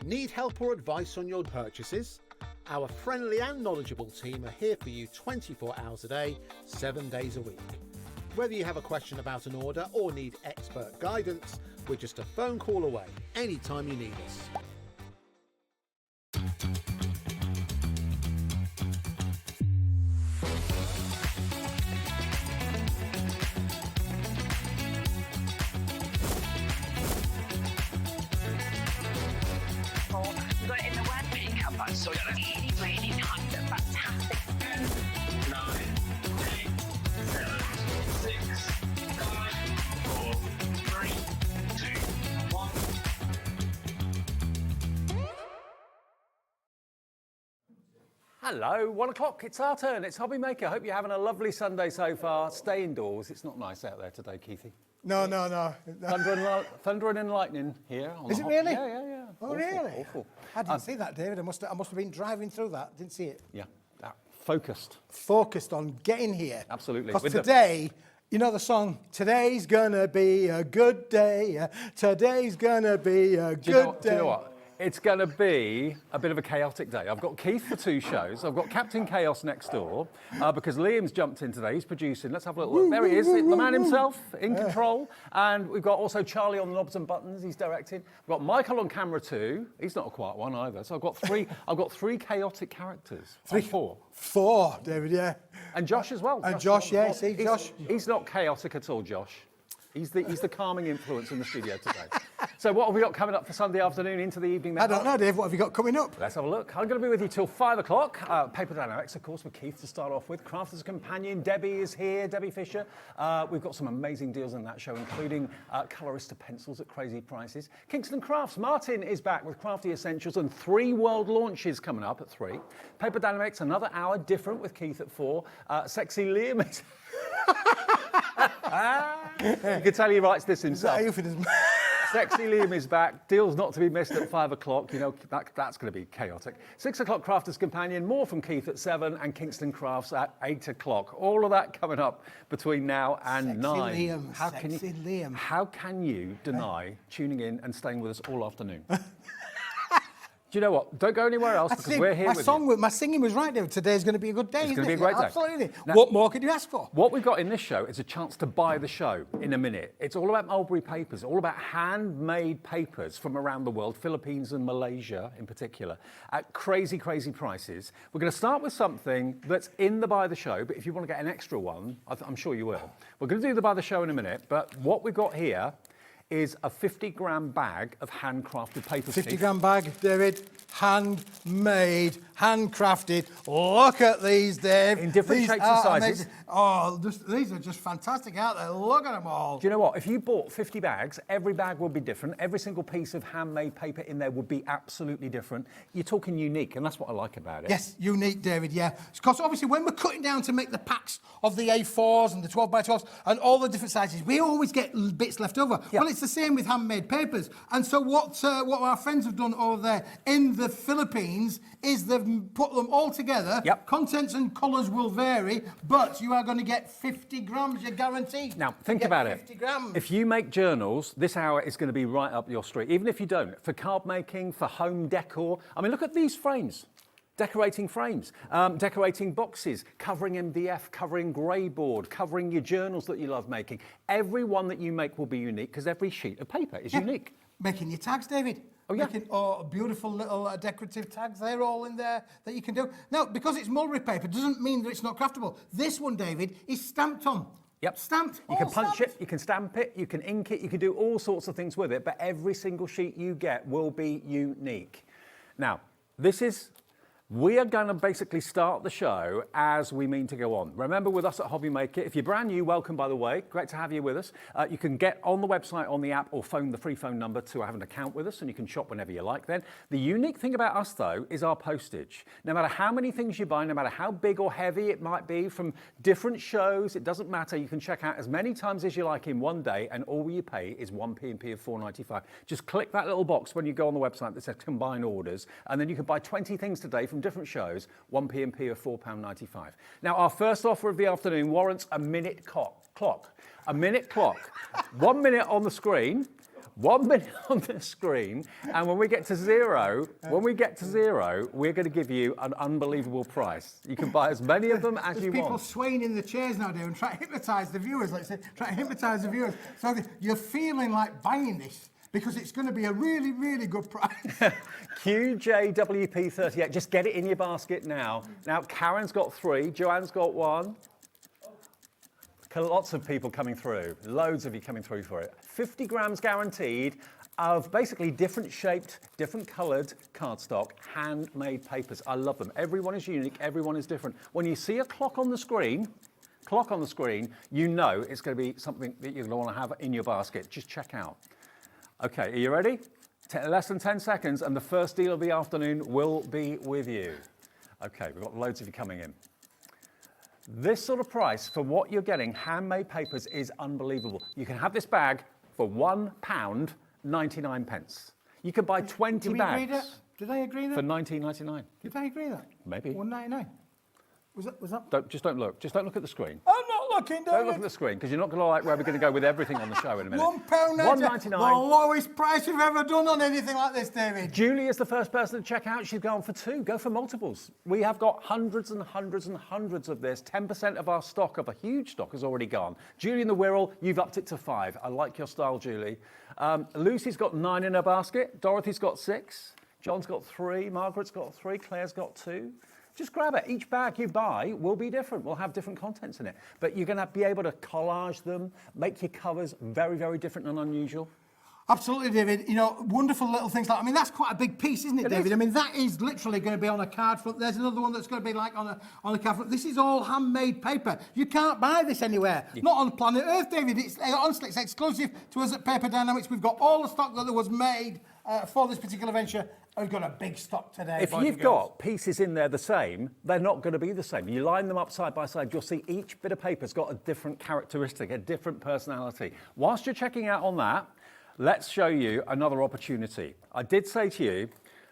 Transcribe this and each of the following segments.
Need help or advice on your purchases? Our friendly and knowledgeable team are here for you 24 hours a day, 7 days a week. Whether you have a question about an order or need expert guidance, we're just a phone call away anytime you need us. You got it in the word cuppa, so really, really nice and fantastic. 9, 8, 7, 6, 5, 4, 3, 2, 1. Hello, 1 o'clock, it's our turn. It's HobbyMaker. Hope you're having a lovely Sunday so far. Stay indoors. It's not nice out there today, Keithy. No. Thunder and lightning here. Is it really? Yeah. Oh, Awful, really? Awful. I didn't see that, David. I must have been driving through that. Didn't see it. Yeah, focused. Focused on getting here. Absolutely. Because With today, you know the song, today's gonna be a good day. Today's gonna be a good day. Do you know what? It's going to be a bit of a chaotic day. I've got Keith for 2 shows. I've got Captain Chaos next door because Liam's jumped in today. He's producing. Let's have a little look. There he is, the man himself in control. And we've got also Charlie on the knobs and buttons. He's directing. We've got Michael on camera too. He's not a quiet one either. So I've got 3. I've got 3 chaotic characters. 4. 4, David. Yeah. And Josh as well. And Josh, yeah. See, Josh. He's not chaotic at all, Josh. He's the calming influence in the studio today. So what have we got coming up for Sunday afternoon into the evening? I don't know, Dave. What have you got coming up? Let's have a look. I'm going to be with you till 5 o'clock. Paper Dienamics, of course, with Keith to start off with. Crafter's Companion. Debbie is here, Debbie Fisher. We've got some amazing deals in that show, including Colorista pencils at crazy prices. Kingston Crafts. Martin is back with Crafty Essentials and 3 world launches coming up at 3. Paper Dienamics, another hour different with Keith at 4. Sexy Liam is... You can tell he writes this himself. Sexy Liam is back. Deals not to be missed at 5 o'clock. You know, that's going to be chaotic. 6 o'clock, Crafter's Companion. More from Keith at 7 and Kingston Crafts at 8 o'clock. All of that coming up between now and Sexy 9. Liam. Liam. How can you deny tuning in and staying with us all afternoon? Do you know what? Don't go anywhere else because we're here with you. My singing was right, David. Today's going to be a good day. It's going to be a great day. Absolutely. Now, what more could you ask for? What we've got in this show is a chance to buy the show in a minute. It's all about mulberry papers, all about handmade papers from around the world, Philippines and Malaysia in particular, at crazy, crazy prices. We're going to start with something that's in the buy the show, but if you want to get an extra one, I'm sure you will. We're going to do the buy the show in a minute, but what we've got here is a 50-gram bag of handcrafted papers. 50-gram bag, David. Handmade, handcrafted. Look at these, Dave. In different shapes and sizes. Amazing. Oh, these are just fantastic out there. Look at them all. Do you know what? If you bought 50 bags, every bag would be different. Every single piece of handmade paper in there would be absolutely different. You're talking unique, and that's what I like about it. Yes, unique, David, yeah. Because obviously when we're cutting down to make the packs of the A4s and the 12x12s and all the different sizes, we always get bits left over. Yeah. Well, it's the same with handmade papers. And so what our friends have done over there in the Philippines is they've put them all together. Yep. Contents and colours will vary, but you are going to get 50 grams, you're guaranteed. Now, think about 50 grams. If you make journals, this hour is going to be right up your street. Even if you don't, for card making, for home decor. I mean, look at these frames. Decorating frames, decorating boxes, covering MDF, covering grey board, covering your journals that you love making. Every one that you make will be unique because every sheet of paper is unique. Making your tags, David. Oh, yeah. Making beautiful little decorative tags. They're all in there that you can do. Now, because it's mulberry paper doesn't mean that it's not craftable. This one, David, is stamped on. Yep. Stamped. You can punch it, you can stamp it, you can ink it, you can do all sorts of things with it, but every single sheet you get will be unique. Now, we are going to basically start the show as we mean to go on. Remember, with us at HobbyMaker, if you're brand new, welcome, by the way. Great to have you with us. You can get on the website, on the app, or phone the free phone number to have an account with us, and you can shop whenever you like then. The unique thing about us, though, is our postage. No matter how many things you buy, no matter how big or heavy it might be from different shows, it doesn't matter. You can check out as many times as you like in one day, and all you pay is 1 P&P of $4.95. Just click that little box when you go on the website that says combine orders, and then you can buy 20 things today from different shows, 1 P&P of £4.95. Now, our first offer of the afternoon warrants a minute clock. A minute clock. 1 minute on the screen 1 minute on the screen, and when we get to zero, we're going to give you an unbelievable price. You can buy as many of them as you There's people want. swaying in the chairs now, Dave, and trying to hypnotise the viewers. So you're feeling like buying this because it's going to be a really, really good price. QJWP38. Just get it in your basket now. Now, Karen's got 3. Joanne's got 1. Lots of people coming through. Loads of you coming through for it. 50 grams guaranteed of basically different shaped, different coloured cardstock, handmade papers. I love them. Everyone is unique. Everyone is different. When you see a clock on the screen, you know it's going to be something that you're going to want to have in your basket. Just check out. Okay, are you ready? Less than 10 seconds, and the first deal of the afternoon will be with you. Okay, we've got loads of you coming in. This sort of price for what you're getting, handmade papers, is unbelievable. You can have this bag for £1.99. You can buy 20 bags. Did I agree that? For £19.99. Did I agree that? Maybe. £1.99. Was that? Don't look. Just don't look at the screen. I'm not looking, David. Don't look at the screen, because you're not going to like where we're going to go with everything on the show in a minute. £1.99. £1.99. The lowest price you've ever done on anything like this, David. Julie is the first person to check out. She's gone for 2. Go for multiples. We have got hundreds and hundreds and hundreds of this. 10% of our stock, of a huge stock, has already gone. Julie in the Wirral, you've upped it to 5. I like your style, Julie. Lucy's got 9 in her basket. Dorothy's got 6. John's got 3. Margaret's got 3. Claire's got 2. Just grab it. Each bag you buy will be different. We'll have different contents in it. But you're going to be able to collage them, make your covers very, very different and unusual. Absolutely, David. You know, wonderful little things like, I mean, that's quite a big piece, isn't it, David? I mean, that is literally going to be on a card front. There's another one that's going to be like on a card front. This is all handmade paper. You can't buy this anywhere. Not on planet Earth, David. It's honestly, it's exclusive to us at Paper Dienamics. We've got all the stock that was made for this particular venture. We've got a big stock today. If you've got pieces in there the same, they're not going to be the same. You line them up side by side, you'll see each bit of paper's got a different characteristic, a different personality. Whilst you're checking out on that, let's show you another opportunity. I did say to you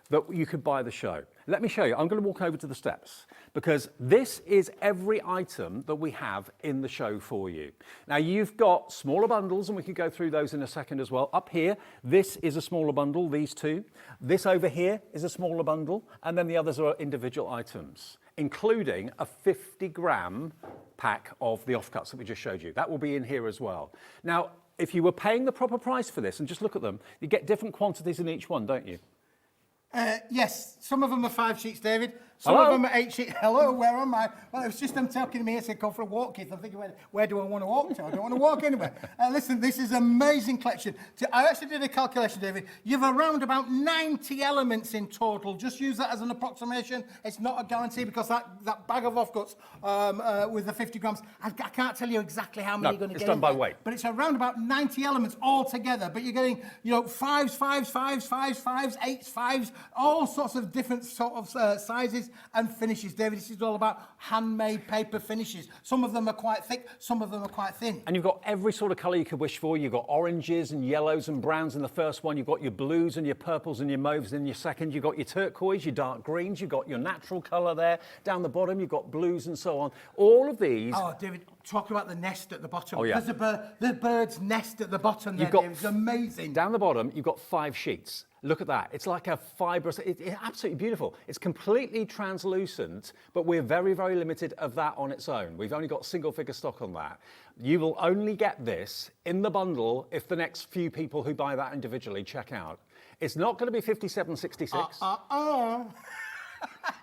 that you could buy the show. Let me show you. I'm going to walk over to the steps, because this is every item that we have in the show for you. Now, you've got smaller bundles, and we can go through those in a second as well. Up here, this is a smaller bundle, these two. This over here is a smaller bundle, and then the others are individual items, including a 50-gram pack of the offcuts that we just showed you. That will be in here as well. Now, if you were paying the proper price for this, and just look at them, you get different quantities in each one, don't you? Yes, some of them are 5 sheets, David. Some Hello? of them are 8 sheets. Hello, where am I? Well, it was just them talking to me. I said, go for a walk, Keith. I'm thinking, where do I want to walk to? I don't want to walk anywhere. Listen, this is an amazing collection. I actually did a calculation, David. You've around about 90 elements in total. Just use that as an approximation. It's not a guarantee, because that bag of offcuts with the 50 grams, I can't tell you exactly how many you're going to get. It's done by weight. But it's around about 90 elements all together. But you're getting, you know, 5s, 5s, 5s, 5s, 5s, 8s, 5s, all sorts of different sort of sizes and finishes. David, this is all about handmade paper finishes. Some of them are quite thick, some of them are quite thin. And you've got every sort of colour you could wish for. You've got oranges and yellows and browns in the first one. You've got your blues and your purples and your mauves in your second. You've got your turquoise, your dark greens. You've got your natural colour there. Down the bottom, you've got blues and so on. All of these... Oh, David, talk about the nest at the bottom. Oh, yeah. There's the bird's nest at the bottom there, David. It's amazing. Down the bottom, you've got 5 sheets. Look at that. It's like a fibrous, it's absolutely beautiful. It's completely translucent, but we're very, very limited of that on its own. We've only got single figure stock on that. You will only get this in the bundle if the next few people who buy that individually check out. It's not going to be 57.66.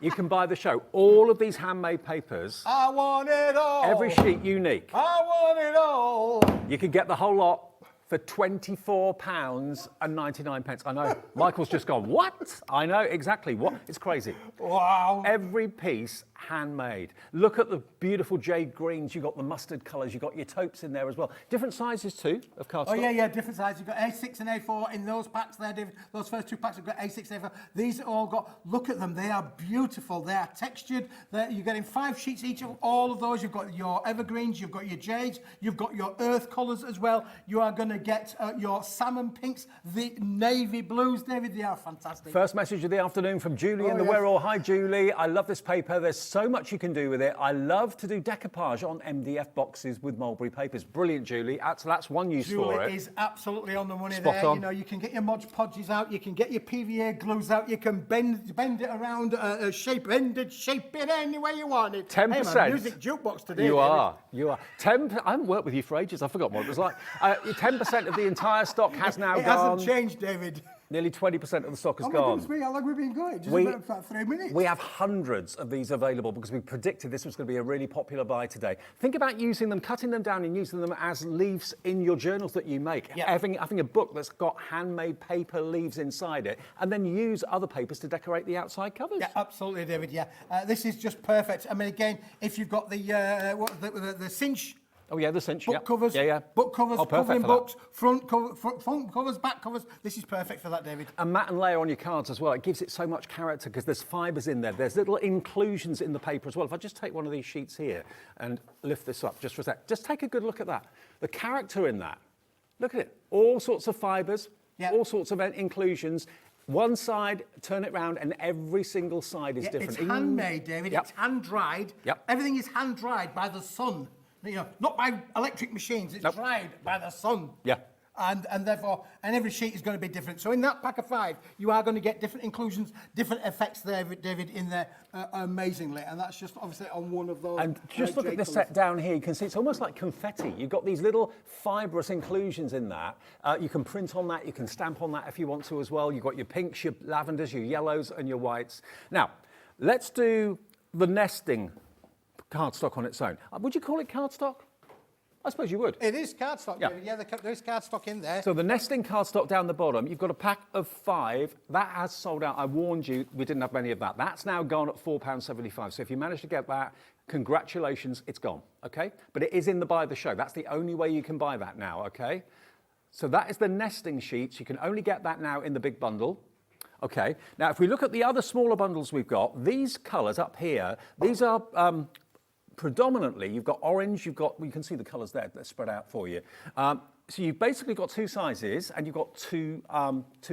You can buy the show. All of these handmade papers. I want it all. Every sheet unique. I want it all. You can get the whole lot for £24.99. I know, Michael's just gone, what? I know, exactly, what? It's crazy. Wow. Every piece handmade. Look at the beautiful jade greens. You've got the mustard colours. You've got your taupes in there as well. Different sizes too of cardstock. Oh, yeah, different sizes. You've got A6 and A4 in those packs there, David. Those first 2 packs have got A6 and A4. These all got, look at them. They are beautiful. They are textured. You're getting 5 sheets each of all of those. You've got your evergreens. You've got your jades. You've got your earth colours as well. You are going to to get your salmon pinks, the navy blues, David. They are fantastic. First message of the afternoon from Julie in the yes. Wirral. Hi, Julie. I love this paper. There's so much you can do with it. I love to do decoupage on MDF boxes with mulberry papers. Brilliant, Julie. That's one use for it. Julie is absolutely on the money Spot there. on. You know, you can get your Mod Podges out, you can get your PVA glues out, you can bend it around, bend it any way you want it. 10%. Hey, man, music jukebox today. You David. are. 10. I haven't worked with you for ages. I forgot what it was like. 10% of the entire stock has now It gone. hasn't changed, David. Nearly 20% of the stock has Oh my gone. goodness me, how long have we been going? Just We- about 3 minutes. We have hundreds of these available because we predicted this was going to be a really popular buy today. Think about using them, cutting them down and using them as leaves in your journals that you make. Yeah. Having a book that's got handmade paper leaves inside it, and then use other papers to decorate the outside covers. Yeah, absolutely, David. Yeah, this is just perfect. I mean, again, if you've got the cinch. Oh yeah, the cinch. Book covers, Yeah. book covers, Oh, perfect covering for that. books, front covers, back covers. This is perfect for that, David. And matte and layer on your cards as well. It gives it so much character because there's fibres in there. There's little inclusions in the paper as well. If I just take one of these sheets here and lift this up just for a sec, just take a good look at that. The character in that. Look at it. All sorts of fibres, Yeah. all sorts of inclusions. One side, turn it round, and every single side is Yeah, different. it's handmade, David. Yep. It's hand dried. Yep. Everything is hand dried by the sun. You know, not by electric machines. It's Nope. dried by the sun. Yeah. And therefore, every sheet is going to be different. So in that pack of 5, you are going to get different inclusions, different effects there, David, in there amazingly. And that's just obviously on one of those. And just look at jade this colours. set down here. You can see it's almost like confetti. You've got these little fibrous inclusions in that. You can print on that. You can stamp on that if you want to as well. You've got your pinks, your lavenders, your yellows, and your whites. Now, let's do the nesting cardstock on its own. Would you call it cardstock? I suppose you would. It is cardstock, Yeah. David. Yeah, there is cardstock in there. So the nesting cardstock down the bottom, you've got a pack of 5. That has sold out. I warned you, we didn't have many of that. That's now gone at £4.75. So if you manage to get that, congratulations, it's gone, okay? But it is in the buy the show. That's the only way you can buy that now, okay? So that is the nesting sheets. You can only get that now in the big bundle. Okay, now if we look at the other smaller bundles we've got, these colours up here, these are predominantly, you've got orange, you can see the colours there, they're spread out for you. So you've basically got 2 sizes and you've got two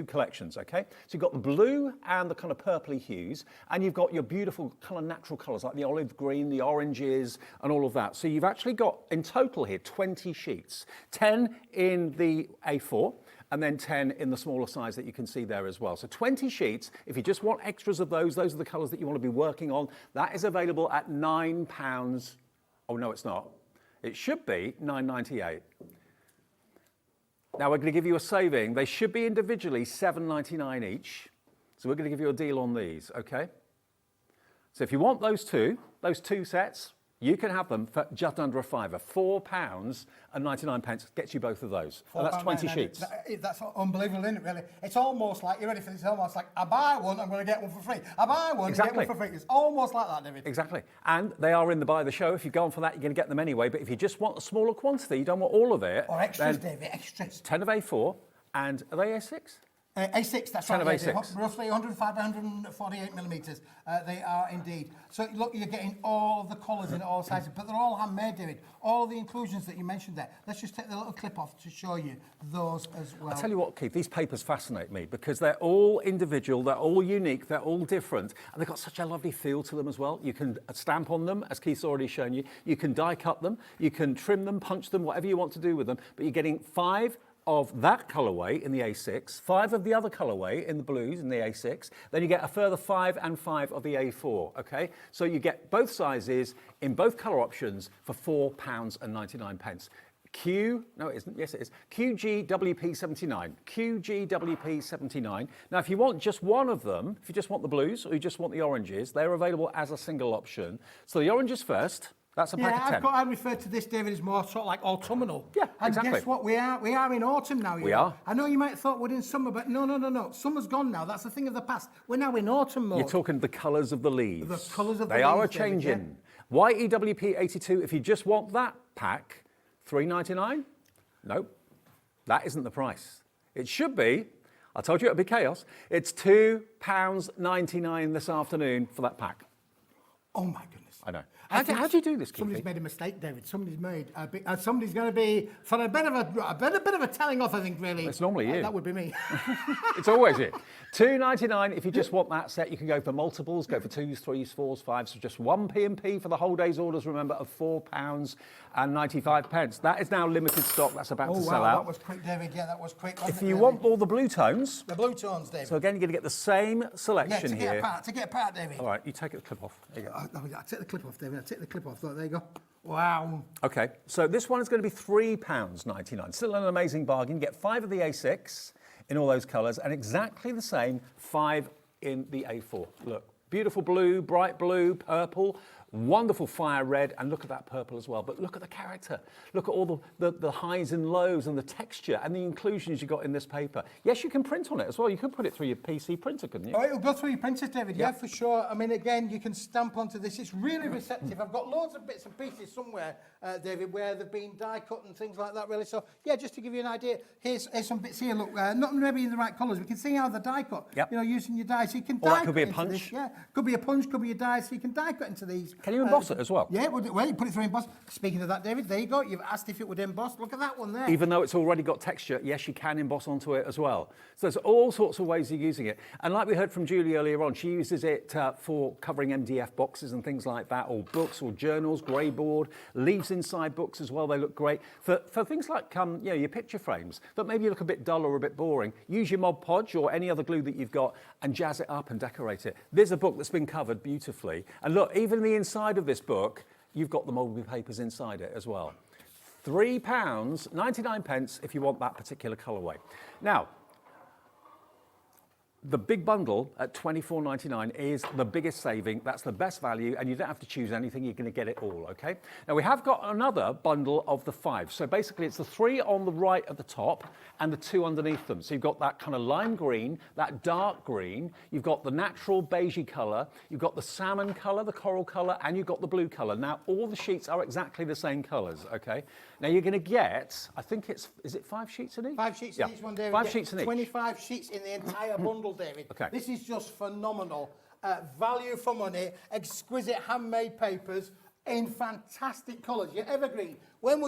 collections, okay? So you've got the blue and the kind of purpley hues, and you've got your beautiful kind of natural colours like the olive green, the oranges, and all of that. So you've actually got, in total here, 20 sheets, 10 in the A4, and then 10 in the smaller size that you can see there as well. So 20 sheets, if you just want extras of those are the colours that you want to be working on. That is available at £9. Oh, no, it's not. It should be £9.98. Now we're going to give you a saving. They should be individually £7.99 each. So we're going to give you a deal on these, okay? So if you want those two sets, you can have them for just under a £5. £4.99 gets you both of those. And that's 20 sheets. That's unbelievable, isn't it, really? It's almost like, you ready for this? It's almost like, I buy one, I'm going to get one for free. I buy one, Exactly. get one for free. It's almost like that, David. Exactly. And they are in the buy the show. If you go on for that, you're going to get them anyway. But if you just want a smaller quantity, you don't want all of it. Or extras, then David, extras. 10 of A4, and are they A6? A6, that's 10 right. of yeah, A6. Roughly 105 by 148 millimetres. They are indeed. So look, you're getting all of the colours in all sizes, but they're all handmade, David. All the inclusions that you mentioned there. Let's just take the little clip off to show you those as well. I tell you what, Keith, these papers fascinate me because they're all individual, they're all unique, they're all different, and they've got such a lovely feel to them as well. You can stamp on them, as Keith's already shown you. You can die cut them, you can trim them, punch them, whatever you want to do with them, but you're getting 5 of that colourway in the A6, 5 of the other colourway in the blues in the A6, then you get a further 5 and 5 of the A4, okay? So you get both sizes in both colour options for £4.99. No it isn't, yes it is, QGWP79, QGWP79. Now if you want just one of them, if you just want the blues or you just want the oranges, they're available as a single option. So the oranges first. That's a pack of 10. I refer to this, David, as more sort of like autumnal. Yeah, and exactly. guess what? We are in autumn now. We are. I know you might have thought we're in summer, but no. Summer's gone now. That's a thing of the past. We're now in autumn mode. You're talking the colours of the leaves. The colours of the They are a leaves, David, changing. YEWP82, if you just want that pack, $3.99? Nope, that isn't the price. It should be, I told you it would be chaos, it's £2.99 this afternoon for that pack. Oh my goodness. I know. How do you do this, Keith? Somebody's made a mistake, David. Somebody's made a big, somebody's going to be for a bit of a telling off, I think, really. It's normally you. That would be me. It's always you. $2.99. If you just want that set, you can go for multiples, go for 2s, 3s, 4s, 5s, so just one P&P for the whole day's orders, remember, of £4.95. That is now limited stock. That's about to sell out. That was quick, David. Yeah, that was quick. If you want all the blue tones, the blue tones, David. so again, you're going to get the same selection to here. To get apart, David. All right, you take the clip off. There you go. I take the clip off, David. I take the clip off. Look, there you go. Wow. Okay, so this one is going to be £3.99. Still an amazing bargain. You get 5 of the A6 in all those colours and exactly the same 5 in the A4. Look, beautiful blue, bright blue, purple, wonderful fire red, and look at that purple as well. But look at the character. Look at all the highs and lows and the texture and the inclusions you got in this paper. Yes, you can print on it as well. You could put it through your PC printer, couldn't you? Oh, it'll go through your printer, David. Yeah, for sure. I mean, again, you can stamp onto this. It's really receptive. I've got loads of bits and pieces somewhere, David, where they've been die cut and things like that, really. So, yeah, just to give you an idea, here's some bits here. Look, not maybe in the right colours. We can see how they're die cut. Yep. You know, using your die. So you can Or die that could be a cut into punch. this. Yeah, could be a punch, could be a die. So you can die cut into these. Can you emboss it as well? Yeah, well, you put it through emboss. Speaking of that, David, there you go. You've asked if it would emboss. Look at that one there. Even though it's already got texture, yes, you can emboss onto it as well. So there's all sorts of ways of using it. And like we heard from Julie earlier on, she uses it for covering MDF boxes and things like that, or books or journals, grey board, leaves inside books as well. They look great. For things like your picture frames that maybe look a bit dull or a bit boring, use your Mod Podge or any other glue that you've got and jazz it up and decorate it. There's a book that's been covered beautifully. And look, even the inside of this book, you've got the moulded papers inside it as well. £3.99 if you want that particular colourway. Now, the big bundle at $24.99 is the biggest saving. That's the best value, and you don't have to choose anything. You're going to get it all, okay? Now, we have got another bundle of the 5. So basically, it's the 3 on the right at the top and the 2 underneath them. So you've got that kind of lime green, that dark green. You've got the natural beigey colour. You've got the salmon colour, the coral colour, and you've got the blue colour. Now, all the sheets are exactly the same colours, okay? Now, you're going to get, I think is it 5 sheets in each? 5 sheets in each one, David. 5 sheets in each. 25 sheets in the entire bundle, David. Okay. This is just phenomenal. Value for money, exquisite handmade papers in fantastic colours. Your evergreen. When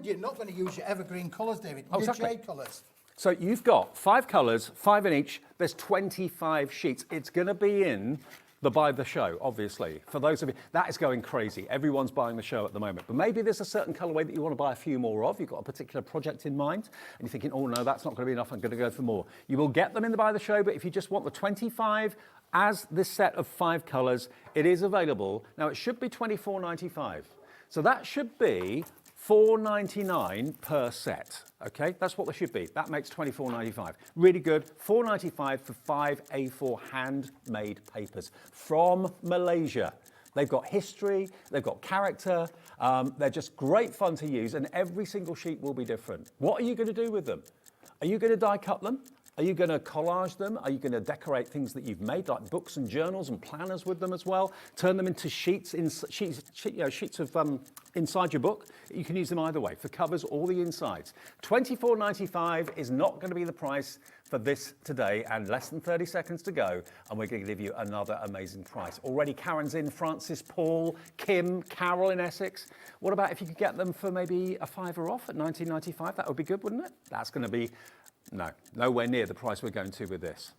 you're not going to use your evergreen colours, David? Oh, your exactly. jade colours. So you've got 5 colours, 5 in each. There's 25 sheets. It's going to be in the buy the show, obviously. For those of you, that is going crazy. Everyone's buying the show at the moment. But maybe there's a certain colourway that you want to buy a few more of. You've got a particular project in mind, and you're thinking, oh no, that's not going to be enough. I'm going to go for more. You will get them in the buy the show, but if you just want the 25 as this set of 5 colours, it is available. Now it should be $24.95. So that should be $4.99 per set, okay? That's what they should be. That makes $24.95. Really good. $4.95 for 5 A4 handmade papers from Malaysia. They've got history, they've got character, they're just great fun to use, and every single sheet will be different. What are you going to do with them? Are you going to die cut them? Are you going to collage them? Are you going to decorate things that you've made, like books and journals and planners with them as well? Turn them into sheets of inside your book. You can use them either way, for covers or the insides. $24.95 is not going to be the price for this today, and less than 30 seconds to go, and we're going to give you another amazing price. Already Karen's in, Francis, Paul, Kim, Carol in Essex. What about if you could get them for maybe a $5 off at $19.95? That would be good, wouldn't it? That's going to be nowhere near the price we're going to with this.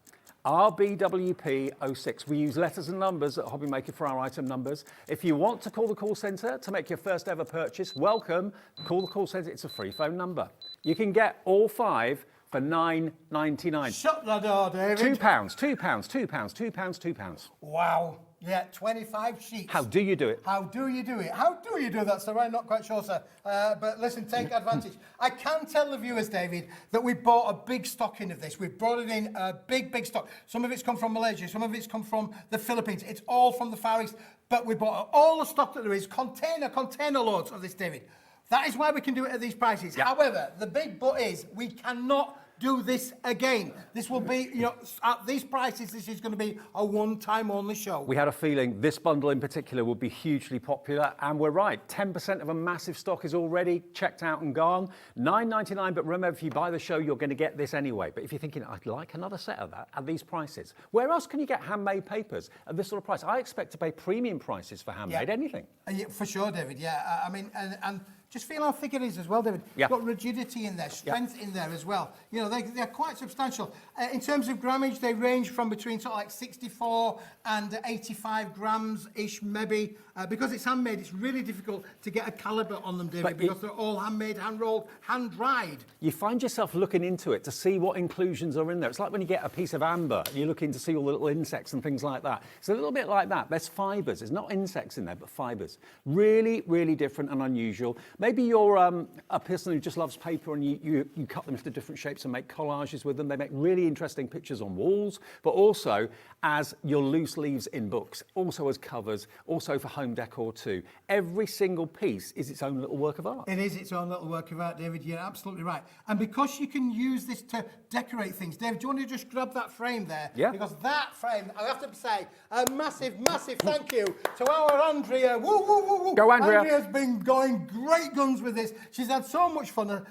RBWP06. We use letters and numbers at HobbyMaker for our item numbers. If you want to call the call centre to make your first ever purchase, welcome. Call the call centre. It's a free phone number. You can get all 5 for $9.99. Shut the door, David. £2, £2. Wow. Yeah, 25 sheets. How do you do it? How do you do it? How do you do that, sir? I'm not quite sure, sir. But listen, take advantage. I can tell the viewers, David, that we bought a big stocking of this. We've brought it in a big stock. Some of it's come from Malaysia. Some of it's come from the Philippines. It's all from the Far East. But we bought all the stock that there is, container loads of this, David. That is why we can do it at these prices. Yep. However, the big but is we cannot do this again. This will be, you know, at these prices, this is going to be a one-time only show. We had a feeling this bundle in particular would be hugely popular, and we're right. 10% of a massive stock is already checked out and gone. $9.99, but remember, if you buy the show, you're going to get this anyway. But if you're thinking, I'd like another set of that at these prices, where else can you get handmade papers at this sort of price? I expect to pay premium prices for handmade anything. Yeah, for sure, David, yeah. I mean, and just feel how thick it is as well, David. Yeah. You've got rigidity in there, strength in there as well. You know, they're quite substantial. In terms of grammage, they range from between sort of like 64 and 85 grams-ish, maybe. Because it's handmade, it's really difficult to get a calibre on them, David, because they're all handmade, hand-rolled, hand-dried. You find yourself looking into it to see what inclusions are in there. It's like when you get a piece of amber, you're looking to see all the little insects and things like that. It's a little bit like that. There's fibres. There's not insects in there, but fibres. Really, really different and unusual. Maybe you're a person who just loves paper and you cut them into different shapes and make collages with them. They make really interesting pictures on walls, but also as your loose leaves in books, also as covers, also for home decor too. Every single piece is its own little work of art. It is its own little work of art, David. You're absolutely right. And because you can use this to decorate things, David, do you want to just grab that frame there? Yeah. Because that frame, I have to say, a massive, massive thank you to our Andrea. Woo, woo, woo, woo. Go, Andrea. Andrea's been going great guns with this. She's had so much fun.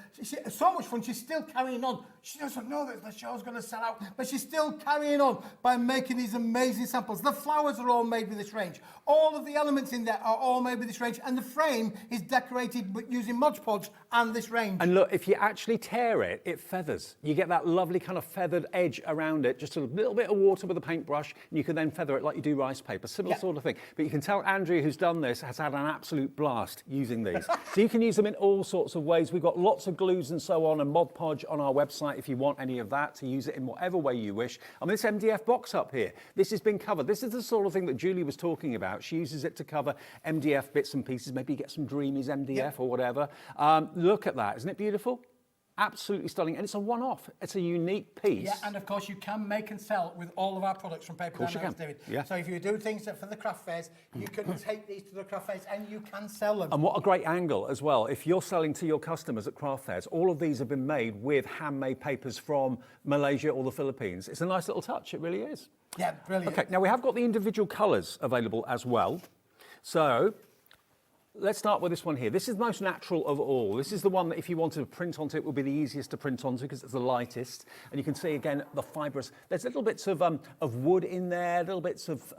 So much fun. She's still carrying on. She doesn't know that the show's going to sell out, but she's still carrying on by making these amazing samples. The flowers are all made with this range. All of the elements in there are all made with this range, and the frame is decorated using Mod Podge and this range. And look, if you actually tear it, it feathers. You get that lovely kind of feathered edge around it, just a little bit of water with a paintbrush, and you can then feather it like you do rice paper, similar sort of thing. But you can tell Andrea, who's done this, has had an absolute blast using these. So you can use them in all sorts of ways. We've got lots of glues and so on, and Mod Podge on our website if you want any of that, to use it in whatever way you wish. I mean, this MDF box up here, this has been covered. This is the sort of thing that Julie was talking about. She uses it to cover MDF bits and pieces. Maybe you get some Dreamies MDF or whatever. Look at that. Isn't it beautiful? Absolutely stunning. And it's a one-off. It's a unique piece. Yeah, and of course you can make and sell with all of our products from Paper Dienamics, David. Yeah. So if you do things for the craft fairs, you can take these to the craft fairs and you can sell them. And what a great angle as well. If you're selling to your customers at craft fairs, all of these have been made with handmade papers from Malaysia or the Philippines. It's a nice little touch. It really is. Yeah, brilliant. Okay, now we have got the individual colours available as well. So let's start with this one here. This is the most natural of all. This is the one that if you wanted to print onto, it would be the easiest to print onto because it's the lightest. And you can see again the fibrous. There's little bits of wood in there, little bits of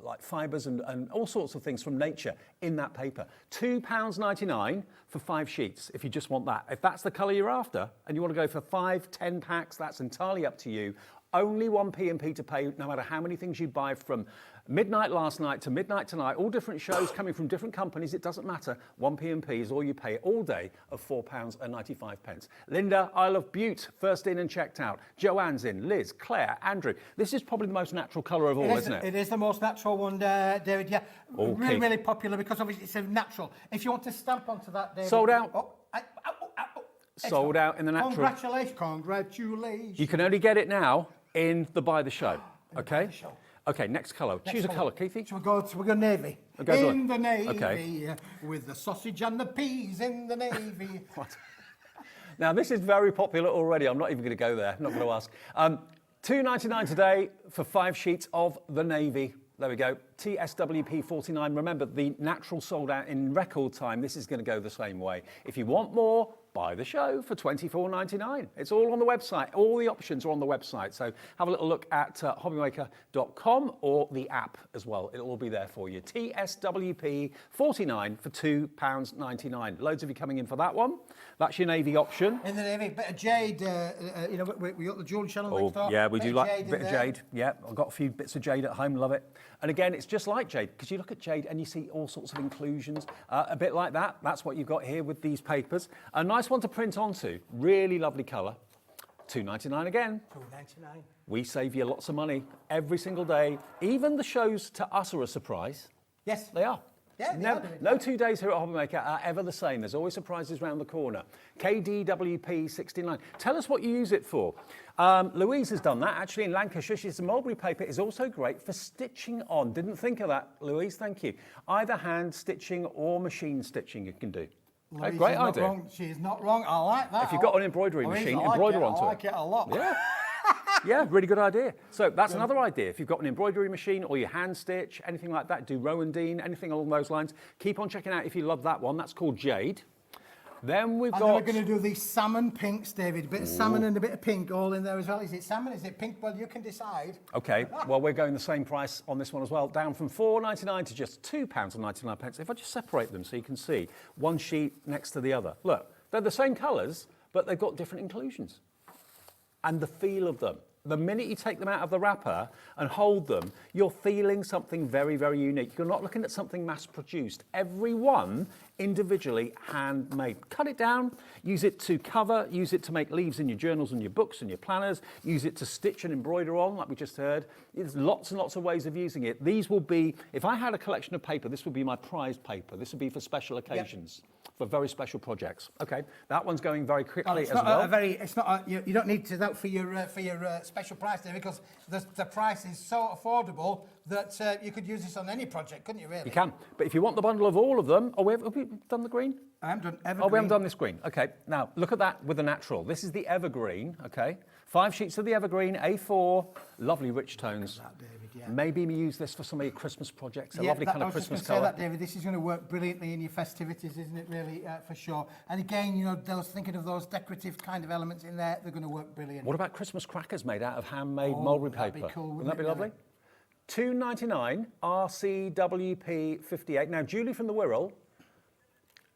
like fibres and all sorts of things from nature in that paper. £2.99 for 5 sheets if you just want that. If that's the colour you're after and you want to go for 5, 10 packs, that's entirely up to you. Only 1p&p to pay, no matter how many things you buy from midnight last night to midnight tonight, all different shows coming from different companies, it doesn't matter. 1p&p is all you pay all day of £4.95. Linda, Isle of Bute, first in and checked out. Joanne's in, Liz, Claire, Andrew. This is probably the most natural colour of all, isn't it? It is the most natural one, David, yeah. Okay. Really, really popular because obviously it's a natural. If you want to stamp onto that, David. Sold out. Sold out in the natural. Congratulations. You can only get it now in the Buy the Show, okay? the show. Okay, next colour. Choose a colour, Keithy. So we go navy. Okay, in the navy, okay. with the sausage and the peas in the navy. What? Now, this is very popular already. I'm not even going to go there. I'm not going to ask. $2.99 today for 5 sheets of the navy. There we go. TSWP 49. Remember, the natural sold out in record time. This is going to go the same way. If you want more, buy the show for $24.99. It's all on the website. All the options are on the website. So have a little look at hobbymaker.com or the app as well. It'll all be there for you. TSWP 49 for £2.99. Loads of you coming in for that one. That's your navy option. In the navy, bit of jade. You know, we got the jewel channel next door. Yeah, we do like a bit of there. jade. Yeah, I've got a few bits of jade at home. Love it. And again, it's just like jade because you look at jade and you see all sorts of inclusions. A bit like that. That's what you've got here with these papers. A nice one to print onto. Really lovely colour. $2.99 again. $2.99. We save you lots of money every single day. Even the shows to us are a surprise. Yes. They are. Yeah, No 2 days here at HobbyMaker are ever the same. There's always surprises around the corner. KDWP 69. Tell us what you use it for. Louise has done that actually in Lancashire. She's the mulberry paper is also great for stitching on. Didn't think of that, Louise. Thank you. Either hand stitching or machine stitching you can do. Louise great is not idea. wrong. She is not wrong. I like that. If you've got an embroidery Louise, machine, I like embroider it. onto I like it a lot. Yeah. Yeah, really good idea. So that's another idea. If you've got an embroidery machine or you hand stitch, anything like that, do Rowan Dean, anything along those lines, keep on checking out if you love that one. That's called Jade. Then we've And got... then we're going to do these salmon pinks, David. A bit of salmon and a bit of pink all in there as well. Is it salmon? Is it pink? Well, you can decide. Okay, well, we're going the same price on this one as well, down from £4.99 to just £2.99. If I just separate them so you can see one sheet next to the other. Look, they're the same colours, but they've got different inclusions. And the feel of them. The minute you take them out of the wrapper and hold them, you're feeling something very, very unique. You're not looking at something mass-produced. Every one individually handmade. Cut it down, use it to cover, use it to make leaves in your journals and your books and your planners, use it to stitch and embroider on, like we just heard. There's lots and lots of ways of using it. These will be, if I had a collection of paper, this would be my prized paper. This would be for special occasions. For very special projects. Okay, that one's going very quickly as well. You don't need to that for your special price there, because the price is so affordable that you could use this on any project, couldn't you? Really? You can, but if you want the bundle of all of them, have we done the green? I haven't done evergreen. Oh, we haven't done this green. Okay, now look at that with the natural. This is the evergreen. Okay, 5 sheets of the evergreen, A4, lovely rich tones. That, David, yeah. Maybe we use this for some of your Christmas projects. A lovely kind of Christmas colour. I was just going to say that, David. This is going to work brilliantly in your festivities, isn't it? Really, for sure. And again, you know, thinking of those decorative kind of elements in there, they're going to work brilliant. What about Christmas crackers made out of handmade mulberry paper? That'd be cool, Wouldn't that be lovely? £2.99 RCWP 58. Now, Julie from the Wirral,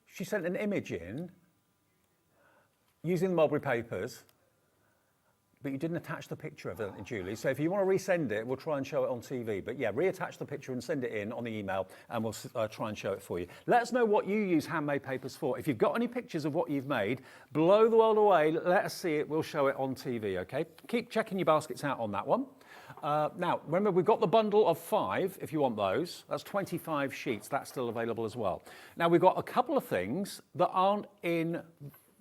she sent an image in using the mulberry papers, but you didn't attach the picture of it, Julie. So if you want to resend it, we'll try and show it on TV. But yeah, reattach the picture and send it in on the email, and we'll try and show it for you. Let us know what you use handmade papers for. If you've got any pictures of what you've made, blow the world away. Let us see it. We'll show it on TV, okay? Keep checking your baskets out on that one. Now, remember, we've got the bundle of 5, if you want those. That's 25 sheets. That's still available as well. Now, we've got a couple of things that aren't in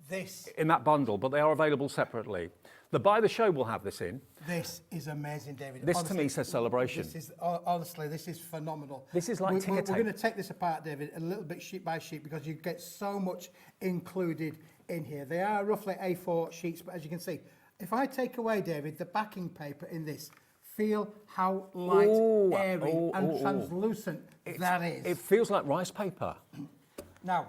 that bundle, but they are available separately. The Buy the Show will have this in. This is amazing, David. This, honestly, to me, says celebration. This is, honestly, this is phenomenal. This is like ticker tape. We're going to take this apart, David, a little bit sheet by sheet, because you get so much included in here. They are roughly A4 sheets, but as you can see, if I take away, David, the backing paper in this, feel how light, airy and translucent that is. It feels like rice paper. Now,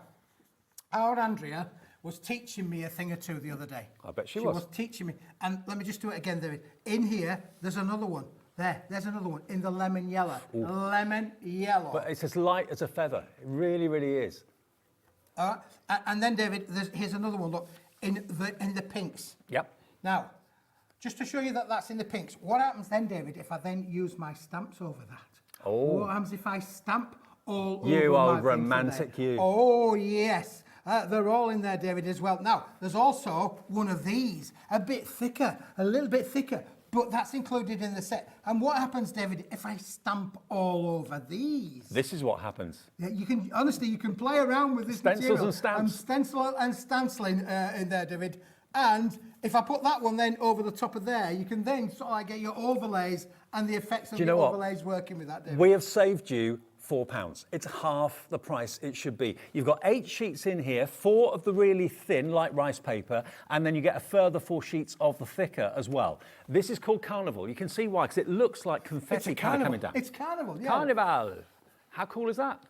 our Andrea was teaching me a thing or two the other day. I bet she was. She was teaching me. And let me just do it again, David. In here, there's another one. There's another one in the lemon yellow. Ooh. Lemon yellow. But it's as light as a feather. It really, really is. And then, David, here's another one. Look, in the pinks. Yep. Now, just to show you that that's in the pinks, what happens then, David, if I then use my stamps over that? Oh. What happens if I stamp all over you my old romantic you. Oh, yes. They're all in there, David, as well. Now, there's also one of these, a little bit thicker, but that's included in the set. And what happens, David, if I stamp all over these? This is what happens. Yeah, you can, honestly, you can play around with this Stencils material. and stamps. Stencil and stenciling in there, David. And if I put that one then over the top of there, you can then sort of like get your overlays and the effects of the overlays working with that, David. We have saved you £4. It's half the price it should be. You've got 8 sheets in here, 4 of the really thin, like rice paper, and then you get a further 4 sheets of the thicker as well. This is called Carnival. You can see why, because it looks like confetti kind of coming down. It's Carnival, yeah. Carnival. How cool is that?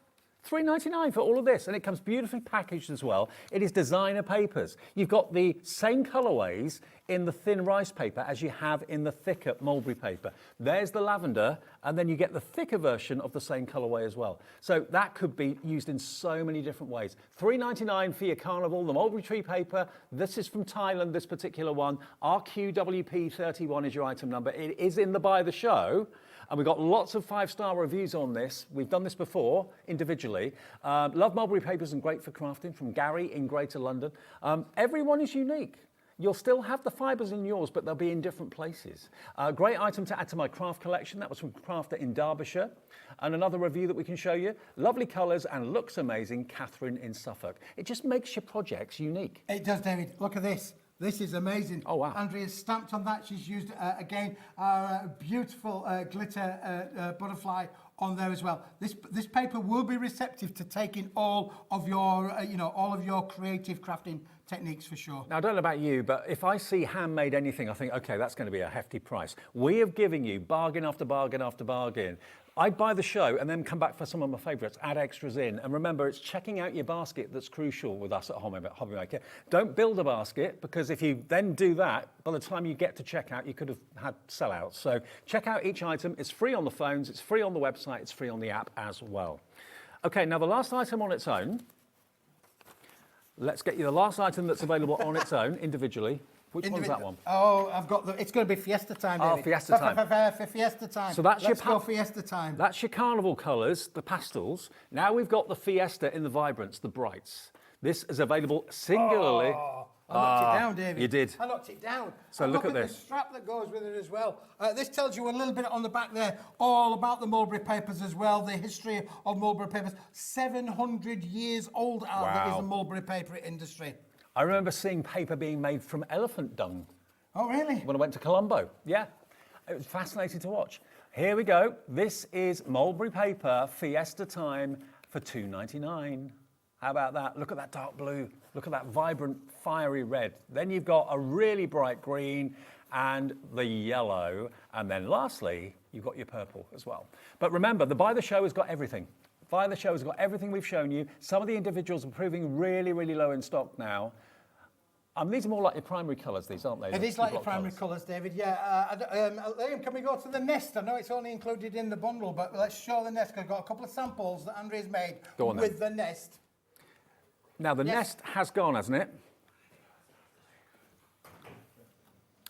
$3.99 for all of this, and it comes beautifully packaged as well. It is designer papers. You've got the same colourways in the thin rice paper as you have in the thicker mulberry paper. There's the lavender, and then you get the thicker version of the same colourway as well. So that could be used in so many different ways. $3.99 for your Carnival, the mulberry tree paper. This is from Thailand, this particular one. RQWP31 is your item number. It is in the Buy the Show. And we've got lots of 5-star reviews on this. We've done this before, individually. Love mulberry papers and great for crafting, from Gary in Greater London. Everyone is unique. You'll still have the fibres in yours, but they'll be in different places. Great item to add to my craft collection. That was from Crafter in Derbyshire. And another review that we can show you. Lovely colours and looks amazing, Catherine in Suffolk. It just makes your projects unique. It does, David. Look at this. This is amazing. Oh, wow. Andrea's stamped on that. She's used, again, our beautiful glitter butterfly on there as well. This paper will be receptive to taking all of your, all of your creative crafting techniques for sure. Now, I don't know about you, but if I see handmade anything, I think, okay, that's going to be a hefty price. We have given you bargain after bargain after bargain. I'd buy the show and then come back for some of my favourites, add extras in. And remember, it's checking out your basket that's crucial with us at HobbyMaker. Don't build a basket, because if you then do that, by the time you get to checkout, you could have had sellouts. So check out each item. It's free on the phones, it's free on the website, it's free on the app as well. Okay, now the last item on its own. Let's get you the last item that's available on its own, individually. Which one's that one? Oh, I've got it's going to be Fiesta time, Oh, David. Fiesta time. For Fiesta time. So that's Let's go Fiesta time. That's your carnival colours, the pastels. Now we've got the Fiesta in the vibrants, the brights. This is available singularly. Oh, I knocked it down, David. You did. I knocked it down. So and look at this. The strap that goes with it as well. This tells you a little bit on the back there, all about the mulberry papers as well, the history of mulberry papers. 700 years old is the mulberry paper industry. I remember seeing paper being made from elephant dung. Oh, really? When I went to Colombo. Yeah, it was fascinating to watch. Here we go. This is mulberry paper Fiesta time for $2.99. How about that? Look at that dark blue. Look at that vibrant, fiery red. Then you've got a really bright green and the yellow. And then lastly, you've got your purple as well. But remember, the Buy the Show has got everything. Buy the Show has got everything we've shown you. Some of the individuals are proving really, really low in stock now. These are more like your primary colours, these, aren't they? It is like your primary colours, David, yeah. Liam, can we go to the nest? I know it's only included in the bundle, but let's show the nest, because I've got a couple of samples that Andrea's made with the nest. Now, the nest has gone, hasn't it?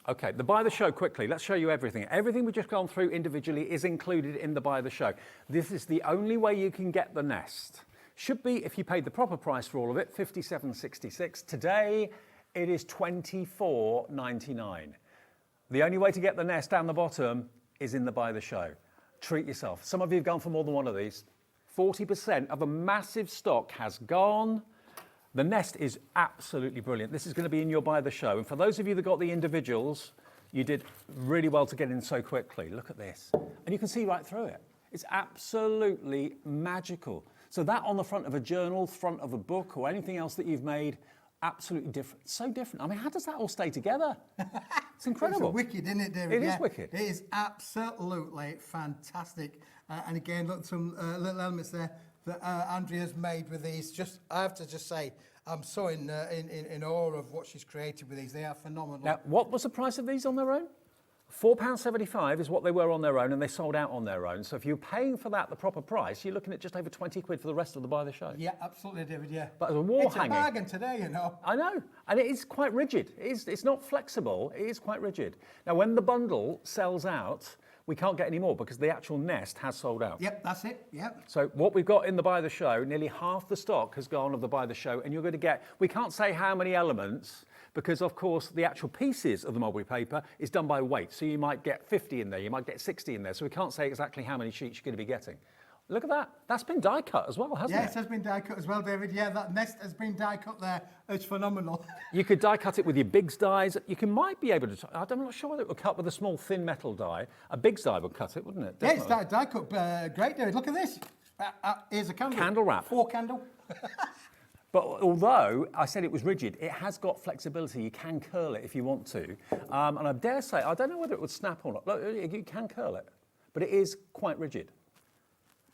Okay, the Buy the Show quickly. Let's show you everything. Everything we've just gone through individually is included in the Buy the Show. This is the only way you can get the nest. Should be, if you paid the proper price for all of it, $57.66. Today, it is $24.99. The only way to get the nest down the bottom is in the Buy the Show. Treat yourself. Some of you have gone for more than one of these. 40% of a massive stock has gone. The nest is absolutely brilliant. This is going to be in your Buy the Show. And for those of you that got the individuals, you did really well to get in so quickly. Look at this. And you can see right through it. It's absolutely magical. So that on the front of a journal, front of a book, or anything else that you've made, absolutely different. So different. I mean, how does that all stay together? It's incredible. It's wicked, isn't it, David? It is wicked. It is absolutely fantastic. And again, look, some little elements there that Andrea's made with these. I have to just say, I'm so in awe of what she's created with these. They are phenomenal. Now, what was the price of these on their own? £4.75 is what they were on their own, and they sold out on their own. So if you're paying for that the proper price, you're looking at just over 20 quid for the rest of the Buy the Show. Yeah, absolutely, David, yeah. But as a wall it's hanging... It's a bargain today, you know. I know, and it is quite rigid. It's not flexible, it is quite rigid. Now, when the bundle sells out, we can't get any more because the actual nest has sold out. Yep, that's it, yep. So what we've got in the Buy the Show, nearly half the stock has gone of the Buy the Show, and you're going to get, we can't say how many elements, because of course the actual pieces of the mulberry paper is done by weight. So you might get 50 in there, you might get 60 in there. So we can't say exactly how many sheets you're going to be getting. Look at that. That's been die cut as well, hasn't it? Yes, it has been die cut as well, David. Yeah, that nest has been die cut there. It's phenomenal. You could die cut it with your Biggs dies. Might be able to, I'm not sure whether it would cut with a small thin metal die. A Biggs die would cut it, wouldn't it? Definitely. Yeah, it's die cut. Great, David. Look at this. Here's a candle. Candle wrap. 4 candle. But although I said it was rigid, it has got flexibility. You can curl it if you want to. And I dare say, I don't know whether it would snap or not. Look, you can curl it, but it is quite rigid.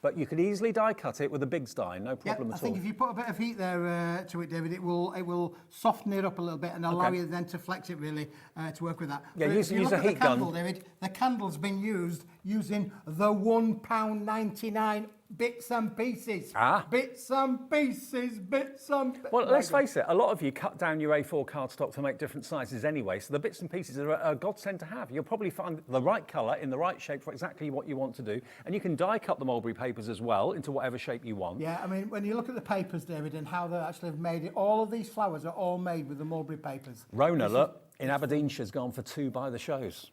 But you could easily die cut it with a Biggs die, no problem at all. I think if you put a bit of heat there to it, David, it will soften it up a little bit and allow you then to flex it really to work with that. Yeah, use a heat gun. David, the candle's been used using the £1.99 bits and pieces. Bits and pieces, bits and... Well, let's face it, a lot of you cut down your A4 cardstock to make different sizes anyway, so the bits and pieces are a godsend to have. You'll probably find the right colour in the right shape for exactly what you want to do, and you can die cut the mulberry papers as well into whatever shape you want. Yeah, I mean, when you look at the papers, David, and how they actually have made it, all of these flowers are all made with the mulberry papers. Rona, look, in Aberdeenshire's gone for 2 Buy the Shows.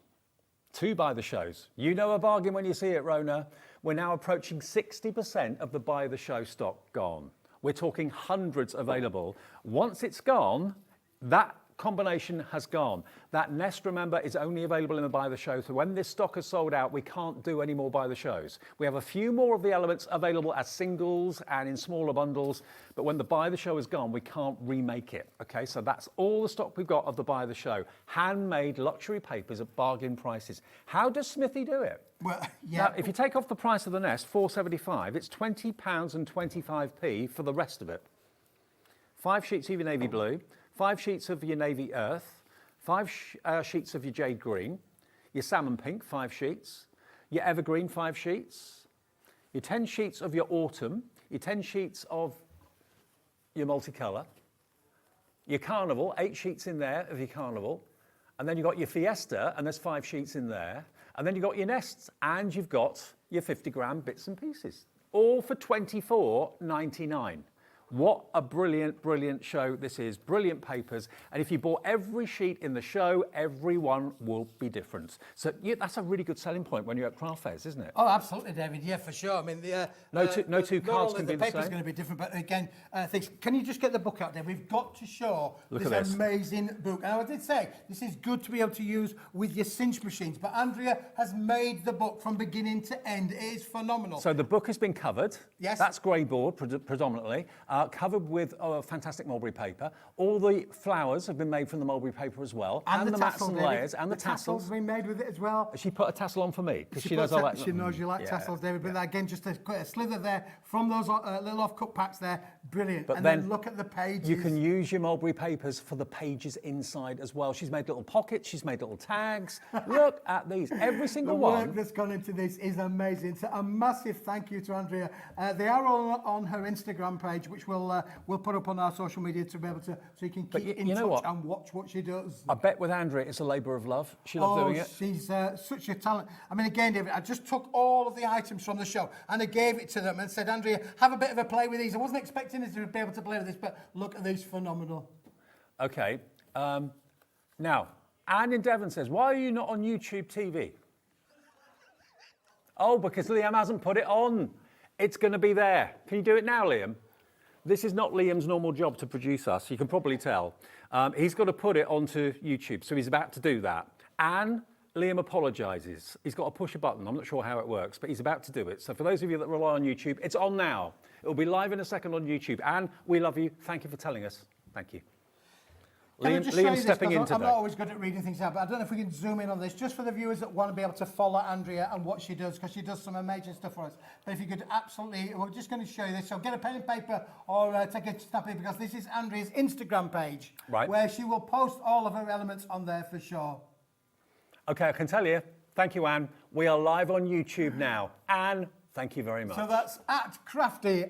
2 Buy the Shows. You know a bargain when you see it, Rona. We're now approaching 60% of the Buy the Show stock gone. We're talking hundreds available. Once it's gone, that combination has gone. That nest, remember, is only available in the Buy the Show. So when this stock is sold out, we can't do any more Buy the Shows. We have a few more of the elements available as singles and in smaller bundles, but when the Buy the Show is gone, we can't remake it. Okay, so that's all the stock we've got of the Buy the Show. Handmade luxury papers at bargain prices. How does Smithy do it? Well, yeah. Now, if you take off the price of the nest, £4.75, it's £20 and 25p for the rest of it. 5 sheets of your navy blue, 5 sheets of your navy earth, 5 sheets of your jade green, your salmon pink, 5 sheets, your evergreen, 5 sheets, your 10 sheets of your autumn, your 10 sheets of your multicolour, your carnival, 8 sheets in there of your carnival, and then you've got your fiesta, and there's 5 sheets in there, and then you've got your nests, and you've got your 50-gram bits and pieces, all for £24.99. What a brilliant, brilliant show this is. Brilliant papers. And if you bought every sheet in the show, every one will be different. So yeah, that's a really good selling point when you're at craft fairs, isn't it? Oh, absolutely, David. Yeah, for sure. I mean, no two cards can be the same. The paper's going to be different, but again, things. Can you just get the book out there? We've got to show this amazing book. Now, I did say this is good to be able to use with your cinch machines, but Andrea has made the book from beginning to end. It is phenomenal. So the book has been covered. Yes. That's grey board predominantly. Covered with fantastic mulberry paper. All the flowers have been made from the mulberry paper as well. And the mats tassel, and David. layers. And the tassels. have been made with it as well. She put a tassel on for me because she knows you like tassels, David. But again, just a slither there from those little off-cut packs there. Brilliant. But and then look at the pages. You can use your mulberry papers for the pages inside as well. She's made little pockets. She's made little tags. Look at these. Every single one. The work that's gone into this is amazing. So a massive thank you to Andrea. They are all on her Instagram page, which we'll put up on our social media to be able to, so you can keep in touch and watch what she does. I bet with Andrea it's a labour of love. She loves doing it. She's such a talent. I mean, again, David, I just took all of the items from the show and I gave it to them and said, Andrea, have a bit of a play with these. I wasn't expecting us to be able to play with this, but look at these, phenomenal. Okay. Now, Anne in Devon says, why are you not on YouTube TV? Oh, because Liam hasn't put it on. It's going to be there. Can you do it now, Liam? This is not Liam's normal job to produce us, you can probably tell. He's got to put it onto YouTube, so he's about to do that. And Liam apologises. He's got to push a button. I'm not sure how it works, but he's about to do it. So for those of you that rely on YouTube, it's on now. It'll be live in a second on YouTube. And we love you. Thank you for telling us. Thank you. Liam's stepping in today. I'm not always good at reading things out, but I don't know if we can zoom in on this, just for the viewers that want to be able to follow Andrea and what she does, because she does some amazing stuff for us. But if you could absolutely, we're just going to show you this. So get a pen and paper or take a snap in, because this is Andrea's Instagram page, where she will post all of her elements on there for sure. Okay, I can tell you. Thank you, Anne. We are live on YouTube now. Anne, thank you very much. So that's at Crafty,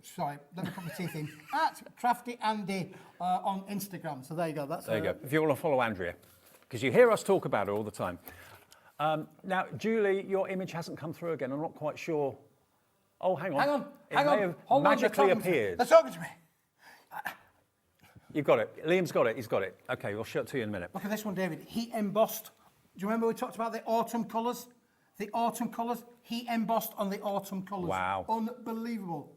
sorry, let me put my teeth in. At Crafty Andy on Instagram. So there you go. There you go. If you want to follow Andrea, because you hear us talk about her all the time. Now, Julie, your image hasn't come through again. I'm not quite sure. Oh, hang on. It may have magically appeared. They're talking to me. You've got it. Liam's got it. He's got it. Okay, we'll show it to you in a minute. Look at this one, David. Heat embossed. Do you remember we talked about the autumn colours? The autumn colours, heat embossed on the autumn colours. Wow. Unbelievable.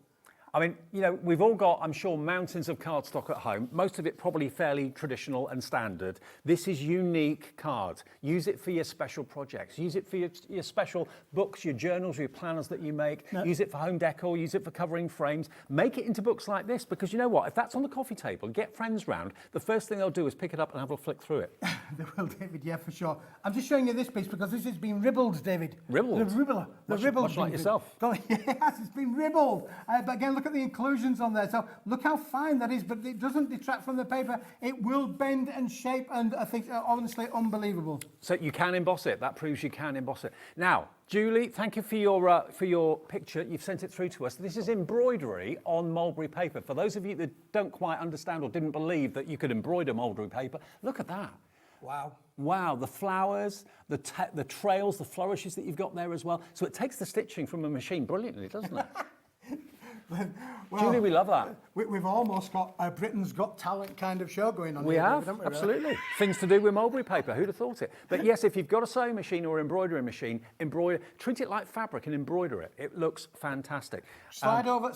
I mean, you know, we've all got, I'm sure, mountains of cardstock at home. Most of it probably fairly traditional and standard. This is unique cards. Use it for your special projects. Use it for your special books, your journals, your planners that you make. No. Use it for home decor. Use it for covering frames. Make it into books like this, because you know what? If that's on the coffee table, get friends round, the first thing they'll do is pick it up and have a flick through it. They will, David, yeah, for sure. I'm just showing you this piece because this has been ribbled, David. Ribbled? The ribbled. Much like yourself. Yes, it's been ribbled. But again, look at the inclusions on there. So look how fine that is, but it doesn't detract from the paper. It will bend and shape, and I think honestly unbelievable. So you can emboss it. That proves you can emboss it. Now, Julie, thank you for your picture. You've sent it through to us. This is embroidery on mulberry paper. For those of you that don't quite understand or didn't believe that you could embroider mulberry paper, look at that. Wow. Wow, the flowers, the trails, the flourishes that you've got there as well. So it takes the stitching from a machine brilliantly, doesn't it? Well, Julie, we love that. we've almost got a Britain's Got Talent kind of show going on. We here, have, haven't we, really? absolutely. Things to do with mulberry paper, who'd have thought it? But yes, if you've got a sewing machine or embroidery machine, treat it like fabric and embroider it. It looks fantastic. Slide over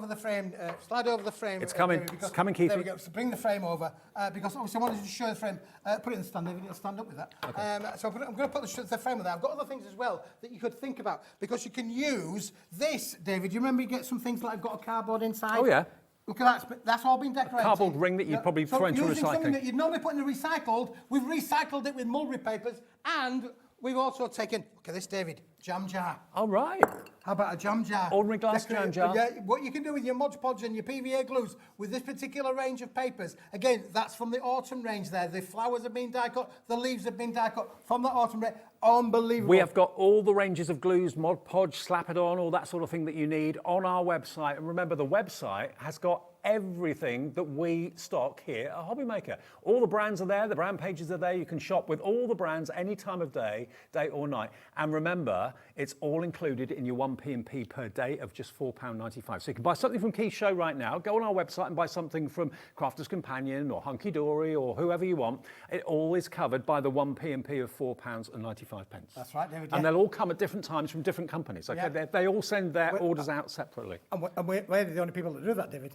the frame. Slide over the frame. It's coming. David, It's coming, Keith. There we go. So bring the frame over because obviously I wanted to show the frame. Put it in the stand, David. It'll stand up with that. Okay. So I'm going to put the frame with that. I've got other things as well that you could think about because you can use this, David. You remember you get some things like I've got a cardboard inside. Oh yeah. Look at that, that's all been decorated. Cardboard ring that you'd probably throw into using something recycling. that you'd normally put in the recycled, we've recycled it with mulberry papers, and we've also taken, look at this, David, jam jar. All right. How about a jam jar? Ordinary glass jam jar. Yeah, what you can do with your Mod Podge and your PVA glues with this particular range of papers, again, that's from the autumn range there. The flowers have been die cut, the leaves have been die cut from the autumn range. Unbelievable. We have got all the ranges of glues, Mod Podge, Slap It On, all that sort of thing that you need on our website. And remember, the website has got everything that we stock here at HobbyMaker. All the brands are there, the brand pages are there. You can shop with all the brands any time of day or night. And remember, it's all included in your 1p&p per day of just £4.95. So you can buy something from Keith's show right now, go on our website and buy something from Crafter's Companion or Hunky Dory or whoever you want. It all is covered by the 1p&p of £4.95. That's right, David. And they'll all come at different times from different companies. Okay, they all send their orders out separately. And we're the only people that do that, David.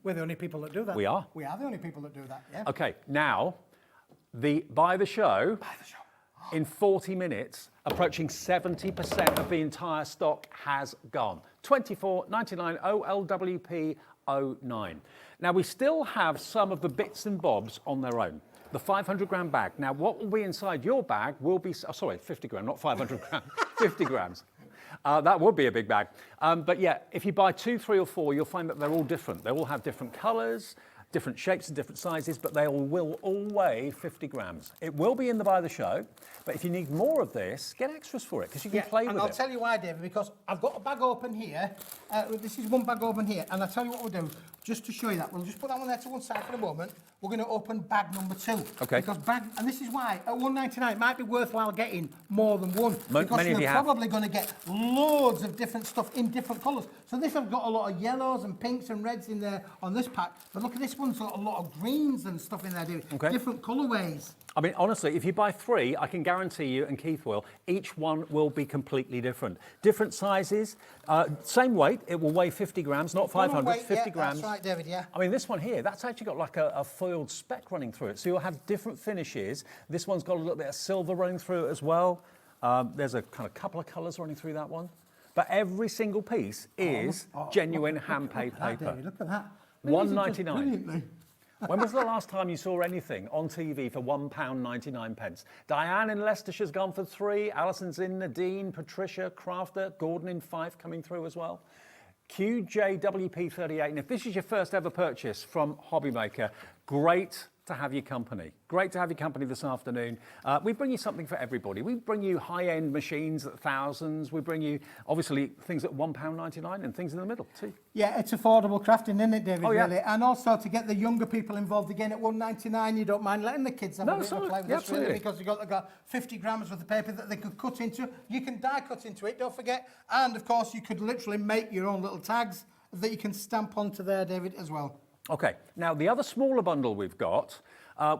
We're the only people that do that. We are. We are the only people that do that, yeah. Okay, now, buy the show. In 40 minutes, approaching 70% of the entire stock has gone. $24.99 OLWP 09. Now, we still have some of the bits and bobs on their own. The 500 gram bag. Now, what will be inside your bag will be, 50 gram, not 500 grams, 50 grams. That would be a big bag. But yeah, if you buy 2, 3 or 4, you'll find that they're all different. They all have different colors, different shapes and different sizes, but they will all weigh 50 grams. It will be in the Buy the Show, but if you need more of this, get extras for it, because you can play with it. And I'll tell you why, David, because I've got a bag open here. This is one bag open here, and I'll tell you what we'll do, just to show you that. We'll just put that one there to one side for a moment. We're going to open bag number 2. Okay. Because and this is why, at $1.99, it might be worthwhile getting more than one. Because many of you you're have. probably going to get loads of different stuff in different colours. So this I've got a lot of yellows and pinks and reds in there on this pack. But look at this one's got a lot of greens and stuff in there, David. Okay. Different colourways. I mean, honestly, if you buy 3, I can guarantee you, and Keith will, each one will be completely different. Different sizes, same weight, it will weigh 50 grams, not 500, Weight, 50 grams. That's right, David, yeah. I mean, this one here, that's actually got like a foiled speck running through it. So you'll have different finishes. This one's got a little bit of silver running through it as well. There's a kind of couple of colours running through that one. But every single piece is genuine hand-paid paper. David, look at that. $1.99. When was the last time you saw anything on TV for £1.99? Diane in Leicestershire's gone for 3. Alison's in, Nadine, Patricia, Crafter, Gordon in Fife coming through as well. QJWP38. And if this is your first ever purchase from HobbyMaker, great to have your company. Great to have your company this afternoon. We bring you something for everybody. We bring you high-end machines at thousands. We bring you, obviously, things at £1.99 and things in the middle, too. Yeah, it's affordable crafting, isn't it, David, Oh, yeah. really? And also to get the younger people involved again at $1.99, you don't mind letting the kids have a bit of a play with this, really, because they've got 50 grams worth of paper that they could cut into. You can die cut into it, don't forget. And, of course, you could literally make your own little tags that you can stamp onto there, David, as well. Okay, now the other smaller bundle we've got,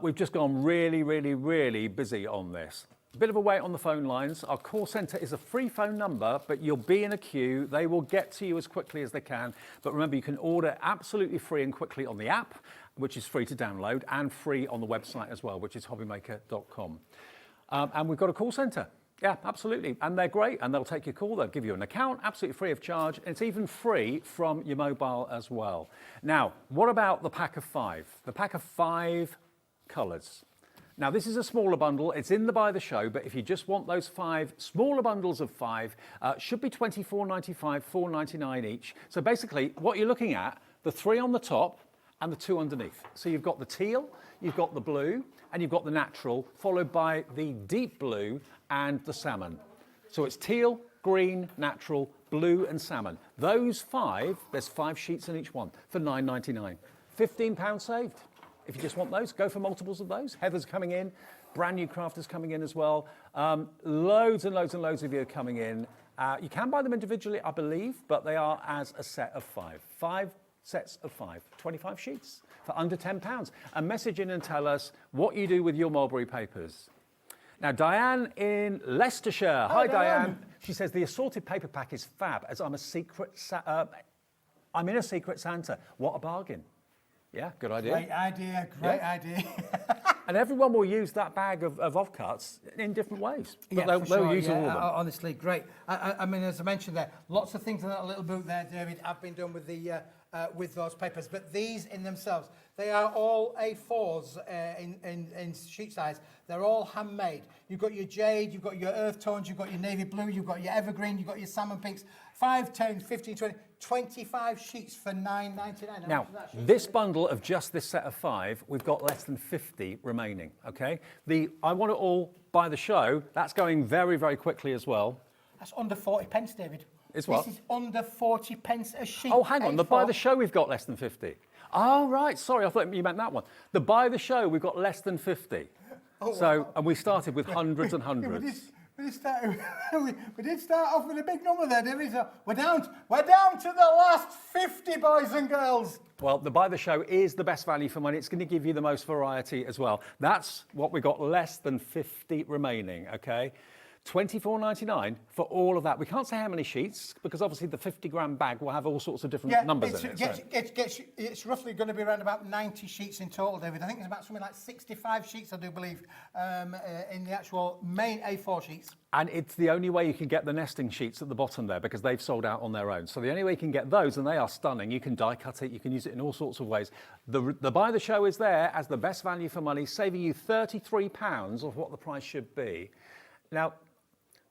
we've just gone really, really, really busy on this. A bit of a wait on the phone lines. Our call centre is a free phone number, but you'll be in a queue. They will get to you as quickly as they can. But remember, you can order absolutely free and quickly on the app, which is free to download, and free on the website as well, which is hobbymaker.com. And we've got a call centre. Yeah, absolutely. And they're great, and they'll take your call. They'll give you an account, absolutely free of charge. And it's even free from your mobile as well. Now, what about the pack of 5? The pack of 5 colours. Now, this is a smaller bundle. It's in the Buy the Show, but if you just want those 5 smaller bundles of 5, should be $24.95, $4.99 each. So basically, what you're looking at, the 3 on the top and the 2 underneath. So you've got the teal, you've got the blue, and you've got the natural, followed by the deep blue and the salmon. So it's teal, green, natural, blue, and salmon. Those 5, there's 5 sheets in each one for $9.99. £15 saved. If you just want those, go for multiples of those. Heather's coming in, brand new crafters coming in as well. Loads and loads and loads of you are coming in. You can buy them individually, I believe, but they are as a set of 5. 5 sets of 5, 25 sheets for under £10. And message in and tell us what you do with your mulberry papers. Now, Diane in Leicestershire. Hi, Diane. She says, the assorted paper pack is fab, as I'm in a secret Santa. What a bargain. Yeah, good idea. Great idea. And everyone will use that bag of offcuts in different ways. But they'll use all of them. Honestly, great. I mean, as I mentioned there, lots of things in that little book there, David, have been done with the with those papers. But these in themselves, they are all A4s in sheet size. They're all handmade. You've got your jade, you've got your earth tones, you've got your navy blue, you've got your evergreen, you've got your salmon pinks. 5, 10, 15, 20, 25 sheets for £9.99. Now, this bundle of just this set of 5, we've got less than 50 remaining, okay? I want it all by the show. That's going very, very quickly as well. That's under 40 pence, David. It's what? This is under 40 pence a sheet. Oh, hang on. The by the show, we've got less than 50. Oh, right. Sorry, I thought you meant that one. The by the show, we've got less than 50. Oh, so, and we started with hundreds and hundreds. We did start off with a big number there, David. So we're down to the last 50, boys and girls. Well, the buy the show is the best value for money. It's going to give you the most variety as well. That's what we got, less than 50 remaining, okay? $24.99 for all of that. We can't say how many sheets because obviously the 50-gram bag will have all sorts of different numbers in it. It's roughly going to be around about 90 sheets in total, David. I think there's about something like 65 sheets, I do believe, in the actual main A4 sheets. And it's the only way you can get the nesting sheets at the bottom there because they've sold out on their own. So the only way you can get those, and they are stunning, you can die cut it, you can use it in all sorts of ways. The buy the show is there as the best value for money, saving you £33 of what the price should be. Now,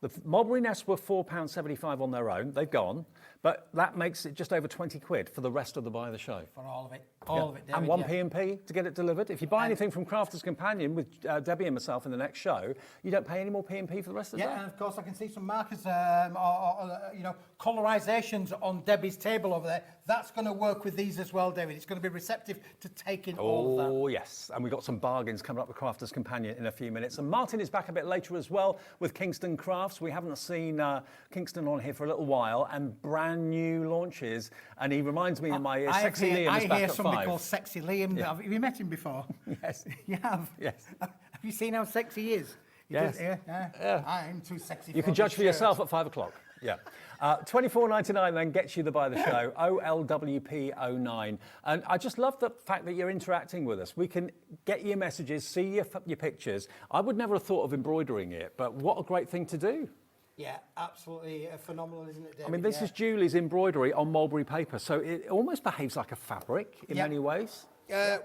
the mulberry nests were £4.75 on their own. They've gone, but that makes it just over 20 quid for the rest of the buy the show. For all of it, all of it. David, and one P&P to get it delivered. If you buy anything from Crafter's Companion with Debbie and myself in the next show, you don't pay any more P&P for the rest of the day. Yeah, and of course I can see some markers, colorisations on Debbie's table over there. That's going to work with these as well, David. It's going to be receptive to taking all of that. Oh, yes. And we've got some bargains coming up with Crafter's Companion in a few minutes. And Martin is back a bit later as well with Kingston Crafts. We haven't seen Kingston on here for a little while, and brand new launches. And he reminds me of my Sexy Liam is back at 5. I hear somebody called Sexy Liam. Yeah. Have you met him before? Yes. You have? Yes. Have you seen how sexy he is? Yes. Yeah. I'm too sexy. You can judge for yourself at 5 o'clock. Yeah. $24.99 then gets you the buy the show, OLWP09. And I just love the fact that you're interacting with us. We can get your messages, see your pictures. I would never have thought of embroidering it, but what a great thing to do. Yeah, absolutely phenomenal, isn't it, David? I mean, this is Julie's embroidery on mulberry paper, so it almost behaves like a fabric in many ways. Well,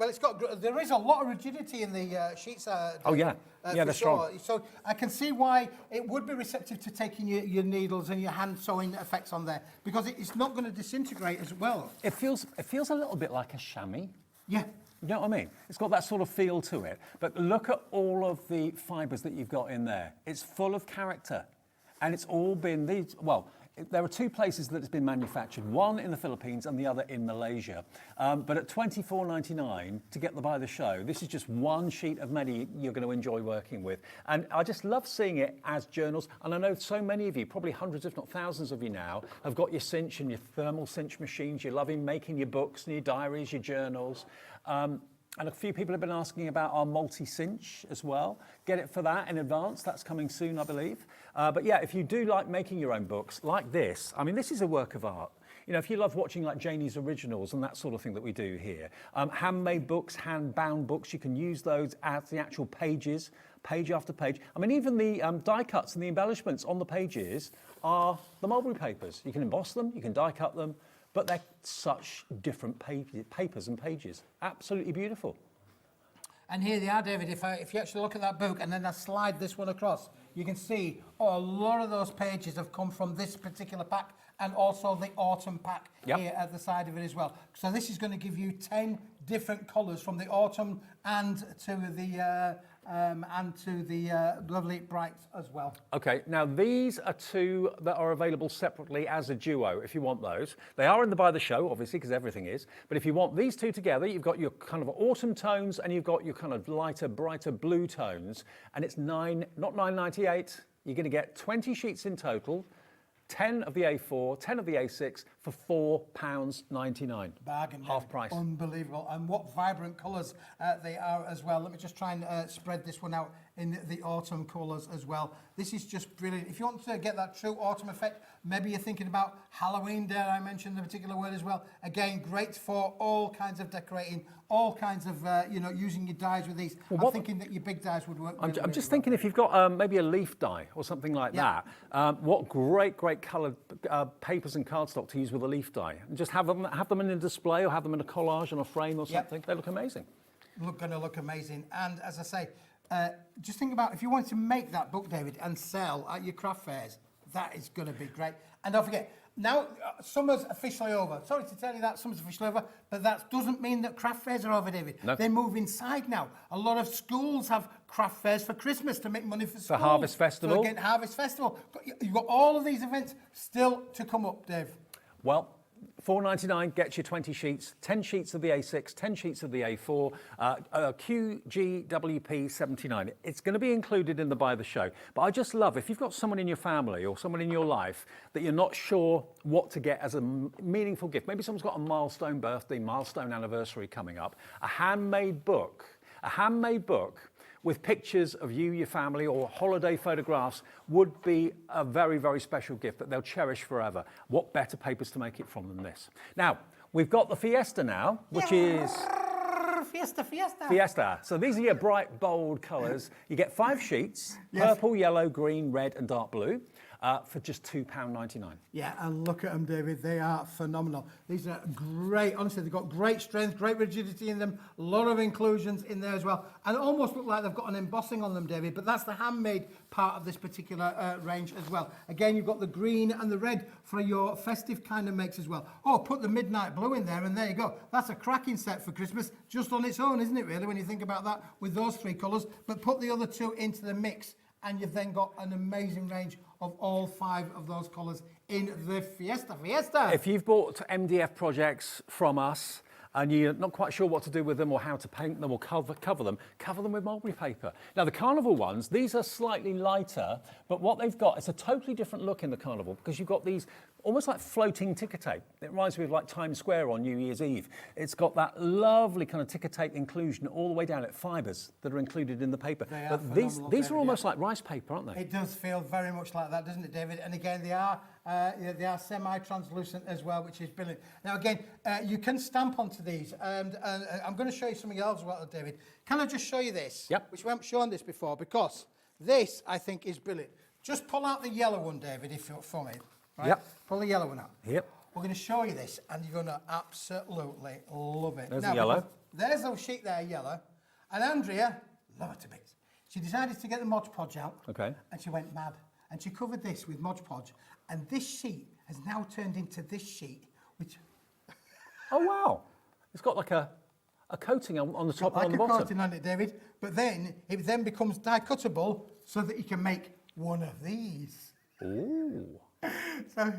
there is a lot of rigidity in the sheets. Oh, yeah. They're strong. So I can see why it would be receptive to taking your needles and your hand sewing effects on there, because it's not going to disintegrate as well. It feels a little bit like a chamois. Yeah. You know what I mean? It's got that sort of feel to it. But look at all of the fibres that you've got in there. It's full of character. And it's all been there are 2 places that it's been manufactured, one in the Philippines and the other in Malaysia. But at $24.99 to get the buy the show, this is just one sheet of many you're going to enjoy working with. And I just love seeing it as journals. And I know so many of you, probably hundreds if not thousands of you now, have got your cinch and your thermal cinch machines. You're loving making your books and your diaries, your journals. And a few people have been asking about our multi-cinch as well. Get it for that in advance. That's coming soon, I believe. But yeah, if you do like making your own books like this, I mean, this is a work of art. You know, if you love watching like Janie's Originals and that sort of thing that we do here, handmade books, hand-bound books, you can use those as the actual pages, page after page. I mean, even the die cuts and the embellishments on the pages are the mulberry papers. You can emboss them, you can die cut them, but they're such different papers and pages. Absolutely beautiful. And here they are, David. If you actually look at that book and then I slide this one across, you can see a lot of those pages have come from this particular pack and also the autumn pack here at the side of it as well. So this is going to give you 10 different colours from the autumn and to the lovely brights as well. Okay, now these are 2 that are available separately as a duo if you want those. They are in the buy the show, obviously, because everything is. But if you want these 2 together, you've got your kind of autumn tones and you've got your kind of lighter, brighter blue tones. And it's not $9.98. You're going to get 20 sheets in total, 10 of the A4, 10 of the A6 for £4.99. Bargain. Half price. Unbelievable. And what vibrant colours they are as well. Let me just try and spread this one out in the autumn colours as well. This is just brilliant. If you want to get that true autumn effect, maybe you're thinking about Halloween, dare I mention the particular word as well. Again, great for all kinds of decorating, all kinds of, using your dyes with these. I'm thinking that your big dyes would work I'm really just well. thinking if you've got maybe a leaf dye or something like that, what great coloured papers and cardstock to use with a leaf dye. And just have them in a display or have them in a collage on a frame or something. They look amazing. Going to look amazing. And as I say, just think about if you wanted to make that book, David, and sell at your craft fairs, that is going to be great. And don't forget, now summer's officially over. Sorry to tell you that, summer's officially over, but that doesn't mean that craft fairs are over, David. No. They move inside now. A lot of schools have craft fairs for Christmas to make money for schools. The Harvest Festival. So again, Harvest Festival. You've got all of these events still to come up, Dave. Well, £4.99 gets you 20 sheets, 10 sheets of the A6, 10 sheets of the A4, QGWP 79. It's going to be included in the Buy the Show. But I just love, if you've got someone in your family or someone in your life that you're not sure what to get as a meaningful gift, maybe someone's got a milestone birthday, milestone anniversary coming up, a handmade book with pictures of you, your family, or holiday photographs would be a very, very special gift that they'll cherish forever. What better papers to make it from than this? Now, we've got the Fiesta now, which is... Fiesta. So these are your bright, bold colours. You get 5 sheets, purple, yellow, green, red, and dark blue. For just £2.99. Yeah, and look at them, David. They are phenomenal. These are great. Honestly, they've got great strength, great rigidity in them, a lot of inclusions in there as well. And almost look like they've got an embossing on them, David, but that's the handmade part of this particular range as well. Again, you've got the green and the red for your festive kind of makes as well. Oh, put the midnight blue in there, and there you go. That's a cracking set for Christmas, just on its own, isn't it, really, when you think about that with those 3 colours. But put the other 2 into the mix, and you've then got an amazing range of all 5 of those colours in the Fiesta. If you've bought MDF projects from us and you're not quite sure what to do with them or how to paint them or cover them with mulberry paper. Now the Carnival ones, these are slightly lighter, but what they've got is a totally different look in the Carnival because you've got these almost like floating ticker tape. It reminds me of like Times Square on New Year's Eve. It's got that lovely kind of ticker tape inclusion all the way down at fibres that are included in the paper. But these are almost like rice paper, aren't they? It does feel very much like that, doesn't it, David? And again, they are semi-translucent as well, which is brilliant. Now again, you can stamp onto these, and I'm going to show you something else as well, David. Can I just show you this? Yep. Which we haven't shown this before, because this, I think, is brilliant. Just pull out the yellow one, David, if you're for me. Right? Yep. Pull the yellow one out. Yep. We're going to show you this, and you're going to absolutely love it. There's the yellow. There's the sheet there, yellow. And Andrea, love it to bits. She decided to get the Mod Podge out. Okay. And she went mad. And she covered this with Mod Podge. And this sheet has now turned into this sheet, which... Oh, wow. It's got like a coating on the top and on the bottom. Like a coating on it, David. But then, it then becomes die-cuttable so that you can make one of these. Ooh. So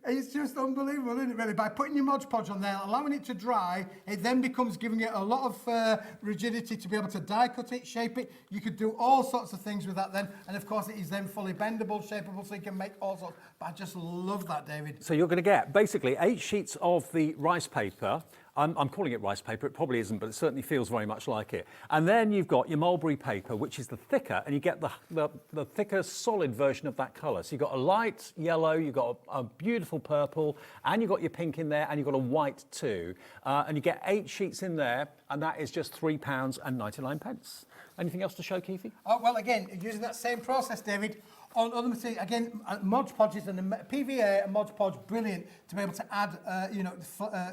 it's just unbelievable, isn't it, really? By putting your Mod Podge on there, allowing it to dry, it then becomes giving it a lot of rigidity to be able to die cut it, shape it. You could do all sorts of things with that then. And of course, it is then fully bendable, shapeable, so you can make all sorts. But I just love that, David. So you're going to get basically 8 sheets of the rice paper. I'm calling it rice paper, it probably isn't, but it certainly feels very much like it. And then you've got your mulberry paper, which is the thicker, and you get the thicker, solid version of that colour. So you've got a light yellow, you've got a beautiful purple, and you've got your pink in there, and you've got a white too. And you get 8 sheets in there, and that is just £3.99. Anything else to show, Keithy? Oh, well, again, using that same process, David, on other materials, again, Mod Podges and the PVA and Mod Podge, brilliant to be able to add,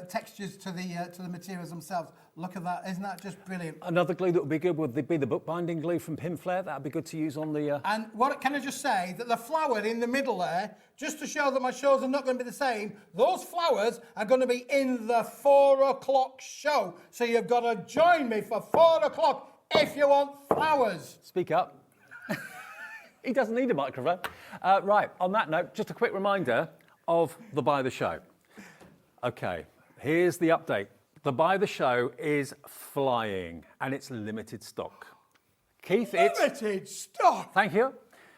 textures to the materials themselves. Look at that, isn't that just brilliant? Another glue that would be good would be the bookbinding glue from Pinflair. That'd be good to use on the... And what can I just say, that the flower in the middle there, just to show that my shows are not going to be the same, those flowers are going to be in the 4 o'clock show. So you've got to join me for 4 o'clock if you want flowers. Speak up. He doesn't need a microphone. Right, on that note, just a quick reminder of the Buy the Show. Okay, here's the update. The Buy the Show is flying, and it's limited stock. Keith, Limited stock? Thank you.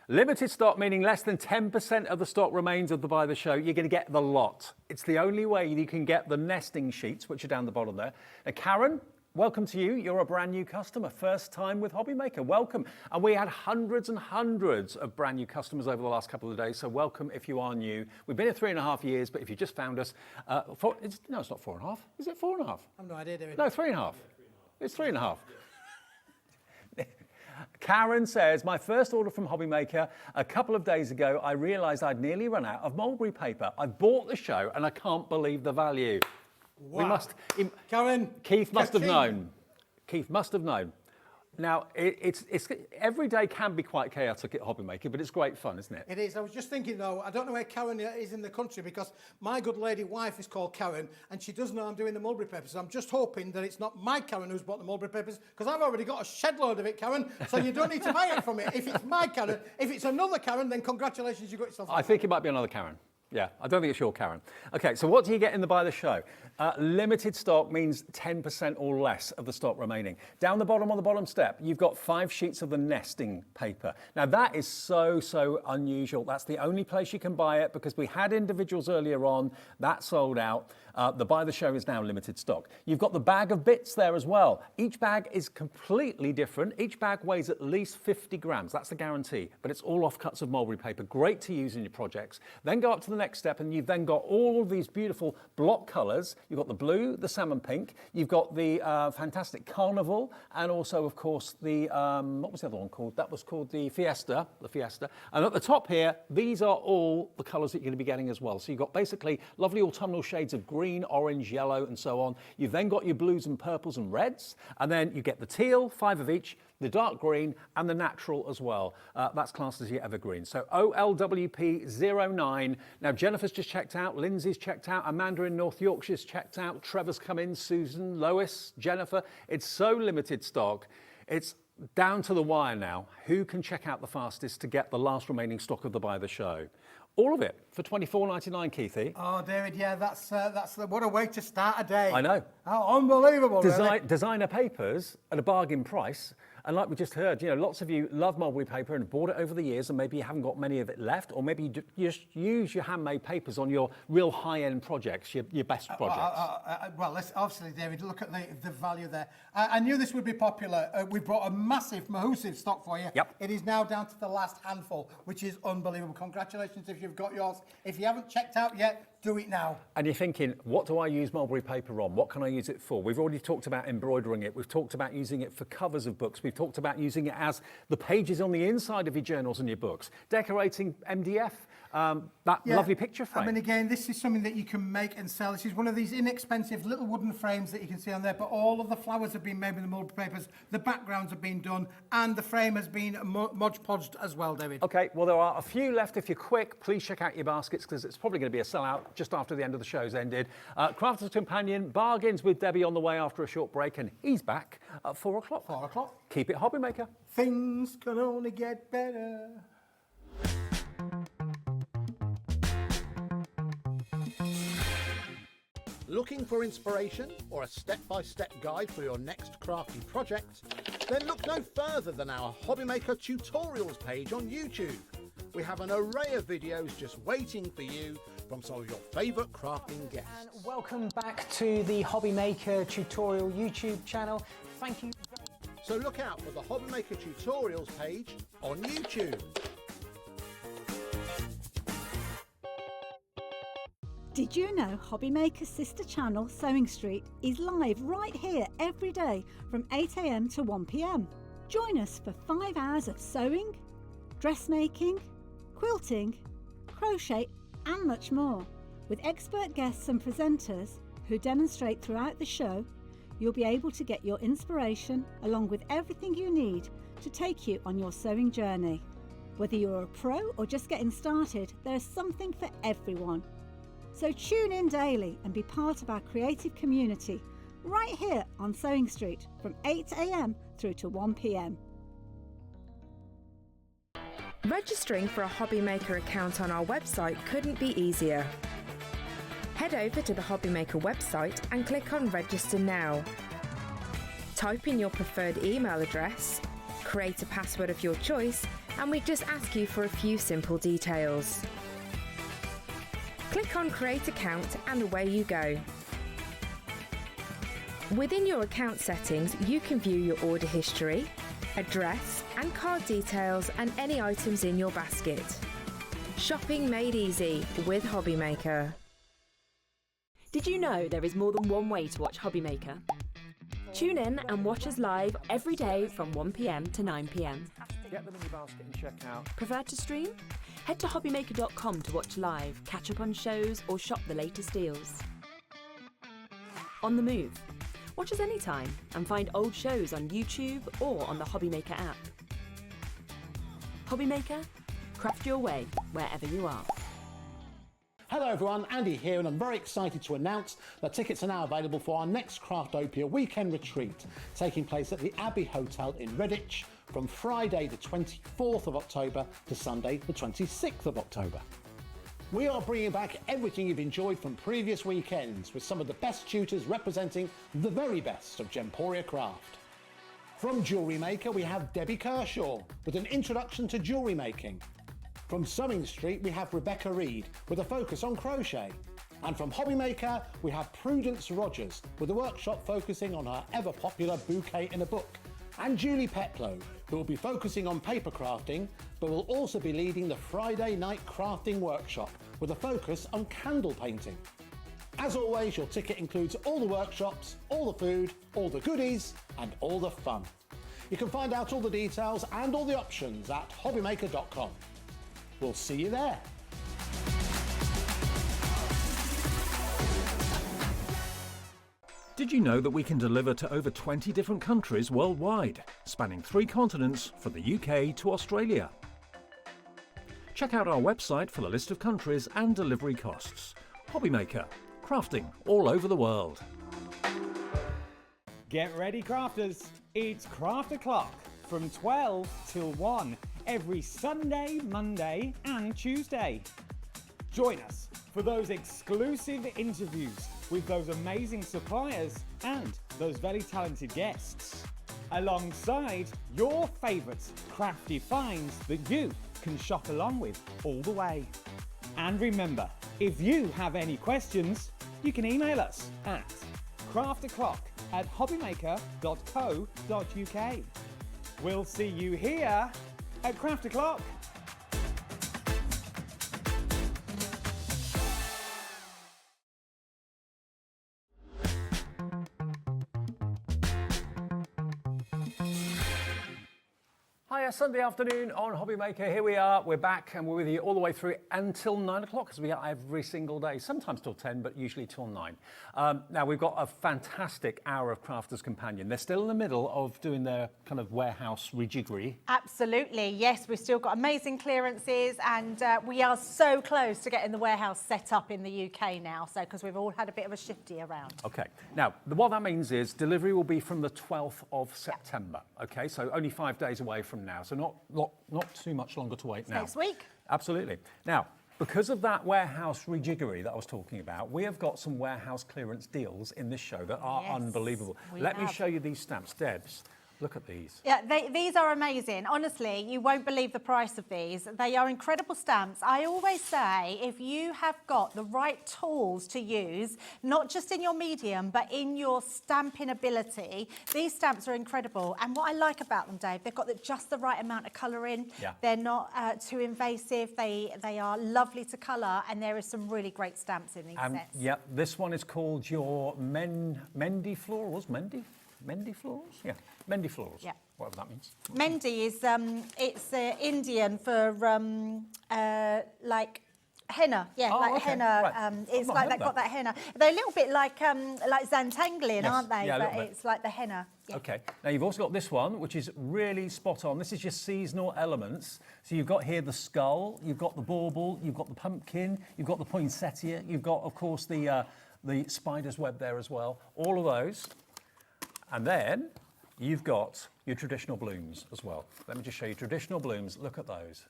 Limited stock, meaning less than 10% of the stock remains of the Buy the Show. You're going to get the lot. It's the only way you can get the nesting sheets, which are down the bottom there. Now, Karen, welcome to you. You're a brand new customer, first time with HobbyMaker. Welcome. And we had hundreds and hundreds of brand new customers over the last couple of days, so welcome if you are new. We've been here 3.5 years, but if you just found us, no, it's not 4.5. Is it 4.5? I've no idea, David. No, 3.5. It's 3.5. Karen says, my first order from HobbyMaker a couple of days ago, I realised I'd nearly run out of mulberry paper. I bought the show and I can't believe the value. Wow. Karen. Keith must have ka-ching. known. Keith must have known. Now, it's every day can be quite chaotic at HobbyMaker, but it's great fun, isn't it? It is. I was just thinking, though, I don't know where Karen is in the country because my good lady wife is called Karen and she does know I'm doing the mulberry papers. So I'm just hoping that it's not my Karen who's bought the mulberry papers because I've already got a shed load of it, Karen. So you don't need to buy it from me. If it's my Karen, if it's another Karen, then congratulations, you got yourself. I think it might be another Karen. Yeah, I don't think it's your Karen. Okay, so what do you get in the Buy the Show? Limited stock means 10% or less of the stock remaining. Down the bottom on the bottom step, you've got 5 sheets of the nesting paper. Now that is so unusual. That's the only place you can buy it because we had individuals earlier on, that sold out. The Buy the Show is now limited stock. You've got the bag of bits there as well. Each bag is completely different. Each bag weighs at least 50 grams. That's the guarantee, but it's all offcuts of mulberry paper. Great to use in your projects. Then go up to the next step and you've then got all of these beautiful block colours. You've got the blue, the salmon pink. You've got the fantastic carnival and also, of course, the, what was the other one called? That was called the Fiesta. And at the top here, these are all the colours that you're going to be getting as well. So you've got basically lovely autumnal shades of green, orange, yellow, and so on. You've then got your blues and purples and reds, and then you get the teal, 5 of each, the dark green, and the natural as well. That's classed as your evergreen. So OLWP09. Now, Jennifer's just checked out, Lindsay's checked out, Amanda in North Yorkshire's checked out, Trevor's come in, Susan, Lois, Jennifer. It's so limited stock. It's down to the wire now. Who can check out the fastest to get the last remaining stock of the Buy the Show? All of it for $24.99, Keithy. Oh, David, yeah, that's what a way to start a day. I know. Oh, unbelievable, really. Designer papers at a bargain price. And like we just heard, you know, lots of you love mulberry paper and bought it over the years, and maybe you haven't got many of it left, or maybe you just use your handmade papers on your real high-end projects, your best projects. Well, let's obviously, David, look at the value there. I knew this would be popular. We brought a massive stock for you. Yep. It is now down to the last handful, which is unbelievable. Congratulations if you've got yours. If you haven't checked out yet, do it now. And you're thinking, what do I use mulberry paper on? What can I use it for? We've already talked about embroidering it. We've talked about using it for covers of books. We've talked about using it as the pages on the inside of your journals and your books. Decorating MDF, lovely picture frame. I mean, again, this is something that you can make and sell. This is one of these inexpensive little wooden frames that you can see on there, but all of the flowers have been made with the mulberry papers, the backgrounds have been done, and the frame has been Mod Podged as well, David. Okay, well, there are a few left. If you're quick, please check out your baskets because it's probably going to be a sellout just after the end of the show's ended. Crafter's Companion, bargains with Debbie on the way after a short break, and he's back at 4 o'clock. 4 o'clock. Keep it HobbyMaker. Things can only get better. Looking for inspiration or a step-by-step guide for your next crafty project? Then look no further than our HobbyMaker tutorials page on YouTube. We have an array of videos just waiting for you from some of your favourite crafting guests. And welcome back to the HobbyMaker tutorial YouTube channel. Thank you. So look out for the HobbyMaker tutorials page on YouTube. Did you know HobbyMaker's sister channel, Sewing Street, is live right here every day from 8 AM to 1 PM? Join us for 5 hours of sewing, dressmaking, quilting, crochet and much more. With expert guests and presenters who demonstrate throughout the show, you'll be able to get your inspiration along with everything you need to take you on your sewing journey. Whether you're a pro or just getting started, there's something for everyone. So tune in daily and be part of our creative community right here on Sewing Street from 8 AM through to 1 PM. Registering for a HobbyMaker account on our website couldn't be easier. Head over to the HobbyMaker website and click on Register Now. Type in your preferred email address, create a password of your choice, and we just ask you for a few simple details. Click on Create Account and away you go. Within your account settings, you can view your order history, address and card details and any items in your basket. Shopping made easy with HobbyMaker. Did you know there is more than one way to watch HobbyMaker? Tune in and watch us live every day from 1 p.m. to 9 p.m. Get them in your basket and check out. Prefer to stream? Head to hobbymaker.com to watch live, catch up on shows or shop the latest deals. On the move? Watch us anytime and find old shows on YouTube or on the HobbyMaker app. HobbyMaker, craft your way wherever you are. Hello everyone, Andy here, and I'm very excited to announce that tickets are now available for our next Craftopia weekend retreat, taking place at the Abbey Hotel in Redditch from Friday the 24th of October to Sunday the 26th of October. We are bringing back everything you've enjoyed from previous weekends with some of the best tutors representing the very best of Gemporia craft. From Jewellery Maker we have Debbie Kershaw with an introduction to jewellery making. From Sewing Street we have Rebecca Reed with a focus on crochet. And from HobbyMaker we have Prudence Rogers with a workshop focusing on her ever popular bouquet in a book. And Julie Petlow, who will be focusing on paper crafting but will also be leading the Friday night crafting workshop with a focus on candle painting. As always, your ticket includes all the workshops, all the food, all the goodies and all the fun. You can find out all the details and all the options at hobbymaker.com. We'll see you there. Did you know that we can deliver to over 20 different countries worldwide, spanning 3 continents from the UK to Australia? Check out our website for the list of countries and delivery costs. HobbyMaker, crafting all over the world. Get ready, crafters. It's Craft O'Clock from 12 till 1 every Sunday, Monday and Tuesday. Join us for those exclusive interviews with those amazing suppliers and those very talented guests, alongside your favourite crafty finds that you can shop along with all the way. And remember, if you have any questions, you can email us at craftoclock@hobbymaker.co.uk. We'll see you here at Craft O'Clock. Hiya, Sunday afternoon on HobbyMaker. Here we are, we're back and we're with you all the way through until 9 o'clock, as we are every single day, sometimes till 10, but usually till 9. Now we've got a fantastic hour of Crafters Companion. They're still in the middle of doing their kind of warehouse rejiggery. Absolutely, yes, we've still got amazing clearances and we are so close to getting the warehouse set up in the UK now, so because we've all had a bit of a shifty around. Okay, now what that means is delivery will be from the 12th of September, okay, so only 5 days away from now, so not too much longer to wait now. Next week. Absolutely. Now, because of that warehouse rejiggery that I was talking about, we have got some warehouse clearance deals in this show that are unbelievable. Let me show you these stamps. Debs, look at these. Yeah, these are amazing. Honestly, you won't believe the price of these. They are incredible stamps. I always say, if you have got the right tools to use, not just in your medium, but in your stamping ability, these stamps are incredible. And what I like about them, Dave, they've got just the right amount of colour in. Yeah. They're not too invasive. They are lovely to colour, and there is some really great stamps in these sets. Yep, this one is called your Mendy Florals. Mendy Florals? Yeah, Mendy Florals. Yeah. Whatever that means. Mendy is, it's Indian for like henna. Yeah, Oh, like okay. henna. Right. It's I've not like heard they've got that. that henna. They're a little bit like Zantangling, Yes. aren't they? Yeah, a but little bit. it's like the henna. Yeah. Okay, now you've also got this one, which is really spot on. This is your seasonal elements. So you've got here the skull, you've got the bauble, you've got the pumpkin, you've got the poinsettia, you've got, of course, the spider's web there as well. All of those. And then you've got your traditional blooms as well. Let me just show you traditional blooms. Look at those.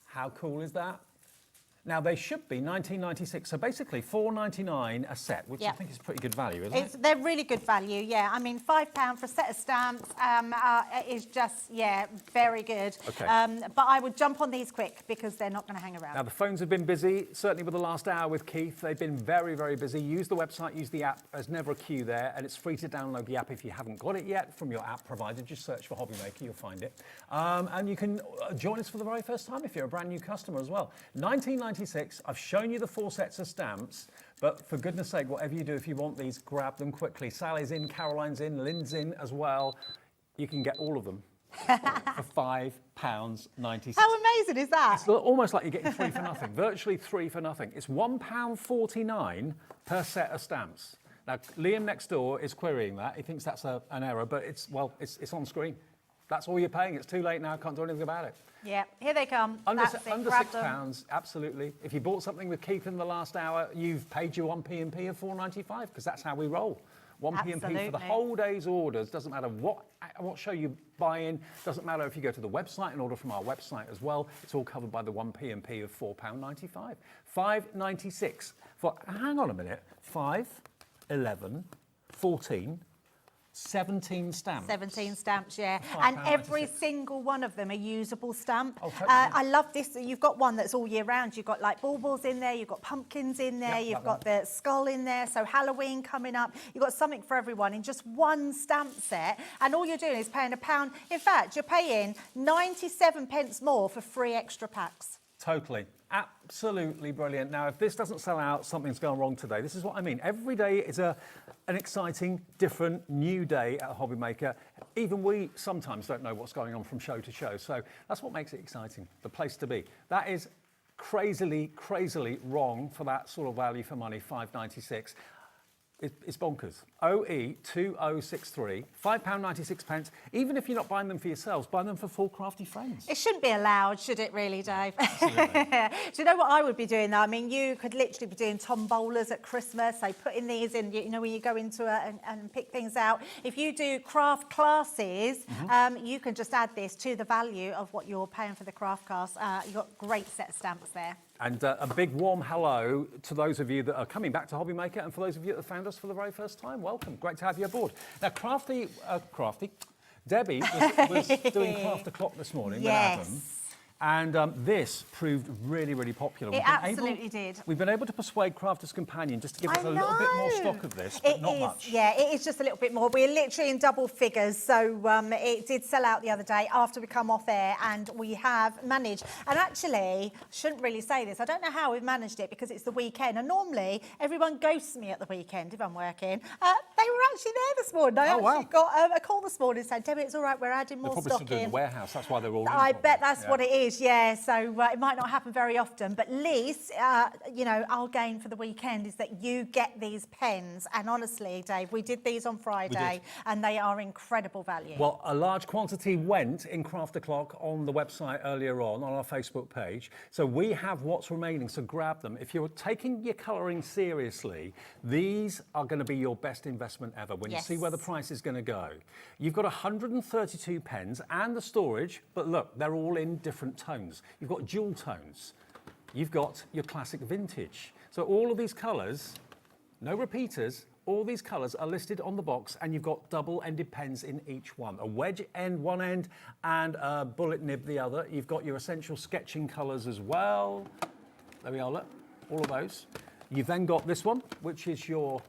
How cool is that? Now, they should be $19.96, so basically $4.99 a set, which I think is pretty good value, isn't it? They're really good value, yeah. I mean, £5 for a set of stamps is just, very good. Okay. But I would jump on these quick because they're not going to hang around. Now, the phones have been busy, certainly with the last hour with Keith. They've been very, very busy. Use the website, use the app. There's never a queue there, and it's free to download the app if you haven't got it yet from your app provider. Just search for HobbyMaker, you'll find it. And you can join us for the very first time if you're a brand new customer as well. $19.96. I've shown you the 4 sets of stamps, but for goodness sake, whatever you do, if you want these, grab them quickly. Sally's in, Caroline's in, Lynn's in as well. You can get all of them for £5.96. How amazing is that? It's almost like you're getting 3 for nothing, virtually 3 for nothing. It's £1.49 per set of stamps. Now, Liam next door is querying that. He thinks that's an error, but it's on screen. That's all you're paying. It's too late now. Can't do anything about it. Yeah, here they come. Under Grab £6, absolutely. If you bought something with Keith in the last hour, you've paid your 1p&p of $4.95 because that's how we roll. 1p&p for the whole day's orders. Doesn't matter what show you buy in. Doesn't matter if you go to the website and order from our website as well. It's all covered by the 1p&p of £4.95. $5.96 for, hang on a minute, 5, 11, 14, 17 stamps. 17 stamps, yeah. And every single one of them a usable stamp. Oh, totally. I love this. You've got one that's all year round. You've got like baubles in there. You've got pumpkins in there. You've got the skull in there. So Halloween coming up. You've got something for everyone in just one stamp set. And all you're doing is paying £1. In fact, you're paying 97 pence more for 3 extra packs. Totally. Absolutely brilliant. Now, if this doesn't sell out, something's gone wrong today. This is what I mean. Every day is an exciting, different, new day at HobbyMaker. Even we sometimes don't know what's going on from show to show. So that's what makes it exciting, the place to be. That is crazily, crazily wrong for that sort of value for money, $5.96. It's bonkers. OE2063, £5.96. Even if you're not buying them for yourselves, buy them for 4 crafty friends. It shouldn't be allowed, should it really, Dave? Do you know what I would be doing though? I mean, you could literally be doing tombolas at Christmas, so putting these in, you know, when you go into it and pick things out. If you do craft classes, you can just add this to the value of what you're paying for the craft class. You've got a great set of stamps there. And a big warm hello to those of you that are coming back to HobbyMaker, and for those of you that found us for the very first time, welcome. Great to have you aboard. Now, Debbie was doing Craft O'Clock this morning with Adam. And this proved really, really popular. It absolutely did. We've been able to persuade Crafters Companion just to give us a little bit more stock of this, but not much. Yeah, it is just a little bit more. We're literally in double figures, so it did sell out the other day after we come off air, and we have managed. And actually, I shouldn't really say this. I don't know how we've managed it because it's the weekend, and normally everyone ghosts me at the weekend if I'm working. They were actually there this morning. I actually got a call this morning saying, "Debbie, it's all right. We're adding more stock in." They're probably still doing the warehouse. That's why they're all in. I bet that's what it is. Yeah, so it might not happen very often, but at least, you know, our gain for the weekend is that you get these pens. And honestly, Dave, we did these on Friday, and they are incredible value. Well, a large quantity went in Craft O'Clock on the website earlier on our Facebook page. So we have what's remaining, so grab them. If you're taking your colouring seriously, these are going to be your best investment ever when you see where the price is going to go. You've got 132 pens and the storage, but look, they're all in different tones. You've got dual tones. You've got your classic vintage. So all of these colours, no repeaters, all these colours are listed on the box, and you've got double-ended pens in each one. A wedge end one end and a bullet nib the other. You've got your essential sketching colours as well. There we are, look, all of those. You've then got this one, which is your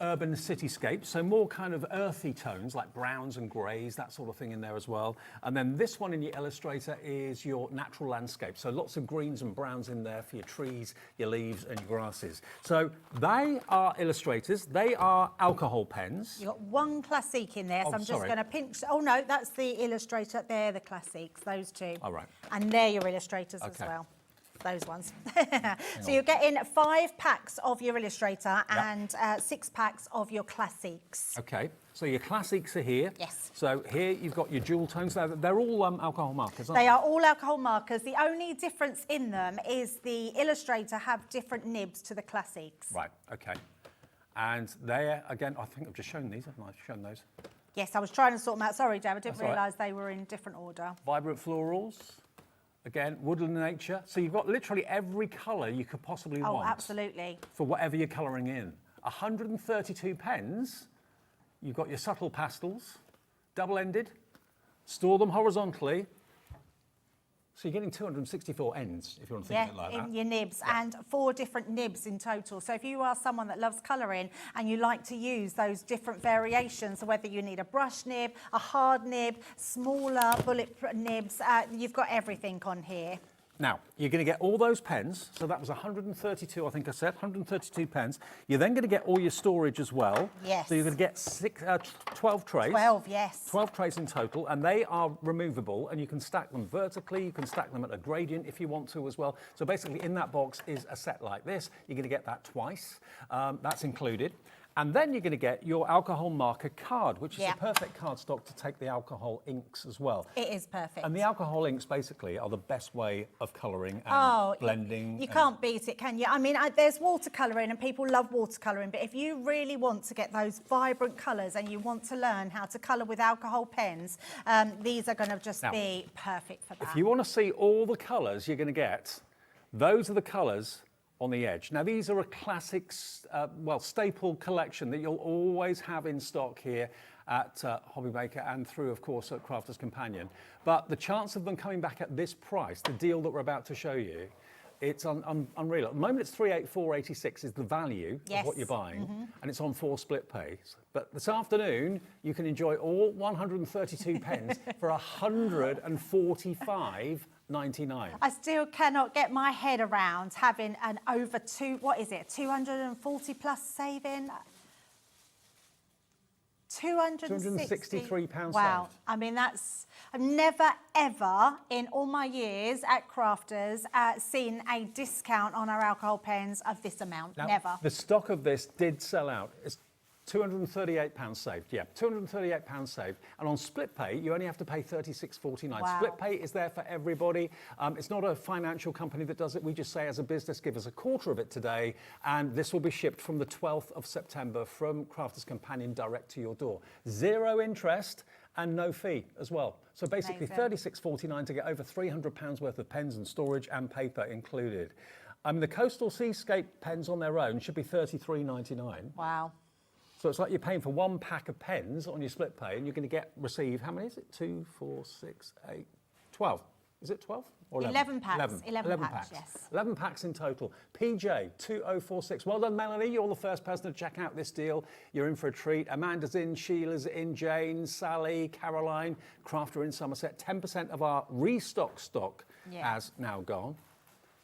urban cityscape, so more kind of earthy tones like browns and greys, that sort of thing in there as well. And then this one in your Illustrator is your natural landscape, so lots of greens and browns in there for your trees, your leaves and your grasses. So they are illustrators, they are alcohol pens. You've got one classique in there, so I'm just going to pinch. Oh no, that's the Illustrator. They're the classiques, those two. All right. And they're your illustrators as well. Those ones. So you're getting 5 packs of your Illustrator and 6 packs of your classiques. Okay, so your classiques are here. Yes. So here you've got your dual tones. They're all alcohol markers, aren't they? They are all alcohol markers. The only difference in them is the Illustrator have different nibs to the classiques. Right, okay. And they, again, I think I've just shown these, haven't I? I've shown those. Yes, I was trying to sort them out. Sorry, Dave, I didn't realise they were in different order. Vibrant florals. Again, woodland nature. So you've got literally every colour you could possibly want. Oh, absolutely. For whatever you're colouring in. 132 pens. You've got your subtle pastels, double-ended. Store them horizontally. So you're getting 264 ends, if you want to think of it like that. In your nibs, and 4 different nibs in total. So if you are someone that loves colouring and you like to use those different variations, so whether you need a brush nib, a hard nib, smaller bullet nibs, you've got everything on here. Now, you're going to get all those pens. So that was 132, I think I said, 132 pens. You're then going to get all your storage as well. Yes. So you're going to get 12 trays. 12, yes. 12 trays in total, and they are removable, and you can stack them vertically. You can stack them at a gradient if you want to as well. So basically, in that box is a set like this. You're going to get that twice. That's included. And then you're going to get your alcohol marker card, which is a perfect cardstock to take the alcohol inks as well. It is perfect. And the alcohol inks basically are the best way of colouring and blending. You can't beat it, can you? I mean, there's watercolouring and people love watercolouring, but if you really want to get those vibrant colours and you want to learn how to colour with alcohol pens, these are going to just be perfect for that. If you want to see all the colours you're going to get, those are the colours on the edge. Now these are a classic, staple collection that you'll always have in stock here at HobbyMaker and through, of course, at Crafter's Companion. But the chance of them coming back at this price, the deal that we're about to show you, it's unreal. At the moment, it's $384.86 is the value of what you're buying, and it's on 4 split pays. But this afternoon, you can enjoy all 132 pens for $145.99. I still cannot get my head around having an over 240 plus saving. £263 Wow. saved. I mean, I've never, ever in all my years at Crafters seen a discount on our alcohol pens of this amount. Now, Never. The stock of this did sell out. It's £238 saved, £238 saved. And on split pay, you only have to pay $36.49. Wow. Split pay is there for everybody. It's not a financial company that does it. We just say as a business, give us a quarter of it today, and this will be shipped from the 12th of September from Crafter's Companion direct to your door. 0 interest and no fee as well. So basically $36.49 to get over £300 worth of pens and storage and paper included. The Coastal Seascape pens on their own should be $33.99. Wow. So it's like you're paying for 1 pack of pens on your split pay, and you're going to receive, how many is it? 2, 4, 6, 8, 12. Is it 12? Or 11 packs. 11 packs, yes. 11 packs in total. PJ, 2046. Well done, Melanie. You're the first person to check out this deal. You're in for a treat. Amanda's in, Sheila's in, Jane, Sally, Caroline, Crafter in Somerset. 10% of our restock stock has now gone.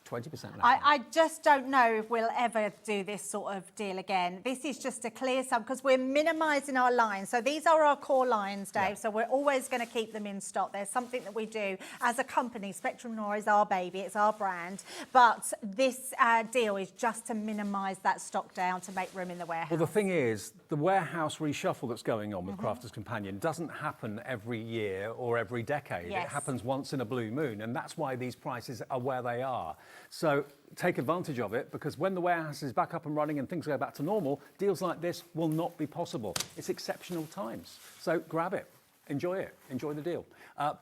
20% now. I just don't know if we'll ever do this sort of deal again. This is just a clear sum because we're minimising our lines. So these are our core lines, Dave. So we're always going to keep them in stock. There's something that we do as a company. Spectrum Noir is our baby. It's our brand. But this deal is just to minimise that stock down to make room in the warehouse. Well, the thing is, the warehouse reshuffle that's going on with Crafter's Companion doesn't happen every year or every decade. It happens once in a blue moon, and that's why these prices are where they are. So take advantage of it, because when the warehouse is back up and running and things go back to normal, deals like this will not be possible. It's exceptional times. So grab it. Enjoy it. Enjoy the deal.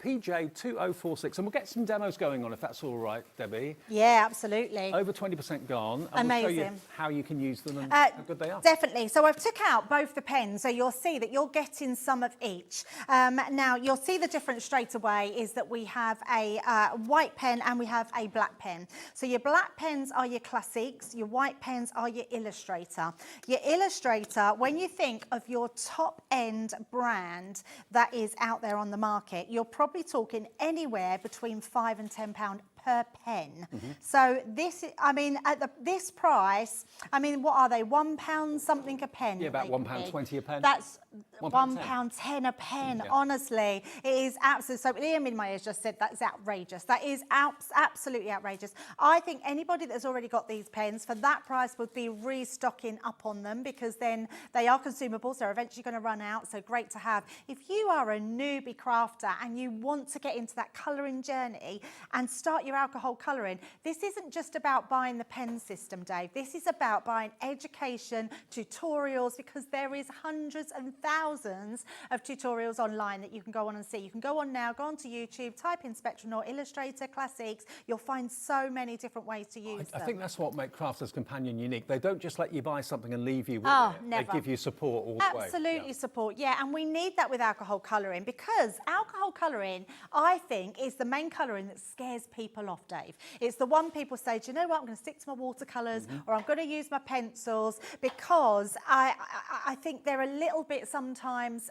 PJ 2046, and we'll get some demos going on if that's all right, Debbie. Yeah, absolutely. Over 20% gone. And amazing. We'll show you how you can use them and how good they are. Definitely. So I've took out both the pens, so you'll see that you're getting some of each. Now, you'll see the difference straight away is that we have a white pen and we have a black pen. So your black pens are your classics, your white pens are your Illustrator. Your Illustrator, when you think of your top end brand that is out there on the market, you're probably talking anywhere between £5 and £10 per pen. So this, I mean, at this price, I mean, what are they? £1 something a pen? Yeah, about £1.20 a pen. That's £1.10 a pen. Honestly, it is absolutely. So Liam in my ears just said that's outrageous. That is absolutely outrageous. I think anybody that's already got these pens for that price would be restocking up on them, because then they are consumables. They're eventually going to run out. So great to have. If you are a newbie crafter and you want to get into that colouring journey and start your alcohol colouring, this isn't just about buying the pen system, Dave. This is about buying education, tutorials, because there is hundreds and thousands of tutorials online that you can go on and see. You can go on now, go onto YouTube, type in Spectrum Illustrator Classics. You'll find so many different ways to use them. I think that's what makes Crafters Companion unique. They don't just let you buy something and leave you with it. Never. They give you support all the way. Absolutely support, yeah. And we need that with alcohol colouring, because alcohol colouring, I think, is the main colouring that scares people off, Dave. It's the one people say, do you know what, I'm going to stick to my watercolours, or I'm going to use my pencils, because I think they're a little bit sometimes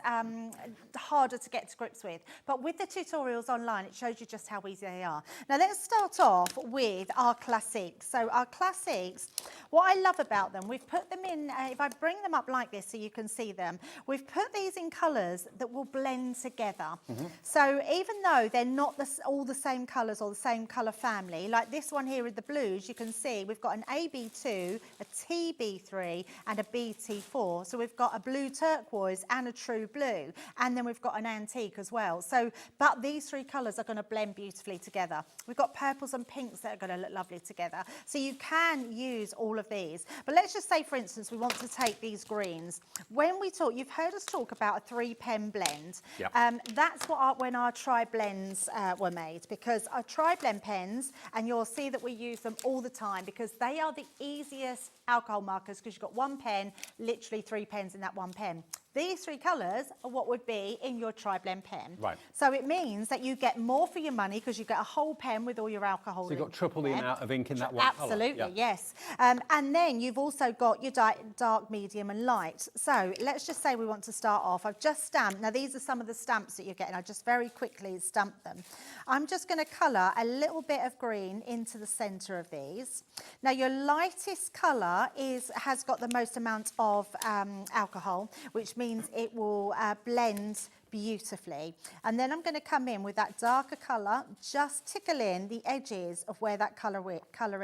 harder to get to grips with. But with the tutorials online, it shows you just how easy they are. Now let's start off with our classics. So our classics, what I love about them, we've put them in, if I bring them up like this so you can see them, we've put these in colours that will blend together. So even though they're not all the same colours or the same colour family, like this one here with the blues, you can see we've got an AB2, a TB3 and a BT4. So we've got a blue turquoise and a true blue, and then we've got an antique as well. So, but these three colours are going to blend beautifully together. We've got purples and pinks that are going to look lovely together. So you can use all of these. But let's just say, for instance, we want to take these greens. When we talk, you've heard us talk about a 3-pen blend. That's what when our tri-blends were made, because our tri-blend pens, and you'll see that we use them all the time because they are the easiest alcohol markers, because you've got one pen, literally 3 pens in that one pen. These 3 colours are what would be in your tri-blend pen. Right. So it means that you get more for your money because you get a whole pen with all your alcohol. So you've got triple the amount of ink in that one colour. Absolutely, yes. And then you've also got your dark, medium and light. So let's just say we want to start off. I've just stamped. Now these are some of the stamps that you're getting. I just very quickly stamped them. I'm just going to colour a little bit of green into the centre of these. Now your lightest colour has got the most amount of alcohol, which means it will blend beautifully. And then I'm going to come in with that darker colour, just tickle in the edges of where that colour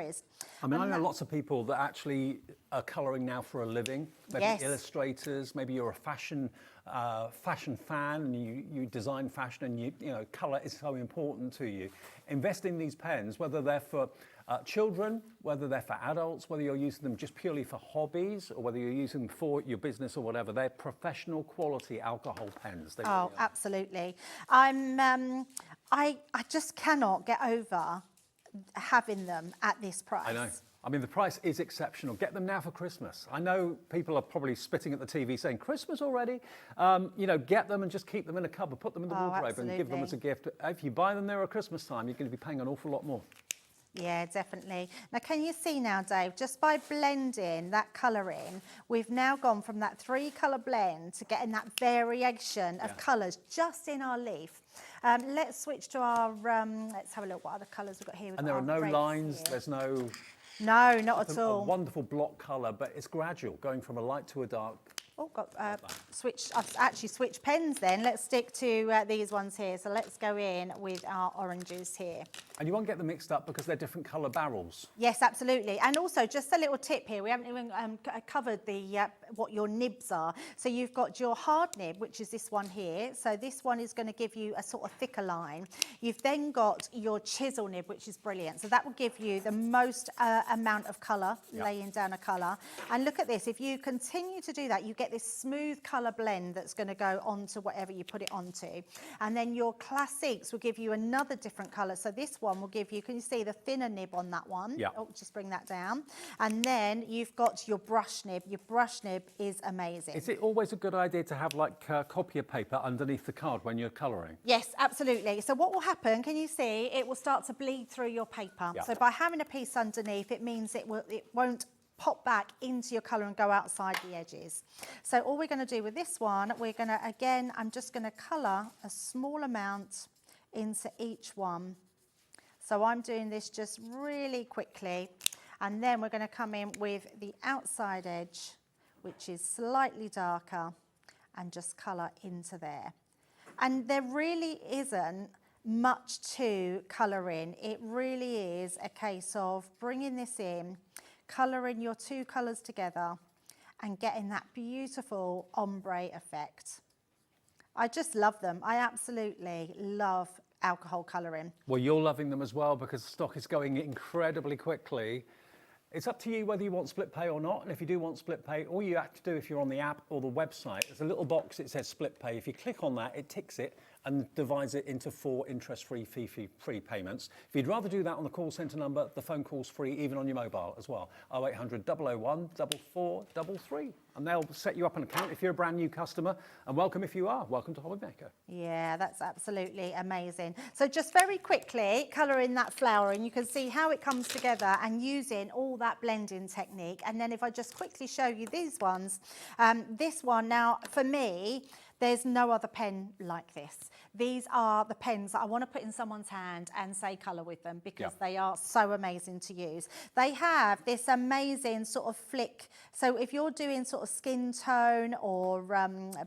is. I mean, I know lots of people that actually are colouring now for a living, maybe illustrators, maybe you're a fashion fan and you design fashion, and you know colour is so important to you. Invest in these pens, whether they're for children, whether they're for adults, whether you're using them just purely for hobbies, or whether you're using them for your business or whatever, they're professional quality alcohol pens. They really absolutely. I just cannot get over having them at this price. I know. I mean, the price is exceptional. Get them now for Christmas. I know people are probably spitting at the TV saying, Christmas already? You know, get them and just keep them in a cupboard, put them in the wardrobe and give them as a gift. If you buy them there at Christmas time, you're going to be paying an awful lot more. Yeah, definitely. Now, can you see now, Dave, just by blending that colour in, we've now gone from that 3-colour blend to getting that variation of colours just in our leaf. Let's switch to our, let's have a look what other colours we've got here. And there are no lines, there's no... No, not at all. A wonderful block colour, but it's gradual, going from a light to a dark. Oh, I've actually switched pens then. Let's stick to these ones here. So let's go in with our oranges here. And you won't get them mixed up because they're different colour barrels. Yes, absolutely. And also, just a little tip here. We haven't even covered the what your nibs are. So you've got your hard nib, which is this one here. So this one is going to give you a sort of thicker line. You've then got your chisel nib, which is brilliant. So that will give you the most amount of colour, laying down a colour. And look at this. If you continue to do that, you get this smooth colour blend that's going to go onto whatever you put it onto. And then your classics will give you another different colour. So this one will give you, can you see the thinner nib on that one? Yeah. Oh, just bring that down. And then you've got your brush nib. Your brush nib is amazing. Is it always a good idea to have like copier paper underneath the card when you're colouring? Yes, absolutely. So what will happen, can you see, it will start to bleed through your paper. Yeah. So by having a piece underneath, it means it won't pop back into your colour and go outside the edges. So all we're going to do with this one, we're going to, again, I'm just going to colour a small amount into each one. So I'm doing this just really quickly, and then we're going to come in with the outside edge, which is slightly darker, and just colour into there. And there really isn't much to colour in. It really is a case of bringing this in, colouring your 2 colours together and getting that beautiful ombre effect. I just love them. I absolutely love alcohol colouring. Well, you're loving them as well because stock is going incredibly quickly. It's up to you whether you want split pay or not. And if you do want split pay, all you have to do if you're on the app or the website, there's a little box that says split pay. If you click on that, it ticks it and divides it into 4 interest-free, fee-free payments. If you'd rather do that on the call centre number, the phone call's free, even on your mobile as well. 0800 001 4433. And they'll set you up an account if you're a brand new customer. And welcome if you are. Welcome to HobbyMaker. Yeah, that's absolutely amazing. So just very quickly, colouring that flower, and you can see how it comes together and using all that blending technique. And then if I just quickly show you these ones, this one now, for me, there's no other pen like this. These are the pens that I want to put in someone's hand and say colour with them because they are so amazing to use. They have this amazing sort of flick. So if you're doing sort of skin tone or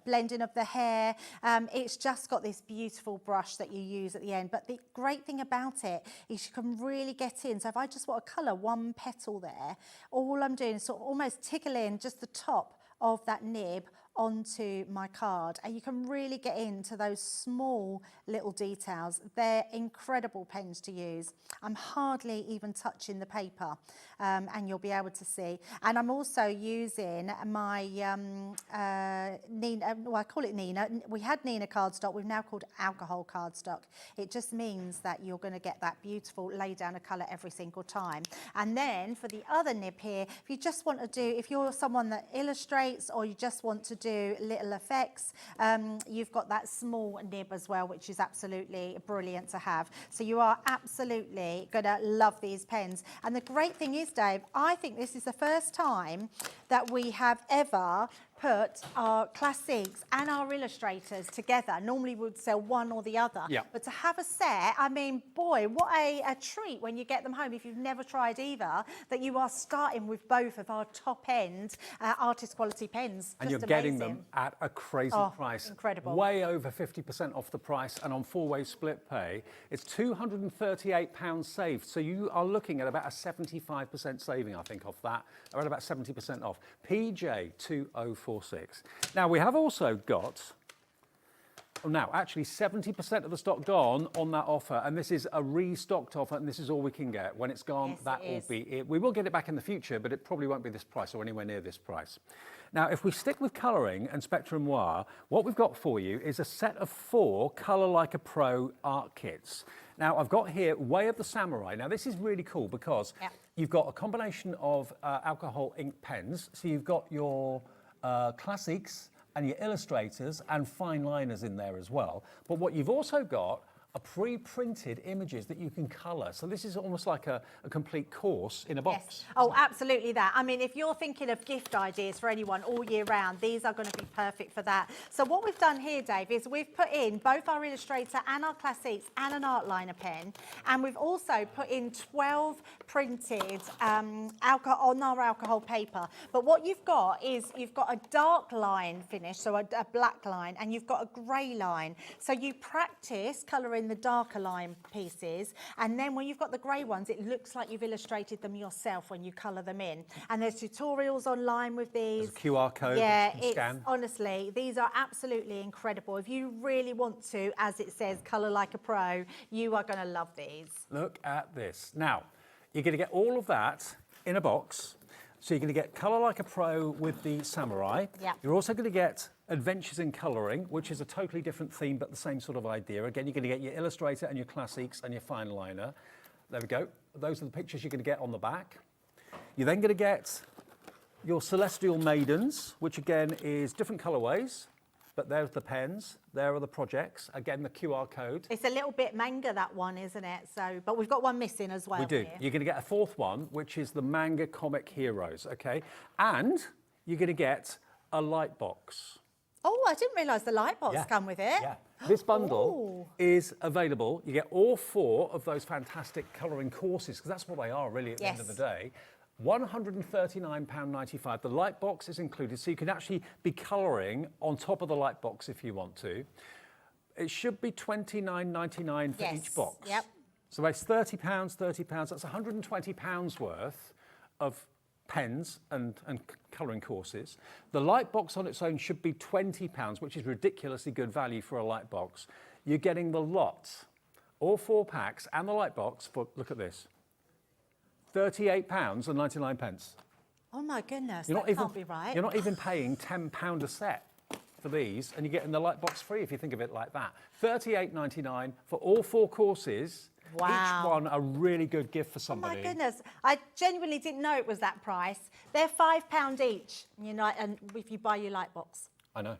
blending of the hair, it's just got this beautiful brush that you use at the end. But the great thing about it is you can really get in. So if I just want to colour one petal there, all I'm doing is sort of almost tickling just the top of that nib onto my card, and you can really get into those small little details. They're incredible pens to use. I'm hardly even touching the paper, and you'll be able to see. And I'm also using my Nina, well, I call it Nina. We had Nina cardstock, we've now called alcohol cardstock. It just means that you're going to get that beautiful lay down of colour every single time. And then for the other nib here, if you just want to do, if you're someone that illustrates or you just want to do little effects, you've got that small nib as well, which is absolutely brilliant to have. So you are absolutely going to love these pens. And the great thing is, Dave, I think this is the first time that we have ever put our classics and our illustrators together. Normally we would sell one or the other, but to have a set, I mean, boy, what a treat when you get them home if you've never tried either, that you are starting with both of our top end artist quality pens. And just you're getting amazing. them at a crazy price. Incredible. Way over 50% off the price, and on 4-way split pay, it's £238 saved. So you are looking at about a 75% saving, I think, off that, around about 70% off. PJ2046. Now, we have also got, now actually 70% of the stock gone on that offer, and this is a restocked offer, and this is all we can get. When it's gone, that will be it. We will get it back in the future, but it probably won't be this price or anywhere near this price. Now, if we stick with colouring and Spectrum Noir, what we've got for you is a set of 4 Colour Like a Pro art kits. Now, I've got here Way of the Samurai. Now, this is really cool because you've got a combination of alcohol ink pens. So you've got your classics and your illustrators and fine liners in there as well. But what you've also got are pre-printed images that you can colour. So this is almost like a complete course in a box. Yes. Oh, absolutely that. I mean, if you're thinking of gift ideas for anyone all year round, these are going to be perfect for that. So what we've done here, Dave, is we've put in both our illustrator and our classics and an art liner pen, and we've also put in 12 printed alcohol on our alcohol paper. But what you've got is you've got a dark line finish, so a black line, and you've got a grey line. So you practice colouring the darker line pieces, and then when you've got the grey ones, it looks like you've illustrated them yourself when you colour them in. And there's tutorials online with these. There's a QR code. Yeah, you can scan. Honestly, these are absolutely incredible. If you really want to, as it says, colour like a pro, you are going to love these. Look at this. Now, you're going to get all of that in a box. So you're going to get Colour Like a Pro with the Samurai. You're also going to get Adventures in Colouring, which is a totally different theme, but the same sort of idea. Again, you're going to get your illustrator and your classics and your fine liner. There we go. Those are the pictures you're going to get on the back. You're then going to get your Celestial Maidens, which again is different colourways, but there's the pens, there are the projects. Again, the QR code. It's a little bit manga, that one, isn't it? So, but we've got one missing as well. We do. Here. You're going to get a 4th one, which is the manga comic heroes, okay? And you're going to get a light box. Oh, I didn't realise the light box come with it. Yeah. This bundle is available. You get all 4 of those fantastic colouring courses, because that's what they are really at the end of the day. £139.95. The light box is included, so you can actually be colouring on top of the light box if you want to. It should be £29.99 for each box. So that's £30, £30. That's £120 worth of pens and colouring courses. The light box on its own should be £20, which is ridiculously good value for a light box. You're getting the lot all 4 packs and the light box for, look at this, £38.99. Oh my goodness, You're that not even, can't be right. You're not even paying £10 a set for these, and you're getting the light box free if you think of it like that. £38.99 for all 4 courses. Wow. Each one a really good gift for somebody. Oh my goodness, I genuinely didn't know it was that price. They're £5 each, you know, and if you buy your light box. I know.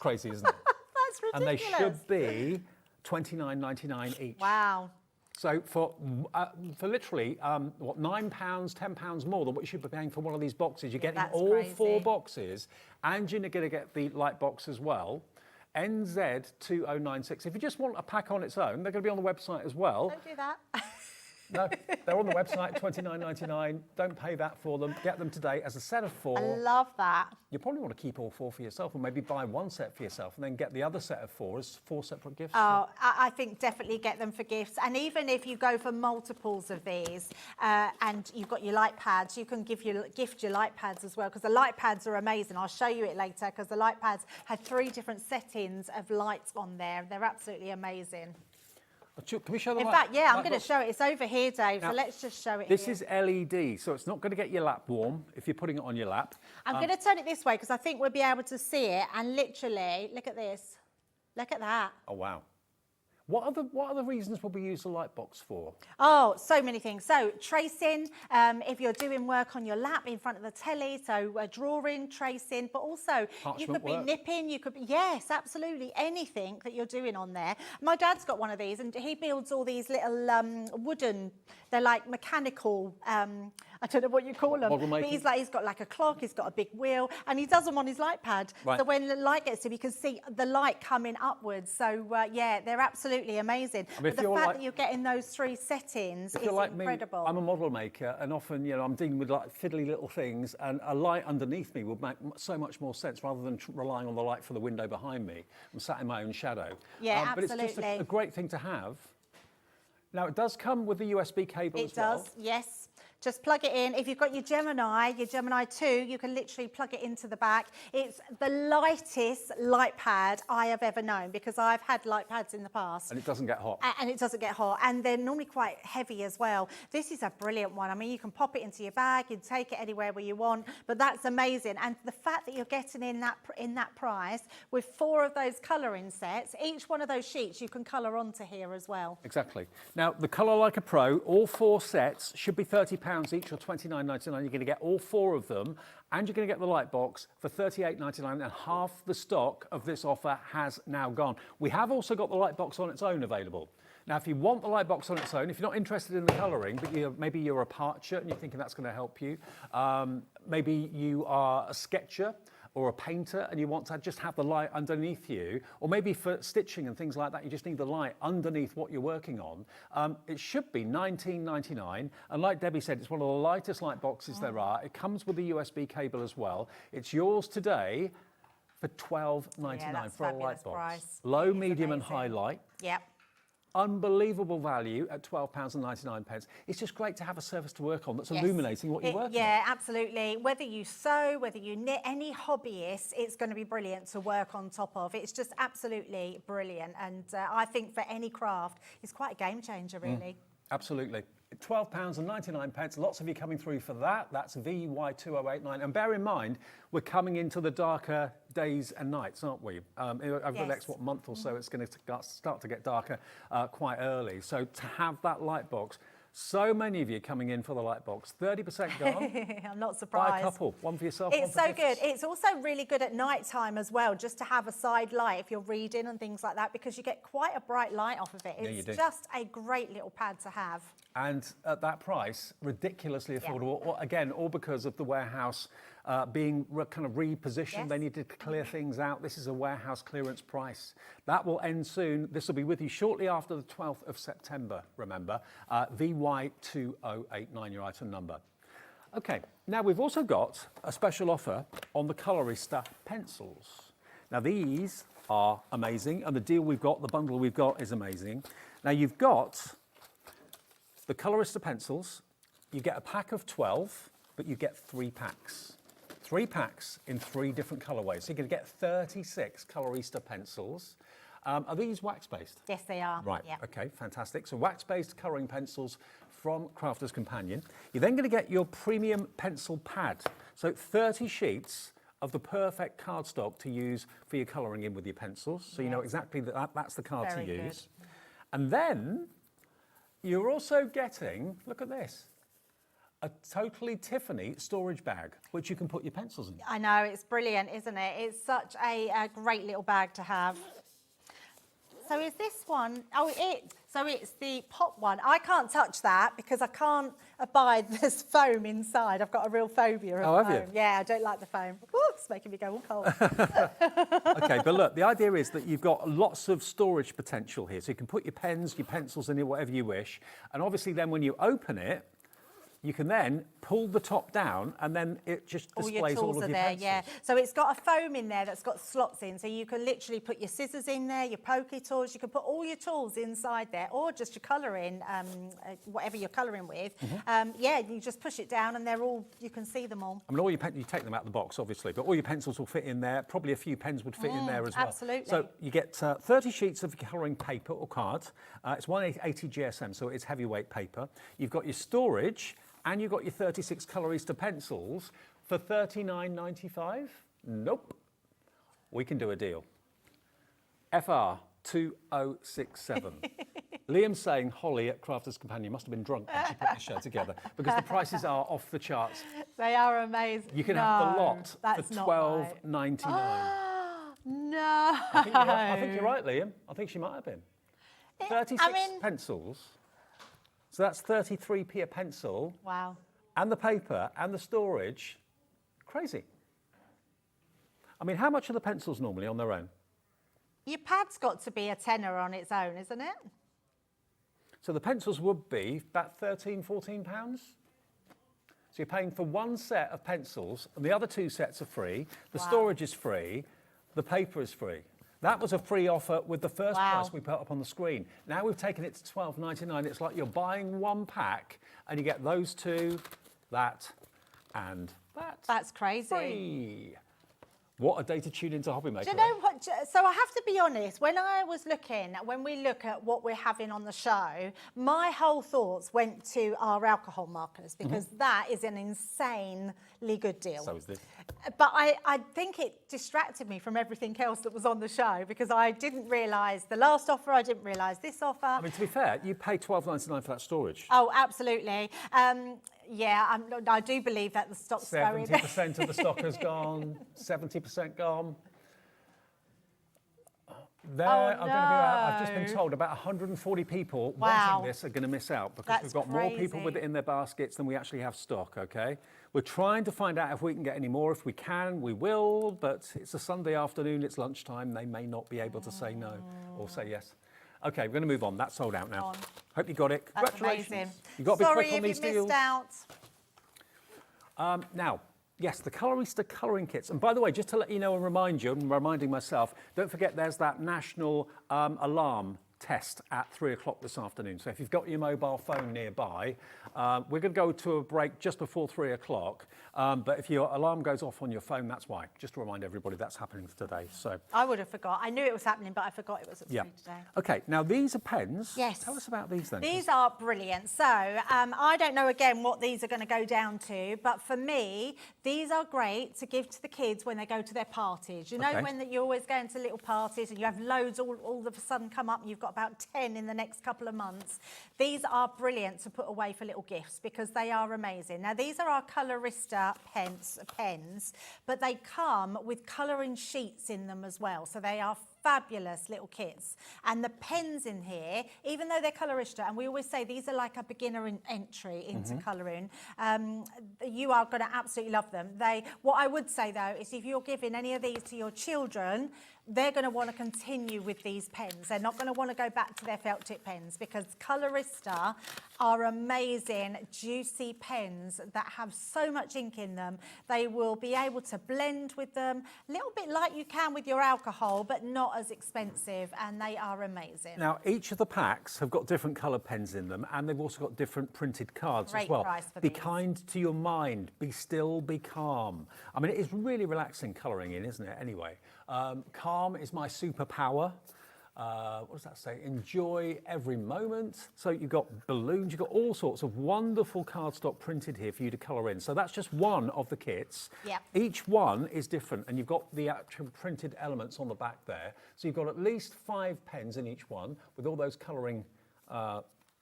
Crazy, isn't it? That's ridiculous. And they should be £29.99 each. Wow. So for literally, what, £9, £10 more than what you should be paying for one of these boxes, you're getting all crazy. 4 boxes, and you're going to get the light box as well. NZ2096. If you just want a pack on its own, they're going to be on the website as well. Don't do that. No, they're on the website, $29.99. Don't pay that for them. Get them today as a set of 4. I love that. You probably want to keep all 4 for yourself, or maybe buy 1 set for yourself and then get the other set of 4 as 4 separate gifts. Oh, I think definitely get them for gifts. And even if you go for multiples of these and you've got your light pads, you can gift your light pads as well, because the light pads are amazing. I'll show you it later, because the light pads had 3 different settings of lights on there. They're absolutely amazing. Can we show them? In fact, yeah, I'm going to show it. It's over here, Dave, so let's just show it This here. is LED, so it's not going to get your lap warm if you're putting it on your lap. I'm going to turn it this way, because I think we'll be able to see it. And literally, look at this. Look at that. Oh, wow. What are the reasons will we use the light box for? Oh, so many things. So tracing, if you're doing work on your lap in front of the telly, so drawing, tracing, but also you could be nipping, you could be, yes, absolutely, anything that you're doing on there. My dad's got one of these, and he builds all these little wooden, they're like mechanical, I don't know what you call them. Model but making? he's got like a clock, he's got a big wheel, and he does them on his light pad. Right. So when the light gets to him, you can see the light coming upwards. So yeah, they're absolutely amazing. I mean, but the fact that you're getting those 3 settings is like incredible. Me, I'm a model maker, and often, you know, I'm dealing with like fiddly little things, and a light underneath me would make so much more sense rather than relying on the light for the window behind me. I'm sat in my own shadow. Yeah, but absolutely. it's just a great thing to have. Now, it does come with the USB cable as well. It does, yes. Just plug it in. If you've got your Gemini 2, you can literally plug it into the back. It's the lightest light pad I have ever known, because I've had light pads in the past. And it doesn't get hot. And it doesn't get hot. And they're normally quite heavy as well. This is a brilliant one. I mean, you can pop it into your bag, you can take it anywhere where you want, but that's amazing. And the fact that you're getting in that price with 4 of those colouring sets, each one of those sheets you can colour onto here as well. Exactly. Now, the Colour Like a Pro, all 4 sets should be £30 each, or $29.99. You're going to get all 4 of them, and you're going to get the light box for $38.99, and half the stock of this offer has now gone. We have also got the light box on its own available. Now, if you want the light box on its own, if you're not interested in the colouring, but maybe you're a parcher and you're thinking that's going to help you, maybe you are a sketcher or a painter and you want to just have the light underneath you, or maybe for stitching and things like that, you just need the light underneath what you're working on, it should be $19.99. And like Debbie said, it's one of the lightest light boxes there are. It comes with a USB cable as well. It's yours today for $12.99 for a light box. Price. Low, medium and high light. Yep. Unbelievable value at £12.99. It's just great to have a surface to work on that's illuminating what you're working on. Yeah, absolutely. Whether you sew, whether you knit, any hobbyist, it's going to be brilliant to work on top of. It's just absolutely brilliant. And I think for any craft, it's quite a game changer, really. Absolutely. £12.99. Lots of you coming through for that. That's VY2089. And bear in mind, we're coming into the darker days and nights, aren't we? Over the next month or so, it's going to start to get darker quite early. So to have that light box, so many of you coming in for the light box, 30% gone. I'm not surprised. Buy a couple, one for yourself, It's one so for gifts. good. It's also really good at night time as well, just to have a side light if you're reading and things like that, because you get quite a bright light off of it. It's just a great little pad to have. And at that price, ridiculously affordable. Again, all because of the warehouse being kind of repositioned. They needed to clear things out. This is a warehouse clearance price. That will end soon. This will be with you shortly after the 12th of September, remember. VY2089, your item number. Okay, now we've also got a special offer on the Colorista pencils. Now these are amazing, and the deal we've got, the bundle we've got is amazing. Now you've got the Colorista pencils. You get a pack of 12, but you get 3 packs. 3 packs in 3 different colorways. So you're going to get 36 Colorista pencils. Are these wax-based? Yes, they are. Right, Yeah. okay, fantastic. So wax-based colouring pencils from Crafter's Companion. You're then going to get your premium pencil pad. So 30 sheets of the perfect cardstock to use for your colouring in with your pencils. So you know exactly that's the card Very to good. use. And then you're also getting, look at this, a totally Tiffany storage bag, which you can put your pencils in. I know, it's brilliant, isn't it? It's such a great little bag to have. So is this one, so it's the pop one. I can't touch that because I can't abide this foam inside. I've got a real phobia of foam. Have you? Yeah, I don't like the foam. Ooh, it's making me go all cold. Okay, but look, the idea is that you've got lots of storage potential here. So you can put your pens, your pencils in it, whatever you wish. And obviously then when you open it, you can then pull the top down and then it just displays all of your pencils. Yeah. So it's got a foam in there that's got slots in, so you can literally put your scissors in there, your pokey tools, you can put all your tools inside there, or just your colouring, whatever you're colouring with. Yeah, you just push it down and they're all, you can see them all. I mean, all your you take them out of the box, obviously, but all your pencils will fit in there. Probably a few pens would fit in there as well. Absolutely. So you get 30 sheets of colouring paper or cards. It's 180 GSM, so it's heavyweight paper. You've got your storage, and you've got your 36 Colorista pencils for $39.95? Nope. We can do a deal. FR 2067. Liam's saying Holly at Crafter's Companion must have been drunk when she put the show together because the prices are off the charts. They are amazing. You can have the lot for $12.99. No. I think you're right, Liam. I think she might have been. 36 pencils. So that's 33p a pencil. Wow. And the paper and the storage. Crazy. I mean, how much are the pencils normally on their own? Your pad's got to be a tenner on its own, isn't it? So the pencils would be about £13, £14. So you're paying for one set of pencils, and the other two sets are free. The storage is free. The paper is free. That was a free offer with the first price we put up on the screen. Now we've taken it to $12.99. It's like you're buying one pack and you get those two, that, and that. That's crazy. Free. What a day to tune into HobbyMaker. Do you know what? So I have to be honest, when we look at what we're having on the show, my whole thoughts went to our alcohol markers because that is an insanely good deal. So is this. But I think it distracted me from everything else that was on the show because I didn't realise the last offer, I didn't realise this offer. I mean, to be fair, you pay $12.99 for that storage. Oh, absolutely. Yeah, I do believe that the stock's going. 70% of the stock has gone, 70% gone. I've just been told about 140 people watching this are going to miss out because we've got more people with it in their baskets than we actually have stock, okay? We're trying to find out if we can get any more. If we can, we will, but it's a Sunday afternoon, it's lunchtime. They may not be able to say no or say yes. Okay, we're going to move on. That's sold out now. Hope you got it. That's Congratulations. amazing. You've got to be quick on Sorry these if you deals. missed out. Now, yes, the Colorista colouring kits. And by the way, just to let you know and remind you, and reminding myself, don't forget there's that national alarm test at 3 o'clock this afternoon. So if you've got your mobile phone nearby, we're going to go to a break just before 3 o'clock. But if your alarm goes off on your phone, that's why. Just to remind everybody that's happening today. So I would have forgot. I knew it was happening, but I forgot it was at 3 today. Okay, now these are pens. Yes. Tell us about these then. These are brilliant. So I don't know again what these are going to go down to, but for me, these are great to give to the kids when they go to their parties. You know, when you're always going to little parties and you have loads all of a sudden come up and you've got about 10 in the next couple of months. These are brilliant to put away for little gifts because they are amazing. Now, these are our Colorista pens, but they come with colouring sheets in them as well. So they are fabulous little kits. And the pens in here, even though they're Colorista, and we always say these are like a beginner entry into colouring, you are going to absolutely love them. What I would say though is if you're giving any of these to your children, they're going to want to continue with these pens. They're not going to want to go back to their felt tip pens because Colorista are amazing, juicy pens that have so much ink in them. They will be able to blend with them, a little bit like you can with your alcohol, but not as expensive, and they are amazing. Now, each of the packs have got different coloured pens in them, and they've also got different printed cards as well. Price for be these. kind to your mind. Be still, be calm. I mean, it is really relaxing colouring in, isn't it, anyway? Calm is my superpower. what does that say? Enjoy every moment. So you've got balloons, you've got all sorts of wonderful cardstock printed here for you to colour in. So that's just one of the kits. Yep. Each one is different, and you've got the actual printed elements on the back there. So you've got at least 5 pens in each one with all those colouring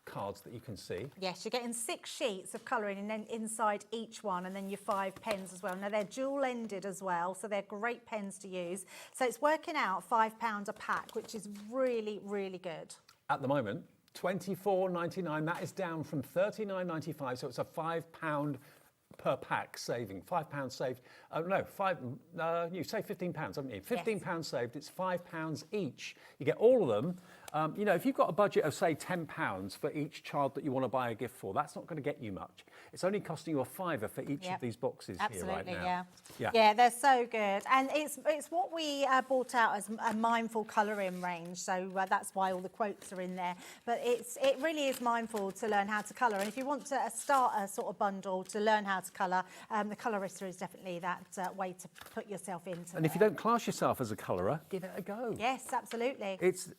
cards that you can see. Yes, you're getting 6 sheets of colouring and then inside each one, and then your 5 pens as well. Now they're dual-ended as well, so they're great pens to use. So it's working out £5 a pack, which is really, really good. At the moment, $24.99. That is down from $39.95, so it's a £5 per pack saving. £5 saved. You save £15, haven't you? £15 saved. It's £5 each. You get all of them. You know, if you've got a budget of, say, £10 for each child that you want to buy a gift for, that's not going to get you much. It's only costing you a £5 for each of these boxes here right now. Yeah, they're so good. And it's what we brought out as a mindful colouring range, so that's why all the quotes are in there. But it really is mindful to learn how to colour. And if you want to start a sort of bundle to learn how to colour, the Colorista is definitely that way to put yourself into. And if you don't class yourself as a colourer, give it a go. Yes, absolutely.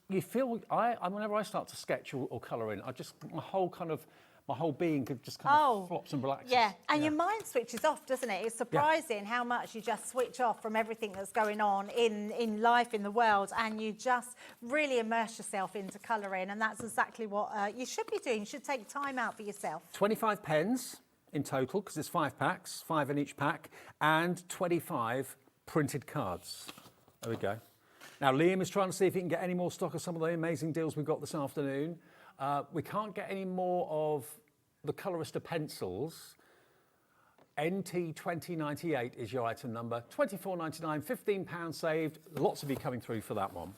You feel, whenever I start to sketch or colour in, my whole being could just kind of flops and relaxes. Yeah, and your mind switches off, doesn't it? It's surprising how much you just switch off from everything that's going on in life, in the world, and you just really immerse yourself into colouring, and that's exactly what you should be doing. You should take time out for yourself. 25 pens in total, because it's 5 packs, 5 in each pack, and 25 printed cards. There we go. Now, Liam is trying to see if he can get any more stock of some of the amazing deals we've got this afternoon. We can't get any more of the Colorista pencils. NT2098 is your item number. £24.99, £15 saved. Lots of you coming through for that one.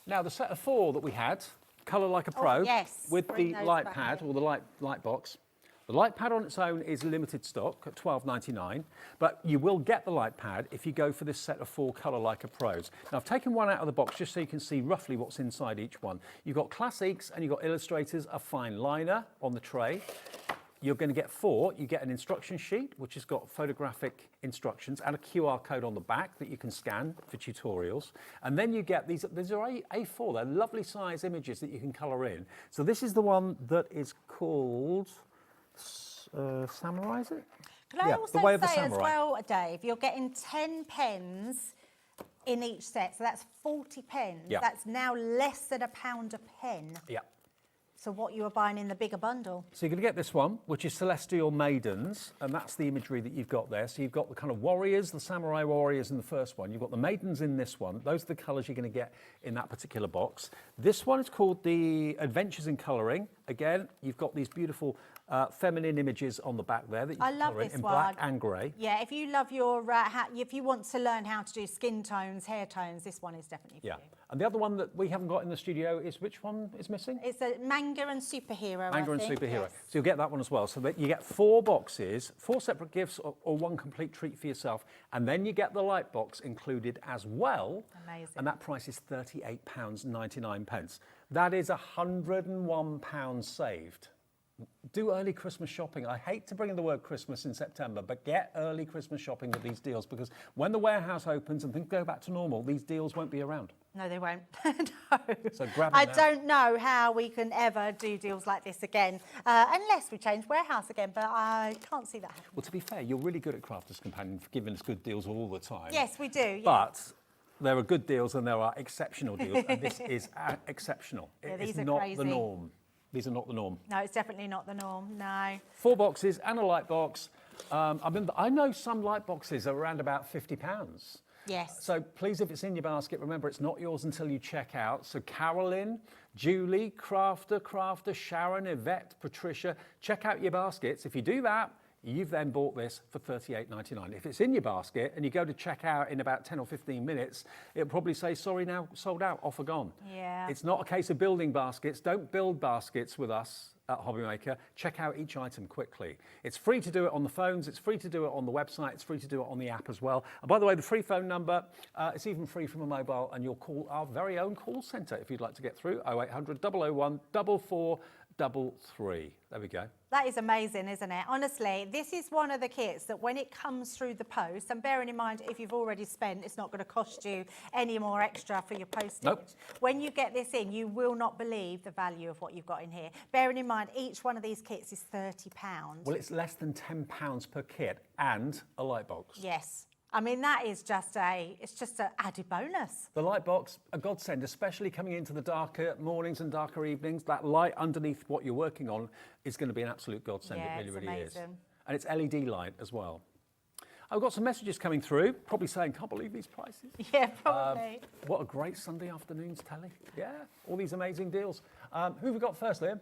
Now, the set of 4 that we had, Colour Like a Pro, with the light pad or the light box. The light pad on its own is limited stock at $12.99, but you will get the light pad if you go for this set of 4 Colour Like a Pros. Now, I've taken one out of the box just so you can see roughly what's inside each one. You've got Classics and you've got Illustrators, a fine liner on the tray. You're going to get 4. You get an instruction sheet, which has got photographic instructions and a QR code on the back that you can scan for tutorials. And then you get these are A4. They're lovely size images that you can colour in. So this is the one that is called... Samurai, is it? Can I also say as well, Dave, you're getting 10 pens in each set, so that's 40 pens. Yeah. That's now less than £1 a pen. Yeah. So what you were buying in the bigger bundle. So you're going to get this one, which is Celestial Maidens, and that's the imagery that you've got there. So you've got the kind of warriors, the samurai warriors in the first one. You've got the maidens in this one. Those are the colours you're going to get in that particular box. This one is called the Adventures in Colouring. Again, you've got these beautiful feminine images on the back there that you can colour in black and grey. Yeah, if you love your, if you want to learn how to do skin tones, hair tones, this one is definitely for you. And the other one that we haven't got in the studio is, which one is missing? It's a manga and superhero, Manga and I think. superhero. Yes. So you'll get that one as well. So that you get 4 boxes, 4 separate gifts or one complete treat for yourself. And then you get the light box included as well. Amazing. And that price is £38.99. That is £101 saved. Do early Christmas shopping. I hate to bring in the word Christmas in September, but get early Christmas shopping with these deals, because when the warehouse opens and things go back to normal, these deals won't be around. No, they won't. No. So grab them I now. don't know how we can ever do deals like this again, unless we change warehouse again, but I can't see that happening. Well, to be fair, you're really good at Crafters Companion for giving us good deals all the time. Yes, we do. Yeah. But there are good deals and there are exceptional deals, and this is exceptional. It is not the norm. These are not the norm. No, it's definitely not the norm, no. 4 boxes and a light box. I know some light boxes are around about £50. Yes. So please, if it's in your basket, remember it's not yours until you check out. So Carolyn, Julie, Crafter, Sharon, Yvette, Patricia, check out your baskets. If you do that, you've then bought this for $38.99. If it's in your basket and you go to check out in about 10 or 15 minutes, it'll probably say, sorry, now sold out, off or gone. Yeah. It's not a case of building baskets. Don't build baskets with us. at HobbyMaker, check out each item quickly. It's free to do it on the phones, it's free to do it on the website, it's free to do it on the app as well. And by the way, the free phone number, it's even free from a mobile, and you'll call our very own call centre if you'd like to get through, 0800 001 4433. There we go. That is amazing, isn't it? Honestly, this is one of the kits that when it comes through the post, and bearing in mind, if you've already spent, it's not going to cost you any more extra for your postage. Nope. When you get this in, you will not believe the value of what you've got in here. Bearing in mind, each one of these kits is £30. Well, it's less than £10 per kit and a light box. Yes. I mean, that is just it's just an added bonus. The light box, a godsend, especially coming into the darker mornings and darker evenings. That light underneath what you're working on is going to be an absolute godsend. Yeah, it really, it's really is. amazing. And it's LED light as well. I've got some messages coming through, probably saying, can't believe these prices. Yeah, probably. What a great Sunday afternoon's telly. Yeah, all these amazing deals. Who have we got first, Liam?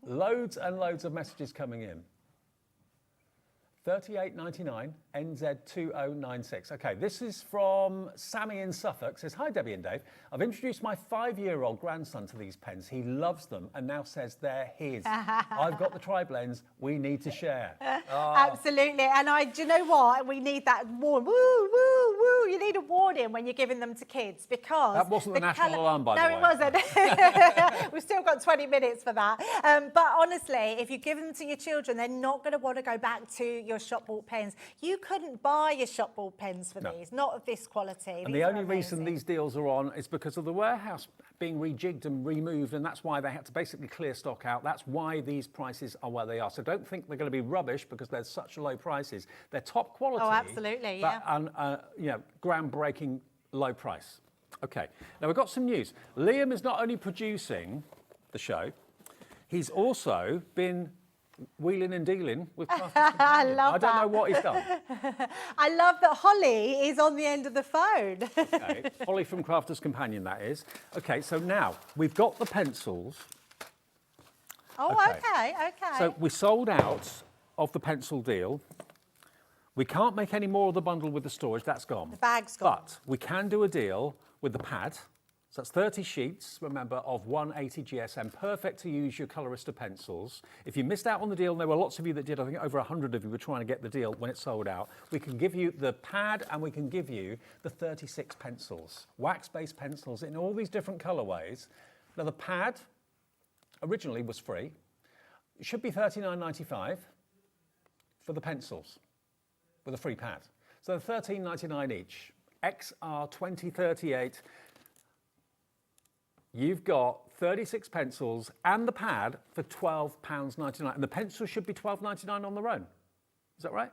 Loads and loads of messages coming in. 38.99 NZ2096. Okay, this is from Sammy in Suffolk. Says, hi Debbie and Dave. I've introduced my 5-year-old grandson to these pens. He loves them and now says they're his. I've got the tri-blends. We need to share. Oh. Absolutely. And do you know what? We need that warning. Woo, woo, woo. You need a warning when you're giving them to kids because... That wasn't the national alarm, by the way. No, it wasn't. We've still got 20 minutes for that. But honestly, if you give them to your children, they're not going to want to go back to your shop bought pens. You couldn't buy your shop bought pens for these, not of this quality. And the only reason these deals are on is because of the warehouse being rejigged and removed, and that's why they had to basically clear stock out. That's why these prices are where they are. So don't think they're going to be rubbish because they're such low prices. They're top quality. Oh, absolutely, yeah. And groundbreaking low price. Okay, now we've got some news. Liam is not only producing the show, he's also been wheeling and dealing with Crafters I love I don't know what he's done. I love that Holly is on the end of the phone. Okay, Holly from Crafters Companion, that is. Okay, so now we've got the pencils. Oh, okay. So we sold out of the pencil deal. We can't make any more of the bundle with the storage, that's gone. The bag's gone. But we can do a deal with the pad. So that's 30 sheets, remember, of 180 GSM, perfect to use your Colorista pencils. If you missed out on the deal, and there were lots of you that did, I think over 100 of you were trying to get the deal when it sold out, we can give you the pad and we can give you the 36 pencils, wax-based pencils in all these different colorways. Now the pad originally was free. It should be $39.95 for the pencils with a free pad. So $13.99 each, XR2038. You've got 36 pencils and the pad for £12.99. And the pencil should be £12.99 on their own. Is that right?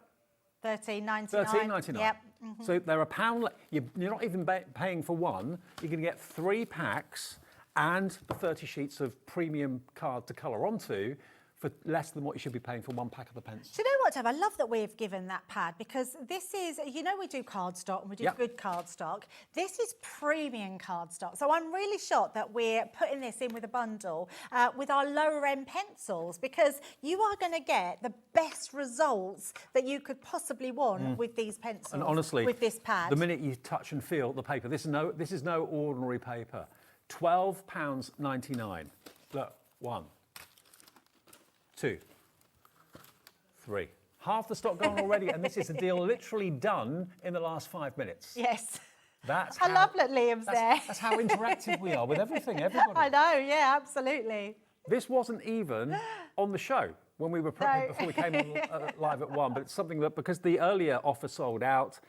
$13.99. $13.99. Yep. So they're a pound. You're not even paying for one. You're going to get 3 packs and the 30 sheets of premium card to colour onto for less than what you should be paying for 1 pack of the pencils. Do you know what, Dave? I love that we've given that pad because this is, we do cardstock and we do good cardstock. This is premium cardstock. So I'm really shocked that we're putting this in with a bundle with our lower end pencils because you are going to get the best results that you could possibly want with these pencils. And honestly, with this pad. The minute you touch and feel the paper, this is no ordinary paper. £12.99. Look, 1, 2, 3. Half the stock gone already, and this is a deal literally done in the last 5 minutes. Yes. I love that Liam's there. That's how interactive we are with everything, everybody. I know, yeah, absolutely. This wasn't even on the show when we were before we came on live at 1, but it's something that, because the earlier offer sold out,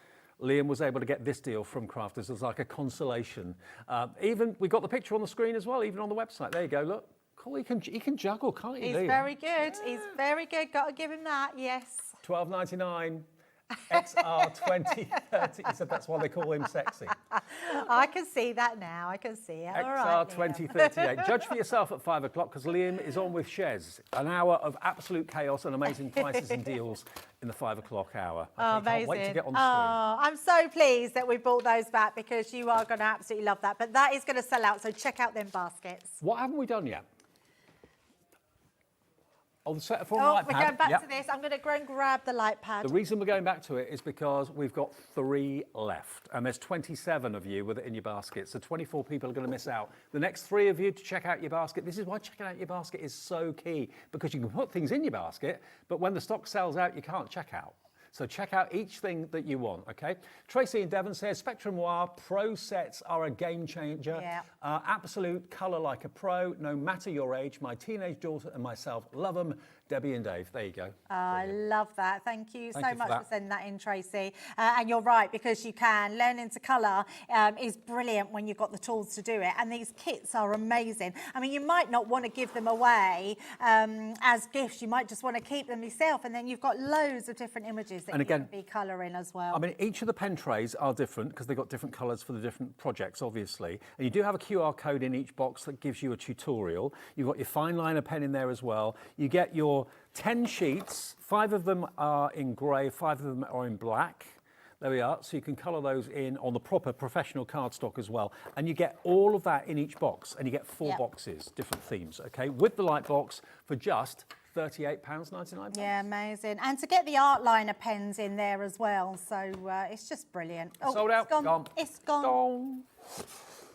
Liam was able to get this deal from Crafters as like a consolation. Even we got the picture on the screen as well, even on the website. There you go, look. Cool, he can juggle, can't he? He's very good. He's very good. Got to give him that, yes. $12.99, XR2030. He said that's why they call him sexy. I can see that now. I can see it. XR2038. Judge for yourself at 5 o'clock because Liam is on with Shez. An hour of absolute chaos and amazing prices and deals in the 5 o'clock hour. I can't wait to get on the screen. Oh, I'm so pleased that we brought those back because you are going to absolutely love that. But that is going to sell out, so check out them baskets. What haven't we done yet? Oh, the set from Oh, light we're pad. going back Yep. to this. I'm going to go and grab the light pad. The reason we're going back to it is because we've got 3 left, and there's 27 of you with it in your basket, so 24 people are going to miss out. The next 3 of you to check out your basket. This is why checking out your basket is so key, because you can put things in your basket, but when the stock sells out, you can't check out. So check out each thing that you want, okay? Tracy in Devon says, Spectrum Noir Pro sets are a game changer. Yeah. Absolute colour like a pro, no matter your age. My teenage daughter and myself love them. Debbie and Dave, there you go. I love that. Thank you Thank so you for much that. for sending that in, Tracy. And you're right, because you can. Learning to colour is brilliant when you've got the tools to do it. And these kits are amazing. I mean, you might not want to give them away as gifts. You might just want to keep them yourself. And then you've got loads of different images that And you again, can be colouring as well. I mean, each of the pen trays are different because they've got different colours for the different projects, obviously. And you do have a QR code in each box that gives you a tutorial. You've got your fine liner pen in there as well. You get your 10 sheets, 5 of them are in grey, 5 of them are in black. There we are, so you can colour those in on the proper professional cardstock as well. And you get all of that in each box, and you get 4 boxes, different themes, okay, with the light box for just £38.99. Yeah, amazing. And to get the art liner pens in there as well, so it's just brilliant. Oh, Sold out, it's gone. gone. It's gone.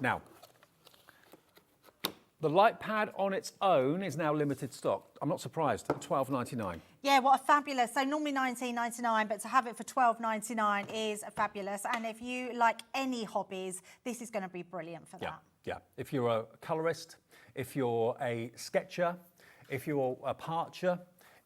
Now, the light pad on its own is now limited stock. I'm not surprised, at £12.99. Yeah, what a fabulous. So normally £19.99, but to have it for £12.99 is fabulous. And if you like any hobbies, this is going to be brilliant for that. Yeah. If you're a colorist, if you're a sketcher, if you're a parcher,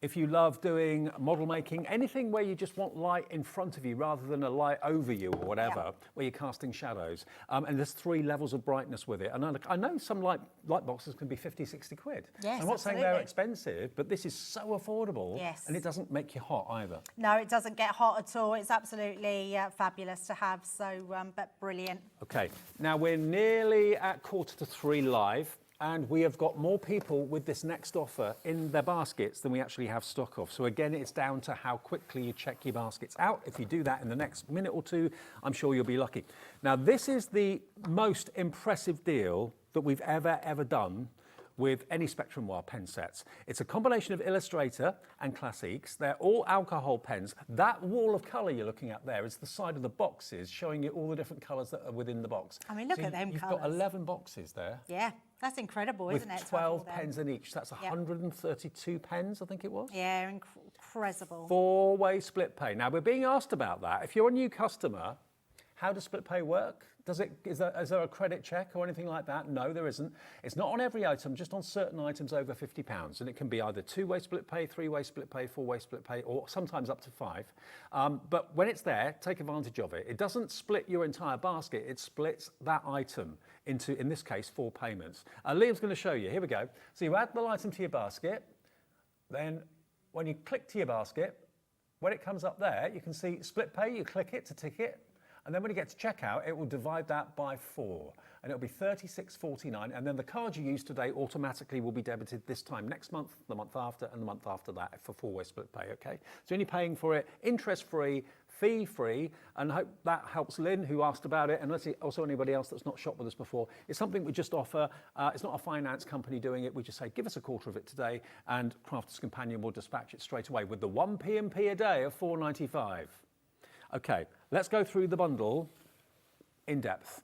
if you love doing model making, anything where you just want light in front of you rather than a light over you or whatever, where you're casting shadows. And there's 3 levels of brightness with it. And I know some light boxes can be 50, 60 quid. Yes, I'm not saying they're absolutely. expensive, but this is so affordable. Yes. And it doesn't make you hot either. No, it doesn't get hot at all. It's absolutely fabulous to have. So, but brilliant. Okay, now we're nearly at 2:45 live. And we have got more people with this next offer in their baskets than we actually have stock of. So again, it's down to how quickly you check your baskets out. If you do that in the next minute or 2, I'm sure you'll be lucky. Now, this is the most impressive deal that we've ever done with any Spectrum Noir pen sets. It's a combination of Illustrator and Classiques. They're all alcohol pens. That wall of colour you're looking at there is the side of the boxes showing you all the different colours that are within the box. I mean, look at them You've colours. got 11 boxes there. Yeah, that's incredible, With isn't it? to have 12 all them? pens in each. That's 132 pens, I think it was. Yeah, incredible. 4-way split pay. Now, we're being asked about that. If you're a new customer, how does split pay work? Is there a credit check or anything like that? No, there isn't. It's not on every item, just on certain items over £50. And it can be either 2-way split pay, 3-way split pay, 4-way split pay, or sometimes up to 5. But when it's there, take advantage of it. It doesn't split your entire basket. It splits that item into, in this case, 4 payments. Liam's going to show you. Here we go. So you add the item to your basket. Then when you click to your basket, when it comes up there, you can see split pay. You click it to tick it. And then when you get to checkout, it will divide that by 4. And it'll be $36.49. And then the card you use today automatically will be debited this time next month, the month after, and the month after that for 4-way split pay, okay? So you're only paying for it interest-free, fee-free, and hope that helps Lynn, who asked about it, and also anybody else that's not shopped with us before. It's something we just offer. It's not a finance company doing it. We just say, give us a quarter of it today, and Crafter's Companion will dispatch it straight away with the 1 P&P a day of $4.95. Okay, let's go through the bundle in depth.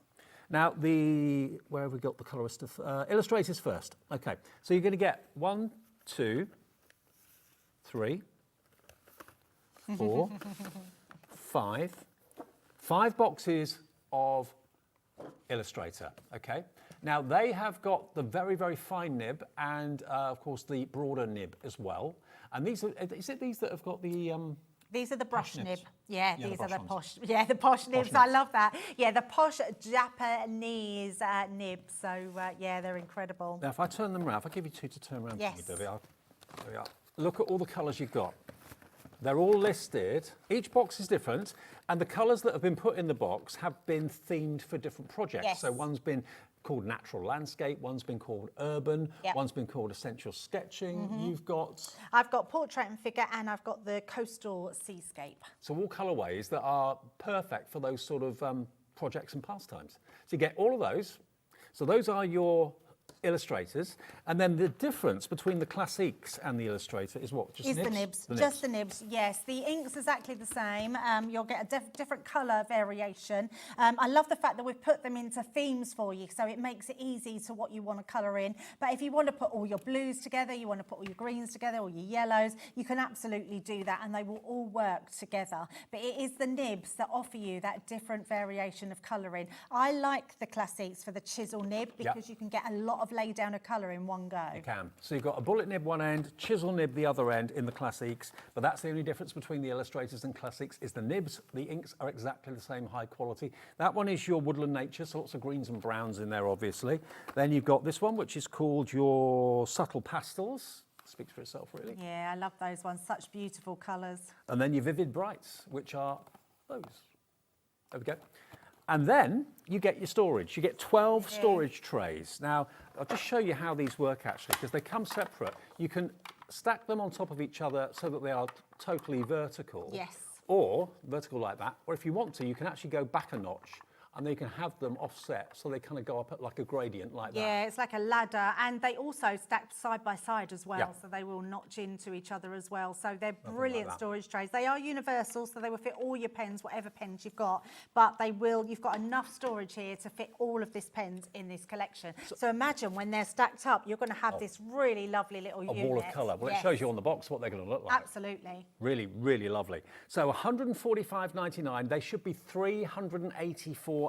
Now, where have we got the colorist of illustrators first? Okay, so you're going to get 1, 2, 3, 4, 5 boxes of Illustrator. Okay, now they have got the very, very fine nib and, of course, the broader nib as well. And these are, is it these that have got the These are the brush nib. nibs. Yeah, Yeah, these the are the posh posh. Yeah, the posh nibs. I love that. Yeah, the posh Japanese nibs. So yeah, they're incredible. Now, if I turn them around, if I give you 2 to turn around, Yes. there we are. There we are. Look at all the colours you've got. They're all listed. Each box is different, and the colours that have been put in the box have been themed for different projects. Yes. So one's been called natural landscape, one's been called urban, Yep. one's been called essential sketching. You've got I've got portrait and figure, and I've got the coastal seascape. so all colourways that are perfect for those sort of projects and pastimes. So you get all of those. So those are your illustrators. And then the difference between the classiques and the illustrator is what? Just is nibs? the nibs. Just the nibs, yes. The ink's exactly the same. You'll get a different colour variation. I love the fact that we've put them into themes for you, so it makes it easy to what you want to colour in. But if you want to put all your blues together, you want to put all your greens together, all your yellows, you can absolutely do that, and they will all work together. But it is the nibs that offer you that different variation of colouring. I like the classics for the chisel nib because you can get a lot of lay down of colour in one go. You can. So you've got a bullet nib one end, chisel nib the other end in the classics, but that's the only difference between the illustrators and classics is the nibs. The inks are exactly the same high quality. That one is your woodland nature, so lots of greens and browns in there, obviously. Then you've got this one, which is called your subtle pastels. Speaks for itself, really. Yeah, I love those ones. Such beautiful colours. And then your vivid brights, which are those. There we go. And then you get your storage. You get 12 storage trays. Now, I'll just show you how these work actually, because they come separate. You can stack them on top of each other so that they are totally vertical. Yes. Or vertical like that. Or if you want to, you can actually go back a notch and then you can have them offset so they kind of go up at like a gradient like that. Yeah, it's like a ladder, and they also stack side by side as well, Yeah. so they will notch into each other as well. So they're brilliant storage trays. They are universal, so they will fit all your pens, whatever pens you've got, but you've got enough storage here to fit all of this pens in this collection. So imagine when they're stacked up, you're going to have this really lovely little unit. A wall of colour. Well, it shows you on the box what they're going to look like. Absolutely. Really, really lovely. So £145.99. They should be £384.86.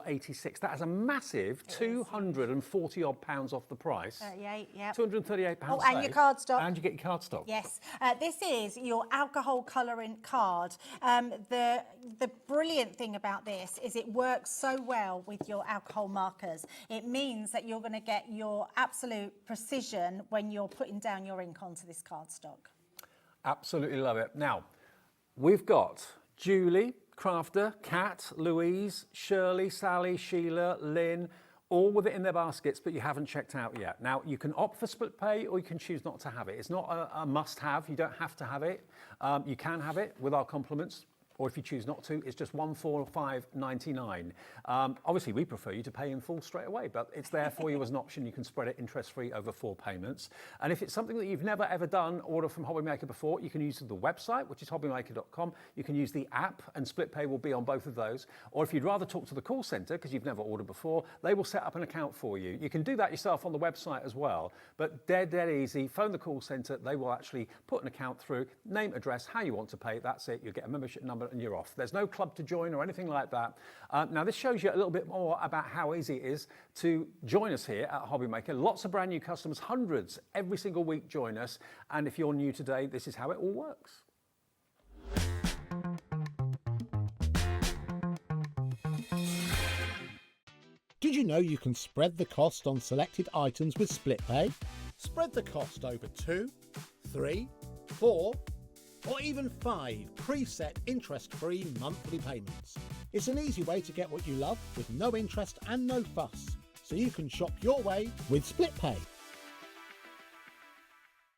That is a massive 240 odd pounds off the price. 38, yeah. £238. Oh, and your card stock. And you get your card stock. Yes. This is your alcohol colouring card. The brilliant thing about this is it works so well with your alcohol markers. It means that you're going to get your absolute precision when you're putting down your ink onto this card stock. Absolutely love it. Now, we've got Julie, Crafter, Kat, Louise, Shirley, Sally, Sheila, Lynn, all with it in their baskets, but you haven't checked out yet. Now, you can opt for split pay or you can choose not to have it. It's not a must-have. You don't have to have it. You can have it with our compliments. Or if you choose not to, it's just £145.99. Obviously, we prefer you to pay in full straight away, but it's there for you as an option. You can spread it interest-free over 4 payments. And if it's something that you've never, ever done, order from HobbyMaker before, you can use the website, which is hobbymaker.com. You can use the app, and split pay will be on both of those. Or if you'd rather talk to the call centre, because you've never ordered before, they will set up an account for you. You can do that yourself on the website as well, but dead easy. Phone the call centre. They will actually put an account through, name, address, how you want to pay. That's it. You'll get a membership number and you're off. There's no club to join or anything like that. Now this shows you a little bit more about how easy it is to join us here at HobbyMaker. Lots of brand new customers, hundreds every single week join us. And if you're new today, this is how it all works. Did you know you can spread the cost on selected items with split pay? Spread the cost over 2, 3, 4, or even 5 preset interest-free monthly payments. It's an easy way to get what you love with no interest and no fuss, so you can shop your way with split pay.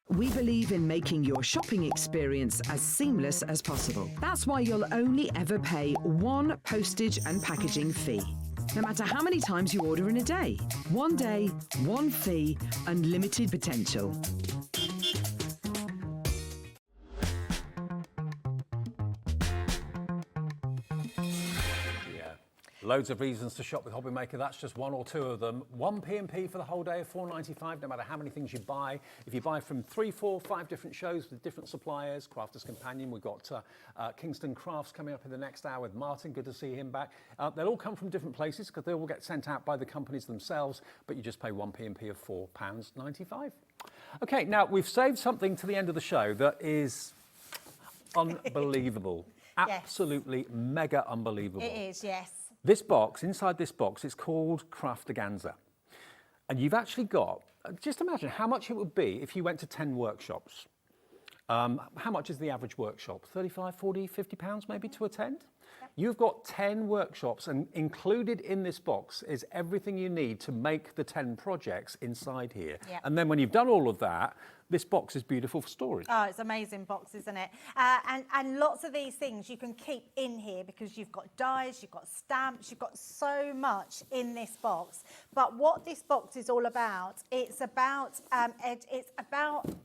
We believe in making your shopping experience as seamless as possible. That's why you'll only ever pay one postage and packaging fee. No matter how many times you order in a day. One day, one fee, unlimited potential. Loads of reasons to shop with HobbyMaker. That's just one or two of them. One P&P for the whole day of $4.95, no matter how many things you buy. If you buy from 3, 4, 5 different shows with different suppliers, Crafter's Companion, we've got Kingston Crafts coming up in the next hour with Martin. Good to see him back. They'll all come from different places because they all get sent out by the companies themselves, but you just pay one P&P of £4.95. Okay, now we've saved something to the end of the show that is unbelievable. Absolutely mega unbelievable. It is, yes. This box, inside this box, it's called Craftaganza. And you've actually got, just imagine how much it would be if you went to 10 workshops. How much is the average workshop? 35, 40, 50 pounds maybe to attend? You've got 10 workshops, and included in this box is everything you need to make the 10 projects inside here. Yep. And then when you've done all of that, this box is beautiful for storage. Oh, it's an amazing box, isn't it? And lots of these things you can keep in here because you've got dies, you've got stamps, you've got so much in this box. But what this box is all about, it's about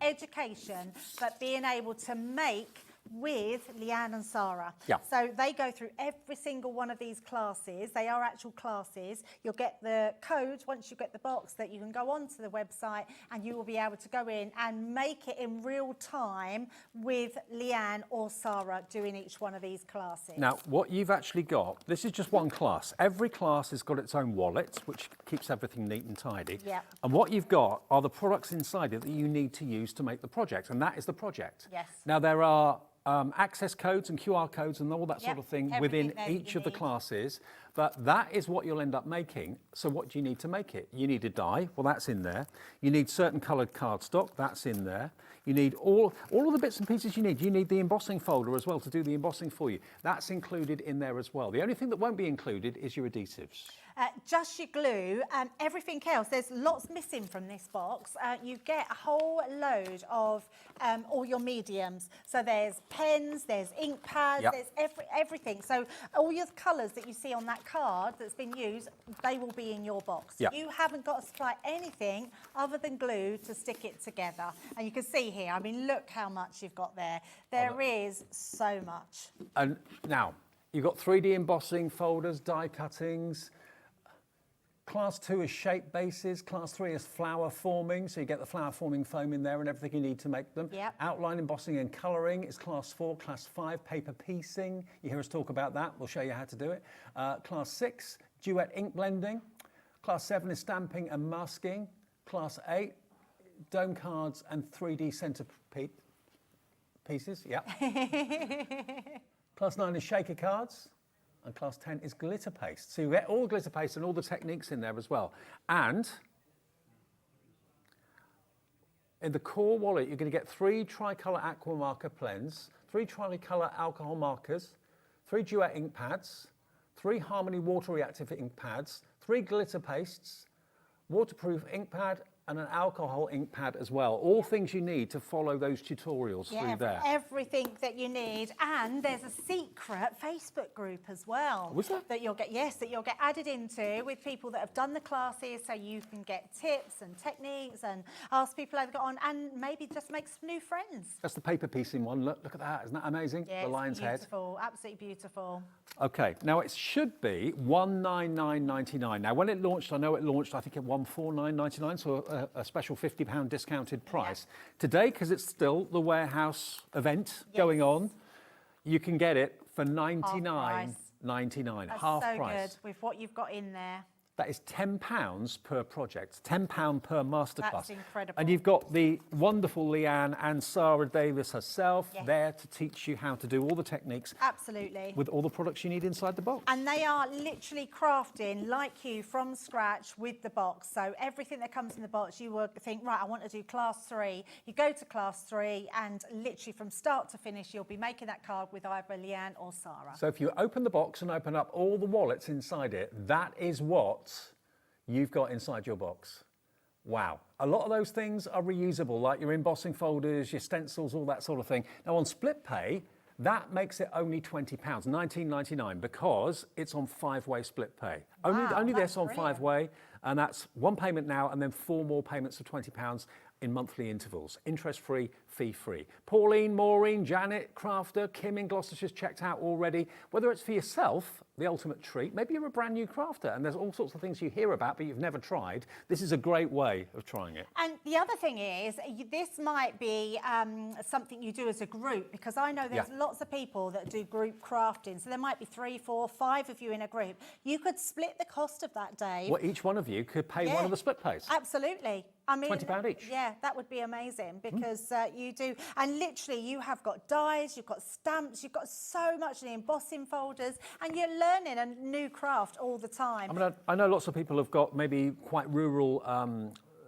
education, but being able to make with Leanne and Sarah. Yeah. So they go through every single one of these classes. They are actual classes. You'll get the code once you get the box that you can go onto the website and you will be able to go in and make it in real time with Leanne or Sarah doing each one of these classes. Now, what you've actually got, this is just one class. Every class has got its own wallet, which keeps everything neat and tidy. Yep. And what you've got are the products inside it that you need to use to make the project, and that is the project. Yes. Now, there are access codes and QR codes and all that sort of thing everything within there that each you of the need. classes, but that is what you'll end up making. So what do you need to make it? You need a die, well that's in there. You need certain coloured cardstock, that's in there. You need all of the bits and pieces you need. You need the embossing folder as well to do the embossing for you. That's included in there as well. The only thing that won't be included is your adhesives. Just your glue and everything else. There's lots missing from this box. You get a whole load of all your mediums. So there's pens, there's ink pads, Yep. there's everything. So all your colours that you see on that card that's been used, they will be in your box. Yep. You haven't got to supply anything other than glue to stick it together. And you can see here, I mean, look how much you've got there. There is so much. And now, you've got 3D embossing folders, die cuttings. Class 2 is shape bases, Class 3 is flower forming, so you get the flower forming foam in there and everything you need to make them. Yep. Outline embossing and colouring is Class 4, Class 5 paper piecing, you hear us talk about that, we'll show you how to do it. Class 6, duet ink blending. Class 7 is stamping and masking. Class 8, dome cards and 3D centre pieces, yeah. Class 9 is shaker cards. And Class 10 is glitter paste. So you get all glitter paste and all the techniques in there as well. And in the core wallet, you're going to get 3 tricolour aqua marker pens, 3 tricolour alcohol markers, 3 duet ink pads, 3 Harmony water reactive ink pads, 3 glitter pastes, waterproof ink pad, and an alcohol ink pad as well. All things you need to follow those tutorials through there. Everything that you need, and there's a secret Facebook group as well. Was there? That you'll get added into with people that have done the classes, so you can get tips and techniques and ask people how they got on, and maybe just make some new friends. That's the paper piecing one. Look at that. Isn't that amazing? Yeah, the lion's head. Beautiful, absolutely beautiful. Okay, now it should be $199.99. Now, when it launched, I know it launched, I think at $149.99, so a special £50 discounted price. Yeah. Today, because it's still the warehouse event going on, you can get it for $99.99, half so price. Good with what you've got in there. That is £10 per project, £10 per masterclass. That's incredible. And you've got the wonderful Leanne and Sarah Davis herself Yes. there to teach you how to do all the techniques Absolutely. with all the products you need inside the box. And they are literally crafting like you from scratch with the box. So everything that comes in the box, you will think, right, I want to do class 3. You go to class 3 and literally from start to finish, you'll be making that card with either Leanne or Sarah. So if you open the box and open up all the wallets inside it, that is what you've got inside your box. Wow. A lot of those things are reusable, like your embossing folders, your stencils, all that sort of thing. Now on split pay, that makes it only £20, $19.99, because it's on 5-way split pay. Only this on 5-way, and that's 1 payment now and then 4 more payments of £20 in monthly intervals. Interest-free, fee-free. Pauline, Maureen, Janet, Crafter, Kim in Gloucestershire's checked out already. Whether it's for yourself, the ultimate treat, maybe you're a brand new crafter and there's all sorts of things you hear about but you've never tried. This is a great way of trying it. And the other thing is, this might be something you do as a group, because I know there's lots of people that do group crafting. So there might be 3, 4, 5 of you in a group. You could split the cost of that, Dave. Well, each one of you could pay one of the split pays. Absolutely. I mean, £20 each. Yeah, that would be amazing, because you do, and literally you have got dies, you've got stamps, you've got so much in the embossing folders, and you're learning a new craft all the time. I mean, I know lots of people have got maybe quite rural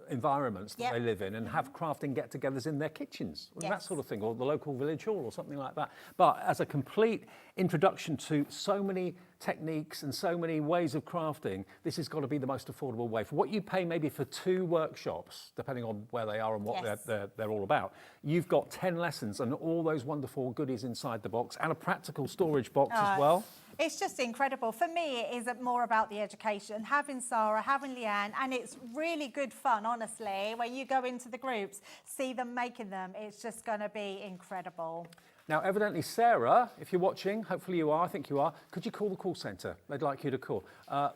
environments that Yep. they live in and have crafting get-togethers in their kitchens, that Yes. sort of thing, or the local village hall or something like that. But as a complete introduction to so many techniques and so many ways of crafting, this has got to be the most affordable way. For what you pay maybe for 2 workshops, depending on where they are and what Yes. they're all about, you've got 10 lessons and all those wonderful goodies inside the box and a practical storage box as well. It's just incredible. For me, it is more about the education, having Sarah, having Leanne, and it's really good fun, honestly. When you go into the groups, see them making them, it's just going to be incredible. Now, evidently, Sarah, if you're watching, hopefully you are, I think you are, could you call the call centre? They'd like you to call.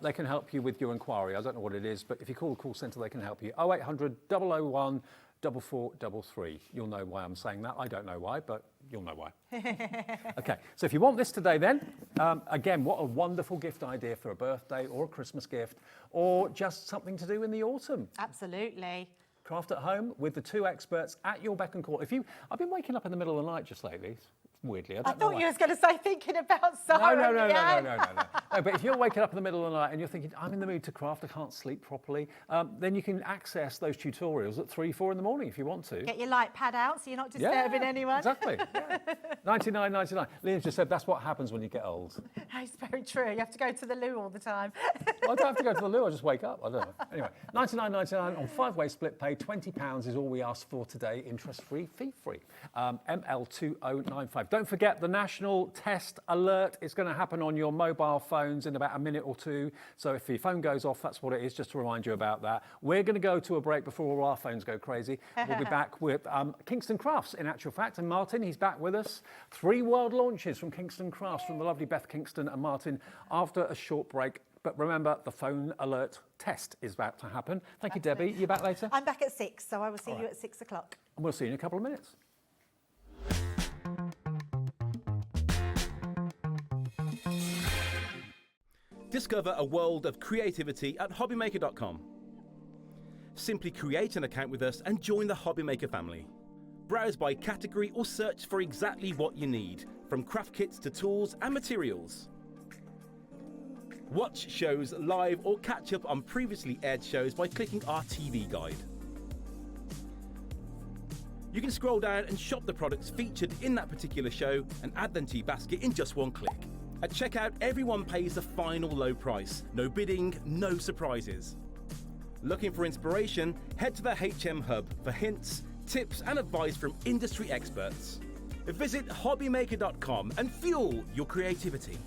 They can help you with your inquiry. I don't know what it is, but if you call the call centre, they can help you. 0800 001 4433. You'll know why I'm saying that. I don't know why, but you'll know why. Okay, so if you want this today then, again, what a wonderful gift idea for a birthday or a Christmas gift, or just something to do in the autumn. Absolutely. Craft at home with the 2 experts at your beck and call. I've been waking up in the middle of the night just lately. Weirdly, I don't know thought why. you was going to say thinking about Sarah. No, but if you're waking up in the middle of the night and you're thinking, I'm in the mood to craft, I can't sleep properly, then you can access those tutorials at 3, 4 in the morning if you want to. Get your light pad out so you're not disturbing anyone. Exactly. Yeah. 99.99. Liam just said that's what happens when you get old. It's very true. You have to go to the loo all the time. Well, I don't have to go to the loo, I just wake up. I don't know. Anyway, 99.99 on 5-way split pay. £20 is all we ask for today, interest-free, fee-free. ML2095. Don't forget the national test alert is going to happen on your mobile phones in about a minute or 2. So if your phone goes off, that's what it is, just to remind you about that. We're going to go to a break before all our phones go crazy. We'll be back with Kingston Crafts, in actual fact. And Martin, he's back with us. 3 world launches from Kingston Crafts, from the lovely Beth Kingston and Martin, after a short break. But remember, the phone alert test is about to happen. Thank you, Debbie. You back later? I'm back at 6, so I will see you at 6 o'clock. And we'll see you in a couple of minutes. Discover a world of creativity at HobbyMaker.com. Simply create an account with us and join the HobbyMaker family. Browse by category or search for exactly what you need, from craft kits to tools and materials. Watch shows live or catch up on previously aired shows by clicking our TV guide. You can scroll down and shop the products featured in that particular show and add them to your basket in just one click. At checkout, everyone pays the final low price. No bidding, no surprises. Looking for inspiration? Head to the HM Hub for hints, tips and advice from industry experts. Visit HobbyMaker.com and fuel your creativity.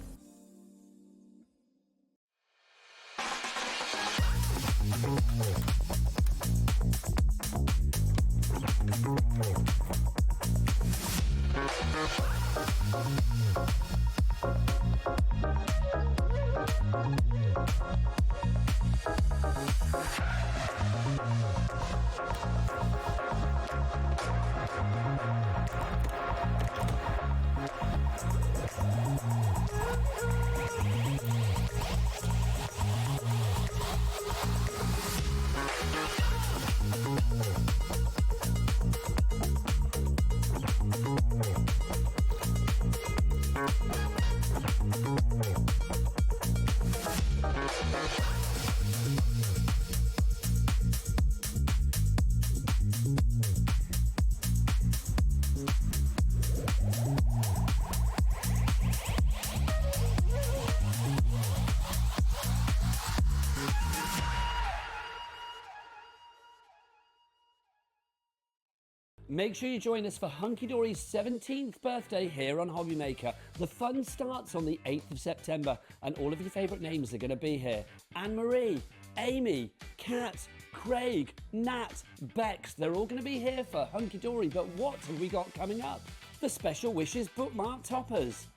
Make sure you join us for Hunky Dory's 17th birthday here on HobbyMaker. The fun starts on the 8th of September and all of your favourite names are going to be here. Anne-Marie, Amy, Kat, Craig, Nat, Bex, they're all going to be here for Hunky Dory. But what have we got coming up? The Special Wishes bookmark toppers,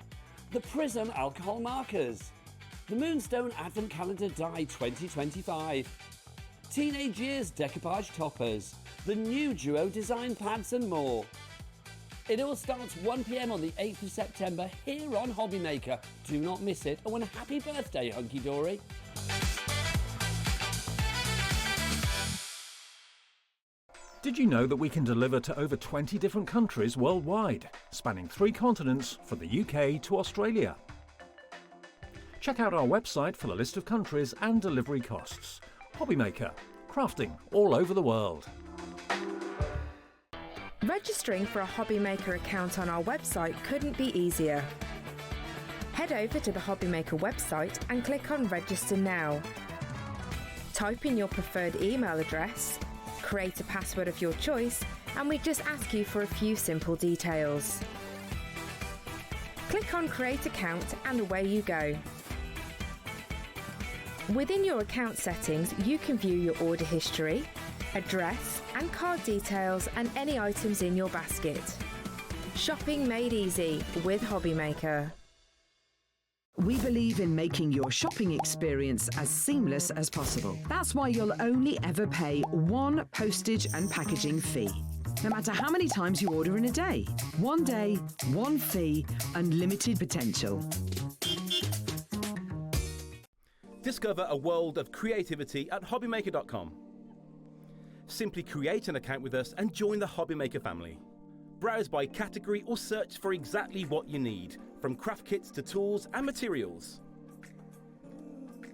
the Prism alcohol markers, the Moonstone Advent Calendar Die 2025, Teenage Years decoupage toppers, the new Duo design pads and more. It all starts 1 PM on the 8th of September here on HobbyMaker. Do not miss it, and a happy birthday, Hunky Dory. Did you know that we can deliver to over 20 different countries worldwide, spanning 3 continents from the UK to Australia? Check out our website for the list of countries and delivery costs. HobbyMaker. crafting all over the world. Registering for a HobbyMaker account on our website couldn't be easier. Head over to the HobbyMaker website and click on Register Now. Type in your preferred email address, create a password of your choice, and we just ask you for a few simple details. Click on Create Account and away you go. Within your account settings, you can view your order history, address and card details and any items in your basket. Shopping made easy with HobbyMaker. We believe in making your shopping experience as seamless as possible. That's why you'll only ever pay one postage and packaging fee. No matter how many times you order in a day. One day, one fee, unlimited potential. Discover a world of creativity at HobbyMaker.com. Simply create an account with us and join the HobbyMaker family. Browse by category or search for exactly what you need, from craft kits to tools and materials.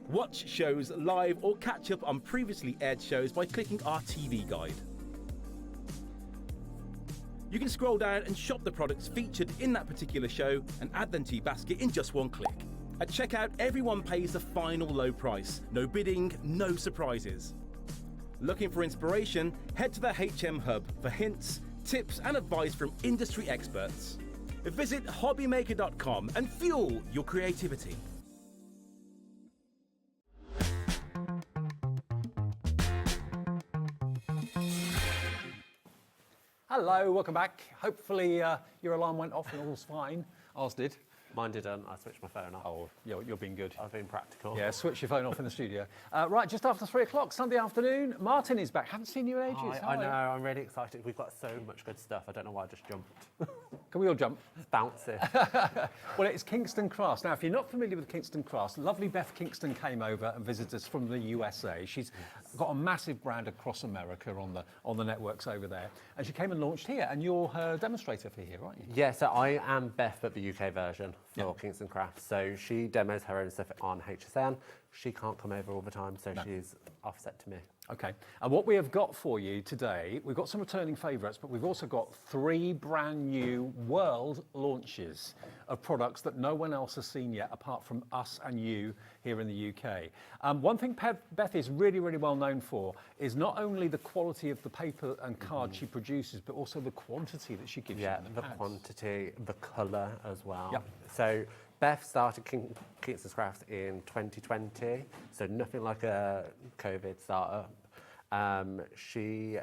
Watch shows live or catch up on previously aired shows by clicking our TV guide. You can scroll down and shop the products featured in that particular show and add them to your basket in just one click. At checkout, everyone pays the final low price. No bidding, no surprises. Looking for inspiration? Head to the HM Hub for hints, tips and advice from industry experts. Visit HobbyMaker.com and fuel your creativity. Hello, welcome back. Hopefully your alarm went off and all's fine. Ours did. Mine didn't. I switched my phone off. Oh, you're being good. I've been practical. Yeah, switch your phone off in the studio. Right, just after 3 o'clock, Sunday afternoon, Martin is back. Haven't seen you in ages. I know, I'm really excited. We've got so much good stuff. I don't know why I just jumped. Can we all jump? It's bouncy. Well, it's Kingston Crafts. Now, if you're not familiar with Kingston Crafts, lovely Beth Kingston came over and visited us from the USA. She's got a massive brand across America on the networks over there. And she came and launched here, and you're her demonstrator for here, aren't you? Yeah, so I am Beth, but the UK version for Kingston Crafts. So she demos her own stuff on HSN. She can't come over all the time, so she's offset to me. Okay, and what we have got for you today, we've got some returning favourites, but we've also got 3 brand new world launches of products that no one else has seen yet, apart from us and you here in the UK. One thing Beth is really, really well known for is not only the quality of the paper and card she produces, but also the quantity that she gives you. Yeah, the quantity, the colour as well. Yep. So Beth started Kingston Crafts in 2020, so nothing like a COVID startup. She's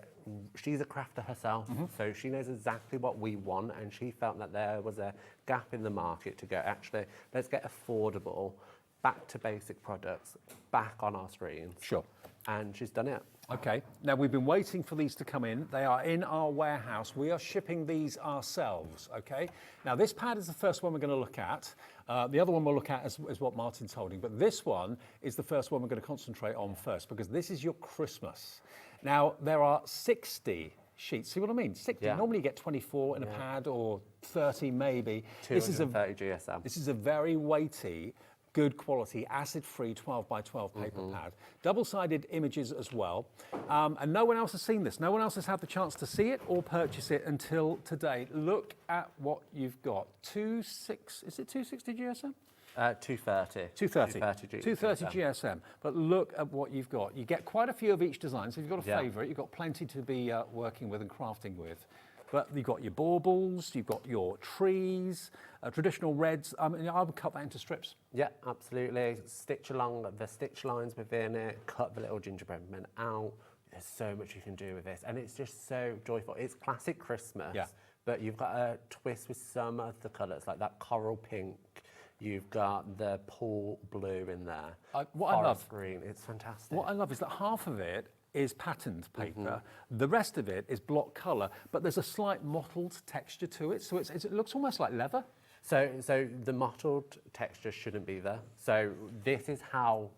a crafter herself, so she knows exactly what we want, and she felt that there was a gap in the market to go, actually, let's get affordable, back to basic products back on our screens. Sure. And she's done it. Okay, now we've been waiting for these to come in. They are in our warehouse. We are shipping these ourselves, okay? Now this pad is the first one we're going to look at. The other one we'll look at is what Martin's holding, but this one is the first one we're going to concentrate on first, because this is your Christmas. Now there are 60 sheets, see what I mean? 60, normally you get 24 in a pad or 30 maybe. 230 GSM. This is a very weighty, good quality, acid-free 12 by 12 paper pad. Double-sided images as well. And no one else has seen this. No one else has had the chance to see it or purchase it until today. Look at what you've got. Is it 260 GSM? 230. 230 GSM. But look at what you've got. You get quite a few of each design. So if you've got a favourite, you've got plenty to be working with and crafting with. But you've got your baubles, you've got your trees, traditional reds. I would cut that into strips. Yeah, absolutely. Stitch along the stitch lines within it, cut the little gingerbread men out. There's so much you can do with this, and it's just so joyful. It's classic Christmas, but you've got a twist with some of the colours, like that coral pink. You've got the pool blue in there. What I love, green. It's fantastic. What I love is that half of it is patterned paper. The rest of it is block colour, but there's a slight mottled texture to it, so it looks almost like leather. So the mottled texture shouldn't be there. So this is how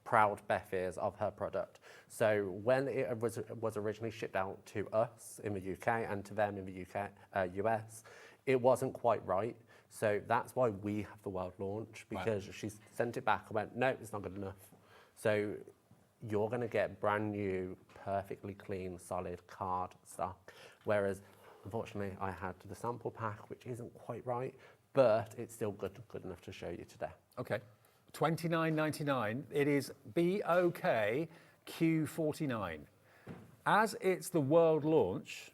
proud Beth is of her product. So when it was originally shipped out to us in the UK and to them in the US, it wasn't quite right. So that's why we have the world launch, because she sent it back and went, no, it's not good enough. So you're going to get brand new, perfectly clean, solid card stock. Whereas, unfortunately, I had the sample pack, which isn't quite right, but it's still good enough to show you today. Okay. $29.99. It is BOK Q49. As it's the world launch,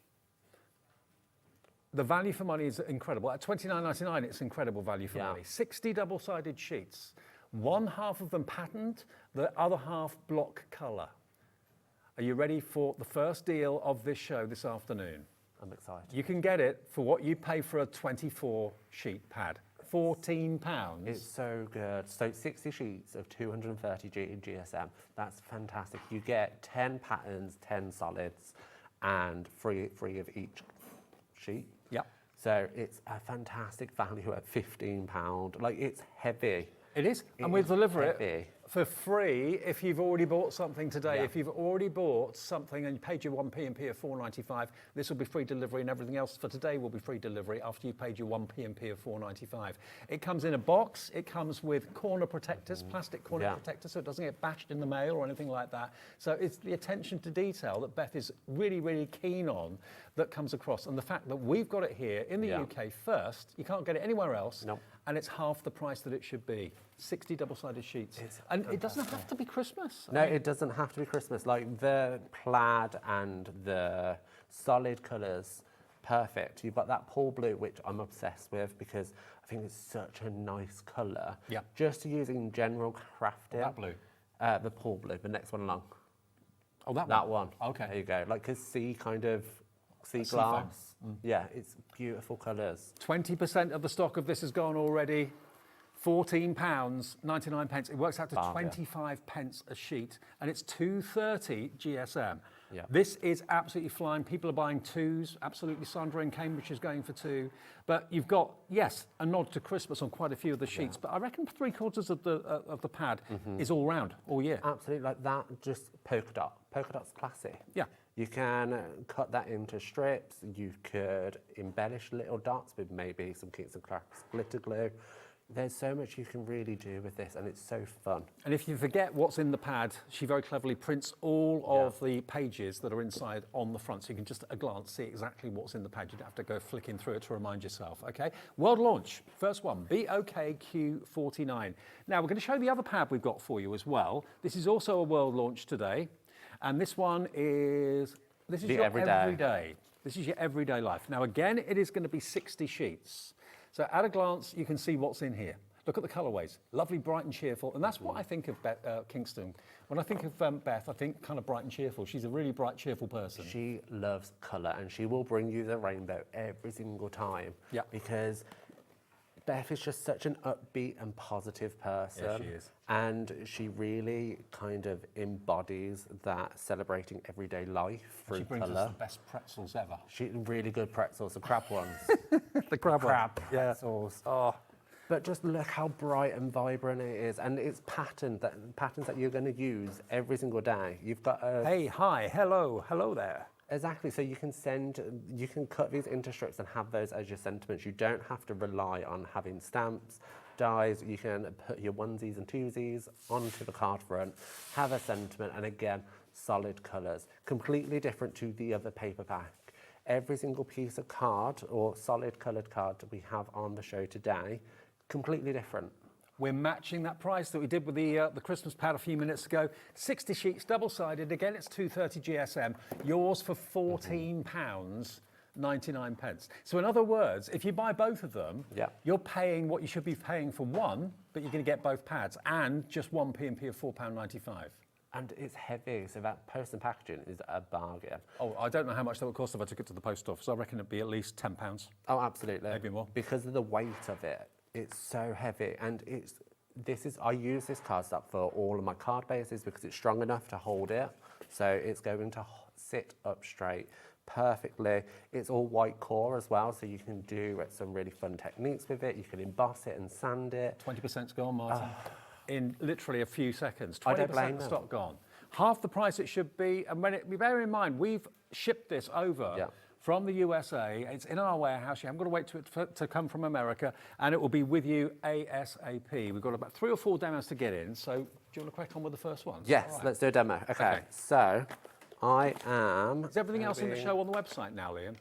the value for money is incredible. At $29.99, it's incredible value for money. 60 double-sided sheets. One half of them patterned, the other half block colour. Are you ready for the first deal of this show this afternoon? I'm excited. You can get it for what you pay for a 24-sheet pad. £14. It's so good. So 60 sheets of 230 GSM. That's fantastic. You get 10 patterns, 10 solids, and free of each sheet. Yeah. So it's a fantastic value at £15. Like, it's heavy. It is, and we'll deliver it for free if you've already bought something today. Yeah. If you've already bought something and you paid your 1p and P of $4.95, this will be free delivery, and everything else for today will be free delivery after you've paid your 1p and P of $4.95. It comes in a box. It comes with corner protectors, plastic corner protectors, so it doesn't get bashed in the mail or anything like that. So it's the attention to detail that Beth is really, really keen on that comes across, and the fact that we've got it here in the UK first, you can't get it anywhere else. Nope. And it's half the price that it should be. 60 double-sided sheets. And it doesn't have to be Christmas. No, it doesn't have to be Christmas. Like, the plaid and the solid colours, perfect. You've got that Paul blue, which I'm obsessed with because I think it's such a nice colour. Yeah. Just to use in general crafting. That blue? The Paul blue, the next one along. Oh, that one? That one. Okay. There you go. Like a sea glass. Yeah, it's beautiful colours. 20% of the stock of this has gone already. £14.99. It works out to 25 pence a sheet, and it's 230 GSM. Yeah. This is absolutely flying. People are buying twos. Absolutely, Sandra in Cambridge is going for two. But you've got, yes, a nod to Christmas on quite a few of the sheets. But I reckon 3/4 of the pad is all round, all year. Absolutely, like that, just polka dot. Polka dot's classy. Yeah. You can cut that into strips. You could embellish little dots with maybe some Kingston Crafts glitter glue. There's so much you can really do with this, and it's so fun. And if you forget what's in the pad, she very cleverly prints all of the pages that are inside on the front, so you can just at a glance see exactly what's in the pad. You don't have to go flicking through it to remind yourself, okay? World launch, first one, BOKQ49. Now, we're going to show the other pad we've got for you as well. This is also a world launch today, and this one is, this is your everyday. This is your everyday life. Now, again, it is going to be 60 sheets. So at a glance, you can see what's in here. Look at the colourways, lovely, bright and cheerful. And that's what I think of Kingston. When I think of Beth, I think kind of bright and cheerful. She's a really bright, cheerful person. She loves colour, and she will bring you the rainbow every single time. Yeah. Because Beth is just such an upbeat and positive person. Yeah, she is. And she really kind of embodies that celebrating everyday life through She brings colour. us the best pretzels ever. Really good pretzels, the crab ones. The crab pretzels. Oh. But just look how bright and vibrant it is, and it's patterns that you're going to use every single day. You've got a hey, hi, hello there. Exactly. So you can cut these into strips and have those as your sentiments. You don't have to rely on having stamps, dies. You can put your onesies and twosies onto the card front, have a sentiment, and again, solid colours. Completely different to the other paper pack. Every single piece of card or solid coloured card that we have on the show today, completely different. We're matching that price that we did with the Christmas pad a few minutes ago. 60 sheets, double-sided. Again, it's 230 GSM. Yours for £14.99. So in other words, if you buy both of them, you're paying what you should be paying for one, but you're going to get both pads and just one P&P of £4.95. And it's heavy, so that post and packaging is a bargain. Oh, I don't know how much that would cost if I took it to the post office. I reckon it'd be at least £10. Oh, absolutely. Maybe more. Because of the weight of it. It's so heavy, and I use this cardstock for all of my card bases because it's strong enough to hold it. So it's going to sit up straight perfectly. It's all white core as well, so you can do some really fun techniques with it. You can emboss it and sand it. 20%'s gone, Martin. In literally a few seconds. 20% I don't blame of the them. stock gone. Half the price it should be, and bear in mind, we've shipped this over from the USA. It's in our warehouse. You haven't got to wait to come from America, and it will be with you ASAP. We've got about 3 or 4 demos to get in, so Do you want to crack on with the first one? Yes, All right. let's do a demo. Okay, so I am... Is everything else in the show on the website now, Liam?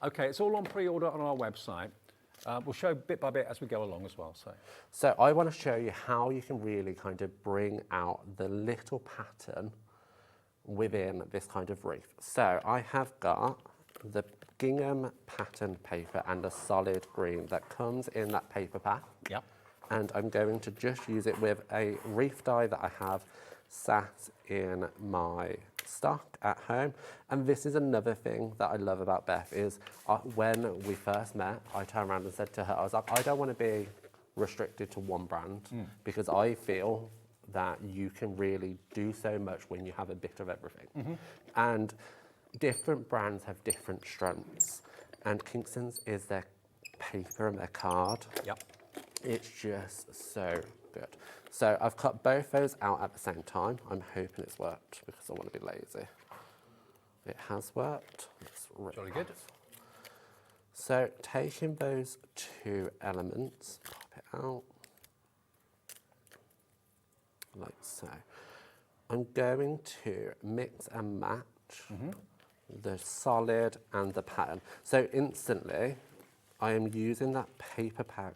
Okay, it's all on pre-order on our website. We'll show bit by bit as we go along as well. So I want to show you how you can really kind of bring out the little pattern within this kind of wreath. So I have got the gingham pattern paper and a solid green that comes in that paper pack. Yep. And I'm going to just use it with a wreath die that I have sat in my stock at home. And this is another thing that I love about Beth is when we first met, I turned around and said to her, I was like, I don't want to be restricted to one brand because I feel that you can really do so much when you have a bit of everything. And different brands have different strengths. And Kingston's is their paper and their card. Yep. It's just so good. So I've cut both those out at the same time. I'm hoping it's worked because I want to be lazy. It has worked. It's really good. So taking those two elements, pop it out like so. I'm going to mix and match the solid and the pattern. So instantly, I am using that paper pack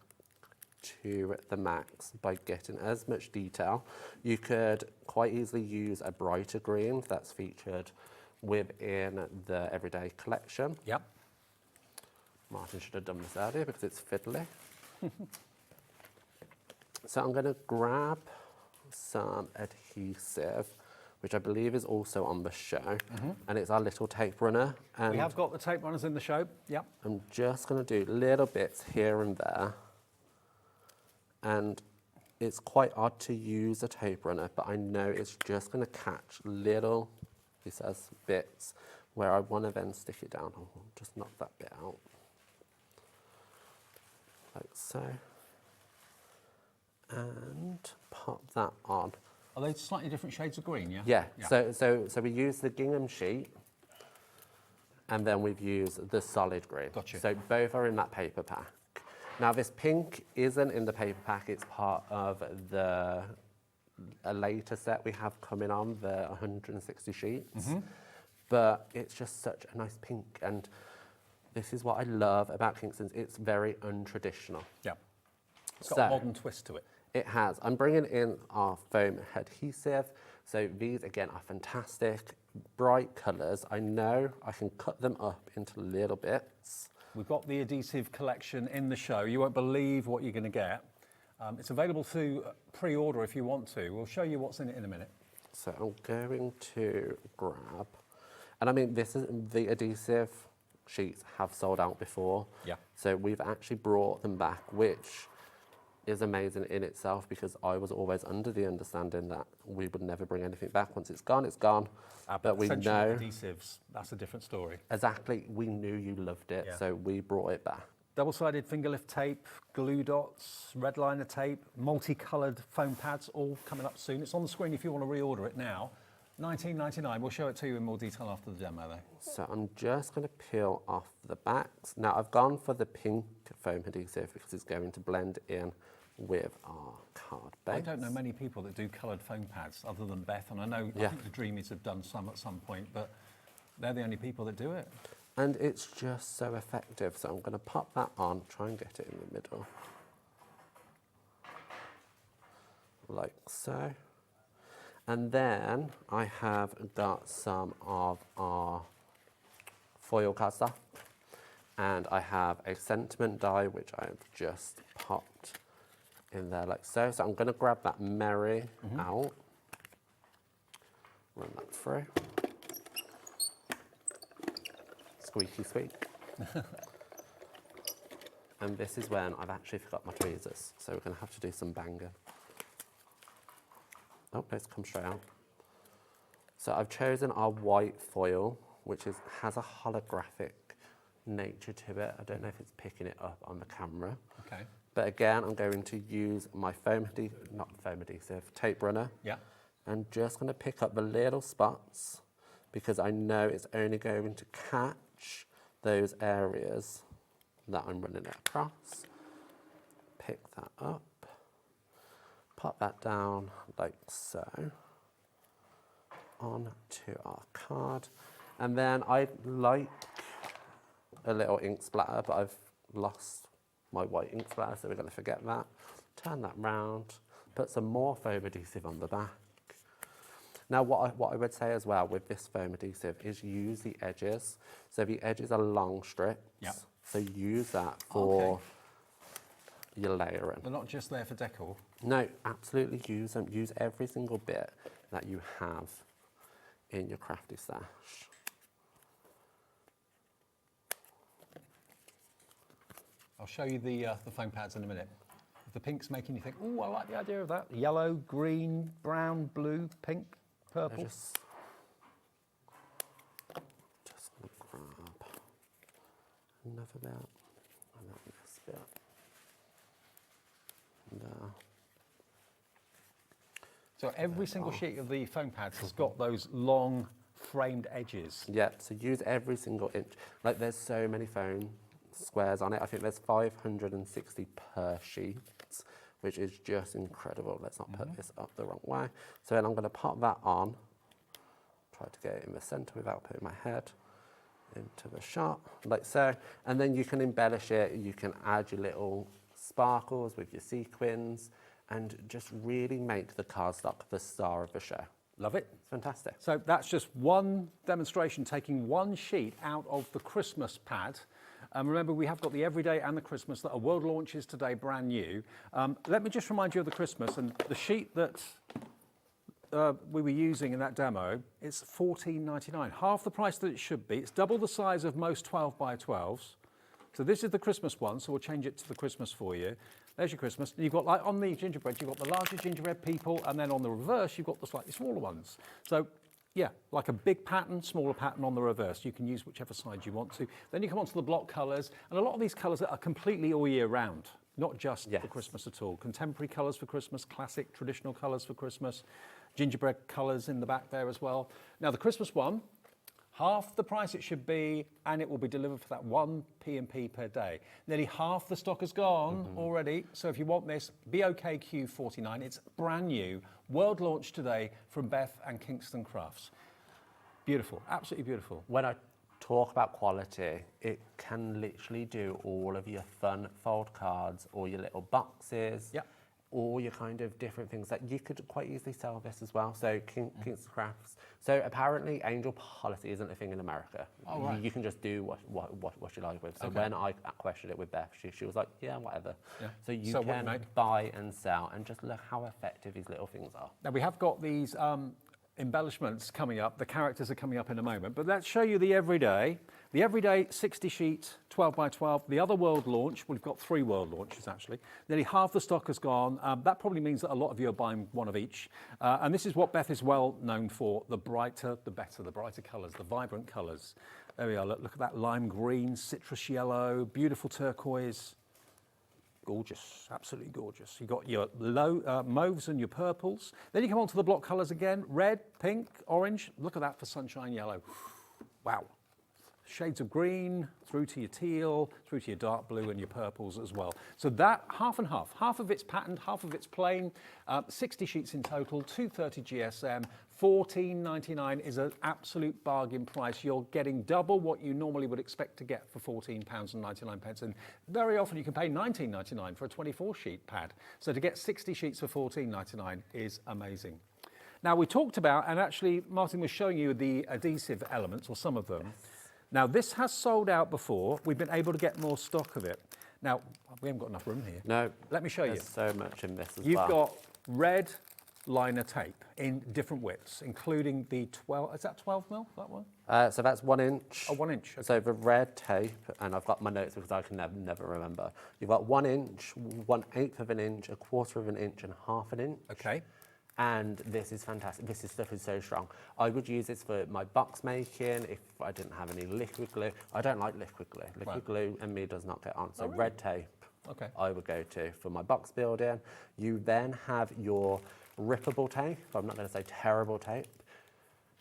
to the max by getting as much detail. You could quite easily use a brighter green that's featured within the Everyday collection. Yep. Martin should have done this earlier because it's fiddly. So I'm going to grab some adhesive, which I believe is also on the show, and it's our little tape runner. And we have got the tape runners in the show. Yep. I'm just going to do little bits here and there. And it's quite odd to use a tape runner, but I know it's just going to catch little, he says, bits where I want to then stick it down. I'll just knock that bit out. Like so. And pop that on. Are they slightly different shades of green, yeah? Yeah. So we use the gingham sheet, and then we've used the solid green. Gotcha. So both are in that paper pack. Now this pink isn't in the paper pack, it's part of a later set we have coming on, the 160 sheets. But it's just such a nice pink, and this is what I love about Kingston's, it's very untraditional. Yeah. It's got a modern twist to it. It has. I'm bringing in our foam adhesive. So these, again, are fantastic, bright colours. I know I can cut them up into little bits. We've got the adhesive collection in the show. You won't believe what you're going to get. It's available to pre-order if you want to. We'll show you what's in it in a minute. So I'm going to grab, and I mean, this is the adhesive sheets have sold out before. Yeah. So we've actually brought them back, which is amazing in itself because I was always under the understanding that we would never bring anything back. Once it's gone, it's gone. But we know adhesives, that's a different story. Exactly. We knew you loved it, so we brought it back. Double-sided finger lift tape, glue dots, red liner tape, multicoloured foam pads, all coming up soon. It's on the screen if you want to reorder it now. $19.99. We'll show it to you in more detail after the demo, though. So I'm just going to peel off the backs. Now I've gone for the pink foam adhesive because it's going to blend in with our card base. I don't know many people that do coloured foam pads other than Beth, and I know I think the Dreamies have done some at some point, but they're the only people that do it. And it's just so effective. So I'm going to pop that on, try and get it in the middle. Like so. And then I have got some of our foil cardstock, and I have a sentiment die which I've just popped in there like so. So I'm going to grab that Merry out, run that through. Squeaky squeak. And this is when I've actually forgot my tweezers, so we're going to have to do some banging. Oh, let's come straight out. So I've chosen our white foil, which has a holographic nature to it. I don't know if it's picking it up on the camera. Okay. But again, I'm going to use my tape runner. Yeah. And just going to pick up the little spots because I know it's only going to catch those areas that I'm running it across. Pick that up. Pop that down like so onto our card. And then I like a little ink splatter, but I've lost my white ink splatter, so we're going to forget that. Turn that round, put some more foam adhesive on the back. Now what I would say as well with this foam adhesive is use the edges. So the edges are long strips, so use that for your layering. They're not just there for decor? No, absolutely use them. Use every single bit that you have in your crafty stash. I'll show you the foam pads in a minute. If the pink's making you think, oh, I like the idea of that. Yellow, green, brown, blue, pink, purple. Just gonna grab another bit, and then this bit. There. So every single sheet of the foam pads has got those long framed edges. Yeah, so use every single inch. Like there's so many foam squares on it. I think there's 560 per sheet, which is just incredible. Let's not put this up the wrong way. So then I'm going to pop that on. Try to get it in the center without putting my head into the shot, like so. And then you can embellish it. You can add your little sparkles with your sequins and just really make the cardstock the star of the show. Love it. It's fantastic. So that's just one demonstration, taking one sheet out of the Christmas pad. Remember, we have got the Everyday and the Christmas that are world launches today, brand new. Let me just remind you of the Christmas, and the sheet that we were using in that demo, it's $14.99, half the price that it should be. It's double the size of most 12 by 12s. So this is the Christmas one, so we'll change it to the Christmas for you. There's your Christmas. And you've got, like on the gingerbread, you've got the larger gingerbread people, and then on the reverse, you've got the slightly smaller ones. So yeah, like a big pattern, smaller pattern on the reverse. You can use whichever side you want to. Then you come onto the block colours, and a lot of these colours are completely all year round, not just for Christmas at all. Contemporary colours for Christmas, classic traditional colours for Christmas, gingerbread colours in the back there as well. Now the Christmas one, half the price it should be, and it will be delivered for that 1 P&P per day. Nearly half the stock has gone already, so if you want this, BOKQ49, it's brand new, world launch today from Beth and Kingston Crafts. Beautiful, absolutely beautiful. When I talk about quality, it can literally do all of your fun fold cards, or your little boxes, all your kind of different things that you could quite easily sell this as well. So Kingston Crafts. So apparently angel policy isn't a thing in America. Oh, right. You can just do what you like with. So when I questioned it with Beth, she was like, yeah, whatever. Yeah. So you can buy and sell, and just look how effective these little things are. Now we have got these embellishments coming up. The characters are coming up in a moment, but let's show you the Everyday. The Everyday 60 sheet, 12 by 12. The other world launch, we've got 3 world launches actually. Nearly half the stock has gone. That probably means that a lot of you are buying one of each. And this is what Beth is well known for: the brighter, the better, the brighter colours, the vibrant colours. There we are. Look at that lime green, citrus yellow, beautiful turquoise. Gorgeous, absolutely gorgeous. You've got your low mauves and your purples. Then you come on to the block colours again: red, pink, orange. Look at that for sunshine yellow. Wow. Shades of green, through to your teal, through to your dark blue and your purples as well. So that half and half. Half of it's patterned, half of it's plain. 60 sheets in total, 230 GSM, $14.99 is an absolute bargain price. You're getting double what you normally would expect to get for £14.99. And very often you can pay $19.99 for a 24 sheet pad. So to get 60 sheets for $14.99 is amazing. Now we talked about, and actually Martin was showing you the adhesive elements, or some of them. Now this has sold out before. We've been able to get more stock of it. Now, we haven't got enough room here. No. Let me show you. There's so much in this as well. You've got red liner tape in different widths, including the 12, is that 12 mil, that one? So that's 1 inch. Oh, 1 inch. Okay. So the red tape, and I've got my notes because I can never remember. You've got 1 inch, 1/8 of an inch, 1/4 of an inch, and 1/2 an inch. Okay. And this is fantastic. This stuff is so strong. I would use this for my box making if I didn't have any liquid glue. I don't like liquid glue. Liquid glue and me does not get on. So really? red tape, I would go to for my box building. You then have your rippable tape. I'm not going to say terrible tape.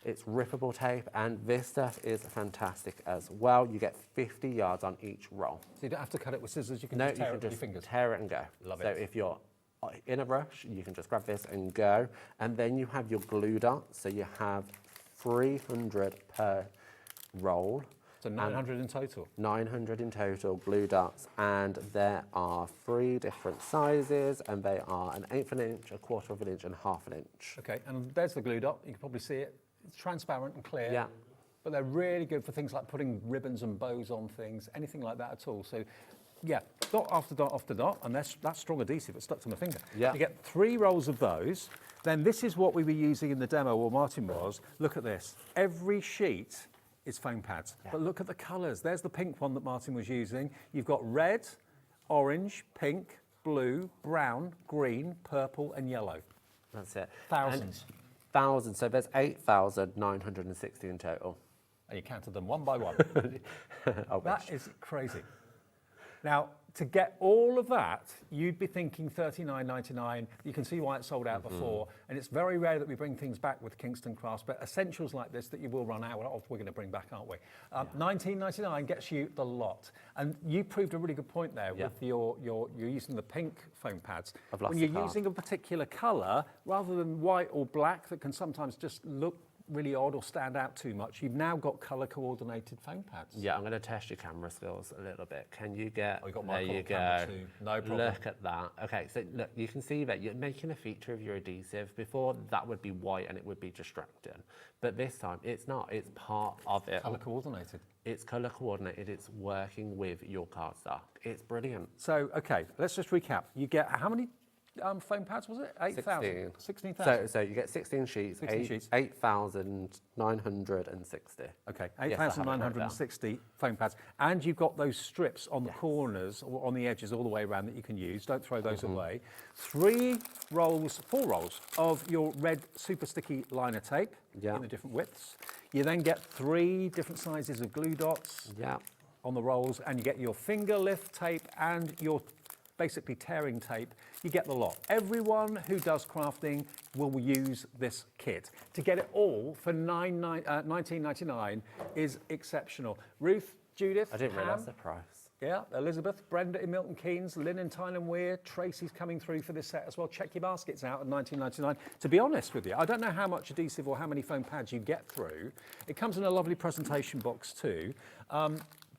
It's rippable tape, and this stuff is fantastic as well. You get 50 yards on each roll. So you don't have to cut it with scissors. You can no, just tear you it can with your fingers. tear it and go. Love so it. if you're in a rush, you can just grab this and go. And then you have your glue dots. So you have 300 per roll. So 900 in total? 900 in total glue dots. And there are 3 different sizes, and they are an 1/8 of an inch, 1/4 of an inch, and 1/2 an inch. Okay, and there's the glue dot. You can probably see it. It's transparent and clear. Yeah. But they're really good for things like putting ribbons and bows on things, anything like that at all. So, yeah, dot after dot after dot, and that's strong adhesive. It's stuck to my finger. Yeah. You get 3 rolls of those. Then this is what we were using in the demo, or Martin was. Look at this. Every sheet is foam pads. Yeah. But look at the colours. There's the pink one that Martin was using. You've got red, orange, pink, blue, brown, green, purple, and yellow. That's it. Thousands. Thousands. So there's 8,960 in total. And you counted them one by one. That is crazy. Now, to get all of that, you'd be thinking $39.99. You can see why it sold out before. And it's very rare that we bring things back with Kingston Crafts, but essentials like this that you will run out of, we're going to bring back, aren't we? $19.99 gets you the lot. And you proved a really good point there with you're using the pink foam pads. When you're using a particular colour, rather than white or black that can sometimes just look really odd or stand out too much, you've now got colour coordinated foam pads. Yeah, I'm going to test your camera skills a little bit. Can you get, you got there you go. Too. No problem. Look at that. Okay, so look, you can see that you're making a feature of your adhesive. Before, that would be white and it would be distracting. But this time, it's not. It's part of it. Colour coordinated. It's colour coordinated. It's working with your cardstock. It's brilliant. So, okay, let's just recap. You get how many foam pads was it? 8,000? 16,000. So you get 16 sheets, 8,960. Okay, 8,960 foam pads. And you've got those strips on the corners or on the edges all the way around that you can use. Don't throw those away. 4 rolls of your red super sticky liner tape in the different widths. You then get 3 different sizes of glue dots on the rolls, and you get your finger lift tape and your basically tearing tape. You get the lot. Everyone who does crafting will use this kit. To get it all for $19.99 is exceptional. Ruth, Judith, I didn't realise the price. Yeah, Elizabeth, Brenda in Milton Keynes, Lynn in Tyne Weir, Tracy's coming through for this set as well. Check your baskets out at $19.99. To be honest with you, I don't know how much adhesive or how many foam pads you get through. It comes in a lovely presentation box too,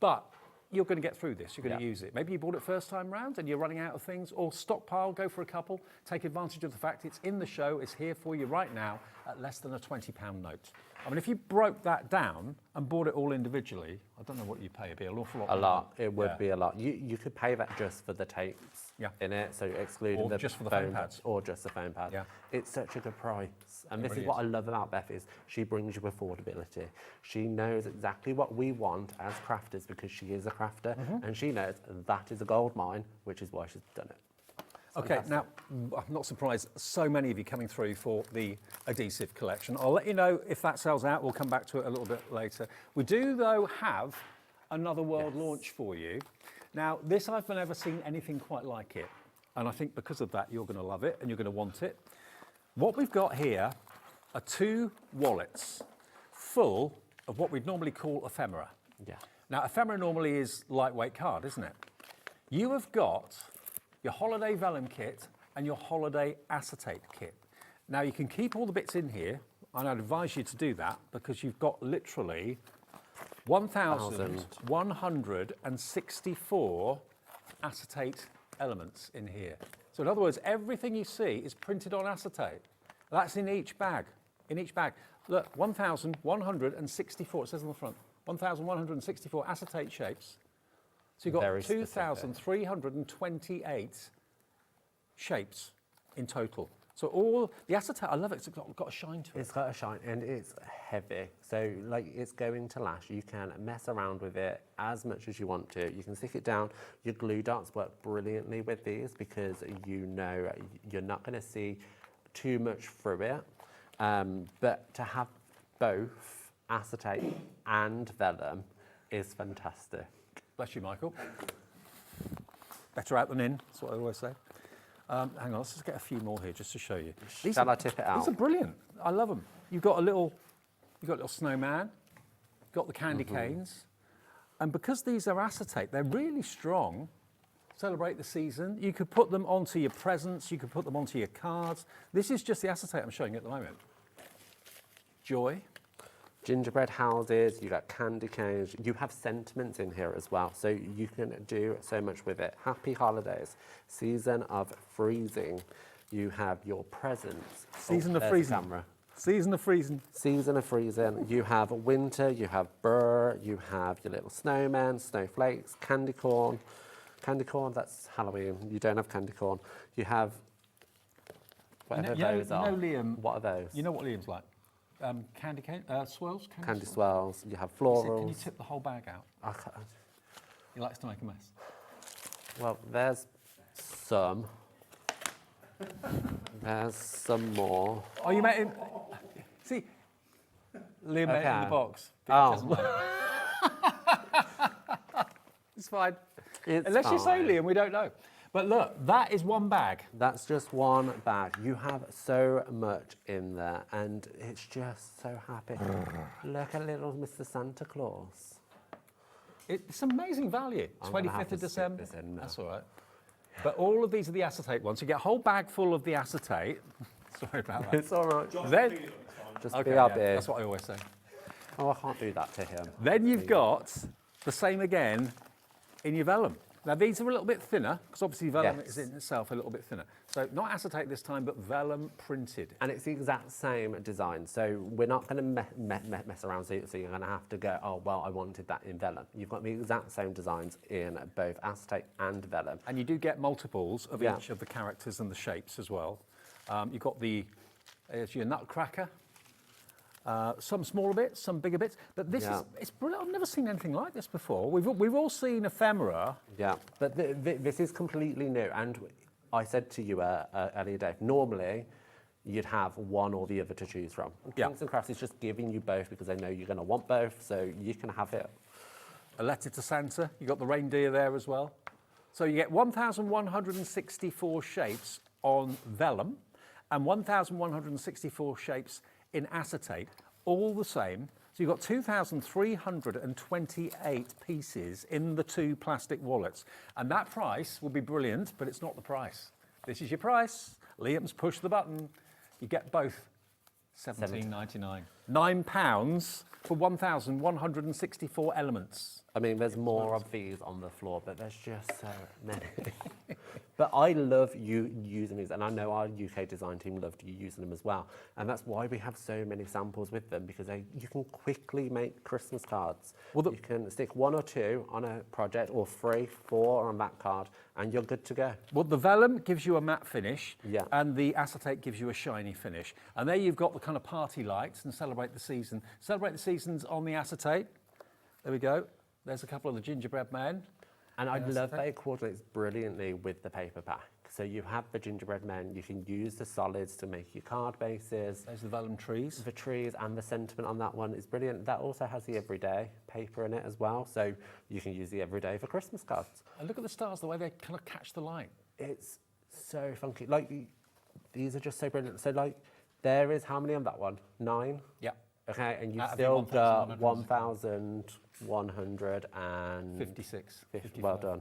but you're going to get through this, you're going to use it. Maybe you bought it first time round and you're running out of things, or stockpile, go for a couple, take advantage of the fact it's in the show, it's here for you right now at less than a £20 note. I mean, if you broke that down and bought it all individually, I don't know what you'd pay, it'd be an awful lot. A lot, it would be a lot. You could pay that just for the tapes in it, so excluding just for the foam pads. Or just the foam pad. Yeah. It's such a good price. And this is what I love about Beth, is she brings you affordability. She knows exactly what we want as crafters because she is a crafter, and she knows that is a gold mine, which is why she's done it. Okay, now, I'm not surprised so many of you coming through for the adhesive collection. I'll let you know if that sells out. We'll come back to it a little bit later. We do, though, have another world launch for you. Now, this I've never seen anything quite like it. And I think because of that, you're going to love it and you're going to want it. What we've got here are 2 wallets full of what we'd normally call ephemera. Yeah. Now, ephemera normally is lightweight card, isn't it? You have got your holiday vellum kit and your holiday acetate kit. Now you can keep all the bits in here, and I'd advise you to do that because you've got literally 1,164 acetate elements in here. So in other words, everything you see is printed on acetate. That's in each bag. In each bag. Look, 1,164, it says on the front, 1,164 acetate shapes. So you've got 2,328 shapes in total. So all the acetate, I love it, it's got a shine to it. It's got a shine and it's heavy. So like it's going to last. You can mess around with it as much as you want to. You can stick it down. Your glue dots work brilliantly with these because you know you're not going to see too much through it. But to have both acetate and vellum is fantastic. Bless you, Michael. Better out than in, that's what I always say. Hang on, let's just get a few more here just to show you. Shall I tip it out? These are brilliant. I love them. You've got a little snowman, you've got the candy canes, and because these are acetate, they're really strong. celebrate the season. You could put them onto your presents, you could put them onto your cards. This is just the acetate I'm showing you at the moment. Joy. Gingerbread houses, you got candy canes, you have sentiments in here as well, so you can do so much with it. Happy holidays, season of freezing, you have your presents. Season of freezing. Camera. Season of freezing. Season of freezing, you have winter, you have burr, you have your little snowmen, snowflakes, candy corn. Candy corn, that's Halloween, you don't have candy corn. You have whatever those are. Liam, what are those? You know what Liam's like? Candy cane, swirls? Candy swirls, you have florals. Can you tip the whole bag out? I can't. He likes to make a mess. Well, there's some. There's some more. Oh, you made him. See, Liam made it in the box. Oh. It's fine. It's Unless you say fine. Liam, we don't know. But look, that is one bag. That's just one bag. You have so much in there, and it's just so happy. Look at little Mr. Santa Claus. It's amazing value. I'm gonna have 25th to of stick December. this in now. That's all right. But all of these are the acetate ones. You get a whole bag full of the acetate. Sorry about that. It's all right. Then, Just okay, BRB. yeah, that's what I always say. Oh, I can't do that to him. Then you've got the same again in your vellum. Now these are a little bit thinner, because obviously vellum Yes. is in itself a little bit thinner. So not acetate this time, but vellum printed. And it's the exact same design, so we're not going to mess around, so you're going to have to go, oh, well, I wanted that in vellum. You've got the exact same designs in both acetate and vellum. And you do get multiples of each of the characters and the shapes as well. You've got there's your nutcracker, some smaller bits, some bigger bits, but this is, it's brilliant. I've never seen anything like this before. We've all seen ephemera. Yeah, but this is completely new, and I said to you earlier, Dave, normally you'd have one or the other to choose from. Kingston Crafts is just giving you both because they know you're going to want both, so you can have it. A letter to Santa, you got the reindeer there as well. So you get 1,164 shapes on vellum and 1,164 shapes in acetate, all the same. So you've got 2,328 pieces in the two plastic wallets. And that price will be brilliant, but it's not the price. This is your price. Liam's pushed the button. You get both. £17.99. £9 for 1,164 elements. I mean, there's more of these on the floor, but there's just so many. But I love you using these, and I know our UK design team loved you using them as well. And that's why we have so many samples with them, because you can quickly make Christmas cards. Well, you can stick 1 or 2 on a project, or 3, 4 on that card, and you're good to go. Well, the vellum gives you a matte finish, and the acetate gives you a shiny finish. And there you've got the kind of party lights and celebrate the season. Celebrate the seasons on the acetate. There we go. There's a couple of the gingerbread men. And I love that it coordinates brilliantly with the paper pack. So you have the gingerbread men, you can use the solids to make your card bases. There's the vellum trees. The trees, and the sentiment on that one is brilliant. That also has the everyday paper in it as well, so you can use the everyday for Christmas cards. And look at the stars, the way they kind of catch the light. It's so funky. Like, these are just so brilliant. So like, there is how many on that one? 9? Yeah. Okay, and you've Out of still the got 1,156. Well done.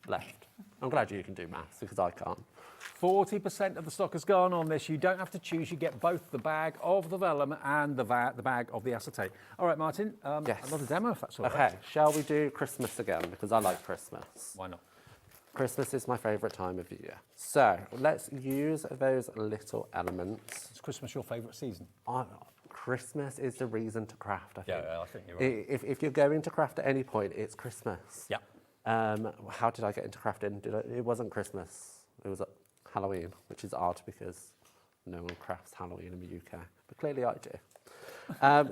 Left. I'm glad you can do maths, because I can't. 40% of the stock has gone on this. You don't have to choose. You get both the bag of the vellum and the bag of the acetate. All right, Martin, another demo if that's all right. Okay, shall we do Christmas again? Because I like Christmas. Why not? Christmas is my favourite time of year. So let's use those little elements. Is Christmas your favourite season? Christmas is the reason to craft, I think. Yeah, I think you're right. If you're going to craft at any point, it's Christmas. Yeah. How did I get into crafting? It wasn't Christmas. It was Halloween, which is odd because no one crafts Halloween in the UK. But clearly I do.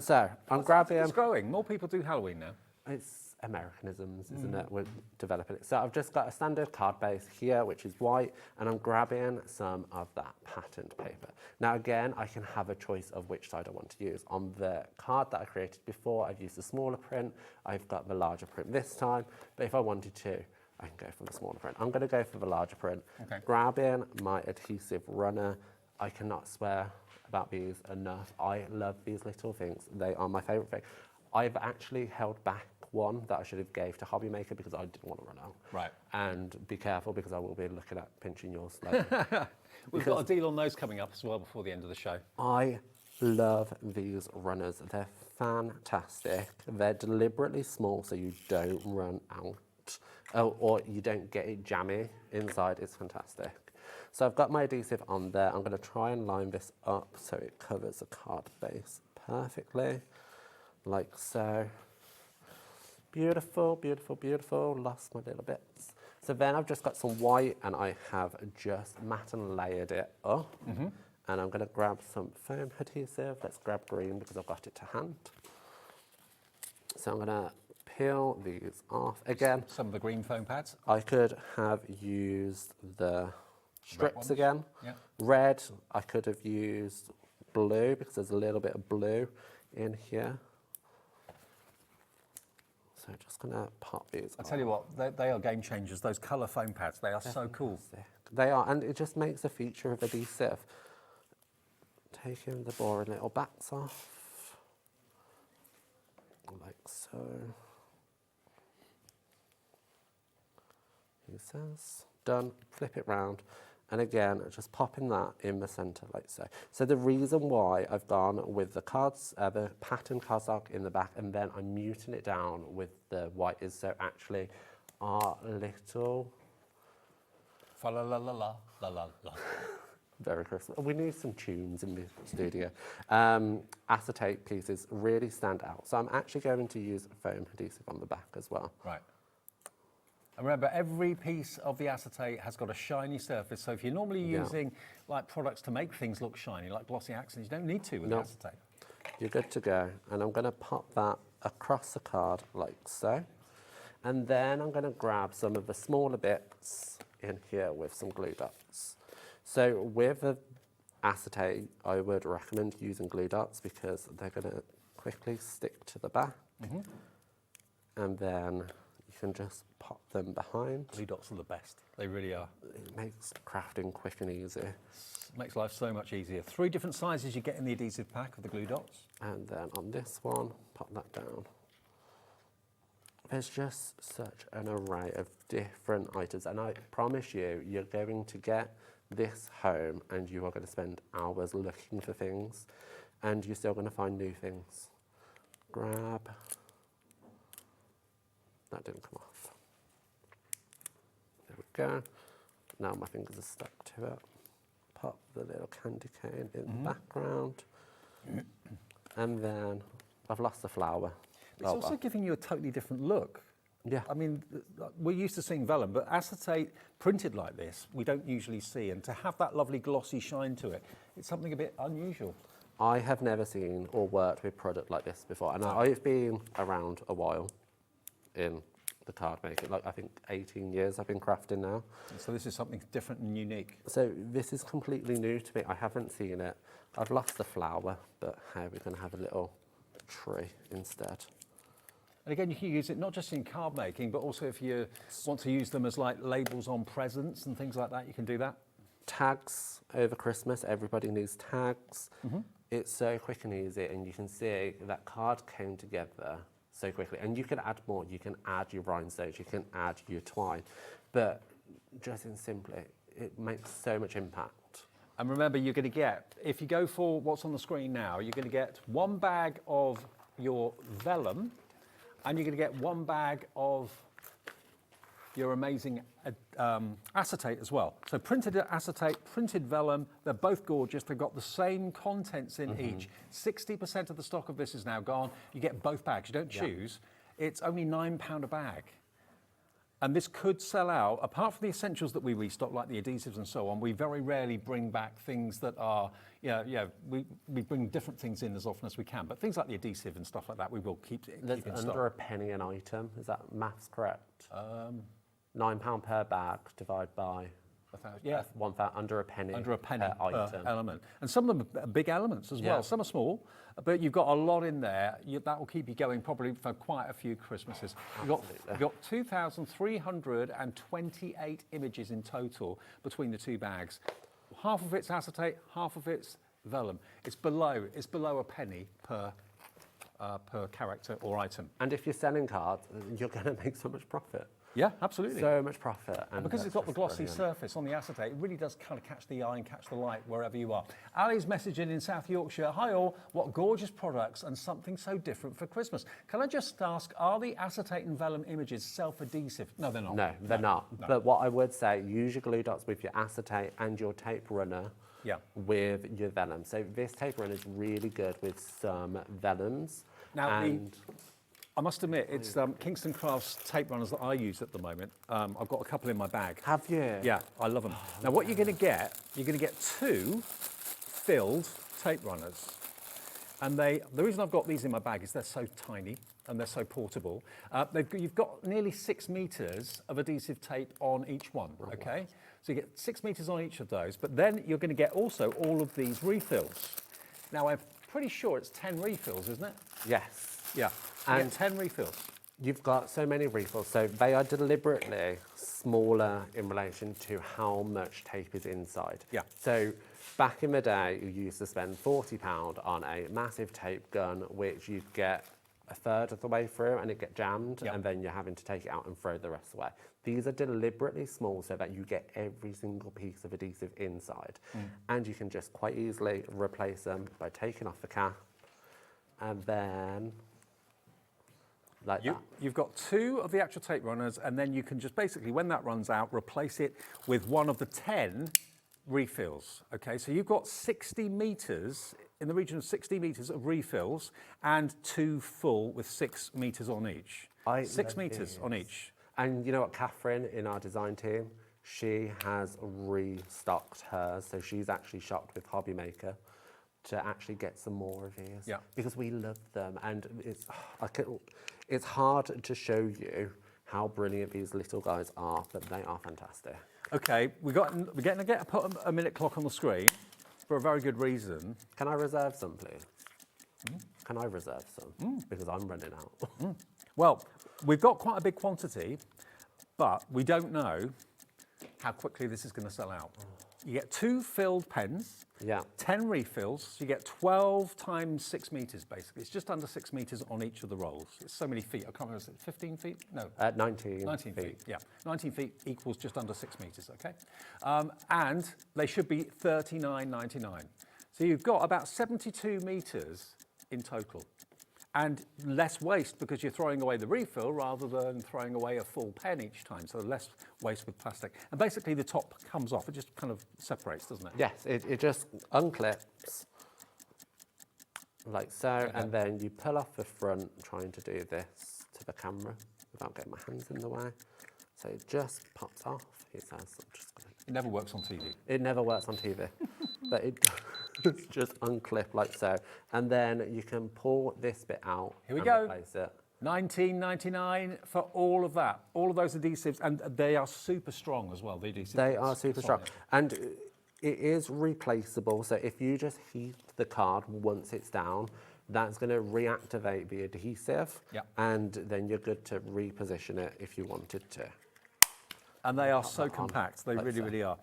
So I'm grabbing... It's growing. More people do Halloween now. It's Americanisms, isn't it? We're developing it. So I've just got a standard card base here, which is white, and I'm grabbing some of that patterned paper. Now again, I can have a choice of which side I want to use. On the card that I created before, I've used the smaller print. I've got the larger print this time, but if I wanted to, I can go for the smaller print. I'm going to go for the larger print. Okay. Grabbing my adhesive runner. I cannot swear about these enough. I love these little things. They are my favourite thing. I've actually held back one that I should have gave to HobbyMaker because I didn't want to run out. Right. And be careful because I will be looking at pinching yours later. We've got a deal on those coming up as well before the end of the show. I love these runners. They're fantastic. They're deliberately small so you don't run out. Or you don't get it jammy inside. It's fantastic. So I've got my adhesive on there. I'm going to try and line this up so it covers the card base perfectly, like so. Beautiful, beautiful, beautiful. Lost my little bits. So then I've just got some white and I have just matte and layered it up. And I'm going to grab some foam adhesive. Let's grab green because I've got it to hand. So I'm going to peel these off. Again, some of the green foam pads. I could have used the strips again. Yeah. Red, I could have used blue because there's a little bit of blue in here. So just going to pop these I tell you what, they are game changers. Those colour foam pads, they are so cool. They are, and it just makes a feature of adhesive. Taking the boring little backs off, like so. He says, done, flip it round. And again, just popping that in the centre like so. So the reason why I've gone with the cards, the pattern cardstock in the back, and then I'm muting it down with the white is so actually our little... Fa la la la la la la la. Very Christmas. We need some tunes in the studio. Acetate pieces really stand out. So I'm actually going to use foam adhesive on the back as well. Right. And remember, every piece of the acetate has got a shiny surface. So if you're normally using like products to make things look shiny, like glossy accents, you don't need to with acetate. You're good to go. And I'm going to pop that across the card like so. And then I'm going to grab some of the smaller bits in here with some glue dots. So with the acetate, I would recommend using glue dots because they're going to quickly stick to the back. And then you can just pop them behind. Glue dots are the best. They really are. It makes crafting quick and easy. Makes life so much easier. 3 different sizes you get in the adhesive pack of the glue dots. And then on this one, pop that down. There's just such an array of different items. And I promise you, you're going to get this home and you are going to spend hours looking for things and you're still going to find new things. Grab. That didn't come off. There we go. Now my fingers are stuck to it. Pop the little candy cane in the background. And then I've lost the flower. It's also giving you a totally different look. Yeah. I mean, we're used to seeing vellum, but acetate printed like this, we don't usually see. And to have that lovely glossy shine to it, it's something a bit unusual. I have never seen or worked with product like this before. And I've been around a while in the card making. Like I think 18 years I've been crafting now. So this is something different and unique. So this is completely new to me. I haven't seen it. I've lost the flower, but hey, we're going to have a little tree instead. And again, you can use it not just in card making, but also if you want to use them as like labels on presents and things like that, you can do that. Tags over Christmas, everybody needs tags. It's so quick and easy, and you can see that card came together so quickly. And you can add more. You can add your rhinestones, you can add your twine. But just in simply, it makes so much impact. And remember, you're going to get, if you go for what's on the screen now, you're going to get 1 bag of your vellum, and you're going to get 1 bag of your amazing acetate as well. So printed acetate, printed vellum, they're both gorgeous. They've got the same contents in each. 60% of the stock of this is now gone. You get both bags. You don't choose. It's only £9 a bag. And this could sell out. Apart from the essentials that we restock, like the adhesives and so on, we very rarely bring back things that are, we bring different things in as often as we can. But things like the adhesive and stuff like that, we will keep in stock. Under a penny an item, is that maths correct? £9 per bag divided by 1,000, under a penny. Under a penny per item. element. And some of them are big elements as well. Some are small, but you've got a lot in there. That will keep you going probably for quite a few Christmases. You've got 2,328 images in total between the 2 bags. Half of it's acetate, half of it's vellum. It's below a penny per per character or item. And if you're selling cards, you're going to make so much profit. Yeah, absolutely. So much profit. And because it's got the glossy surface on the acetate, it really does kind of catch the eye and catch the light wherever you are. Ali's messaging in South Yorkshire, hi all, what gorgeous products and something so different for Christmas. Can I just ask, are the acetate and vellum images self-adhesive? No, they're not. No, they're not. No. But what I would say, use your glue dots with your acetate and your tape runner with your vellum. So this tape runner is really good with some vellums. Now, I must admit, it's Kingston Crafts tape runners that I use at the moment. I've got a couple in my bag. Have you? Yeah, I love them. Now, what you're going to get 2 filled tape runners. And the reason I've got these in my bag is they're so tiny and they're so portable. You've got nearly 6 meters of adhesive tape on each one, okay? So you get 6 meters on each of those, but then you're going to get also all of these refills. Now, I'm pretty sure it's 10 refills, isn't it? Yes. Yeah, and 10 refills. You've got so many refills, so they are deliberately smaller in relation to how much tape is inside. Yeah. So back in the day, you used to spend £40 on a massive tape gun, which you'd get a third of the way through and it get jammed, and then you're having to take it out and throw the rest away. These are deliberately small so that you get every single piece of adhesive inside, and you can just quite easily replace them by taking off the cap, and then like that. You've got 2 of the actual tape runners, and then you can just basically, when that runs out, replace it with one of the 10 refills. Okay, so you've got 60 meters, in the region of 60 meters of refills, and 2 full with 6 meters on each. 6 meters on each. And you know what, Catherine in our design team, she has restocked hers, so she's actually shopped with HobbyMaker to actually get some more of these. Yeah. Because we love them, and it's hard to show you how brilliant these little guys are, but they are fantastic. Okay, we're going to put a minute clock on the screen for a very good reason. Can I reserve some, please? Can I reserve some? Because I'm running out. Well, we've got quite a big quantity, but we don't know how quickly this is going to sell out. You get 2 filled pens, 10 refills, you get 12 times 6 meters, basically. It's just under 6 meters on each of the rolls. It's so many feet. I can't remember, is it 15 feet? No. 19 feet, yeah. 19 feet equals just under 6 meters, okay? And they should be $39.99. So you've got about 72 meters in total. And less waste because you're throwing away the refill rather than throwing away a full pen each time. So less waste with plastic. And basically the top comes off. It just kind of separates, doesn't it? Yes, it just unclips like so. And then you pull off the front, trying to do this to the camera without getting my hands in the way. So it just pops off, he says. It never works on TV. It never works on TV. But it just unclip like so. And then you can pull this bit out. Here we go. Replace it. $19.99 for all of that, all of those adhesives, and they are super strong as well. The adhesives. They are super strong, and it is replaceable. So if you just heat the card once it's down, that's going to reactivate the adhesive, and then you're good to reposition it if you wanted to. And they are so compact, they really are.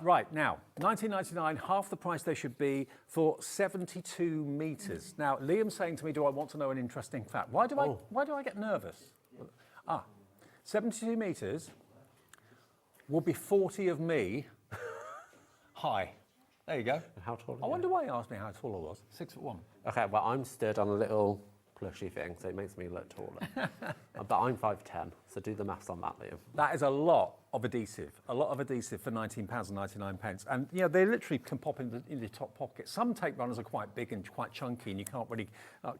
Right, now, $19.99, half the price they should be for 72 meters. Now, Liam's saying to me, do I want to know an interesting fact? Why do I get nervous? 72 meters will be 40 of me high. There you go. How tall are you? I wonder why he asked me how tall I was. 6'1". Okay, well, I'm stood on a little plushy thing, so it makes me look taller. But I'm 5'10", so do the maths on that, Liam. That is a lot of adhesive for £19.99. And, you know, they literally can pop in the top pocket. Some tape runners are quite big and quite chunky, and you can't really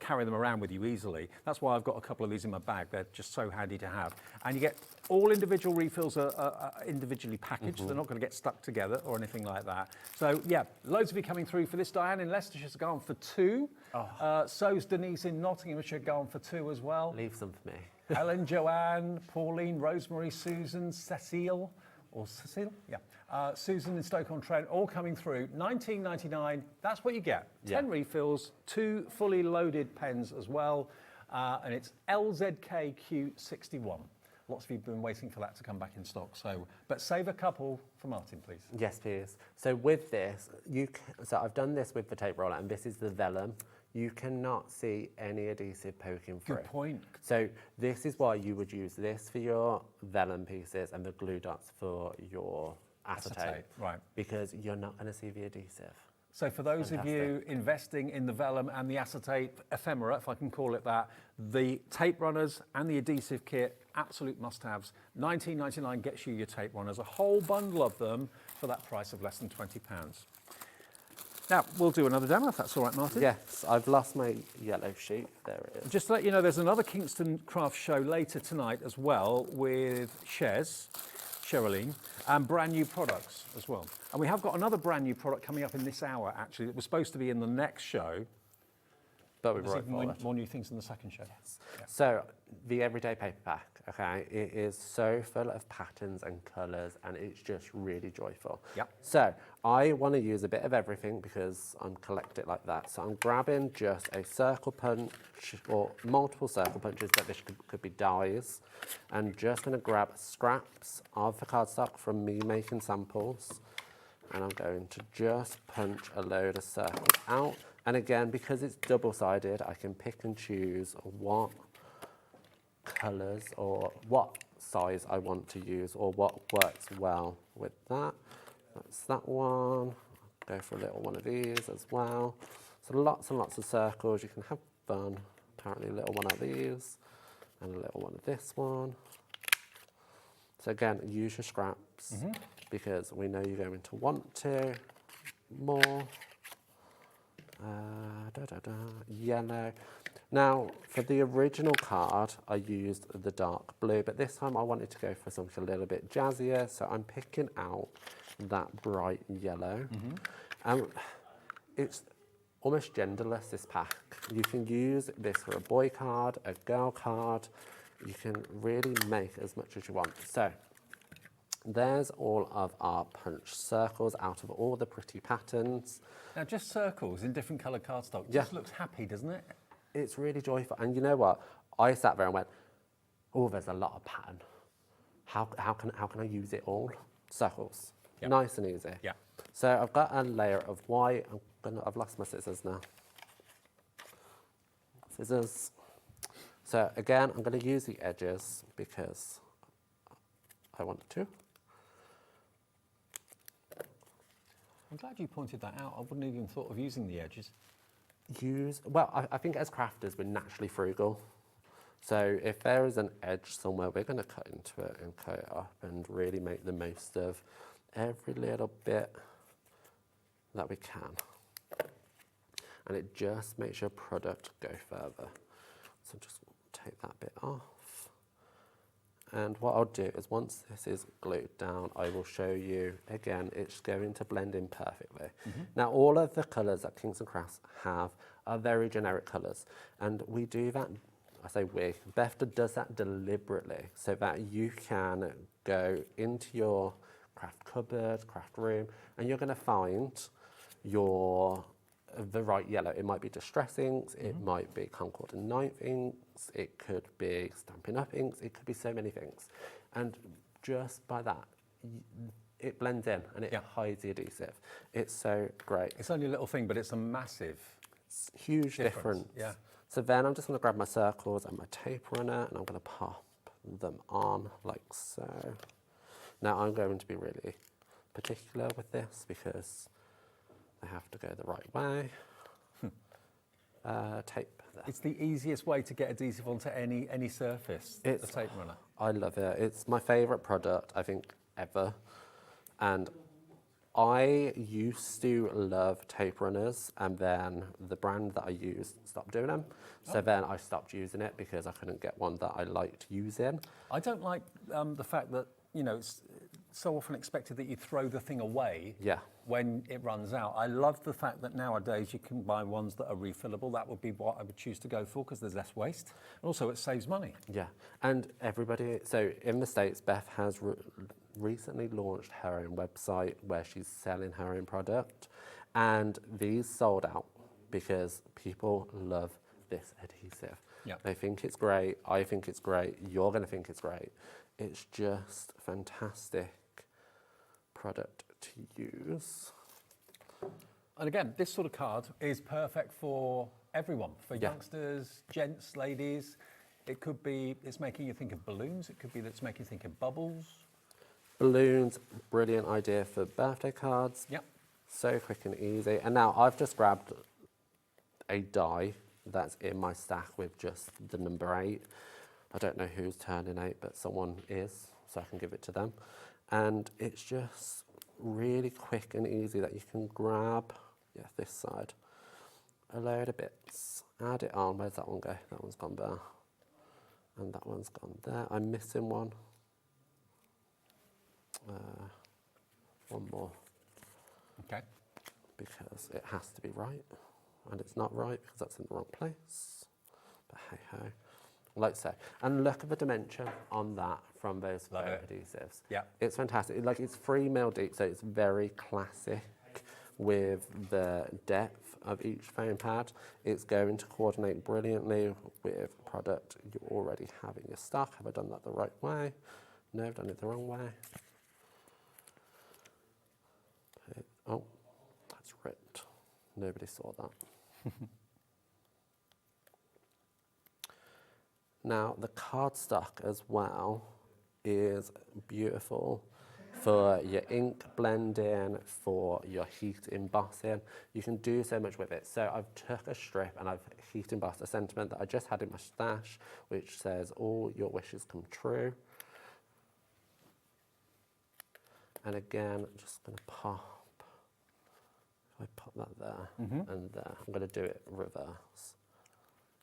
carry them around with you easily. That's why I've got a couple of these in my bag. They're just so handy to have. And you get all individual refills are individually packaged. They're not going to get stuck together or anything like that. So, yeah, loads of you coming through for this. Diane in Leicestershire's gone for 2. So's Denise in Nottinghamshire going for 2 as well. Leave some for me. Helen, Joanne, Pauline, Rosemary, Susan, Cecile, Susan in Stoke-on-Trent, all coming through. $19.99, that's what you get. 10 refills, 2 fully loaded pens as well, and it's LZKQ61. Lots of you have been waiting for that to come back in stock. So, but save a couple for Martin, please. Yes, please. So with this, so I've done this with the tape roller, and this is the vellum. you cannot see any adhesive poking through. Good point. So this is why you would use this for your vellum pieces and the glue dots for your acetate. Right. Because you're not going to see the adhesive. So for those of you investing in the vellum and the acetate ephemera, if I can call it that, the tape runners and the adhesive kit, absolute must-haves. $19.99 gets you your tape runners, a whole bundle of them for that price of less than £20. Now, we'll do another demo if that's all right, Martin. Yes, I've lost my yellow sheet. There it is. Just to let you know, there's another Kingston Crafts show later tonight as well with Sherilyn, and brand new products as well. And we have got another brand new product coming up in this hour, actually. It was supposed to be in the next show. But there's even more new things in the second show. Yes. Yeah. So the everyday paper pack, okay, it is so full of patterns and colours, and it's just really joyful. Yep. So I want to use a bit of everything because I'm collected like that. So I'm grabbing just a circle punch or multiple circle punches, but this could be dies. And just going to grab scraps of the cardstock from me making samples. And I'm going to just punch a load of circles out. And again, because it's double-sided, I can pick and choose what colours or what size I want to use or what works well with that. That's that one. Go for a little one of these as well. So lots and lots of circles. You can have fun. Apparently a little one of these and a little one of this one. So again, use your scraps because we know you're going to want to. More. Yellow. Now, for the original card, I used the dark blue, but this time I wanted to go for something a little bit jazzier, so I'm picking out that bright yellow. It's almost genderless, this pack. You can use this for a boy card, a girl card. You can really make as much as you want. So there's all of our punch circles out of all the pretty patterns. Now, just circles in different coloured cardstock just looks happy, doesn't it? It's really joyful. And you know what? I sat there and went, oh, there's a lot of pattern. How can I use it all? Circles. Yep. Nice and easy. Yeah. So I've got a layer of white. I've lost my scissors now. Scissors. So again, I'm going to use the edges because I want to. I'm glad you pointed that out. I wouldn't even thought of using the edges. Well, I think as crafters, we're naturally frugal. So if there is an edge somewhere, we're going to cut into it and cut it up and really make the most of every little bit that we can. And it just makes your product go further. So just take that bit off. And what I'll do is once this is glued down, I will show you, again, it's going to blend in perfectly. Now, all of the colours that Kingston Crafts have are very generic colours. And we do that, I say we, Beth does that deliberately so that you can go into your craft cupboard, craft room, and you're going to find the right yellow. It might be distress inks, it might be Concord and Ninth inks, it could be Stampin' Up inks, it could be so many things. And just by that, it blends in and it hides the adhesive. It's so great. It's only a little thing, but it's a massive, huge difference. Yeah. So then I'm just going to grab my circles and my tape runner and I'm going to pop them on like so. Now I'm going to be really particular with this because I have to go the right way. Tape there. It's the easiest way to get adhesive onto any surface, the tape runner. I love it. It's my favourite product, I think, ever. And I used to love tape runners, and then the brand that I used stopped doing them. So then I stopped using it because I couldn't get one that I liked using. I don't like the fact that, you know, it's so often expected that you throw the thing away when it runs out. I love the fact that nowadays you can buy ones that are refillable. That would be what I would choose to go for because there's less waste. Also, it saves money. Yeah, and everybody, so in the States, Beth has recently launched her own website where she's selling her own product, and these sold out because people love this adhesive. Yeah. They think it's great, I think it's great, you're going to think it's great. It's just fantastic product to use. And again, this sort of card is perfect for everyone, for Yeah. youngsters, gents, ladies. It could be it's making you think of balloons. It could be that it's making you think of bubbles. Balloons, brilliant idea for birthday cards. Yep. So quick and easy. And now I've just grabbed a die that's in my stack with just the number 8. I don't know who's turning 8, but someone is, so I can give it to them. And it's just really quick and easy that you can grab, this side, a load of bits, add it on. Where's that one go? That one's gone there. And that one's gone there. I'm missing one. One more. Okay. Because it has to be right, and it's not right because that's in the wrong place. But hey ho, like so. And look at the dimension on that from those foam adhesives. Yeah. It's fantastic. Like, it's 3 mil deep, so it's very classic with the depth of each foam pad. It's going to coordinate brilliantly with product you already have in your stock. Have I done that the right way? No, I've done it the wrong way. Oh, that's ripped. Nobody saw that. Now, the cardstock as well is beautiful for your ink blending, for your heat embossing. You can do so much with it. So I've took a strip and I've heat embossed a sentiment that I just had in my stash, which says, all your wishes come true. And again, I'm just going to pop. If I pop that there and there, I'm going to do it reverse.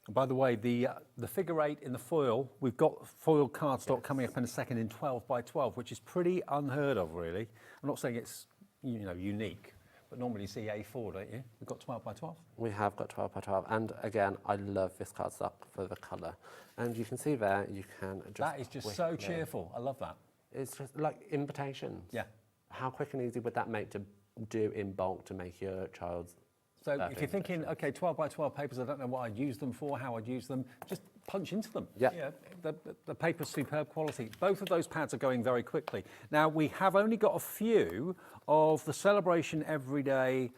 And by the way, the figure 8 in the foil, we've got foil cardstock coming up in a second in 12 by 12, which is pretty unheard of, really. I'm not saying it's unique, but normally you see A4, don't you? We've got 12 by 12. We have got 12 by 12, and again, I love this cardstock for the colour. And you can see there, you can just That is just so cheerful. I love that. It's just like invitations. Yeah. How quick and easy would that make to do in bulk to make your child's So if you're thinking, okay, 12 by 12 papers, I don't know what I'd use them for, how I'd use them, just punch into them. Yeah. The paper's superb quality. Both of those pads are going very quickly. Now, we have only got a few of the Celebration Everyday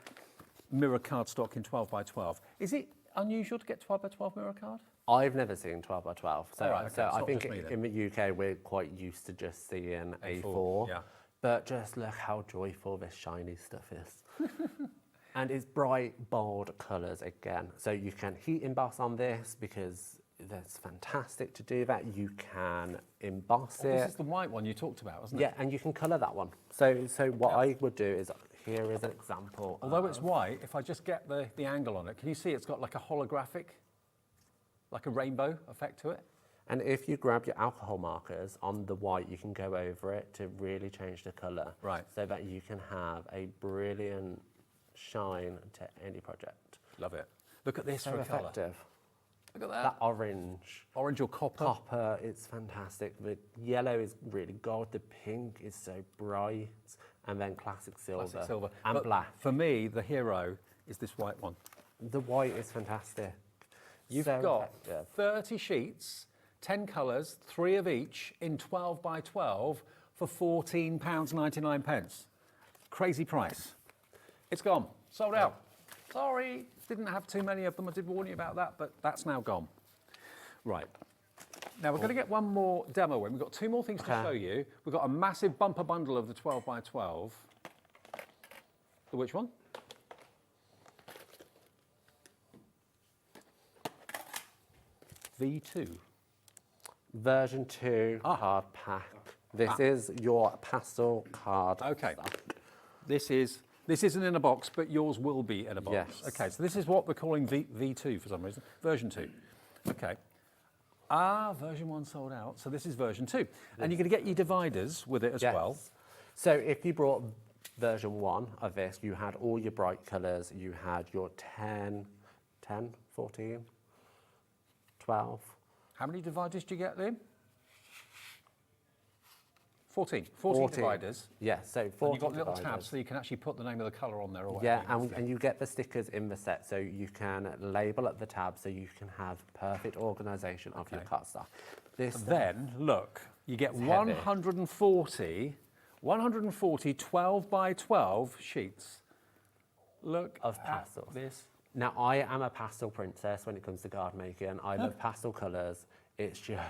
mirror cardstock in 12 by 12. Is it unusual to get 12 by 12 mirror card? I've never seen 12 by 12. So, Right, okay, so it's I not think just me then. in the UK, we're quite used to just seeing A4. Yeah. But just look how joyful this shiny stuff is. And it's bright, bold colours again. So you can heat emboss on this because that's fantastic to do that. You can emboss it. This is the white one you talked about, wasn't it? Yeah, and you can colour that one. So what I would do is, here is an example. Although it's white, if I just get the angle on it, can you see it's got like a holographic, like a rainbow effect to it? And if you grab your alcohol markers on the white, you can go over it to really change the colour. Right. So that you can have a brilliant shine to any project. Love it. Look at this So for a colour. effective. Look at that. That orange. Orange or copper. Copper, it's fantastic. The yellow is really gold. The pink is so bright. And then classic silver. Classic silver. And But black. For me, the hero is this white one. The white is fantastic. You've So got effective. 30 sheets, 10 colours, 3 of each in 12 by 12 for £14.99. Crazy price. It's gone. Sold out. Sorry, didn't have too many of them. I did warn you about that, but that's now gone. Right. Now we're going to get one more demo in. We've got 2 more things to show you. We've got a massive bumper bundle of the 12 by 12. The which one? V2. Version 2 card pack. This is your pastel card. Okay. This isn't in a box, but yours will be in a box. Yes. Okay, so this is what we're calling V2 for some reason. Version 2. Okay. Version 1 sold out. So this is version 2. And you're going to get your dividers with it as well. So if you brought version 1 of this, you had all your bright colours. You had your 10, 14, 12. How many dividers do you get then? 14 dividers. Yeah, so 14 and you've got little dividers. tabs so you can actually put the name of the colour on there or whatever. Yeah, and you get the stickers in the set, so you can label at the tab so you can have perfect organisation of your cardstock. Then, look, you get 140 12 by 12 sheets. Look of at pastels. this Now, I am a pastel princess when it comes to card making. I love pastel colours. It's just,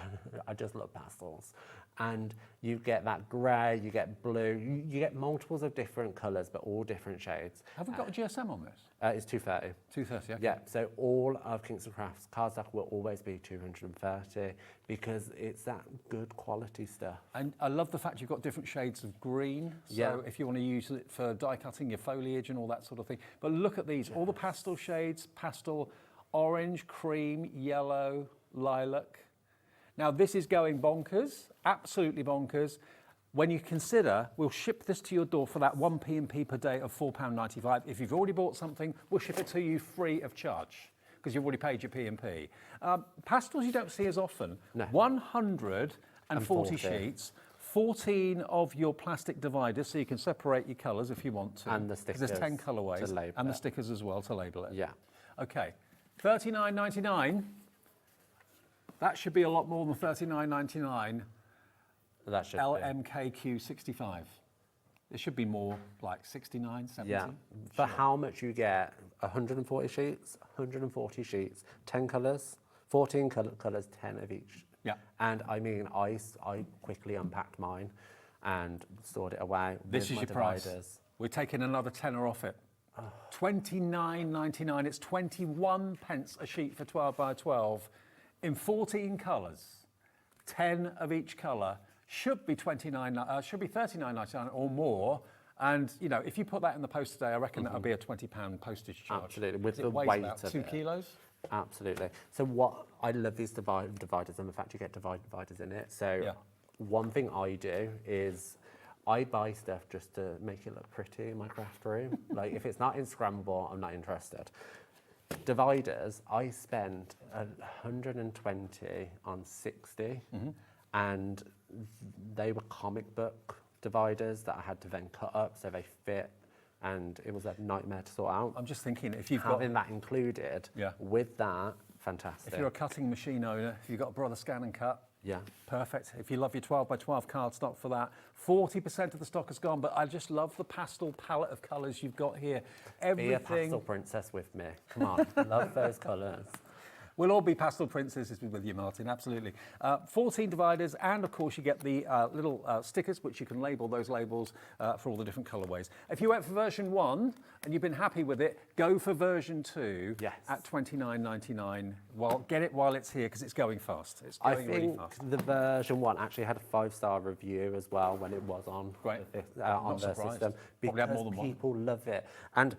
I just love pastels. And you get that grey, you get blue, you get multiples of different colours, but all different shades. Have we got a GSM on this? It's 230. 230, okay. Yeah, so all of Kingston Crafts cardstock will always be 230 because it's that good quality stuff. And I love the fact you've got different shades of green. So if you want to use it for die cutting, your foliage and all that sort of thing. But look at these, all the pastel shades, pastel, orange, cream, yellow, lilac. Now this is going bonkers, absolutely bonkers. When you consider, we'll ship this to your door for that 1 P&P per day of £4.95. If you've already bought something, we'll ship it to you free of charge because you've already paid your P&P. Pastels you don't see as often. No. 140 sheets, 14 of your plastic dividers so you can separate your colours if you want to. And the stickers. There's 10 colourways. To label and the it. stickers as well to label it. Yeah. Okay, $39.99. That should be a lot more than $39.99. That should LMKQ 65. It should be more like 69, 70. Yeah. For how much you get, 140 sheets, 10 colours, 14 colours, 10 of each. Yeah. And I mean, I quickly unpacked mine and stored it away. This is my your dividers. price. We're taking another tenner off it. $29.99. It's 21 pence a sheet for 12 by 12 in 14 colours, 10 of each colour. Should be $39.99 or more. And you know, if you put that in the post today, I reckon that'll be a £20 postage charge. Absolutely, with it the weighs weight about of 2 it. kilos. Absolutely. So what I love these dividers and the fact you get dividers in it. So one thing I do is I buy stuff just to make it look pretty in my craft room. Like if it's not Instagrammable, I'm not interested. Dividers, I spent 120 on 60, and they were comic book dividers that I had to then cut up so they fit, and it was a nightmare to sort out. I'm just thinking, if you've having that included with that, fantastic. If you're a cutting machine owner, if you've got a Brother Scan and Cut, perfect. If you love your 12 by 12 card stock for that, 40% of the stock has gone, but I just love the pastel palette of colours you've got here. Everything. Be a pastel princess with me. Come on, love those colours. We'll all be pastel princesses with you, Martin, absolutely. 14 dividers, and of course you get the little stickers, which you can label those labels for all the different colourways. If you went for version 1 and you've been happy with it, go for version 2 at $29.99. Well, get it while it's here because it's going fast. It's going really fast. The version 1 actually had a 5-star review as well when it was on on the system because more than people love it. And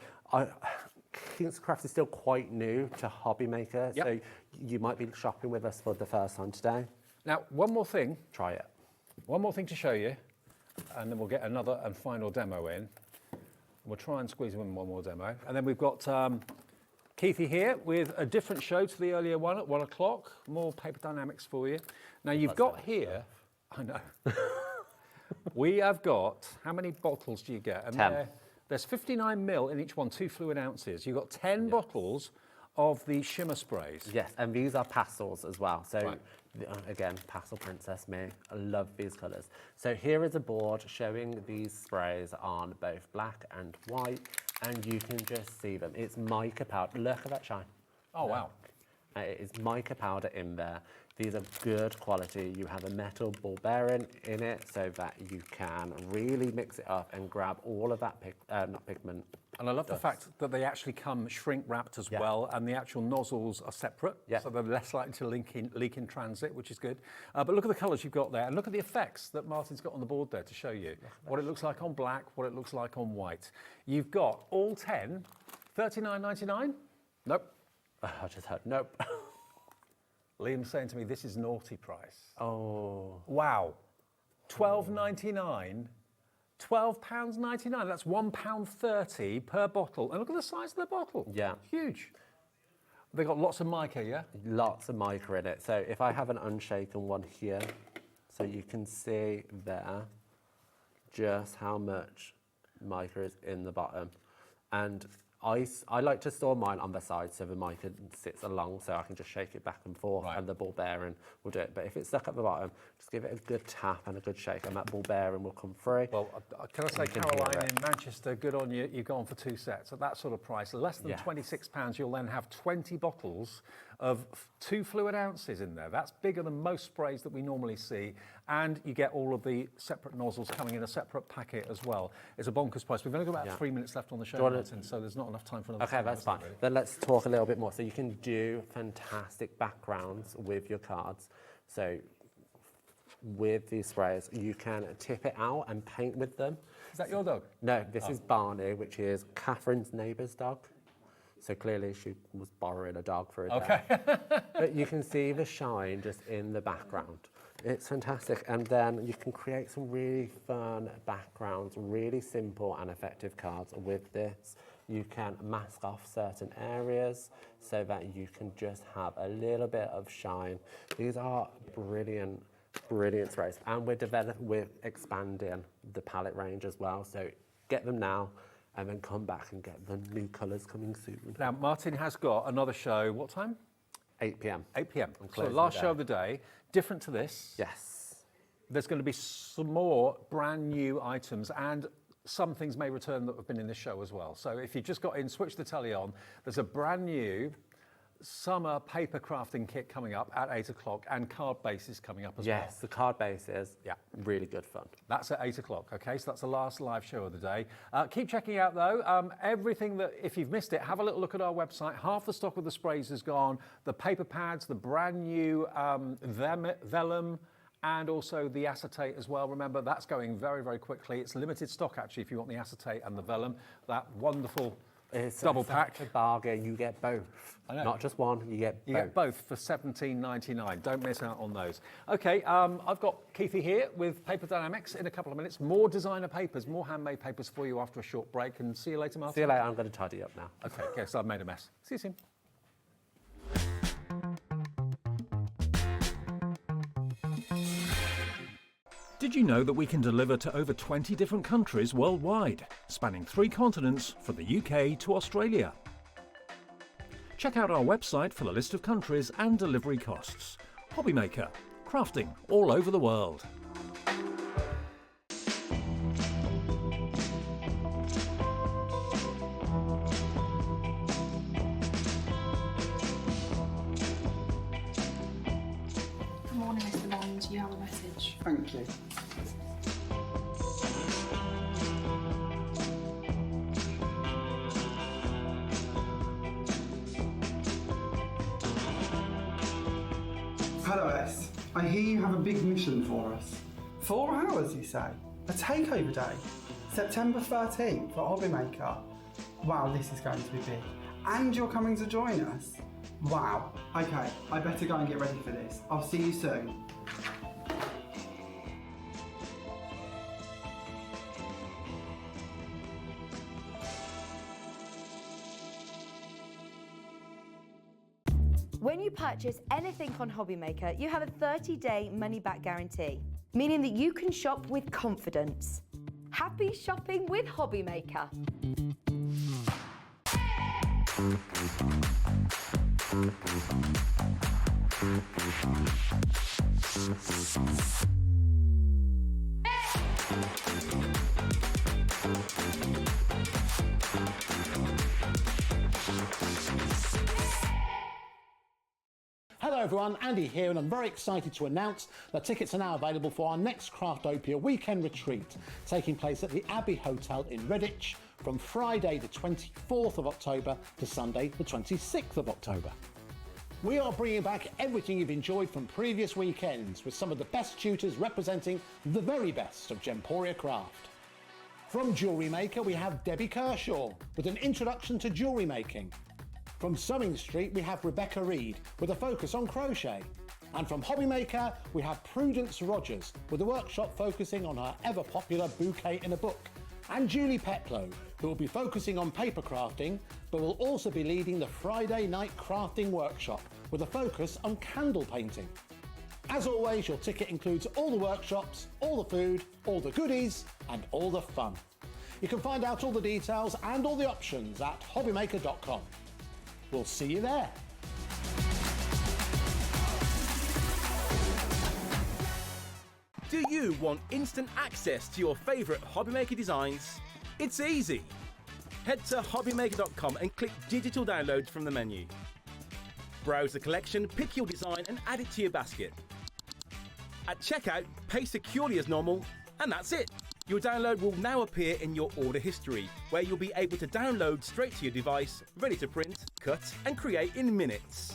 Kingston Crafts is still quite new to HobbyMaker, so you might be shopping with us for the first time today. Now, one more thing. Try it. One more thing to show you, and then we'll get another and final demo in. We'll try and squeeze in one more demo. And then we've got Keithy here with a different show to the earlier one at 1 o'clock. More paper dynamics for you. Now, you've got here, I know, we have got, how many bottles do you get? And 10. There's 59 ml in each one, 2 fluid ounces. You've got 10 bottles of the shimmer sprays. Yes, and these are pastels as well. So again, pastel princess me. I love these colours. So here is a board showing these sprays on both black and white, and you can just see them. It's mica powder. Look at that shine. Oh, wow. It is mica powder in there. These are good quality. You have a metal ball bearing in it so that you can really mix it up and grab all of that not pigment. And I love the fact that they actually come shrink wrapped as well, and the actual nozzles are separate, so they're less likely to leak in transit, which is good. But look at the colours you've got there, and look at the effects that Martin's got on the board there to show you what it looks like on black, what it looks like on white. You've got all 10, $39.99? Nope. I just heard nope. Liam's saying to me, this is naughty price. Oh. Wow. $12.99. £12.99. That's £1.30 per bottle. And look at the size of the bottle. Yeah. Huge. They've got lots of mica, yeah? Lots of mica in it. So if I have an unshaken one here, so you can see there just how much mica is in the bottom. And I like to store mine on the side so the mica sits along, so I can just shake it back and forth, and the ball bearing will do it. But if it's stuck at the bottom, just give it a good tap and a good shake, and that ball bearing will come free. Well, can I say, Caroline in Manchester, good on you. You've gone for 2 sets at that sort of price, less than £26. You'll then have 20 bottles of 2 fluid ounces in there. That's bigger than most sprays that we normally see, and you get all of the separate nozzles coming in a separate packet as well. It's a bonkers price. We've only got about 3 minutes left on the show, Martin, so there's not enough time for another. Okay, that's fine. Really. Then let's talk a little bit more. So you can do fantastic backgrounds with your cards. So with these sprays, you can tip it out and paint with them. Is that your dog? No, this is Barney, which is Catherine's neighbour's dog. So clearly she was borrowing a dog for a day. But you can see the shine just in the background. It's fantastic. And then you can create some really fun backgrounds, really simple and effective cards with this. You can mask off certain areas so that you can just have a little bit of shine. These are brilliant, brilliant sprays. And we're expanding the palette range as well. So get them now, and then come back and get the new colours coming soon. Now, Martin has got another show. What time? 8 p.m. 8 p.m. So last show of the day, different to this. Yes. There's going to be some more brand new items, and some things may return that have been in this show as well. So if you just got in, switch the telly on. There's a brand new summer paper crafting kit coming up at 8 o'clock, and card bases coming up as well. Yes, the card bases, really good fun. That's at 8 o'clock, okay? So that's the last live show of the day. Keep checking out, though. Everything that, if you've missed it, have a little look at our website. Half the stock of the sprays is gone. The paper pads, the brand new vellum, and also the acetate as well. Remember, that's going very, very quickly. It's limited stock, actually, if you want the acetate and the vellum. That wonderful double pack. A bargain. You get both. Not just one, you get both. You get both for $17.99. Don't miss out on those. Okay, I've got Keithy here with Paper Dynamics in a couple of minutes. More designer papers, more handmade papers for you after a short break. And see you later, Martin. See you later. I'm going to tidy up now. Okay, so I've made a mess. See you soon. Did you know that we can deliver to over 20 different countries worldwide, spanning 3 continents from the UK to Australia? Check out our website for the list of countries and delivery costs. HobbyMaker, crafting all over the world. Good morning, Mr. Bond. You have a message. Thank you. Hello, S. I hear you have a big mission for us. 4 hours, you say? A takeover day? September 13th for HobbyMaker. Wow, this is going to be big. And you're coming to join us? Wow. Okay, I better go and get ready for this. I'll see you soon. When you purchase anything on HobbyMaker, you have a 30-day money-back guarantee, meaning that you can shop with confidence. Happy shopping with HobbyMaker. Hello everyone, Andy here, and I'm very excited to announce that tickets are now available for our next Craftopia weekend retreat, taking place at the Abbey Hotel in Redditch from Friday the 24th of October to Sunday the 26th of October. We are bringing back everything you've enjoyed from previous weekends with some of the best tutors representing the very best of Gemporia craft. From Jewellery Maker we have Debbie Kershaw with an introduction to jewellery making. From Sewing Street we have Rebecca Reed with a focus on crochet. And from HobbyMaker we have Prudence Rogers with a workshop focusing on her ever popular bouquet in a book. And Julie Peplow, who will be focusing on paper crafting but will also be leading the Friday night crafting workshop with a focus on candle painting. As always, your ticket includes all the workshops, all the food, all the goodies and all the fun. You can find out all the details and all the options at HobbyMaker.com. We'll see you there. Do you want instant access to your favourite HobbyMaker designs? It's easy. Head to HobbyMaker.com and click Digital Downloads from the menu. Browse the collection, pick your design and add it to your basket. At checkout, pay securely as normal, and that's it. Your download will now appear in your order history, where you'll be able to download straight to your device, ready to print, cut and create in minutes.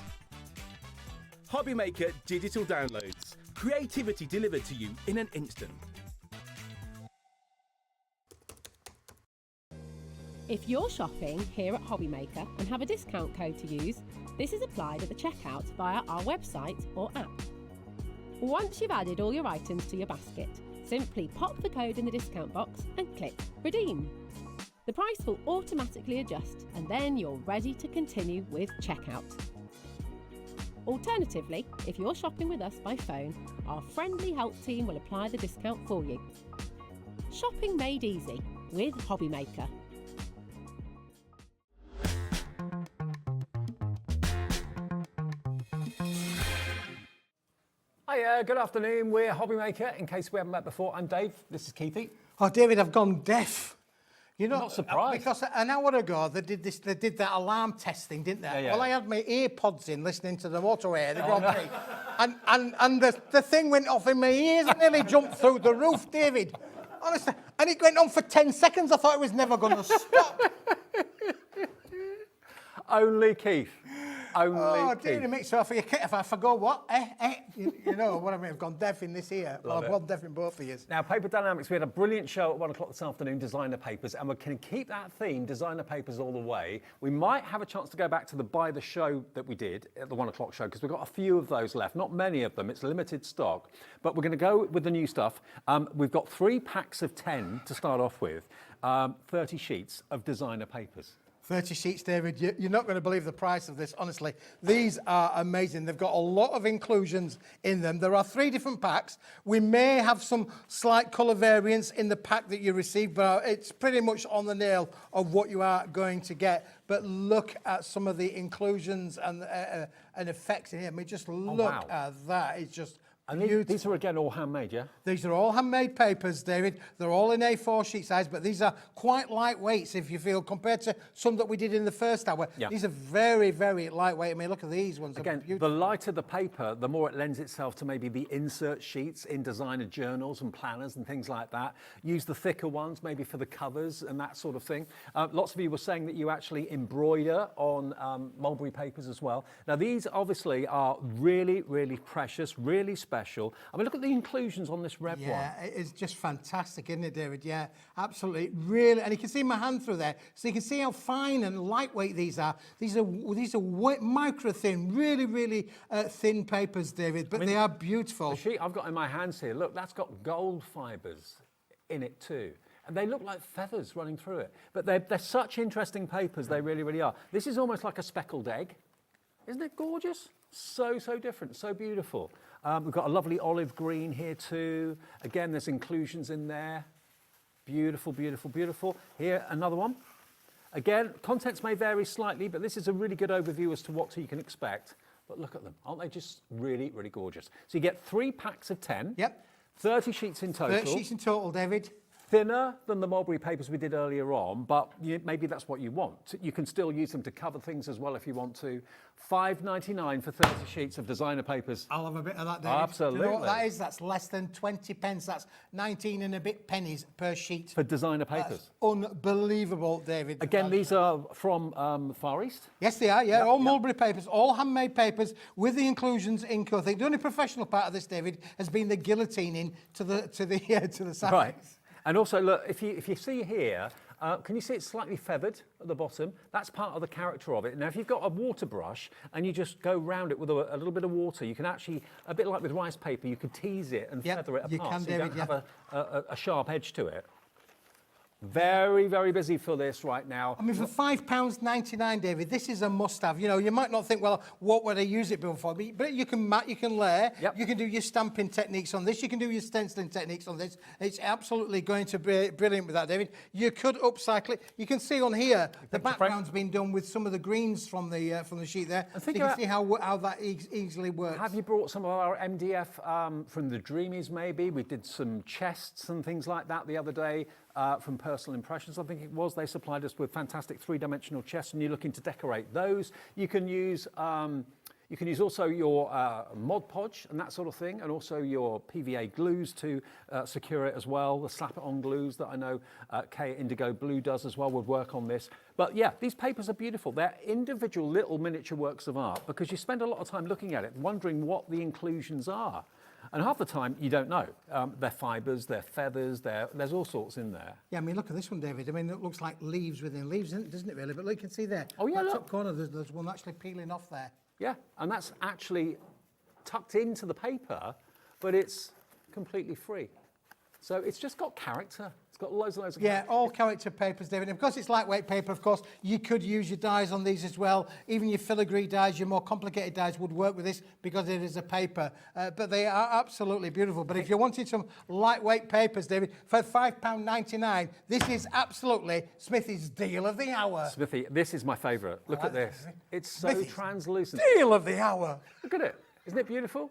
HobbyMaker Digital Downloads. Creativity delivered to you in an instant. If you're shopping here at HobbyMaker and have a discount code to use, this is applied at the checkout via our website or app. Once you've added all your items to your basket, simply pop the code in the discount box and click Redeem. The price will automatically adjust and then you're ready to continue with checkout. Alternatively, if you're shopping with us by phone, our friendly help team will apply the discount for you. Shopping made easy with HobbyMaker. Hi, good afternoon. We're HobbyMaker. In case we haven't met before, I'm Dave. This is Keithy. Oh, David, I've gone deaf. You know, I'm not surprised. Because an hour ago they did this. They did that alarm testing, didn't they? Yeah, yeah. Well, I had my earpods in, listening to the motorway, the Grand Prix, and the thing went off in my ears and nearly jumped through the roof, David. Honestly, and it went on for 10 seconds. I thought it was never going to stop. Only Keith. Only Keith. Dear me, so if I forgot what, you know what I mean, I've gone deaf in this ear. Well, I've gone deaf in both ears. Now, Paper Dynamics, we had a brilliant show at 1 o'clock this afternoon, designer papers, and we're going to keep that theme, designer papers, all the way. We might have a chance to go back to the buy the show that we did at the 1 o'clock show, because we've got a few of those left, not many of them, it's limited stock, but we're going to go with the new stuff. We've got 3 packs of 10 to start off with, 30 sheets of designer papers. 30 sheets, David. You're not going to believe the price of this, honestly. These are amazing. They've got a lot of inclusions in them. There are 3 different packs. We may have some slight colour variants in the pack that you receive, but it's pretty much on the nail of what you are going to get. But look at some of the inclusions and effects in here. I mean, just look at that. It's just... And these are, again, all handmade, yeah? These are all handmade papers, David. They're all in A4 sheet size, but these are quite lightweights, if you feel, compared to some that we did in the first hour. Yeah. These are very, very lightweight. I mean, look at these ones. Again, the lighter the paper, the more it lends itself to maybe the insert sheets in designer journals and planners and things like that. Use the thicker ones, maybe for the covers and that sort of thing. Lots of you were saying that you actually embroider on mulberry papers as well. Now, these obviously are really, really precious, really special. I mean, look at the inclusions on this red one. Yeah, it's just fantastic, isn't it, David? Yeah, absolutely. Really, and you can see my hand through there, so you can see how fine and lightweight these are. These are micro thin, really, really thin papers, David, but they are beautiful. The sheet I've got in my hands here, look, that's got gold fibres in it too. And they look like feathers running through it. But they're such interesting papers, they really, really are. This is almost like a speckled egg. Isn't it gorgeous? So different, so beautiful. We've got a lovely olive green here too. Again, there's inclusions in there. Beautiful, beautiful, beautiful. Here, another one. Again, contents may vary slightly, but this is a really good overview as to what you can expect. But look at them. Aren't they just really, really gorgeous? So you get 3 packs of 10. Yep. 30 sheets in total. 30 sheets in total, David. Thinner than the mulberry papers we did earlier on, but maybe that's what you want. You can still use them to cover things as well if you want to. $5.99 for 30 sheets of designer papers. I'll have a bit of that, David. Absolutely. Do you know what that is? That's less than 20 pence. That's 19 and a bit pennies per sheet. For designer papers. That's unbelievable, David. Again, these are from Far East? Yes, they are, yeah. All mulberry papers, all handmade papers with the inclusions in colour. The only professional part of this, David, has been the guillotining to the sides. Right. And also, look, if you see here, can you see it's slightly feathered at the bottom? That's part of the character of it. Now, if you've got a water brush and you just go round it with a little bit of water, you can actually, a bit like with rice paper, you could tease it and feather it apart. You can, so David, you don't have a sharp edge to it. Very, very busy for this right now. I mean, for £5.99, David, this is a must-have. You know, you might not think, well, what would I use it for? But you can mat, you can layer, you can do your stamping techniques on this, you can do your stenciling techniques on this. It's absolutely going to be brilliant with that, David. You could upcycle it. You can see on here, the background's been done with some of the greens from the sheet there. So you can see how that easily works. Have you brought some of our MDF from the Dreamies, maybe? We did some chests and things like that the other day. From Personal Impressions, I think it was. They supplied us with fantastic three-dimensional chests, and you're looking to decorate those. You can use also your Mod Podge and that sort of thing, and also your PVA glues to secure it as well. The slap-it-on glues that I know Kay Indigo Blue does as well would work on this. But yeah, these papers are beautiful. They're individual little miniature works of art because you spend a lot of time looking at it, wondering what the inclusions are. And half the time, you don't know. They're fibres, they're feathers, there's all sorts in there. Yeah, I mean, look at this one, David. I mean, it looks like leaves within leaves, doesn't it, really? But look, you can see there. Oh, yeah, that look. top corner, there's one actually peeling off there. Yeah, and that's actually tucked into the paper, but it's completely free. So it's just got character. It's got loads and loads of character. Yeah, all character papers, David. And because it's lightweight paper, of course, you could use your dies on these as well. Even your filigree dies, your more complicated dies would work with this because it is a paper. But they are absolutely beautiful. But if you're wanting some lightweight papers, David, for £5.99, this is absolutely Smithy's deal of the hour. Smithy, this is my favourite. Look at this. It's so Smithy's translucent. Deal of the hour. Look at it. Isn't it beautiful?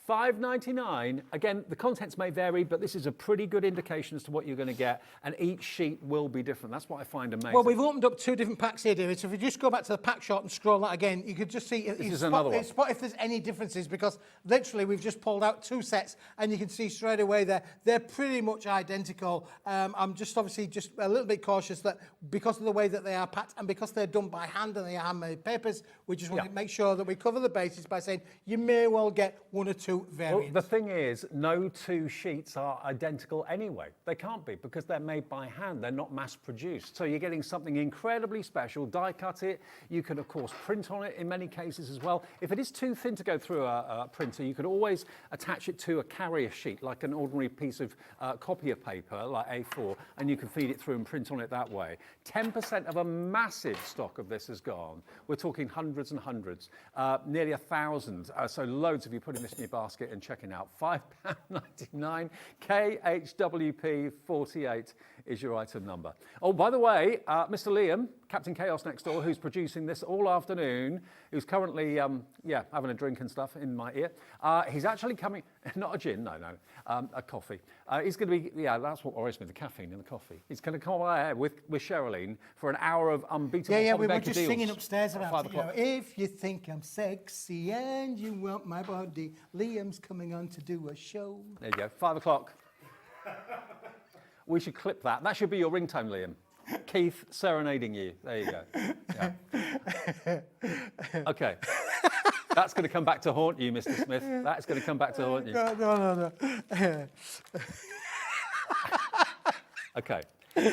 $5.99. Again, the contents may vary, but this is a pretty good indication as to what you're going to get, and each sheet will be different. That's what I find amazing. Well, we've opened up 2 different packs here, David, so if you just go back to the pack shot and scroll that again, you could just see spot if there's any differences, because literally we've just pulled out 2 sets, and you can see straight away they're pretty much identical. I'm just obviously just a little bit cautious that because of the way that they are packed and because they're done by hand and they are handmade papers, we just want to make sure that we cover the bases by saying you may well get 1 or 2 variants. Well, the thing is, no 2 sheets are identical anyway. They can't be because they're made by hand. They're not mass produced. So you're getting something incredibly special. Die cut it. You can, of course, print on it in many cases as well. If it is too thin to go through a printer, you could always attach it to a carrier sheet, like an ordinary piece of copy of paper, like A4, and you can feed it through and print on it that way. 10% of a massive stock of this has gone. We're talking hundreds and hundreds, nearly 1,000. So loads of you putting this in your basket and checking out. £5.99. KHWP 48 is your item number. Oh, by the way, Mr. Liam, Captain Chaos next door, who's producing this all afternoon, who's currently, having a drink and stuff in my ear. He's actually coming, not a gin, no, a coffee. He's going to be, that's what worries me, the caffeine in the coffee. He's going to come on with Sherilyn for an hour of unbeatable HobbyMaker we were just deals singing upstairs at about 5 it. You know, o'clock. if you think I'm sexy and you want my body, Liam's coming on to do a show. There you go, 5 o'clock. We should clip that. That should be your ringtone, Liam. Keith serenading you. There you go. Yeah. Okay. That's going to come back to haunt you, Mr. Smith. That's going to come back to haunt you. No. Okay.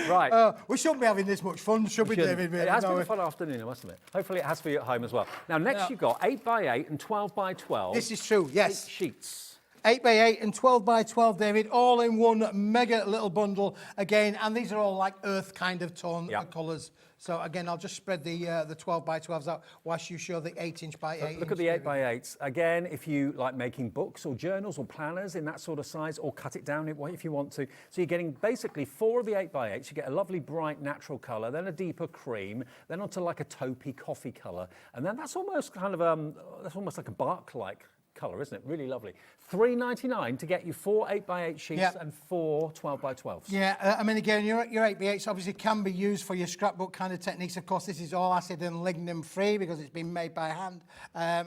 Right. We shouldn't be having this much fun, should we, David? It has been a fun afternoon, hasn't it? Hopefully it has for you at home as well. Now, next you've got 8x8 and 12x12. This is true, yes. 8 sheets. 8x8 and 12x12, David, all in one mega little bundle again, and these are all like earth kind of tone colours. So again, I'll just spread the 12x12s out whilst you show the 8" by 8". Look at the 8x8s. Again, if you like making books or journals or planners in that sort of size, or cut it down if you want to. So you're getting basically 4 of the 8x8s. You get a lovely bright natural colour, then a deeper cream, then onto like a taupey coffee colour, and then that's almost kind of that's almost like a bark-like colour, isn't it? Really lovely. $3.99 to get you 4 8x8 sheets and 4 12x12s. Yeah, I mean, again, your 8x8s obviously can be used for your scrapbook kind of techniques. Of course, this is all acid and lignin free because it's been made by hand,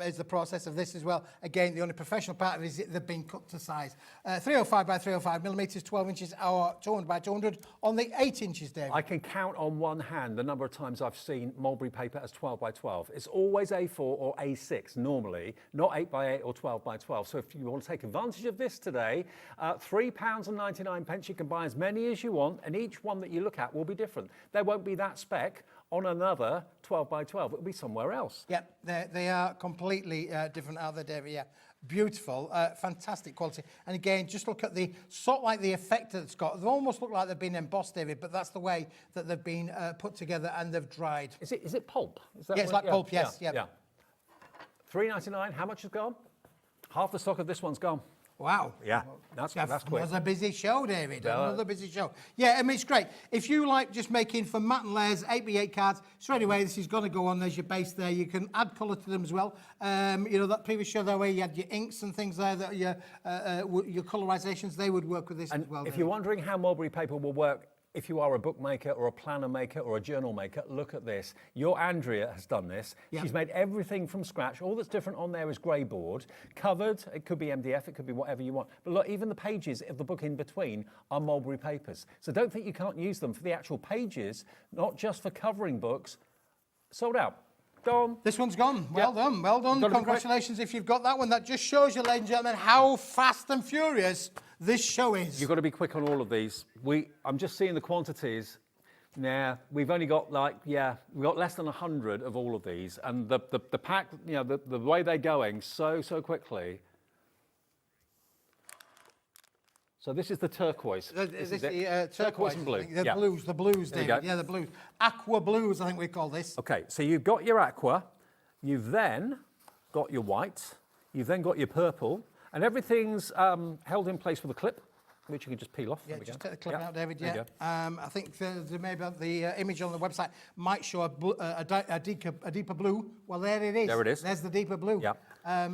is the process of this as well. Again, the only professional part of it is they've been cut to size. 305 by 305 millimetres, 12 inches, or 200 by 200 on the 8 inches, David. I can count on one hand the number of times I've seen mulberry paper as 12x12. It's always A4 or A6 normally, not 8x8 or 12x12. So if you want to take advantage of this today, £3.99. You can buy as many as you want, and each one that you look at will be different. There won't be that spec on another 12x12. It'll be somewhere else. Yep, they are completely different out there, David, yeah. beautiful, fantastic quality. And again, just look at the sort of like the effect that it's got. They almost look like they've been embossed, David, but that's the way that they've been put together and they've dried. Is it pulp? Is that yeah, it's like pulp, yes. Yeah. $3.99, how much has gone? Half the stock of this one's gone. Wow. Yeah, that's quick. Another busy show, David. Another busy show. Yeah, I mean, it's great. If you like just making for Matt and Layers 8x8 cards, straight away this is going to go on. There's your base there. You can add colour to them as well. You know, that previous show there where you had your inks and things there, that your colorisations, they would work with this as well. If you're wondering how mulberry paper will work, if you are a bookmaker or a planner maker or a journal maker, look at this. Your Andrea has done this. Yeah. She's made everything from scratch. All that's different on there is grey board. Covered, it could be MDF, it could be whatever you want. But look, even the pages of the book in between are mulberry papers. So don't think you can't use them for the actual pages, not just for covering books. Sold out. Gone. This one's gone. Well done, well done. Congratulations if you've got that one. That just shows you, ladies and gentlemen, how fast and furious this show is. You've got to be quick on all of these. I'm just seeing the quantities. Now, we've only got we've got less than 100 of all of these. And the pack, you know, the way they're going so quickly. So this is the turquoise. Is this the turquoise and blue. The blues, David. Yeah, the blues. Aqua blues, I think we call this. Okay, so you've got your aqua, you've then got your white, you've then got your purple, and everything's held in place with a clip, which you can just peel off. Yeah, just take the clip out, David. Yeah. I think maybe the image on the website might show a deeper blue. Well, there it is. There it is. There's the deeper blue. Yeah.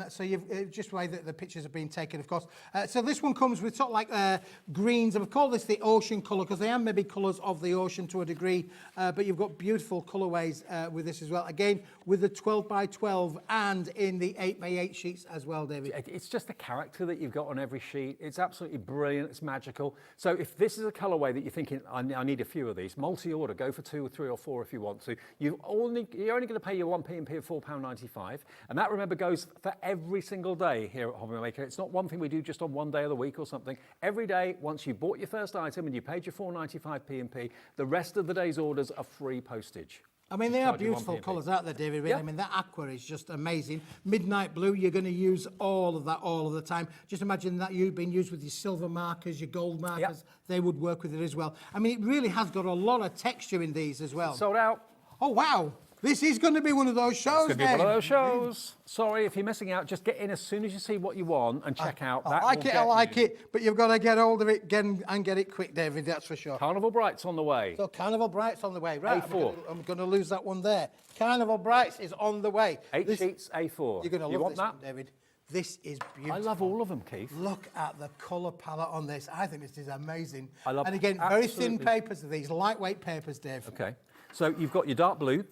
So you've just the way that the pictures have been taken, of course. So this one comes with sort of like greens, and we call this the ocean colour because they are maybe colours of the ocean to a degree. But you've got beautiful colourways with this as well. Again, with the 12x12 and in the 8x8 sheets as well, David. It's just the character that you've got on every sheet. It's absolutely brilliant. It's magical. So if this is a colourway that you're thinking, I need a few of these, multi-order, go for 2 or 3 or 4 if you want to. You're only going to pay your 1 P&P of £4.95, and that, remember, goes for every single day here at HobbyMaker. It's not one thing we do just on one day of the week or something. Every day, once you bought your first item and you paid your £4.95 P&P, the rest of the day's orders are free postage. I mean, they are beautiful colours out there, David. Really. Yeah. I mean, that aqua is just amazing. Midnight blue, you're going to use all of that all of the time. Just imagine that you've been used with your silver markers, your gold markers. Yep. They would work with it as well. I mean, it really has got a lot of texture in these as well. Sold out. Oh, wow. This is going to be one of those shows, It's going to be one of those shows. Sorry, if you're missing out, just get in as soon as you see what you want and check out. I like it, but you've got to get hold of it and get it quick, David, that's for sure. Carnival Brights on the way. So Carnival Brights on the way. Right, A4. I'm going to lose that one there. Carnival Brights is on the way. 8 sheets, A4. You're going to love want this that? one, David. This is beautiful. I love all of them, Keith. Look at the colour palette on this. I think this is amazing. I love and again, very thin papers are these, lightweight papers, Dave. Okay. So you've got your dark blue,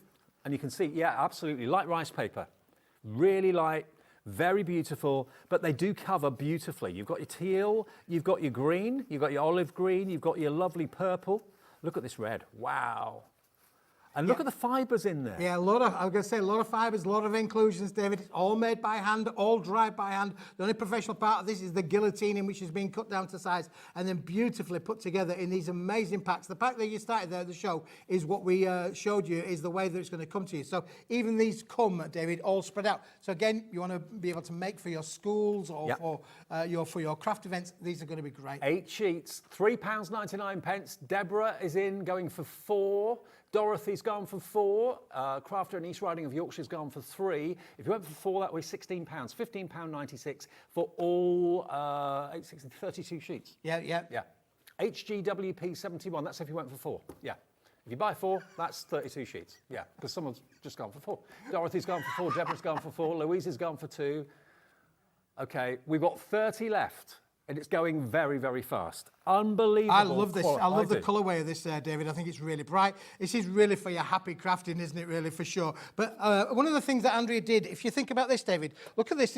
and you can see, yeah, absolutely, light rice paper. Really light, very beautiful, but they do cover beautifully. You've got your teal, you've got your green, you've got your olive green, you've got your lovely purple. Look at this red. Wow. And look at the fibres in there. Yeah, I was going to say, a lot of fibres, a lot of inclusions, David. It's all made by hand, all dried by hand. The only professional part of this is the guillotine, which has been cut down to size and then beautifully put together in these amazing packs. The pack that you started there at the show is what we showed you, is the way that it's going to come to you. So even these come, David, all spread out. So again, you want to be able to make for your schools or for your craft events. These are going to be great. 8 sheets, £3.99. Deborah is in, going for 4. Dorothy's gone for 4. Crafter in East Riding of Yorkshire's gone for 3. If you went for 4, that was £16. £15.96 for all 32 sheets. Yeah. HGWP 71. That's if you went for 4. Yeah. If you buy 4, that's 32 sheets. Yeah, because someone's just gone for 4. Dorothy's gone for 4. Deborah's gone for 4. Louise has gone for 2. Okay, we've got 30 left. And it's going very, very fast. Unbelievable. I love this. I love the colourway of this, David. I think it's really bright. This is really for your happy crafting, isn't it, really, for sure? But one of the things that Andrea did, if you think about this, David, look at this.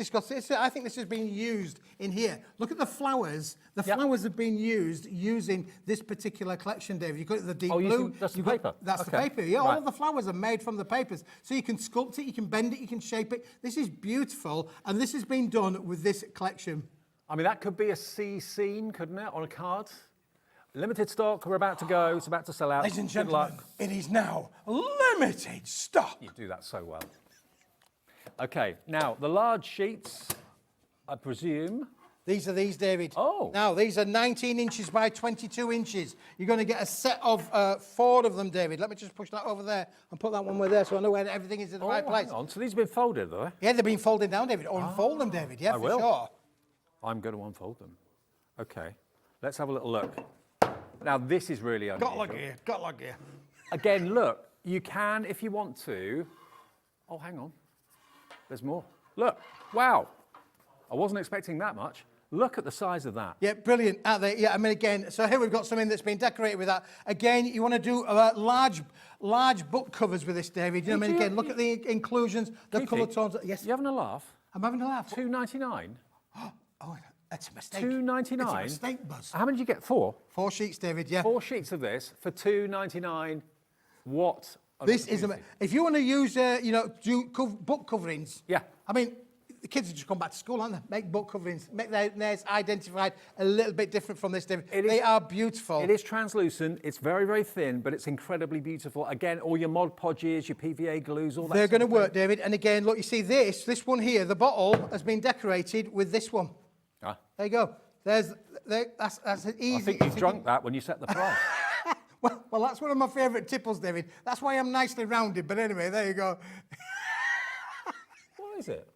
I think this has been used in here. Look at the flowers. The flowers have been used using this particular collection, David. You've got the deep blue. That's the paper? That's the paper, yeah. Right. All of the flowers are made from the papers. So you can sculpt it, you can bend it, you can shape it. This is beautiful, and this has been done with this collection. I mean, that could be a sea scene, couldn't it, on a card? Limited stock, we're about to go, it's about to sell out. Ladies and gentlemen, it is now limited stock. You do that so well. Okay, now, the large sheets. I presume. These are these, David. Oh. Now, these are 19 inches by 22 inches. You're going to get a set of 4 of them, David. Let me just push that over there and put that one over there so I know where everything is in the right place. Hang on. So these have been folded, though? Yeah, they've been folded down, David. Or unfold them, David. Yeah, I for will. sure. I'm going to unfold them. Okay. Let's have a little look. Now, this is really unusual. Got luck here. Again, look. You can, if you want to... Oh, hang on. There's more. Look. Wow. I wasn't expecting that much. Look at the size of that. Yeah, brilliant, aren't they? Yeah, I mean, again, so here we've got something that's been decorated with that. Again, you want to do large book covers with this, David. You know what I mean? Again, look at the inclusions, the colour tones. Yes. You having a laugh? I'm having a laugh. $2.99. Oh, that's a mistake. $2.99. It's a mistake, Buzz. How many did you get? 4? 4 sheets, David. Yeah. 4 sheets of this for $2.99. What? This is if you want to use, book coverings. Yeah. I mean, the kids have just gone back to school, aren't they? Make book coverings, make their nails identified a little bit different from this, David. They are beautiful. It is translucent. It's very, very thin, but it's incredibly beautiful. Again, all your Mod Podges, your PVA glues, all that. They're going to work, David. And again, look, you see this one here. The bottle has been decorated with this one. Ah. There you go. That's an easy. I think you drunk that when you set the price. Well, that's one of my favourite tipples, David. That's why I'm nicely rounded. But anyway, there you go. What is it?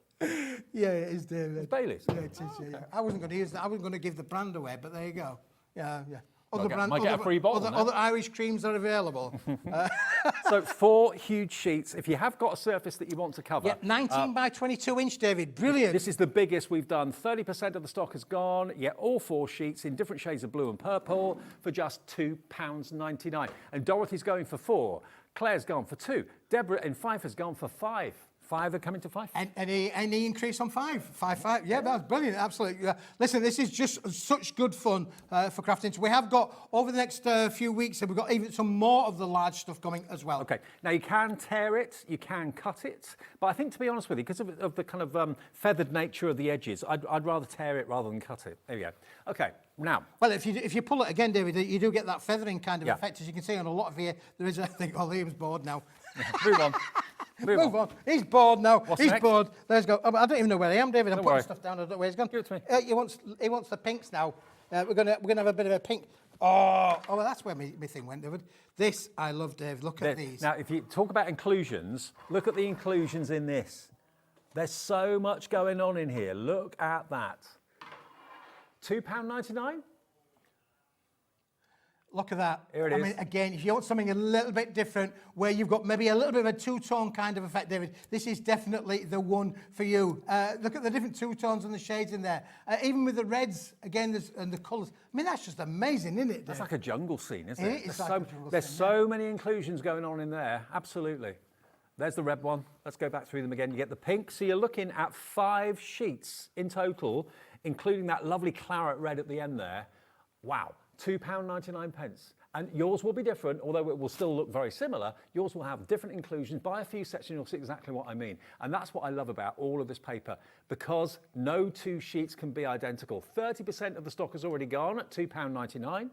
Yeah, it is, David. It's Baileys. Yeah, it is. Yeah. I wasn't going to use that. I wasn't going to give the brand away, but there you go. Yeah. Might get a free bottle. Other Irish creams are available. So 4 huge sheets. If you have got a surface that you want to cover. Yeah, 19 by 22 inch, David. Brilliant. This is the biggest we've done. 30% of the stock is gone. You get all 4 sheets in different shades of blue and purple for just £2.99. And Dorothy's going for 4. Claire's gone for 2. Deborah in Fife has gone for 5. 5 are coming to 5. And any increase on 5? 5. Yeah, that's brilliant. Absolutely. Listen, this is just such good fun for crafting. So we have got, over the next few weeks, we've got even some more of the large stuff coming as well. Okay. Now, you can tear it, you can cut it, but I think, to be honest with you, because of the kind of feathered nature of the edges, I'd rather tear it rather than cut it. There we go. Okay. Now. Well, if you pull it again, David, you do get that feathering kind of effect. As you can see on a lot of here, there is, I think, Liam's bored now. Move on. Move on. He's bored now. What's He's next? bored. Let's go. I don't even know where I am, David. I'm Don't putting worry. stuff down. I don't know where he's gone. Give it to me. He wants the pinks now. We're gonna have a bit of a pink. Oh, well, that's where my thing went, David. This I love, Dave. Look at these. Now, if you talk about inclusions, look at the inclusions in this. There's so much going on in here. Look at that. £2.99? Look at that. Here it I is. mean, again, if you want something a little bit different, where you've got maybe a little bit of a two-tone kind of effect, David, this is definitely the one for you. Look at the different two-tones and the shades in there. Even with the reds, again, and the colours. I mean, that's just amazing, isn't it, Dave? That's like a jungle scene, isn't it? It's like a jungle There's scene, so many inclusions going on in there. Absolutely. There's the red one. Let's go back through them again. You get the pink. So you're looking at 5 sheets in total, including that lovely claret red at the end there. Wow. £2.99. And yours will be different, although it will still look very similar. Yours will have different inclusions. Buy a few sets and you'll see exactly what I mean. And that's what I love about all of this paper, because no 2 sheets can be identical. 30% of the stock has already gone at £2.99.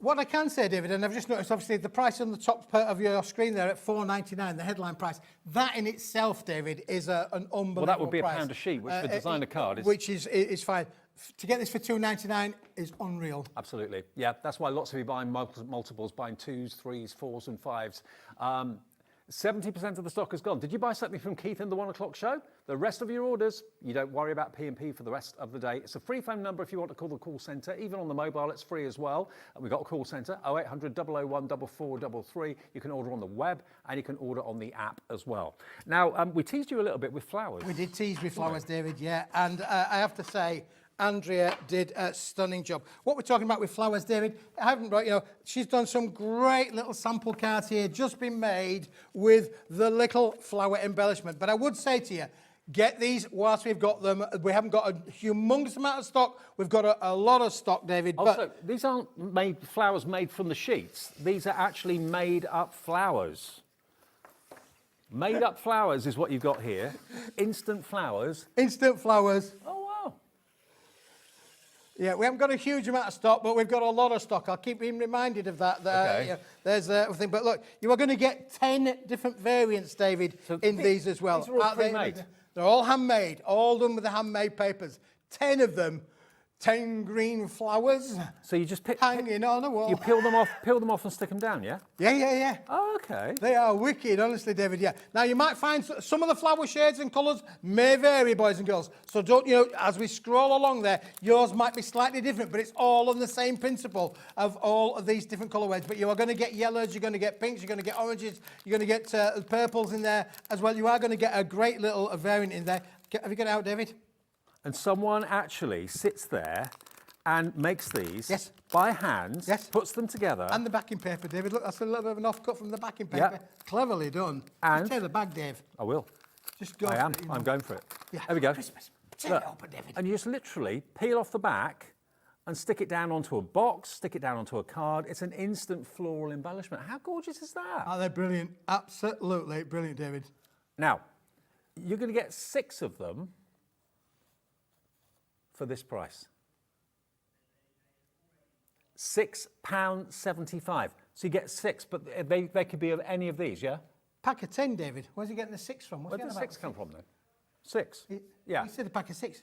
What I can say, David, and I've just noticed, obviously, the price on the top of your screen there at $4.99, the headline price, that in itself, David, is an unbelievable Well, that would be price. £1 a sheet, which for designer card is... Which is fine. To get this for $2.99 is unreal. Absolutely. Yeah, that's why lots of you buying multiples, buying 2s, 3s, 4s and 5s. 70% of the stock has gone. Did you buy something from Keith in the 1 o'clock show? The rest of your orders, you don't worry about P&P for the rest of the day. It's a free phone number if you want to call the call centre. Even on the mobile, it's free as well. And we've got a call centre, 0800 001 4433. You can order on the web and you can order on the app as well. Now, we teased you a little bit with flowers. We did tease with flowers, David, yeah. And I have to say, Andrea did a stunning job. What we're talking about with flowers, David, I haven't brought, she's done some great little sample cards here, just been made with the little flower embellishment. But I would say to you, get these whilst we've got them. We haven't got a humongous amount of stock. We've got a lot of stock, David. Also, these aren't flowers made from the sheets. These are actually made up flowers. Made up flowers is what you've got here. Instant flowers. Instant flowers. Oh, wow. Yeah, we haven't got a huge amount of stock, but we've got a lot of stock. I'll keep being reminded of that. Okay. There's a thing. But look, you are going to get 10 different variants, David, in these as well. These are all pre-made. They're all handmade, all done with the handmade papers. 10 of them, 10 green flowers. So you just hanging on the wall. You peel them off and stick them down, yeah? Yeah. Oh, okay. They are wicked, honestly, David, yeah. Now, you might find some of the flower shades and colours may vary, boys and girls. So don't, as we scroll along there, yours might be slightly different, but it's all on the same principle of all of these different colourways. But you are going to get yellows, you're going to get pinks, you're going to get oranges, you're going to get purples in there as well. You are going to get a great little variant in there. Have you got it out, David? And someone actually sits there and makes these by hand, puts them together. And the backing paper, David. Look, that's a little bit of an offcut from the backing paper. Yep. Cleverly done. And tear the bag, Dave. I will. Just go. I am. For it, I'm going for it. Yeah. There we go. Christmas. Tear it open, David. And you just literally peel off the back and stick it down onto a box, stick it down onto a card. It's an instant floral embellishment. How gorgeous is that? Oh, they're brilliant. Absolutely brilliant, David. Now, you're going to get 6 of them for this price. £6.75. So you get 6, but they could be of any of these, yeah? Pack of 10, David. Where's he getting the 6 from? Where did the 6 come from, then? 6? Yeah. You said a pack of 6.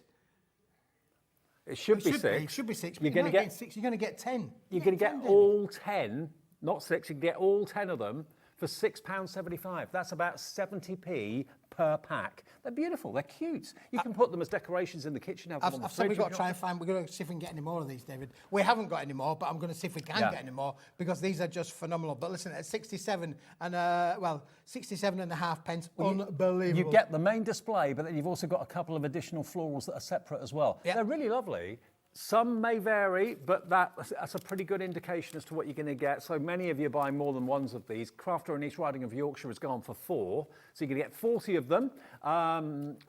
It should be 6. It should be 6. You're going to get 6. You're going to get 10. You're going to get all 10, not 6. You can get all 10 of them for £6.75. That's about 70p per pack. They're beautiful. They're cute. You can put them as decorations in the kitchen. I've said we've got to try and find. We're going to see if we can get any more of these, David. We haven't got any more, but I'm going to see if we can get any more because these are just phenomenal. But listen, at 67 and 67 and a half pence, unbelievable. You get the main display, but then you've also got a couple of additional florals that are separate as well. They're really lovely. Some may vary, but that's a pretty good indication as to what you're going to get. So many of you buy more than ones of these. Crafter in East Riding of Yorkshire has gone for 4, so you're going to get 40 of them.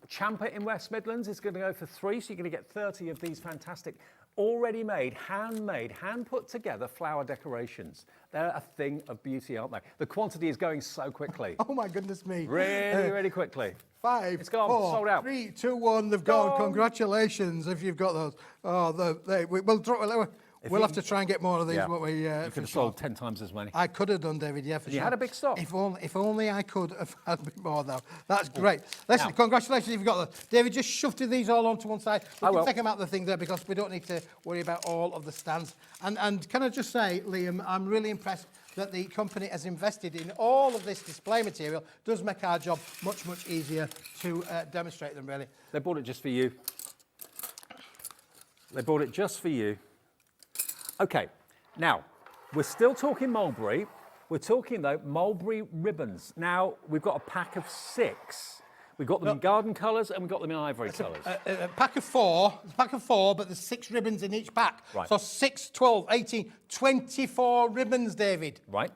Champa in West Midlands is going to go for 3, so you're going to get 30 of these fantastic, already made, handmade, hand put together flower decorations. They're a thing of beauty, aren't they? The quantity is going so quickly. Oh my goodness me! Really, really quickly. 5, it's gone, 4, sold out. 3, 2, 1, they've gone. Congratulations if you've got those. Oh, we'll have to try and get more of these, won't we? You could have sold 10 times as many. I could have done, David, yeah, for sure. You had a big stock. If only I could have had a bit more, though. That's great. Listen, congratulations if you've got those. David, just shifted these all onto one side. We can take them out of the thing there because we don't need to worry about all of the stands. And can I just say, Liam, I'm really impressed that the company has invested in all of this display material. Does make our job much, much easier to demonstrate them, really. They bought it just for you. They bought it just for you. Okay, now, we're still talking mulberry. We're talking, though, mulberry ribbons. Now, we've got a pack of 6. We've got them in garden colours and we've got them in ivory colours. A pack of 4, but there's 6 ribbons in each pack. Right. So 6, 12, 18, 24 ribbons, David. Right.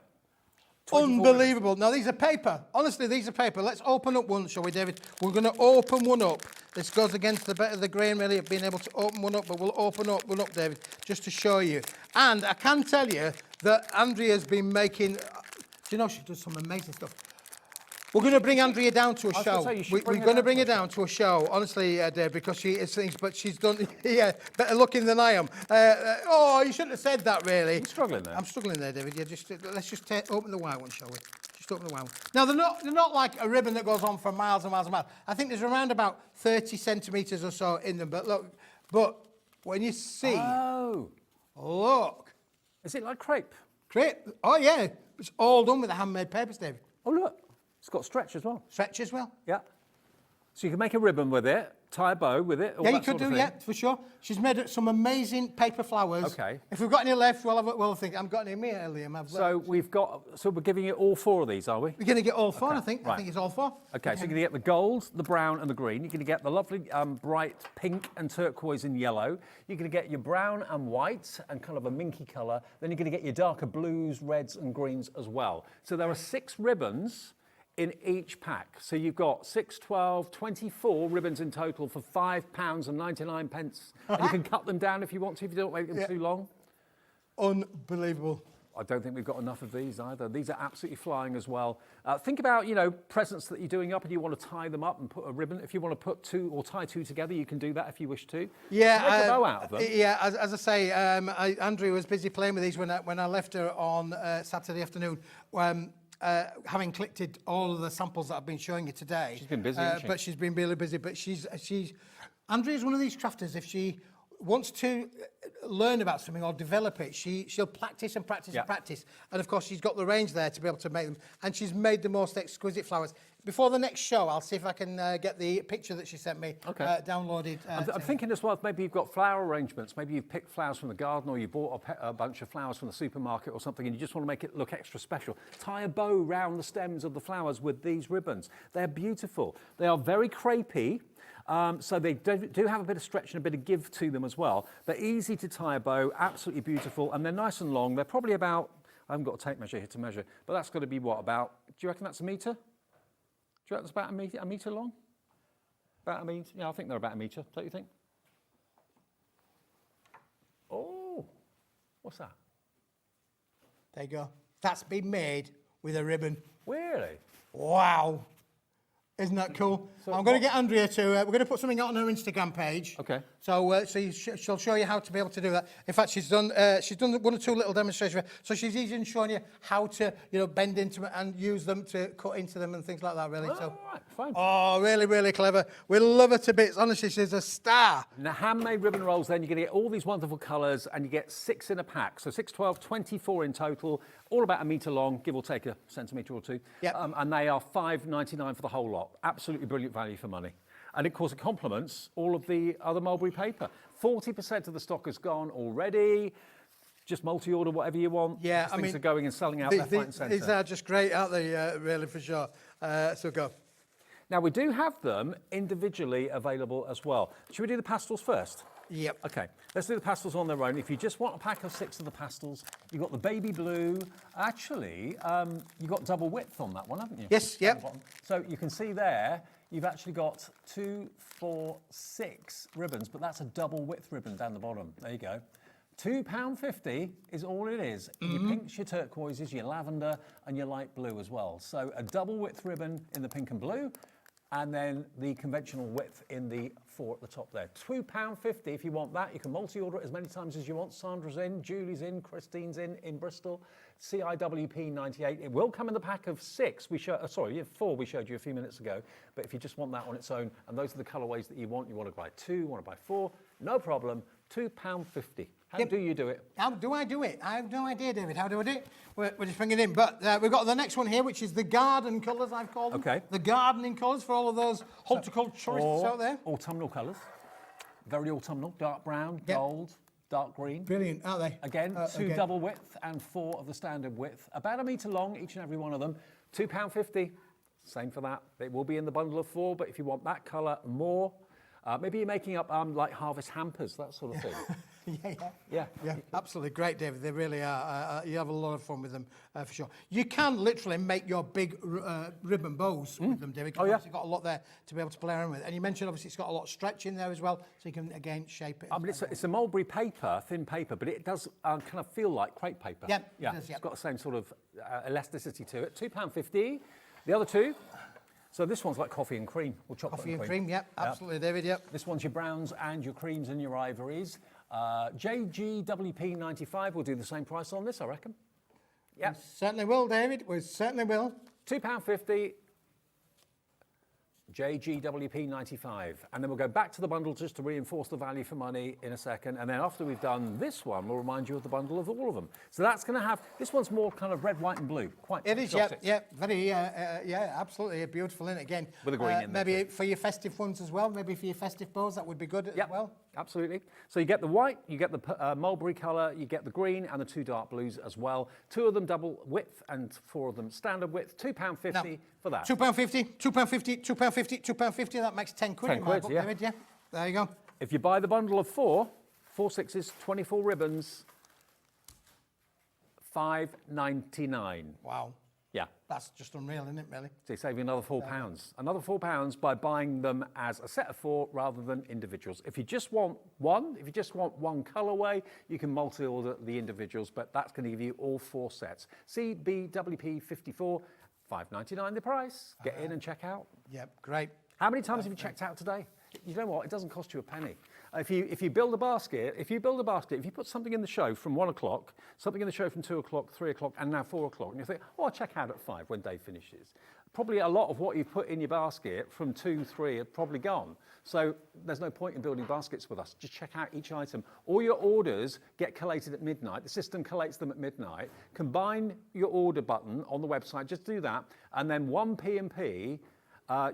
Unbelievable. Now, these are paper. Honestly, these are paper. Let's open up one, shall we, David? We're going to open one up. This goes against the bit of the grain, really, of being able to open one up, but we'll open one up, David, just to show you. And I can tell you that Andrea's been making... Do you know, she does some amazing stuff. We're going to bring Andrea down to a show. We're going to bring her down to a show, honestly, Dave, because she is things, but she's done, better looking than I am. You shouldn't have said that, really. You're struggling there. I'm struggling there, David. Let's just open the white one, shall we? Just open the white one. Now, they're not like a ribbon that goes on for miles and miles and miles. I think there's around about 30 centimetres or so in them. But look, when you see... Oh. Look. Is it like crepe? Crepe? Oh, yeah. It's all done with the handmade papers, David. Oh, look. It's got stretch as well. Stretch as well? Yeah. So you can make a ribbon with it, tie a bow with it. Yeah, you could do, for sure. She's made some amazing paper flowers. Okay. If we've got any left, we'll think. I've got any here, Liam. So we're giving you all 4 of these, are we? We're going to get all 4, okay. I think. Right. I think it's all 4. Okay, so you're going to get the gold, the brown and the green. You're going to get the lovely bright pink and turquoise and yellow. You're going to get your brown and white and kind of a minky colour. Then you're going to get your darker blues, reds and greens as well. So there are 6 ribbons in each pack. So you've got 6, 12, 24 ribbons in total for £5.99. And you can cut them down if you want to, if you don't make them too long. Unbelievable. I don't think we've got enough of these either. These are absolutely flying as well. Think about, presents that you're doing up and you want to tie them up and put a ribbon. If you want to put 2 or tie 2 together, you can do that if you wish to. Yeah. Make a bow out of them. Yeah, as I say, Andrea was busy playing with these when I left her on Saturday afternoon. having collected all of the samples that I've been showing you today. She's been busy, hasn't she? But she's been really busy. But Andrea's one of these crafters. If she wants to learn about something or develop it, she'll practice and practice and practice. And of course, she's got the range there to be able to make them. And she's made the most exquisite flowers. Before the next show, I'll see if I can get the picture that she sent me downloaded. I'm thinking as well, maybe you've got flower arrangements. Maybe you've picked flowers from the garden, or you bought a bunch of flowers from the supermarket or something, and you just want to make it look extra special. Tie a bow round the stems of the flowers with these ribbons. They're beautiful. They are very crepey. So they do have a bit of stretch and a bit of give to them as well. They're easy to tie a bow, absolutely beautiful, and they're nice and long. They're probably about, I haven't got a tape measure here to measure, but that's got to be what, about, do you reckon that's a metre? Do you reckon it's about a metre long? About a metre? Yeah, I think they're about a metre, don't you think? Oh, what's that? There you go. That's been made with a ribbon. Really? Wow. Isn't that cool? So I'm going to get Andrea to, we're going to put something out on her Instagram page. Okay. So she'll show you how to be able to do that. In fact, she's done one or two little demonstrations. So she's even showing you how to, bend into it and use them to cut into them and things like that, really. Oh, right, fine. Oh, really, really clever. We love her to bits. Honestly, she's a star. Now, handmade ribbon rolls, then you're going to get all these wonderful colours, and you get 6 in a pack. So 6, 12, 24 in total, all about a metre long, give or take a centimetre or two. Yep. And they are $5.99 for the whole lot. Absolutely brilliant value for money. And of course, it complements all of the other mulberry paper. 40% of the stock is gone already. Just multi-order whatever you want. Yeah, things are going and selling out left, right and centre. These are just great, aren't they, really, for sure. So go. Now, we do have them individually available as well. Should we do the pastels first? Yep. Okay, let's do the pastels on their own. If you just want a pack of 6 of the pastels, you've got the baby blue. Actually, you've got double width on that one, haven't you? Yes, yep. So you can see there, you've actually got 2, 4, 6 ribbons, but that's a double width ribbon down the bottom. There you go. £2.50 is all it is. Your pinks, your turquoises, your lavender, and your light blue as well. So a double width ribbon in the pink and blue, and then the conventional width in the 4 at the top there. £2.50 if you want that. You can multi-order it as many times as you want. Sandra's in, Julie's in, Christine's in Bristol. CIWP 98. It will come in the pack of 6. 4 we showed you a few minutes ago. But if you just want that on its own, and those are the colourways that you want to buy 2, you want to buy 4, no problem. £2.50. How do you do it? How do I do it? I have no idea, David. How do I do it? We're just bringing it in. But we've got the next one here, which is the garden colours, I've called them. Okay. The gardening colours for all of those horticulturists out there. Autumnal colours. Very autumnal. Dark brown, gold, dark green. Brilliant, aren't they? Again, 2 double width and 4 of the standard width. About a metre long, each and every one of them. £2.50. Same for that. It will be in the bundle of 4, but if you want that colour more, maybe you're making up like harvest hampers, that sort of thing. Yeah, absolutely great, David. They really are. You have a lot of fun with them for sure. You can literally make your big ribbon bows with them, David. You've got a lot there to be able to play around with. And you mentioned obviously it's got a lot of stretch in there as well, so you can again shape it. I mean, it's a mulberry paper, thin paper, but it does kind of feel like crepe paper. Yeah, it does, It's got the same sort of elasticity to it. £2.50. The other two. So this one's like coffee and cream, or chocolate Coffee and cream, absolutely, David, This one's your browns and your creams and your ivories. JGWP 95 will do the same price on this, I reckon. Yeah, certainly will, David. We certainly will. £2.50. JGWP 95. And then we'll go back to the bundle just to reinforce the value for money in a second. And then after we've done this one, we'll remind you of the bundle of all of them. So that's going to have, this one's more kind of red, white and blue. Quite It is, exotic. very, absolutely beautiful, isn't it? Again, with a green in there. Maybe for your festive ones as well, maybe for your festive bows, that would be good as well. Absolutely. So you get the white, you get the mulberry colour, you get the green and the 2 dark blues as well. 2 of them double width and 4 of them standard width. £2.50 for that. £2.50, £2.50, £2.50, £2.50. That makes 10 quid in my book, David, There you go. If you buy the bundle of 4 6s, 24 ribbons, $5.99. Wow. Yeah. That's just unreal, isn't it, really? So you're saving another £4. Another £4 by buying them as a set of 4 rather than individuals. If you just want one, one colourway, you can multi-order the individuals, but that's going to give you all 4 sets. CBWP 54, $5.99 the price. Get in and check out. Yep, great. How many times have you checked out today? You know what? It doesn't cost you a penny. If you build a basket, if you put something in the show from 1 o'clock, something in the show from 2 o'clock, 3 o'clock, and now 4 o'clock, and you think, oh, I'll check out at 5 when Dave finishes. Probably a lot of what you put in your basket from 2, 3 are probably gone. So there's no point in building baskets with us. Just check out each item. All your orders get collated at midnight. The system collates them at midnight. Combine your order button on the website, just do that, and then 1 P&P,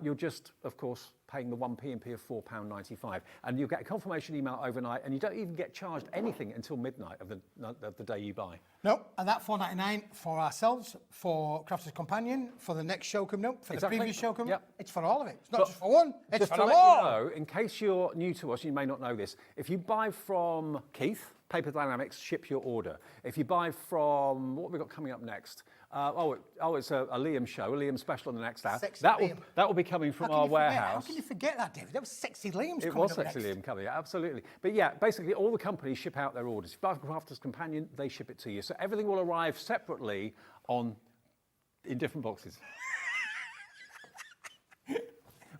you're just, of course, paying the 1 P&P of £4.95. And you'll get a confirmation email overnight, and you don't even get charged anything until midnight of the day you buy. No, and that £4.99 for ourselves, for Crafters Companion, for the next show coming up, for the previous show coming up. It's for all of it. It's not just for one, it's just for to them let all. you know, in case you're new to us, you may not know this, if you buy from Keith, Paper Dynamics, ship your order. If you buy from, what have we got coming up next? It's a Liam show, a Liam special on the next hour. That will be coming from our warehouse. How can you forget that, David? That was Sexy Liam's coming up. It was Sexy Liam coming, absolutely. But yeah, basically all the companies ship out their orders. If you buy from Crafters Companion, they ship it to you. So everything will arrive separately in different boxes.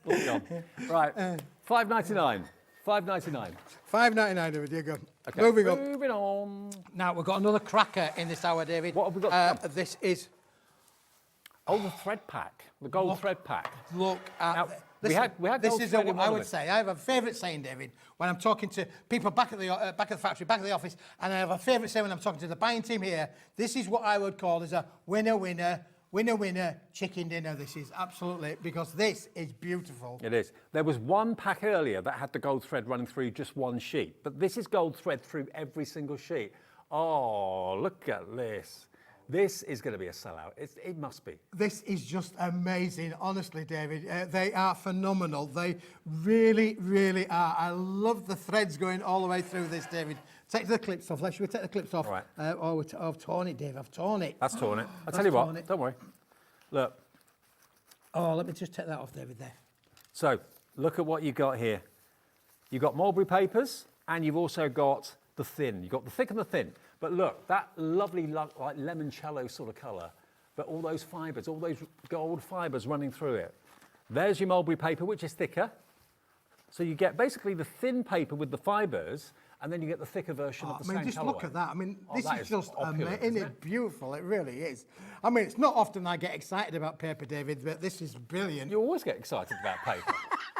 Right, $5.99. $5.99. $5.99, David, there you go. Okay. Moving on. Now, we've got another cracker in this hour, David. What have we got? This is... Oh, the thread pack. The gold thread pack. Look at... Now, we had this is what I would say. I have a favourite saying, David, when I'm talking to people back at the factory, back at the office, and I have a favourite saying when I'm talking to the buying team here. This is what I would call as a winner, chicken dinner. This is absolutely, because this is beautiful. It is. There was one pack earlier that had the gold thread running through just one sheet, but this is gold thread through every single sheet. Oh, look at this. This is going to be a sellout. It must be. This is just amazing, honestly, David. They are phenomenal. They really, really are. I love the threads going all the way through this, David. Take the clips off. Should we take the clips off? Right. I've torn it, Dave. I've torn it. That's torn it. I'll tell you what. Don't worry. Look. Oh, let me just take that off, David, there. So, look at what you've got here. You've got mulberry papers, and you've also got the thin. You've got the thick and the thin. But look, that lovely like limoncello sort of colour, but all those fibres, all those gold fibres running through it. There's your mulberry paper, which is thicker. So you get basically the thin paper with the fibres, and then you get the thicker version of the same colourway. Just look at that. I mean, this is just opulent, amazing. It's beautiful. It really is. I mean, it's not often I get excited about paper, David, but this is brilliant. You always get excited about paper.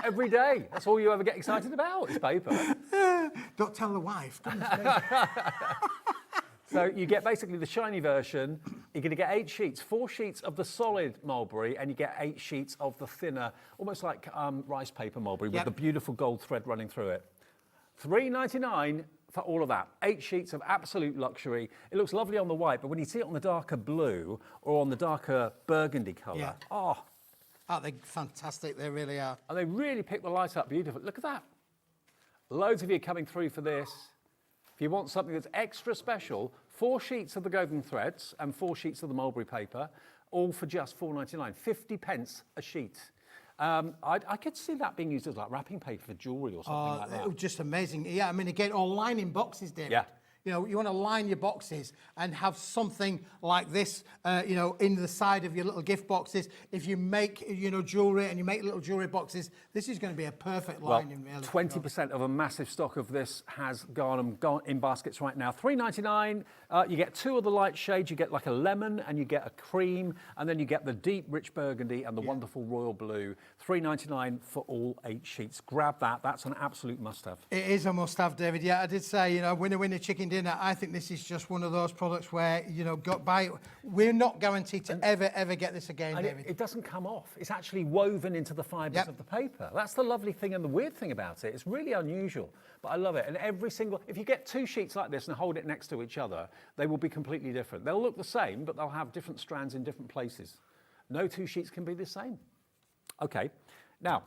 Every day. That's all you ever get excited about is paper. Don't tell the wife. So you get basically the shiny version. You're going to get 8 sheets, 4 sheets of the solid mulberry, and you get 8 sheets of the thinner, almost like rice paper mulberry with the beautiful gold thread running through it. $3.99 for all of that. 8 sheets of absolute luxury. It looks lovely on the white, but when you see it on the darker blue or on the darker burgundy colour, Aren't they fantastic? They really are. And they really pick the light up beautifully. Look at that. Loads of you coming through for this. If you want something that's extra special, 4 sheets of the golden threads and 4 sheets of the mulberry paper, all for just $4.99, 50 pence a sheet. I could see that being used as like wrapping paper for jewellery or something like that. Just amazing. Yeah, I mean, again, or lining boxes, David. Yeah. You know, you want to line your boxes and have something like this, in the side of your little gift boxes. If you make, jewellery and you make little jewellery boxes, this is going to be a perfect lining, really. 20% of a massive stock of this has gone in baskets right now. $3.99. You get 2 of the light shades. You get like a lemon and you get a cream, and then you get the deep rich burgundy and the wonderful royal blue. $3.99 for all 8 sheets. Grab that. That's an absolute must-have. It is a must-have, David. Yeah, I did say, winner, chicken dinner. I think this is just one of those products where, we're not guaranteed to ever get this again, David. It doesn't come off. It's actually woven into the fibres of the paper. That's the lovely thing and the weird thing about it. It's really unusual, but I love it. And if you get 2 sheets like this and hold it next to each other, they will be completely different. They'll look the same, but they'll have different strands in different places. No 2 sheets can be the same. Okay, now,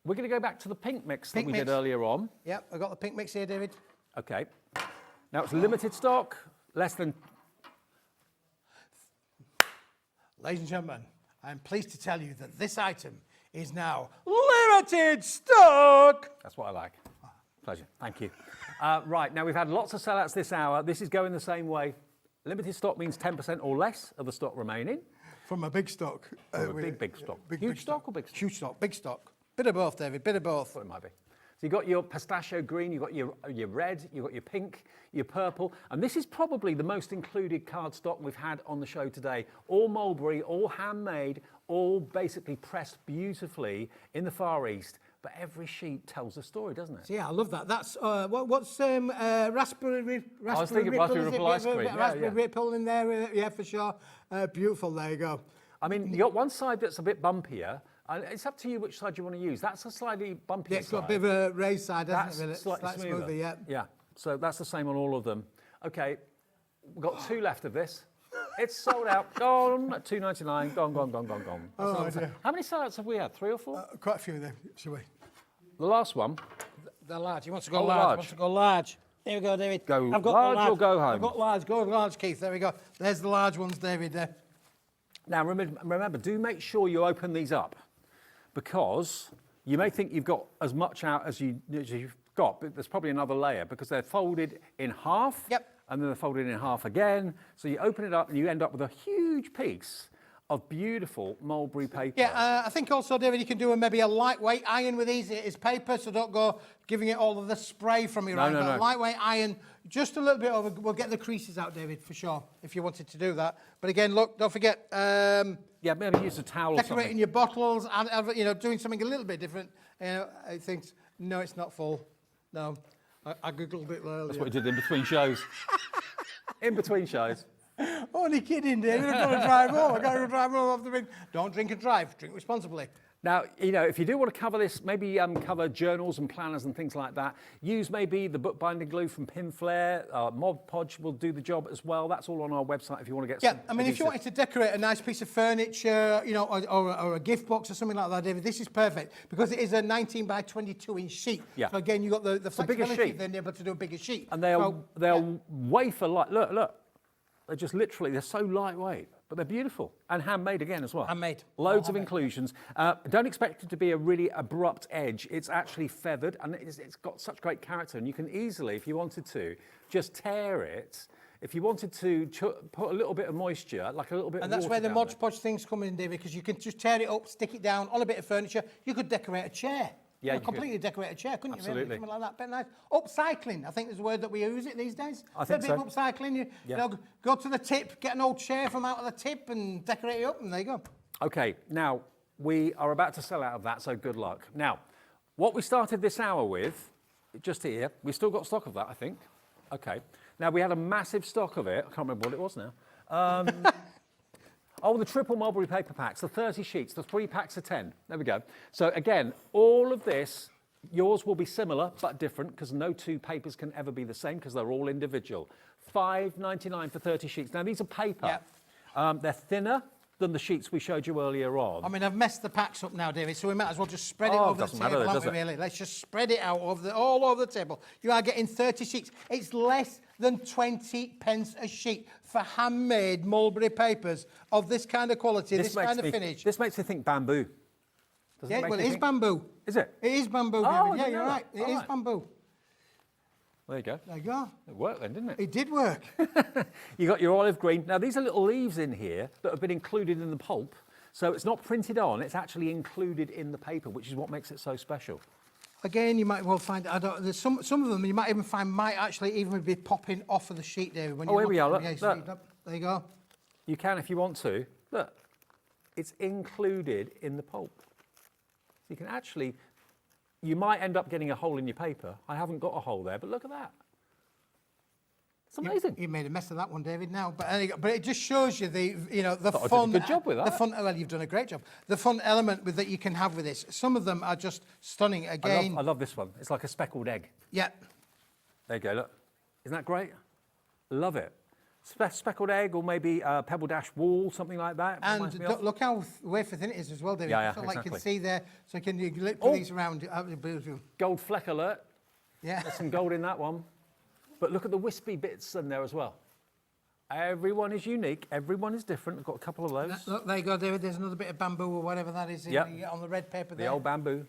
we're going to go back to the pink mix that we did earlier on. Yep, I've got the pink mix here, David. Okay. Now, it's limited stock, less than... Ladies and gentlemen, I'm pleased to tell you that this item is now limited stock. That's what I like. Pleasure. Thank you. Right, now we've had lots of sellouts this hour. This is going the same way. Limited stock means 10% or less of the stock remaining. From a big stock. From a big stock. Huge stock or big stock? Huge stock, big stock. Bit of both, David, bit of both. What it might be. So you've got your pistachio green, you've got your red, you've got your pink, your purple, and this is probably the most included cardstock we've had on the show today. All mulberry, all handmade, all basically pressed beautifully in the Far East. But every sheet tells a story, doesn't it? Yeah, I love that. That's what's raspberry I was thinking raspberry ripple ice cream. Yeah, raspberry ripple in there, yeah, for sure. Beautiful. There you go. I mean, you got one side that's a bit bumpier. It's up to you which side you want to use. That's a slightly bumpier Yeah, it's side. got a bit of a raised side, That's hasn't it? slightly smoother. Smoother, yeah. Yeah. So that's the same on all of them. Okay, we've got 2 left of this. It's sold out. Gone at $2.99. Gone. Oh, dear. How many sellouts have we had? 3 or 4? Quite a few of them, shall we? The last one. The large. He wants to go Oh, large. large. He wants to go large. Here we go, David. Go I've got large the large or go home? I've got large. Go large, Keith. There we go. There's the large ones, David. There. Now, remember, do make sure you open these up, because you may think you've got as much out as you've got, but there's probably another layer, because they're folded in half. Yep. And then they're folded in half again. So you open it up and you end up with a huge piece of beautiful mulberry paper. Yeah, I think also, David, you can do maybe a lightweight iron with these. It is paper, so don't go giving it all of the spray from your iron. No. A lightweight iron, just a little bit over. We'll get the creases out, David, for sure, if you wanted to do that. But again, look, don't forget. Yeah, maybe use a towel or something. Decorating your bottles, and doing something a little bit different. I think, no, it's not full. No, I googled it earlier. That's what you did in between shows. In between shows. Only kidding, David. I've got to drive home. I've got to drive home off the bin. Don't drink and drive. Drink responsibly. Now, if you do want to cover this, maybe cover journals and planners and things like that, use maybe the bookbinding glue from Pinflair. Mod Podge will do the job as well. That's all on our website if you want to get some. Yeah, I mean, if you wanted to decorate a nice piece of furniture, or a gift box or something like that, David, this is perfect, because it is a 19 by 22 inch sheet. Yeah. So again, you've got the flexibility sheet. of being able to do a bigger sheet. And they'll wafer light. Look. They're just literally, they're so lightweight, but they're beautiful. And handmade again as well. Handmade. Loads of inclusions. Don't expect it to be a really abrupt edge. It's actually feathered, and it's got such great character. And you can easily, if you wanted to, just tear it. If you wanted to put a little bit of moisture, like a little bit of And that's water where the down Mod there. Podge things come in, David, because you can just tear it up, stick it down on a bit of furniture. You could decorate a chair. Yeah, you completely decorate a chair, couldn't you? Absolutely. Really? Something like that, but nice. Upcycling, I think is the word that we use it these days. I think a bit so. of upcycling. You know, go to the tip, get an old chair from out of the tip and decorate it up, and there you go. Okay, now we are about to sell out of that, so good luck. Now, what we started this hour with, just here, we still got stock of that, I think. Okay. Now, we had a massive stock of it. I can't remember what it was now. Oh, the triple mulberry paper packs, the 30 sheets, the 3 packs of 10. There we go. So again, all of this, yours will be similar but different, because no 2 papers can ever be the same, because they're all individual. $5.99 for 30 sheets. Now, these are paper. Yep. They're thinner than the sheets we showed you earlier on. I mean, I've messed the packs up now, David, so we might as well just spread it over the table, aren't we, really? Let's just spread it out all over the table. You are getting 30 sheets. It's less than 20 pence a sheet for handmade mulberry papers of this kind of quality, this kind of finish. This makes me think bamboo. Yeah, well, it is bamboo. Is it? It is bamboo, Oh, David. Yeah, you're right. It is bamboo. There you go. There you go. It worked then, didn't it? It did work. You got your olive green. Now, these are little leaves in here that have been included in the pulp. So it's not printed on, it's actually included in the paper, which is what makes it so special. Again, you might well find, there's some of them you might even find might actually even be popping off of the sheet, David. When Here we are. Look, look. There you go. You can if you want to. Look, it's included in the pulp. So you can actually, you might end up getting a hole in your paper. I haven't got a hole there, but look at that. It's amazing. You made a mess of that one, David. Now, but it just shows you the Thought I fun. did a good job with that. The fun. Well, you've done a great job. The fun element that you can have with this. Some of them are just stunning. Again, I love this one. It's like a speckled egg. Yeah. There you go. Look, isn't that great? Love it. Speckled egg, or maybe Pebble Dash wall, something like that. And look how wafer thin it is as well, David. Yeah, Like you can exactly. see there. So you put these around. Gold fleck alert. Yeah. There's some gold in that one. But look at the wispy bits in there as well. Everyone is unique. Everyone is different. I've got a couple of those. Look, there you go, David. There's another bit of bamboo or whatever that is on the red paper there. The old bamboo.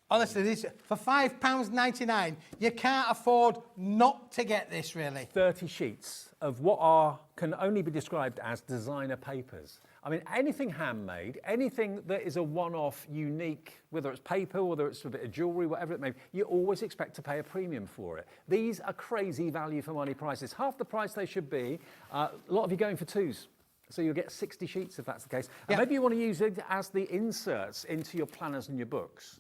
Honestly, this for £5.99, you can't afford not to get this, really. 30 sheets of what can only be described as designer papers. I mean, anything handmade, anything that is a one-off, unique, whether it's paper, whether it's a bit of jewellery, whatever it may be, you always expect to pay a premium for it. These are crazy value for money prices, half the price they should be. A lot of you going for 2s. So you'll get 60 sheets if that's the case. And maybe you want to use it as the inserts into your planners and your books.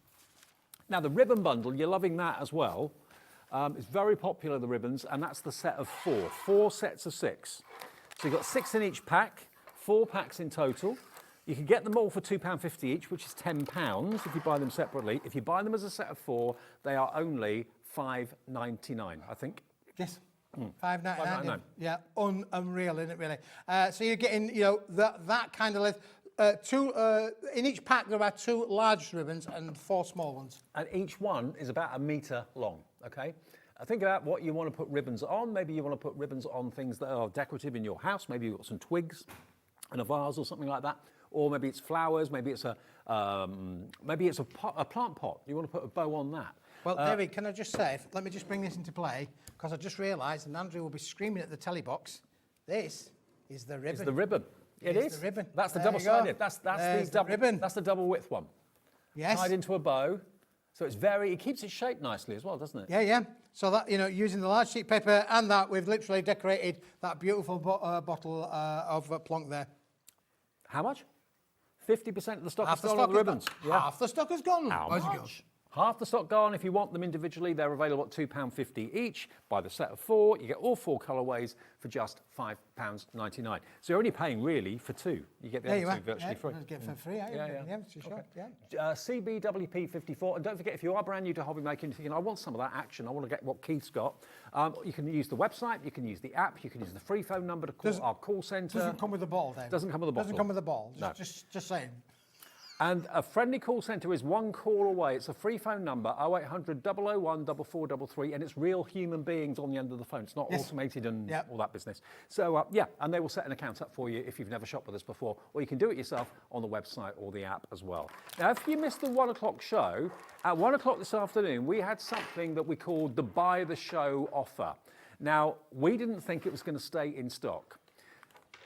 Now the ribbon bundle, you're loving that as well. It's very popular, the ribbons, and that's the set of 4 sets of 6. So you've got 6 in each pack, 4 packs in total. You can get them all for £2.50 each, which is £10 if you buy them separately. If you buy them as a set of 4, they are only £5.99, I think. Yes. £5.99. Yeah, unreal, isn't it, really? So you're getting, that kind of length. In each pack, there are 2 large ribbons and 4 small ones. And each one is about 1 metre long, okay? Think about what you want to put ribbons on. Maybe you want to put ribbons on things that are decorative in your house. Maybe you've got some twigs and a vase or something like that. Or maybe it's flowers, maybe it's a plant pot. You want to put a bow on that. Well, David, can I just say, let me just bring this into play, because I just realised, and Andrew will be screaming at the telly box, this is the ribbon. It's the ribbon. It is. The ribbon. That's the double-sided. That's the ribbon. That's the double width one. Yes. Tied into a bow. So it keeps its shape nicely as well, doesn't it? Yeah, yeah. So that, using the large sheet paper and that, we've literally decorated that beautiful bottle of plonk there. How much? 50% of the stock is gone on the ribbons. Half the stock has gone. How much? Half the stock gone. If you want them individually, they're available at £2.50 each. Buy the set of 4. You get all 4 colourways for just £5.99. So you're only paying really for 2. You get the other 2 virtually free. Get for free. CBWP54. And don't forget, if you are brand new to HobbyMaker and you're thinking, I want some of that action, I want to get what Keith's got, you can use the website, you can use the app, you can use the free phone number to call our call centre. Doesn't come with the ball, Dave. Doesn't come with the bottle. Doesn't come with the ball. No. Just saying. And a friendly call centre is 1 call away. It's a free phone number, 0800 001 4433, and it's real human beings on the end of the phone. It's not automated and all that business. So, and they will set an account up for you if you've never shopped with us before, or you can do it yourself on the website or the app as well. Now, if you missed the 1 o'clock show, at 1 o'clock this afternoon, we had something that we called the Buy the Show offer. Now, we didn't think it was going to stay in stock.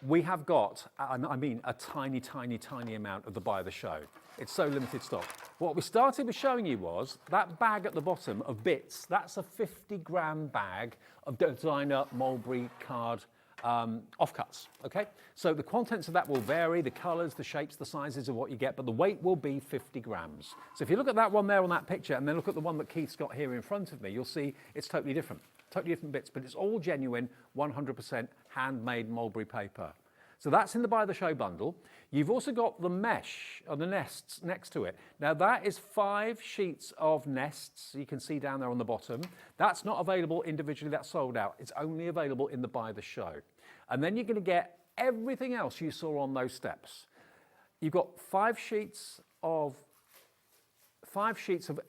We have got, I mean, a tiny, tiny, tiny amount of the Buy the Show. It's so limited stock. What we started with showing you was that bag at the bottom of bits. That's a 50-gram bag of designer mulberry card offcuts, okay? So the contents of that will vary, the colours, the shapes, the sizes of what you get, but the weight will be 50 grams. So if you look at that one there on that picture and then look at the one that Keith's got here in front of me, you'll see it's totally different. Totally different bits, but it's all genuine, 100% handmade mulberry paper. So that's in the Buy the Show bundle. You've also got the mesh, or the nests next to it. Now that is 5 sheets of nests, you can see down there on the bottom. That's not available individually, that's sold out. It's only available in the Buy the Show. And then you're going to get everything else you saw on those steps. You've got 5 sheets of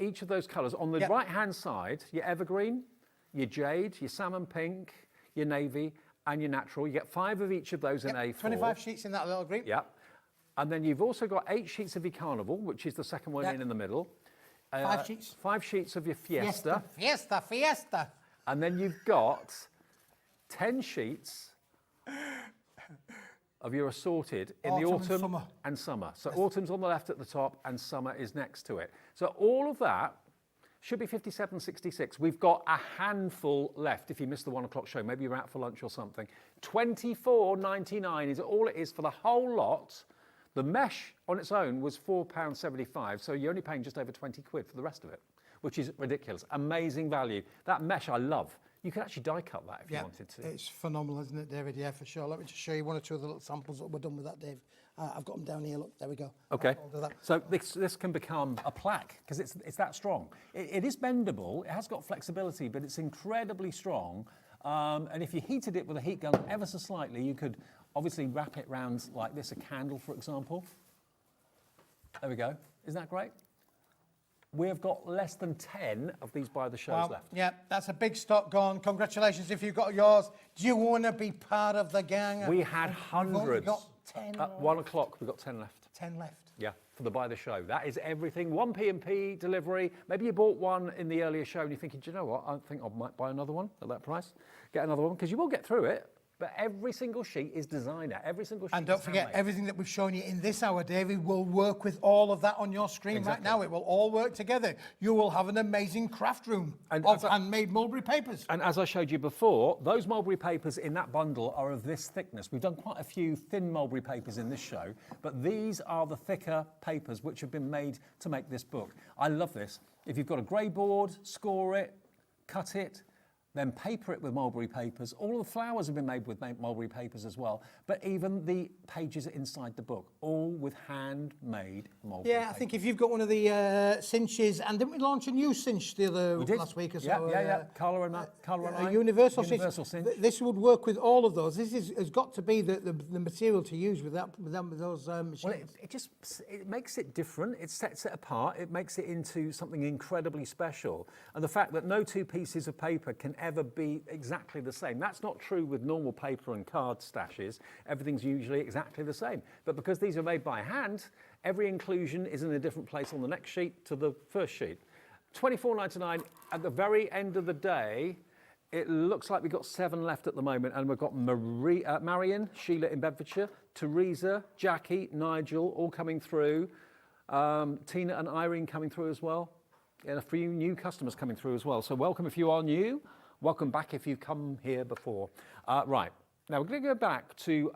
each of those colours. On the right-hand side, your evergreen, your jade, your salmon pink, your navy, and your natural. You get 5 of each of those in A4. 25 sheets in that little group. Yeah. And then you've also got 8 sheets of your carnival, which is the second one in the middle. 5 sheets. 5 sheets of your fiesta. Fiesta. And then you've got 10 sheets of your assorted in the autumn and summer. So autumn's on the left at the top and summer is next to it. So all of that should be 57.66. We've got a handful left if you missed the 1 o'clock show. Maybe you're out for lunch or something. £24.99 is all it is for the whole lot. The mesh on its own was £4.75, so you're only paying just over 20 quid for the rest of it, which is ridiculous. Amazing value. That mesh I love. You could actually die cut that if you wanted to. It's phenomenal, isn't it, David? Yeah, for sure. Let me just show you 1 or 2 of the little samples that we're done with that, Dave. I've got them down here. Look, there we go. Okay. So this can become a plaque because it's that strong. It is bendable. It has got flexibility, but it's incredibly strong. And if you heated it with a heat gun ever so slightly, you could obviously wrap it round like this, a candle, for example. There we go. Isn't that great? We've got less than 10 of these Buy the Shows left. Yeah, that's a big stock gone. Congratulations if you've got yours. Do you want to be part of the gang? We had hundreds. We've only got 10. At 1 o'clock, we've got 10 left. 10 left. Yeah, for the Buy the Show. That is everything. 1 P&P delivery. Maybe you bought one in the earlier show and you're thinking, do you know what? I think I might buy another one at that price. Get another one, because you will get through it. But every single sheet is designer. Every single sheet And don't is forget, handmade. everything that we've shown you in this hour, David, will work with all of that on your screen right now. It will all work together. You will have an amazing craft room of handmade mulberry papers. And as I showed you before, those mulberry papers in that bundle are of this thickness. We've done quite a few thin mulberry papers in this show, but these are the thicker papers which have been made to make this book. I love this. If you've got a grey board, score it, cut it, then paper it with mulberry papers. All the flowers have been made with mulberry papers as well, but even the pages inside the book, all with handmade mulberry Yeah, I think if you've got one of the cinches, and didn't we launch a new cinch last week or so? Yeah. Colour and a universal cinch. This would work with all of those. This has got to be the material to use with those machines. Well, it makes it different. It sets it apart. It makes it into something incredibly special. And the fact that no two pieces of paper can ever be exactly the same. That's not true with normal paper and card stashes. Everything's usually exactly the same. But because these are made by hand, every inclusion is in a different place on the next sheet to the first sheet. $24.99 at the very end of the day. It looks like we've got 7 left at the moment, and we've got Marion, Sheila in Bedfordshire, Teresa, Jackie, Nigel, all coming through. Tina and Irene coming through as well. And a few new customers coming through as well. So welcome if you are new. Welcome back if you've come here before. Right, now we're going to go back to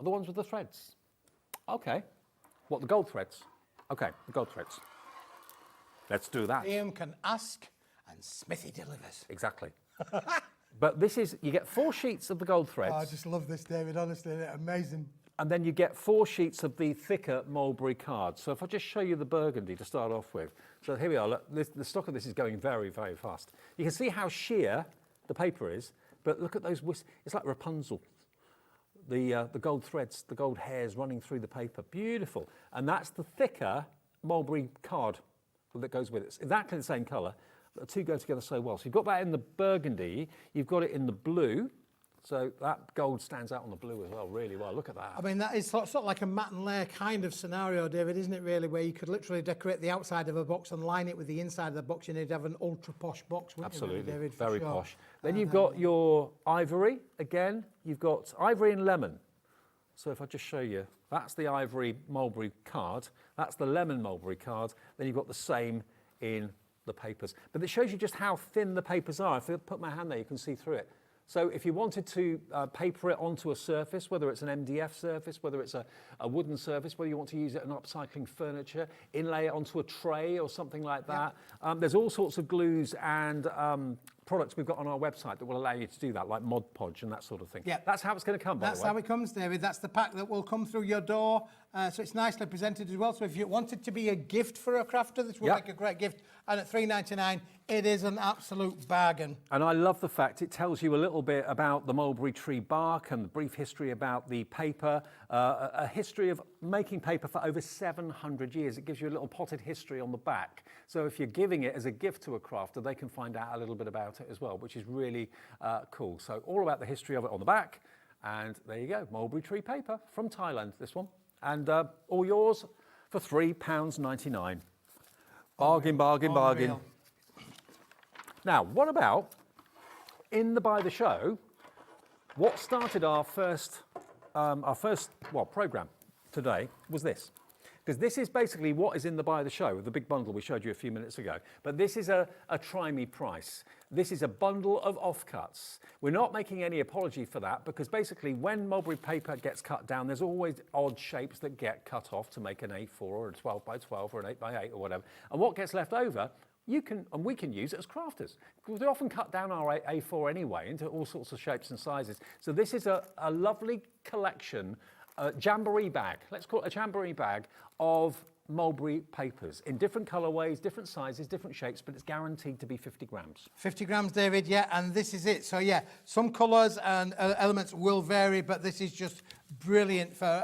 the ones with the threads. Okay, what, the gold threads? Okay, the gold threads. Let's do that. Liam can ask and Smithy delivers. Exactly. But this is, you get 4 sheets of the gold threads. Oh, I just love this, David, honestly, amazing. And then you get 4 sheets of the thicker mulberry card. So if I just show you the burgundy to start off with. So here we are, look, the stock of this is going very, very fast. You can see how sheer the paper is, but look at those, it's like Rapunzel. The gold threads, the gold hairs running through the paper, beautiful. And that's the thicker mulberry card that goes with it. It's exactly the same colour. The two go together so well. So you've got that in the burgundy, you've got it in the blue. So that gold stands out on the blue as well, really well. Look at that. I mean, that is sort of like a matte and layer kind of scenario, David, isn't it, really, where you could literally decorate the outside of a box and line it with the inside of the box, and you'd have an ultra posh box, wouldn't Absolutely, you, really, David? very posh. Then you've got your ivory, again. You've got ivory and lemon. So if I just show you, that's the ivory mulberry card. That's the lemon mulberry card. Then you've got the same in the papers. But it shows you just how thin the papers are. If I put my hand there, you can see through it. So if you wanted to paper it onto a surface, whether it's an MDF surface, whether it's a wooden surface, whether you want to use it in upcycling furniture, inlay it onto a tray or something like that, there's all sorts of glues and products we've got on our website that will allow you to do that, like Mod Podge and that sort of thing. Yeah. That's how it's going to come, by the way. That's how it comes, David. That's the pack that will come through your door. So it's nicely presented as well. So if you want it to be a gift for a crafter, this will make a great gift. And at $3.99, it is an absolute bargain. And I love the fact it tells you a little bit about the mulberry tree bark and the brief history about the paper, a history of making paper for over 700 years. It gives you a little potted history on the back. So if you're giving it as a gift to a crafter, they can find out a little bit about it as well, which is really cool. So all about the history of it on the back. And there you go, mulberry tree paper from Thailand, this one. And all yours for £3.99. Bargain, bargain, bargain. Unreal. Now, what about in the Buy the Show? What started our first program today was this. Because this is basically what is in the Buy the Show, the big bundle we showed you a few minutes ago. But this is a try me price. This is a bundle of offcuts. We're not making any apology for that, because basically when mulberry paper gets cut down, there's always odd shapes that get cut off to make an A4 or a 12 by 12 or an 8 by 8 or whatever. And what gets left over, we can use it as crafters. We often cut down our A4 anyway into all sorts of shapes and sizes. So this is a lovely collection, a jamboree bag, let's call it a jamboree bag of mulberry papers in different colorways, different sizes, different shapes, but it's guaranteed to be 50 grams. 50 grams, David, yeah, and this is it. So yeah, some colors and elements will vary, but this is just brilliant for,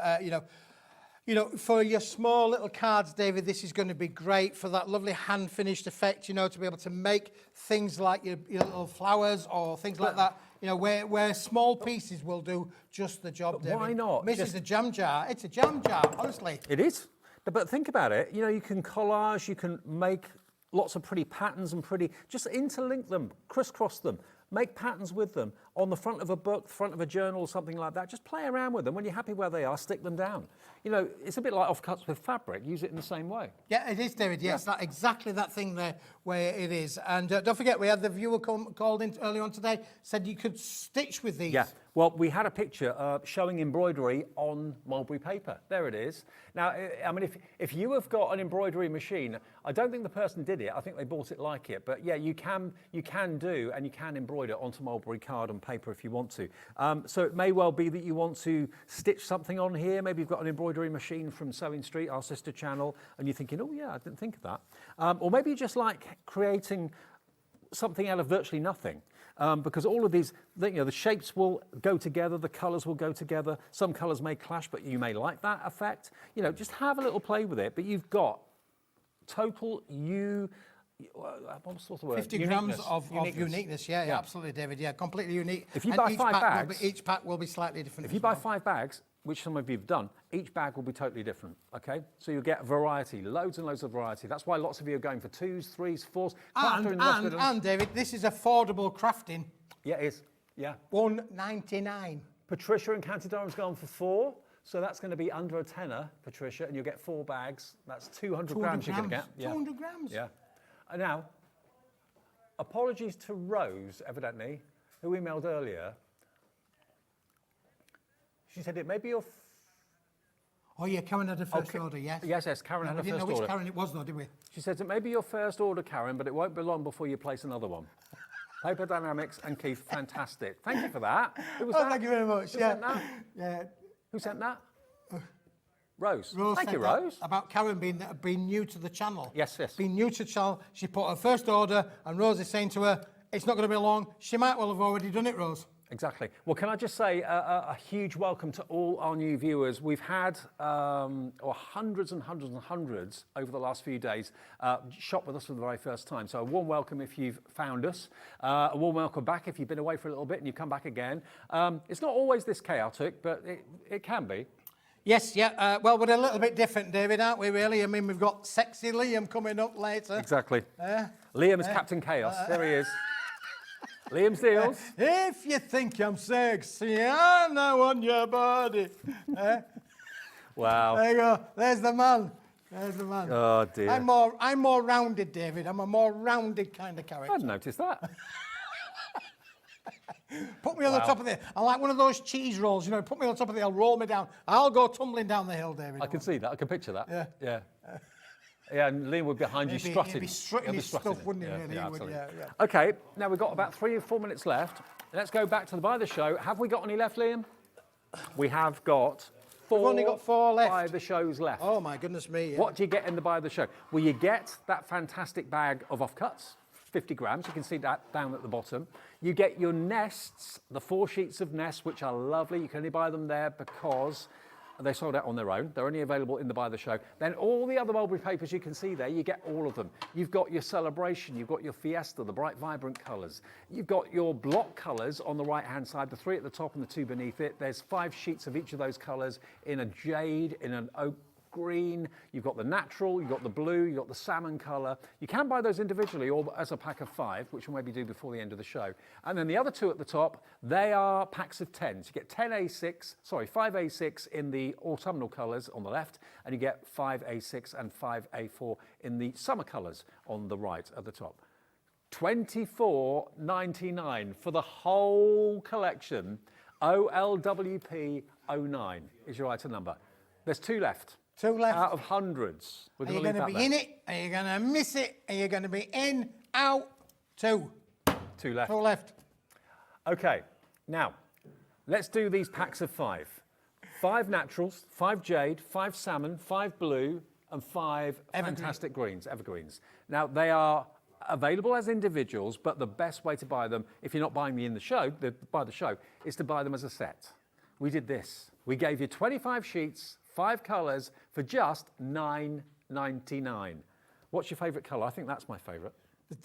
for your small little cards, David. This is going to be great for that lovely hand-finished effect, to be able to make things like your little flowers or things like that, where small pieces will do just the job, David. Why not? This is a jam jar. It's a jam jar, honestly. It is. But think about it, you can collage, you can make lots of pretty patterns and just interlink them, crisscross them, Make patterns with them on the front of a book, front of a journal, or something like that. Just play around with them. When you're happy where they are, stick them down. You know, it's a bit like offcuts with fabric. Use it in the same way. Yeah, it is, David. Yes, that exactly that thing there where it is. And don't forget, we had the viewer called in early on today, said you could stitch with these. Yeah. Well, we had a picture showing embroidery on mulberry paper. There it is. Now, I mean, if you have got an embroidery machine, I don't think the person did it. I think they bought it like it. But yeah, you can do and you can embroider onto mulberry card and paper if you want to. So it may well be that you want to stitch something on here. Maybe you've got an embroidery machine from Sewing Street, our sister channel, and you're thinking, oh yeah, I didn't think of that. Or maybe you just like creating something out of virtually nothing. Because all of these, the shapes will go together, the colours will go together. Some colours may clash, but you may like that effect. You know, just have a little play with it. But you've got total what's the word? 50 grams of uniqueness. Yeah, absolutely, David. Yeah, completely unique. If you buy 5 bags, each pack will be slightly different. If you buy 5 bags, which some of you have done, each bag will be totally different, okay? So you'll get variety, loads and loads of variety. That's why lots of you are going for 2s, 3s, 4s. And David, this is affordable crafting. Yeah, it is, yeah. $1.99. Patricia in County Durham's gone for 4, so that's going to be under a tenner, Patricia, and you'll get 4 bags. That's 200 grams you're going to get. Yeah. 200 grams? Yeah. And now, apologies to Rose, evidently, who emailed earlier. She said it may be your... Oh yeah, Karen had her first order, yes. Yes, Karen had her first order. We didn't know which Karen it was though, did we? She said it may be your first order, Karen, but it won't be long before you place another one. Paper Dienamics and Keith, fantastic. Thank you for that. Who was that? Thank you very much. Who sent that? Yeah. Who sent that? Rose. Thank you, Rose. About Karen being new to the channel. Yes. Being new to the channel, she put her first order, and Rose is saying to her, it's not going to be long. She might well have already done it, Rose. Exactly. Well, can I just say a huge welcome to all our new viewers. We've had hundreds and hundreds and hundreds over the last few days shop with us for the very first time. So a warm welcome if you've found us. A warm welcome back if you've been away for a little bit and you come back again. It's not always this chaotic, but it can be. Yes, yeah. Well, we're a little bit different, David, aren't we, really? I mean, we've got sexy Liam coming up later. Exactly. Liam is Captain Chaos. There he is. Liam's Deals. If you think I'm sexy, I know on your body. Wow. There you go. There's the man. There's the man. Oh, dear. I'm more rounded, David. I'm a more rounded kind of character. I hadn't noticed that. Put me on the top of it. I like one of those cheese rolls, you know. Put me on top of it. I'll roll me down. I'll go tumbling down the hill, David. I can see that. I can picture that. Yeah. Yeah, and Liam would be behind you strutting. He'd be strutting his stuff, wouldn't he? Really? Yeah, He would, yeah. Okay, now we've got about 3 or 4 minutes left. Let's go back to the buy the show. Have we got any left, Liam? We have got 4. We've only got 4 left. Buy the shows left. Oh my goodness me! Yeah. What do you get in the buy the show? Well, you get that fantastic bag of offcuts, 50 grams. You can see that down at the bottom. You get your nests, the 4 sheets of nests, which are lovely. You can only buy them there because they sold out on their own. They're only available in the buy the show. Then all the other mulberry papers you can see there, you get all of them. You've got your celebration, you've got your fiesta, the bright, vibrant colours. You've got your block colours on the right-hand side, the 3 at the top and the 2 beneath it. There's 5 sheets of each of those colours in a jade, in an oak green. You've got the natural, you've got the blue, you've got the salmon colour. You can buy those individually or as a pack of 5, which we'll maybe do before the end of the show. And then the other 2 at the top, they are packs of 10. So you get 5 A6 in the autumnal colours on the left, and you get 5 A6 and 5 A4 in the summer colours on the right at the top. $24.99 for the whole collection. OLWP 09 is your item number. There's 2 left. 2 left. Out of hundreds. Are you going to be in it? Are you going to miss it? Are you going to be in, out? 2. 2 left. 2 left. Okay, now, let's do these packs of 5. 5 naturals, 5 jade, 5 salmon, 5 blue, and 5 fantastic greens, evergreens. Now, they are available as individuals, but the best way to buy them, if you're not buying them in the show, buy the show, is to buy them as a set. We did this. We gave you 25 sheets, 5 colours for just $9.99. What's your favourite colour? I think that's my favourite.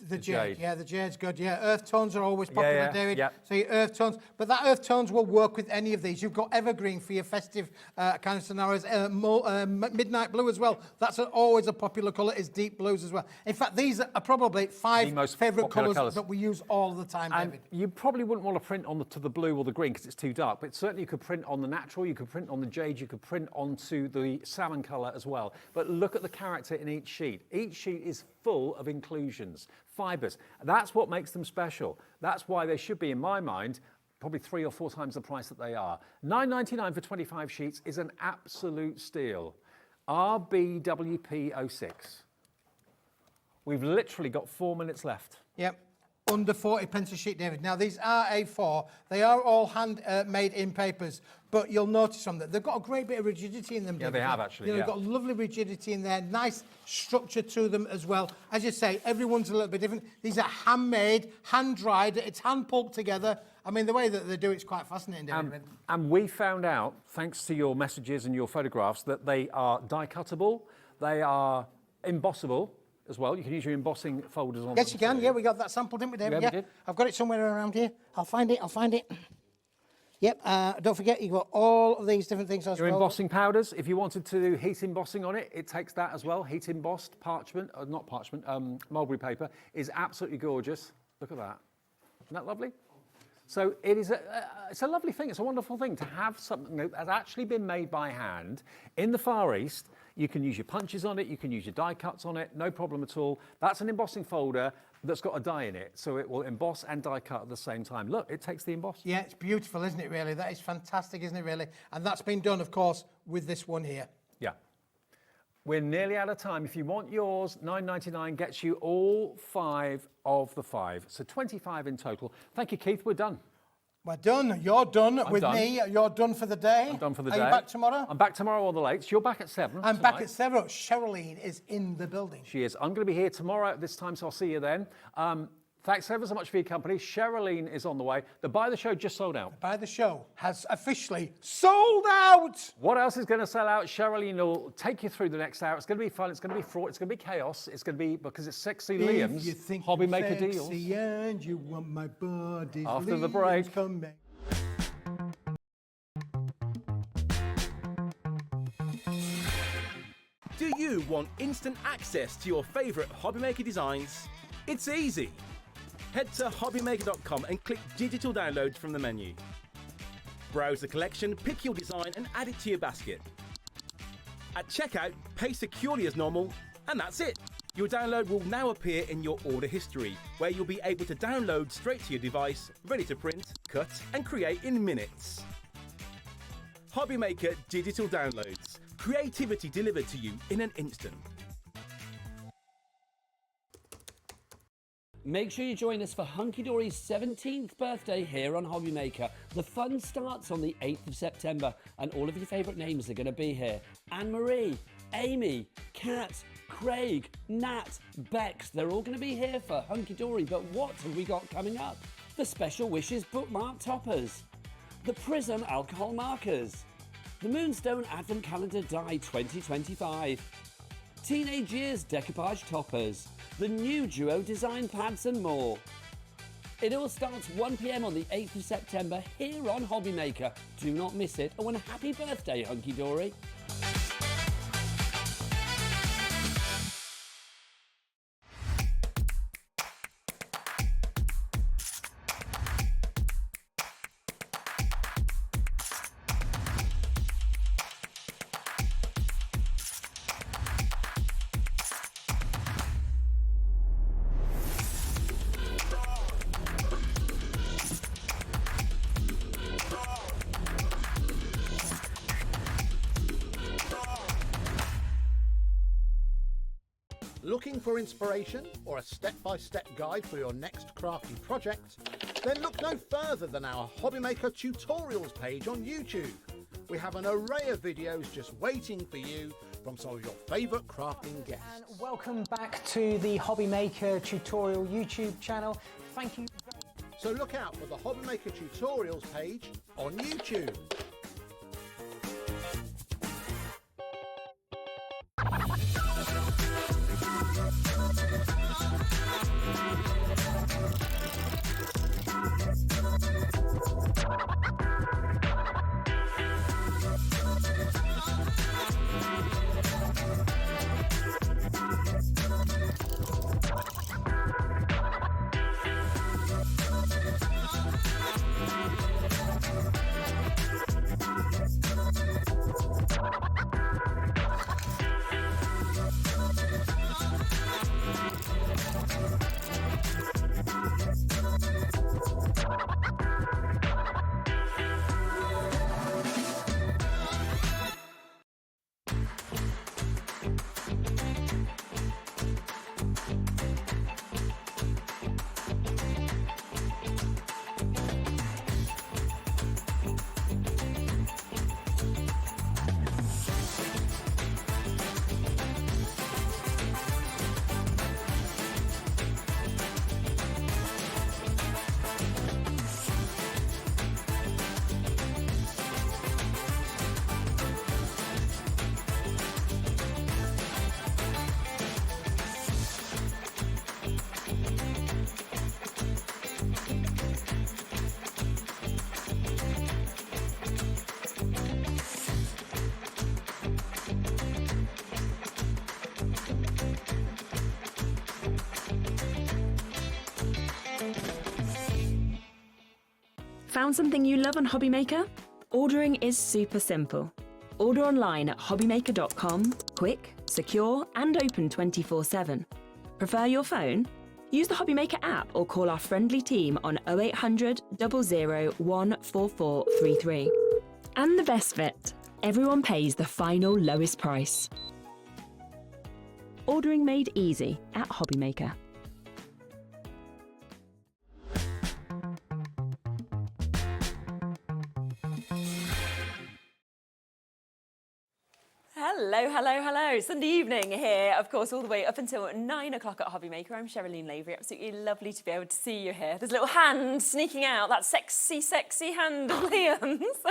The jade, yeah, the jade's good, yeah. Earth tones are always popular, David. yeah. So your earth tones, but that earth tones will work with any of these. You've got evergreen for your festive kind of scenarios. Midnight blue as well. That's always a popular colour, is deep blues as well. In fact, these are probably 5 most favourite popular colours that we use all the time, And David. you probably wouldn't want to print to the blue or the green because it's too dark, but certainly you could print on the natural, you could print on the jade, you could print onto the salmon colour as well. But look at the character in each sheet. Each sheet is full of inclusions, fibres. That's what makes them special. That's why they should be, in my mind, probably 3 or 4 times the price that they are. $9.99 for 25 sheets is an absolute steal. RBWP06. We've literally got 4 minutes left. Yep. Under 40 pence a sheet, David. Now, these are A4. They are all hand-made in papers, but you'll notice on that they've got a great bit of rigidity in them, David. Yeah, they have, actually, They've got lovely rigidity in there, nice structure to them as well. As you say, everyone's a little bit different. These are handmade, hand-dried, it's hand-pulped together. I mean, the way that they do it's quite fascinating, David. And we found out, thanks to your messages and your photographs, that they are die-cuttable, they are embossable as well. You can use your embossing folders on. Yes, you can. Yeah, we got that sample, didn't we, David? Yeah, we did. I've got it somewhere around here. I'll find it. Yep, don't forget, you've got all of these different things as Your well. embossing powders, if you wanted to do heat embossing on it, it takes that as well. Heat embossed parchment, not parchment, mulberry paper is absolutely gorgeous. Look at that. Isn't that lovely? So it is it's a lovely thing. It's a wonderful thing to have something that has actually been made by hand in the Far East. You can use your punches on it, you can use your die cuts on it, no problem at all. That's an embossing folder that's got a die in it, so it will emboss and die cut at the same time. Look, it takes the emboss. Yeah, it's beautiful, isn't it, really? That is fantastic, isn't it, really? And that's been done, of course, with this one here. Yeah. We're nearly out of time. If you want yours, $9.99 gets you all 5 of the 5. So 25 in total. Thank you, Keith. We're done. We're done. You're done I'm with done. me. You're done for the day. I'm done for the Are day. you back tomorrow? I'm back tomorrow on the lates. You're back at 7. I'm back at 7. Sherilyn is in the building. She is. I'm going to be here tomorrow at this time, so I'll see you then. Thanks ever so much for your company. Sherilyn is on the way. The Buy the Show just sold out. Buy the Show has officially sold out. What else is going to sell out? Sherilyn will take you through the next hour. It's going to be fun. It's going to be fraught. It's going to be chaos. It's going to be, because it's Sexy Liam's If you think HobbyMaker I'm Deals. sexy and you want my body, After the Liam's break. coming. Do you want instant access to your favourite HobbyMaker designs? It's easy. Head to HobbyMaker.com and click Digital Downloads from the menu. Browse the collection, pick your design and add it to your basket. At checkout, pay securely as normal, and that's it. Your download will now appear in your order history, where you'll be able to download straight to your device, ready to print, cut and create in minutes. HobbyMaker Digital Downloads. Creativity delivered to you in an instant. Make sure you join us for Hunky Dory's 17th birthday here on HobbyMaker. The fun starts on the 8th of September, and all of your favourite names are going to be here. Anne-Marie, Amy, Kat, Craig, Nat, Bex, they're all going to be here for Hunky Dory. But what have we got coming up? The Special Wishes bookmark toppers, the Prism alcohol markers, the Moonstone Advent Calendar Die 2025, Teenage Years decoupage toppers, the new Duo design pads and more. It all starts 1 PM on the 8th of September here on HobbyMaker. Do not miss it, and a happy birthday, Hunky Dory. Looking for inspiration or a step-by-step guide for your next crafty project? Then look no further than our HobbyMaker tutorials page on YouTube. We have an array of videos just waiting for you from some of your favourite crafting guests. And welcome back to the HobbyMaker tutorial YouTube channel. Thank you. So look out for the HobbyMaker tutorials page on YouTube. Found something you love on HobbyMaker? Ordering is super simple. Order online at hobbymaker.com, quick, secure, and open 24/7. Prefer your phone? Use the HobbyMaker app or call our friendly team on 0800 00 14433. And the best bit, everyone pays the final lowest price. Ordering made easy at HobbyMaker. Hello, hello, hello. Sunday evening here, of course, all the way up until 9 o'clock at HobbyMaker. I'm Sherilyn Lavery. Absolutely lovely to be able to see you here. There's a little hand sneaking out, that sexy, sexy hand of Liam's.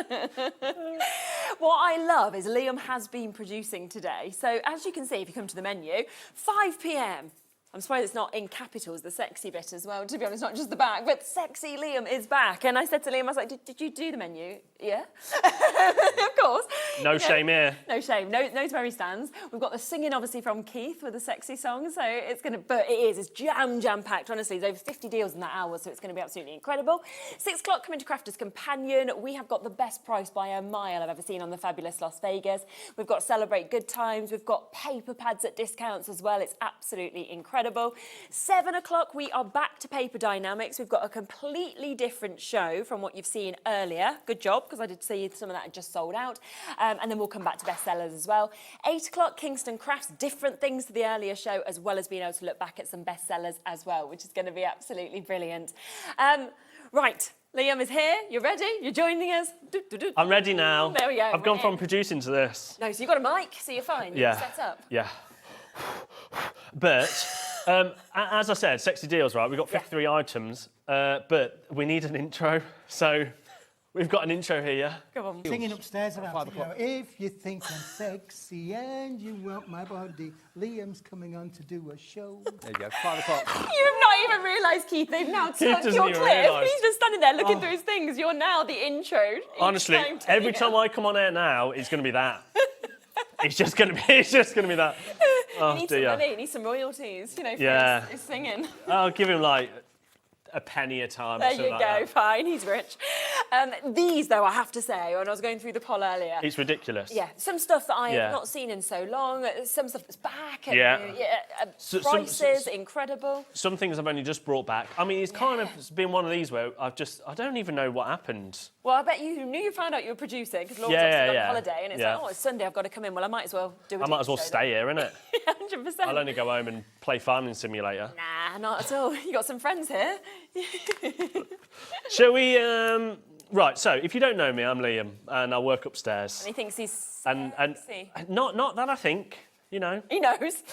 What I love is Liam has been producing today. So as you can see, if you come to the menu, 5 p.m. I'm surprised it's not in capitals, the sexy bit as well, to be honest, not just the back, but sexy Liam is back. And I said to Liam, I was like, did you do the menu? Yeah, of course. No shame here. No shame, knows where he stands. We've got the singing, obviously, from Keith with the sexy song, so it's but it's jam-packed, honestly. There's over 50 deals in that hour, so it's going to be absolutely incredible. 6 o'clock, coming to Crafter's Companion. We have got the best price by a mile I've ever seen on the fabulous Las Vegas. We've got Celebrate Good Times. We've got paper pads at discounts as well. It's absolutely incredible. 7 o'clock, we are back to Paper Dynamics. We've got a completely different show from what you've seen earlier. Good job, because I did see some of that had just sold out. And then we'll come back to bestsellers as well. 8 o'clock, Kingston Crafts, different things to the earlier show, as well as being able to look back at some bestsellers as well, which is going to be absolutely brilliant. Right, Liam is here. You're ready? You're joining us? I'm ready now. There we go. I've gone from producing to this. No, so you've got a mic, so you're fine. Yeah. You're set up. Yeah. But, as I said, sexy deals, right? We've got 53 items, but we need an intro. So we've got an intro here. Come on. Singing upstairs about it, you know, if you think I'm sexy and you want my body, Liam's coming on to do a show. There you go, 5 o'clock. You have not even realised, Keith, they've now took doesn't your even clip. realise. He's just standing there looking through his things. You're now the intro. Honestly, every time I come on air now, it's going to be that. It's just going to be that. Oh, he needs dear. some money, he needs some royalties, you know, for his singing. I'll give him like a penny a time. There or you something go, like that. fine, he's rich. These, though, I have to say, when I was going through the poll earlier... It's ridiculous. Yeah, some stuff that I have not seen in so long, some stuff that's back, and prices, incredible. Some things I've only just brought back. I mean, it's kind of been one of these where I don't even know what happened. Well, I bet you knew you found out you were producing, because Laura's on holiday, and it's like, oh, it's Sunday, I've got to come in. Well, I might as well do it. I might as well stay here, innit? 100%. I'll only go home and play Farming Simulator. Nah, not at all. You got some friends here. Shall we... Right, so if you don't know me, I'm Liam, and I work upstairs. And he thinks he's sexy. Not that I think, you know. He knows.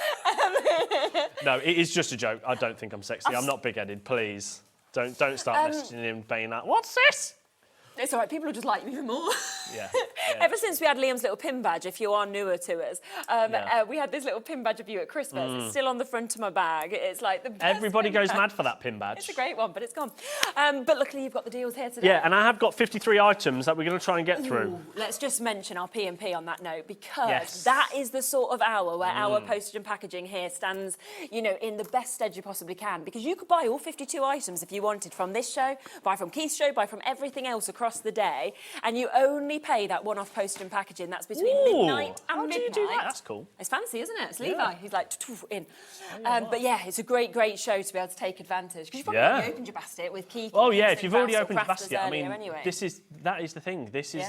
No, it is just a joke. I don't think I'm sexy. I'm not big-headed, please. Don't start messaging him being that. What's this? It's all right, people will just like you even more. Yeah. Ever since we had Liam's little pin badge, if you are newer to us, we had this little pin badge of you at Christmas. It's still on the front of my bag. It's like the best Everybody pin goes badge. mad for that pin badge. It's a great one, but it's gone. But luckily you've got the deals here today. Yeah, and I have got 53 items that we're going to try and get through. Ooh, let's just mention our P&P on that note, because that is the sort of hour where our postage and packaging here stands, you know, in the best stead you possibly can. Because you could buy all 52 items if you wanted from this show, buy from Keith's show, buy from everything else across the day, and you only pay that one-off postage and packaging. That's between midnight and midnight. How do you do that? That's cool. It's fancy, isn't it? It's Levi. He's like, in. But yeah, it's a great show to be able to take advantage. Because you've probably already opened your basket with Keith. Oh yeah, if you've already Crafts or opened your Crafters basket, I earlier mean, anyway. that is the thing. This is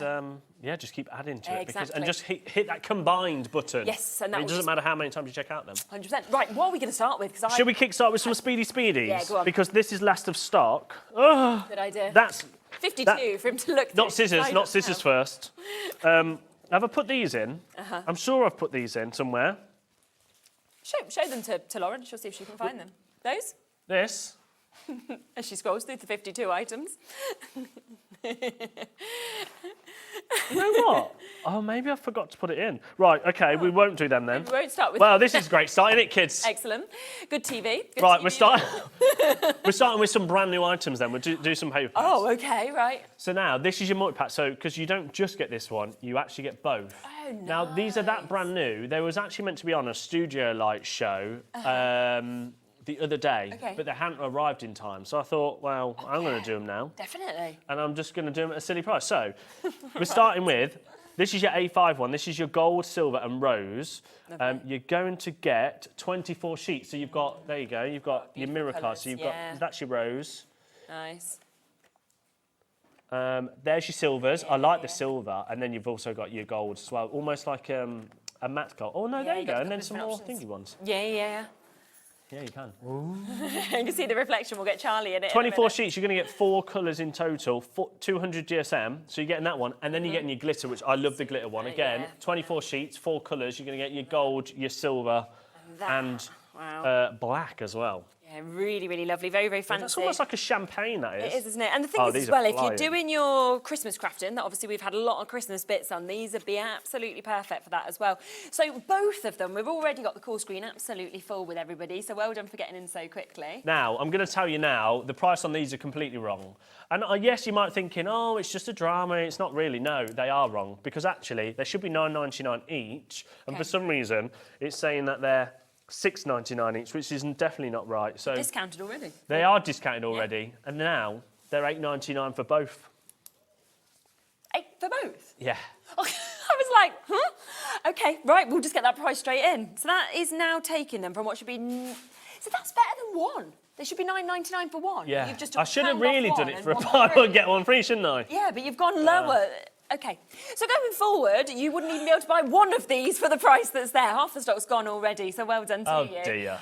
just keep adding to it Exactly. and just hit that combined button. Yes, and that it will doesn't just- matter how many times you check out them. 100%. Right, what are we going to start with? Should we kickstart with some speedies? Yeah, go on. Because this is last of stock. Oh, Good idea. That's 52 for him to look not through. scissors. Not scissors first. Have I put these in? I'm sure I've put these in somewhere. Show them to Lauren. She'll see if she can find them. Those? This. As she scrolls through the 52 items. You know what? Oh, maybe I forgot to put it in. Right, okay, we won't do them then. We won't start with... Well, this is great start, isn't it, kids? Excellent. Good TV. Good Right, TV. we're starting with some brand new items then. We'll do some paper pads. Oh, okay, right. So now, this is your multi-pack. So, because you don't just get this one, you actually get both. Oh, nice. Now, these are that brand new. They was actually meant to be on a Studio Light show. the other day, Okay. but they hadn't arrived in time. So I thought, well, I'm going to do them now. Definitely. And I'm just going to do them at a silly price. So we're starting with, this is your A5 one. This is your gold, silver and rose. You're going to get 24 sheets. So you've got, there you go, you've got your mirror card. So you've got, that's your rose. Nice. There's your silvers. I like the silver. And then you've also got your gold as well. Almost like a matte gold. Oh, no, there you go. And then some more thingy ones. Yeah. Yeah, you can. You can see the reflection. We'll get Charlie in it. 24 sheets, you're going to get 4 colours in total, 200 GSM, so you're getting that one, and then you're getting your glitter, which I love the glitter one. Again, 24 sheets, 4 colours, you're going to get your gold, your silver, and black as well. Yeah, really, really lovely. Very, very fancy. That's almost like a champagne, that is. It is, isn't it? And the thing is, these as well, are if you're flying. doing your Christmas crafting, that obviously we've had a lot of Christmas bits on, these would be absolutely perfect for that as well. So both of them, we've already got the call screen absolutely full with everybody, so well done for getting in so quickly. Now, I'm going to tell you now, the price on these are completely wrong. And yes, you might be thinking, oh, it's just a drama, it's not really. No, they are wrong, because actually, they should be £9.99 each, and for some reason, it's saying that they're £6.99 each, which is definitely not right. So Discounted already. They are discounted already, and now they're £8.99 for both. 8 for both? Yeah. I was like, huh? Okay, right, we'll just get that price straight in. So that is now taking them from what should be... So that's better than one. They should be £9.99 for one. Yeah. You've just I should have pound off really one done it and for a one buy free. one, get one free, shouldn't I? Yeah, but you've gone lower. Okay, so going forward, you wouldn't even be able to buy one of these for the price that's there. Half the stock's gone already, so well done to you. Oh, dear.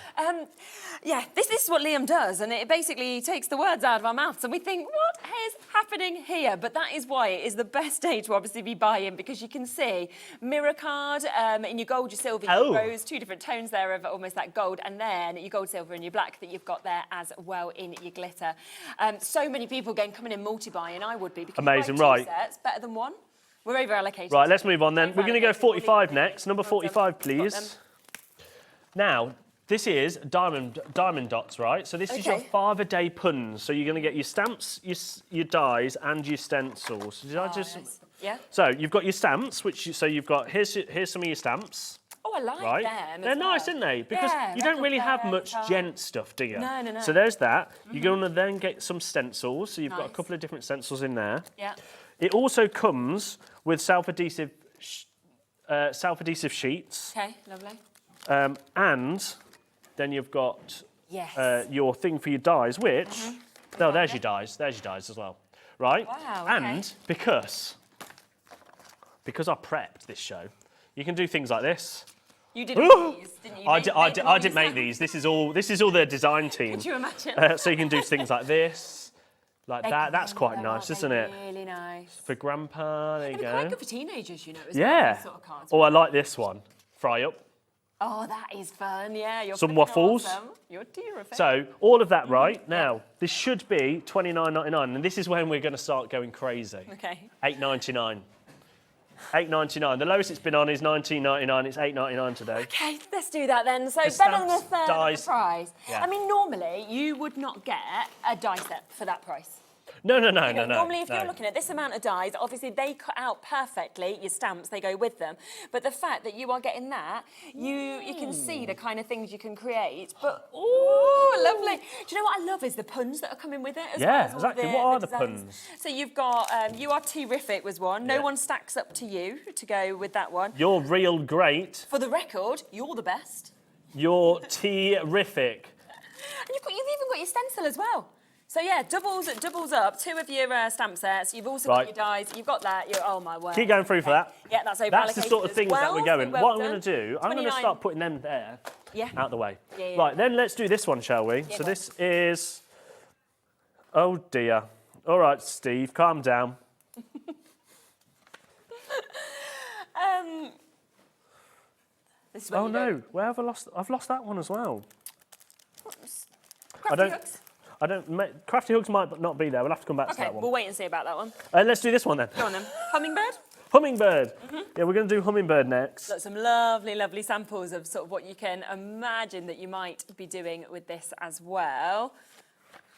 Yeah, this is what Liam does, and it basically takes the words out of our mouths, and we think, what is happening here? But that is why it is the best day to obviously be buying, because you can see mirror card in your gold, your silver, your rose, 2 different tones there of almost that gold, and then your gold, silver, and your black that you've got there as well in your glitter. So many people coming in multi-buying, I would be, because Amazing, you buy 2 right. sets, better than one. We're over allocated. Right, let's move on then. We're going to go 45 next. Number 45, please. Now, this is diamond dots, right? So this is your Father-Day puns. So you're going to get your stamps, your dies, and your stencils. Did I just... Nice. Yeah. So you've got your stamps, so you've got... Here's some of your stamps. Oh, I like Right? them. They're nice, aren't they? Because you don't really have much gent stuff, do you? No, no, no. So there's that. You're going to then get some stencils. So you've got a couple of different stencils in there. Yeah. It also comes with self-adhesive sheets. Okay, lovely. And then you've got Yes. your thing for your dies, which... No, there's your dies. There's your dies as well. Right? Wow, okay. And because I prepped this show, you can do things like this. You did these, didn't you? I didn't make these. This is all the design team. Could you imagine? So you can do things like this, like that. That's quite nice, isn't it? Really nice. For Grandpa, there you They're go. quite good for teenagers, you know, as well, Yeah. these sort of cards. Oh, I like this one. Fry up. Oh, that is fun, yeah. You're Some freaking waffles. Awesome. You're terrific. So all of that, right? Now, this should be £29.99, and this is when we're going to start going crazy. Okay. £8.99. £8.99. The lowest it's been on is £19.99. It's £8.99 today. Okay, let's do that then. So The better than a stamps, third dies. of the price. Yeah. I mean, normally you would not get a die set for that price. No. Normally, if no. you're looking at this amount of dies, obviously they cut out perfectly your stamps, they go with them. But the fact that you are getting that, you can see the kind of things you can create. But, ooh, lovely. Do you know what I love is the puns that are coming with it as well. Yeah, as all exactly. What are the designs. puns? So you've got, you are terrific was one. No Yeah. one stacks up to you to go with that one. You're real great. For the record, you're the best. You're terrific. And you've even got your stencil as well. So yeah, doubles up. 2 of your stamp sets. You've also Right. got your dies. You've got that. Oh my word. Keep going through for that. Yeah, that's over. That's the allocated sort of as things that we're well, going. so well What I'm done. going to do, I'm going to 29. start putting them there, Yeah. out the way. Yeah. Right, then let's do this one, shall we? Yeah, So go this is... Oh, dear. All right, Steve, calm down. This is where Oh, you no. go. Where have I lost? I've lost that one as well. Crafty hooks. Crafty hooks might not be there. We'll have to come back to Okay, that one. we'll wait and see about that one. Let's do this one then. Go on then. Hummingbird. Hummingbird. Yeah, we're going to do hummingbird next. Got some lovely, lovely samples of sort of what you can imagine that you might be doing with this as well.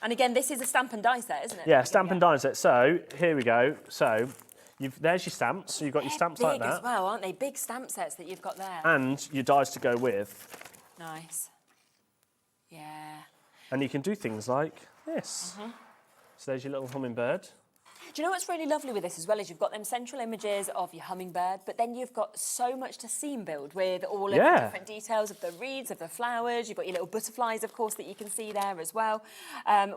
And again, this is a stamp and die set, isn't it? Yeah, stamp and die set. So here we go. So there's your stamps. So you've got your stamps Big like that, as well, aren't they? Big stamp sets that you've got there. and your dies to go with. Nice. Yeah. And you can do things like this. So there's your little hummingbird. Do you know what's really lovely with this as well is you've got them central images of your hummingbird, but then you've got so much to scene build with all of the different details of the reeds, of the flowers. You've got your little butterflies, of course, that you can see there as well,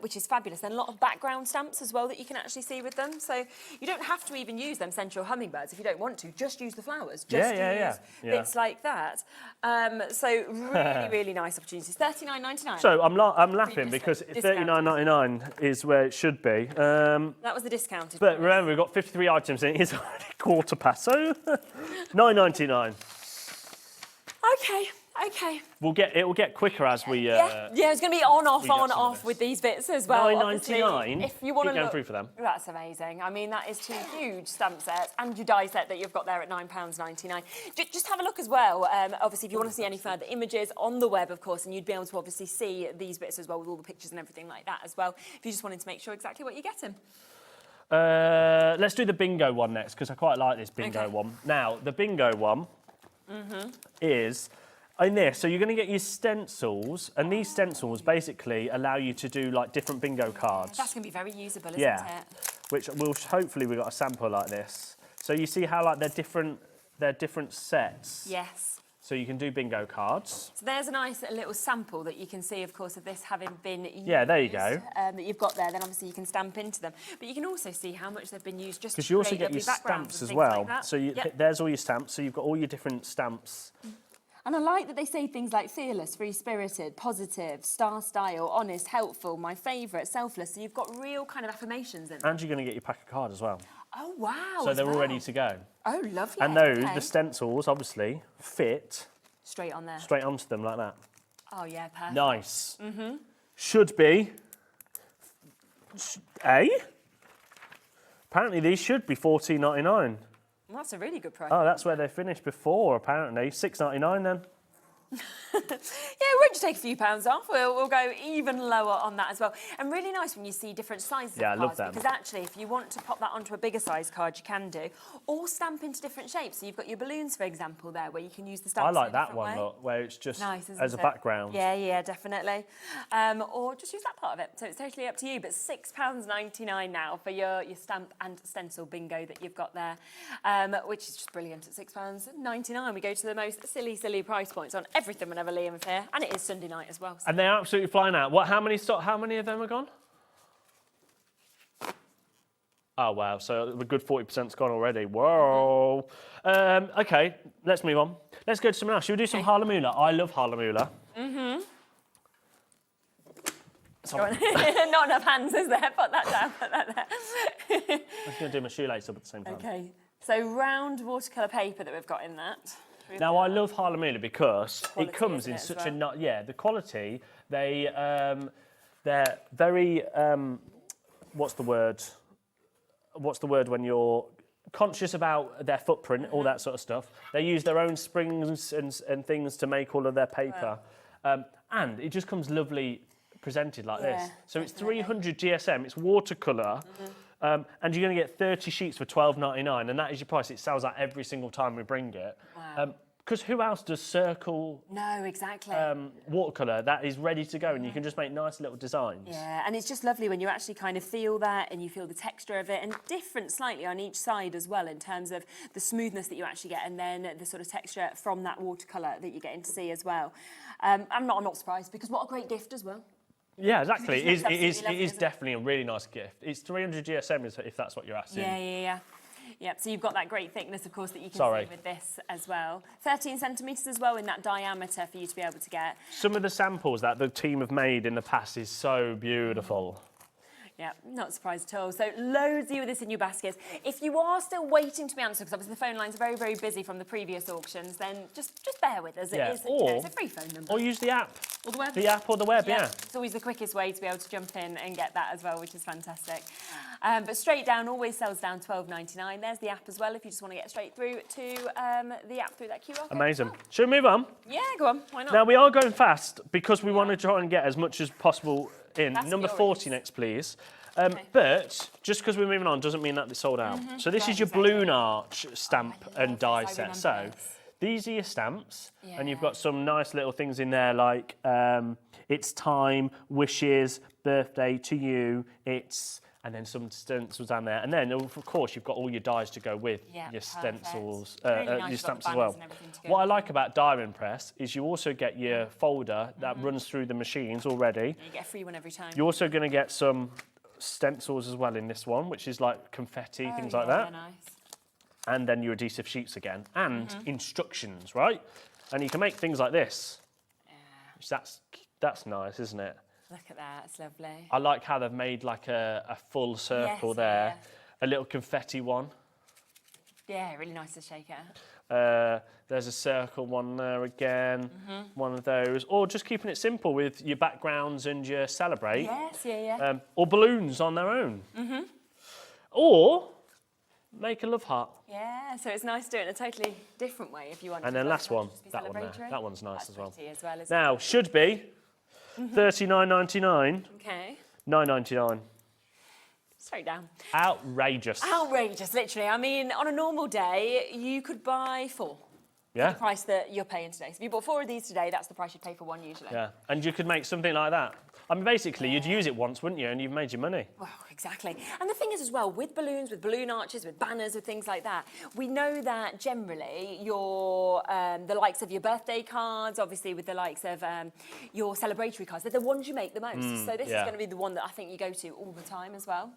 which is fabulous. And a lot of background stamps as well that you can actually see with them. So you don't have to even use them central hummingbirds if you don't want to. Just use the flowers. Just use bits like that. So really, really nice opportunities. $39.99. So I'm laughing because $39.99 is where it should be. That was the discounted But price. remember, we've got 53 items and it is already quarter past, so $9.99. Okay. It will get quicker as we. Yeah, it's going to be on, off, we get on, some of off with these bits as well. $9.99. If you want to keep going look, through for them. That's amazing. I mean, that is 2 huge stamp sets and your die set that you've got there at £9.99. Just have a look as well. Obviously, if you want to see any further images on the web, of course, and you'd be able to obviously see these bits as well with all the pictures and everything like that as well. If you just wanted to make sure exactly what you're getting. Let's do the bingo one next because I quite like this bingo one. Now, the bingo one is in this. So you're going to get your stencils, and these stencils basically allow you to do like different bingo cards. That's going to be very usable, isn't it? Which will hopefully we've got a sample like this. So you see how like they're different sets. Yes. So you can do bingo cards. So there's a nice little sample that you can see, of course, of this having been used. Yeah, there you go. That you've got there. Then obviously you can stamp into them, but you can also see how much they've been used just Because to you also create get your lovely backgrounds stamps and as things well. like that. So there's all your stamps. So you've got all your different stamps. And I like that they say things like fearless, free-spirited, positive, star style, honest, helpful, my favourite, selfless. So you've got real kind of affirmations in there. And you're going to get your pack of cards as well. Oh, wow. So they're all ready to go. Oh, lovely. And those, okay. the stencils, obviously, fit straight on there. straight onto them like that. Oh, yeah, perfect. Nice. Should be apparently these should be $14.99. Well, that's a really good price. Oh, that's where they finished before, apparently. $6.99 then. Yeah, it won't just take a few pounds off. We'll go even lower on that as well. And really nice when you see different sizes of cards. I love them. Because actually, if you want to pop that onto a bigger size card, you can do. Or stamp into different shapes. So you've got your balloons, for example, there, where you can use the stamps I like in a that different one, way. look, where it's just Nice, isn't as a it? background. Yeah, definitely. Or just use that part of it. So it's totally up to you. But £6.99 now for your stamp and stencil bingo that you've got there, which is just brilliant at £6.99. We go to the most silly price points on everything whenever Liam's here. And it is Sunday night as well. So. And they're absolutely flying out. How many of them are gone? Oh, wow. So a good 40%'s gone already. Whoa. OK, let's move on. Let's go to something else. Should we do some Harlemula? I love Harlemula. Not enough hands, is there? Put that down, put that there. I'm just going to do my shoelace up at the same time. OK, so round watercolour paper that we've got in that. Now, I love Harlemula because Quality, it comes isn't in it, such as a... well? the quality, they're very... what's the word? What's the word when you're conscious about their footprint, all that sort of stuff? They use their own springs and things to make all of their paper. And it just comes lovely presented like this. So it's 300 GSM, it's watercolour, and you're going to get 30 sheets for $12.99, and that is your price. It sells out every single time we bring it. Wow. Because who else does circle No, exactly. watercolour that is ready to go, and you can just make nice little designs? Yeah, and it's just lovely when you actually kind of feel that and you feel the texture of it, and different slightly on each side as well in terms of the smoothness that you actually get, and then the sort of texture from that watercolour that you're getting to see as well. I'm not surprised, because what a great gift as well. Yeah, exactly. It just It makes is absolutely lovely, definitely a really nice gift. It's 300 GSM if that's what you're asking. Yeah. Yep, so you've got that great thickness, of course, that you can see with this as well. 13 centimetres as well in that diameter for you to be able to get. Some of the samples that the team have made in the past is so beautiful. Yeah, not surprised at all. So loads of you with this in your baskets. If you are still waiting to be answered, because obviously the phone lines are very, very busy from the previous auctions, then just bear with us. Yeah. It is, it's a free phone number. Or use the app. Or the web. The app or the web, yeah. It's always the quickest way to be able to jump in and get that as well, which is fantastic. But straight down always sells down $12.99. There's the app as well if you just want to get straight through to the app through that QR code. Amazing. Should we move on? Yeah, go on. Why not? Now, we are going fast because we want to try and get as much as possible in. Fast Number Furies. 40 next, please. But just because we're moving on doesn't mean that it's sold out. So this is your balloon arch stamp and die set. So these are your stamps, and you've got some nice little things in there like it's time, wishes, birthday to you, and then some stencils down there. And then, of course, you've got all your dies to go with your stencils, Really nice, your stamps as banners well. and everything to go What I with like about Diamond Press is you also get your folder that runs through the machines already. You get a free one every time. You're also going to get some stencils as well in this one, which is like confetti, things like that. Nice. And then your adhesive sheets again, and instructions, right? And you can make things like this. Yeah. That's nice, isn't it? Look at that, it's lovely. I like how they've made like a full circle there, a little confetti one. Yeah, really nice to shake out. There's a circle one there again, one of those. Or just keeping it simple with your backgrounds and your celebrate. Yes, or balloons on their own. Or make a love heart. Yeah, so it's nice to do it in a totally different way if you want. And to. then last one, Just be that one there. celebratory. That one's nice That's as well. pretty as well, isn't Now, it? should be $39.99. Okay. $9.99. Straight down. Outrageous. Outrageous, literally. I mean, on a normal day, you could buy 4. Yeah. The price that you're paying today. So if you bought 4 of these today, that's the price you'd pay for one usually. Yeah, and you could make something like that. I mean, basically, you'd use it once, wouldn't you? And you've made your money. Well, exactly. And the thing is as well, with balloons, with balloon arches, with banners, with things like that, we know that generally your the likes of your birthday cards, obviously with the likes of your celebratory cards, they're the ones you make the most. So this is going to be the one that I think you go to all the time as well.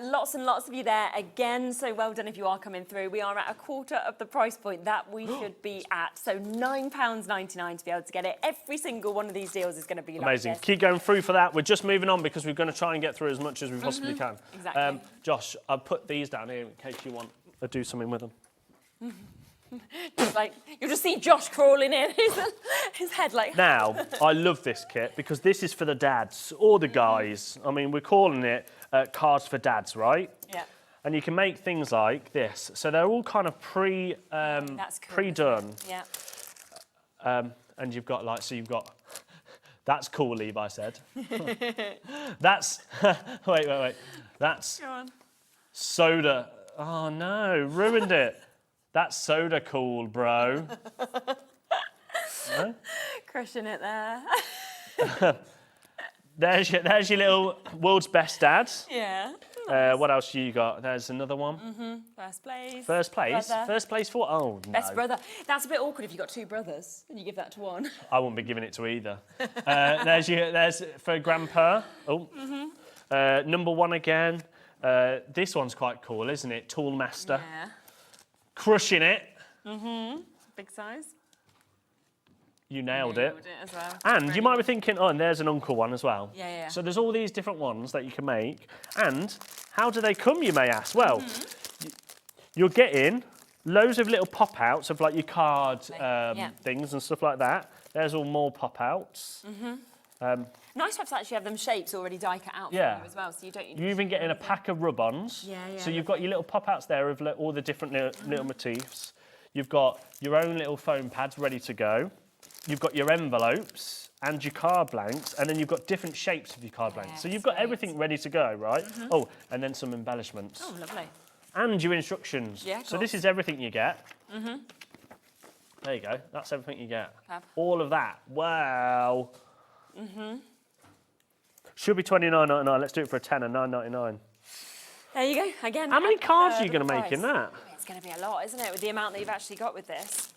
Lots and lots of you there again, so well done if you are coming through. We are at a quarter of the price point that we should be at, so £9.99 to be able to get it. Every single one of these deals is going to be Amazing. like this. Keep going through for that. We're just moving on because we're going to try and get through as much as we possibly can. Exactly. Josh, I've put these down here in case you want to do something with them. Like, you'll just see Josh crawling in, his head like... Now, I love this kit because this is for the dads or the guys. I mean, we're calling it cards for dads, right? Yeah. And you can make things like this. So they're all kind of pre-done. Yeah. And you've got like, so you've got, that's cool, Levi said. That's, wait. That's Go on. soda. Oh no, ruined it. That's soda cool, bro. No? Crushing it there. There's your little world's best dad. Yeah. What else you got? There's another one. First place. First place? Brother. First place for? Oh, no. Best brother. That's a bit awkward if you've got 2 brothers and you give that to one. I wouldn't be giving it to either. There's for grandpa. Oh. Number 1 again. This one's quite cool, isn't it? Tool master. Yeah. Crushing it. Big size. You nailed it. As well. And you might be thinking, oh, and there's an uncle one as well. Yeah. So there's all these different ones that you can make. And how do they come, you may ask? Well, you're getting loads of little pop-outs of like your card things and stuff like that. There's all more pop-outs. Nice to actually have them shapes already die cut out for you as well, so you don't need You're even getting a pack of rub-ons. Yeah. So you've got your little pop-outs there of all the different little motifs. You've got your own little foam pads ready to go. You've got your envelopes and your card blanks, and then you've got different shapes of your card blanks. So you've got everything ready to go, right? Oh, and then some embellishments. Oh, lovely. And your instructions. Yeah, so this is everything you get. There you go. That's everything you get. All of that. Wow. Should be $29.99. Let's do it for a tenner, $9.99. There you go. Again. How many cards are you going to price. make in that? It's going to be a lot, isn't it, with the amount that you've actually got with this?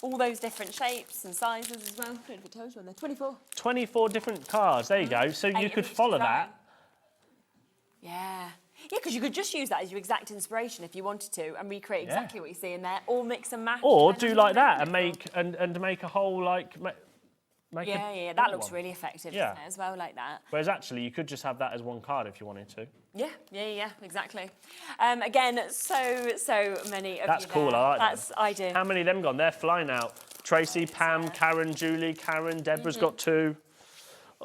All those different shapes and sizes as well. I don't know if it tells you on there. 24. 24 different cards. There you go. So you could follow that. Yeah. Yeah, because you could just use that as your exact inspiration if you wanted to and recreate exactly what you see in there, or mix and match. Or do like that and make make a whole like. Yeah, that looks really effective, doesn't it, as well, like that. Whereas actually, you could just have that as one card if you wanted to. Yeah, exactly. Again, so many of That's you cool, there. I like that. I do. How many of them gone? They're flying out. Tracy, Pam, Karen, Julie, Karen, Deborah's got 2.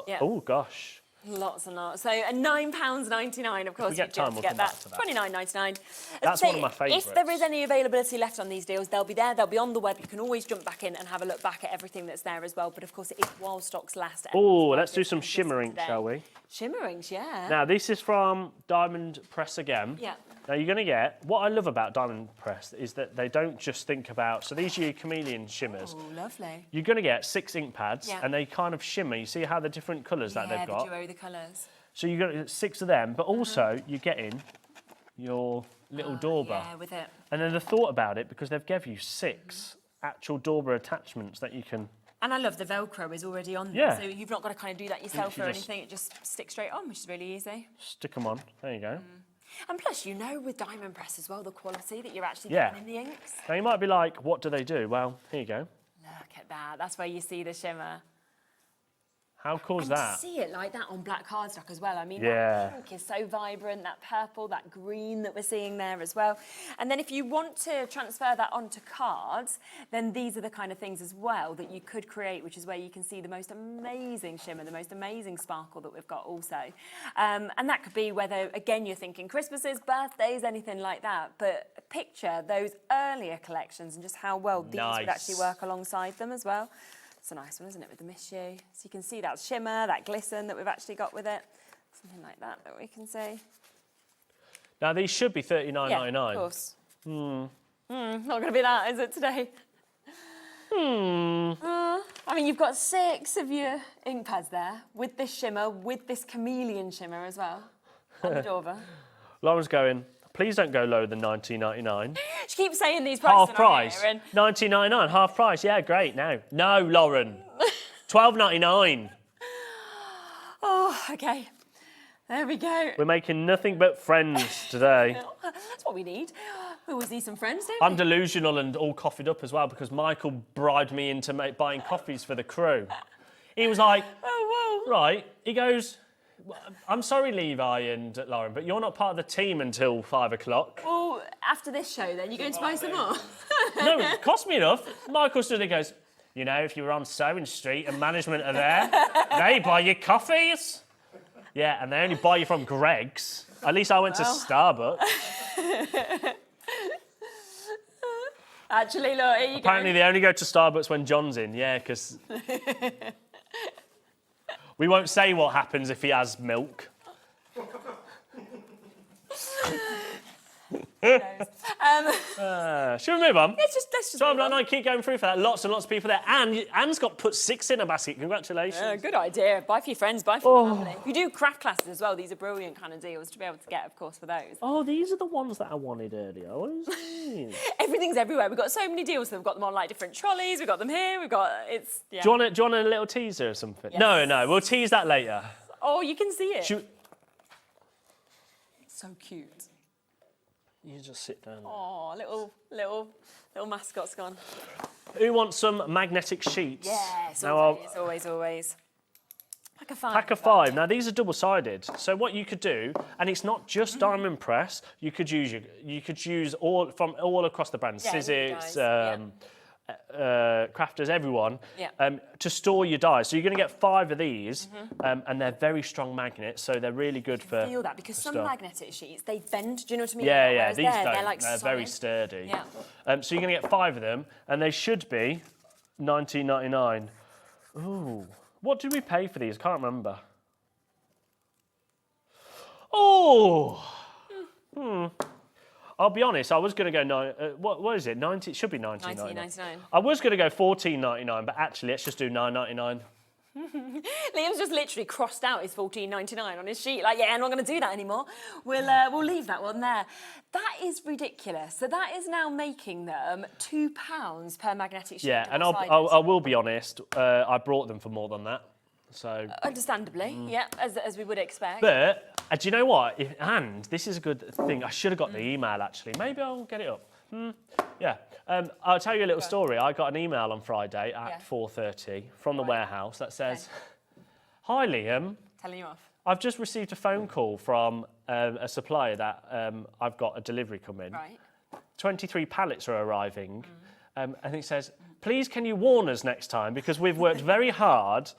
Yeah. Oh, gosh. Lots and lots. So £9.99, of course, we get time, we'll get come back to that. £29.99. That's one of my favourites. If there is any availability left on these deals, they'll be there. They'll be on the web. You can always jump back in and have a look back at everything that's there as well. But of course, it is while stocks last. Oh, let's do some shimmering, shall we? Shimmerings, yeah. Now, this is from Diamond Press again. Yeah. Now you're going to get, what I love about Diamond Press is that they don't just think about, so these are your chameleon shimmers. Oh, lovely. You're going to get 6 ink pads Yeah. and they kind of shimmer. You see how the different colours that they've got? Yeah, the duo, the colours. So you've got 6 of them, but also you're getting your little door bar. Yeah, with it. And then the thought about it, because they've given you 6 actual door bar attachments that you can... And I love the Velcro is already on there, Yeah. so you've not got to kind of do that yourself or Literally just- anything. It just sticks straight on, which is really easy. Stick them on. There you go. And plus, you know, with Diamond Press as well, the quality that you're actually Yeah. getting in the inks. Now you might be like, what do they do? Well, here you go. Look at that. That's where you see the shimmer. How cool is And that? to see it like that on black cardstock as well. I mean, Yeah. that pink is so vibrant, that purple, that green that we're seeing there as well. And then if you want to transfer that onto cards, then these are the kind of things as well that you could create, which is where you can see the most amazing shimmer, the most amazing sparkle that we've got also. And that could be whether, again, you're thinking Christmases, birthdays, anything like that. But picture those earlier collections and just how well these would actually work alongside them as well. It's a nice one, isn't it, with the mishu? So you can see that shimmer, that glisten that we've actually got with it. Something like that we can see. Now these should be $39.99. Yeah, of course. Not going to be that, is it, today? I mean, you've got 6 of your ink pads there, with this shimmer, with this chameleon shimmer as well, on the Dover. Lauren's going, please don't go lower than $19.99. She keeps saying these prices Half on price. here and $19.99, half price. Yeah, great. No, Lauren. $12.99. Oh, okay. There we go. We're making nothing but friends today. That's what we need. We always need some friends, don't we? I'm delusional and all coffeed up as well because Michael bribed me into buying coffees for the crew. He was like, oh, whoa. Right. He goes, I'm sorry, Levi and Lauren, but you're not part of the team until 5 o'clock. Well, after this show, then, you're going to buy some more? No, it cost me enough. Michael stood there and goes, you know, if you were on Sewing Street and management are there, they buy you coffees. Yeah, and they only buy you from Greg's. At least I went to Starbucks. Actually, look, here you Apparently they only go to Starbucks when John's in, yeah, because... We won't say what happens if he has milk. Should we move on? Let's just $12.99, keep going through for that. Lots and lots of people there. And Anne's got put 6 in a basket. Congratulations. Good idea. Buy for your friends, buy for your family. If you do craft classes as well, these are brilliant kind of deals to be able to get, of course, for those. Oh, these are the ones that I wanted earlier. What is these? Everything's everywhere. We've got so many deals. We've got them on like different trolleys. We've got them here. We've got it's. Yeah. Do you want a little teaser or something? Yes. No, we'll tease that later. Oh, you can see it. So cute. You just sit down. Oh, little mascot's gone. Who wants some magnetic sheets? Yes, Now always. Pack of 5. Pack of 5. Now these are double-sided. So what you could do, and it's not just Diamond Press. You could use all from all across the brand, Sizzix, Crafters, everyone, to store your dies. So you're going to get 5 of these, and they're very strong magnets, so they're really good for. I feel that because some magnetic sheets they bend. Do you know what I mean? Yeah. Whereas These don't. They're like they're solid. very sturdy. Yeah. So you're going to get 5 of them, and they should be $19.99. Ooh, what did we pay for these? I can't remember. Oh. I'll be honest, I was going to go, what is it, 90? It should be $19.99. $19.99. I was going to go $14.99, but actually, let's just do $9.99. Liam's just literally crossed out his $14.99 on his sheet. Like, yeah, I'm not going to do that anymore. We'll leave that one there. That is ridiculous. So that is now making them £2 per magnetic sheet. Yeah, and I will be honest, I brought them for more than that. So. Understandably, yeah, as we would expect. But do you know what? And this is a good thing. I should have got the email actually. Maybe I'll get it up. Yeah. I'll tell you a little story. I got an email on Friday at 4:30 from the warehouse that says, "Hi Liam. Telling you off. I've just received a phone call from a supplier that I've got a delivery coming. Right. 23 pallets are arriving, and he says, please can you warn us next time because we've worked very hard."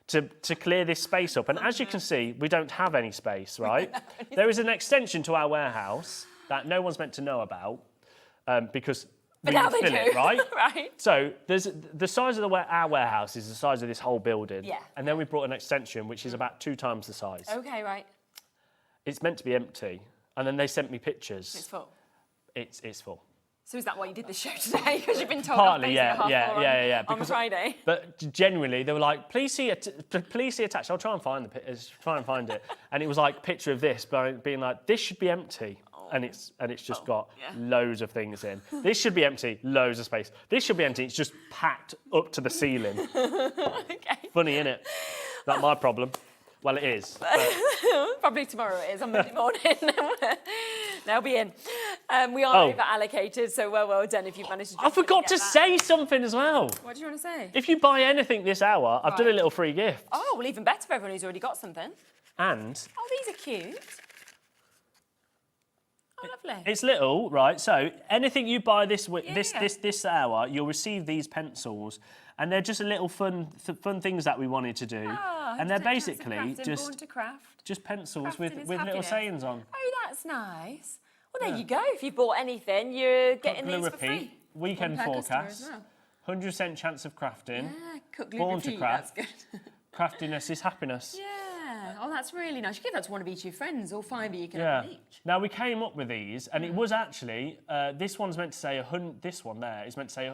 To clear this space up. And as you can see, we don't have any space, right? There is an extension to our warehouse that no one's meant to know about because we now they fill do. it, right? Right. So there's the size of our warehouse is the size of this whole building. Yeah. And then we brought an extension which is about 2 times the size. Okay, right. It's meant to be empty. And then they sent me pictures. It's full. It's full. So is that why you did the show today? Because you've been told Partly, at 4 yeah. on Friday. But genuinely, they were like, please see attached. I'll try and find it. And it was like picture of this, being like, this should be empty. And it's just got loads of things in. This should be empty, loads of space. This should be empty, it's just packed up to the ceiling. Okay. Funny, innit? Not my problem. Well, it is. Probably tomorrow it is, on Monday morning. They'll be in. We are over allocated, so well done if you've managed to. I forgot to say something as well. What do you want to say? If you buy anything this hour, I've done a little free gift. Oh, well, even better for everyone who's already got something. And. Oh, these are cute. Oh, lovely. It's little, right? So anything you buy this hour, you'll receive these pencils, and they're just a little fun things that we wanted to do. Oh, and they're basically just pencils with little sayings on. Oh, that's nice. Well, there you go. If you bought anything, you're getting these for free. Weekend forecast. 100% chance of crafting. Yeah, cook, glue, Born repeat. to craft. That's good. Craftiness is happiness. Yeah. Oh, that's really nice. You give that to one of each of your friends, all 5 of you can have one each. Now we came up with these, and it was actually this one's meant to say this one there is meant to say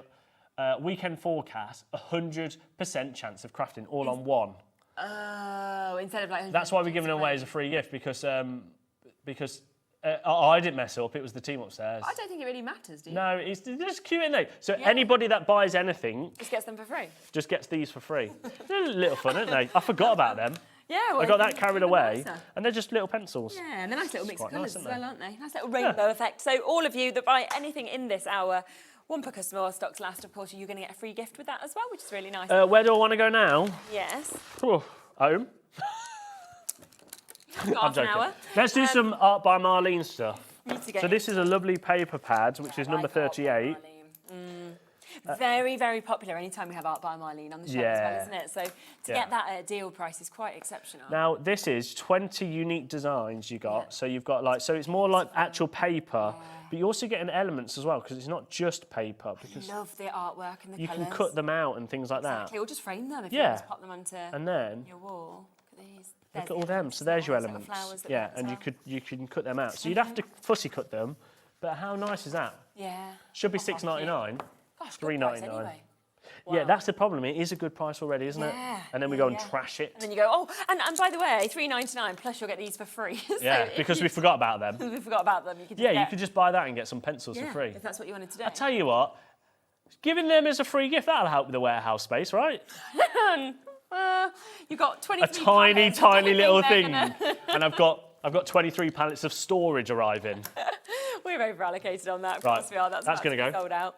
weekend forecast 100% chance of crafting all on one. Oh, instead of like. That's why we're giving it away as a free gift because I didn't mess up. It was the team upstairs. I don't think it really matters, do you? No, it's just cute, isn't it? So anybody that buys anything just gets them for free. Just gets these for free. They're a little fun, aren't they? I forgot about them. Yeah, well, I got that carried away, and they're just little pencils. Yeah, and they're nice little mix of colours as well, aren't they? Nice little Yeah. rainbow effect. So all of you that buy anything in this hour, one per customer, while stocks last, of course, you're going to get a free gift with that as well, which is really nice. Where do I want to go now? Yes. Oh, home. Half an hour. Let's do some Art by Marlene stuff. Need to get So this is a lovely paper pad, which is number 38. Very, very popular anytime we have Art by Marlene on the show as well, isn't it? So to get that at a deal price is quite exceptional. Now, this is 20 unique designs you got. So you've got like, so it's more like actual paper, but you also get elements as well, because it's not just paper. Because I love the artwork and the you colours. can cut them out and things like that. Or just frame them if you just pop them onto your wall. Look at these. Look at all them. So there's your elements. Yeah, and you can cut them out. So you'd have to fussy cut them, but how nice is that? Yeah. Should be $6.99. Gosh, $3.99. Anyway. Yeah, that's the problem. It is a good price already, isn't it? And then we go and trash it. And then you go, oh, and by the way, $3.99 plus you'll get these for free. So yeah, because we forgot about them. We forgot about them. You could you could just buy that and get some pencils for free. If that's what you wanted to do. I tell you what, giving them as a free gift, that'll help with the warehouse space, right? You've got 23 tiny little thing, and I've got 23 pallets of storage arriving. We're over allocated on that. Of Right, course we are. That's going to go. Sold out.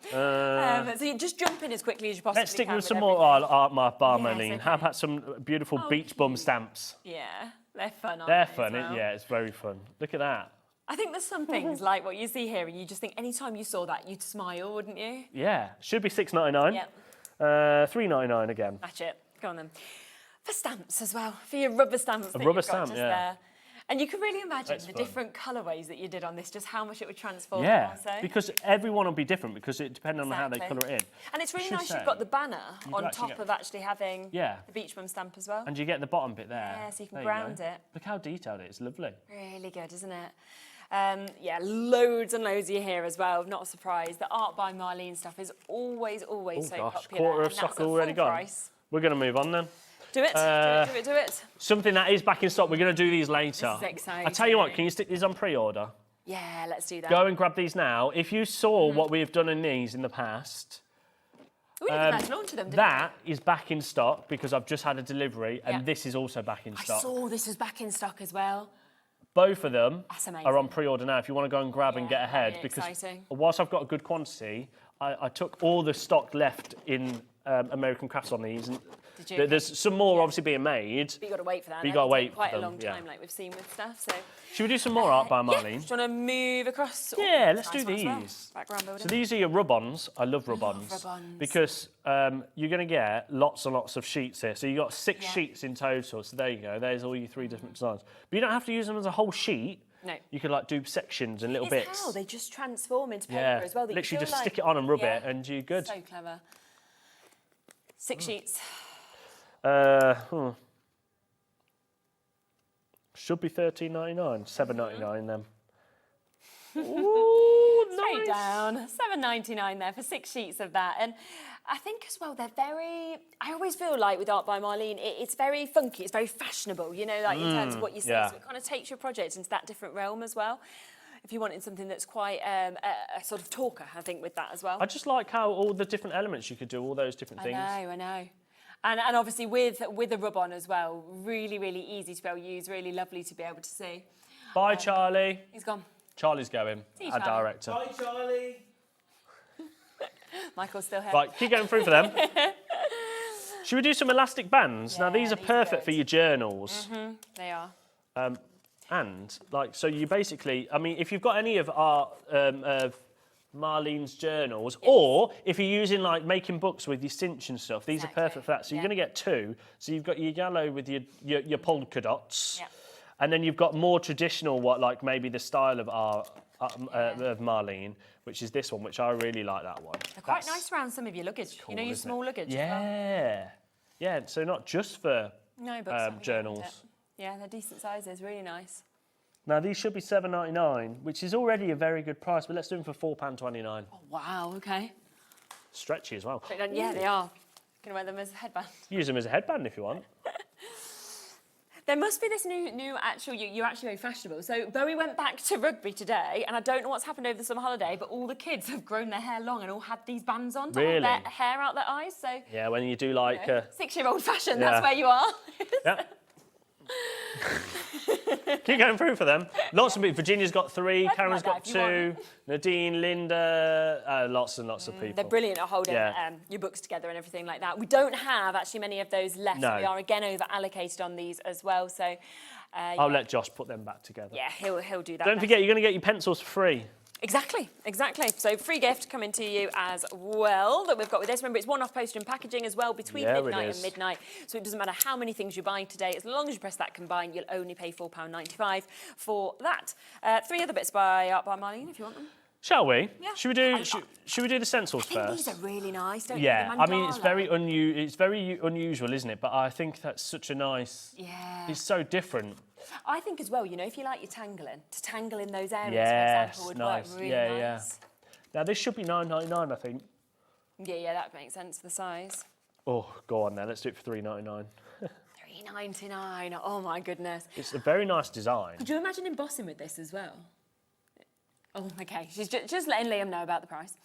So you just jump in as quickly as you possibly can. Let's stick with some more Art by Marlene. How about some beautiful beach bum stamps? Yeah, they're fun, aren't They're they? fun. Yeah, it's very fun. Look at that. I think there's some things like what you see here, and you just think anytime you saw that, you'd smile, wouldn't you? Yeah, should be $6.99. Yep. $3.99 again. Match it. Go on then. For stamps as well, for your rubber stamps. A rubber stamp, yeah. There. And you can really imagine That's the fun. different colourways that you did on this, just how much it would transform. Yeah, also. because everyone will be different because it depends on how they colour it in. And it's really Should nice say, you've got the banner you on could actually top get- of actually having Yeah. the beach bum stamp as well. And you get the bottom bit there. Yeah, so you can There ground go. it. Look how detailed it is. Lovely. Really good, isn't it? Yeah, loads and loads you here as well. Not a surprise. The Art by Marlene stuff is always Oh so gosh, popular. quarter of and that's stock at already full gone. price. We're going to move on then. Do it, do it. Something that is back in stock. We're going to do these later. This is exciting. I tell you what, can you stick these on pre-order? Yeah, let's do that. Go and grab these now. If you saw what we've done in these in the past, We did the first launch of them, didn't that is back in stock because I've just had a delivery, and Yeah. this is also back in I stock. saw this was back in stock as well. Both of them That's amazing. are on pre-order now if you want to go and grab and get ahead. really Because exciting. whilst I've got a good quantity, I took all the stock left in American Crafts on these. And Did you? there's some more obviously being made. But you got to wait for that. But you don't got to wait Quite for a them, long yeah. time, like we've seen with stuff. So. Should we do some more Art by Marlene? Yeah. Do you want to move across? Oh, Yeah, let's nice do one as well. these. Background building. So these are your rub-ons. I love rub-ons. rub-ons. Because you're going to get lots and lots of sheets here. So you've got 6 sheets in total. So there you go. There's all your 3 different designs. But you don't have to use them as a whole sheet. No. You could like do sections and little It's bits. how they just transform into paper Yeah, as well. That you literally feel just like, stick it on and rub it and you're good. So clever. 6 sheets. Should be $13.99, $7.99 then. Ooh, Straight nice. down, £7.99 there for 6 sheets of that. And I think as well, they're very, I always feel like with Art by Marlene, it's very funky, it's very fashionable, you know, like in terms of what you see. yeah. So it kind of takes your project into that different realm as well. If you wanted something that's quite a sort of talker, I think, with that as well. I just like how all the different elements you could do, all those different things. I know. And obviously with the rub-on as well, really, really easy to be able to use, really lovely to be able to see. Bye, Charlie. He's gone. Charlie's going, See you, our Charlie. director. Bye, Charlie. Michael's still here. Right, keep going through for them. Should we do some elastic bands? Now, these are perfect for your journals. They are. And, like, so you basically, I mean, if you've got any of our, of Marlene's journals, or if you're using, like, making books with your cinch and stuff, these are perfect for that. So you're going to get two. So you've got your yellow with your polka dots. Yep. And then you've got more traditional, like maybe the style of our of Marlene, which is this one, which I really like that one. They're quite nice around some of your luggage. cool, You know, your isn't small it? luggage. Yeah. Yeah, so not just for No, but journals. Yeah, they're decent sizes, really nice. Now, these should be $7.99, which is already a very good price, but let's do them for £4.29. Oh, wow, okay. Stretchy as well. Yeah, they are. Can wear them as a headband. Use them as a headband if you want. There must be this new actual, you're actually very fashionable. So Bowie went back to rugby today, and I don't know what's happened over the summer holiday, but all the kids have grown their hair long and all had these bands on to hold their hair out their eyes. So Yeah, when you do like... 6-year-old fashion, yeah. that's where you are. Yeah. Keep going through for them. Lots of people. Virginia's got 3, Karen's got 2, Nadine, Linda, lots and lots of people. They're brilliant at holding your books together and everything like that. We don't have actually many of those left. No. We are again over allocated on these as well. So I'll let Josh put them back together. yeah, he'll do that. Don't forget, you're going to get your pencils for free. Exactly. So free gift coming to you as well that we've got with this. Remember, it's one-off postage and packaging as well between midnight and midnight. So it doesn't matter how many things you buy today. As long as you press that combine, you'll only pay £4.95 for that. 3 other bits by Art by Marlene, if you want them. Shall we? Yeah. Should we do the stencils first? These are really nice, don't Yeah, you? I mean, it's very unusual, isn't it? But I think that's such a nice... Yeah. It's so different. I think as well, you know, if you like your tangling, to tangle in those areas, Yes, for example, would nice. work really Yeah. nice. Now, this should be $9.99, I think. Yeah, that makes sense, the size. Oh, go on then. Let's do it for $3.99. $3.99, oh my goodness. It's a very nice design. Could you imagine embossing with this as well? Oh, okay. She's just letting Liam know about the price.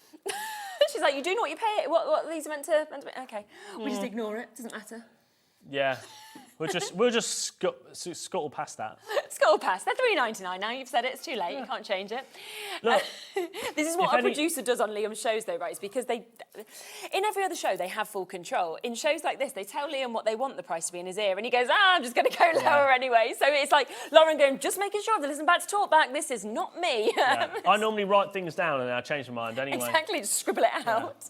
She's like, you do know what you pay. What these are meant to be. Okay, we just ignore it. Doesn't matter. Yeah, we'll just scuttle past that. Scroll past. They're $3.99 now. You've said it. It's too late. You can't change it. Look, this is what a producer does on Liam's shows, though, right? It's because in every other show, they have full control. In shows like this, they tell Liam what they want the price to be in his ear, and he goes, I'm just going to go lower anyway. So it's like Lauren going, just making sure they listen back to talk back. This is not me. Yeah. I normally write things down and then I change my mind anyway. Exactly, just scribble it out.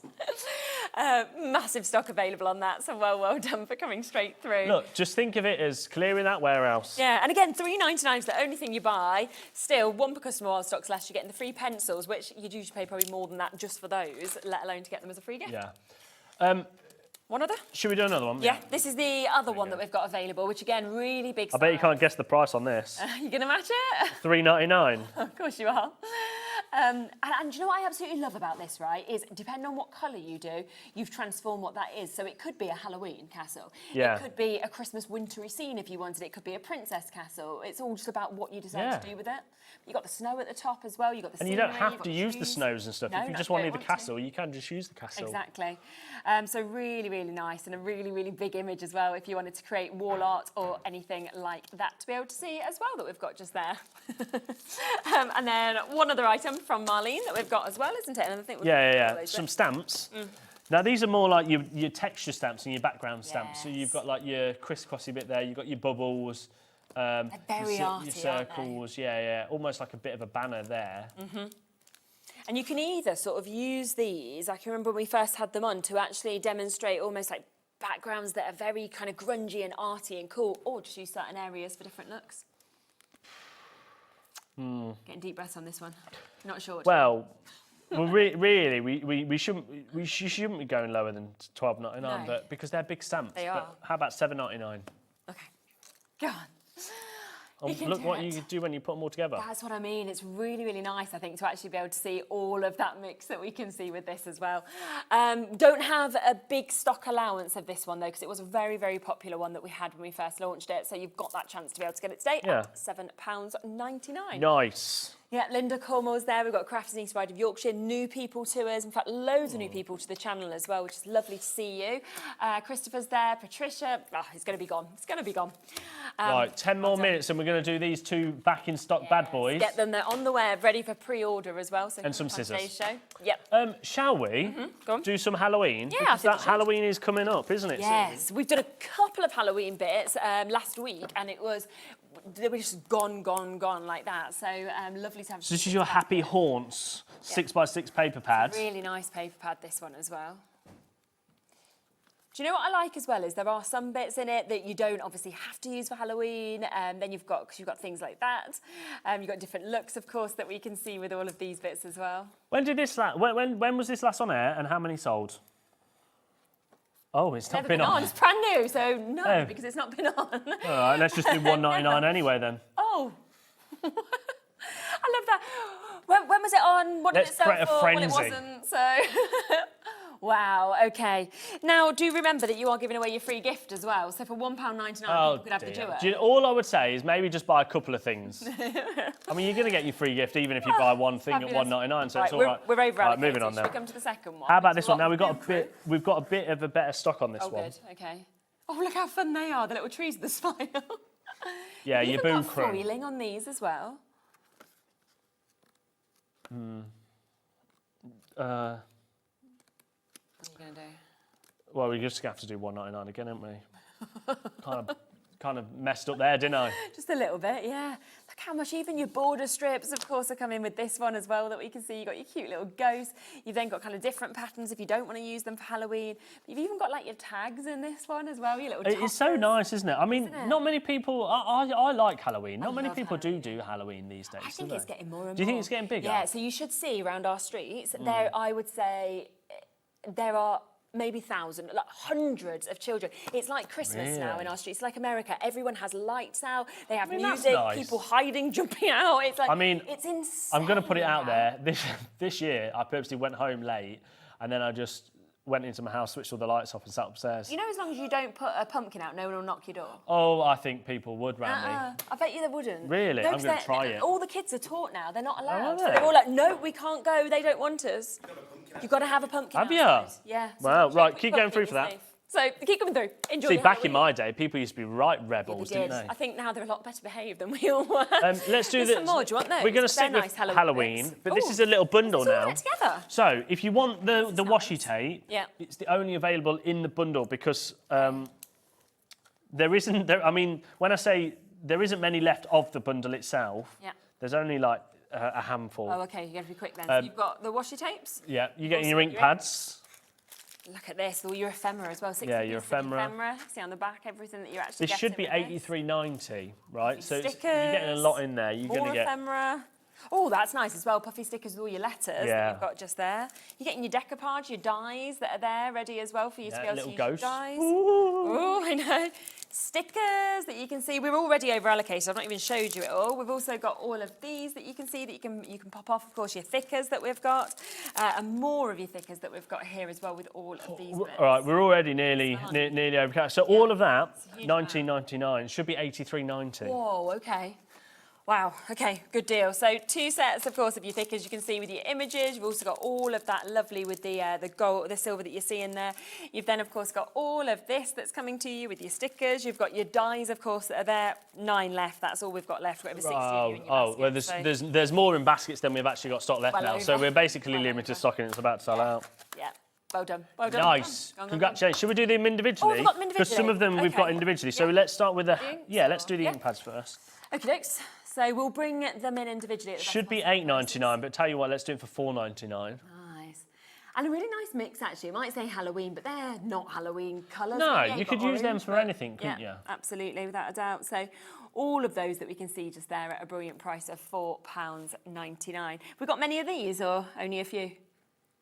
Massive stock available on that, so well done for coming straight through. Look, just think of it as clearing that warehouse. Yeah, and again, $3.99 is the only thing you buy. Still, 1 per customer while stock's last. You're getting the free pencils, which you'd usually pay probably more than that just for those, let alone to get them as a free gift. Yeah. One other? Should we do another one? Yeah, this is the other one that we've got available, which again, really big I bet you can't guess the price on this. You gonna match it? $3.99. Of course you are. And do you know what I absolutely love about this, right, is depending on what colour you do, you've transformed what that is. So it could be a Halloween castle. Yeah. It could be a Christmas wintry scene if you wanted. It could be a princess castle. It's all just about what you decide to do with it. You've got the snow at the top as well. You've got the And you don't have to use the snows and stuff. No, if you no, just you want to don't do the want castle, you can just use the castle. Exactly. So really, really nice and a really, really big image as well if you wanted to create wall art or anything like that to be able to see as well that we've got just there. And then one other item from Marlene that we've got as well, isn't it? And I think we've Some stamps. Now, these are more like your texture stamps and your background stamps. So you've got like your crisscrossy bit there, you've got your bubbles, very your arty, circles, almost like a bit of a banner there. And you can either sort of use these, I can remember when we first had them on, to actually demonstrate almost like backgrounds that are very kind of grungy and arty and cool, or just use certain areas for different looks. Getting deep breaths on this one. Not sure. Well, really, we shouldn't be going lower than $12.99, but because they're big stamps. They are. But how about $7.99? Okay. Go on. Oh, look what you do when you put them all together. That's what I mean. It's really, really nice, I think, to actually be able to see all of that mix that we can see with this as well. Don't have a big stock allowance of this one, though, because it was a very, very popular one that we had when we first launched it. So you've got that chance to be able to get it today at £7.99. Nice. Yeah, Linda Cornwall's there. We've got Crafters in East Ride of Yorkshire, new people to us. In fact, loads of new people to the channel as well, which is lovely to see you. Christopher's there, Patricia. Oh, he's going to be gone. It's going to be gone. Right, 10 more minutes and we're going to do these two back in stock bad boys. Get them there on the web, ready for pre-order as well. So And some scissors. Show. Yep. Shall we do some Halloween? Yeah, because that Halloween is coming up, isn't it? Yes, we've done a couple of Halloween bits last week, and they were just gone like that. So lovely to have. So this is your Happy Haunts 6x6 paper pad. Really nice paper pad, this one as well. Do you know what I like as well is there are some bits in it that you don't obviously have to use for Halloween. Then you've got things like that. You've got different looks, of course, that we can see with all of these bits as well. When did this when was this last on air and how many sold? Oh, it's not been on. It's brand new, so no, because it's not been on. All right, let's just do $1.99 anyway then. Oh, I love that. When was it on? What did it sell for? Well, it wasn't, so... Wow, okay. Now, do remember that you are giving away your free gift as well. So for £1.99, people could have the duo. All I would say is maybe just buy a couple of things. I mean, you're going to get your free gift even if you buy one thing at $1.99, so it's all right. We're over right, moving on now. now. Should we come to the second one? How about this one? Now we've got a bit of a better stock on this one. Oh, good, okay. Oh, look how fun they are, the little trees with the smile. Yeah, your boo crew. Foiling on these as well. What are you going to do? Well, we're just going to have to do $1.99 again, aren't we? kind of messed up there, didn't I? Just a little bit, yeah. Look how much even your border strips, of course, are coming with this one as well that we can see. You've got your cute little ghosts. You've then got kind of different patterns if you don't want to use them for Halloween. You've even got like your tags in this one as well, your little toppers. It's so nice, isn't it? I mean, not many people... I like Halloween. Not many people do Halloween these days, I think it's getting more and more. Do you think it's getting bigger? Yeah, so you should see around our streets, there, I would say, there are maybe thousands, like hundreds of children. It's like Christmas now in our streets. It's like America. Everyone has lights out. They have music. Nice. People hiding, jumping out. It's like, it's insane. I'm going to put it out there. This year, I purposely went home late, and then I just went into my house, switched all the lights off, and sat upstairs. You know, as long as you don't put a pumpkin out, no one will knock your door. Oh, I think people would round me. I bet you they wouldn't. Really? No, I'm going to try it. All the kids are taught now. They're not allowed. are So they? they're all like, no, we can't go. They don't want us. You've got to have a pumpkin. Have you? Yeah. So Wow, right, keep going through for that. Safe. So keep coming through. Enjoy. See, back in my day, people used to be right rebels, didn't they? I think now they're a lot better behaved than we all were. Let's do this. Some more. Do you want those? We're going to stick with nice Halloween, but this is a little bundle now. Together. So, if you want the washi tape, it's the only available in the bundle because there isn't. I mean, when I say there isn't many left of the bundle itself, there's only like a handful. Oh, okay. You're going to be quick then. So you've got the washi tapes. Yeah, you're getting your ink pads. Look at this, all your ephemera as well. 60 your ephemera. See on the back, everything that you're actually This should be $83.90, right? So stickers, you're getting a lot in there. You're going to get ephemera. Oh, that's nice as well. Puffy stickers with all your letters that you've got just there. You're getting your decoupage, your dies that are there, ready as well for you to be able to use your dies. Oh, I know. Stickers that you can see. We're already over allocated. I've not even showed you it all. We've also got all of these that you can see that you can pop off. Of course, your thickers that we've got, and more of your thickers that we've got here as well with all of these bits. All right, we're already nearly over. So all of that, $19.99, should be $83.90. Whoa, okay. Wow, okay, good deal. So 2 sets, of course, of your thickers you can see with your images. You've also got all of that lovely with the gold, the silver that you see in there. You've then, of course, got all of this that's coming to you with your stickers. You've got your dies, of course, that are there. 9 left. That's all we've got left. We've got over 60 of you in your basket, well, there's more in baskets than we've actually got stock left now. So we're basically limited stock and it's about to sell out. Yeah. Well done. Well done. Nice. Congratulations. Should we do them individually? Oh, we've got them individually. Because some of them we've got individually. So let's start with the... let's do the ink pads first. Okay, dokes. So we'll bring them in individually. At the Should be $8.99, but tell you what, let's do it for $4.99. Nice. And a really nice mix, actually. It might say Halloween, but they're not Halloween colours. No, you could use them for anything, couldn't you? Absolutely, without a doubt. So all of those that we can see just there at a brilliant price of £4.99. We've got many of these, or only a few?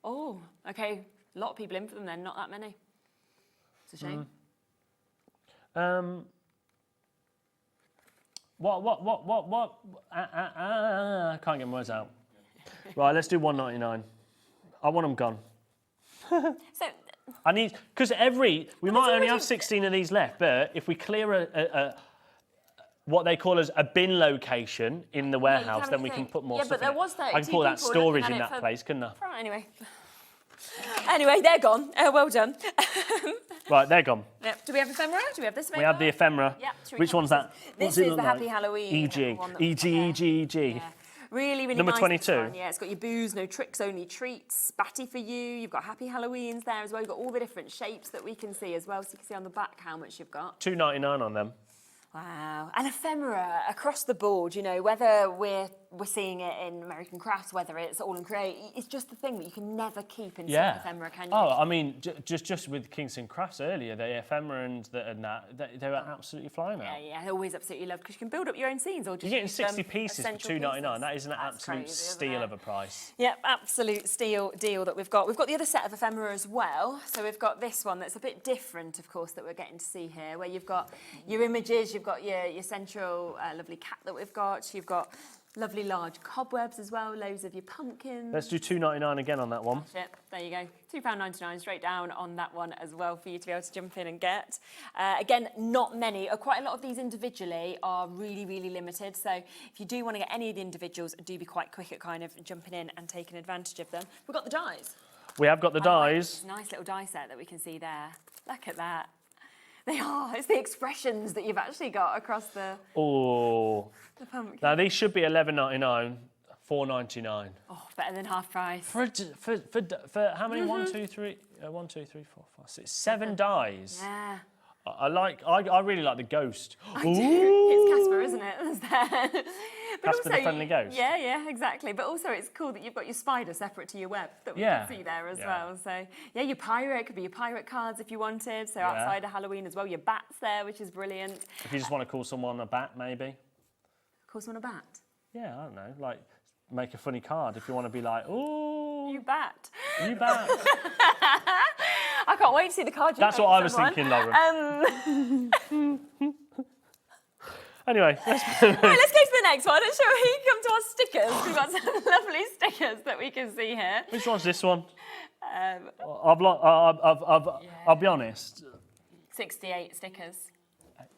Oh, okay. A lot of people in for them then, not that many. It's a shame. What? I can't get my words out. Right, let's do $1.99. I want them gone. So I need, because we might only have 16 of these left, but if we clear what they call as a bin location in the warehouse, then we can put more stuff in. Yeah, but there was 32 I can put that people storage looking in at it that for- place, couldn't I? Anyway, they're gone. Well done. Right, they're gone. Yep. Do we have ephemera? Do we have this? We have the ephemera. Yep. Should we Which come one's to that? This What's it is look the like? Happy Halloween. EG. one that- EG. Really, really Number nice. 22. This one. Yeah, it's got your booze, no tricks, only treats. Batty for you. You've got Happy Halloweens there as well. You've got all the different shapes that we can see as well. So you can see on the back how much you've got. $2.99 on them. Wow. And ephemera across the board, you know, whether we're seeing it in American Crafts, whether it's all in Create, it's just the thing that you can never keep in certain ephemera, can you? Oh, I mean, just with Kingston Crafts earlier, the ephemera and they were absolutely flying out. Yeah, always absolutely loved because you can build up your own scenes or just You're getting use 60 them pieces for essential $2.99. pieces. That is an That's absolute crazy, isn't steal it? of a price. Yep, absolute steal deal that we've got. We've got the other set of ephemera as well. So we've got this one that's a bit different, of course, that we're getting to see here, where you've got your images, you've got your central lovely cat that we've got, you've got lovely large cobwebs as well, loads of your pumpkins. Let's do $2.99 again on that one. That's it. There you go. £2.99 straight down on that one as well for you to be able to jump in and get. Again, not many. Quite a lot of these individually are really, really limited. So if you do want to get any of the individuals, do be quite quick at kind of jumping in and taking advantage of them. We've got the dies. We have got the dies. It's a nice little die set that we can see there. Look at that. They are. It's the expressions that you've actually got across the pumpkin. Now these should be $11.99, $4.99. Oh, better than half price. For how many? 1, 2, 3, 1, 2, 3, 4, 5, 6, 7 dies. Yeah. I really like the ghost. I do. It's Casper, isn't it? That's there. Casper the friendly ghost. Yeah, exactly. But also it's cool that you've got your spider separate to your web that we can see there as well. So yeah, your pirate could be your pirate cards if you wanted. So outside of Halloween as well, your bats there, which is brilliant. If you just want to call someone a bat, maybe. Call someone a bat? Yeah, I don't know. Like, make a funny card if you want to be like, ooh. You bat. You bat. I can't wait to see the card. That's what I was thinking, Lauren. Anyway, let's go to the next one. Shall we come to our stickers? We've got some lovely stickers that we can see here. Which one's this one? I'll be honest. 68 stickers.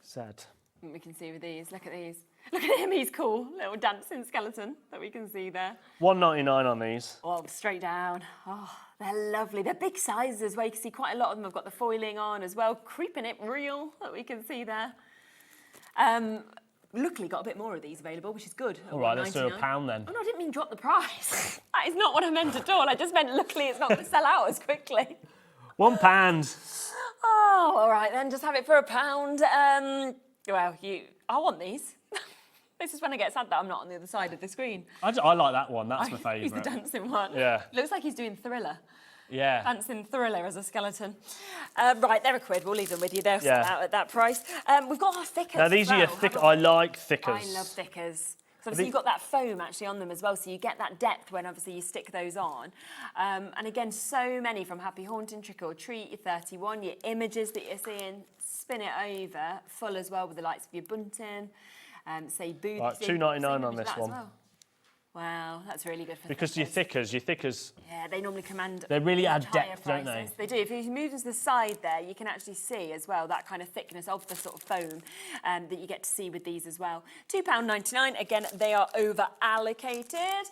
Sad. We can see with these. Look at these. Look at him, he's cool. Little dancing skeleton that we can see there. $1.99 on these. Oh, straight down. Oh, they're lovely. They're big sizes as well. You can see quite a lot of them have got the foiling on as well. Creeping it real that we can see there. Luckily got a bit more of these available, which is good. All right, let's do £1 then. Oh no, I didn't mean drop the price. That is not what I meant at all. I just meant luckily it's not going to sell out as quickly. £1. Oh, all right then, just have it for £1. Well, I want these. This is when I get sad that I'm not on the other side of the screen. I like that one. That's my favourite. He's the dancing one. Yeah. Looks like he's doing Thriller. Yeah. Dancing Thriller as a skeleton. Right, they're £1. We'll leave them with you. They'll sell out at that price. We've got our thickers. Now, these are your thick. I like thickers. I love thickers. So obviously you've got that foam actually on them as well, so you get that depth when obviously you stick those on. And again, so many from Happy Haunting, Trick or Treat, your 31, your images that you're seeing, spin it over, full as well with the likes of your bunting, say booths. Right, $2.99 on this one. Well. Wow, that's really good for because your thickers. Yeah, they normally command. They really add prices. depth, don't they? They do. If you move to the side there, you can actually see as well that kind of thickness of the sort of foam that you get to see with these as well. £2.99. Again, they are over allocated.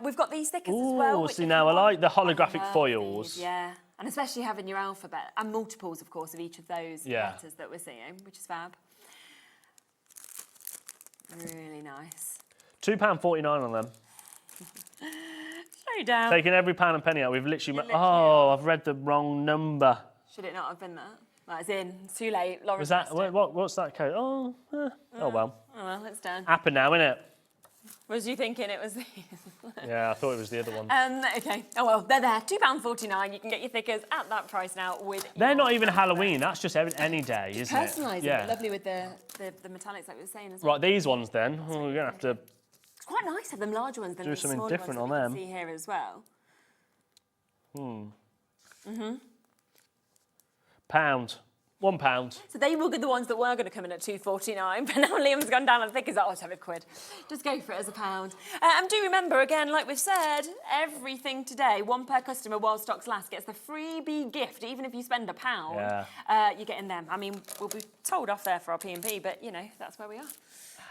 We've got these stickers as well. See now, I like the holographic foils. These, yeah, and especially having your alphabet and multiples, of course, of each of those letters that we're seeing, which is fab. Really nice. £2.49 on them. Straight down. Taking every pound and penny out. We've literally. Oh, I've read the wrong number. Should it not have been that? Right, it's in. It's too late. Laura. Was that what's that code? Oh, oh well. Oh well, it's done. Happened now, innit? Was you thinking it was these? Yeah, I thought it was the other one. Okay. Oh well, they're there. £2.49. You can get your thickers at that price now with. They're not even Halloween. That's just any day, isn't it? Personalising. Yeah. Lovely with the metallics, like we were saying as well. Right, these ones then. Oh, we're gonna have to. It's quite nice to have them larger ones than do the something smaller different ones on that them. we can see here as well. £1. £1. So they were the ones that were going to come in at $2.49, but now Liam's gone down and think he's like, oh, let's have £1. Just go for it as £1. And do remember, again, like we've said, everything today, one per customer while stocks last gets the freebie gift. Even if you spend £1, you're getting them. I mean, we'll be told off there for our P&P, but, you know, that's where we are.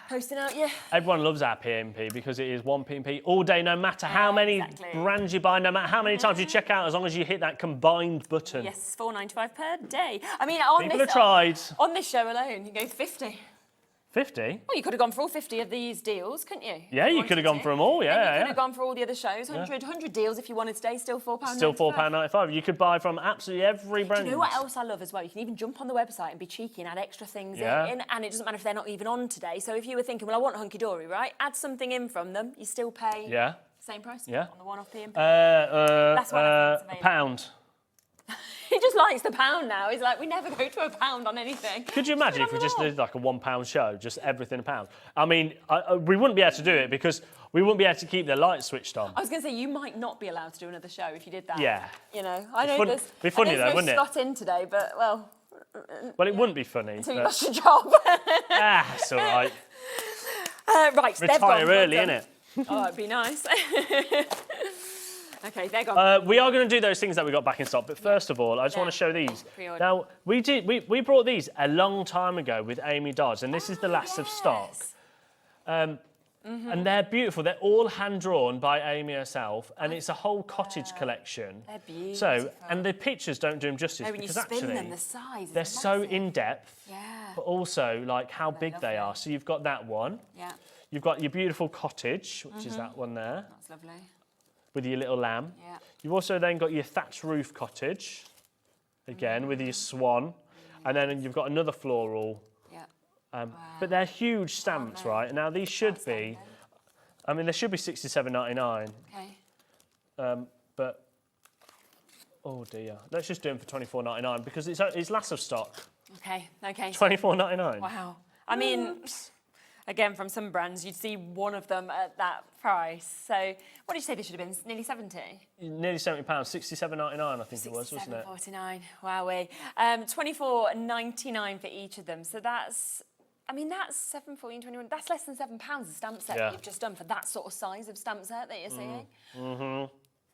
Posting out, yeah. Everyone loves our P&P because it is one P&P all day, no matter how many brands you buy, no matter how many times you check out, as long as you hit that combined button. Yes, $4.95 per day. I mean, on People have tried. On this show alone, you go 50. 50? Well, you could have gone for all 50 of these deals, couldn't you? Yeah, you could have gone for them all, And you yeah. could have gone for all the other shows, 100 deals if you wanted today, still £4.95. Still £4.95. You could buy from absolutely every brand. Do you know what else I love as well? You can even jump on the website and be cheeky and add extra things in, and it doesn't matter if they're not even on today. So if you were thinking, well, I want Hunky Dory, right? Add something in from them, you still pay same price on the one-off P&P. That's one I think's available. £1. He just likes the pound now. He's like, we never go to £1 on anything. Could you imagine if we just did like a £1 show, just everything £1? I mean, we wouldn't be able to do it because we wouldn't be able to keep the lights switched on. I was going to say, you might not be allowed to do another show if you did that. Yeah. You know, I know there's be funny though, wouldn't it? Scott in today, but, well... Well, it wouldn't be funny. Until you lost your job. It's all right. Right, retire early, innit? Oh, it'd be nice. Okay, they're gone. We are going to do those things that we got back in stock, but first of all, I just want to show these. Now, we brought these a long time ago with Amy Dodds, and this is the last of stock. And they're beautiful. They're all hand-drawn by Amy herself, and it's a whole cottage collection. They're beautiful. So, and the pictures don't do them justice when because you spin actually them, the size they're is so massive. in-depth, but also like how big they are. So you've got that one. Yeah. You've got your beautiful cottage, which is that one there. That's lovely. With your little lamb. Yeah. You've also then got your thatched roof cottage, again, with your swan. And then you've got another floral. Yeah. But they're huge stamps, right? Now, these should be, I mean, they should be $67.99. Okay. But, oh dear. Let's just do them for $24.99 because it's last of stock. Okay, okay. $24.99. Wow. I mean, again, from some brands, you'd see one of them at that price. So, what did you say they should have been? Nearly 70? Nearly £70, $67.99 I think it was, wasn't it? $67.49, wowee. $24.99 for each of them. So that's, I mean, that's $7.14.21. That's less than £7 a stamp set that you've just done for that sort of size of stamp set that you're seeing.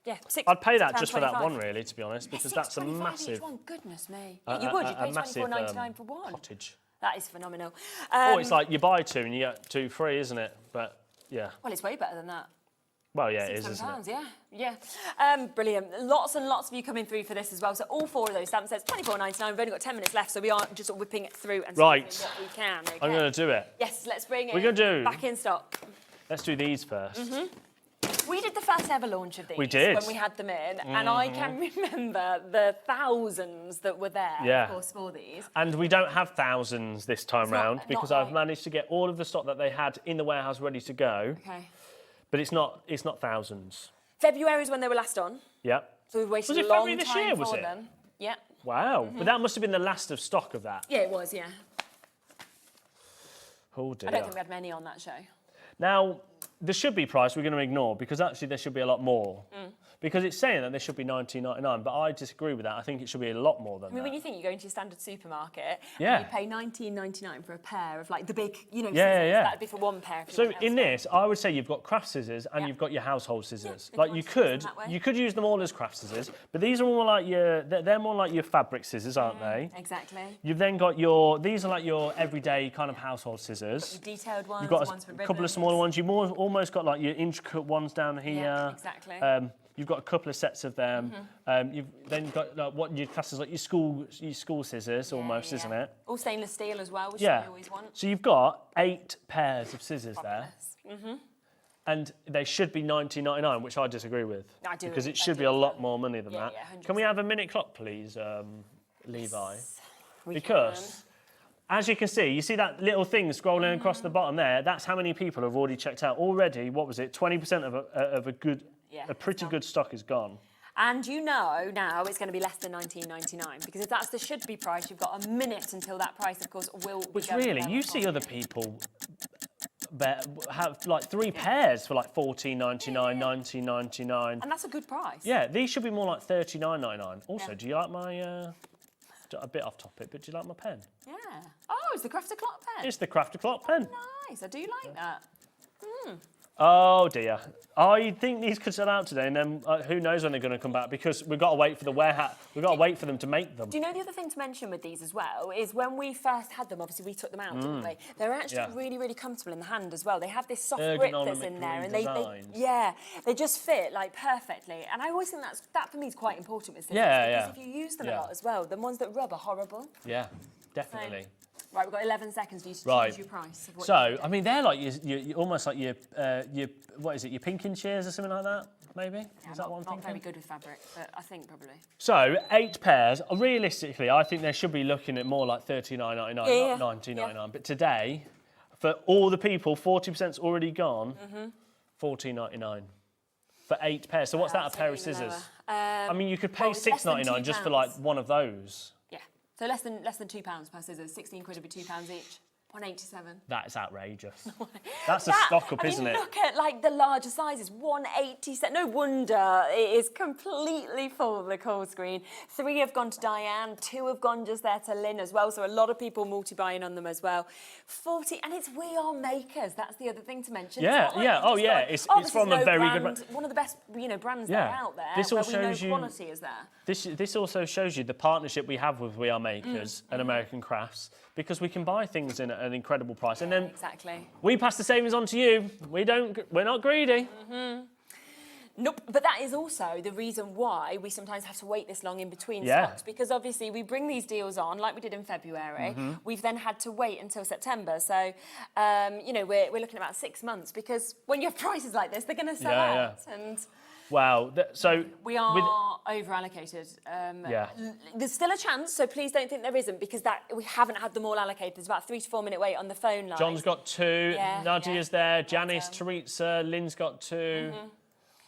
Yeah, I'd pay that just for that one, really, to be honest, because that's a £6.25 massive. Each one. Goodness me. You would. You'd pay $24.99 for one. Cottage. That is phenomenal. Or it's like you buy two and you get two free, isn't it? But yeah. Well, it's way better than that. Well, yeah, it is, isn't £7, it? yeah. Brilliant. Lots and lots of you coming through for this as well. So all four of those stamp sets, $24.99. We've only got 10 minutes left, so we are just whipping it through and seeing what we can. Okay? I'm going to do it. Yes, let's bring it. We're going to do. Back in stock. Let's do these first. We did the first ever launch of these. We did. When we had them in, and I can remember the thousands that were there, of course, for these. And we don't have thousands this time round because I've managed to get all of the stock that they had in the warehouse ready to go. Okay. But it's not thousands. February is when they were last on. Yeah. So we've waited Was it a long February this time year, was for it? them. Yeah. Wow. But that must have been the last of stock of that. Yeah, it was, yeah. Oh dear. I don't think we had many on that show. Now, the should be price we're going to ignore because actually there should be a lot more. Because it's saying that there should be $19.99, but I disagree with that. I think it should be a lot more than I mean, that. when you think you go into your standard supermarket, Yeah. and you pay $19.99 for a pair of like the big, you know, Yeah, scissors. yeah. That'd be for one pair. If you So went in this, I would say you've got craft scissors and you've got your household scissors. they Like can you use them could, that way. you could use them all as craft scissors, but these are more like they're more like your fabric scissors, aren't they? Exactly. You've then got these are like your everyday kind of household scissors. Your detailed ones, You've got ones for a couple of ribbons. smaller ones. You've almost got like your intricate ones down here. Yeah, exactly. You've got a couple of sets of them. You've then got like, what you'd class as like your school scissors, almost, isn't it? All stainless steel as well, which Yeah. you always want. So you've got 8 pairs of scissors there. Mm-hmm. And they should be $19.99, which I disagree with. I do. Because it I should do be a as lot well. more money than Yeah, that. yeah, 100%. Can we have a minute clock, please, Levi? We Because, as you can see, you see that little thing scrolling across the bottom there? That's how many people have already checked out. Already, what was it? 20% of a pretty good stock is gone. And you know now it's going to be less than $19.99 because if that's the should be price, you've got a minute until that price, of course, will be Which going really, down you for see other people have like 3 pairs for like $14.99, $19.99. And that's a good price. Yeah, these should be more like $39.99. Also, do you like my A bit off topic, but do you like my pen? Yeah. Oh, it's the Crafter Clock pen. It's the Crafter Clock pen. Nice. I do like that. Oh dear. I think these could sell out today, and then who knows when they're going to come back, because we've got to wait for the warehouse. We've got to wait for them to make them. Do you know the other thing to mention with these as well is when we first had them, obviously we took them out, didn't we? They're actually really, really comfortable in the hand as well. They have this soft grip that's in there, and they just fit like perfectly. And I always think that for me is quite important with scissors, because if you use them a lot as well, the ones that rub are horrible. Yeah, definitely. So, right, we've got 11 seconds for you to choose your price. Of what so, I mean, they're like you almost like your what is it? Your pinking shears or something like that, maybe? Yeah, is that what I'm thinking? Not very good with fabric, but I think probably. So 8 pairs. Realistically, I think they should be looking at more like $39.99, not $19.99. But today, for all the people, 40%'s already gone. $14.99 for 8 pairs. So what's that? A pair of scissors? I mean, you could pay $6.99 just for like one of those. So less than £2 per scissors. 16 quid would be £2 each. 187. That is outrageous. That's a stock up, isn't it? Look at like the larger sizes. 187. No wonder it is completely full, the call screen. 3 have gone to Diane. 2 have gone just there to Lynn as well. So a lot of people multi-buying on them as well. 40, and it's We Are Makers. That's the other thing to mention. Yeah, yeah. Oh, yeah. It's from a very good brand. One of the best, brands that are out there. This all shows you quality is there. This also shows you the partnership we have with We Are Makers and American Crafts, because we can buy things in an incredible price, and then we pass the savings on to you. We're not greedy. Nope, but that is also the reason why we sometimes have to wait this long in between stocks, because obviously we bring these deals on like we did in February. We've then had to wait until September, so we're looking at about 6 months, because when you have prices like this, they're going to sell out. And wow, so we are over allocated. There's still a chance, so please don't think there isn't, because we haven't had them all allocated. There's about 3 to 4 minute wait on the phone line. John's got 2, Nadia's there, Janice, Teresa, Lynn's got 2.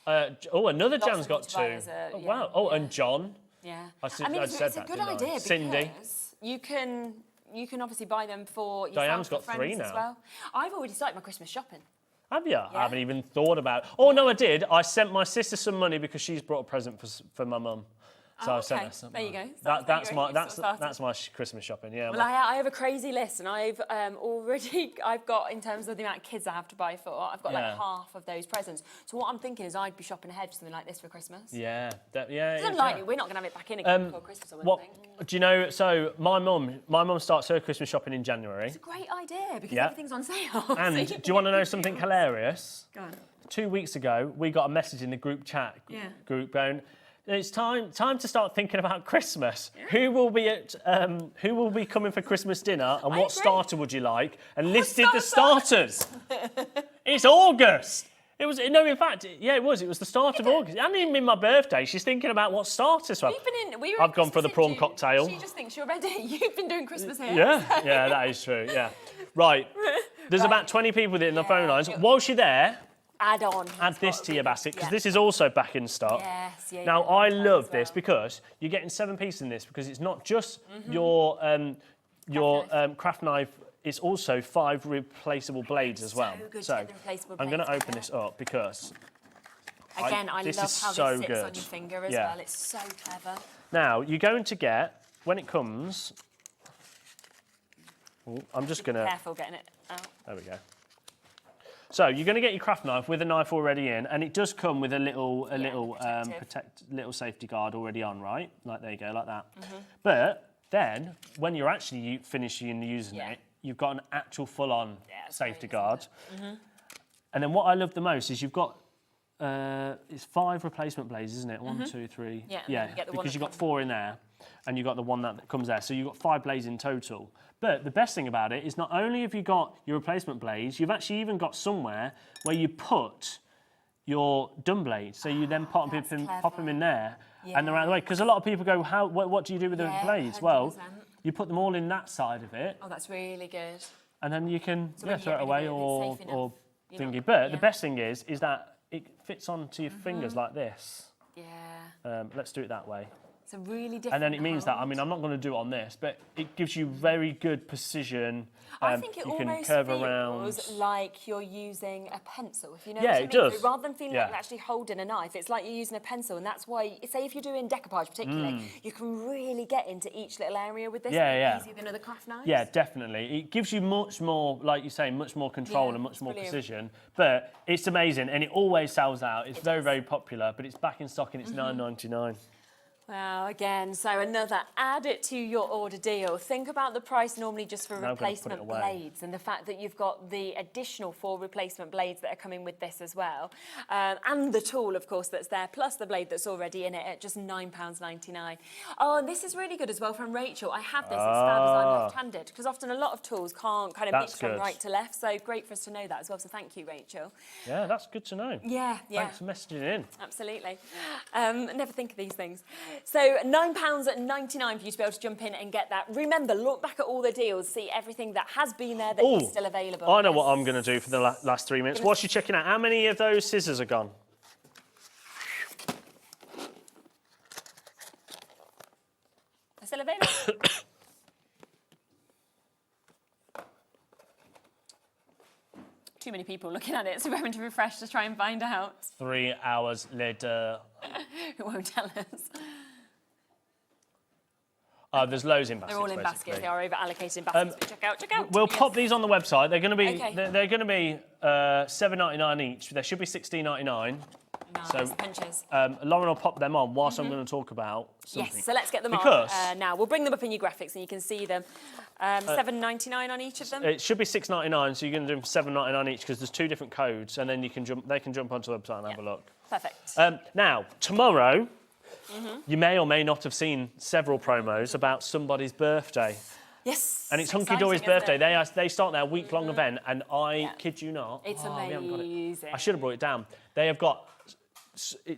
Another Jan's got 2. Wow. Oh, and John. Yeah. It's a good idea, Cindy. Because you can obviously buy them for yourself. Diane's got 3 now. As well. I've already started my Christmas shopping. Have you? Yeah. I haven't even thought about it. Oh, no, I did. I sent my sister some money because she's brought a present for my mum. So I sent her some. There you go. That's my Christmas shopping. Yeah. Well, I have a crazy list, and I've got, in terms of the amount of kids I have to buy for, I've got like half of those presents. So what I'm thinking is I'd be shopping ahead for something like this for Christmas. Yeah. It's unlikely we're not going to have it back in again before Christmas or anything. Do you know? So my mum starts her Christmas shopping in January. It's a great idea because everything's on sale. And do you want to know something hilarious? Go on. 2 weeks ago, we got a message in the group chat group going, it's time to start thinking about Christmas. Yeah. Who will be coming for Christmas dinner, and what starter would you like? And listed the starters. It's August. It was it was. It was the start of August. It hadn't even been my birthday. She's thinking about what starters. I've gone for the prawn cocktail. She just thinks you're ready. You've been doing Christmas here. Yeah, that is true. Yeah, right. There's about 20 people in the phone lines. Whilst you're there, add this to your basket, because this is also back in stock. Yes, now I love this because you're getting 7 pieces in this, because it's not just your craft knife. It's also 5 replaceable blades as well. So I'm going to open this up because again, I love how this sits on your finger as well. It's so clever. Now you're going to get, when it comes. I'm just going to. Be careful getting it out. There we go. So you're going to get your craft knife with a knife already in, and it does come with a little safety guard already on, right? Like there you go, like that. But then when you're actually finishing using it, you've got an actual full-on safety guard. And then what I love the most is you've got it's 5 replacement blades, isn't it? 1, 2, 3. Yeah. Because you've got 4 in there, and you've got the one that comes there. So you've got 5 blades in total. But the best thing about it is not only have you got your replacement blades, you've actually even got somewhere where you put your dumb blades. So you then pop them in there, and they're out of the way. Because a lot of people go, what do you do with the blades? 100%. Well, you put them all in that side of it. Oh, that's really good. And then you can throw it away or thingy. But the best thing is that it fits onto your fingers like this. Yeah. Let's do it that way. It's a really different And then it means that, I hand. mean, I'm not going to do it on this, but it gives you very good precision. I think it you can almost curve feels around. like you're using a pencil, if you know Yeah, what I it mean. does. So rather than feeling Yeah. like you're actually holding a knife, it's like you're using a pencil, and that's why, say if you're doing decoupage particularly, you can really get into each little area with this. Easier than other craft knives. Yeah, definitely. It gives you much more, like you say, much more control and much more brilliant. precision. But it's amazing, and it always sells out. It's very, very popular, but it's back in stock and it's $9.99. Wow, again, so another add it to your order deal. Think about the price normally just for Now I'm gonna put it replacement away. blades, and the fact that you've got the additional 4 replacement blades that are coming with this as well. And the tool, of course, that's there, plus the blade that's already in it at just £9.99. Oh, and this is really good as well from Rachel. I have this, it's fab as I'm left-handed, because often a lot of tools can't kind of That's mix from good. right to left, so great for us to know that as well, so thank you, Rachel. Yeah, that's good to know. Yeah. Thanks for messaging in. Absolutely. Never think of these things. So £9.99 for you to be able to jump in and get that. Remember, look back at all the deals, see everything that has been there that is still available. I know what I'm going to do for the last 3 minutes. Whilst you're checking out, how many of those scissors are gone? They're still available. Too many people looking at it, so we're having to refresh to try and find out. 3 hours later. It won't tell us. There's loads in baskets. They're all in basically. baskets. They are over allocated in baskets. But check out. We'll Yes. pop these on the website. They're going to be Okay. they're going to be $7.99 each. There should be $16.99. Nice, So punches. Lauren will pop them on whilst I'm going to talk about something. Yes, so let's get them Because on now. We'll bring them up in your graphics and you can see them. $7.99 on each of them. it should be $6.99, so you're going to do them for $7.99 each because there's 2 different codes, and then they can jump onto the website and have a look. Perfect. Now, tomorrow, you may or may not have seen several promos about somebody's birthday. Yes. And it's Hunky exciting, Dory's isn't it? birthday. They start their week-long event, and I kid you not. It's we haven't got it. amazing. I should have brought it down. They have got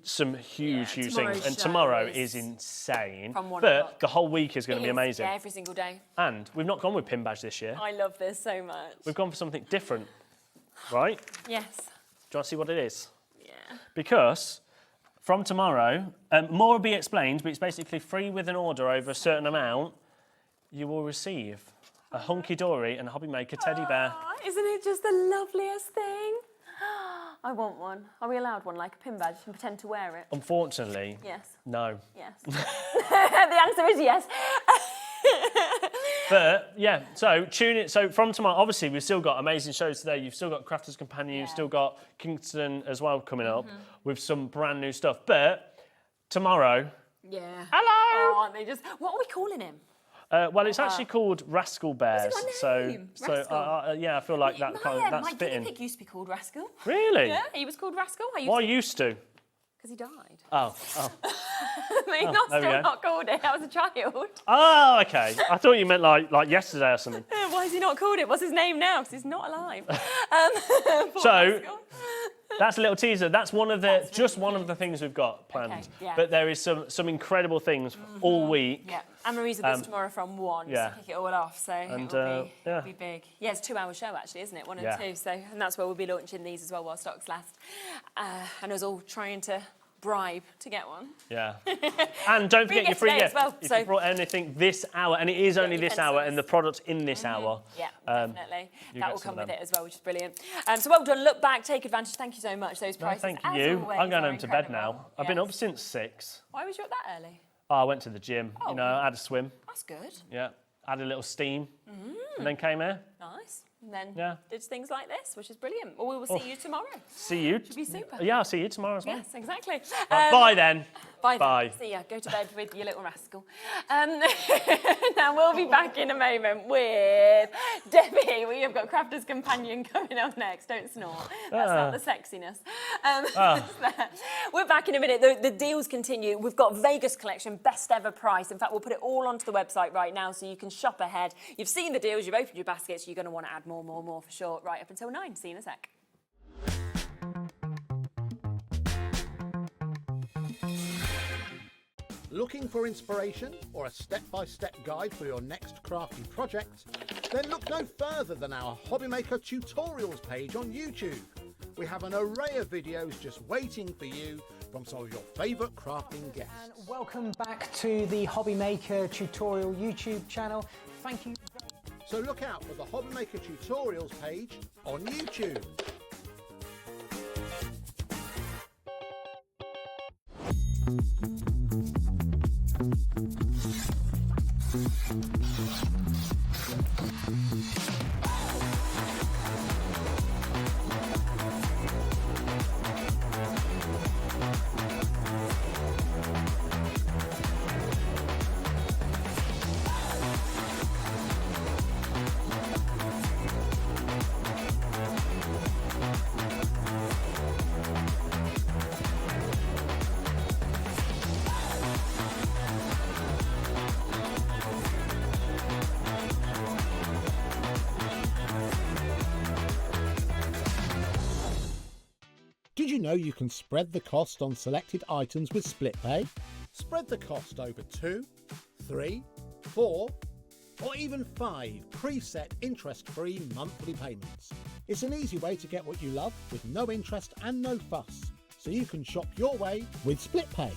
some huge things, tomorrow's and show tomorrow is is insane. from 1 but o'clock. the whole week is going It to be is, amazing. Yeah, every single day. And we've not gone with pin badge this year. I love this so much. We've gone for something different, right? Yes. Do you want to see what it is? Yeah. Because from tomorrow, more will be explained, but it's basically free with an order over a certain amount. You will receive a Hunky Dory and a HobbyMaker teddy bear. Isn't it just the loveliest thing? I want one. Are we allowed one, like a pin badge, and pretend to wear it? Unfortunately, Yes. no. Yes. The answer is yes. But yeah, so tune it. So from tomorrow, obviously we've still got amazing shows today. You've still got Crafter's Companion. You've still got Kingston as well coming up with some brand new stuff. But tomorrow, Yeah. Hello. Oh, aren't they just? What are we calling him? well, it's actually called Rascal Bears. got a So name? so Rascal? yeah, I feel like that kind of, that's my guinea fitting. pig used to be called Rascal. Really? Yeah, he was called Rascal. Why used to? Because he died. Oh. He's Oh, not there we still go. not called it. I was a child. Oh, okay. I thought you meant like yesterday or something. Why has he not called it? What's his name now? Because he's not alive. Poor So Rascal. that's a little teaser. That's one of the one of the things we've got planned. Okay, yeah. But there is some incredible things all week. Yeah, Anne-Marie's with us tomorrow from 1 yeah. to kick it all off, so And, it'll be big. Yeah, it's a 2-hour show actually, isn't it? 1 and Yeah. 2, so and that's where we'll be launching these as well while stocks last. And us all trying to bribe to get one. Yeah. And don't Free forget your gift free today gift. as well, If so- you brought anything this hour, and it is only your this hour, pencils. and the product's in this hour. Yeah, um, definitely. you That get will some come of with them. it as well, which is brilliant. So well done. Look back, take advantage. Thank you so much. Those No, prices, thank as you. always, I'm going are home to bed incredible. now. I've been up since 6. Why was you up that early? Oh, I went to the gym. Oh. You know, I had a swim. That's good. Yeah. Had a little steam. And then came here. Nice. And then Yeah. did things like this, which is brilliant. Well, we will see you tomorrow. See you. Should be super. Yeah, I'll see you tomorrow as well. Yes, exactly. Right, bye then. Bye. Bye. See ya. Go to bed with your little rascal. Now we'll be back in a moment with Debbie. We have got Crafter's Companion coming up next. Don't snort. That's not the sexiness. We're back in a minute. The deals continue. We've got Vegas collection, best ever price. In fact, we'll put it all onto the website right now so you can shop ahead. You've seen the deals. You've opened your baskets. You're going to want to add more for sure. Right up until 9. See you in a sec. Looking for inspiration or a step-by-step guide for your next crafty project? Then look no further than our HobbyMaker tutorials page on YouTube. We have an array of videos just waiting for you from some of your favourite crafting guests. And welcome back to the HobbyMaker tutorial YouTube channel. Thank you. So look out for the HobbyMaker tutorials page on YouTube. Did you know you can spread the cost on selected items with split pay? Spread the cost over 2, 3, 4, or even 5 preset interest-free monthly payments. It's an easy way to get what you love with no interest and no fuss, so you can shop your way with split pay.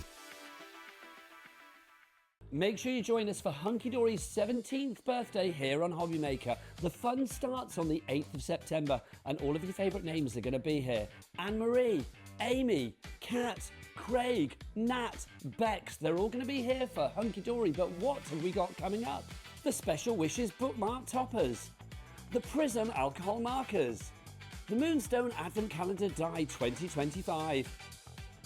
Make sure you join us for Hunky Dory's 17th birthday here on HobbyMaker. The fun starts on the 8th of September and all of your favourite names are going to be here. Anne-Marie, Amy, Kat, Craig, Nat, Bex, they're all going to be here for Hunky Dory. But what have we got coming up? The Special Wishes bookmark toppers, the Prism alcohol markers, the Moonstone Advent Calendar Die 2025,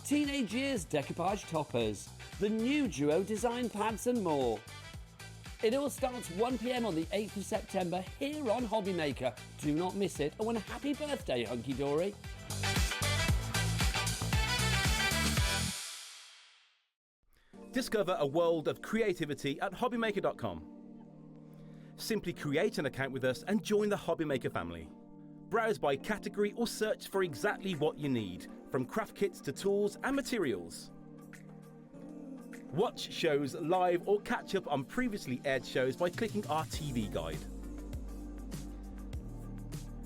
Teenage Years decoupage toppers, the new Duo design pads and more. It all starts 1 PM on the 8th of September here on HobbyMaker. Do not miss it. And a happy birthday, Hunky Dory. Discover a world of creativity at HobbyMaker.com. Simply create an account with us and join the HobbyMaker family. Browse by category or search for exactly what you need, from craft kits to tools and materials. Watch shows live or catch up on previously aired shows by clicking our TV guide.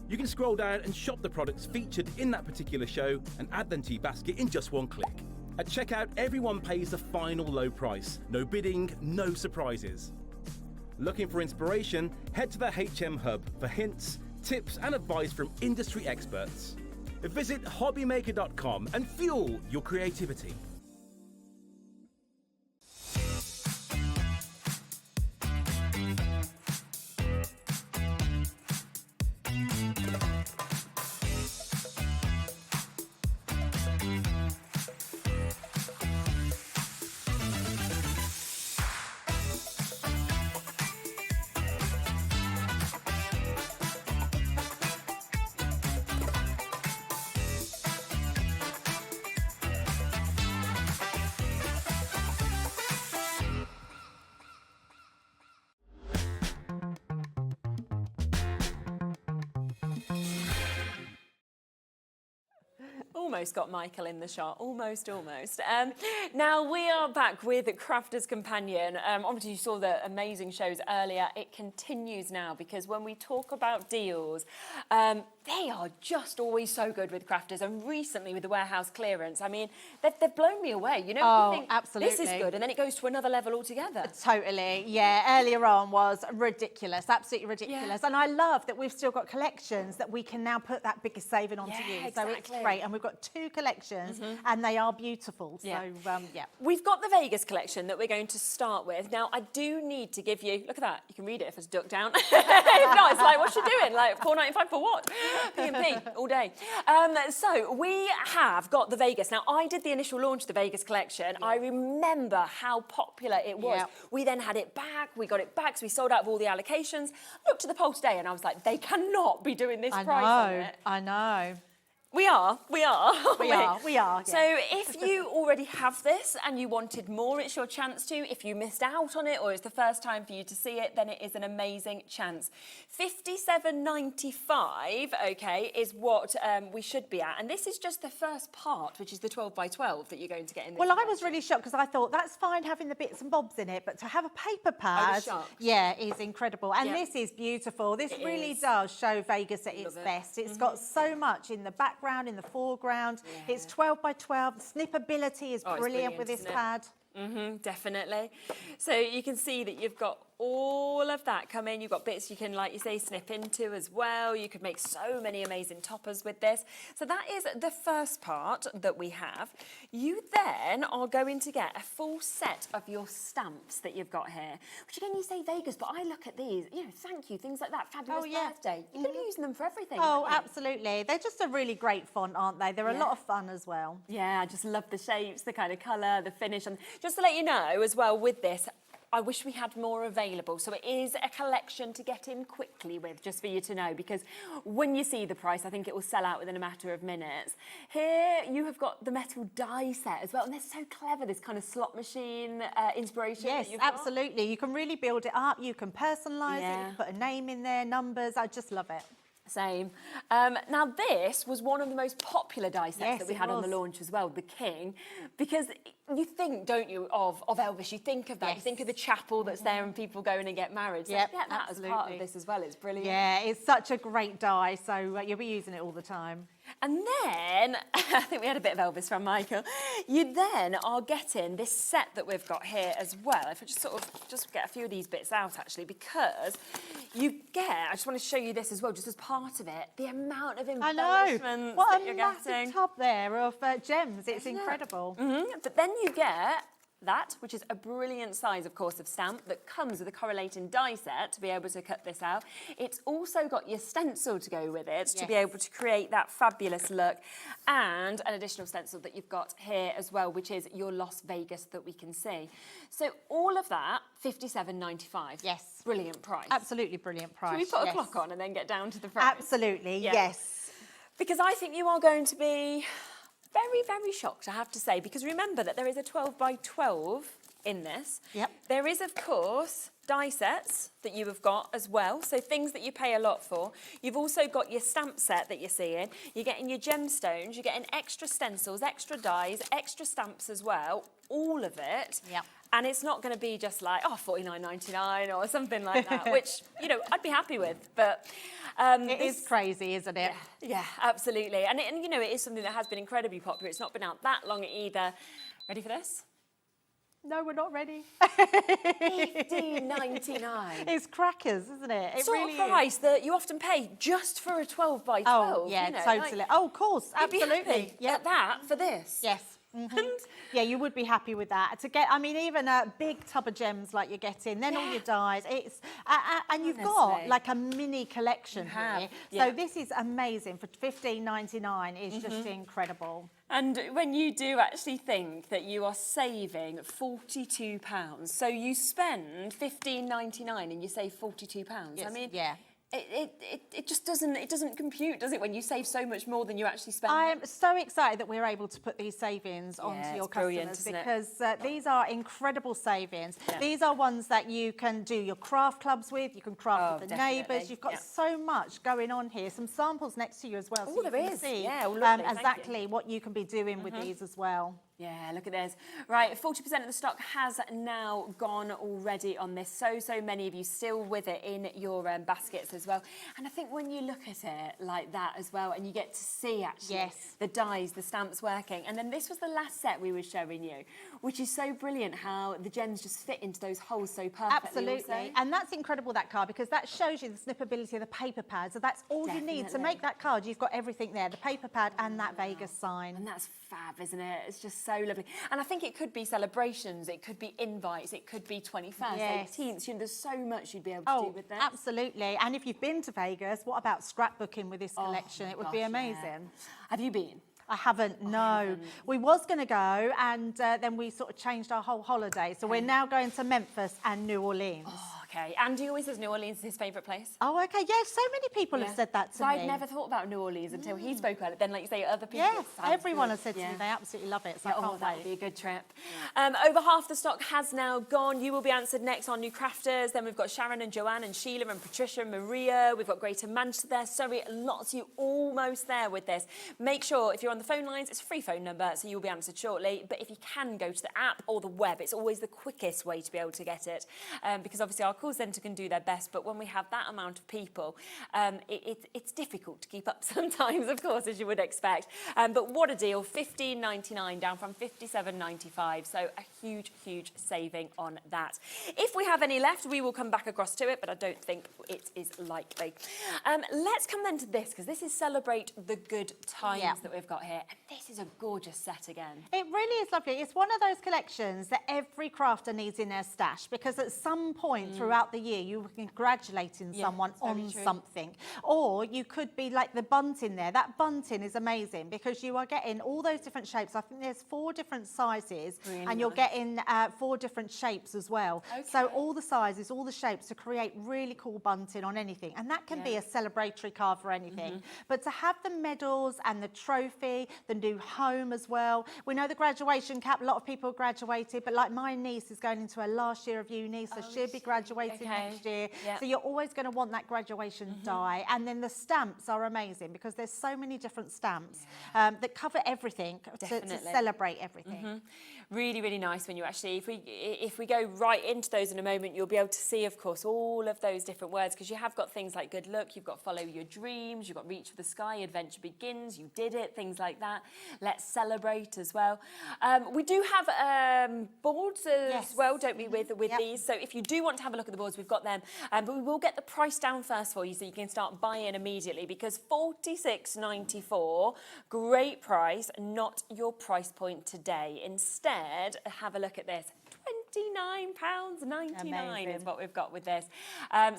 You can scroll down and shop the products featured in that particular show and add them to your basket in just one click. At checkout, everyone pays the final low price. No bidding, no surprises. Looking for inspiration? Head to the HM Hub for hints, tips and advice from industry experts. Visit HobbyMaker.com and fuel your creativity. Almost got Michael in the shot, almost. Now we are back with Crafter's Companion. Obviously you saw the amazing shows earlier. It continues now because when we talk about deals, they are just always so good with Crafters, and recently with the warehouse clearance, I mean, they've blown me away. You know, you think, absolutely. this is good, and then it goes to another level altogether. Totally, yeah. Earlier on was ridiculous, absolutely ridiculous. Yeah. And I love that we've still got collections that we can now put that biggest saving on to use. Exactly. So it's great, and we've got 2 collections, and they are beautiful. So, yeah. We've got the Vegas collection that we're going to start with. Now, I do need to give you, look at that, you can read it if it's ducked down. If not, it's like, what's she doing? Like, $4.95 for what? P&P all day. So we have got the Vegas. Now, I did the initial launch of the Vegas collection. I remember how popular it was. We then had it back, we got it back, so we sold out of all the allocations. Looked at the poll today and I was like, they cannot be doing this price on it. I know. We are. Yeah. So if you already have this and you wanted more, it's your chance to. If you missed out on it or it's the first time for you to see it, then it is an amazing chance. $57.95, okay, is what we should be at. And this is just the first part, which is the 12 by 12 that you're going to get in this. Well, I was really shocked because I thought that's fine having the bits and bobs in it, but to have a paper pad, is incredible. And this is beautiful. This really does show Vegas at its best. It's got so much in the back background, in the foreground. It's 12 by 12. The snippability is brilliant with this pad. Definitely. So you can see that you've got all of that come in. You've got bits you can, like you say, snip into as well. You could make so many amazing toppers with this. So that is the first part that we have. You then are going to get a full set of your stamps that you've got here, which again, you say Vegas, but I look at these, you know, thank you, things like that, fabulous birthday. You're going to be using them for everything. Oh, absolutely. They're just a really great font, aren't they? They're a lot of fun as well. Yeah, I just love the shapes, the kind of colour, the finish. And just to let you know as well with this, I wish we had more available. So it is a collection to get in quickly with, just for you to know, because when you see the price, I think it will sell out within a matter of minutes. Here you have got the metal die set as well, and they're so clever, this kind of slot machine inspiration. Yes, that you've got. absolutely. You can really build it up. You can personalise it. You can put a name in there, numbers. I just love it. Same. Now this was one of the most popular die sets that we had on the was. launch as well, the King, because you think, don't you, of Elvis, you think of that, you think of the chapel that's there and people going and get married. So Yep, get that as part of this as well, it's brilliant. Yeah, it's such a great die, so you'll be using it all the time. And then, I think we had a bit of Elvis from Michael, you then are getting this set that we've got here as well. If I just sort of, just get a few of these bits out actually, because you get, I just want to show you this as well, just as part of it, the amount of embellishments that you're massive getting. tub there of gems, it's incredible. But then you get that, which is a brilliant size, of course, of stamp that comes with a correlating die set to be able to cut this out. It's also got your stencil to go with it to be able to create that fabulous look, and an additional stencil that you've got here as well, which is your Las Vegas that we can see. So all of that, $57.95. Yes. Brilliant price. Absolutely brilliant price. Should we put a clock on and then get down to the price? Absolutely, yes. Because I think you are going to be very, very shocked, I have to say, because remember that there is a 12 by 12 in this. Yep. There is, of course, die sets that you have got as well, so things that you pay a lot for. You've also got your stamp set that you're seeing. You're getting your gemstones, you're getting extra stencils, extra dies, extra stamps as well, all of it. Yep. And it's not going to be just like, oh, $49.99 or something like that, which, you know, I'd be happy with. But it is crazy, isn't it? Yeah, absolutely. And, you know, it is something that has been incredibly popular. It's not been out that long either. Ready for this? No, we're not ready. $15.99. It's crackers, isn't it? It Sort really of price that you often pay just for a 12 by 12. Oh, yeah, you know, totally. like, Oh, of course, you'd be absolutely. happy at that for this. Yes. Yeah, you would be happy with that. To get, I mean, even a big tub of gems like you're getting, then all your dies. It's and you've got like a mini collection here. So this is amazing for $15.99. Is just incredible. And when you do actually think that you are saving £42, so you spend $15.99 and you save £42. Yes, I mean, yeah. It just doesn't compute, does it, when you save so much more than you actually spend? I'm so excited that we're able to put these savings onto your brilliant, customers, isn't it? because these are incredible savings. These are ones that you can do your craft clubs with, you can craft with the neighbours. You've got so much going on here. Some samples next to you as well, so you can see exactly what you can be doing with these as well. Yeah, look at this. Right, 40% of the stock has now gone already on this. So many of you still with it in your baskets as well. And I think when you look at it like that as well, and you get to see actually the dies, the stamps working. And then this was the last set we were showing you, which is so brilliant how the gems just fit into those holes so perfectly. Absolutely. And that's incredible, that card, because that shows you the snippability of the paper pad. So that's all you need to make that card. You've got everything there, the paper pad and that Vegas sign. And that's fab, isn't it? It's just so lovely. And I think it could be celebrations, it could be invites, it could be 21st, 18th. You know, there's so much you'd be able to do with this. Absolutely. And if you've been to Vegas, what about scrapbooking with this collection? It would be amazing. Have you been? I haven't, no. We was going to go, and then we sort of changed our whole holiday. So we're now going to Memphis and New Orleans. Okay, Andy always says New Orleans is his favourite place. Oh, okay, yeah, so many people have said that to me. I'd never thought about New Orleans until he spoke about it. Then, like you say, other people. Yes, everyone has said to me they absolutely love it, so I can't wait. That would be a good trip. Over half the stock has now gone. You will be answered next on New Crafters. Then we've got Sharon and Joanne and Sheila and Patricia and Maria. We've got Greater Manchester there. Sorry, lots of you almost there with this. Make sure, if you're on the phone lines, it's a free phone number, so you'll be answered shortly. But if you can go to the app or the web, it's always the quickest way to be able to get it. Because obviously our call centre can do their best, but when we have that amount of people, it's difficult to keep up sometimes, of course, as you would expect. But what a deal, $15.99 down from $57.95. So a huge, huge saving on that. If we have any left, we will come back across to it, but I don't think it is likely. Let's come then to this, because this is Celebrate the Good Times that we've got here. And this is a gorgeous set again. It really is lovely. It's one of those collections that every crafter needs in their stash, because at some point throughout the year, you're congratulating someone on something. Or you could be like the bunting there. That bunting is amazing because you are getting all those different shapes. I think there's 4 different sizes, and you're getting 4 different shapes as well. So all the sizes, all the shapes to create really cool bunting on anything. And that can be a celebratory card for anything. But to have the medals and the trophy, the new home as well. We know the graduation cap, a lot of people graduated, but like my niece is going into her last year of uni, so she'll be graduating next year. So you're always going to want that graduation die. And then the stamps are amazing because there's so many different stamps that cover everything to celebrate everything. Really, really nice when you actually, if we go right into those in a moment, you'll be able to see, of course, all of those different words, because you have got things like good luck, you've got follow your dreams, you've got reach for the sky, adventure begins, you did it, things like that. Let's celebrate as well. We do have boards as well, don't we, with these? So if you do want to have a look at the boards, we've got them. But we will get the price down first for you so you can start buying immediately, because $46.94, great price, not your price point today. Instead, have a look at this. £29.99 is what we've got with this.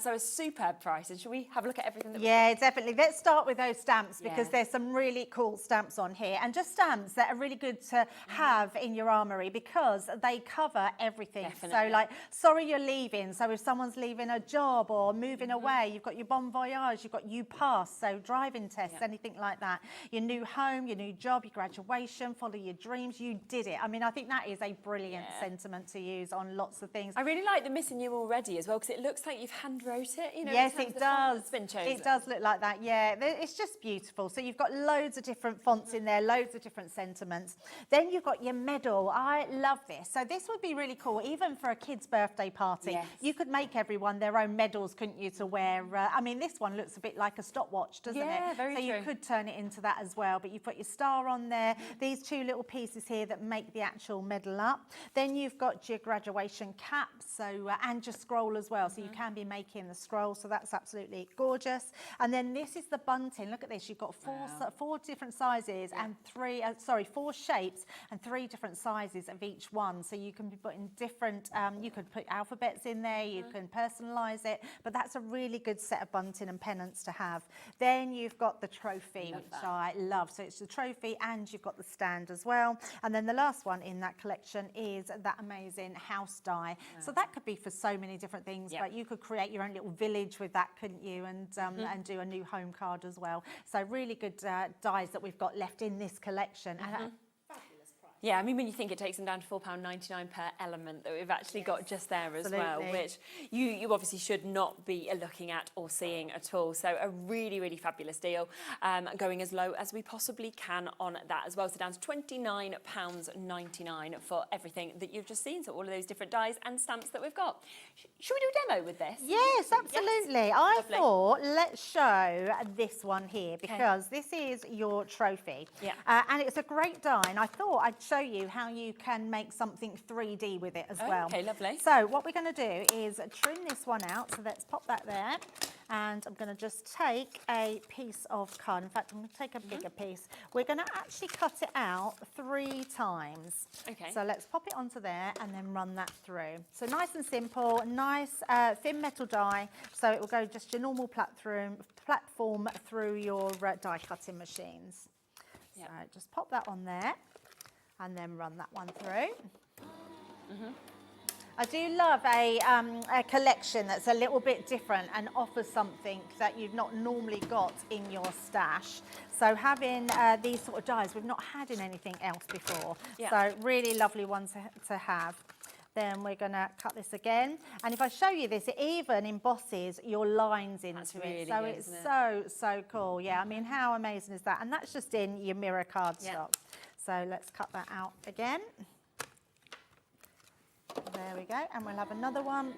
So a superb price. And should we have a look at everything that definitely. Let's start with those stamps, because there's some really cool stamps on here, and just stamps that are really good to have in your armoury because they cover everything. So like, sorry you're leaving. So if someone's leaving a job or moving away, you've got your bon voyage, you've got you pass, so driving tests, anything like that. Your new home, your new job, your graduation, follow your dreams, you did it. I mean, I think that is a brilliant sentiment to use on lots of things. I really like the missing you already as well, because it looks like you've hand wrote it. You know, yes, it does. Been chosen. It does look like that. Yeah, it's just beautiful. So you've got loads of different fonts in there, loads of different sentiments. Then you've got your medal. I love this. So this would be really cool, even for a kid's birthday party. You could make everyone their own medals, couldn't you, to wear? I mean, this one looks a bit like a stopwatch, doesn't it? Yeah, very true. So you could turn it into that as well. But you've got your star on there. These 2 little pieces here that make the actual medal up. Then you've got your graduation cap, so and your scroll as well, so you can be making the scroll, so that's absolutely gorgeous. And then this is the bunting. Look at this, you've got 4 different sizes and 4 shapes and 3 different sizes of each one, so you can be putting different you could put alphabets in there, you can personalize it, but that's a really good set of bunting and pennants to have. Then you've got the trophy, which I love, so it's the trophy and you've got the stand as well. And then the last one in that collection is that amazing house die. So that could be for so many different things, but you could create your own little village with that, couldn't you? And and do a new home card as well. So really good dies that we've got left in this collection. And yeah, I mean, when you think it takes them down to £4.99 per element that we've actually got just there as well, which you obviously should not be looking at or seeing at all. So a really, really fabulous deal, going as low as we possibly can on that as well. So down to £29.99 for everything that you've just seen. So all of those different dies and stamps that we've got. Should we do a demo with this? Yes, absolutely. Yes. I thought, let's show this one here, because this is your trophy. And it's a great die, and I thought I'd show you how you can make something 3D with it as well. Okay, lovely. So what we're going to do is trim this one out. So let's pop that there. And I'm going to just take a piece of card. In fact, I'm going to take a bigger piece. We're going to actually cut it out 3 times. Okay. So let's pop it onto there and then run that through. So nice and simple, nice thin metal die. So it will go just your normal platform through your die cutting machines. So just pop that on there and then run that one through. I do love a collection that's a little bit different and offers something that you've not normally got in your stash. So having these sort of dies, we've not had in anything else before. So really lovely one to have. Then we're going to cut this again. And if I show you this, it even embosses your lines into it. So it's so cool. Yeah, I mean, how amazing is that? And that's just in your mirror cardstock. So let's cut that out again. There we go. And we'll have another one.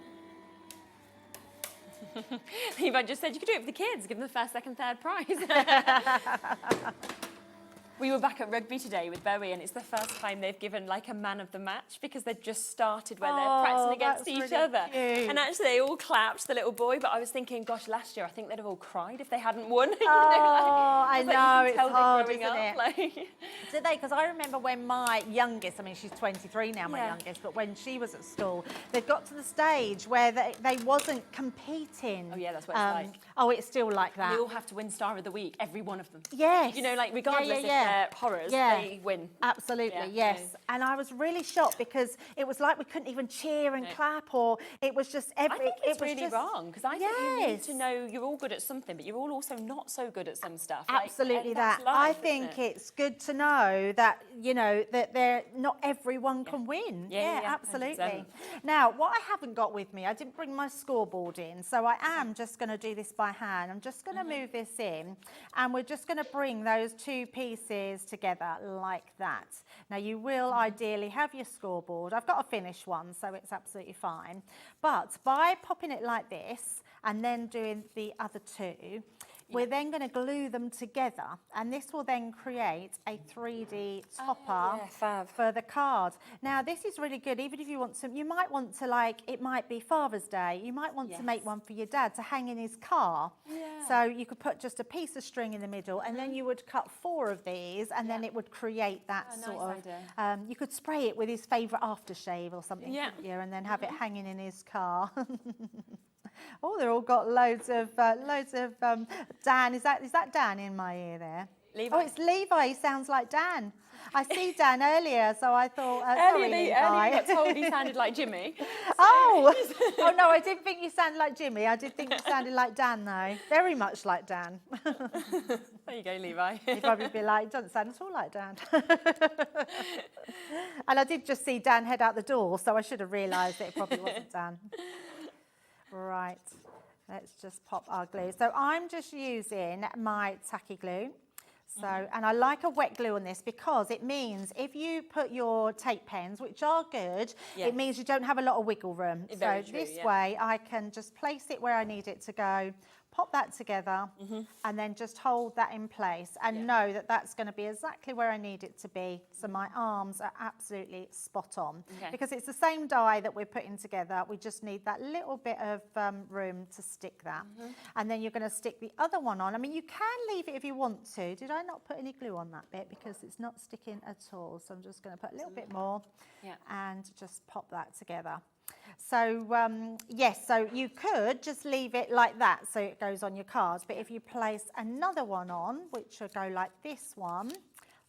Levi just said you could do it for the kids, give them the first, second, third prize. We were back at rugby today with Bowie, and it's the first time they've given like a man of the match because they've just started where they're practicing against each really other. cute. And actually, they all clapped, the little boy. But I was thinking, gosh, last year I think they'd have all cried if they hadn't won. You know, I know, it's hard, growing isn't up, it? like- Did they? Because I remember when my youngest, I mean, she's 23 now, my youngest, but when she was at school, they got to the stage where they wasn't competing. Oh, yeah, that's what it's like. Oh, it's still like that. They all have to win Star of the Week, every one of them. Yes. You know, like regardless if they're horrors, they win. Absolutely, yes. And I was really shocked because it was like we couldn't even cheer and clap, or it was just I think it's it was really just wrong because I think you need to know you're all good at something, but you're all also not so good at some stuff. Absolutely, like, that. that's life, I isn't think it? it's good to know that, you know, that not everyone can win. Yeah, absolutely. 100%. Now, what I haven't got with me, I didn't bring my scoreboard in, so I am just going to do this by hand. I'm just going to move this in, and we're just going to bring those two pieces together like that. Now, you will ideally have your scoreboard. I've got a finished one, so it's absolutely fine. But by popping it like this and then doing the other two, we're then going to glue them together, and this will then create a 3D topper for the card. Now, this is really good, even if you want some, you might want to, like, it might be Father's Day, you might want to make one for your dad to hang in his car. So you could put just a piece of string in the middle, and then you would cut 4 of these, and then it would create that sort of, you could spray it with his favourite aftershave or something, couldn't you, and then have it hanging in his car. Oh, they've all got loads of Dan. Is that Dan in my ear there? Levi. Oh, it's Levi. He sounds like Dan. I see Dan earlier, so I thought. Earlier, Levi. earlier you got told he sounded like Jimmy. Oh no, I didn't think you sounded like Jimmy. I did think you sounded like Dan, though. Very much like Dan. There you go, Levi. You'd probably be like, it doesn't sound at all like Dan. And I did just see Dan head out the door, so I should have realised that it probably wasn't Dan. Right, let's just pop our glue. So I'm just using my tacky glue. So, and I like a wet glue on this because it means if you put your tape pens, which are good, it means you don't have a lot of wiggle room. Very so true, this way I can just place it where I need it to go, pop that together, and then just hold that in place and know that that's going to be exactly where I need it to be. So my arms are absolutely spot on. Because it's the same die that we're putting together. We just need that little bit of room to stick that. And then you're going to stick the other one on. I mean, you can leave it if you want to. Did I not put any glue on that bit? Because it's not sticking at all. So I'm just going to put a little bit more and just pop that together. So, yes, so you could just leave it like that so it goes on your cards. But if you place another one on, which will go like this one,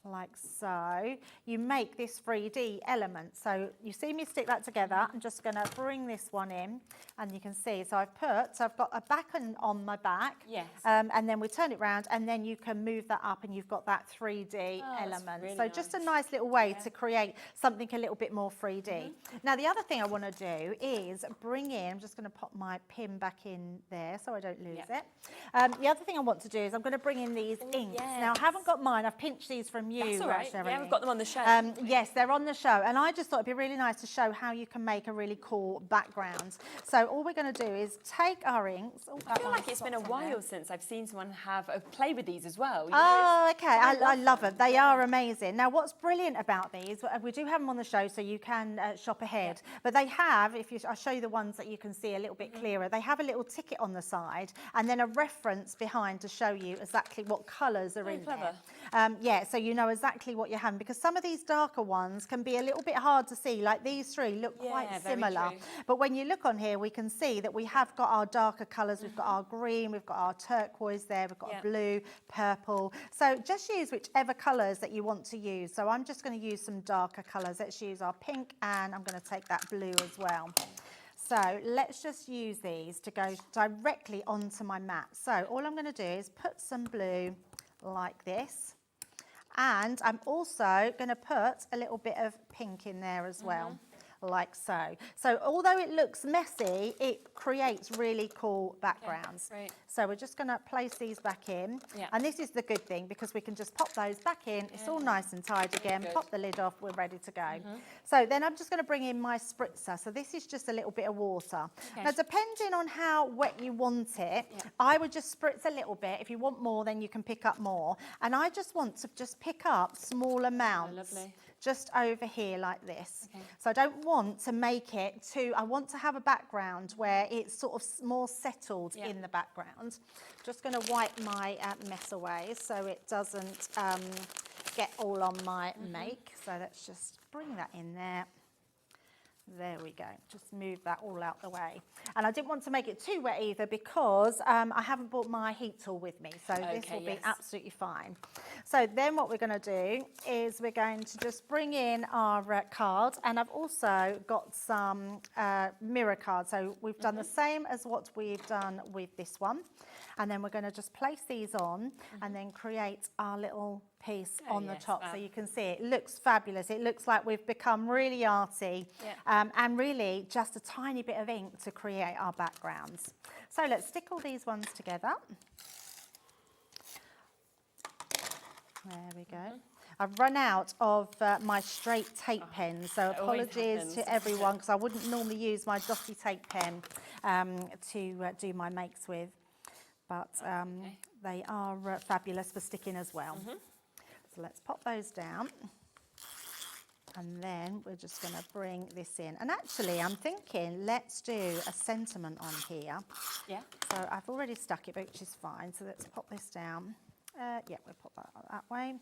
like so, you make this 3D element. So you see me stick that together. I'm just going to bring this one in, and you can see. So I've got a back on my back. Yes. And then we turn it round, and then you can move that up, and you've got that 3D element. Really so just a nice little way to create something a little bit more 3D. Now, the other thing I want to do is bring in, I'm just going to pop my pin back in there so I don't lose it. The other thing I want to do is I'm going to bring in these inks. Now, I haven't got mine. I've pinched these from you. That's all right. Sherry. Yeah, we've got them on the show. Yes, they're on the show. And I just thought it'd be really nice to show how you can make a really cool background. So all we're going to do is take our inks. Oh, I feel like it's been a while since I've seen someone have a play with these as well. You Oh, know, okay. I love them. They are amazing. Now, what's brilliant about these, we do have them on the show, so you can shop ahead. But they have, I'll show you the ones that you can see a little bit clearer. They have a little ticket on the side and then a reference behind to show you exactly what colours are in there. Yeah, so you know exactly what you're having, because some of these darker ones can be a little bit hard to see. Like these three look quite similar. But when you look on here, we can see that we have got our darker colours. We've got our green, we've got our turquoise there, we've got a blue, purple. So just use whichever colours that you want to use. So I'm just going to use some darker colours. Let's use our pink, and I'm going to take that blue as well. So let's just use these to go directly onto my mat. So all I'm going to do is put some blue like this. And I'm also going to put a little bit of pink in there as well, like so. So although it looks messy, it creates really cool backgrounds. So we're just going to place these back in. Yeah. And this is the good thing because we can just pop those back in. It's all nice and tight again. Good. Pop the lid off, we're ready to go. So then I'm just going to bring in my spritzer. So this is just a little bit of water. Okay. Now, depending on how wet you want it, I would just spritz a little bit. If you want more, then you can pick up more. And I just want to just pick up small amounts. Lovely. Just over here like this. So I don't want to make it too, I want to have a background where it's sort of more settled in the background. Just going to wipe my mess away so it doesn't get all on my make. So let's just bring that in there. There we go. Just move that all out the way. And I didn't want to make it too wet either because I haven't brought my heat tool with me. So this will be absolutely fine. So then what we're going to do is we're going to just bring in our card. And I've also got some mirror cards. So we've done the same as what we've done with this one. And then we're going to just place these on and then create our little piece on the top. So you can see it looks fabulous. It looks like we've become really arty and really just a tiny bit of ink to create our backgrounds. So let's stick all these ones together. There we go. I've run out of my straight tape pen, so apologies to everyone because I wouldn't normally use my dotty tape pen to do my makes with. But they are fabulous for sticking as well. So let's pop those down. And then we're just going to bring this in. And actually, I'm thinking, let's do a sentiment on here. Yeah. So I've already stuck it, which is fine. So let's pop this down. Yeah, we'll pop that way.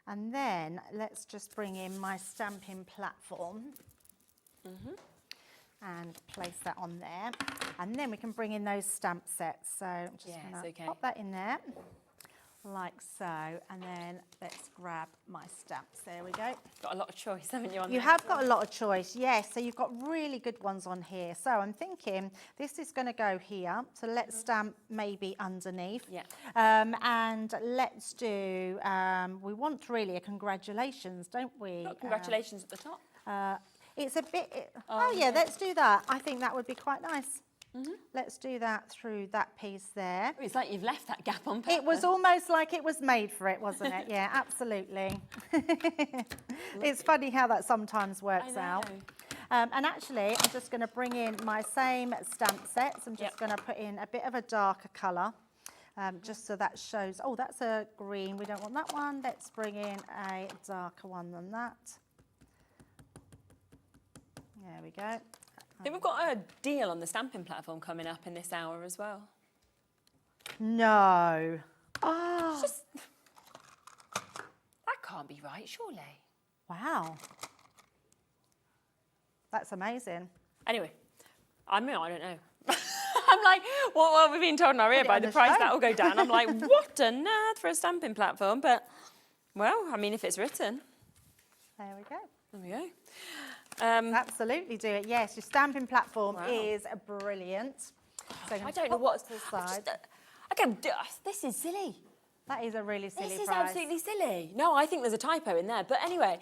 And then let's just bring in my stamping platform. And place that on there. And then we can bring in those stamp sets. So I'm just going to pop that in there, like so. And then let's grab my stamps. There we go. Got a lot of choice, haven't you? On You have got a lot of choice, yes. So you've got really good ones on here. So I'm thinking this is going to go here. So let's stamp maybe underneath. Yeah. And let's do, we want really a congratulations, don't we? Got congratulations at the top. It's a bit, let's do that. I think that would be quite nice. Let's do that through that piece there. Oh, it's like you've left that gap on purpose. It was almost like it was made for it, wasn't it? Yeah, absolutely. It's funny how that sometimes works out. And actually, I'm just going to bring in my same stamp sets. I'm just going to put in a bit of a darker colour. Just so that shows, oh, that's a green. We don't want that one. Let's bring in a darker one than that. There we go. I think we've got a deal on the stamping platform coming up in this hour as well. No. Oh. That can't be right, surely. Wow. That's amazing. Anyway, I don't know. I'm like, what we've been told in our ear by the price that will go down. I'm like, what on earth for a stamping platform? But, well, I mean, if it's written. There we go. There we go. Absolutely do it. Yes, your stamping platform is brilliant. So I don't know what's to the side. This is silly. That is a really silly price. This is absolutely silly. No, I think there's a typo in there. But anyway,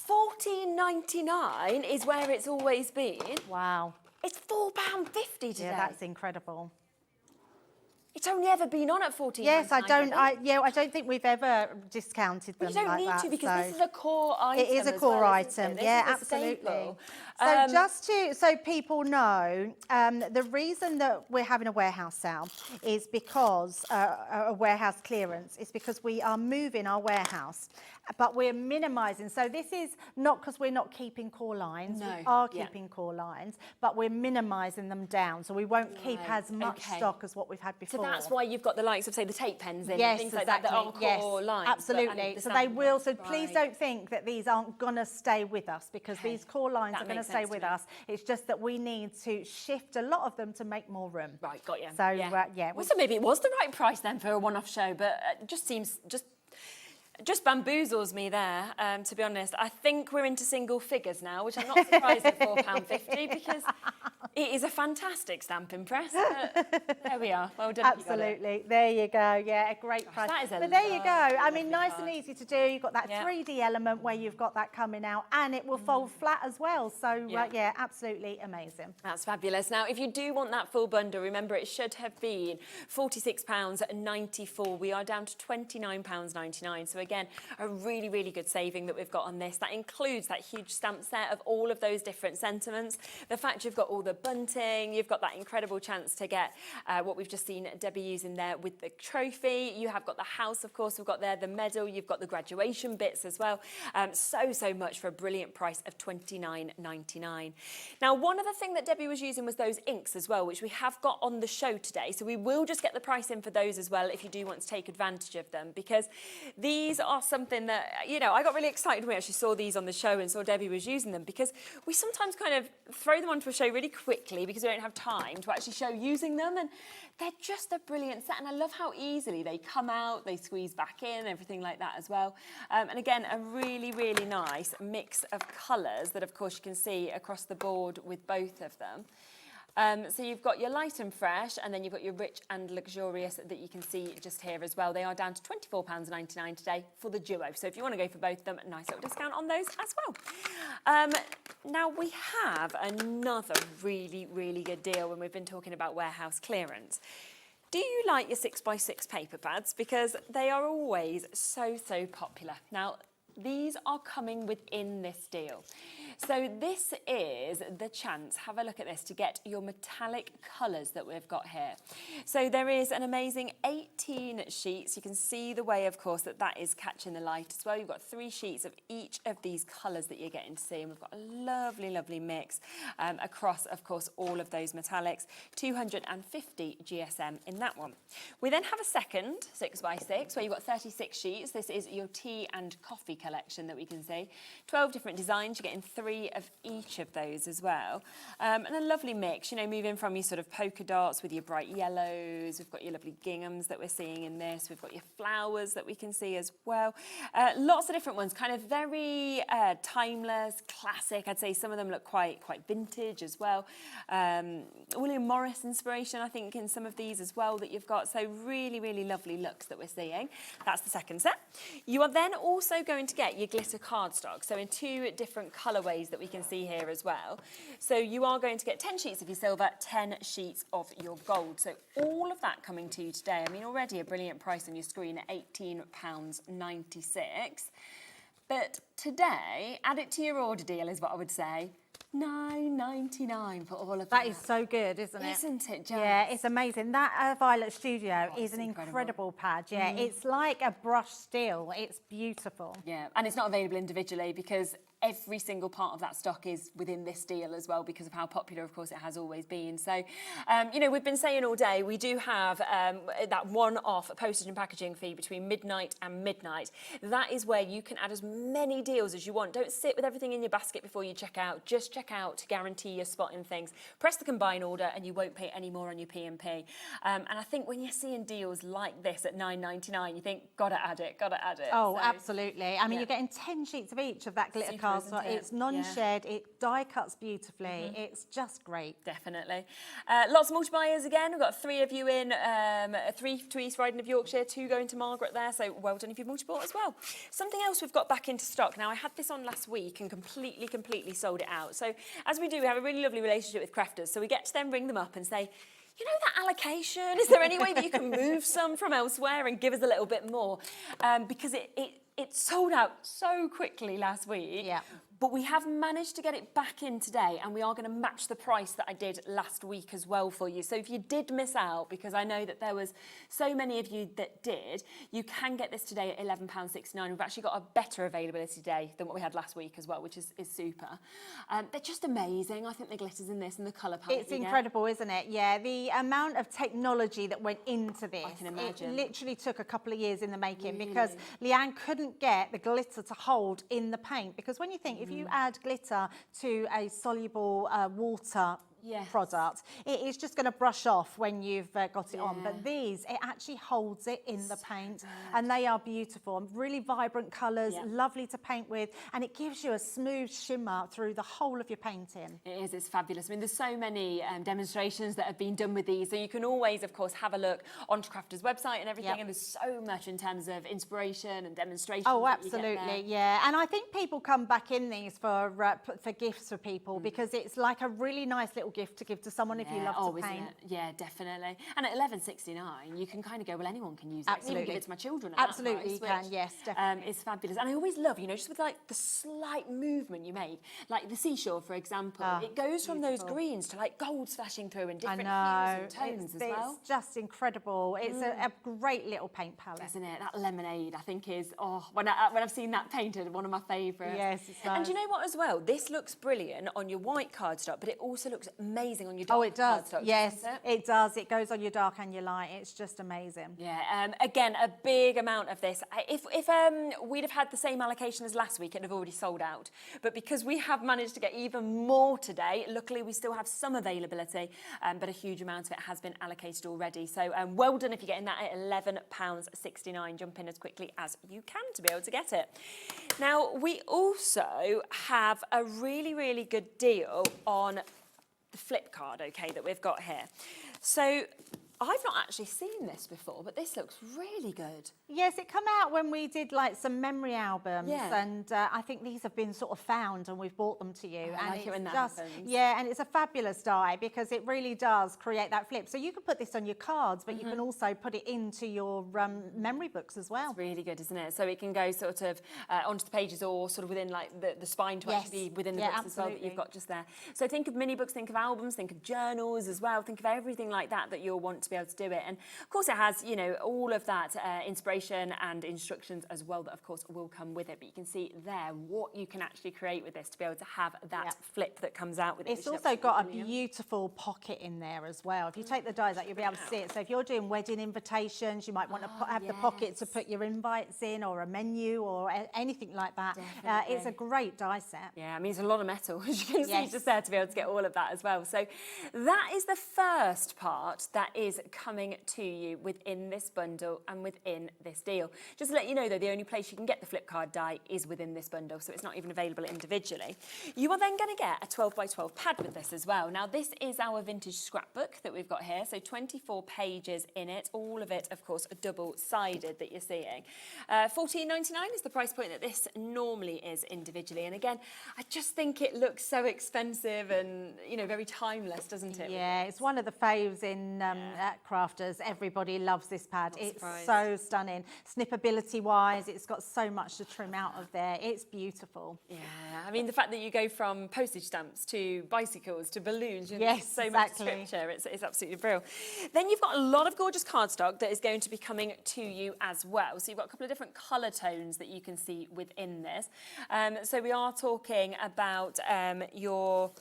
$14.99 is where it's always been. Wow. It's £4.50 today. Yeah, that's incredible. It's only ever been on at $14.99. Yes, I don't think we've ever discounted them like that. You don't need to because this is a core item. It is a core item. Yeah, absolutely. So so people know, the reason that we're having a warehouse sale is because a warehouse clearance is because we are moving our warehouse, but we're minimising. So this is not because we're not keeping core lines. No. We are keeping core lines, but we're minimising them down. So we won't keep as much stock as what we've had before. So that's why you've got the likes of, say, the tape pens in and things like that are core lines. Absolutely. So they will. So please don't think that these aren't going to stay with us because these core lines are going to stay with us. It's just that we need to shift a lot of them to make more room. Right, got you. So, well, so maybe it was the right price then for a one-off show, but it just seems, just bamboozles me there, to be honest. I think we're into single figures now, which I'm not surprised at £4.50 because It is a fantastic stamping press. There we are. Well done. Absolutely. There you go. Yeah, a great price. That is a but there you go. I mean, lovely nice card. and easy to do. You've got that 3D element where you've got that coming out, and it will fold flat as well. So yeah, absolutely amazing. That's fabulous. Now, if you do want that full bundle, remember it should have been £46.94. We are down to £29.99. So again, a really, really good saving that we've got on this. That includes that huge stamp set of all of those different sentiments. The fact you've got all the bunting, you've got that incredible chance to get what we've just seen Debbie using there with the trophy. You have got the house, of course, we've got there the medal. You've got the graduation bits as well. So much for a brilliant price of £29.99. Now, one other thing that Debbie was using was those inks as well, which we have got on the show today. So we will just get the price in for those as well if you do want to take advantage of them, because these are something that, you know, I got really excited when I actually saw these on the show and saw Debbie was using them, because we sometimes kind of throw them onto a show really quickly because we don't have time to actually show using them, and they're just a brilliant set, and I love how easily they come out, they squeeze back in, everything like that as well. And again, a really, really nice mix of colours that, of course, you can see across the board with both of them. So you've got your light and fresh, and then you've got your rich and luxurious that you can see just here as well. They are down to £24.99 today for the duo. So if you want to go for both of them, a nice little discount on those as well. Now we have another really, really good deal when we've been talking about warehouse clearance. Do you like your 6x6 paper pads? Because they are always so popular. Now, these are coming within this deal. So this is the chance, have a look at this, to get your metallic colours that we've got here. So there is an amazing 18 sheets. You can see the way, of course, that is catching the light as well. You've got 3 sheets of each of these colours that you're getting to see. And we've got a lovely, lovely mix across, of course, all of those metallics. 250 GSM in that one. We then have a second 6x6 where you've got 36 sheets. This is your tea and coffee collection that we can see. 12 different designs. You're getting 3 of each of those as well. And a lovely mix, you know, moving from your sort of polka dots with your bright yellows. We've got your lovely ginghams that we're seeing in this. We've got your flowers that we can see as well. Lots of different ones, kind of very timeless, classic. I'd say some of them look quite vintage as well. William Morris inspiration, I think, in some of these as well that you've got. So really, really lovely looks that we're seeing. That's the second set. You are then also going to get your glitter cardstock. So in 2 different colourways that we can see here as well. So you are going to get 10 sheets of your silver, 10 sheets of your gold. So all of that coming to you today. I mean, already a brilliant price on your screen at £18.96. But today, add it to your order deal is what I would say. £9.99 for all of that. That is so good, isn't it? Isn't it, Jess? Yeah, it's amazing. That Violet Studio is an incredible pad. Yeah, it's like a brushed steel. It's beautiful. Yeah, and it's not available individually because every single part of that stock is within this deal as well because of how popular, of course, it has always been. So, you know, we've been saying all day, we do have that one-off postage and packaging fee between midnight and midnight. That is where you can add as many deals as you want. Don't sit with everything in your basket before you check out. Just check out to guarantee you're spotting things. Press the combine order and you won't pay any more on your P&P. And I think when you're seeing deals like this at £9.99, you think, gotta add it, gotta add it. Oh, so, absolutely. I mean, you're getting 10 sheets of each of that glitter cardstock. It's non-shed, it die cuts beautifully. It's just great. Definitely. Lots of multi-buyers again. We've got 3 of you in, 3 to East Riding of Yorkshire, 2 going to Margaret there. So well done if you've multi-bought as well. Something else we've got back into stock. Now, I had this on last week and completely sold it out. So as we do, we have a really lovely relationship with crafters. So we get to then ring them up and say, you know that allocation? Is there any way that you can move some from elsewhere and give us a little bit more? Because it sold out so quickly last week. Yeah. But we have managed to get it back in today, and we are going to match the price that I did last week as well for you. So if you did miss out, because I know that there was so many of you that did, you can get this today at £11.69. We've actually got a better availability today than what we had last week as well, which is super. They're just amazing. I think the glitters in this and the colour palette. It's incredible, isn't it? Yeah, the amount of technology that went into this. I can imagine. It literally took a couple of years in the making because Leanne couldn't get the glitter to hold in the paint. Because when you think, if you add glitter to a soluble water product. It is just going to brush off when you've got it on. But these, it actually holds it in the paint, and they are beautiful. Really vibrant colours, lovely to paint with, and it gives you a smooth shimmer through the whole of your painting. It is, it's fabulous. I mean, there's so many demonstrations that have been done with these, so you can always, of course, have a look onto Crafter's website and everything, and there's so much in terms of inspiration and demonstration. Oh, absolutely, yeah. And I think people come back in these for gifts for people because it's like a really nice little gift to give to someone if you love to paint. Yeah, definitely. And at $11.69, you can kind of go, well, anyone can use it. Absolutely. I can even give it to my children. At Absolutely, that price, you can. Yes, definitely. It's fabulous. And I always love, you know, just with like the slight movement you make, like the seashore, for example, it goes from those greens to like golds flashing through and different hues and tones as well. It's just incredible. It's a great little paint palette. Isn't it? That lemonade, I think, is, when I've seen that painted, one of my favourites. Yes, it's nice. And do you know what as well? This looks brilliant on your white cardstock, but it also looks amazing on your dark cardstock. Yes, it does. It goes on your dark and your light. It's just amazing. Yeah, again, a big amount of this. If we'd have had the same allocation as last week, it'd have already sold out. But because we have managed to get even more today, luckily we still have some availability, but a huge amount of it has been allocated already. So well done if you're getting that at £11.69. Jump in as quickly as you can to be able to get it. Now, we also have a really, really good deal on the flip card, okay, that we've got here. So I've not actually seen this before, but this looks really good. Yes, it came out when we did like some memory albums, and I think these have been sort of found and we've bought them to you. I like it when that happens. Yeah, and it's a fabulous die because it really does create that flip. So you can put this on your cards, but you can also put it into your memory books as well. It's really good, isn't it? So it can go sort of onto the pages or sort of within like the spine to actually be within the books as well that you've got just there. So think of mini books, think of albums, think of journals as well, think of everything like that that you'll want to be able to do it. And of course it has, you know, all of that inspiration and instructions as well that of course will come with it. But you can see there what you can actually create with this to be able to have that flip that comes out with it. It's also got a beautiful pocket in there as well. If you take the dies out, you'll be able to see it. So if you're doing wedding invitations, you might want to have the pocket to put your invites in, or a menu, or anything like that. It's a great die set. Yeah, I mean, it's a lot of metal, as you can see just there, to be able to get all of that as well. So that is the first part that is coming to you within this bundle and within this deal. Just to let you know, though, the only place you can get the flip card die is within this bundle, so it's not even available individually. You are then going to get a 12 by 12 pad with this as well. Now, this is our vintage scrapbook that we've got here, so 24 pages in it, all of it, of course, double-sided that you're seeing. $14.99 is the price point that this normally is individually, and again, I just think it looks so expensive and, you know, very timeless, doesn't it? Yeah, it's one of the faves in at Crafters. Everybody loves this pad. It's so stunning. Snippability-wise, it's got so much to trim out of there. It's beautiful. Yeah, I mean, the fact that you go from postage stamps to bicycles to balloons, you know, so much scripture, it's absolutely brilliant. Then you've got a lot of gorgeous cardstock that is going to be coming to you as well. So you've got a couple of different colour tones that you can see within this. So we are talking about your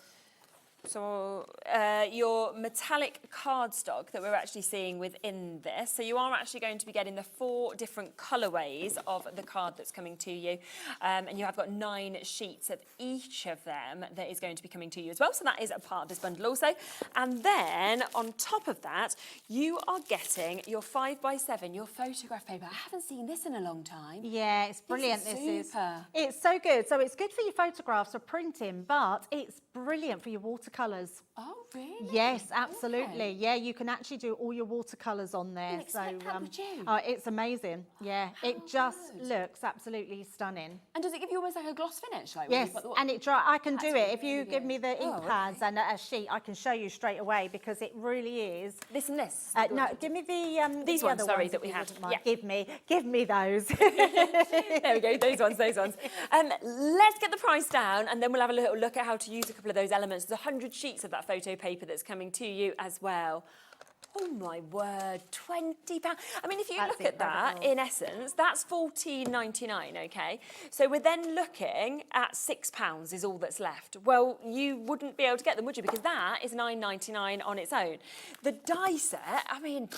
metallic cardstock that we're actually seeing within this. So you are actually going to be getting the 4 different colourways of the card that's coming to you. And you have got 9 sheets of each of them that is going to be coming to you as well. So that is a part of this bundle also. And then on top of that, you are getting your 5 by 7, your photograph paper. I haven't seen this in a long time. Yeah, it's brilliant. This is super. It's so good. So it's good for your photographs or printing, but it's brilliant for your watercolours. Oh, really? Yes, absolutely. Yeah, you can actually do all your watercolours on there. It's amazing. Yeah, it just looks absolutely stunning. And does it give you almost like a gloss finish? Like yes, and I can do it. If you give me the ink pads and a sheet, I can show you straight away because it really is. This and this? No, give me the these the ones, other sorry, ones that we had. Yeah. Give me those. There we go, those ones. Let's get the price down and then we'll have a little look at how to use a couple of those elements. There's 100 sheets of that photo paper that's coming to you as well. Oh my word, £20. I mean, if you That's look at that, incredible. in essence, that's $14.99, okay? So we're then looking at £6 is all that's left. Well, you wouldn't be able to get them, would you? Because that is $9.99 on its own. The die set, I mean,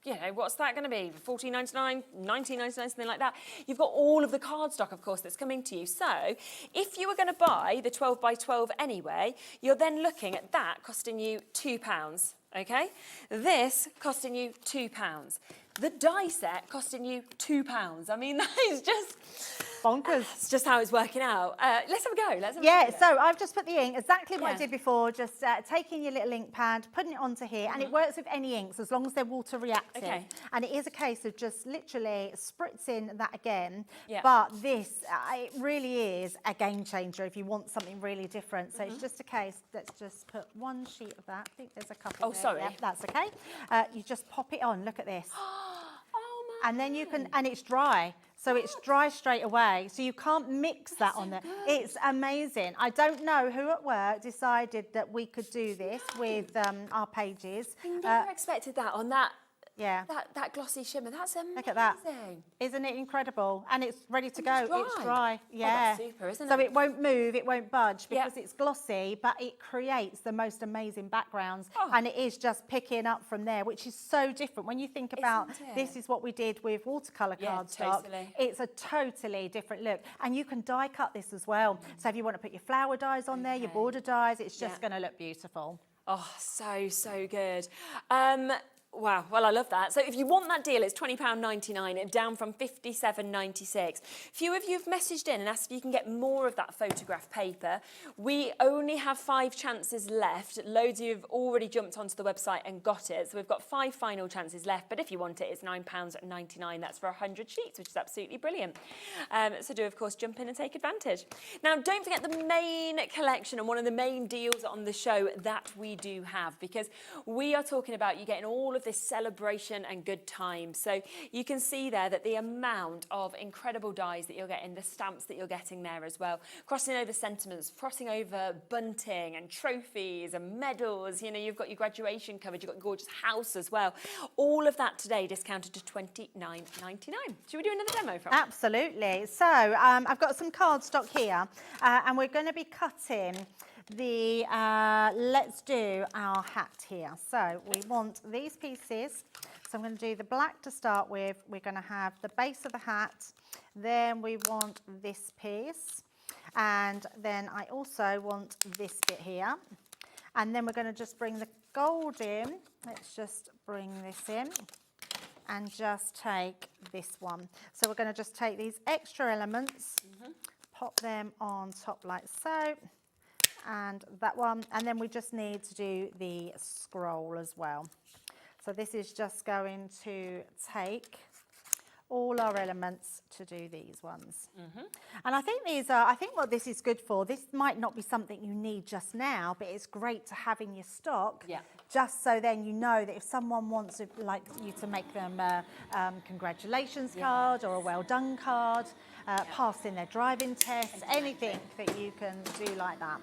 you know, what's that going to be? $14.99, $19.99, something like that. You've got all of the cardstock, of course, that's coming to you. So if you were going to buy the 12 by 12 anyway, you're then looking at that costing you £2. Okay, this costing you £2. The die set costing you £2. I mean, that is just bonkers. It's just how it's working out. Let's have a go. Let's have a Yeah, go. so I've just put the ink, exactly what I Yeah. did before, just taking your little ink pad, putting it onto here, and it works with any inks as long as they're water reactive. Okay. And it is a case of just literally spritzing that again. Yeah. But this, it really is a game changer if you want something really different. So it's just a case, let's just put one sheet of that. I think there's a couple Oh, there. sorry. Yep, that's okay. You just pop it on, look at this. And then you can, and it's dry. So it's dry straight away. So you can't mix that on there. It's amazing. I don't know who at work decided that we could do this with our pages. I never expected that on that. Yeah. That glossy shimmer. That's amazing. Look at that. Isn't it incredible? And it's ready to go. It's It's dry. dry. Oh, Yeah. that's super, isn't So it? it won't move, it won't budge because it's glossy, but it creates the most amazing backgrounds. Oh. And it is just picking up from there, which is so different. When you think about Isn't it? this is what we did with watercolour Yeah, cardstock. totally. It's a totally different look. And you can die cut this as well. So if you want to put your flower dies on there, your border dies, it's just going to look beautiful. Oh, so good. Wow, well, I love that. So if you want that deal, it's £20.99, down from £57.96. Few of you have messaged in and asked if you can get more of that photograph paper. We only have 5 chances left. Loads of you have already jumped onto the website and got it. So we've got 5 final chances left. But if you want it, it's £9.99. That's for 100 sheets, which is absolutely brilliant. So do, of course, jump in and take advantage. Now, don't forget the main collection and one of the main deals on the show that we do have, because we are talking about you getting all of this celebration and good time. So you can see there that the amount of incredible dies that you're getting, the stamps that you're getting there as well, crossing over sentiments, crossing over bunting and trophies and medals. You know, you've got your graduation covered, you've got a gorgeous house as well. All of that today discounted to $29.99. Should we do another demo from? Absolutely. So I've got some cardstock here, and we're going to be cutting the, let's do our hat here. So we want these pieces. So I'm going to do the black to start with. We're going to have the base of the hat. Then we want this piece. And then I also want this bit here. And then we're going to just bring the gold in. Let's just bring this in and just take this one. So we're going to just take these extra elements, pop them on top like so. And that one, and then we just need to do the scroll as well. So this is just going to take all our elements to do these ones. And I think these are, I think what this is good for, this might not be something you need just now, but it's great to have in your stock. Just so then you know that if someone wants to, like you to make them a congratulations card or a well done card, passing their driving test, anything that you can do like that.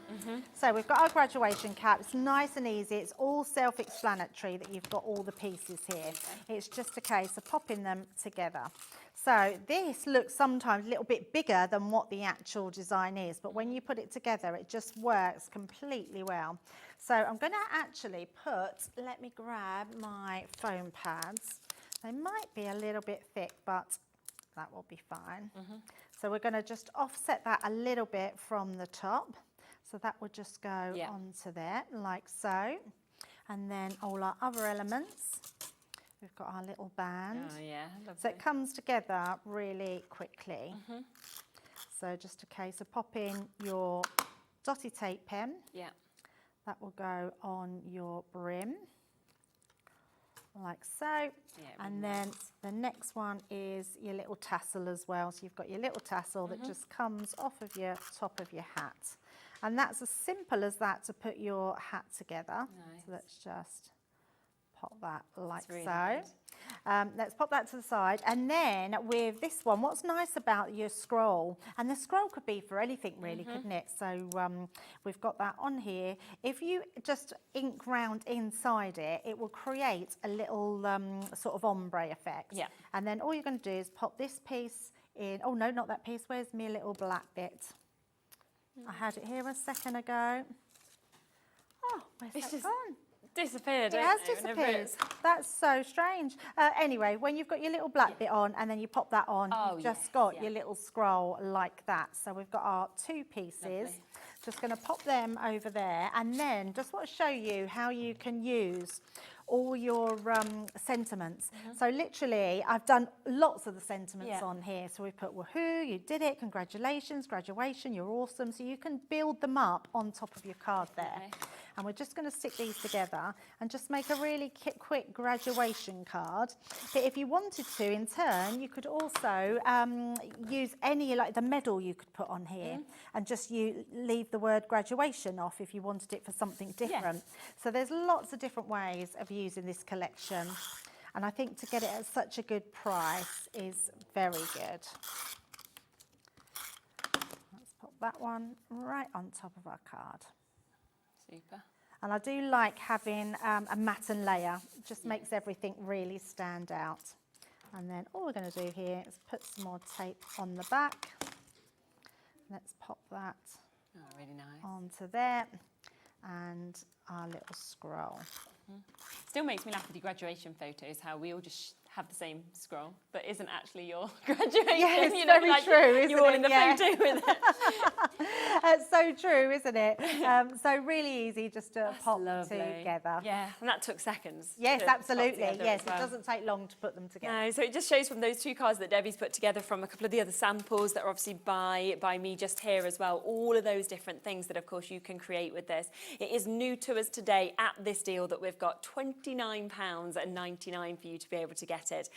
So we've got our graduation cap. It's nice and easy. It's all self-explanatory that you've got all the pieces here. It's just a case of popping them together. So this looks sometimes a little bit bigger than what the actual design is, but when you put it together, it just works completely well. So I'm going to actually put, let me grab my foam pads. They might be a little bit thick, but that will be fine. So we're going to just offset that a little bit from the top. So that will just go onto there, like so. And then all our other elements. We've got our little band. Oh, yeah, lovely. So it comes together really quickly. So just a case of popping your dotty tape pen. That will go on your brim, like so. And then the next one is your little tassel as well. So you've got your little tassel that just comes off of your top of your hat. And that's as simple as that to put your hat together. So let's just pop that like really so. good. Let's pop that to the side. And then with this one, what's nice about your scroll, and the scroll could be for anything really, couldn't it? So we've got that on here. If you just ink round inside it, it will create a little sort of ombre effect. Yeah. And then all you're going to do is pop this piece in. Oh no, not that piece. Where's my little black bit? I had it here a second ago. Oh, where's It's that just gone? Disappeared. It has disappeared. That's so strange. Anyway, when you've got your little black bit on and then you pop that on, you've just got your little scroll like that. So we've got our two pieces. Lovely. Just going to pop them over there, and then just want to show you how you can use all your sentiments. So literally, I've done lots of the sentiments on here. So we put woohoo, you did it, congratulations, graduation, you're awesome. So you can build them up on top of your card there. And we're just going to stick these together and just make a really quick graduation card. But if you wanted to, in turn, you could also use any, like the medal you could put on here and just leave the word graduation off if you wanted it for something different. So there's lots of different ways of using this collection. And I think to get it at such a good price is very good. Let's pop that one right on top of our card. Super. And I do like having a matten layer. It just makes everything really stand out. And then all we're going to do here is put some more tape on the back. Let's pop that really nice. onto there. And our little scroll. Still makes me laugh with your graduation photos, how we all just have the same scroll, but isn't actually your graduation. Yeah, it's you know, very like true, isn't you're all in it? the Yeah. photo with it. It's so true, isn't it? So really easy just to pop lovely. together. Yeah, and that took seconds. Yes, to pop absolutely. together Yes, as well. it doesn't take long to put them together. No, so it just shows from those two cards that Debbie's put together, from a couple of the other samples that are obviously by me just here as well, all of those different things that of course you can create with this. It is new to us today at this deal that we've got £29.99 for you to be able to get it,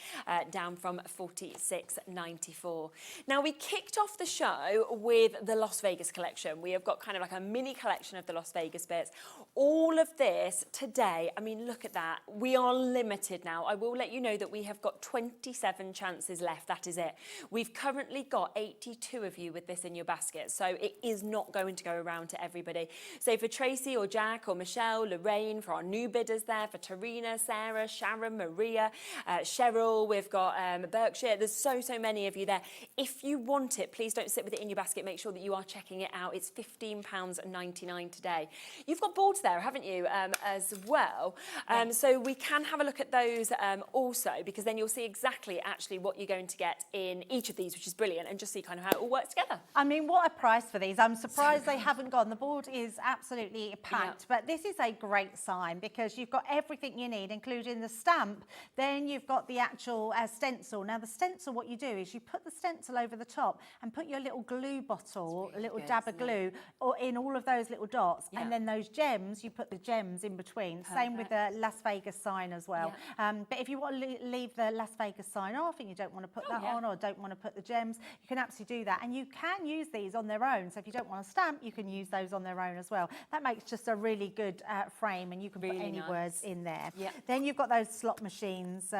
down from $46.94. Now we kicked off the show with the Las Vegas collection. We have got kind of like a mini collection of the Las Vegas bits. All of this today, I mean, look at that. We are limited now. I will let you know that we have got 27 chances left. That is it. We've currently got 82 of you with this in your basket, so it is not going to go around to everybody. So for Tracy or Jack or Michelle, Lorraine, for our new bidders there, for Tarina, Sarah, Sharon, Maria, Cheryl, we've got Berkshire. There's so many of you there. If you want it, please don't sit with it in your basket. Make sure that you are checking it out. It's £15.99 today. You've got boards there, haven't you, as well? So we can have a look at those also, because then you'll see exactly actually what you're going to get in each of these, which is brilliant, and just see kind of how it all works together. I mean, what a price for these. I'm surprised they haven't gone. The board is absolutely packed, but this is a great sign because you've got everything you need, including the stamp. Then you've got the actual stencil. Now, the stencil, what you do is you put the stencil over the top and put your little glue bottle, a little dab of glue, or in all of those little dots, and then those gems, you put the gems in between. Same with the Las Vegas sign as well. But if you want to leave the Las Vegas sign off and you don't want to put that on, or don't want to put the gems, you can absolutely do that. And you can use these on their own. So if you don't want a stamp, you can use those on their own as well. That makes just a really good frame, and you can put any words in there. Then you've got those slot machines,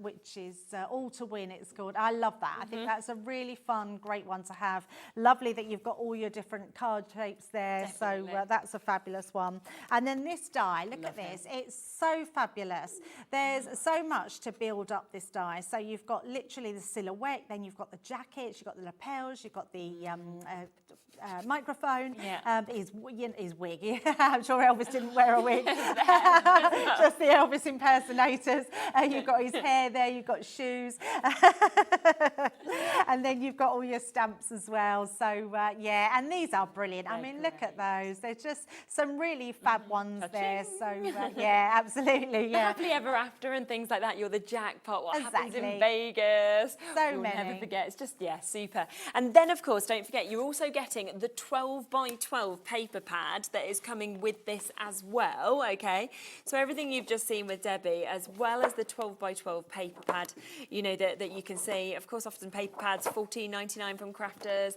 which is all to win, it's called. I love that. I think that's a really fun, great one to have. Lovely that you've got all your different card shapes there. So that's a fabulous one. And then this die, look at this. It's so fabulous. There's so much to build up this die. So you've got literally the silhouette, then you've got the jackets, you've got the lapels, you've got the microphone, his wig. I'm sure Elvis didn't wear a wig. Just the Elvis impersonators. You've got his hair there, you've got shoes. And then you've got all your stamps as well. So, yeah, and these are brilliant. I mean, look at those. There's just some really fab ones there. So, yeah, absolutely, The happily ever after and things like that. You're the jackpot. What happens in Vegas? So You'll many. never forget. It's just, super. And then, of course, don't forget, you're also getting getting the 12 by 12 paper pad that is coming with this as well, okay? So everything you've just seen with Debbie, as well as the 12 by 12 paper pad, you know, that you can see. Of course, often paper pads, $14.99 from Crafters.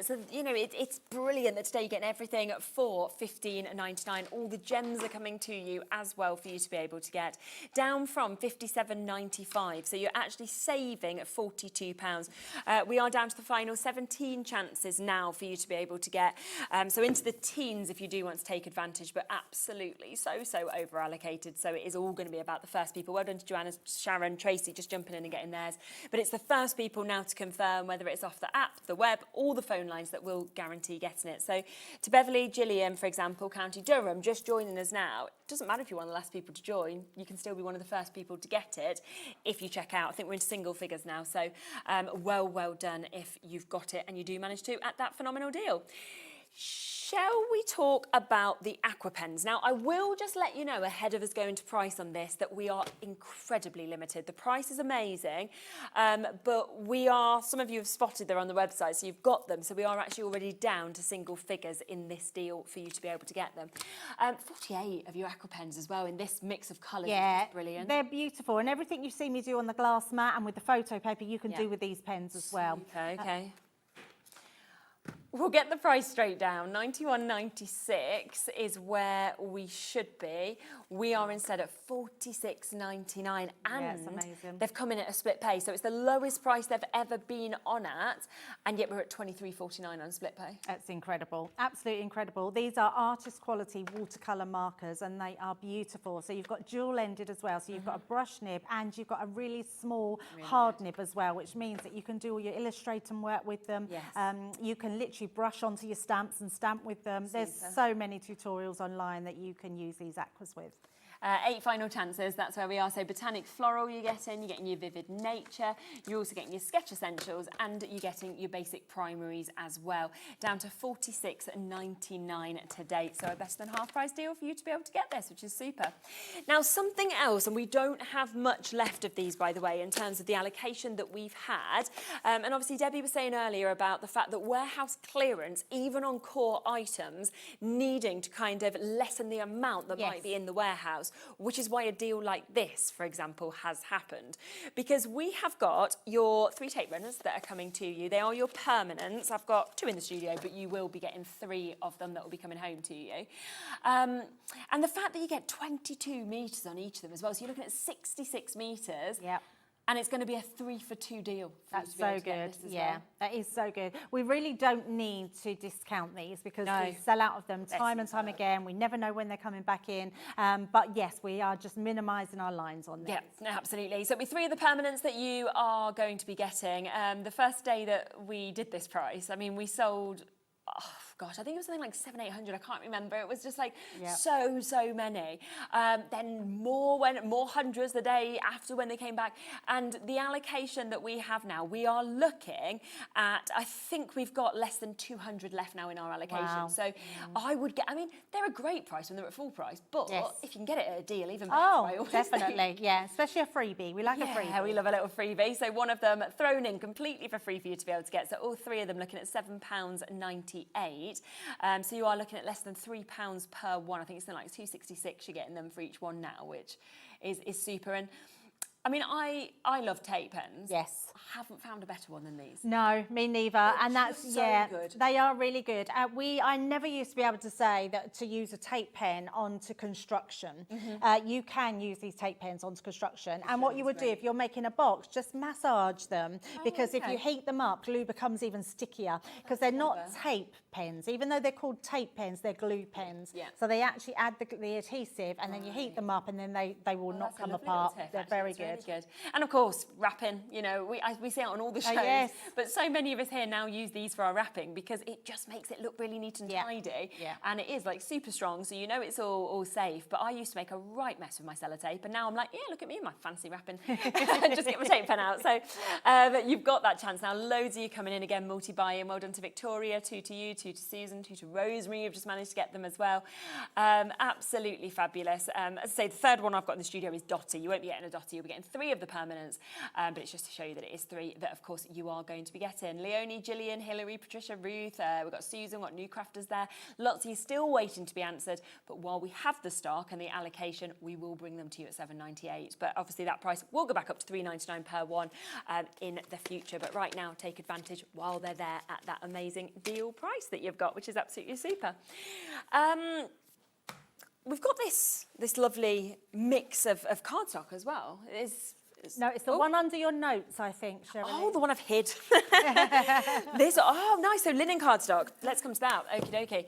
So, you know, it's brilliant that today you're getting everything for $15.99. All the gems are coming to you as well for you to be able to get. Down from $57.95. So you're actually saving £42. We are down to the final 17 chances now for you to be able to get. So into the teens if you do want to take advantage, but absolutely so over allocated. So it is all going to be about the first people. Well done to Joanna, Sharon, Tracy, just jumping in and getting theirs. But it's the first people now to confirm, whether it's off the app, the web, or the phone lines, that will guarantee getting it. So to Beverley, Gillian, for example, County Durham, just joining us now. It doesn't matter if you're one of the last people to join. You can still be one of the first people to get it if you check out. I think we're in single figures now. So well done if you've got it and you do manage to at that phenomenal deal. Shall we talk about the aqua pens? Now, I will just let you know ahead of us going to price on this that we are incredibly limited. The price is amazing, but we are, some of you have spotted they're on the website, so you've got them. So we are actually already down to single figures in this deal for you to be able to get them. 48 of your aqua pens as well in this mix of colours. Yeah, which is brilliant. They're beautiful. And everything you've seen me do on the glass mat and with the photo paper, you can do with these pens as well. Okay. We'll get the price straight down. $91.96 is where we should be. We are instead at $46.99, and it's amazing. They've come in at a split pay, so it's the lowest price they've ever been on at, and yet we're at $23.49 on split pay. That's incredible, absolutely incredible. These are artist quality watercolour markers, and they are beautiful. So you've got dual ended as well, so you've got a brush nib and you've got a really small hard nib as well, which means that you can do all your illustrating work with them. Yes. You can literally brush onto your stamps and stamp with them. There's so many tutorials online that you can use these aquas with. 8 final chances, that's where we are. So Botanic Floral you're getting your Vivid Nature, you're also getting your Sketch Essentials, and you're getting your basic primaries as well. Down to $46.99 to date, so a better than half price deal for you to be able to get this, which is super. Now something else, and we don't have much left of these, by the way, in terms of the allocation that we've had. And obviously Debbie was saying earlier about the fact that warehouse clearance, even on core items, needing to kind of lessen the amount that might be in the warehouse, which is why a deal like this, for example, has happened. Because we have got your 3 tape runners that are coming to you. They are your permanents. I've got 2 in the studio, but you will be getting 3 of them that will be coming home to you. And the fact that you get 22 metres on each of them as well, so you're looking at 66 metres. Yep. And it's going to be a 3 for 2 deal. That's so good. Yeah, that is so good. We really don't need to discount these because we sell out of them time and time again. We never know when they're coming back in. But yes, we are just minimising our lines on this. Yeah, absolutely. So it'll be 3 of the permanents that you are going to be getting. The first day that we did this price, I mean, we sold... Oh, gosh, I think it was something like 700, 800. I can't remember. It was just like so many. Then more hundreds the day after when they came back. And the allocation that we have now, we are looking at, I think we've got less than 200 left now in our allocation. Wow. So I would get, I mean, they're a great price when they're at full price, but if you can get it at a deal, even better. Oh, definitely, yeah, especially a freebie. We like a freebie. Yeah, we love a little freebie. So one of them thrown in completely for free for you to be able to get. So all 3 of them looking at £7.98. So you are looking at less than £3 per one. I think it's like $2.66 you're getting them for each one now, which is super. And I mean, I love tape pens. Yes. I haven't found a better one than these. No, me neither. And that's, so good. They are really good. I never used to be able to say that to use a tape pen onto construction. You can use these tape pens onto construction. And what you would do if you're making a box, just massage them. Because if you heat them up, glue becomes even stickier. Because they're not tape pens. Even though they're called tape pens, they're glue pens. Yeah. So they actually add the adhesive and then you heat them up and then they will not come apart. They're very good. Really good. And of course, wrapping, you know, we see it on all the shows, but so many of us here now use these for our wrapping because it just makes it look really neat and tidy. And it is like super strong, so you know it's all safe. But I used to make a right mess with my sellotape, and now I'm like, yeah, look at me, my fancy wrapping. Just get my tape pen out. So you've got that chance now. Loads of you coming in again, multi-buying. Well done to Victoria, 2 to you, 2 to Susan, 2 to Rosemary. You've just managed to get them as well. Absolutely fabulous. As I say, the third one I've got in the studio is Dotty. You won't be getting a Dotty, you'll be getting 3 of the permanents, but it's just to show you that it is 3 that, of course, you are going to be getting. Leonie, Gillian, Hilary, Patricia, Ruth, we've got Susan, we've got new crafters there. Lots of you still waiting to be answered, but while we have the stock and the allocation, we will bring them to you at $7.98. But obviously that price will go back up to $3.99 per one in the future. But right now, take advantage while they're there at that amazing deal price that you've got, which is absolutely super. We've got this lovely mix of cardstock as well. No, it's the one under your notes, I think, Cheryl. Oh, the one I've hid. This, oh, nice. So linen cardstock. Let's come to that. Okie dokie.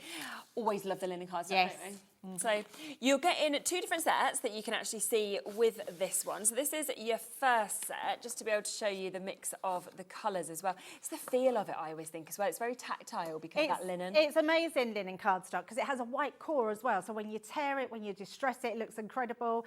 Always love the linen cardstock, Yes. don't we? So you'll get in 2 different sets that you can actually see with this one. So this is your first set, just to be able to show you the mix of the colours as well. It's the feel of it, I always think, as well. It's very tactile because of that linen. It's amazing linen cardstock because it has a white core as well. So when you tear it, when you distress it, it looks incredible.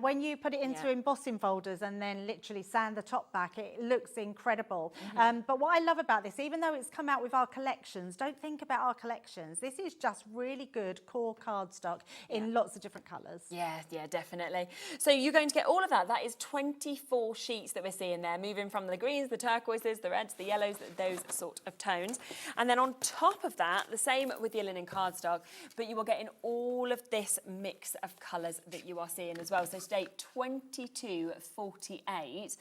When you put it into embossing folders and then literally sand the top back, it looks incredible. But what I love about this, even though it's come out with our collections, don't think about our collections. This is just really good core cardstock in lots of different colours. Yeah, definitely. So you're going to get all of that. That is 24 sheets that we're seeing there, moving from the greens, the turquoises, the reds, the yellows, those sort of tones. And then on top of that, the same with your linen cardstock, but you are getting all of this mix of colours that you are seeing as well. So today, 22.48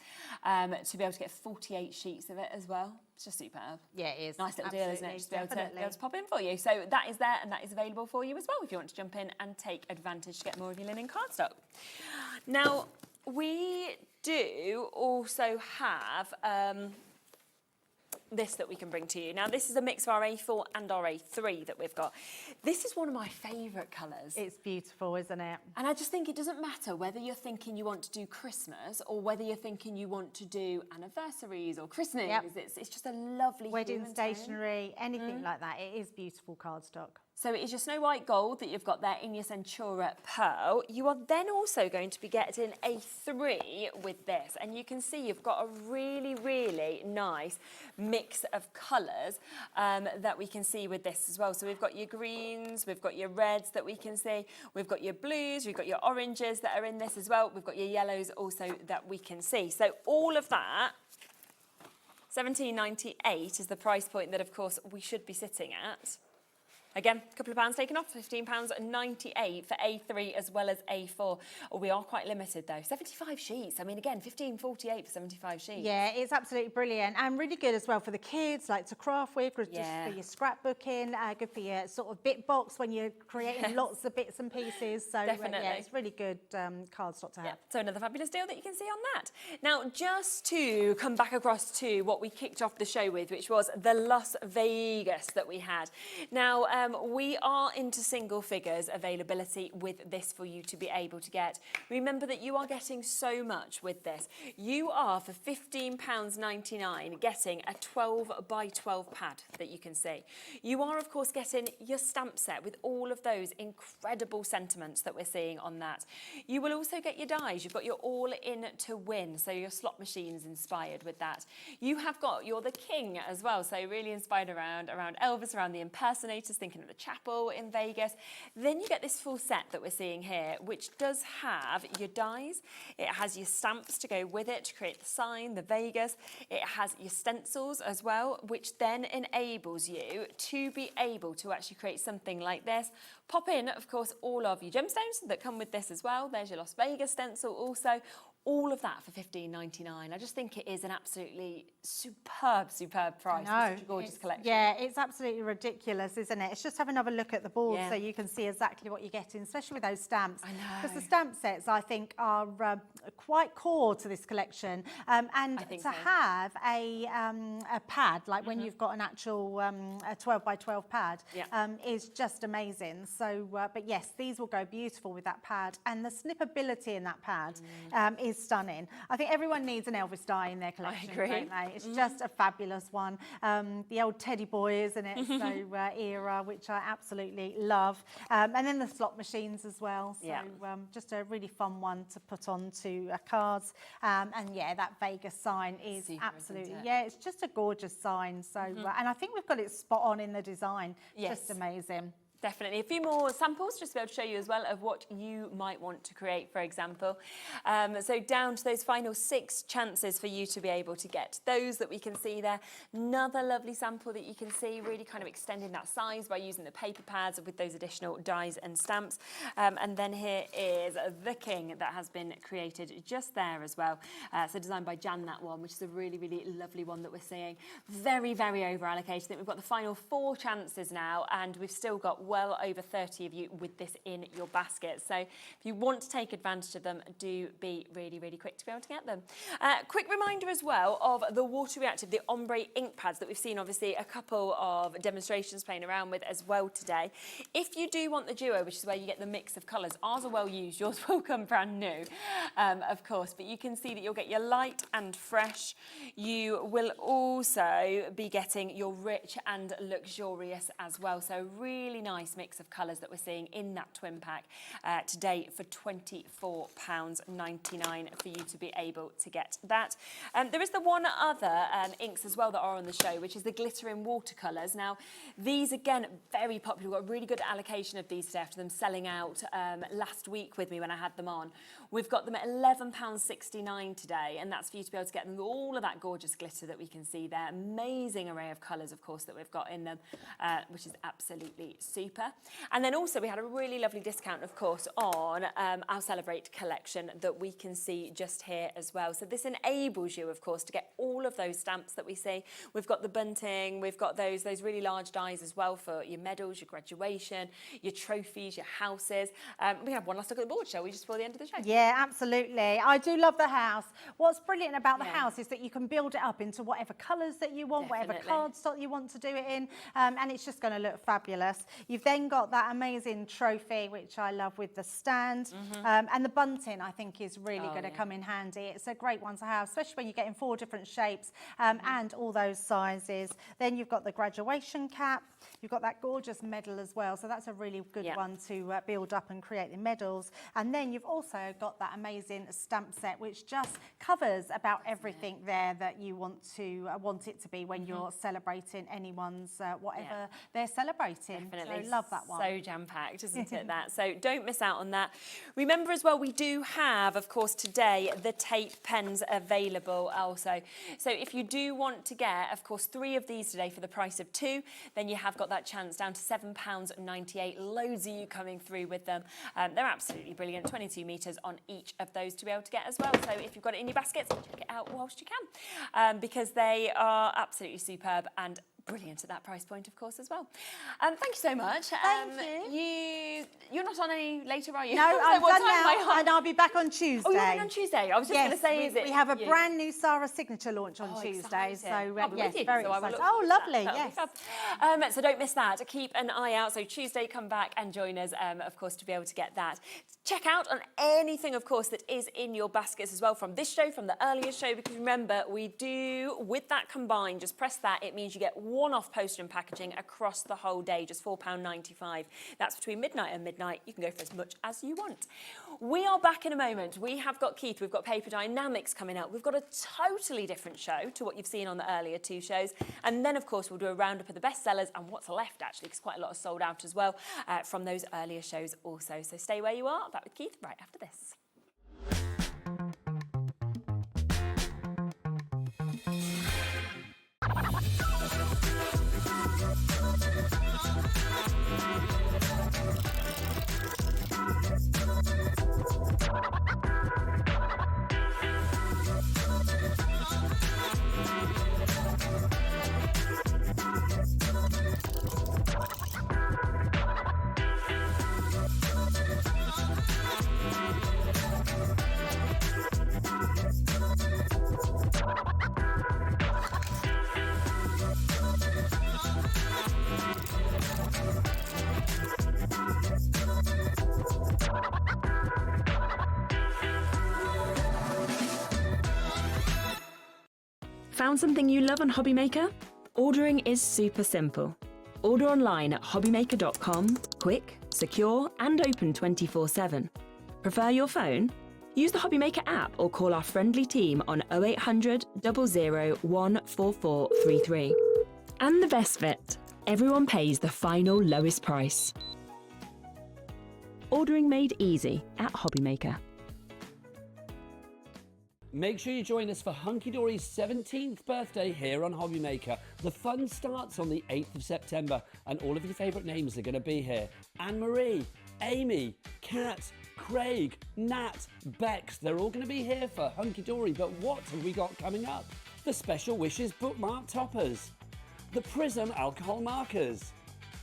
to be able to get 48 sheets of it as well. It's just superb. Yeah, it is. Nice little deal, isn't it? Just to be able to pop in for you. So that is there and that is available for you as well if you want to jump in and take advantage to get more of your linen cardstock. Now, we do also have this that we can bring to you. Now, this is a mix of our A4 and our A3 that we've got. This is one of my favourite colours. It's beautiful, isn't it? And I just think it doesn't matter whether you're thinking you want to do Christmas or whether you're thinking you want to do anniversaries or christenings. Yep. It's just a lovely wedding human stationery, anything like that. It is beautiful cardstock. So it is your Snow White Gold that you've got there in your Centura Pearl. You are then also going to be getting a 3 with this. And you can see you've got a really, really nice mix of colours that we can see with this as well. So we've got your greens, we've got your reds that we can see, we've got your blues, we've got your oranges that are in this as well. We've got your yellows also that we can see. So all of that, $17.98 is the price point that, of course, we should be sitting at. Again, a couple of pounds taken off, £15.98 for A3 as well as A4. Oh, we are quite limited though, 75 sheets. I mean, again, $15.48 for 75 sheets. Yeah, it's absolutely brilliant and really good as well for the kids, like to craft with, just for your scrapbooking, good for your sort of bit box when you're creating lots of bits and pieces. So Definitely. Yeah, it's really good cardstock to have. So another fabulous deal that you can see on that. Now, just to come back across to what we kicked off the show with, which was the Las Vegas that we had. Now, we are into single figures availability with this for you to be able to get. Remember that you are getting so much with this. You are, for £15.99, getting a 12 by 12 pad that you can see. You are, of course, getting your stamp set with all of those incredible sentiments that we're seeing on that. You will also get your dies. You've got your all in to win, so your slot machines inspired with that. You have got your The King as well, so really inspired around Elvis, around the impersonators, thinking of the chapel in Vegas. Then you get this full set that we're seeing here, which does have your dies. It has your stamps to go with it to create the sign, the Vegas. It has your stencils as well, which then enables you to be able to actually create something like this. Pop in, of course, all of your gemstones that come with this as well. There's your Las Vegas stencil also. All of that for $15.99. I just think it is an absolutely superb price. It's such a gorgeous collection. Yeah, it's absolutely ridiculous, isn't it? It's just have another look at the board so you can see exactly what you're getting, especially with those stamps. I know. Because the stamp sets, I think, are quite core to this collection. And to have a pad, like when you've got an actual a 12 by 12 pad, is just amazing. So, but yes, these will go beautiful with that pad. And the snippability in that pad is stunning. I think everyone needs an Elvis die in their collection, don't they? It's just a fabulous one. The old teddy boy, isn't it? So era, which I absolutely love. And then the slot machines as well. So just a really fun one to put onto cards. And yeah, that Vegas sign is absolutely, it's just a gorgeous sign. So, and I think we've got it spot on in the design. Just amazing. Definitely. A few more samples just to be able to show you as well of what you might want to create, for example. So down to those final 6 chances for you to be able to get those that we can see there. Another lovely sample that you can see, really kind of extending that size by using the paper pads with those additional dies and stamps. And then here is the King that has been created just there as well. So designed by Jan, that one, which is a really, really lovely one that we're seeing. Very, very over allocated. I think we've got the final 4 chances now, and we've still got well over 30 of you with this in your basket. So if you want to take advantage of them, do be really, really quick to be able to get them. Quick reminder as well of the water reactive, the ombre ink pads that we've seen obviously a couple of demonstrations playing around with as well today. If you do want the duo, which is where you get the mix of colours, ours are well used, yours will come brand new, of course, but you can see that you'll get your light and fresh. You will also be getting your rich and luxurious as well. So really nice mix of colours that we're seeing in that twin pack today for £24.99 for you to be able to get that. There is the one other inks as well that are on the show, which is the glittering watercolours. Now, these again, very popular. We've got a really good allocation of these today after them selling out last week with me when I had them on. We've got them at £11.69 today, and that's for you to be able to get them with all of that gorgeous glitter that we can see there. Amazing array of colours, of course, that we've got in them, which is absolutely super. And then also we had a really lovely discount, of course, on our Celebrate collection that we can see just here as well. So this enables you, of course, to get all of those stamps that we see. We've got the bunting, we've got those really large dies as well for your medals, your graduation, your trophies, your houses. We have one last look at the board, shall we, just before the end of the show? Yeah, absolutely. I do love the house. What's brilliant about the house is that you can build it up into whatever colours that you want, whatever cardstock you want to do it in, and it's just going to look fabulous. You've then got that amazing trophy, which I love, with the stand, and the bunting I think is really going to come in handy. It's a great one to have, especially when you're getting 4 different shapes and all those sizes. Then you've got the graduation cap, you've got that gorgeous medal as well, so that's a really good one to build up and create the medals. And then you've also got that amazing stamp set, which just covers about everything there that you want it to be when you're celebrating anyone's whatever they're celebrating. Definitely. So love that one. So jam-packed, isn't it, that? So don't miss out on that. Remember as well, we do have, of course, today, the tape pens available also. So if you do want to get, of course, 3 of these today for the price of 2, then you have got that chance down to £7.98. Loads of you coming through with them. They're absolutely brilliant. 22 metres on each of those to be able to get as well. So if you've got it in your baskets, check it out whilst you can, because they are absolutely superb and brilliant at that price point, of course, as well. Thank you so much. Thank you. You're not on any later, are you? No, I'm done now, and I'll be back on Tuesday. Oh, you're on Tuesday? I was just going to say, is it? We have a brand new Sarah signature launch on Tuesday, so yes, very excited. Oh, lovely, yes. So don't miss that. Keep an eye out. So Tuesday, come back and join us, of course, to be able to get that. Check out on anything, of course, that is in your baskets as well from this show, from the earlier show, because remember, we do, with that combined, just press that, it means you get one-off postage and packaging across the whole day, just £4.95. That's between midnight and midnight. You can go for as much as you want. We are back in a moment. We have got Keith, we've got Paper Dynamics coming up. We've got a totally different show to what you've seen on the earlier 2 shows. And then, of course, we'll do a roundup of the bestsellers and what's left, actually, because quite a lot are sold out as well from those earlier shows also. So stay where you are. Back with Keith right after this. Found something you love on HobbyMaker? Ordering is super simple. Order online at hobbymaker.com, quick, secure and open 24/7. Prefer your phone? Use the HobbyMaker app or call our friendly team on 0800 001 4433. And the best bit, Everyone pays the final lowest price. Ordering made easy at HobbyMaker. Make sure you join us for Hunky Dory's 17th birthday here on HobbyMaker. The fun starts on the 8th of September and all of your favourite names are going to be here. Anne-Marie, Amy, Kat, Craig, Nat, Bex, they're all going to be here for Hunky Dory. But what have we got coming up? The Special Wishes bookmark toppers, the Prism alcohol markers,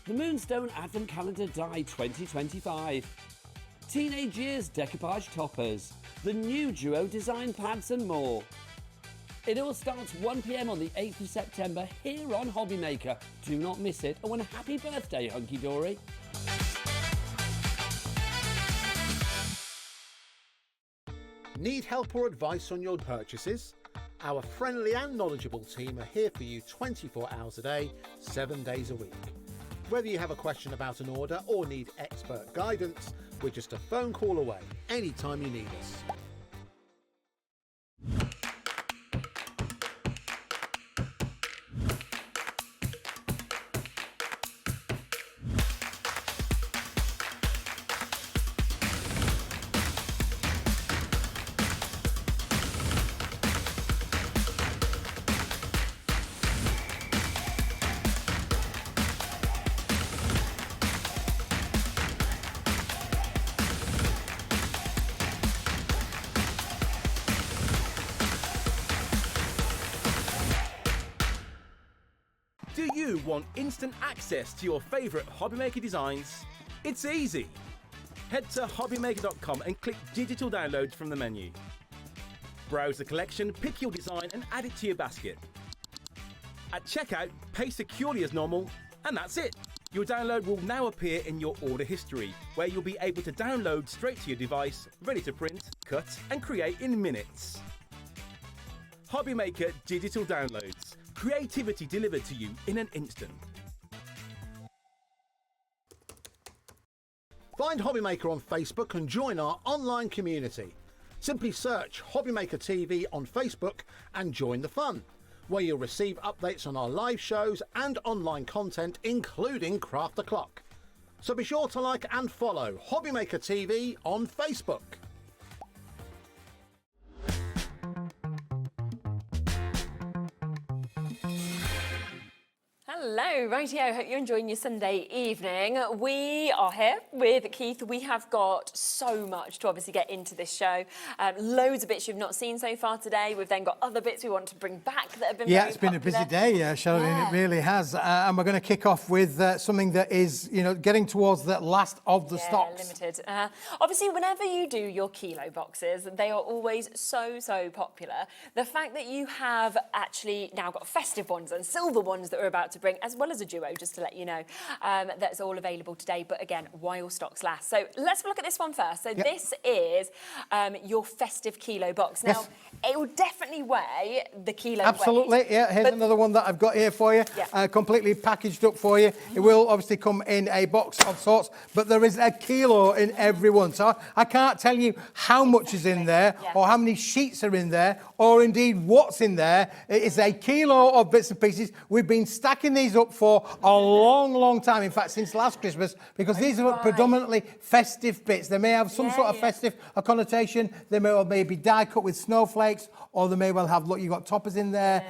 the Moonstone Advent Calendar Die 2025, Teenage Years decoupage toppers, the new Duo design pads and more. It all starts 1 p.m. on the 8th of September here on HobbyMaker. Do not miss it. Oh, and a happy birthday, Hunky Dory. Need help or advice on your purchases? Our friendly and knowledgeable team are here for you 24 hours a day, 7 days a week. Whether you have a question about an order or need expert guidance, we're just a phone call away anytime you need us. Do you want instant access to your favourite HobbyMaker designs? It's easy. Head to HobbyMaker.com and click Digital Downloads from the menu. Browse the collection, pick your design and add it to your basket. At checkout, pay securely as normal, and that's it. Your download will now appear in your order history, where you'll be able to download straight to your device, ready to print, cut and create in minutes. HobbyMaker Digital Downloads. Creativity delivered to you in an instant. Find HobbyMaker on Facebook and join our online community. Simply search HobbyMaker TV on Facebook and join the fun, where you'll receive updates on our live shows and online content, including Craft the Clock. So be sure to like and follow HobbyMaker TV on Facebook. Hello, rightio, hope you're enjoying your Sunday evening. We are here with Keith. We have got so much to obviously get into this show. Loads of bits you've not seen so far today. We've then got other bits we want to bring back that have been very it's been popular. a busy day, Charlene, it really has. And we're going to kick off with something that is, getting towards the last of the stocks. Limited. Obviously, whenever you do your kilo boxes, they are always so popular. The fact that you have actually now got festive ones and silver ones that we're about to bring, as well as a duo, just to let you know, that's all available today. But again, while stocks last. So let's look at this one first. So this is your festive kilo box. Now, it will definitely weigh the kilo Absolutely, weight. Here's another one that I've got here for you, completely packaged up for you. It will obviously come in a box of sorts, but there is a kilo in every one. So I can't tell you how much is in there or how many sheets are in there or indeed what's in there. It is a kilo of bits and pieces. We've been stacking these up for a long time, in fact since last Christmas, because these are predominantly festive bits. They may have some sort of festive connotation. They may well maybe die cut with snowflakes, or they may well have, look, you've got toppers in there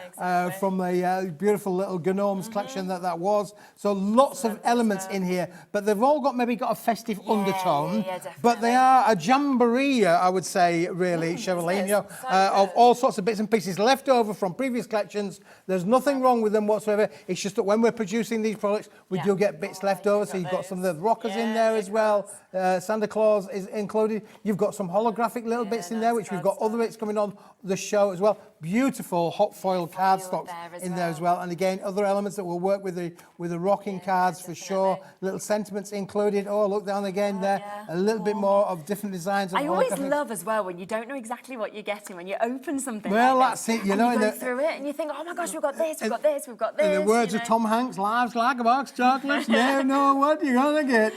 from the beautiful little Gnomes collection that was. So lots of elements in here, but they've all got maybe got a festive undertone, but they are a jamboree, I would say, really, Cheryline, of all sorts of bits and pieces left over from previous collections. There's nothing wrong with them whatsoever. It's just that when we're producing these products, we do get bits left over. So you've got some of the rockers in there as well. Santa Claus is included. You've got some holographic little bits in there, which we've got other bits coming on the show as well. Beautiful hot foil cardstocks in there as well. And again, other elements that will work with the rocking cards for sure. Little sentiments included. Oh, look down again there. A little bit more of different designs. I always love as well when you don't know exactly what you're getting, when you open something well, like that's this, it, and you go through it and you think, oh my gosh, we've got this, we've got this, we've got this. In the words of Tom Hanks, life's like a box of chocolates, never know what you're gonna get.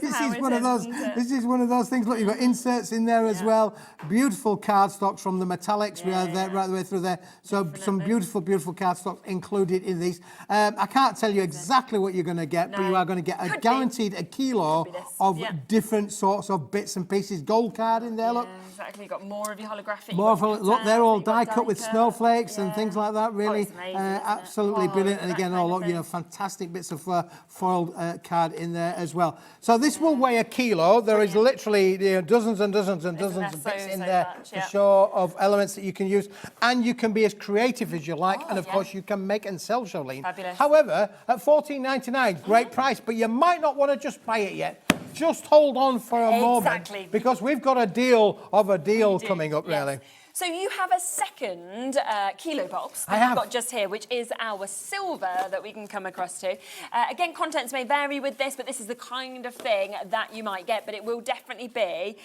This is one of those. This is one of those things. Look, you've got inserts in there as well. Beautiful cardstocks from the metallics there, right the way through there. So some beautiful, beautiful cardstocks included in these. I can't tell you exactly what you're going to get, but you are going to get a guaranteed a kilo of different sorts of bits and pieces. Gold card in there, look. Exactly, you've got more of your holographic. Look, they're all die cut with snowflakes and things like that. Really, absolutely brilliant. And again, look, fantastic bits of foiled card in there as well. So this will weigh a kilo. There is literally dozens and dozens and dozens of bits in there for sure of elements that you can use, and you can be as creative as you like. And of course, you can make and sell, Charlene. Fabulous. However, at $14.99, great price, but you might not want to just buy it yet. Just hold on for a moment, because we've got a deal of a deal coming up, really. So you have a second kilo box that you've got just here, which is our silver that we can come across to. Again, contents may vary with this, but this is the kind of thing that you might get, but it will definitely be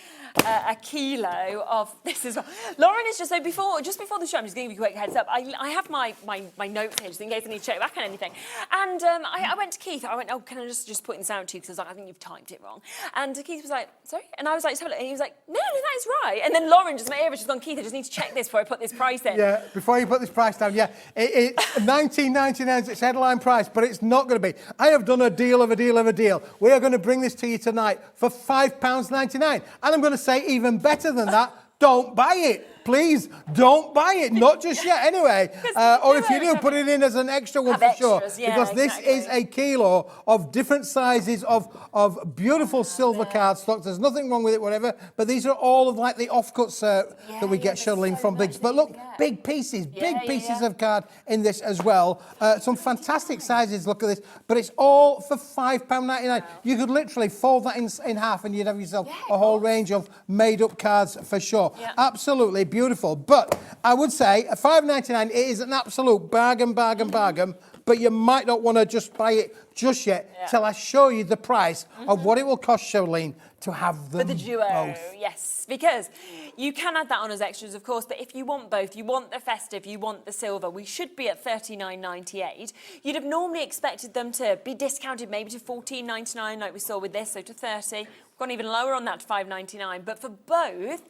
a kilo of this as well. Lauren is just, so just before the show, I'm just going to give you a quick heads up. I have my notes here, just in case I need to check back on anything. And I went to Keith, I went, oh, can I just put this out to you? Because I was like, I think you've typed it wrong. And Keith was like, sorry? And I was like, and he was like, no, that is right. And then Lauren just made she's gone, Keith, I just need to check this before I put this price in. Yeah, before you put this price down, it's $19.99 is its headline price, but it's not going to be. I have done a deal of a deal of a deal. We are going to bring this to you tonight for £5.99, and I'm going to say even better than that. Don't buy it. Please don't buy it, not just yet anyway. Or if you do, put it in as an extra one for sure. Because this is a kilo of different sizes of beautiful silver cardstock. There's nothing wrong with it, whatever. But these are all of like the offcuts that we get shuttling from Biggs. But look, big pieces, big pieces of card in this as well. Some fantastic sizes, look at this. But it's all for £5.99. You could literally fold that in half and you'd have yourself a whole range of made-up cards for sure. Absolutely beautiful. But I would say at $5.99 it is an absolute bargain, but you might not want to just buy it just yet till I show you the price of what it will cost, Charlene, to have them for the duo, yes, because you can add that on as extras, of course, but if you want both, you want the festive, you want the silver, we should be at $39.98. You'd have normally expected them to be discounted maybe to $14.99 like we saw with this, so to $30. We've gone even lower on that to $5.99, but for both,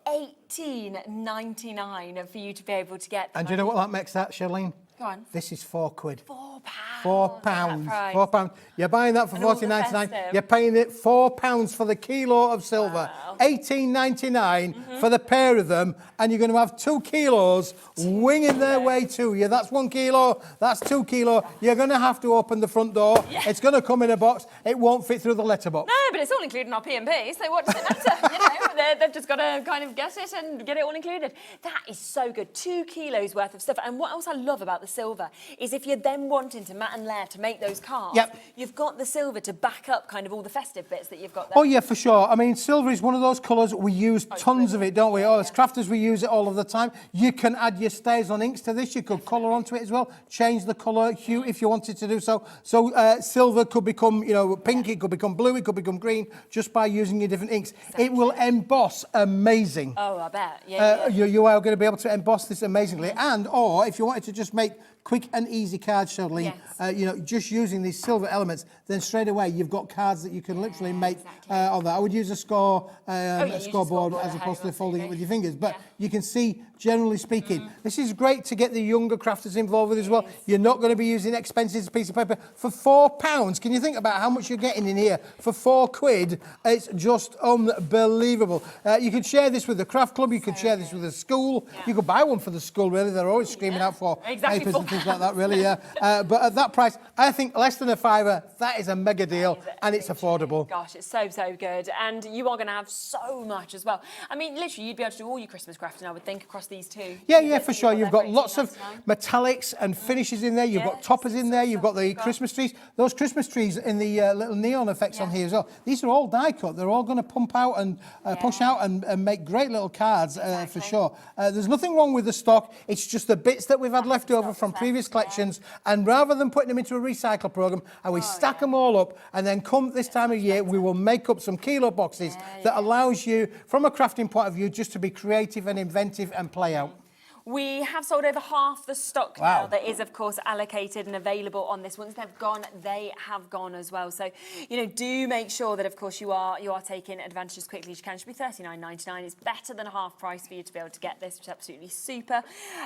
$18.99 for you to be able to get. And do you know what that makes that, Charlene? Go on. This is £4. £4. £4. You're buying that for $14.99. You're paying it £4 for the kilo of silver. $18.99 for the pair of them, and you're going to have 2 kilos winging their way to you. That's 1 kilo. That's 2 kilo. You're going to have to open the front door. It's going to come in a box. It won't fit through the letterbox. No, but it's all included in our P&P, so what does it matter? They've just got to kind of get it and get it all included. That is so good. 2 kilos worth of stuff. And what else I love about the silver is if you're then wanting to mat and layer to make those cards, you've got the silver to back up kind of all the festive bits that you've got there. Oh yeah, for sure. I mean, silver is one of those colours, we use tons of it, don't we? As crafters, we use it all of the time. You can add your stays on inks to this. You could colour onto it as well. Change the colour hue if you wanted to do so. So silver could become, pink. It could become blue. It could become green just by using your different inks. It will emboss amazing. Oh, I bet. You are going to be able to emboss this amazingly. And or if you wanted to just make quick and easy cards, Charlene, just using these silver elements, then straight away you've got cards that you can literally make on that. I would use a scoreboard as opposed to folding it with your fingers, but you can see, generally speaking, this is great to get the younger crafters involved with as well. You're not going to be using expensive piece of paper for £4. Can you think about how much you're getting in here for £4? It's just unbelievable. You could share this with the craft club. You could share this with a school. You could buy one for the school, really. They're always screaming out for papers and things like that, really, but at that price, I think less than a £5, that is a mega deal, and it's affordable. Gosh, it's so good. And you are going to have so much as well. I mean, literally, you'd be able to do all your Christmas crafting, I would think, across these two. Yeah, for sure. You've got lots of metallics and finishes in there. You've got toppers in there. You've got the Christmas trees. Those Christmas trees in the little neon effects on here as well. These are all die cut. They're all going to pump out and push out and make great little cards for sure. There's nothing wrong with the stock. It's just the bits that we've had left over from previous collections. And rather than putting them into a recycle program, we stack them all up. And then come this time of year, we will make up some kilo boxes that allows you, from a crafting point of view, just to be creative and inventive and play out. We have sold over half the stock Wow. now that is, of course, allocated and available on this. Once they've gone, they have gone as well. So, you know, do make sure that, of course, you are taking advantage as quickly as you can. It should be $39.99. It's better than half price for you to be able to get this, which is absolutely super.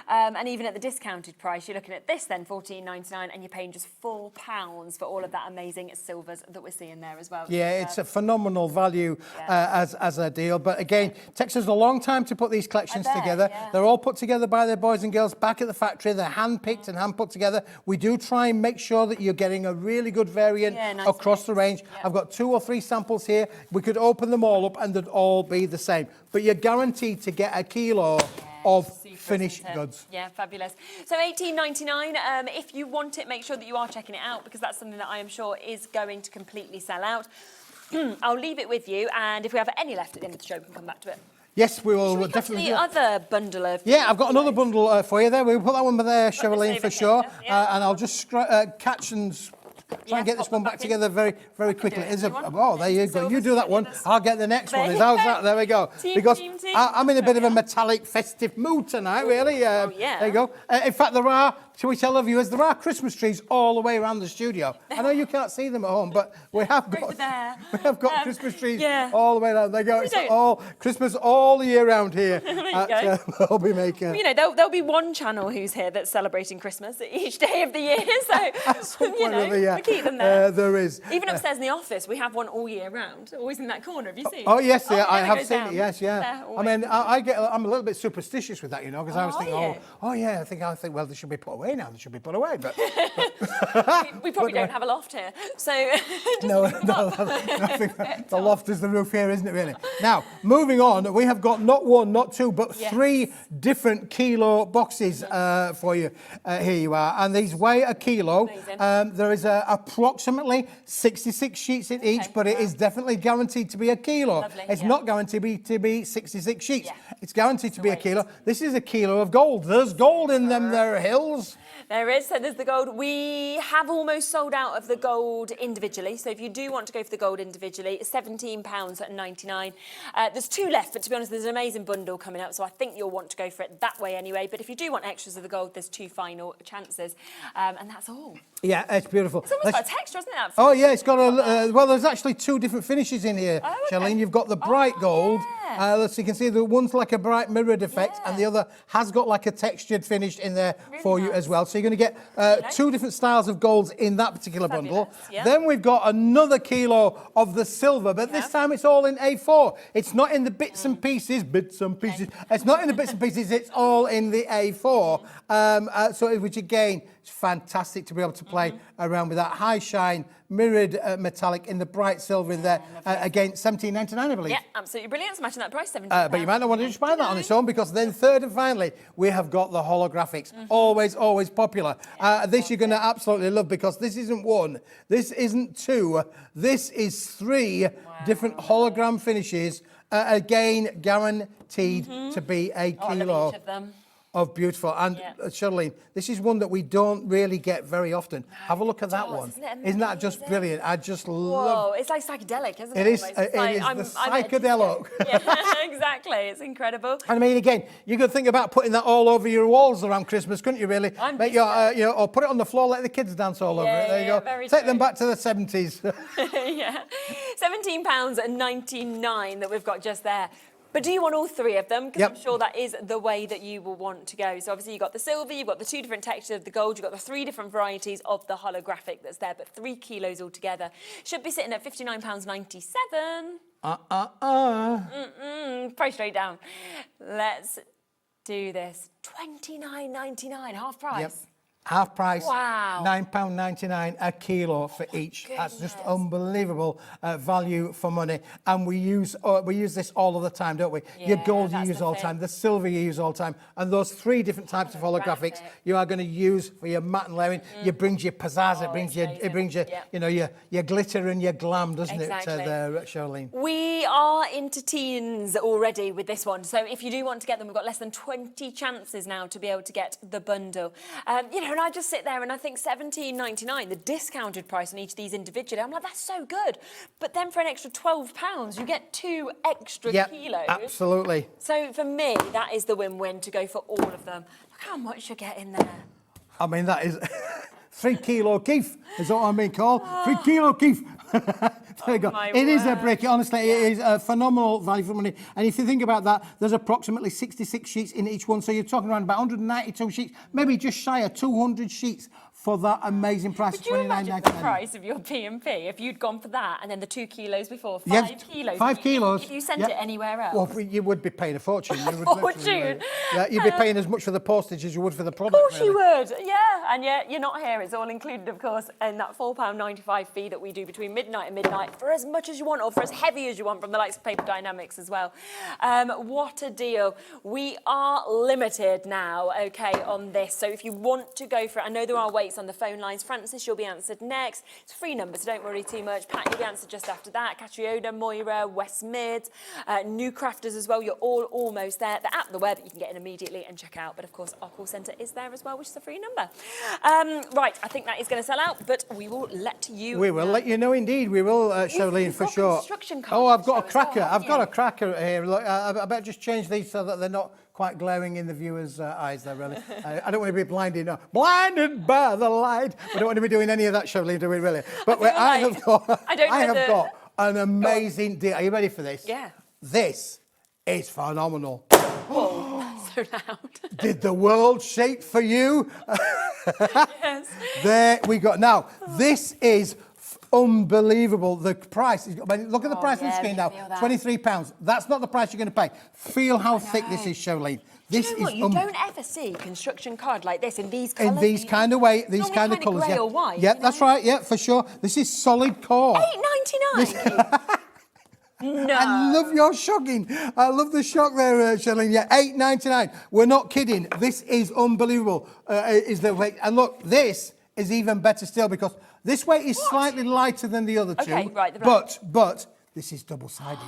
And even at the discounted price, you're looking at this then, $14.99, and you're paying just £4 for all of that amazing silvers that we're seeing there as well. Yeah, it's a phenomenal value as a deal. But again, it takes us a long time to put these collections together. Yeah. They're all put together by their boys and girls back at the factory. They're hand-picked and hand-put together. We do try and make sure that you're getting a really good variant nice across the range. I've got 2 or 3 samples here. We could open them all up and they'd all be the same. But you're guaranteed to get a kilo of finished goods. Yeah, fabulous. So $18.99. If you want it, make sure that you are checking it out, because that's something that I am sure is going to completely sell out. I'll leave it with you, and if we have any left at the end of the show, we can come back to it. Yes, we will Should we definitely. the other bundle of... Yeah, I've got another bundle for you there. We'll put that one there, Cheryline, for sure. And I'll just catch and try and get this one back together very, very quickly. Oh, there you go. You do that one. I'll get the next one. How's that? There we go. Because I'm in a bit of a metallic festive mood tonight, really. There you go. In fact, there are, shall we tell the viewers, there are Christmas trees all the way around the studio. I know you can't see them at home, but we have got Christmas trees all the way around. There you go. It's all Christmas all year round here at HobbyMaker. Well, you know, there'll be one channel who's here that's celebrating Christmas each day of the year. So, you know, we keep them there. There is. Even upstairs in the office, we have one all year round, always in that corner. Have you seen? Oh yes, yeah, I have goes seen down. it. Yes, yeah. There, I mean, I'm a little bit superstitious with that, you know, because I was thinking, you? I think, well, they should be put away now. They should be put away, but we probably don't have a loft here, so no, I think the loft is the roof here, isn't it? Really. Now, moving on, we have got not 1, not 2, but 3 different kilo boxes for you. Here you are, and these weigh a kilo. There is approximately 66 sheets in each, but it is definitely guaranteed to be a kilo. It's not guaranteed to be 66 sheets. It's guaranteed to be a kilo. This is a kilo of gold. There's gold in them there, Hills. There is, so there's the gold. We have almost sold out of the gold individually, so if you do want to go for the gold individually, it's £17.99. There's 2 left, but to be honest, there's an amazing bundle coming up, so I think you'll want to go for it that way anyway. But if you do want extras of the gold, there's 2 final chances, and that's all. Yeah, it's beautiful. It's almost got a texture, hasn't it? Oh, yeah, it's got a... well, there's actually 2 different finishes in here, Charlene. You've got the bright gold. So you can see the one's like a bright mirrored effect, and the other has got like a textured finish in there for you as well. So you're going to get 2 different styles of golds in that particular bundle. Then we've got another kilo of the silver, but this time it's all in A4. It's not in the bits and pieces. It's not in the bits and pieces. It's all in the A4. So which again, it's fantastic to be able to play around with that high shine mirrored metallic in the bright silver in there. Again, $17.99, I believe. Yeah, absolutely brilliant. Smashing that price, £17. But you might not want to just buy that on its own, because then third and finally, we have got the holographics. Always, always popular. This you're going to absolutely love, because this isn't 1, this isn't 2, this is 3 different hologram finishes. Again, guaranteed to be a kilo. Each of them. Of beautiful. And Charlene, this is one that we don't really get very often. Have a look at that one. Isn't that just brilliant? I just love... Whoa, it's like psychedelic, isn't it? It is the psychedelic. Yeah, exactly. It's incredible. I mean, again, you could think about putting that all over your walls around Christmas, couldn't you, really? Or put it on the floor, let the kids dance all over it. There you go. Take them back to the 70s. Yeah. £17.99 that we've got just there. But do you want all 3 of them? Because I'm sure that is the way that you will want to go. So obviously you've got the silver, you've got the 2 different textures of the gold, you've got the 3 different varieties of the holographic that's there, but 3 kilos altogether. Should be sitting at £59.97. Price straight down. Let's do this. £29.99, half price. Yep. Half price, wow. £9.99 a kilo for each. That's just unbelievable value for money. And we use this all of the time, don't we? Your gold you use all the time, the silver you use all the time, and those 3 different types of holographics you are going to use for your matte and layering. It brings you pizzazz, it brings you, you know, your glitter and your glam, doesn't it, there, Charlene? We are into teens already with this one, so if you do want to get them, we've got less than 20 chances now to be able to get the bundle. You know, and I just sit there and I think £17.99, the discounted price on each of these individually. I'm like, that's so good. But then for an extra £12, you get 2 extra kilos. Absolutely. So for me, that is the win-win to go for all of them. Look how much you're getting there. I mean, that is 3 kilo Keith, is what I'm being called. 3 kilo Keith. There you go. It is a brick. Honestly, it is a phenomenal value for money. And if you think about that, there's approximately 66 sheets in each one. So you're talking around about 192 sheets, maybe just shy of 200 sheets for that amazing price of Could you imagine the $29.99. price of your P&P if you'd gone for that and then the 2 kilos before, 5 kilos? 5 kilos. If you sent it anywhere else? Well, you would be paying a fortune. You would Fortune. Yeah, you'd be paying as much for the postage as you would for the product. Of course really. you would, yeah. And yet you're not here. It's all included, of course, in that £4.95 fee that we do between midnight and midnight for as much as you want or for as heavy as you want from the likes of Paper Dienamics as well. What a deal. We are limited now, okay, on this. So if you want to go for it, I know there are waits on the phone lines. Francis, you'll be answered next. It's a free number, so don't worry too much. Pat, you'll be answered just after that. Catriona, Moira, West Mid, new crafters as well. You're all almost there. The app, the web, you can get in immediately and check out. But of course, our call centre is there as well, which is a free number. Right, I think that is going to sell out, but we will let you We will let you know indeed. We will, Charlene, for sure. Oh, I've got a cracker. I've got a cracker here. Look, I better just change these so that they're not quite glowing in the viewer's eyes there, really. I don't want to be blinded by the light. We don't want to be doing any of that, Charlene, do we, really? But I have got an amazing deal. Are you ready for this? Yeah. This is phenomenal. Whoa, that's so loud. Did the world shake for you? Yes. There we go. Now, this is unbelievable. The price is, look at the price on the screen now, £23. That's not the price you're going to pay. Feel how thick this is, Charlene. This you know what? You don't ever see construction card like this in these colours. in these kind of way, these kind of colours. Grey or white, yeah, that's right. Yeah, for sure. This is solid core. £8.99. No. I love your shocking. I love the shock there, Charlene. Yeah, £8.99. We're not kidding. This is unbelievable. Is the weight? And look, this is even better still because this weight is slightly lighter than the other two. Okay, right. But this is double-sided.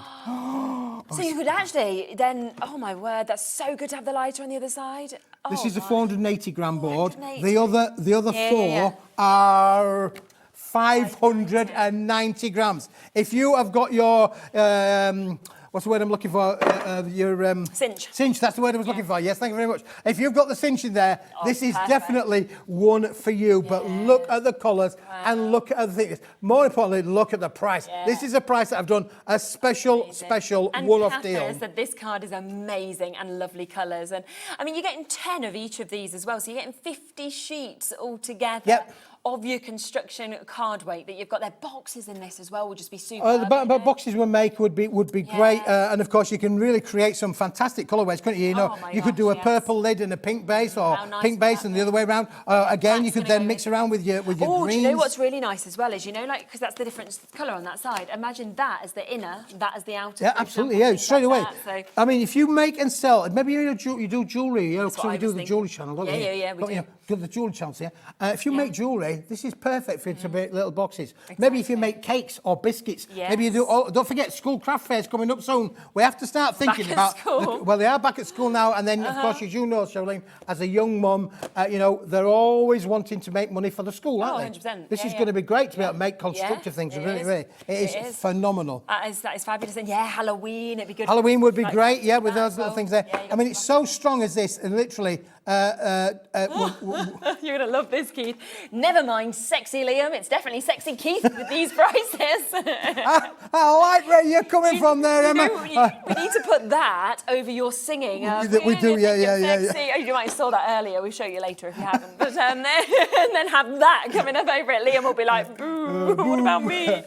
So you could actually then, oh my word, that's so good to have the lighter on the other side. This is a 480-gram board. 480. The other four are 590 grams. If you have got your what's the word I'm looking for? Your cinch. Cinch, that's the word I was looking for. Yes, thank you very much. If you've got the cinch in there, this is definitely one for you. Yeah. But look at the colours and look at the thickness. More importantly, look at the price. Yeah. This is a price that I've done a special one-off deal. And said this card is amazing and lovely colours. And I mean, you're getting 10 of each of these as well. So you're getting 50 sheets altogether. Yep. Of your construction card weight that you've got. Their boxes in this as well would just be super. The boxes we make would be great, and of course you can really create some fantastic colourways, couldn't you? You know, you could do a purple lid and a pink base, or pink base and the other way around. Again, you could then mix around with your greens. Do you know what's really nice as well is, you know, like, because that's the different colour on that side. Imagine that as the inner, that as the outer. Yeah, absolutely. Yeah, straight away. I mean, if you make and sell, maybe you do jewellery. You know, so we do the jewellery channel, don't we? Yeah, we do. The jewellery channels here. If you make jewellery, this is perfect for you to make little boxes. Exactly. Maybe if you make cakes or biscuits, maybe you do. Oh, don't forget, school craft fairs coming up soon. We have to start thinking about. Well, they are back at school now, and then of course, as you know, Charlene, as a young mum, you know they're always wanting to make money for the school, aren't they? 100%. This is going to be great to be able to make constructive things. It is phenomenal. That is fabulous. And Halloween, it'd be good. Halloween would be great, with those little things there. I mean, it's so strong as this, and literally. You're going to love this, Keith. Never mind sexy Liam, it's definitely sexy Keith with these prices. I like where you're coming from there, Emma. We need to put that over your singing. We do, yeah. Oh, you might have saw that earlier. We'll show you later if you haven't. But and then have that coming up over it. Liam will be like, boo, what about me?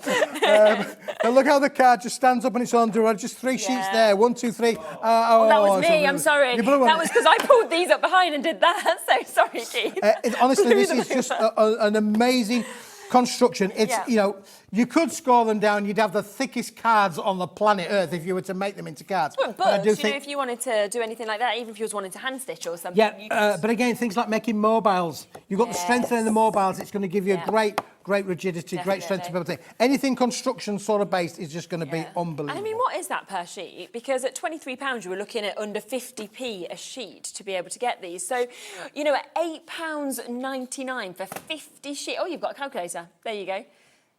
And look how the card just stands up on its own. There are just 3 sheets there. 1, 2, 3. That was me, I'm sorry. That was because I pulled these up behind and did that. So sorry, Keith. Honestly, this is just an amazing construction. It's, you know, you could score them down. You'd have the thickest cards on the planet Earth if you were to make them into cards. But you know, if you wanted to do anything like that, even if you was wanting to hand stitch or something. Yeah, but again, things like making mobiles. You've got the strength in the mobiles. It's going to give you a great great rigidity, great strength to be able to. Anything construction sort of based is just going to be unbelievable. I mean, what is that per sheet? Because at £23, you were looking at under 50p a sheet to be able to get these. So, you know, at £8.99 for 50 sheets. Oh, you've got a calculator. There you go.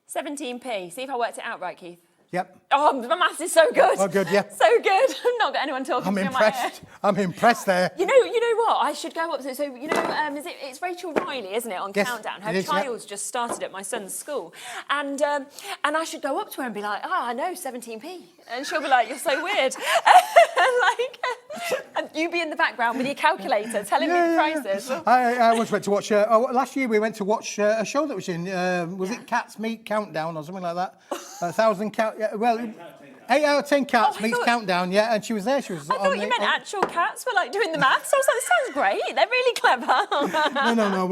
17p. See if I worked it out right, Keith. Yep. Oh, my maths is so good. Oh, good, yeah. So good. I've not got anyone talking I'm to me in my ear. impressed. I'm impressed there. You know what? I should go up to. So you know, it's Rachel Riley, isn't it, on Yes, Countdown? Her it is, yeah. trials just started at my son's school, and I should go up to her and be like, I know 17p, and she'll be like, you're so weird, and you be in the background with your calculator telling me the prices. I once went to watch. Last year we went to watch a show that was in. Was it Cats Meet Countdown or something like that? 1,000 count. Yeah, well. 8 out of 10 cats meets Countdown, yeah, and she was there. She was. I thought you meant actual cats were like doing the maths. I was like, this sounds great. They're really clever. No.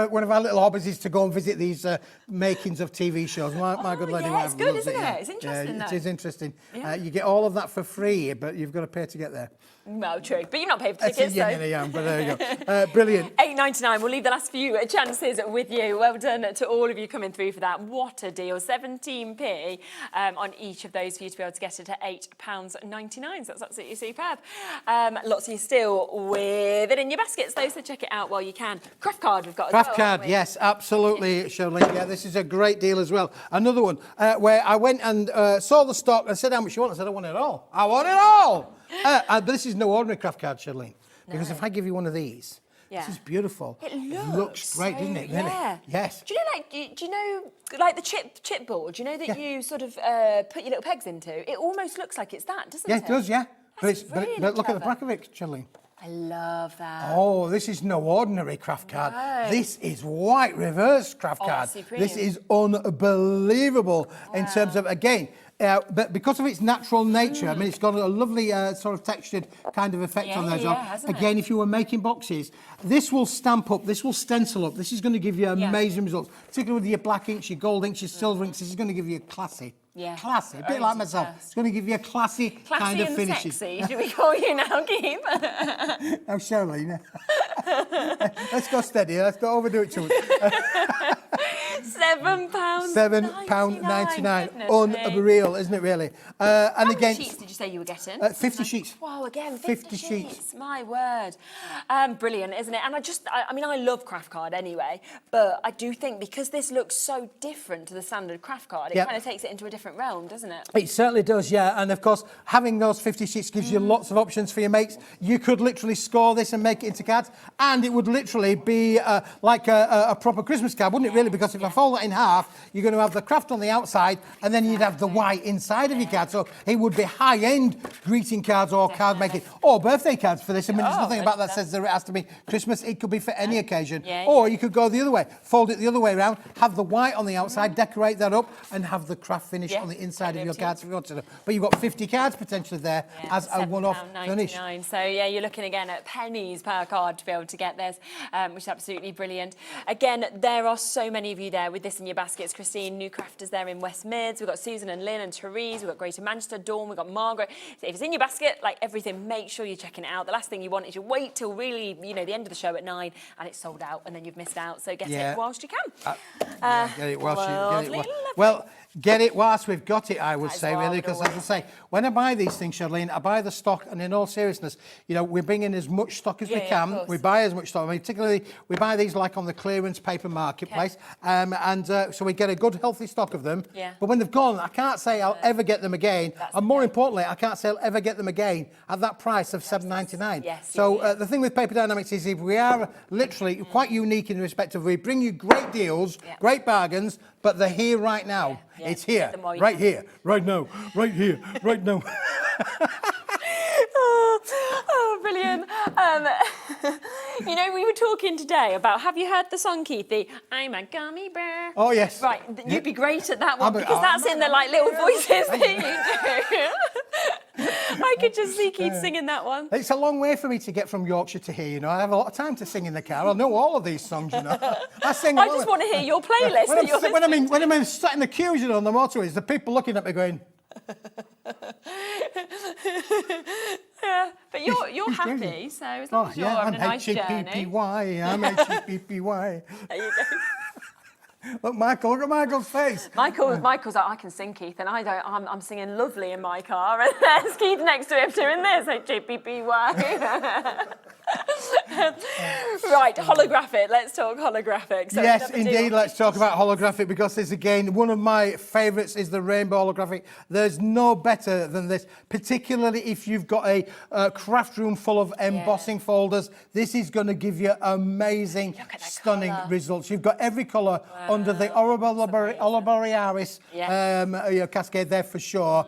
One of our little hobbies is to go and visit these makings of TV shows. My good lady. Yeah, it's good, isn't it? It's interesting. It is interesting. You get all of that for free, but you've got to pay to get there. Well, true, but you've not paid for tickets, Yeah, but there you go. Brilliant. £8.99. We'll leave the last few chances with you. Well done to all of you coming through for that. What a deal. 17p on each of those for you to be able to get it at £8.99. So that's absolutely superb. Lots of you still with it in your baskets, though, so check it out while you can. Craft card we've got as well. Craft card, yes, absolutely, Charlene. Yeah, this is a great deal as well. Another one where I went and saw the stock and said how much you want. I said, I want it all. I want it all. But this is no ordinary craft card, Charlene, because if I give you one of these, this is beautiful. It looks great, doesn't it? Really? Yeah. Yes. Do you know, like the chipboard? Do you know that you sort of put your little pegs into? It almost looks like it's that, doesn't it? Yeah, it does. Yeah. Really But look at the clever. back of it, Charlene. I love that. Oh, this is no ordinary craft card. No. This is white reverse craft card. supreme. This is unbelievable in terms of, again, but because of its natural nature, I mean, it's got a lovely sort of textured kind of effect on there. Again, if you were making boxes, this will stamp up, this will stencil up. This is going to give you amazing results, particularly with your black inks, your gold inks, your silver inks. This is going to give you a classy. Yeah. Classy, a bit like myself. It's going to give you a classy kind of and finishes. sexy, do we call you now, Keith? Oh, Charlene. Let's go steady. Let's not overdo it too much. £7.99. Unreal, isn't it, really? How many sheets did you say you were getting? 50 sheets. Wow, again, 50 sheets. My word. Brilliant, isn't it? And I mean, I love craft card anyway, but I do think because this looks so different to the standard craft card, it kind of takes it into a different realm, doesn't it? It certainly does, yeah. And of course, having those 50 sheets gives you lots of options for your mates. You could literally score this and make it into cards, and it would literally be like a proper Christmas card, wouldn't it, really? Because if I fold that in half, you're going to have the craft on the outside, and then you'd have the white inside of your card. So it would be high-end greeting cards or card making, or birthday cards for this. I mean, there's nothing about that says there has to be Christmas. It could be for any occasion. Or you could go the other way, fold it the other way around, have the white on the outside, decorate that up, and have the craft finish on the inside of your cards if you want to. But you've got 50 cards potentially there as a one-off finish. So yeah, you're looking again at pennies per card to be able to get this, which is absolutely brilliant. Again, there are so many of you there with this in your baskets. Christine, new crafters there in West Mids. We've got Susan and Lynn and Therese. We've got Greater Manchester, Dawn. We've got Margaret. So if it's in your basket, like everything, make sure you're checking it out. The last thing you want is you wait till really, the end of the show at 9 and it's sold out and then you've missed out. So get it whilst you can. Get it whilst get it whilst we've got it, I would say, really, because as I say, when I buy these things, Charlene, I buy the stock, and in all seriousness, we bring in as much stock as we can. We buy as much stock. I mean, particularly, we buy these like on the clearance paper marketplace, so we get a good, healthy stock of them. But when they've gone, I can't say I'll ever get them again, and more importantly, I can't say I'll ever get them again at that price of $7.99. So the thing with Paper Dynamics is we are literally quite unique in respect of we bring you great deals, great bargains, but they're here right now. It's here, right here, right now, right here, right now. Oh, brilliant. We were talking today about, have you heard the song, Keithy? I'm a gummy bear. Oh, yes. Right, you'd be great at that one because that's in the little voices that you do. I could just see Keith singing that one. It's a long way for me to get from Yorkshire to here, I have a lot of time to sing in the car. I know all of these songs, I sing. I just want to hear your playlist. When I'm sat in the queues, on the motorways, the people looking at me going... Yeah, but you're happy, so as long as you're having a nice journey. I'm H-E-P-P-Y, I'm H-E-P-P-Y. There you go. Look, Michael, look at Michael's face. Michael's like, I can sing, Keith, and I don't. I'm singing lovely in my car, and there's Keith next to him doing this, like JPPY. Right, holographic. Let's talk holographic. So yes, indeed. Let's talk about holographic, because this, again, one of my favourites is the rainbow holographic. There's no better than this, particularly if you've got a craft room full of embossing folders. This is going to give you amazing, stunning results. You've got every colour under the Aurora Borealis cascade there for sure.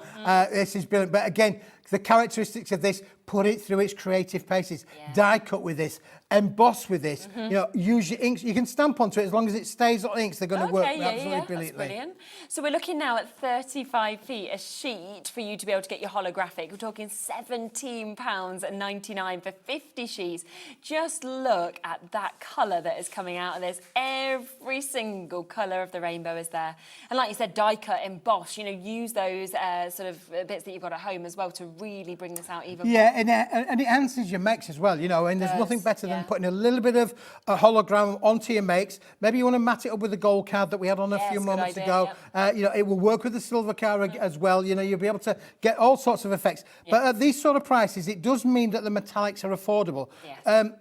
This is brilliant. But again, the characteristics of this, put it through its creative paces. Die cut with this, emboss with this. You know, use your inks. You can stamp onto it as long as it stays on inks. They're going to work absolutely brilliantly. That's brilliant. So we're looking now at 35 feet a sheet for you to be able to get your holographic. We're talking £17.99 for 50 sheets. Just look at that colour that is coming out of this. Every single colour of the rainbow is there. And like you said, die cut, emboss. You know, use those sort of bits that you've got at home as well to really bring this out even more. Yeah, and it enhances your makes as well, you know, and there's nothing better than putting a little bit of a hologram onto your makes. Maybe you want to mat it up with the gold card that we had on a few moments ago. You know, it will work with the silver card as well. You know, you'll be able to get all sorts of effects. But at these sort of prices, it does mean that the metallics are affordable.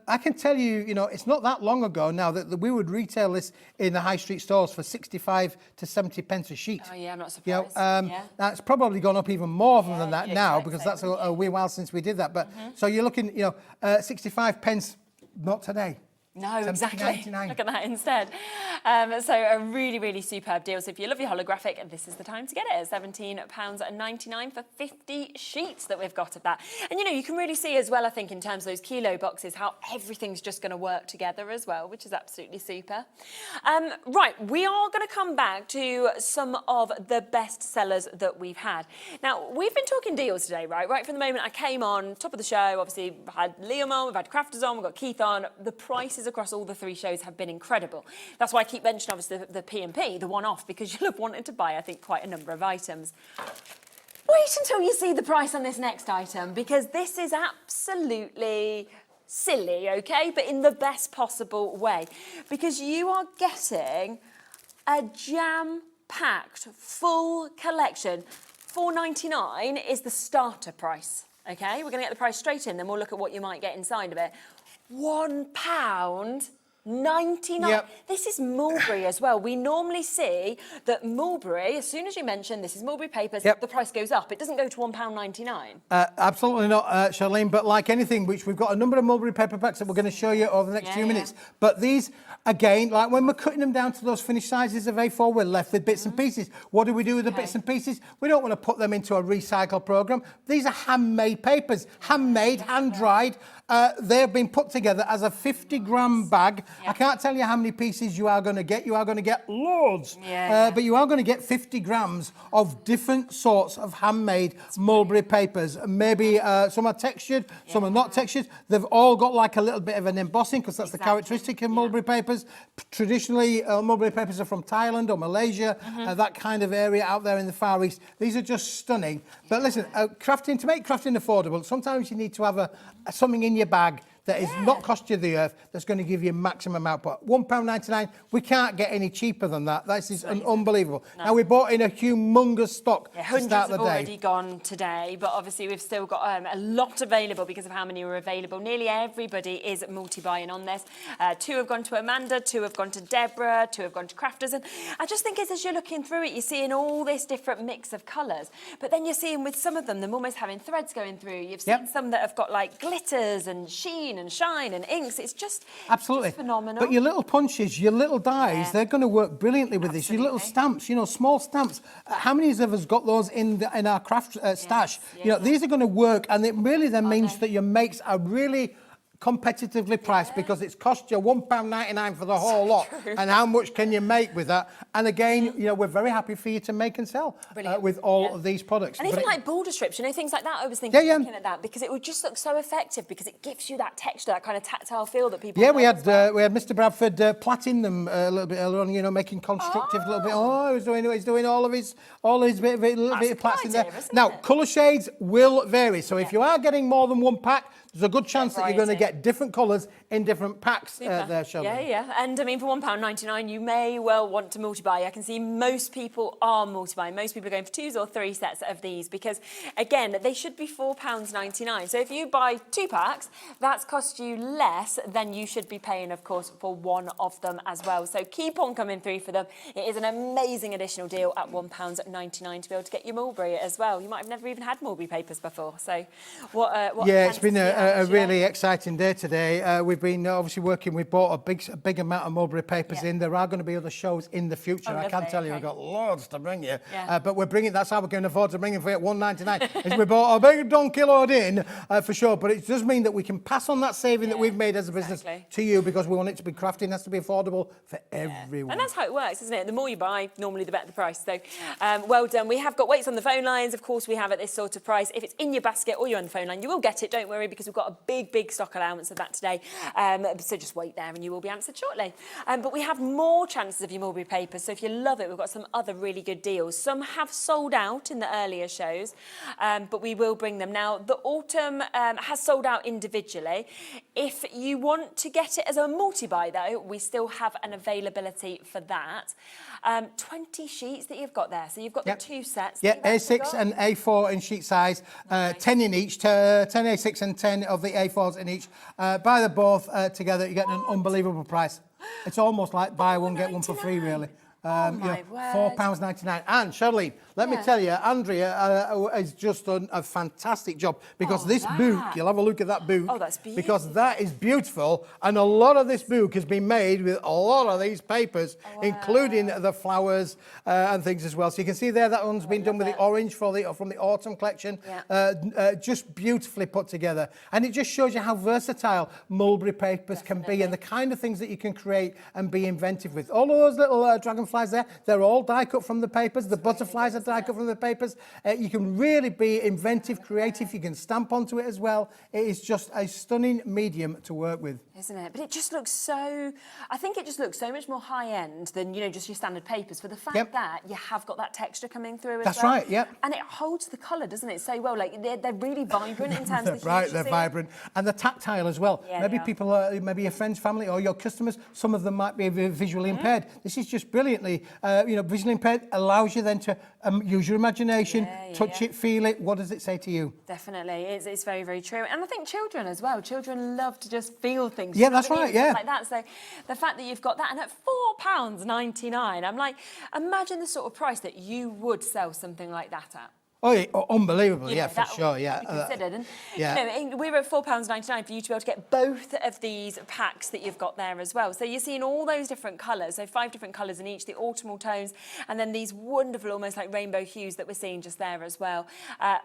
I can tell you, you know, it's not that long ago now that we would retail this in the high street stores for 65 to 70 pence a sheet. Oh yeah, I'm not surprised. You know, that's probably gone up even more than that now, because that's a wee while since we did that. But so you're looking, you know, 65 pence, not today. No, exactly. Look at that instead. So a really, really superb deal. So if you love your holographic, this is the time to get it at £17.99 for 50 sheets that we've got of that. And, you know, you can really see as well, I think, in terms of those kilo boxes, how everything's just going to work together as well, which is absolutely super. Right, we are going to come back to some of the best sellers that we've had. Now, we've been talking deals today, right? Right from the moment I came on, top of the show, obviously, we've had Liam on, we've had Crafters on, we've got Keith on. The prices across all the three shows have been incredible. That's why I keep mentioning, obviously, the P&P, the one-off, because you'll have wanted to buy, I think, quite a number of items. Wait until you see the price on this next item, because this is absolutely silly, okay? But in the best possible way, because you are getting a jam-packed, full collection. £4.99 is the starter price, okay? We're going to get the price straight in, then we'll look at what you might get inside of it. £1.99. Yep. This is mulberry as well. We normally see that mulberry, as soon as you mention this is mulberry papers, the price goes up. It doesn't go to £1.99. Absolutely not, Charlene. But like anything, which we've got a number of mulberry paper packs that we're going to show you over the next few minutes. But these, again, like when we're cutting them down to those finished sizes of A4, we're left with bits and pieces. What do we do with the bits and pieces? We don't want to put them into a recycle program. These are handmade papers, handmade, hand-dried. They've been put together as a 50-gram bag. I can't tell you how many pieces you are going to get. You are going to get loads. But you are going to get 50 grams of different sorts of handmade mulberry papers. Maybe some are textured, some are not textured. They've all got like a little bit of an embossing, because that's the characteristic of mulberry papers. Traditionally, mulberry papers are from Thailand or Malaysia, that kind of area out there in the Far East. These are just stunning. But listen, crafting, to make crafting affordable, sometimes you need to have something in your bag that is not cost you the earth, that's going to give you maximum output. £1.99, we can't get any cheaper than that. That is unbelievable. No. Now, we bought in a humongous stock to start the day. Hundreds have already gone today, but obviously we've still got a lot available because of how many were available. Nearly everybody is multi-buying on this. 2 have gone to Amanda, 2 have gone to Deborah, 2 have gone to Crafters. And I just think as you're looking through it, you're seeing all this different mix of colours. But then you're seeing with some of them almost having threads going through. You've seen some that have got like glitters and sheen and shine and inks. It's just absolutely phenomenal. But your little punches, your little dies, they're going to work brilliantly with this. Your little stamps, you know, small stamps. How many of us got those in our craft stash? You know, these are going to work, and it really then means that your makes are really competitively priced, because it's cost you £1.99 for the whole lot. And how much can you make with that? And again, you know, we're very happy for you to make and sell with all of these products. And even like border strips, you know, things like that. I was thinking, looking at that, because it would just look so effective, because it gives you that texture, that kind of tactile feel that people. Yeah, we had Mr. Bradford plaiting them a little bit earlier on. You know, making constructive a little bit. Oh, he's doing all his bit of plaiting there. Now, colour shades will vary. So if you are getting more than one pack, there's a good chance that you're going to get get different colours in different packs there, Shirley. Yeah, yeah. And I mean, for £1.99, you may well want to multi-buy. I can see most people are multi-buying. Most people are going for 2 or 3 sets of these because, again, they should be £4.99. So if you buy 2 packs, that's cost you less than you should be paying, of course, for one of them as well. So keep on coming through for them. It is an amazing additional deal at £1.99 to be able to get your mulberry as well. You might have never even had mulberry papers before. So what yeah, it's been a really exciting day today. We've been obviously working. We bought a big amount of mulberry papers in. There are going to be other shows in the future. I can tell you, I've got loads to bring you. But we're bringing. That's how we can afford to bring it for you at £1.99. Is we bought a big donkey load in for sure. But it does mean that we can pass on that saving that we've made as a business to you because we want it to be crafting. It has to be affordable for everyone. And that's how it works, isn't it? The more you buy, normally the better the price. So well done. We have got weights on the phone lines. Of course, we have at this sort of price. If it's in your basket or you're on the phone line, you will get it. Don't worry, because we've got a big stock allowance of that today. So just wait there and you will be answered shortly. But we have more chances of your mulberry papers. So if you love it, we've got some other really good deals. Some have sold out in the earlier shows, but we will bring them. Now, the autumn has sold out individually. If you want to get it as a multi-buy, though, we still have an availability for that. 20 sheets that you've got there. So you've got the 2 sets. Yeah, A6 and A4 in sheet size, 10 in each, 10 A6 and 10 of the A4s in each. Buy them both together, you get an unbelievable price. It's almost like buy one, get one for free, really. £4.99. And Charlene, let me tell you, Andrea has just done a fantastic job because this book, you'll have a look at that book. Oh, that's beautiful. Because that is beautiful. And a lot of this book has been made with a lot of these papers, including the flowers and things as well. So you can see there, that one's been done with the orange from the autumn collection. Just beautifully put together. And it just shows you how versatile mulberry papers can be and the kind of things that you can create and be inventive with. All of those little dragonflies there, they're all die cut from the papers. The butterflies are die cut from the papers. You can really be inventive, creative. You can stamp onto it as well. It is just a stunning medium to work with. Isn't it? But it just looks so, I think it just looks so much more high end than, you know, just your standard papers for the fact that you have got that texture coming through as well. That's right, yep. And it holds the colour, doesn't it, so well. Like, they're really vibrant in terms of the Right, they're vibrant. And they're tactile as well. Yeah, maybe people, maybe your friends, family, or your customers, some of them might be visually impaired. This is just brilliantly, visually impaired, allows you then to use your imagination, touch it, feel it. What does it say to you? Definitely, it's very, very true. And I think children as well. Children love to just feel things. Yeah, that's right, yeah. Like that. So the fact that you've got that, and at £4.99, I'm like, imagine the sort of price that you would sell something like that at. Oh, yeah, unbelievable, You know, for sure, yeah. Considered. And, you know, we're at £4.99 for you to be able to get both of these packs that you've got there as well. So you're seeing all those different colours, so 5 different colours in each, the autumnal tones, and then these wonderful, almost like rainbow hues that we're seeing just there as well.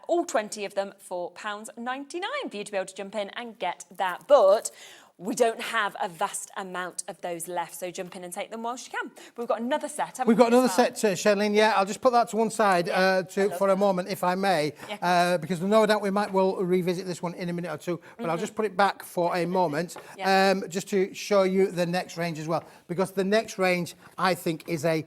All 20 of them for £4.99 for you to be able to jump in and get that. But we don't have a vast amount of those left, so jump in and take them whilst you can. We've got another set, haven't we? We've got another set, Charlene. Yeah, I'll just put that to one side for a moment, if I may, because no doubt we might well revisit this one in a minute or two, but I'll just put it back for a moment, just to show you the next range as well, because the next range, I think, is a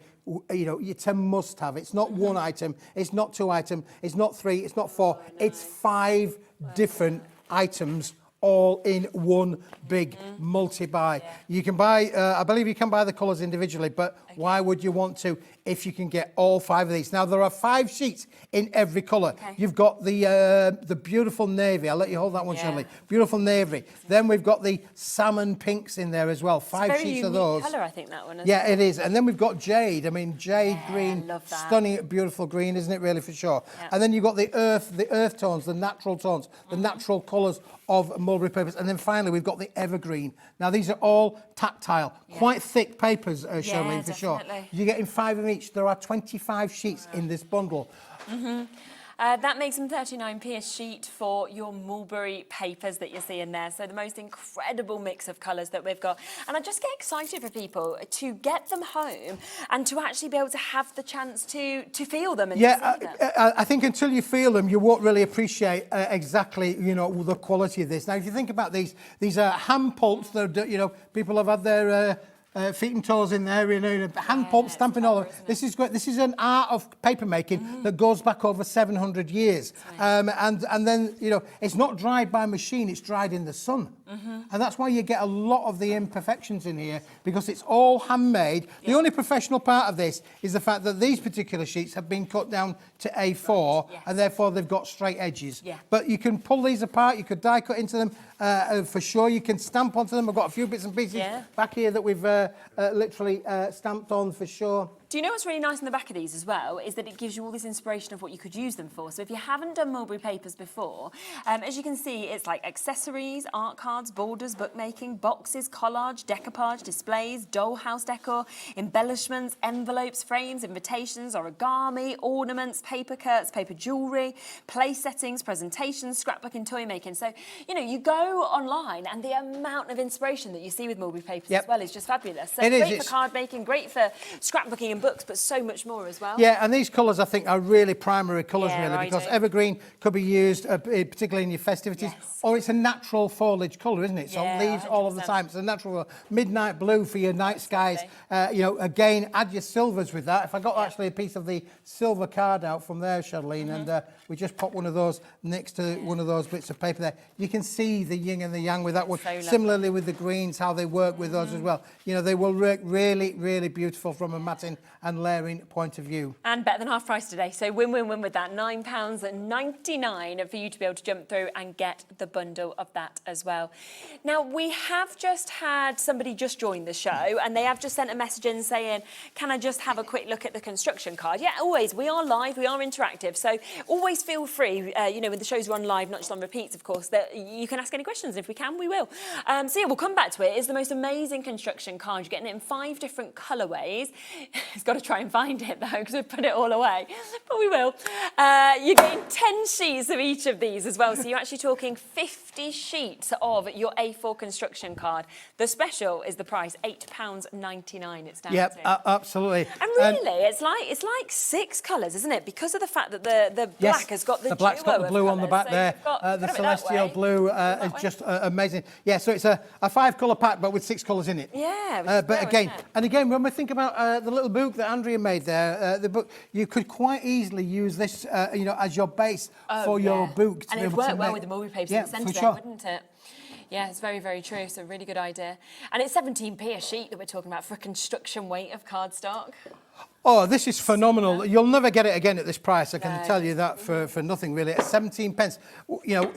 it's a must-have. It's not one item, it's not 2 items, it's not 3, it's not 4, it's 5 different items all in one big multi-buy. You can buy, I believe you can buy the colours individually, but why would you want to if you can get all 5 of these? Now, there are 5 sheets in every colour. You've got the beautiful navy. I'll let you hold that one, Shirley. Beautiful navy. Then we've got the salmon pinks in there as well. 5 sheets of those. Colour, I think, that one. Yeah, it is. And then we've got jade. I mean, jade green, stunning, beautiful green, isn't it? Really, for sure. And then you've got the earth tones, the natural tones, the natural colours of mulberry papers. And then finally, we've got the evergreen. Now, these are all tactile, quite thick papers, Charlene, for sure. You're getting 5 of each. There are 25 sheets in this bundle. That makes them 39p a sheet for your mulberry papers that you're seeing there. So the most incredible mix of colours that we've got. And I just get excited for people to get them home and to actually be able to have the chance to feel them and to see them. I think until you feel them, you won't really appreciate exactly, the quality of this. Now, if you think about these are hand pulps that, people have had their feet and toes in there, you know, hand pulp stamping all of it. This is great. This is an art of paper making that goes back over 700 years. And then, you know, it's not dried by machine, it's dried in the sun. And that's why you get a lot of the imperfections in here, because it's all handmade. The only professional part of this is the fact that these particular sheets have been cut down to A4, and therefore they've got straight edges. But you can pull these apart, you could die cut into them for sure. You can stamp onto them. I've got a few bits and pieces back here that we've literally stamped on for sure. Do you know what's really nice in the back of these as well is that it gives you all this inspiration of what you could use them for. So if you haven't done mulberry papers before, as you can see, it's like accessories, art cards, borders, bookmaking, boxes, collage, decoupage, displays, dollhouse decor, embellishments, envelopes, frames, invitations, origami, ornaments, paper curts, paper jewellery, place settings, presentations, scrapbooking, toy making. So, you know, you go online and the amount of inspiration that you see with mulberry papers as well is just fabulous. So great for card making, great for scrapbooking and books, but so much more as well. Yeah, and these colours I think are really primary colours really, because evergreen could be used particularly in your festivities, or it's a natural foliage colour, isn't it? So leaves 100%. All of the time. It's a natural midnight blue for your night skies. You know, again, add your silvers with that. If I got actually a piece of the silver card out from there, Charlene, and we just pop one of those next to one of those bits of paper there, you can see the yin and the yang with that one. So similarly with the greens, how they work with those as well. You know, they will work really, really beautiful from a matting and layering point of view. And better than half price today. So win-win-win with that. £9.99 for you to be able to jump through and get the bundle of that as well. Now, we have just had somebody just join the show and they have just sent a message in saying, can I just have a quick look at the construction card? Yeah, always. We are live, we are interactive. So always feel free, you know, when the shows run live, not just on repeats, of course, that you can ask any questions. If we can, we will. So yeah, we'll come back to it. It's the most amazing construction card. You're getting it in 5 different colourways. It's got to try and find it though, because we've put it all away, but we will. You're getting 10 sheets of each of these as well, so you're actually talking 50 sheets of your A4 construction card. The special is the price, £8.99 it's down to. Yep, absolutely. And really, it's like 6 colours, isn't it? Because of the fact that the black has got the black's got the blue on the back there. The celestial blue is just amazing. Yeah, so it's a 5-colour pack, but with 6 colours in it. Yeah. But again, when we think about the little book that Andrea made there, the book, you could quite easily use this, you know, as your base for your book. And it would work well with the mulberry papers in the centre there, wouldn't it? Yeah, it's very, very true. It's a really good idea. And it's 17p a sheet that we're talking about for a construction weight of cardstock. Oh, this is phenomenal. You'll never get it again at this price. I can tell you that for nothing, really. At 17 pence, you know,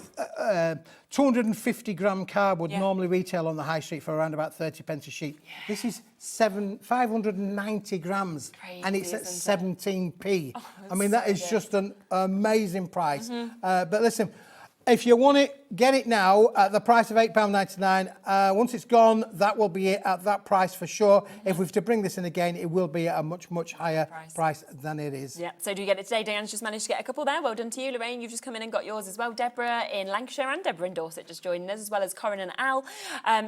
250 gram card would normally retail on the high street for around about 30 pence a sheet. This is 590 grams, and it's at 17p. Oh, I mean, that is just an amazing price. But listen, if you want it, get it now at the price of £8.99. Once it's gone, that will be it at that price for sure. If we've to bring this in again, it will be at a much, much higher price than it is. Yeah, so do you get it today? Diane's just managed to get a couple there. Well done to you. Lorraine, you've just come in and got yours as well. Deborah in Lancashire and Deborah in Dorset just joining us, as well as Corinne and Al.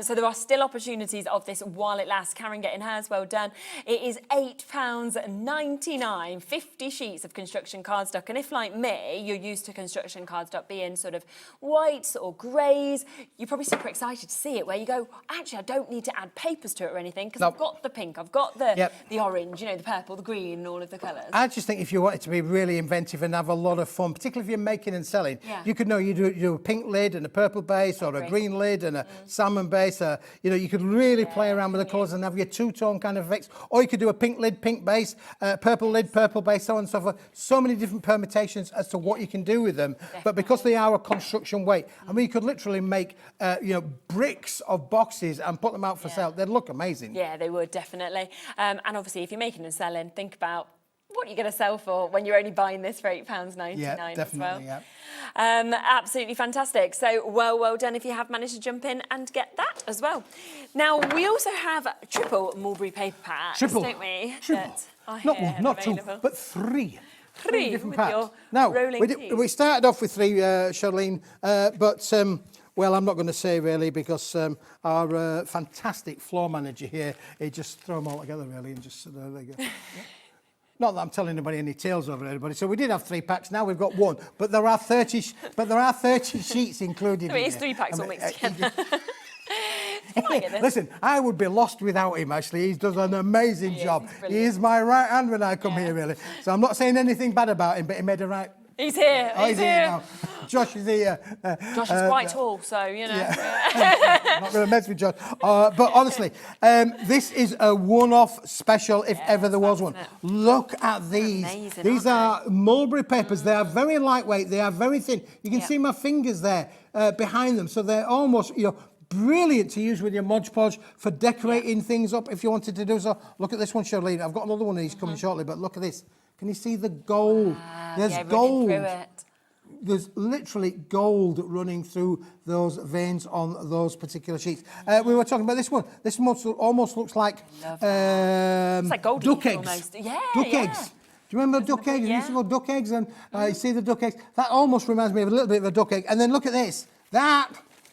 So there are still opportunities of this while it lasts. Karen getting hers, well done. It is £8.99, 50 sheets of construction cardstock. And if, like me, you're used to construction cardstock being sort of whites or greys, you're probably super excited to see it, where you go, actually, I don't need to add papers to it or anything, because I've got the pink, I've got the orange, you know, the purple, the green, and all of the colours. I just think if you wanted to be really inventive and have a lot of fun, particularly if you're making and selling, you could you do a pink lid and a purple base, or a green lid and a salmon base. You know, you could really play around with the colours and have your two-tone kind of effects. Or you could do a pink lid, pink base, purple lid, purple base, so on and so forth. So many different permutations as to what you can do with them. But because they are a construction weight, I mean, you could literally make, you know, bricks of boxes and put them out for sale. They'd look amazing. Yeah, they would, definitely. And obviously, if you're making and selling, think about what you're going to sell for when you're only buying this for £8.99 as well. Absolutely fantastic. So well done if you have managed to jump in and get that as well. Now, we also have triple mulberry paper packs, don't we? Triple. Not one, not two, but 3. 3 different packs. Now, we started off with 3, Charlene, but well, I'm not going to say really, because our fantastic floor manager here, he just threw them all together really, and just there you go. Not that I'm telling anybody any tales over anybody. So we did have 3 packs. Now we've got 1, but there are 30. But there are 30 sheets included. So it is 3 packs all mixed together. Listen, I would be lost without him, actually. He does an amazing job. He is my right hand when I come here, really. So I'm not saying anything bad about him, but he made a right... He's here. Oh, he's here now. Josh is here. Josh is quite tall, so, you know. Not going to mess with Josh. But honestly, this is a one-off special, if ever there was one. Look at these. Amazing, these are mulberry papers. They are very lightweight. They are very thin. You can see my fingers there behind them. So they're almost, brilliant to use with your Mod Podge for decorating things up if you wanted to do so. Look at this one, Charlene. I've got another one of these coming shortly, but look at this. Can you see the gold? There's gold. There's literally gold running through those veins on those particular sheets. We were talking about this one. This one almost looks like, it's like gold duck eggs. Almost. Yeah, duck eggs. Do you remember duck eggs? You used to go duck eggs, and you see the duck eggs. That almost reminds me of a little bit of a duck egg. And then look at this.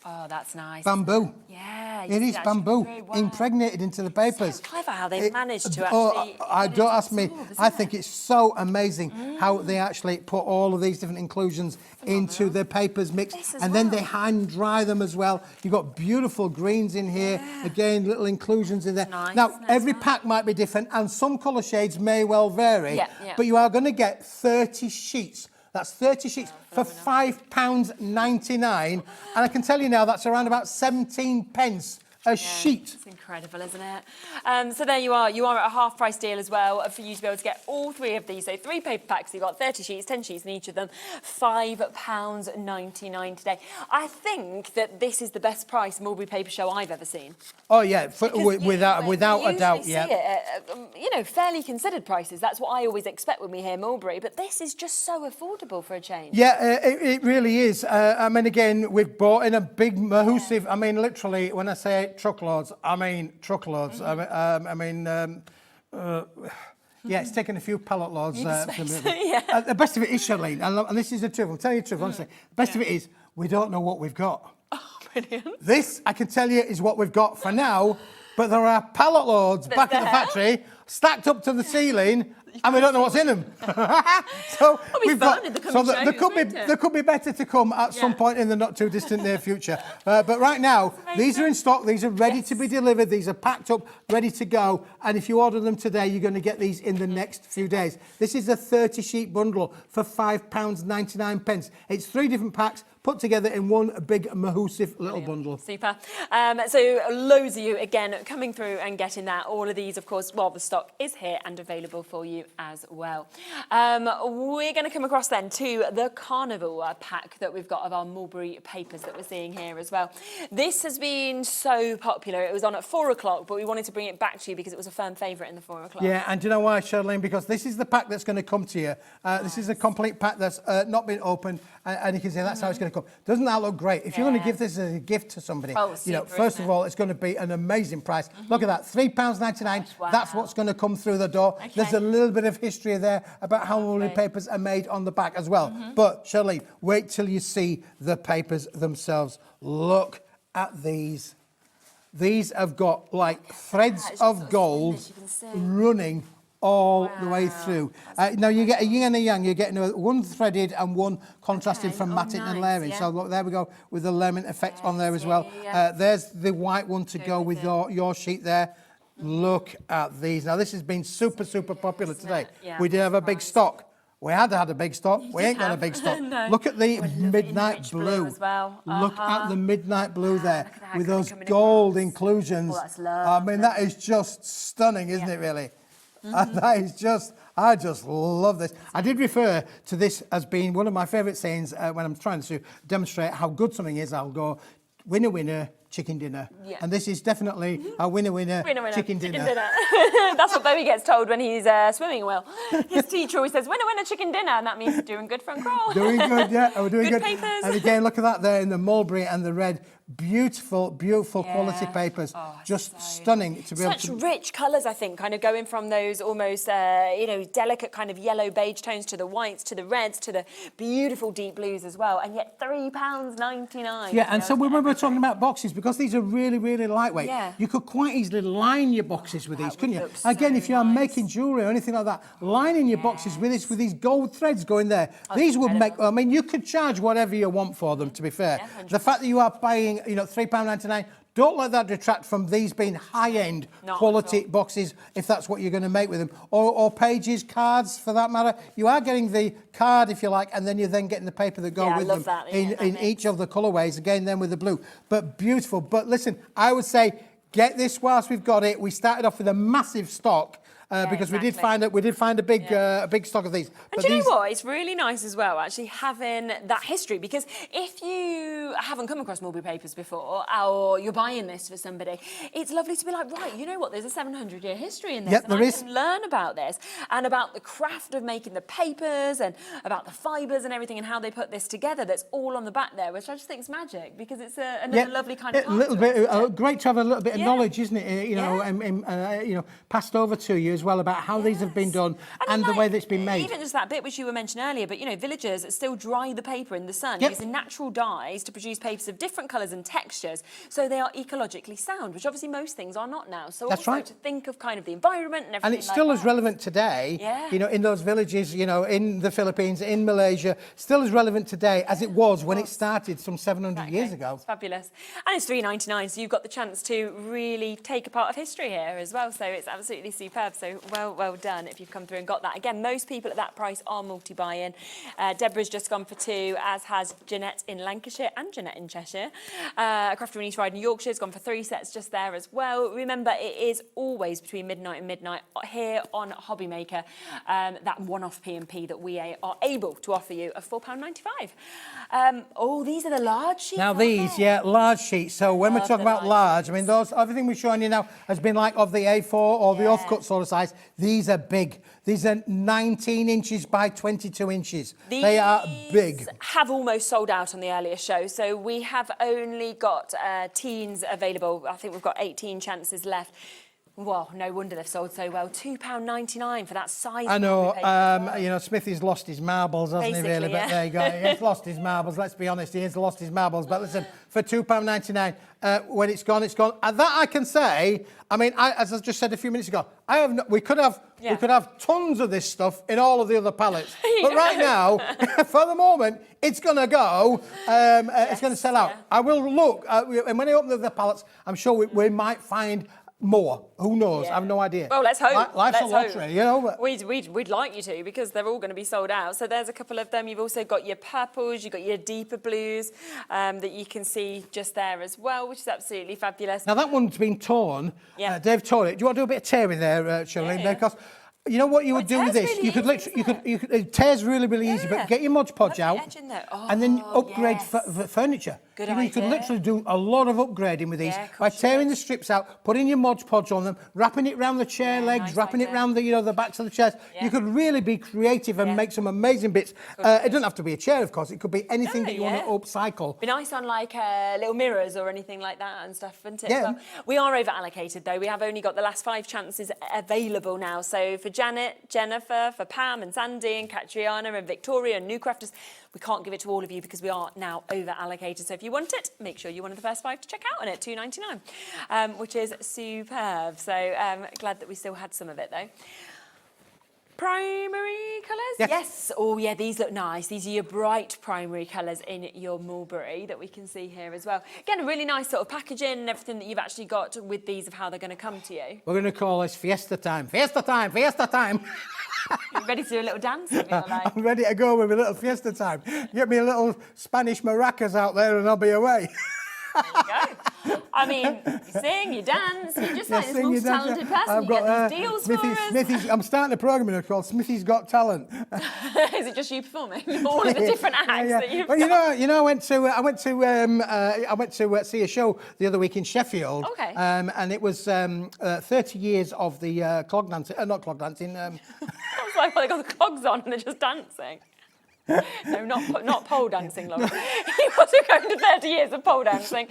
Oh, that's nice. Bamboo. Yeah. It is bamboo impregnated into the papers. So clever how they managed to actually... Don't ask me. I think it's so amazing how they actually put all of these different inclusions into the papers mix, and then they hand dry them as well. You've got beautiful greens in here. Again, little inclusions in there. Now, every pack might be different, and some colour shades may well vary, but you are going to get 30 sheets. That's 30 sheets for £5.99. And I can tell you now, that's around about 17 pence a sheet. It's incredible, isn't it? So there you are. You are at a half price deal as well for you to be able to get all three of these. So 3 paper packs. You've got 30 sheets, 10 sheets in each of them. £5.99 today. I think that this is the best price mulberry paper show I've ever seen. Oh, yeah, without a doubt, yeah. See it, fairly considered prices. That's what I always expect when we hear mulberry. But this is just so affordable for a change. Yeah, it really is. I mean, again, we've bought in a big massive, I mean, literally, when I say truckloads, I mean truckloads. Yeah, it's taken a few pallet loads. The best of it is, Charlene, and this is the truth, I'll tell you the truth, honestly. The best of it is, we don't know what we've got. Oh, brilliant. This, I can tell you, is what we've got for now, but there are pallet loads back at the factory, stacked up to the ceiling, and we don't know what's in them. So we've got. So there could be better to come at some point in the not too distant near future. But right now, these are in stock. These are ready to be delivered. These are packed up, ready to go. And if you order them today, you're going to get these in the next few days. This is a 30-sheet bundle for £5.99. It's 3 different packs put together in one big mahoosive little bundle. Super. So loads of you, again, coming through and getting that. All of these, of course, well, the stock is here and available for you as well. We're going to come across then to the Carnival pack that we've got of our mulberry papers that we're seeing here as well. This has been so popular. It was on at 4 o'clock, but we wanted to bring it back to you because it was a firm favourite in the 4 o'clock. Yeah, and do you know why, Charlene? Because this is the pack that's going to come to you. This is a complete pack that's not been opened, and you can see that's how it's going to come. Doesn't that look great? If you're going to give this as a gift to somebody, first of all, it's going to be an amazing price. Look at that, £3.99. Wow. That's what's going to come through the door. Okay. There's a little bit of history there about how mulberry papers are made on the back as well. But Charlene, wait till you see the papers themselves. Look at these. These have got like threads of gold running all the way through. Now you get a yin and a yang. You're getting one threaded and one contrasted from matting and layering. So look, there we go with the layering effect on there as well. There's the white one to go with your sheet there. Look at these. Now this has been super popular today. We did have a big stock. We had a big stock. We ain't got a big stock. No. Look at the midnight blue. As well. Look at the midnight blue there with those gold inclusions. Oh, that's lovely. I mean, that is just stunning, isn't it, really? And that is just, I just love this. I did refer to this as being one of my favourite sayings when I'm trying to demonstrate how good something is. I'll go, winner, winner, chicken dinner. Yeah. And this is definitely a winner, winner, chicken dinner. That's what Bowie gets told when he's swimming well. His teacher always says, winner, winner, chicken dinner. And that means doing good from crawl. Doing good, yeah. We're doing good. Papers. And again, look at that there in the mulberry and the red. Beautiful quality papers. Just stunning to be able to... Such rich colours, I think, kind of going from those almost, delicate kind of yellow beige tones to the whites, to the reds, to the beautiful deep blues as well. And yet £3.99. Yeah, and so when we were talking about boxes, because these are really lightweight, you could quite easily line your boxes with these, couldn't you? Again, if you are making jewellery or anything like that, lining your boxes with this, with these gold threads going there, these would make... I mean, you could charge whatever you want for them, to be fair. The fact that you are buying £3.99 Don't let that detract from these being high-end quality boxes, if that's what you're going to make with them. Or pages, cards, for that matter. You are getting the card, if you like, and then you're then getting the paper that go with them in each of the colourways, again, then with the blue. But beautiful. But listen, I would say, get this whilst we've got it. We started off with a massive stock. Because we did find a big stock of these. And do you know what? It's really nice as well, actually, having that history. Because if you haven't come across mulberry papers before, or you're buying this for somebody, it's lovely to be like, right, you know what? There's a 700-year history in this. Yep, and I can learn about this and about the craft of making the papers and about the fibres and everything and how they put this together. That's all on the back there, which I just think is magic because it's another lovely kind of. A little bit great to have a little bit of knowledge, isn't it? You know, passed over to you as well about how these have been done and the way that it's been made. Even just that bit which you were mentioning earlier, but you know, villagers still dry the paper in the sun using natural dyes to produce papers of different colours and textures, so they are ecologically sound, which obviously most things are not now. So that's also to think of kind of the environment and everything. And it's still as relevant today, you know, in those villages, you know, in the Philippines, in Malaysia, still as relevant today as it was when it started some 700 years ago. It's fabulous. And it's $3.99, so you've got the chance to really take a part of history here as well, so it's absolutely superb. So well done if you've come through and got that. Again, most people at that price are multi-buying. Deborah's just gone for 2, as has Jeanette in Lancashire and Jeanette in Cheshire. Crafter in East Riding, Yorkshire has gone for 3 sets just there as well. Remember, it is always between midnight and midnight here on HobbyMaker, that one-off P&P that we are able to offer you of £4.95. Oh, these are the large sheets. Now these, large sheets. So when we're talking about large, I mean, everything we're showing you now has been like of the A4 or the offcut sort of size. These are big. These are 19 inches by 22 inches. They are big. Have almost sold out on the earlier show, so we have only got teens available. I think we've got 18 chances left. Well, no wonder they've sold so well. £2.99 for that size. I know, you know, Smithy's lost his marbles, hasn't he, really? But there you go, he's lost his marbles, let's be honest, he has lost his marbles. But listen, for £2.99, when it's gone, it's gone. And that I can say, I mean, as I just said a few minutes ago, we could have tons of this stuff in all of the other pallets. But right now, for the moment, it's going to go, it's going to sell out. I will look, and when I open the pallets, I'm sure we might find more. Who knows? I have no idea. Well, let's hope. Life's a lottery, you know. But We'd like you to, because they're all going to be sold out. So there's a couple of them. You've also got your purples, you've got your deeper blues that you can see just there as well, which is absolutely fabulous. Now that one's been torn. Dave tore it. Do you want to do a bit of tearing there, Charlene? Because you know what you would do with this? Really you could literally, it tears really easy, but get your Mod Podge out and then upgrade furniture. Good You could literally do a lot of upgrading with these by tearing the strips out, putting your Mod Podge on them, wrapping it around the chair legs, wrapping it around the the backs of the chairs. You could really be creative and make some amazing bits. It doesn't have to be a chair, of course. It could be anything that you want to upcycle. Be nice on like little mirrors or anything like that and stuff, wouldn't it? Yeah. Well, we are over allocated though. We have only got the last 5 chances available now. So for Janet, Jennifer, for Pam and Sandy and Catriona and Victoria and new crafters, we can't give it to all of you because we are now over allocated. So if you want it, make sure you're one of the first 5 to check out on it, $2.99, which is superb. So glad that we still had some of it though. Primary colours? Yes. Oh yeah, these look nice. These are your bright primary colours in your mulberry that we can see here as well. Again, a really nice sort of packaging and everything that you've actually got with these of how they're going to come to you. We're going to call this Fiesta Time. Fiesta Time, Fiesta Time. You ready to do a little dance? I'm ready to go with a little Fiesta Time. Get me a little Spanish maracas out there and I'll be away. There you go. I mean, you sing, you dance, you're just like this most talented person. You get these deals for us. I'm starting a programme called Smithy's Got Talent. Is it just you performing all of the different acts that you've well, got? I went to see a show the other week in Sheffield. Okay. And it was 30 years of the clog dancing, not clog dancing. I was like, well, they got the clogs on and they're just dancing. No, not pole dancing, Lauren. He wasn't going to 30 years of pole dancing.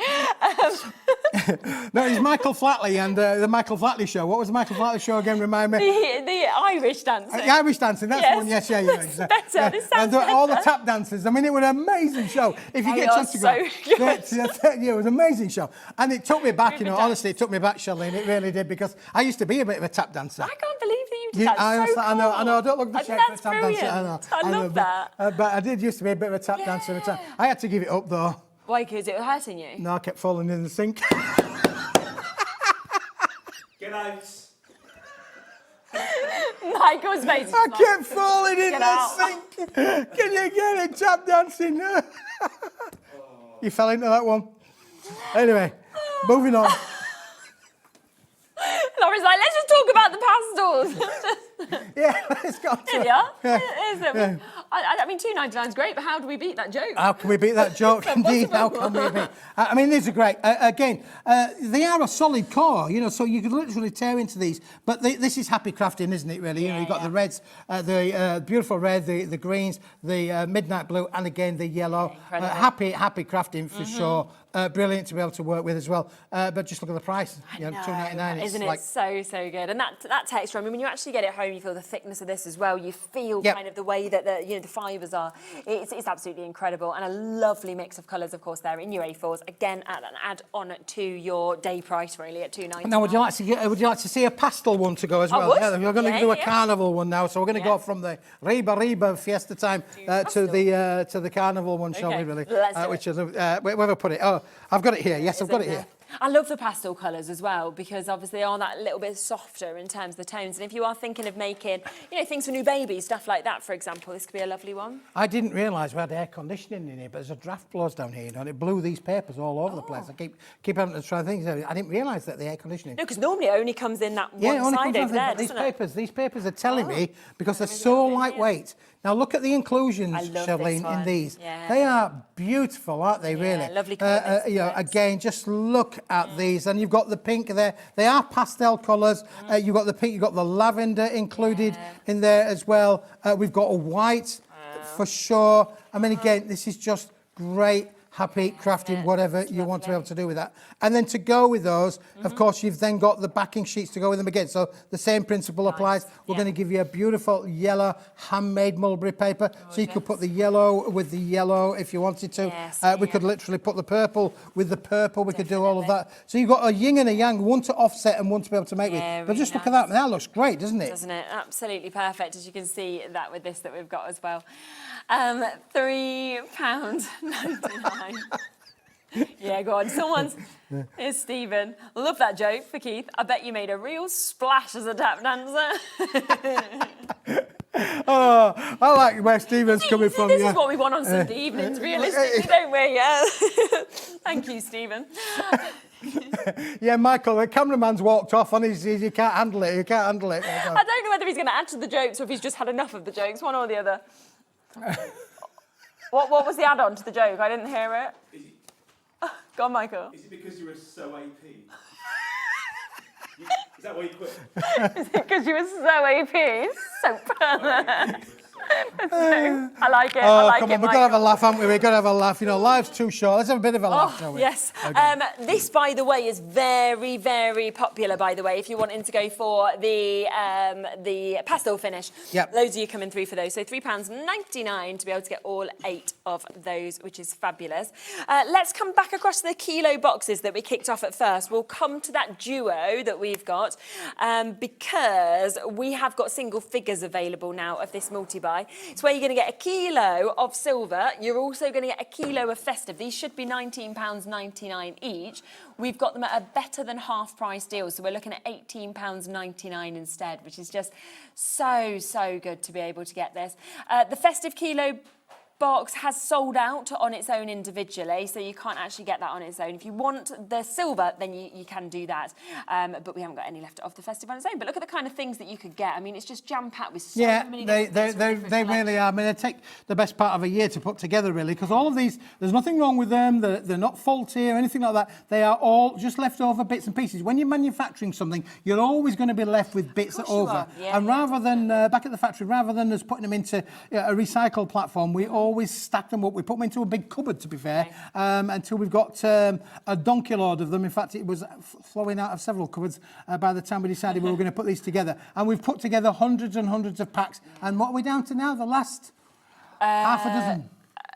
No, it's Michael Flatley and the Michael Flatley show. What was the Michael Flatley show again? Remind me. The Irish dancing. The Irish dancing, that's one. Yes, yeah. It's better. This sounds better. All the tap dancers. I mean, it was an amazing show. If you get a chance to go. Yeah, it was an amazing show. And it took me back, honestly, it took me back, Charlene. It really did, because I used to be a bit of a tap dancer. I can't believe that you did that. I know. I don't look the shape for a tap dancer. I love that. But I did used to be a bit of a tap dancer at the time. I had to give it up, though. Why? Because it was hurting you? No, I kept falling in the sink. Get out. Michael's face is I like, kept falling in "Get the out." sink. Can you get it? Tap dancing. You fell into that one. Anyway, moving on. Laura's like, let's just talk about the pastels. Yeah, let's go. Here we are. Yeah. It is. Yeah. I mean, $2.99 is great, but how do we beat that joke? How can we beat that joke? Indeed, how can we beat? I mean, these are great. Again, they are a solid core, you know, so you could literally tear into these. But this is happy crafting, isn't it? Really, you know, you've got the reds, the beautiful red, the greens, the midnight blue, and again the yellow. Happy crafting for sure. Brilliant to be able to work with as well. But just look at the price, you know, $2.99. Isn't it so good? And that texture, I mean, when you actually get it home, you feel the thickness of this as well. You feel kind of the way that the fibres are. It's absolutely incredible, and a lovely mix of colours, of course, there in your A4s. Again, an add-on to your day price, really, at $2.99. Now, would you like to see a pastel one to go as well? Yeah, we're going to do a carnival one now, so we're going to go from the Reba Fiesta time to the carnival one, shall we? Really, which is where have I put it? Oh, I've got it here. Yes, I've got it here. I love the pastel colours as well, because obviously they are that little bit softer in terms of the tones. And if you are thinking of making, you know, things for new babies, stuff like that, for example, this could be a lovely one. I didn't realise we had air conditioning in here, but there's a draft blows down here, you know, and it blew these papers all over the place. I keep having to try things. I didn't realise that the air conditioning. No, because normally it only comes in that one side over there, these papers are telling me, because they're so lightweight. Now look at the inclusions, Charlene, in these. Yeah. They are beautiful, aren't they? Really. Lovely colours. You know, again, just look at these, and you've got the pink there. They are pastel colours. You've got the pink. You've got the lavender included in there as well. We've got a white for sure. I mean, again, this is just great. Happy crafting, whatever you want to be able to do with that. And then to go with those, of course, you've then got the backing sheets to go with them again. So the same principle applies. We're going to give you a beautiful yellow handmade mulberry paper. So you could put the yellow with the yellow if you wanted to. We could literally put the purple with the purple. We could do all of that. So you've got a yin and a yang, one to offset and one to be able to make with. But really just look at that. That looks great, doesn't it? Doesn't it? Absolutely perfect, as you can see that with this that we've got as well. £3.99. Yeah, go on. Here's Stephen. Love that joke for Keith. I bet you made a real splash as a tap dancer. Oh, I like where Stephen's coming from. This is what we want on Sunday evenings, realistically, don't we? Yeah. Thank you, Stephen. Yeah, Michael, the cameraman's walked off on his, you can't handle it, I don't know whether he's going to add to the jokes or if he's just had enough of the jokes, one or the other. What was the add-on to the joke? I didn't hear it. Go on, Michael. Is it because you were so AP? Is that why you quit? Is it because you were so AP? So perfect. I like it. Oh, I like come it, on, we've got to have a laugh, haven't we? We've got to have a laugh. You know, life's too short. Let's have a bit of a laugh, shall we? Yes. Okay. This, by the way, is very, very popular, by the way, if you're wanting to go for the pastel finish. Yep. Loads of you coming through for those. So £3.99 to be able to get all 8 of those, which is fabulous. Let's come back across to the kilo boxes that we kicked off at first. We'll come to that duo that we've got because we have got single figures available now of this multi-buy. It's where you're going to get a kilo of silver. You're also going to get a kilo of festive. These should be £19.99 each. We've got them at a better than half price deal. So we're looking at £18.99 instead, which is just so, so good to be able to get this. The festive kilo box has sold out on its own individually, so you can't actually get that on its own. If you want the silver, then you can do that. But we haven't got any left of the festive on its own. But look at the kind of things that you could get. I mean, it's just jam-packed with so many different things. They really are. I mean, they take the best part of a year to put together, really, because all of these, there's nothing wrong with them. They're not faulty or anything like that. They are all just leftover bits and pieces. When you're manufacturing something, you're always going to be left with bits over. And rather than, back at the factory, rather than us putting them into a recycle platform, we always stack them up. We put them into a big cupboard, to be fair, until we've got a donkey load of them. In fact, it was flowing out of several cupboards by the time we decided we were going to put these together. And we've put together hundreds and hundreds of packs. And what are we down to now? The last half a dozen?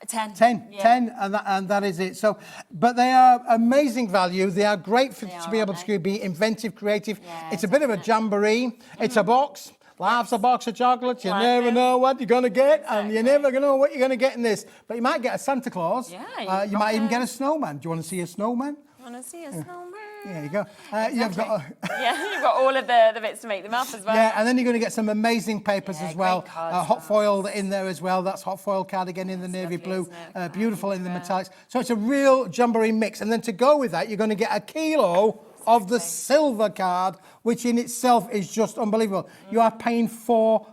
10. 10, yeah. 10, and that is it. So, but they are amazing value. They are great to be able to be inventive, creative. Yeah, it's a bit of a jamboree. It's a box. Life's a box of chocolates. You never know what you're going to get, and you never know what you're going to get in this. But you might get a Santa Claus. Yeah, you might even get a snowman. Do you want to see a snowman? Want to see a snowman? There you go. You've got yeah, you've got all of the bits to make them up as well. Yeah, and then you're going to get some amazing papers as well. Hot foiled in there as well. That's hot foil card again in the navy blue. Beautiful in the metallics. So it's a real jamboree mix. And then to go with that, you're going to get a kilo of the silver card, which in itself is just unbelievable. You are paying £4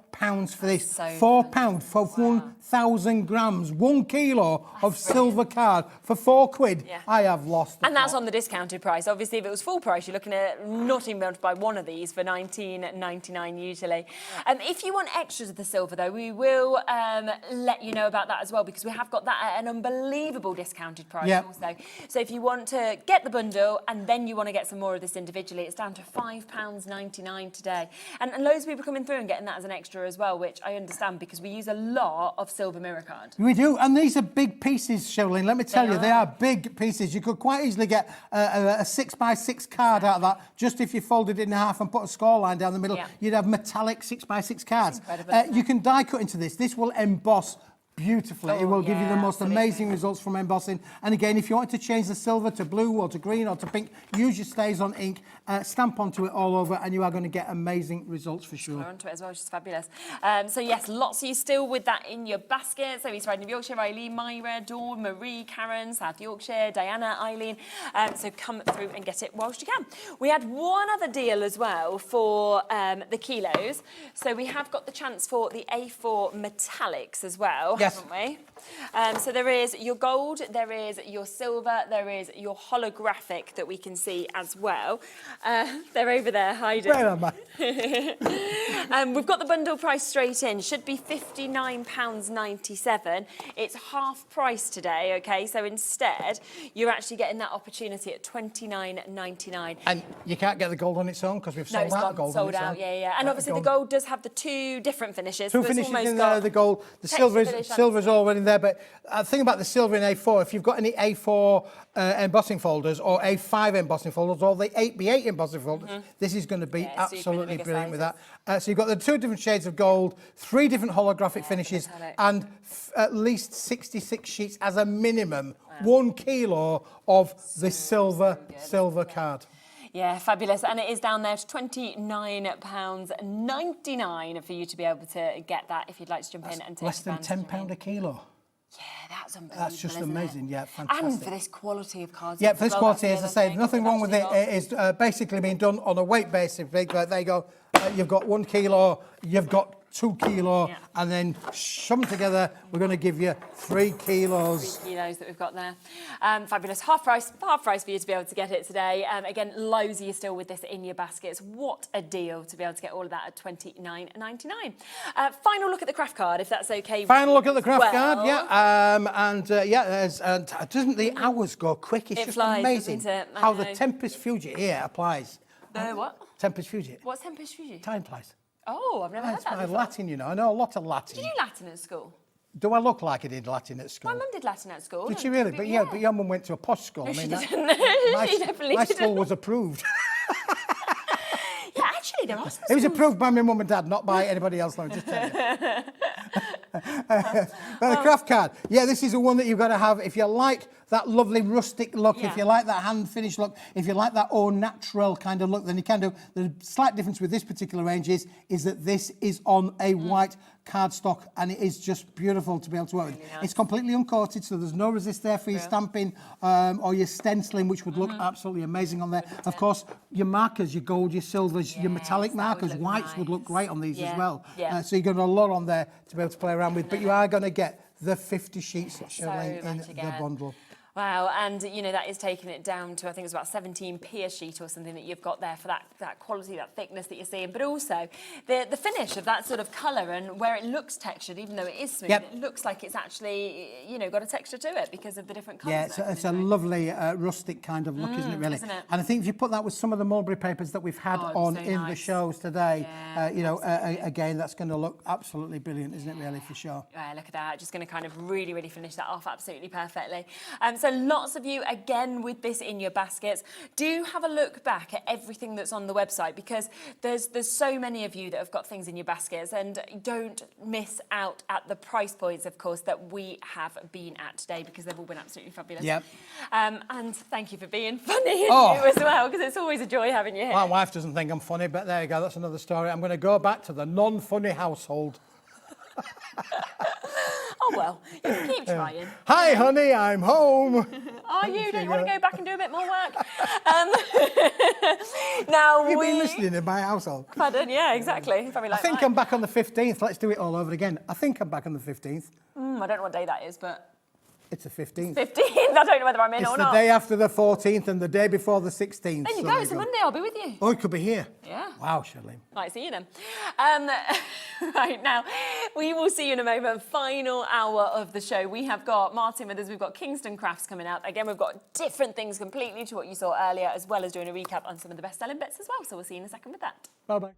for this. £4 for 1,000 grams, 1 kilo of silver card for £4. Yeah. I have lost. And that's on the discounted price. Obviously, if it was full price, you're looking at not even able to buy one of these for $19.99 usually. If you want extras of the silver, though, we will let you know about that as well, because we have got that at an unbelievable discounted price also. So if you want to get the bundle and then you want to get some more of this individually, it's down to £5.99 today. And loads of people coming through and getting that as an extra as well, which I understand because we use a lot of silver mirror card. We do, and these are big pieces, Shirley. Let me tell you, they are big pieces. You could quite easily get a 6x6 card out of that, just if you folded it in half and put a score line down the middle. You'd have metallic 6x6 cards. You can die cut into this. This will emboss beautifully. It will give you the most amazing results from embossing. And again, if you want to change the silver to blue or to green or to pink, use your stays on ink, stamp onto it all over, and you are going to get amazing results for sure. We're onto it as well, which is fabulous. So yes, lots of you still with that in your basket. So East Riding of Yorkshire, Eileen, Myra, Dawn, Marie, Karen, South Yorkshire, Diana, Eileen. So come through and get it whilst you can. We had one other deal as well for the kilos. So we have got the chance for the A4 metallics as well, haven't we? So there is your gold, there is your silver, there is your holographic that we can see as well. They're over there hiding. Where am I? We've got the bundle price straight in. Should be £59.97. It's half price today, okay? So instead, you're actually getting that opportunity at £29.99. And you can't get the gold on its own because we've sold out the gold on its own. Sold out, yeah. And obviously the gold does have the two different finishes. Two finishes in there, the gold. The silver is already there. But the thing about the silver in A4, if you've got any A4 embossing folders or A5 embossing folders or the 8x8 embossing folders, this is going to be absolutely brilliant with that. So you've got the two different shades of gold, 3 different holographic finishes, and at least 66 sheets as a minimum. 1 kilo of the silver card. Yeah, fabulous. And it is down there to £29.99 for you to be able to get that if you'd like to jump in and take less than £10 a kilo. Yeah, that's unbelievable. That's just amazing. Yeah, fantastic. And for this quality of cards. Yeah, for this quality, as I say, nothing wrong with it. It is basically being done on a weight basis. There you go. You've got 1 kilo, you've got 2 kilo, and then shove them together. We're going to give you 3 kilos. 3 kilos that we've got there. Fabulous. Half price for you to be able to get it today. Again, loads of you still with this in your baskets. What a deal to be able to get all of that at £29.99. Final look at the craft card, if that's okay. Final look at the craft card, doesn't the hours go quick? It's just flies, amazing how the Tempest Fugit here applies. The what? Tempest Fugit. What's Tempest Fugit? Time flies. Oh, I've never heard that before. Latin, you know. I know a lot of Latin. Did you do Latin at school? Do I look like I did Latin at school? My mum did Latin at school. Did she really? But your mum went to a posh school. No, I mean, she didn't. She definitely my didn't. school was approved. Yeah, actually, there are some It was approved by my mum and dad, not by anybody else. Let me just tell you. But the craft card, this is the one that you've got to have if you like that lovely rustic look, if you like that hand finished look, if you like that au natural kind of look, then you can do. The slight difference with this particular range is that this is on a white cardstock, and it is just beautiful to be able to work with. Nice. It's completely uncoated, so there's no resist there for your stamping or your stenciling, which would look absolutely amazing on there. Of course, your markers, your gold, your silvers, your metallic markers, whites would look great on these as well. So you've got a lot on there to be able to play around with, but you are going to get the 50 sheets that show in the bundle. Wow, and you know that is taking it down to, I think it was about 17p a sheet or something that you've got there for that quality, that thickness that you're seeing, but also the finish of that sort of colour and where it looks textured, even though it is smooth, it looks like it's actually, got a texture to it because of the different colours. Yeah, it's a lovely rustic kind of look, isn't it, really? Isn't it? And I think if you put that with some of the mulberry papers that we've had the shows today, again, that's going to look absolutely brilliant, isn't it, really, for sure? Yeah, look at that, just going to kind of really, really finish that off absolutely perfectly. So So lots of you, again, with this in your baskets. Do have a look back at everything that's on the website, because there's so many of you that have got things in your baskets, and don't miss out at the price points, of course, that we have been at today, because they've all been absolutely fabulous. Yep. And thank you for being funny and Oh. you as well, because it's always a joy having you here. My wife doesn't think I'm funny, but there you go, that's another story. I'm going to go back to the non-funny household. Oh, well, you can keep trying. Hi, honey, I'm home. Are you? Don't you want to go back and do a bit more work? Now You've been listening in my household. Pardon? Yeah, exactly. Probably I like think mine. I'm back on the 15th. Let's do it all over again. I think I'm back on the 15th. I don't know what day that is, but... It's the 15th. 15th. I don't know whether I'm in It's or the not. day after the 14th and the day before the 16th. There you so go. It's a Monday. I'll be with you. Oh, it could be here. Yeah. Wow, Charlene. Right, see you then. Right, now, we will see you in a moment. Final hour of the show. We have got Martin with us. We've got Kingston Crafts coming out. Again, we've got different things completely to what you saw earlier, as well as doing a recap on some of the best-selling bits as well. So we'll see you in a second with that. Bye-bye.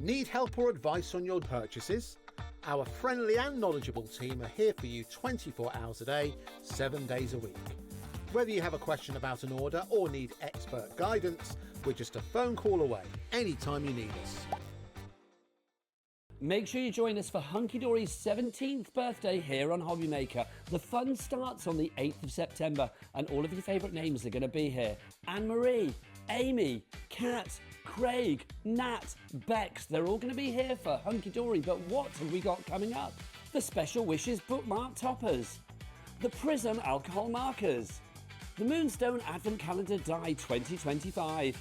Need help or advice on your purchases? Our friendly and knowledgeable team are here for you 24 hours a day, 7 days a week. Whether you have a question about an order or need expert guidance, we're just a phone call away anytime you need us. Make sure you join us for Hunky Dory's 17th birthday here on HobbyMaker. The fun starts on the 8th of September, and all of your favourite names are going to be here. Anne-Marie, Amy, Kat, Craig, Nat, Bex, they're all going to be here for Hunky Dory. But what have we got coming up? The Special Wishes bookmark toppers, the Prism alcohol markers, the Moonstone Advent Calendar Die 2025,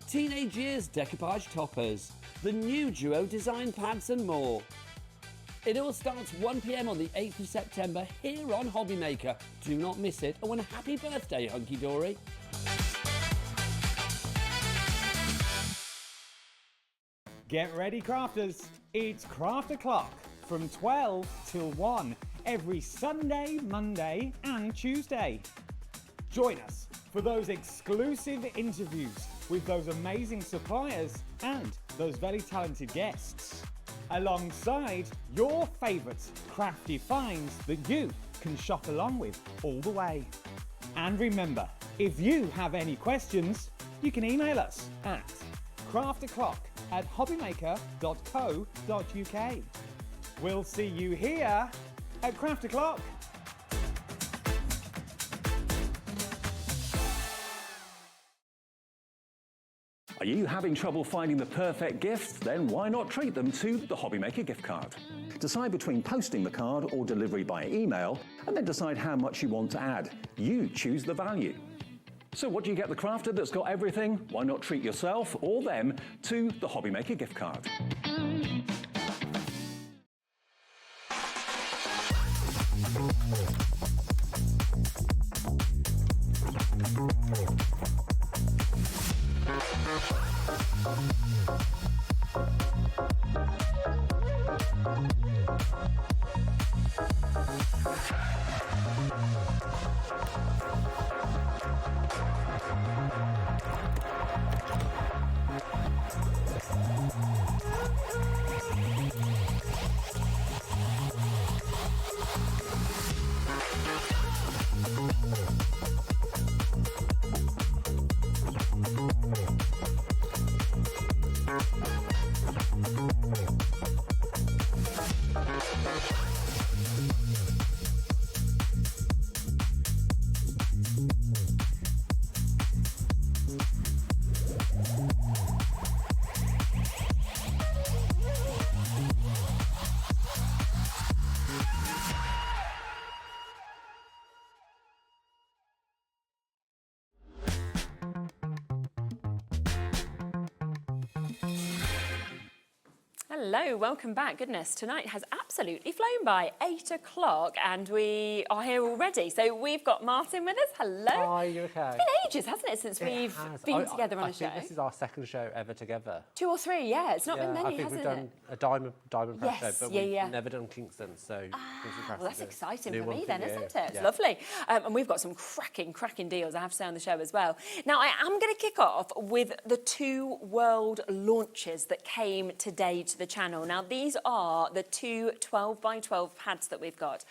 Teenage Years decoupage toppers, the new Duo design pads and more. It all starts 1 p.m. on the 8th of September here on HobbyMaker. Do not miss it. Oh, and a happy birthday, Hunky Dory. Get ready, crafters. It's Craft O'Clock from 12 till 1 every Sunday, Monday and Tuesday. Join us for those exclusive interviews with those amazing suppliers and those very talented guests, alongside your favourite crafty finds that you can shop along with all the way. And remember, if you have any questions, you can email us at crafto'clock@hobbymaker.co.uk. We'll see you here at Craft O'Clock. Are you having trouble finding the perfect gift? Then why not treat them to the HobbyMaker gift card? Decide between posting the card or delivery by email, and then decide how much you want to add. You choose the value. So what do you get the crafter that's got everything? Why not treat yourself or them to the HobbyMaker gift card? Hello, welcome back. Goodness, tonight has absolutely flown by. 8 o'clock and we are here already. So we've got Martin with us. Hello. Hi, you okay? It's been ages, hasn't it, since we've been together on a show? I think this is our second show ever together. 2 or 3, yeah. It's not been many, I think hasn't we've done a diamond press show, but we've never done Kingston, so Kingston Crafts. Well, that's exciting for me then, isn't it? It's Yeah. lovely. And we've got some cracking deals, I have to say, on the show as well. Now, I am going to kick off with the 2 world launches that came today to the channel. Now, these are the 2 12x12 pads that we've got.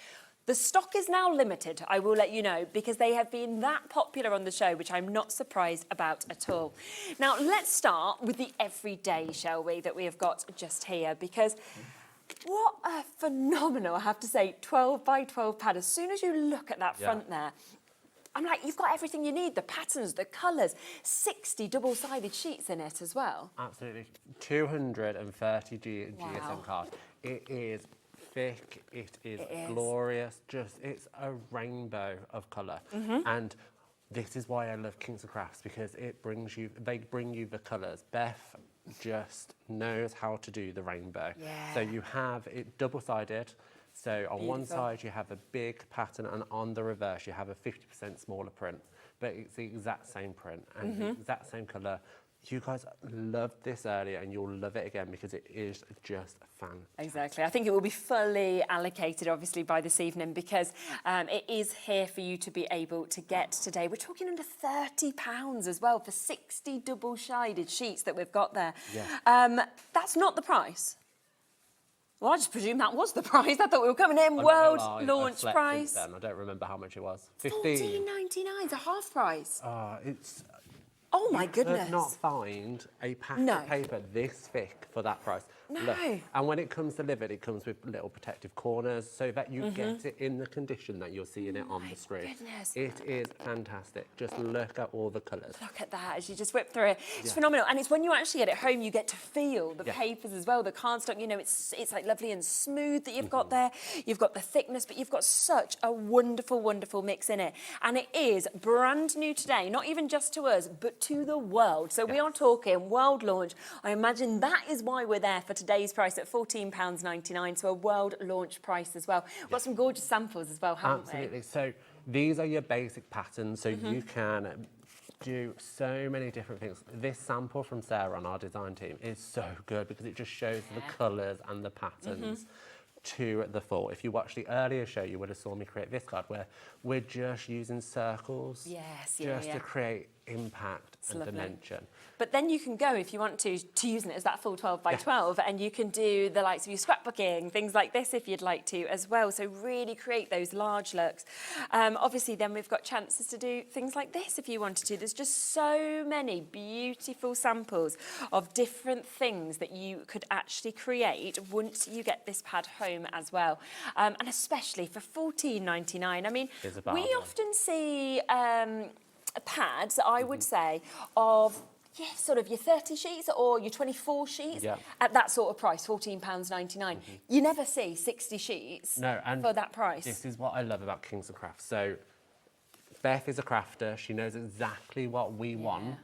The stock is now limited, I will let you know, because they have been that popular on the show, which I'm not surprised about at all. Now, let's start with the everyday, shall we, that we have got just here, because what a phenomenal, I have to say, 12x12 pad. As soon as you look at that front there, I'm like, you've got everything you need, the patterns, the colours, 60 double-sided sheets in it as well. Absolutely. 230 GSM cards. It is thick, it is glorious, it's a rainbow of colour. And this is why I love Kingston Crafts, because they bring you the colours. Beth just knows how to do the rainbow. So you have it double-sided. So on one side you have a big pattern, and on the reverse you have a 50% smaller print, but it's the exact same print and the exact same colour. You guys loved this earlier and you'll love it again because it is just fun. Exactly. I think it will be fully allocated, obviously, by this evening, because it is here for you to be able to get today. We're talking under £30 as well for 60 double-sided sheets that we've got there. That's not the price. Well, I just presumed that was the price. I thought we were coming in world launch price. Then. I don't remember how much it was. $14.99 is a half price. It's. Oh my goodness! You could not find a pack of paper this thick for that price. No. Look, and when it comes delivered, it comes with little protective corners so that you get it in the condition that you're seeing it on the screen. It is fantastic. Just look at all the colours. Look at that as you just whip through it. It's phenomenal. And it's when you actually get it home, you get to feel the papers as well, the cardstock. You know, it's like lovely and smooth that you've got there. You've got the thickness, but you've got such a wonderful, wonderful mix in it. And it is brand new today, not even just to us, but to the world. So we are talking world launch. I imagine that is why we're there for today's price at £14.99, so a world launch price as well. We've got some gorgeous samples as well, haven't we? Absolutely. So these are your basic patterns, so you can do so many different things. This sample from Sarah on our design team is so good because it just shows the colours and the patterns to the full. If you watched the earlier show, you would have saw me create this card where we're just using circles just to create impact and dimension. But then you can go, if you want to using it as that full 12x12, and you can do the likes of your scrapbooking, things like this if you'd like to as well. So really create those large looks. Obviously, then we've got chances to do things like this if you wanted to. There's just so many beautiful samples of different things that you could actually create once you get this pad home as well. And especially for £14.99. I mean, we often see pads, I would say, of sort of your 30 sheets or your 24 sheets at that sort of price, £14.99. You never see 60 sheets for that price. This is what I love about Kingston Crafts. So Beth is a crafter. She knows exactly what we want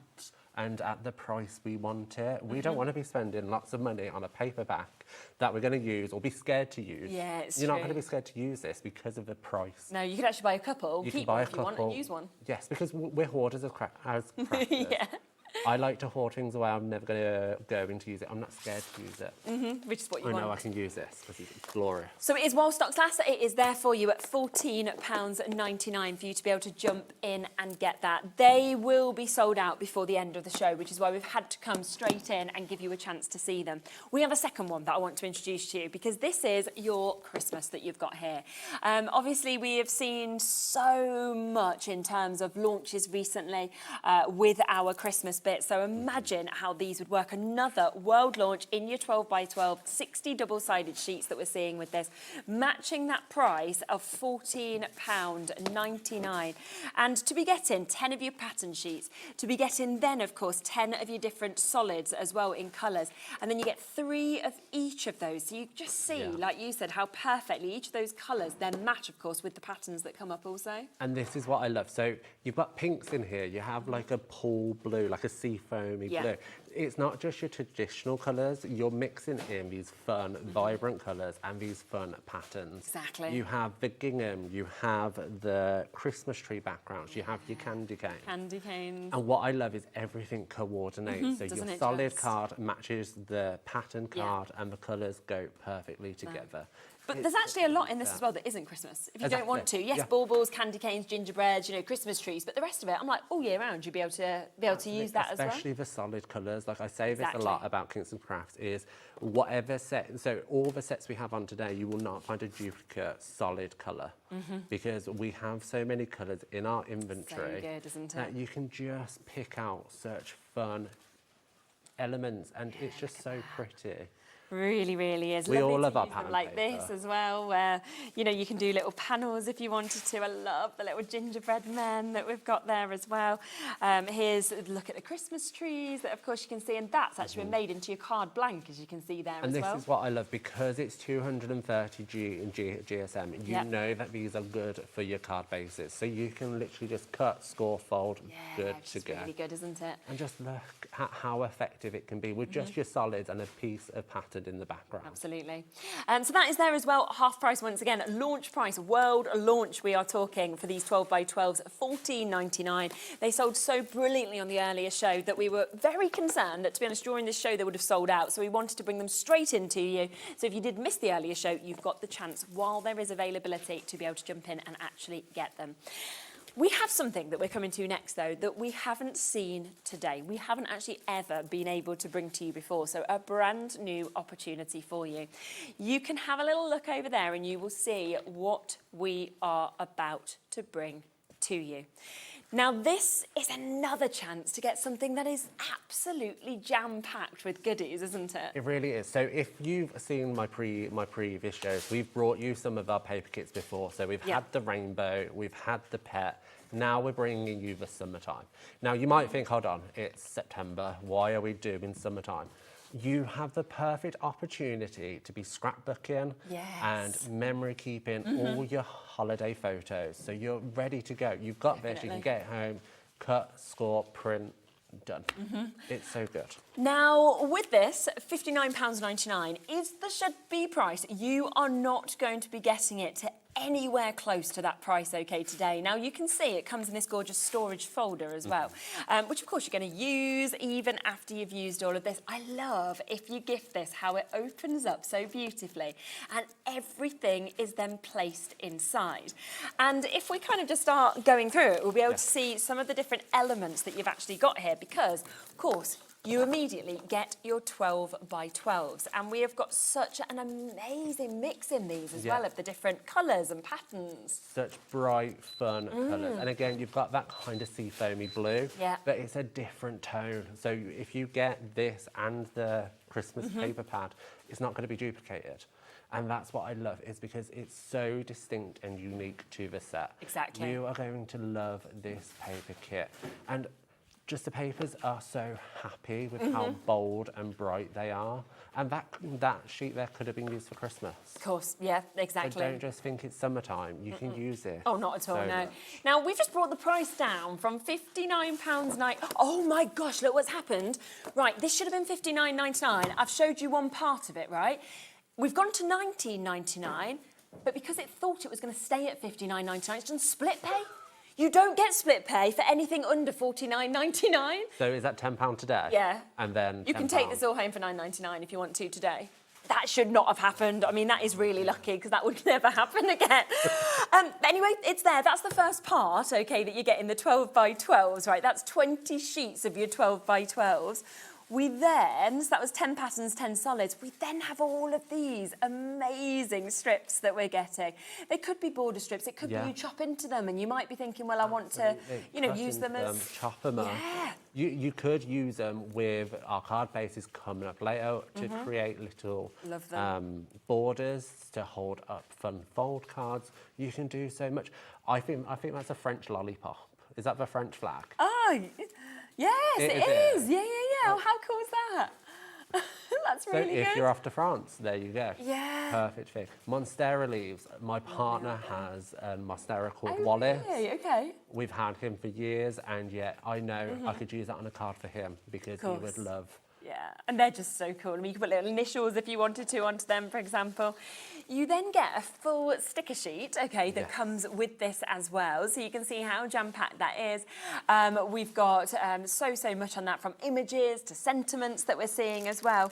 and at the price we want it. We don't want to be spending lots of money on a paperback that we're going to use or be scared to use. Yeah, it's You're not going to be scared to use this because of the price. No, you could actually buy a couple, You keep can buy one a if you want, couple. and use one. Yes, because we're hoarders as crafters. I like to hoard things away. I'm never going to go in to use it. I'm not scared to use it. Which is what you I want. know I can use this because it's glorious. So it is while stocks last. It is there for you at £14.99 for you to be able to jump in and get that. They will be sold out before the end of the show, which is why we've had to come straight in and give you a chance to see them. We have a second one that I want to introduce to you because this is your Christmas that you've got here. Obviously, we have seen so much in terms of launches recently with our Christmas bit. So imagine how these would work. Another world launch in your 12x12, 60 double-sided sheets that we're seeing with this, matching that price of £14.99. And to be getting 10 of your pattern sheets, to be getting then, of course, 10 of your different solids as well in colours. And then you get 3 of each of those. So you just see, like you said, how perfectly each of those colours then match, of course, with the patterns that come up also. And this is what I love. So you've got pinks in here. You have like a pool blue, like a seafoamy Yeah. blue. It's not just your traditional colours, you're mixing in these fun, vibrant colours and these fun patterns. Exactly. You have the gingham, you have the Christmas tree backgrounds, you have your candy cane. Candy canes. And what I love is everything coordinates. So Doesn't your it solid just? card matches the pattern Yeah. card and the colours go perfectly together. But there's actually a lot in this as well that isn't Christmas. If you don't want to, Exactly. yes, Yeah. baubles, candy canes, gingerbreads, you know, Christmas trees, but the rest of it, I'm like, all year round, you'll be able to use that as well. Especially the solid colours. Like I say this Exactly. a lot about Kingston Crafts is whatever set, so all the sets we have on today, you will not find a duplicate solid colour because we have so many colours in our inventory So good, isn't that it? you can just pick out such fun elements and it's just so pretty. Really, really is. We Lovely all to love our use them pattern like paper. this as well, where, you know, you can do little panels if you wanted to. I love the little gingerbread men that we've got there as well. Here's a look at the Christmas trees that, of course, you can see, and that's actually been made into your card blank, as you can see there And as this well. is what I love, because it's 230 GSM, you Yep. know that these are good for your card bases. So you can literally just cut, score, fold, good Which to is go. really good, isn't it? And just look at how effective it can be with just your solids and a piece of pattern in the background. Absolutely. So that is there as well, half price once again, launch price, world launch we are talking for these 12 by 12s, $14.99. They sold so brilliantly on the earlier show that we were very concerned that, to be honest, during this show they would have sold out, so we wanted to bring them straight into you. So if you did miss the earlier show, you've got the chance, while there is availability, to be able to jump in and actually get them. We have something that we're coming to next, though, that we haven't seen today. We haven't actually ever been able to bring to you before, so a brand new opportunity for you. You can have a little look over there and you will see what we are about to bring to you. Now, this is another chance to get something that is absolutely jam-packed with goodies, isn't it? It really is. So if you've seen my previous shows, we've brought you some of our paper kits before. So we've had the rainbow, we've had the pet. Now we're bringing you the summertime. Now you might think, hold on, it's September. Why are we doing summertime? You have the perfect opportunity to be scrapbooking and memory keeping all your holiday photos. So you're ready to go. You've got this, you can get it home, cut, score, print, done. It's so good. Now, with this, £59.99 is the should be price. You are not going to be getting it to anywhere close to that price, okay, today. Now, you can see it comes in this gorgeous storage folder as well, which, of course, you're going to use even after you've used all of this. I love, if you gift this, how it opens up so beautifully and everything is then placed inside. And if we kind of just start going through it, we'll be able to see some of the different elements that you've actually got here because, of course, you immediately get your 12 by 12s. And we have got such an amazing mix in these as well of the different colours and patterns. Such bright, fun colours. And again, you've got that kind of seafoamy blue, but it's a different tone. So if you get this and the Christmas paper pad, it's not going to be duplicated. And that's what I love, is because it's so distinct and unique to the set. Exactly. You are going to love this paper kit. And just the papers are so happy with how bold and bright they are. And that sheet there could have been used for Christmas. Of course, yeah, exactly. So don't just think it's summertime. You can use it. Oh, not at all, so no. much. Now, we've just brought the price down from £59.90. Oh, my gosh, look what's happened. Right, this should have been £59.99. I've showed you one part of it, right? We've gone to £19.99, but because it thought it was going to stay at £59.99, it's done split pay. You don't get split pay for anything under £49.99. So is that £10 today? Yeah. And then You can take this all home for £9.99 if you want to today. That should not have happened. I mean, that is really lucky because that would never happen again. Anyway, it's there. That's the first part, okay, that you get in the 12 by 12s, right? That's 20 sheets of your 12 by 12s. We then, so that was 10 patterns, 10 solids, we then have all of these amazing strips that we're getting. They could be border strips, it could be you chop into them and you might be thinking, well, I want to, you know, use them as... Chop them up. You could use them with our card bases coming up later to create little borders to hold up fun fold cards. You can do so much. I think that's a French lollipop. Is that the French flag? Oh, yes, it is. Yeah. Oh, how cool is that? That's really good. So if you're off to France, there you go. Yeah. Perfect fit. Monstera leaves. My partner has a Monstera called Wallace. Really? Okay. We've had him for years, and yet I know I could use that on a card for him because he would love. Yeah, and they're just so cool. I mean, you can put little initials if you wanted to onto them, for example. You then get a full sticker sheet, okay, that comes with this as well, so you can see how jam-packed that is. We've got so much on that, from images to sentiments that we're seeing as well.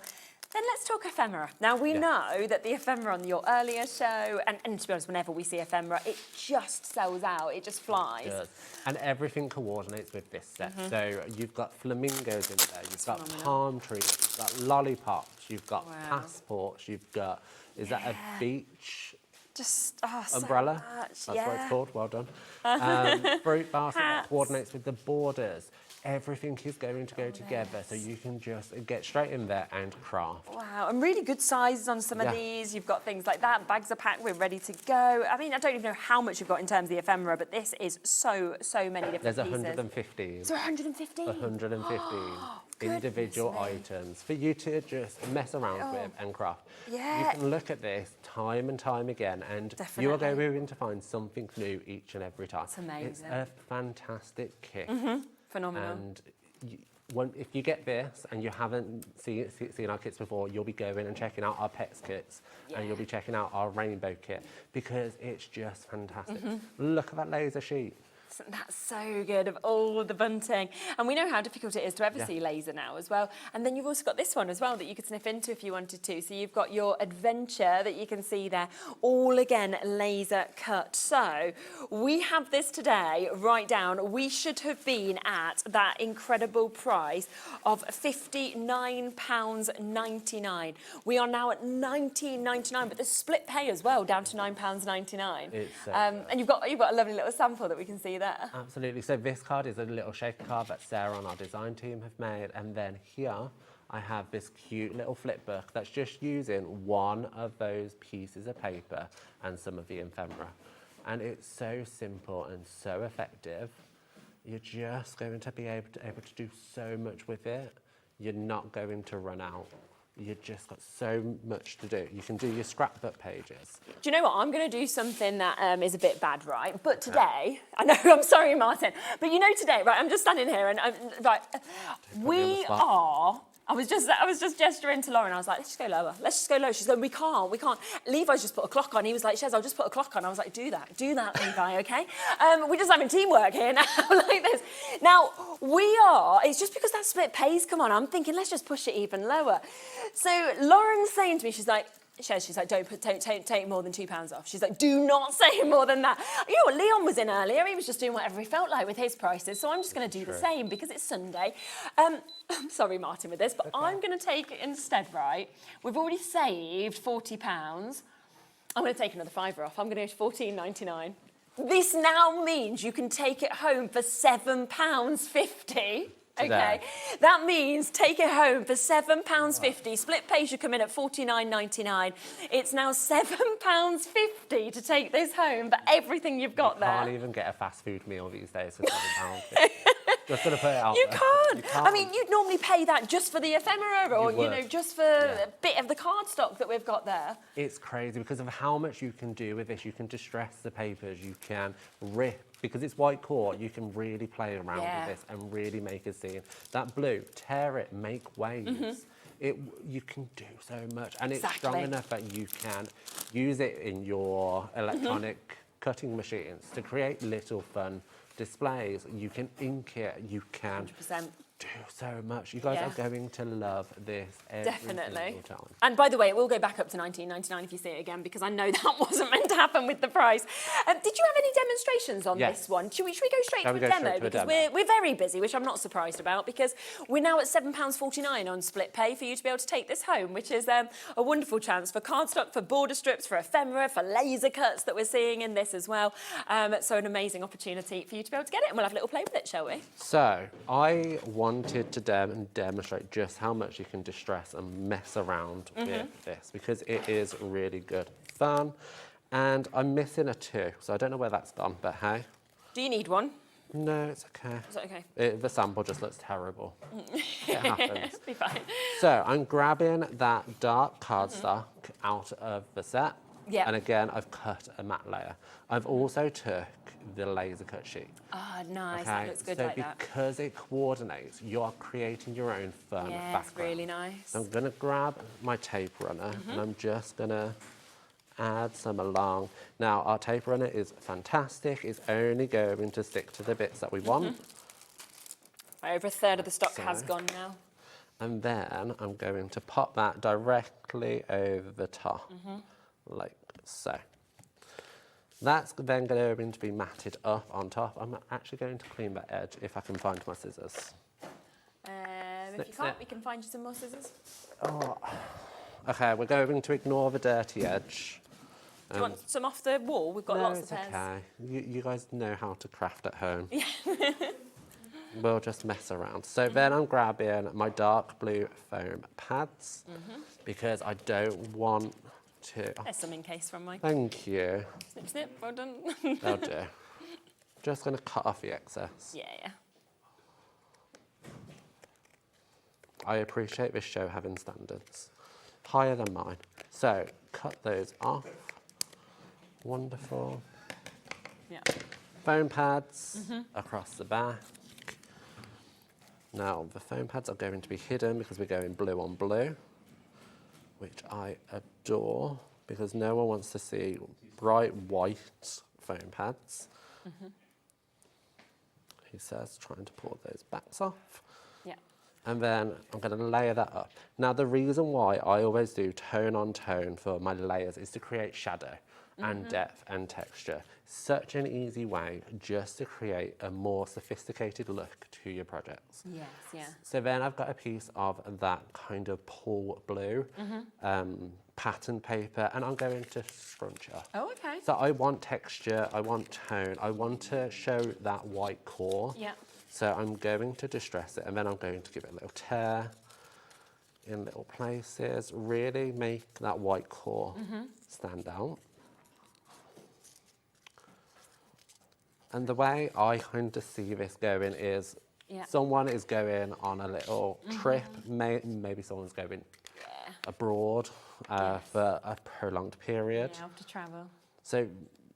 Then let's talk ephemera. Now, we know that the ephemera on your earlier show, and to be honest, whenever we see ephemera, it just sells out. It just flies. It does. And everything coordinates with this set. So you've got flamingos in there, you've got palm trees, you've got lollipops, you've got passports, you've got, is that a beach? Just, umbrella? So much. That's what it's called, well done. Fruit basket that coordinates with the borders. Everything is going to go together, so you can just get straight in there and craft. Wow, and really good sizes on some of these. You've got things like that. Bags are packed, we're ready to go. I mean, I don't even know how much you've got in terms of the ephemera, but this is so many different pieces. There's 115. So 115? 115 individual items for you to just mess around with and craft. Yeah. You can look at this time and time again, and you are going to find something new each and every time. It's amazing. It's a fantastic kit. Phenomenal. And if you get this and you haven't seen our kits before, you'll be going and checking out our pets kits, and you'll be checking out our rainbow kit, because it's just fantastic. Look at that laser sheet. That's so good, of all the bunting. And we know how difficult it is to ever see laser now as well. And then you've also got this one as well that you could sniff into if you wanted to. So you've got your adventure that you can see there, all again laser cut. So we have this today, right down. We should have been at that incredible price of £59.99. We are now at £19.99, but there's split pay as well, down to £9.99. And you've got a lovely little sample that we can see there. Absolutely. So this card is a little shaker card that Sarah and our design team have made, and then here I have this cute little flip book that's just using one of those pieces of paper and some of the ephemera, and it's so simple and so effective. You're just going to be able to do so much with it. You're not going to run out. You've just got so much to do. You can do your scrapbook pages. Do you know what? I'm going to do something that is a bit bad, right? But today, I know, I'm sorry, Martin, but you know today, right, I'm just standing here and, I was just gesturing to Lauren. I was like, let's just go lower. Let's just go lower. She's going, we can't. Levi's just put a clock on. He was like, Shez, I'll just put a clock on. I was like, do that, Levi, okay? We're just having teamwork here now, like this. Now, it's just because that split pays, come on, I'm thinking, let's just push it even lower. So Lauren's saying to me, she's like, she's like, don't take more than £2 off. She's like, do not say more than that. You know what, Leon was in earlier. He was just doing whatever he felt like with his prices. So I'm just going to do the same because it's Sunday. I'm sorry, Martin, with this, but I'm going to take it instead, right? We've already saved £40. I'm going to take another £5 off. I'm going to go to £14.99. This now means you can take it home for £7.50. Okay, that means take it home for £7.50. Split pay should come in at £49.99. It's now £7.50 to take this home for everything you've got there. You can't even get a fast food meal these days for £7. Just going to put it out you there. Can't. I mean, you'd normally pay that just for the ephemera or, you know, just for a bit of the cardstock that we've got there. It's crazy because of how much you can do with this. You can distress the papers, you can rip. Because it's white core, you can really play around with this and really make a scene. That blue, tear it, make waves. You can do so much. And it's strong enough that you can use it in your electronic cutting machines to create little fun displays. You can ink it, you can 100%. do so much. You guys are going to love this every single time. And by the way, it will go back up to £19.99 if you see it again, because I know that wasn't meant to happen with the price. Did you have any demonstrations on this one? Should we go straight to a demo? Because we're very busy, which I'm not surprised about, because we're now at £7.49 on split pay for you to be able to take this home, which is a wonderful chance for cardstock, for border strips, for ephemera, for laser cuts that we're seeing in this as well. So an amazing opportunity for you to be able to get it, and we'll have a little play with it, shall we? So I wanted to demonstrate just how much you can distress and mess around with this, because it is really good fun. And I'm missing a 2, so I don't know where that's gone, but hey. Do you need one? No, it's okay. Is that okay? The sample just looks terrible. It happens. Be fine. So I'm grabbing that dark cardstock out of the set. Yeah. And again, I've cut a matte layer. I've also took the laser cut sheet. Ah, nice. That looks good so like that. because it coordinates, you're creating your own fun Yeah, background. it's really nice. So I'm gonna grab my tape runner and I'm just gonna add some along. Now, our tape runner is fantastic. It's only going to stick to the bits that we want. Over a third of the stock has gone now. And then I'm going to pop that directly over the top, like so. That's then going to be matted up on top. I'm actually going to clean that edge if I can find my scissors. If you can't, we can find you some more scissors. Oh. Okay, we're going to ignore the dirty edge. Do you want some off the wall? We've got no, lots it's of pairs. okay. You guys know how to craft at home. Yeah. We'll just mess around. So then I'm grabbing my dark blue foam pads because I don't want to... There's some in case from Mike. Thank you. Snip, snip. Well done. That'll do. Just going to cut off the excess. Yeah. I appreciate this show having standards higher than mine. So cut those off. Wonderful. Yeah. Foam pads across the back. Now the foam pads are going to be hidden because we're going blue on blue, which I adore because no one wants to see bright white foam pads. He says, trying to pull those backs off. Yeah. And then I'm going to layer that up. Now, the reason why I always do tone on tone for my layers is to create shadow and depth and texture. Such an easy way just to create a more sophisticated look to your projects. Yes, yeah. So then I've got a piece of that kind of pool blue pattern paper, and I'm going to scrunch up. Oh, okay. So I want texture, I want tone, I want to show that white core. Yeah. So I'm going to distress it, and then I'm going to give it a little tear in little places, really make that white core stand out. And the way I kind of see this going is someone is going on a little trip, maybe someone's going abroad for a prolonged period. Yeah, off to travel. So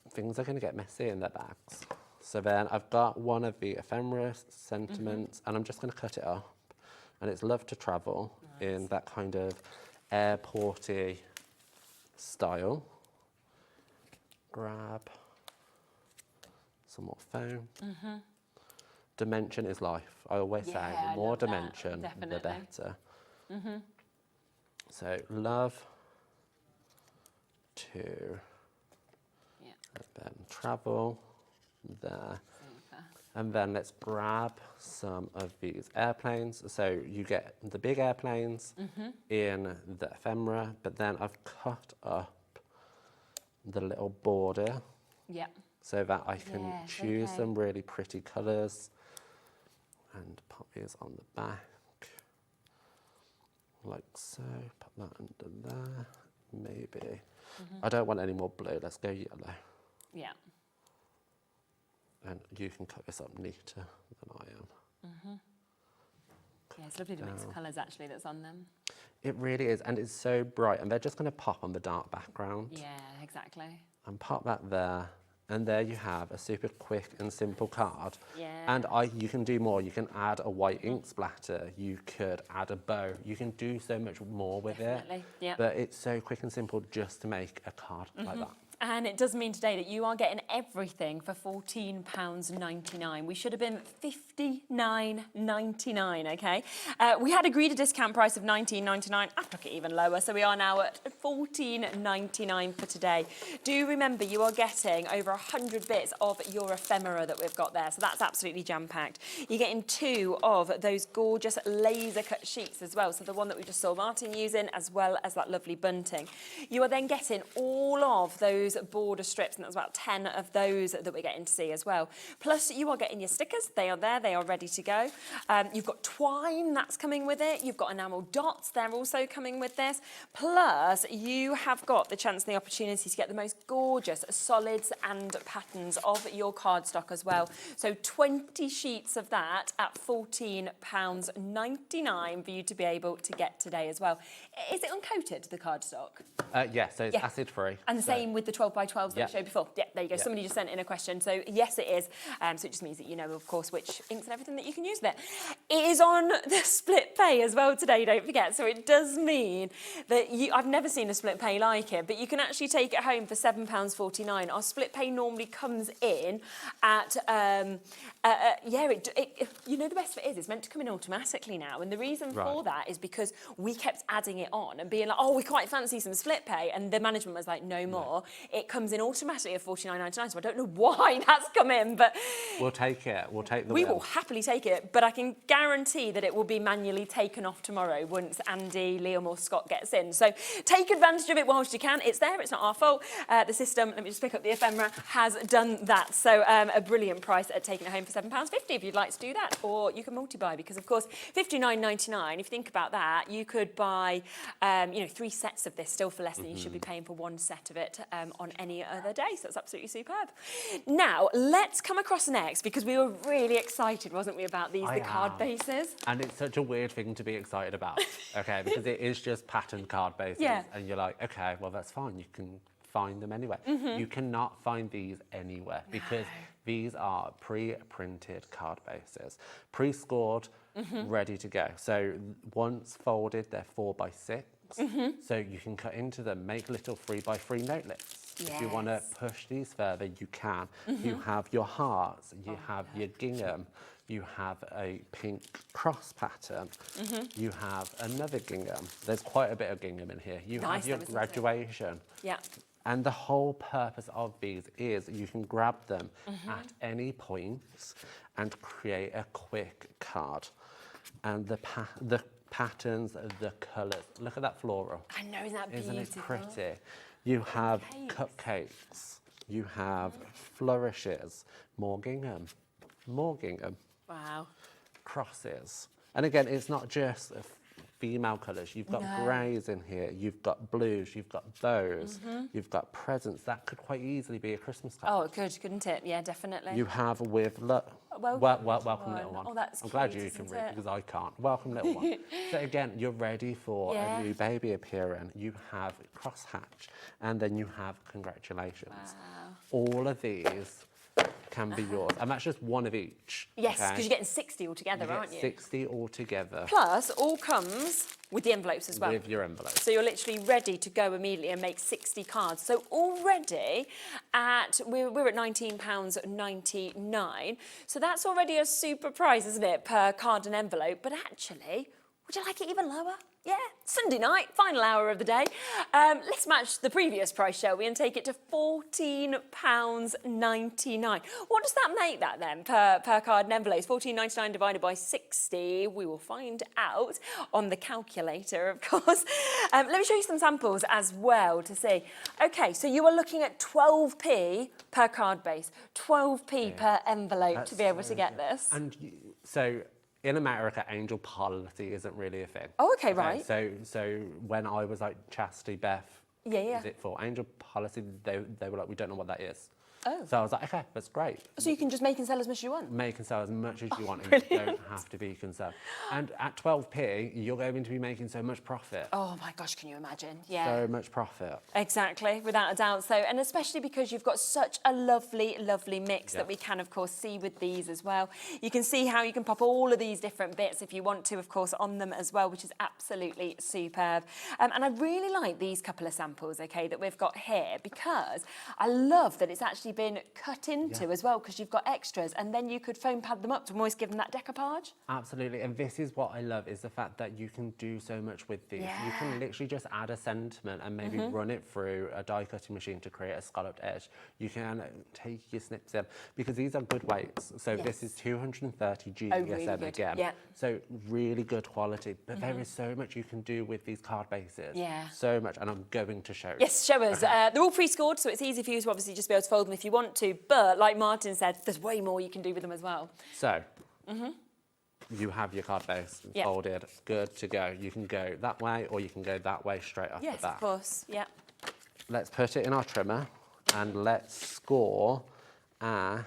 things are going to get messy in their bags. So then I've got one of the ephemera sentiments and I'm just going to cut it up. And it's love to travel in that kind of airporty style. Grab some more foam. Dimension is life. I always say the more dimension, the better. So love to and then travel there. And then let's grab some of these airplanes. So you get the big airplanes in the ephemera, but then I've cut up the little border. Yeah. So that I can choose some really pretty colours and pop these on the back, like so. Put that under there, maybe. I don't want any more blue, let's go yellow. Yeah. And you can cut this up neater than I am. Yeah, it's lovely to mix colours actually that's on them. It really is, and it's so bright, and they're just going to pop on the dark background. Yeah, exactly. And pop that there. And there you have a super quick and simple card. Yeah. And you can do more. You can add a white ink splatter. You could add a bow. You can do so much more with it. Yep. But it's so quick and simple just to make a card like that. And it does mean today that you are getting everything for £14.99. We should have been $59.99, okay? We had agreed a discount price of £19.99. I took it even lower, so we are now at £14.99 for today. Do remember, you are getting over 100 bits of your ephemera that we've got there, so that's absolutely jam-packed. You're getting 2 of those gorgeous laser-cut sheets as well, so the one that we just saw Martin using, as well as that lovely bunting. You are then getting all of those those border strips, and that's about 10 of those that we're getting to see as well. Plus, you are getting your stickers. They are there. They are ready to go. You've got twine that's coming with it. You've got enamel dots. They're also coming with this. Plus, you have got the chance and the opportunity to get the most gorgeous solids and patterns of your cardstock as well. So 20 sheets of that at £14.99 for you to be able to get today as well. Is it uncoated, the cardstock? Yeah, so it's acid free. And the same with the 12 by 12s that I showed before. Yeah, there you go. Yeah. Somebody just sent in a question. So yes, it is. So it just means that you know, of course, which inks and everything that you can use with it. It is on the split pay as well today, don't forget. So it does mean that I've never seen a split pay like it, but you can actually take it home for £7.49. Our split pay normally comes in at, you know, the best of it is it's meant to come in automatically now. And the reason for that is because we kept adding it on and being like, oh, we quite fancy some split pay. And the management was like, no more. It comes in automatically at £49.99. So I don't know why that's come in, but we'll take it. We'll take the We will happily take it, but I can guarantee that it will be manually taken off tomorrow once Andy, Liam or Scott gets in. So take advantage of it whilst you can. It's there. It's not our fault. The system, let me just pick up the ephemera, has done that. So a brilliant price at taking it home for £7.50 if you'd like to do that. Or you can multi-buy because, of course, £59.99, if you think about that, you could buy, 3 sets of this still for less than you should be paying for 1 set of it on any other day. So that's absolutely superb. Now, let's come across next because we were really excited, wasn't we, about these, the card bases? And it's such a weird thing to be excited about, okay, because it is just patterned card bases. Yeah. And you're like, okay, well, that's fine. You can find them anywhere. You cannot find these anywhere because these are pre-printed card bases, pre-scored, ready to go. So once folded, they're 4 by 6. So you can cut into them, make little 3 by 3 note lists. If you want to push these further, you can. You have your hearts, you have your gingham, you have a pink cross pattern, you have another gingham. There's quite a bit of gingham in here. You have your graduation. Yeah. And the whole purpose of these is you can grab them at any point and create a quick card. And the patterns, the colours. Look at that floral. I know, isn't that beautiful? Isn't it pretty? You have cupcakes. You have flourishes. More gingham. More gingham. Wow. Crosses. And again, it's not just female colours. You've got greys in here. You've got blues. You've got bows. You've got presents. That could quite easily be a Christmas card. Oh, it could, couldn't it? Yeah, definitely. You have with welcome little one. Oh, that's I'm glad cute, you can isn't read it? because I can't. Welcome little one. So again, you're ready for a new baby appearing. You have crosshatch, and then you have congratulations. Wow. All of these can be yours, and that's just one of each. Yes, because you're getting 60 altogether, aren't you? 60 altogether. Plus, all comes with the envelopes as well. With your envelopes. So you're literally ready to go immediately and make 60 cards. So already we're at £19.99. So that's already a super price, isn't it, per card and envelope? But actually, would you like it even lower? Yeah, Sunday night, final hour of the day. Let's match the previous price, shall we, and take it to £14.99. What does that make that then per card and envelopes? £14.99 divided by 60. We will find out on the calculator, of course. Let me show you some samples as well to see. Okay, so you are looking at 12p per card base, 12p per envelope to be able to get this. And so in America, angel policy isn't really a thing. Oh, okay, right. So when I was like Chastity Beth, is it for angel policy? They were like, we don't know what that is. Oh. So I was like, okay, that's great. So you can just make and sell as much as you want? Make and sell as much as you want. And brilliant. you don't have to be concerned. And at 12p, you're going to be making so much profit. Oh my gosh, can you imagine? Yeah. So much profit. Exactly, without a doubt. So, and especially because you've got such a lovely, lovely mix that we can, of course, see with these as well. You can see how you can pop all of these different bits if you want to, of course, on them as well, which is absolutely superb. And I really like these couple of samples, okay, that we've got here because I love that it's actually been cut into as well, because you've got extras, and then you could foam pad them up to almost give them that decoupage. Absolutely, and this is what I love, is the fact that you can do so much with these. You can literally just add a sentiment and maybe run it through a die cutting machine to create a scalloped edge. You can take your snips in, because these are good weights. So this is 230 GSM again. So really good quality, but there is so much you can do with these card bases. So much, and I'm going to show you. Yes, show us. They're all pre-scored, so it's easy for you to obviously just be able to fold them if you want to, but like Martin said, there's way more you can do with them as well. So, you have your card base folded, good to go. You can go that way, or you can go that way straight off the bat. Yes, of course, Let's put it in our trimmer, and let's score at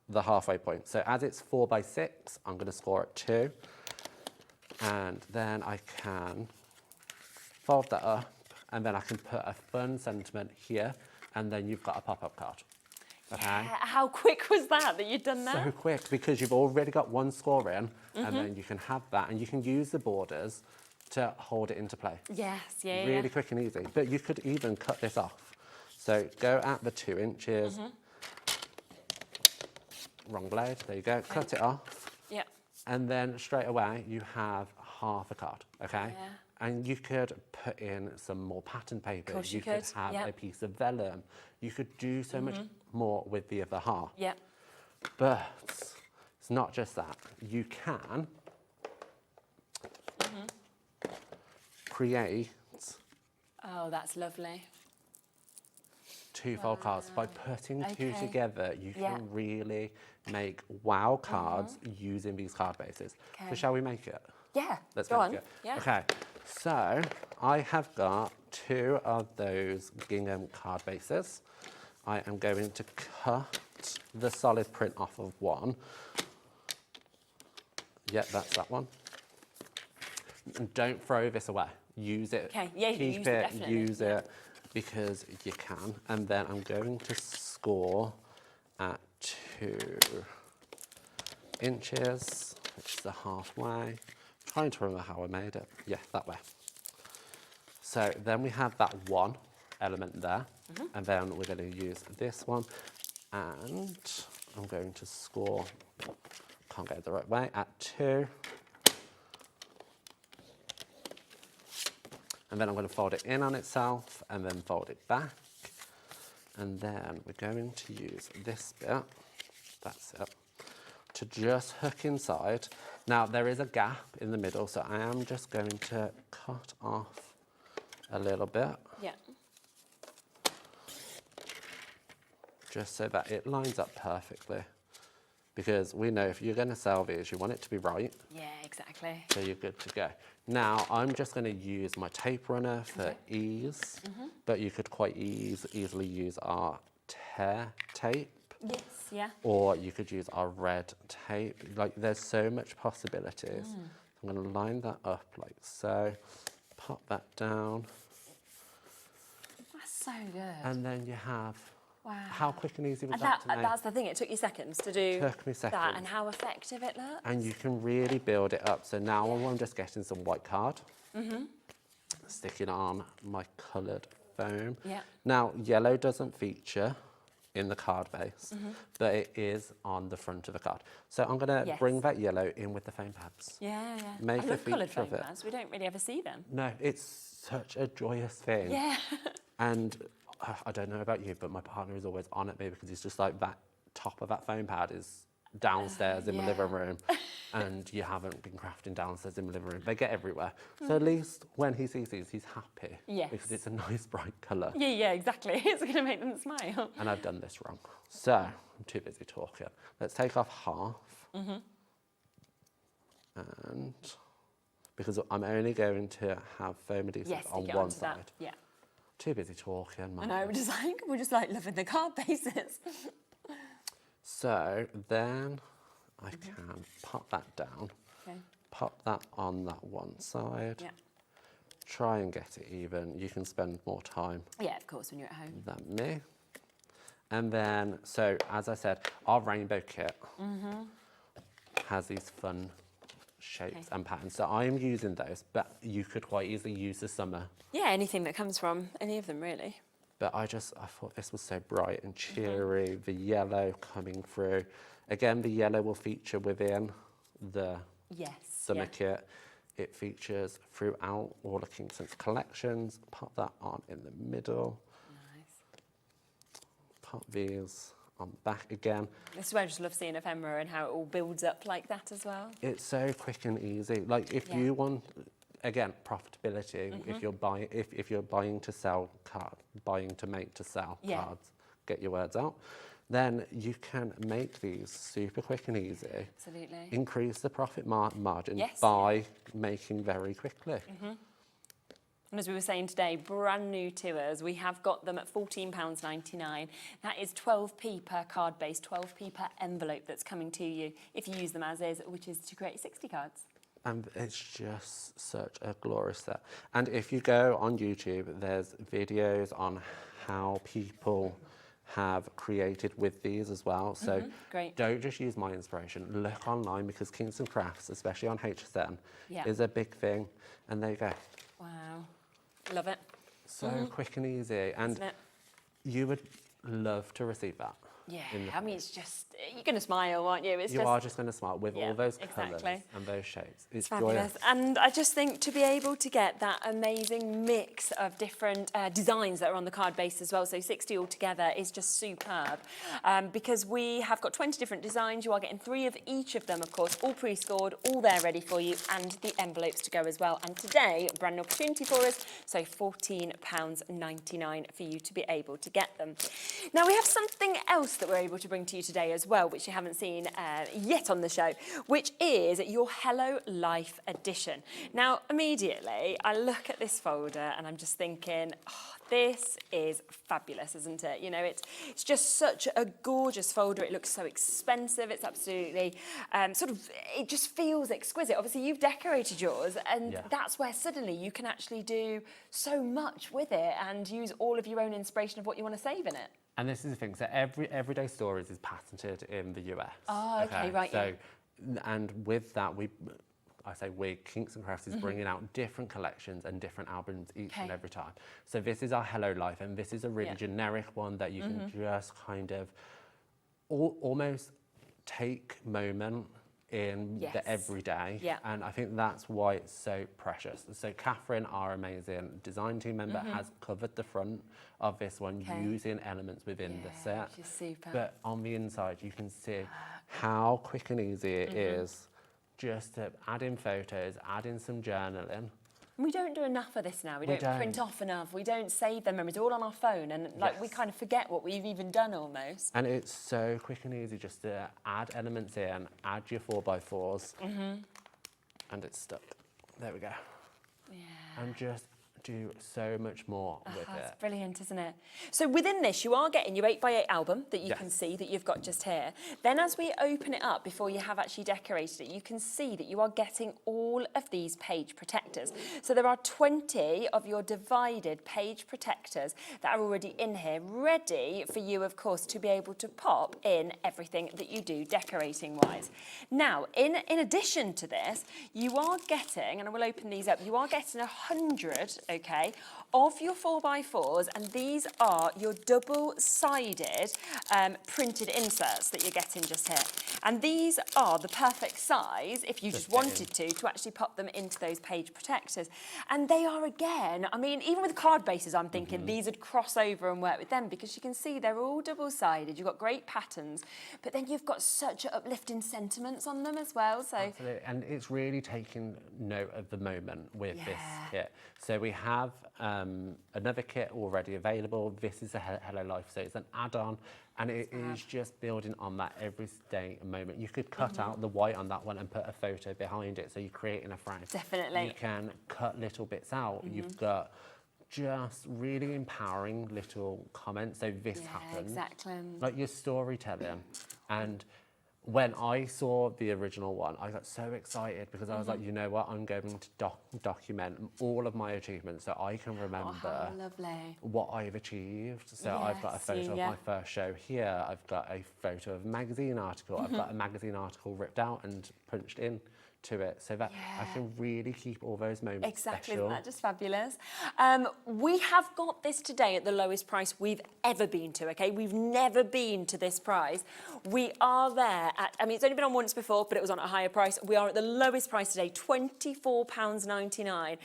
the halfway point. So as it's 4 by 6, I'm going to score at 2, and then I can fold that up, and then I can put a fun sentiment here, and then you've got a pop-up card. Okay? How quick was that you'd done that? So quick, because you've already got one score in, and then you can have that, and you can use the borders to hold it into play. Yes, Really quick and easy. But you could even cut this off. So go at the 2 inches. Wrong blade, there you go. Cut it off. And then straight away you have half a card, okay? And you could put in some more pattern paper. You could have a piece of vellum. You could do so much more with the other half. But it's not just that. You can create that's lovely. 2-fold cards. By putting 2 together, you can really make wow cards using these card bases. So shall we make it? Let's go make on. it. Okay, so I have got 2 of those gingham card bases. I am going to cut the solid print off of one. That's that one. And don't throw this away. Use it. Keep it, use it, because you can. And then I'm going to score at 2 inches, which is the halfway. Trying to remember how I made it. That way. So then we have that one element there, and then we're going to use this one, and I'm going to score, can't get it the right way, at 2. And then I'm going to fold it in on itself, and then fold it back. And then we're going to use this bit, that's it, to just hook inside. Now there is a gap in the middle, so I am just going to cut off a little bit. Just so that it lines up perfectly. Because we know if you're going to sell these, you want it to be right. Exactly. So you're good to go. Now I'm just going to use my tape runner for ease, but you could quite easily use our tear tape. Or you could use our red tape. Like, there's so much possibilities. I'm going to line that up like so. Pop that down. That's so good. And then you have. Wow. How quick and easy was that to make? That's the thing, it took you seconds to do Took me seconds. that, and how effective it looks. And you can really build it up. So now I'm just getting some white card, sticking on my coloured foam. Now, yellow doesn't feature in the card base, but it is on the front of the card. So I'm going to bring that yellow in with the foam pads. Make I a love coloured feature foam of it. pads. We don't really ever see them. No, it's such a joyous thing. And I don't know about you, but my partner is always on at me, because he's just like, that top of that foam pad is downstairs in the living room, and you haven't been crafting downstairs in the living room. They get everywhere. So at least when he sees these, he's happy. Because it's a nice bright colour. Exactly. It's going to make them smile. And I've done this wrong. So I'm too busy talking. Let's take off half. And because I'm only going to have foam adhesive on one side. Too busy talking. I know, we're just like loving the card bases. So then I can pop that down, pop that on that one side, try and get it even. You can spend more time of course, when you're at home. than me. And then, so as I said, our rainbow kit has these fun shapes and patterns. So I'm using those, but you could quite easily use the summer. Anything that comes from any of them, really. But I thought this was so bright and cheery, the yellow coming through. Again, the yellow will feature within the summer kit. It features throughout all of Kingston's collections. Pop that on in the middle. Nice. Pop these on back again. This is why I just love seeing ephemera and how it all builds up like that as well. It's so quick and easy. Like if you want, again, profitability. If you're buying to sell cards, buying to make to sell cards, get your words out. Then you can make these super quick and easy. Absolutely. Increase the profit margin by making very quickly. And as we were saying today, brand new to us, we have got them at £14.99. That is 12p per card base, 12p per envelope that's coming to you if you use them as is, which is to create 60 cards. And it's just such a glorious set. And if you go on YouTube, there's videos on how people have created with these as well. So don't just use my inspiration. Look online, because Kingston Crafts, especially on HSN, is a big thing. And there you go. Wow. Love it. So quick and easy. And you would love to receive that. Yeah, I mean, it's just, you're going to smile, aren't you? You are just going to smile with all those colours and those shapes. It's fabulous. joyous. And I just think to be able to get that amazing mix of different designs that are on the card base as well, so 60 altogether, is just superb. Because we have got 20 different designs. You are getting 3 of each of them, of course, all pre-scored, all there ready for you, and the envelopes to go as well. And today, brand new opportunity for us, so £14.99 for you to be able to get them. Now, we have something else that we're able to bring to you today as well, which you haven't seen yet on the show, which is your Hello Life edition. Now, immediately, I look at this folder and I'm just thinking, oh, this is fabulous, isn't it? You know, it's just such a gorgeous folder. It looks so expensive. It's absolutely it just feels exquisite. Obviously, you've decorated yours, and that's where suddenly you can actually do so much with it and use all of your own inspiration of what you want to save in it. And this is the thing, so Everyday Stories is patented in the US. Oh, okay, right, so, and with that, Kingston Crafts is bringing out different collections and different albums each and every time. So this is our Hello Life, and this is a really generic one that you can just kind of almost take moment in the everyday, and I think that's why it's so precious. So Catherine, our amazing design team member, has covered the front of this one using elements within the set. She's super. But on the inside, you can see how quick and easy it is just to add in photos, add in some journaling. We don't do enough of this now. We don't print off enough. We don't save them memories. They're all on our phone, and we kind of forget what we've even done almost. And it's so quick and easy just to add elements in, add your 4x4s, and it's stuck. There we go. Yeah. And just do so much more with it. It's brilliant, isn't it? So within this, you are getting your 8x8 album that you can see that you've got just here. Then as we open it up, before you have actually decorated it, you can see that you are getting all of these page protectors. So there are 20 of your divided page protectors that are already in here, ready for you, of course, to be able to pop in everything that you do decorating-wise. Now, in addition to this, you are getting, and I will open these up, you are getting 100, okay, of your 4x4s, and these are your double-sided printed inserts that you're getting just here. And these are the perfect size, if you just wanted to actually pop them into those page protectors. And they are, again, I mean, even with card bases, I'm thinking these would cross over and work with them, because you can see they're all double-sided. You've got great patterns, but then you've got such uplifting sentiments on them as well. So absolutely. And it's really taking note of the moment with this kit. So we have another kit already available. This is a Hello Life, so it's an add-on, and it is just building on that everyday moment. You could cut out the white on that one and put a photo behind it, so you're creating a frame. Definitely. You can cut little bits out. You've got just really empowering little comments. So this happened. Exactly. Like your storytelling. And when I saw the original one, I got so excited, because I was like, you know what, I'm going to document all of my achievements so I can remember what I've achieved. So I've got a photo of my first show here, I've got a photo of a magazine article, I've got a magazine article ripped out and punched in to it, so that I can really keep all those moments Exactly, special. isn't that just fabulous? We have got this today at the lowest price we've ever been to, okay? We've never been to this price. We are there at, I mean, it's only been on once before, but it was on a higher price. We are at the lowest price today, £24.99.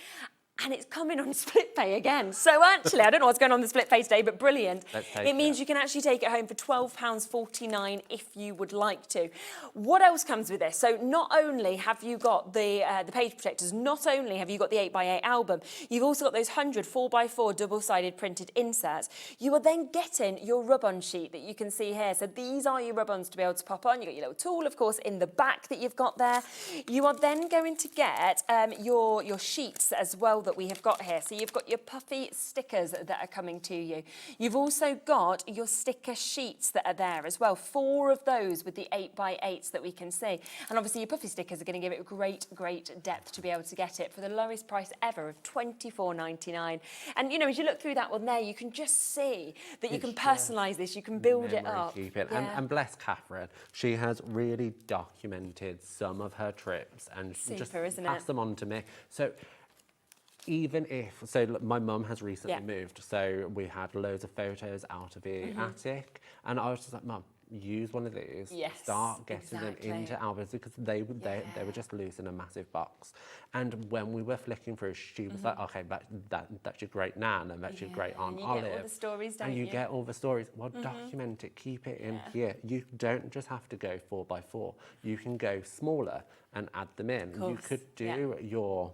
And it's coming on split pay again. So actually, I don't know what's going on in the split pay today, but brilliant. It means you can actually take it home for £12.49 if you would like to. What else comes with this? So not only have you got the page protectors, not only have you got the 8x8 album, you've also got those 100 4x4 double-sided printed inserts. You are then getting your rub-on sheet that you can see here. So these are your rub-ons to be able to pop on. You've got your little tool, of course, in the back that you've got there. You are then going to get your sheets as well that we have got here. So you've got your puffy stickers that are coming to you. You've also got your sticker sheets that are there as well. 4 of those with the 8x8s that we can see. And obviously your puffy stickers are going to give it great depth to be able to get it for the lowest price ever of £24.99. And you know, as you look through that one there, you can just see that you can personalise this, you can build it up. Keep it. And bless Catherine, she has really documented some of her trips and just passed them on to me. So even if, so look, my mum has recently moved, so we had loads of photos out of the attic, and I was just like, Mum, use one of these, start getting them into albums, because they were just loose in a massive box. And when we were flicking through, she was like, okay, that's your great nan, and that's your great Aunt Olive. Get all the stories, don't and you get all the stories. Well, document it, keep it in here. You don't just have to go 4x4. You can go smaller and add them in. You could do your,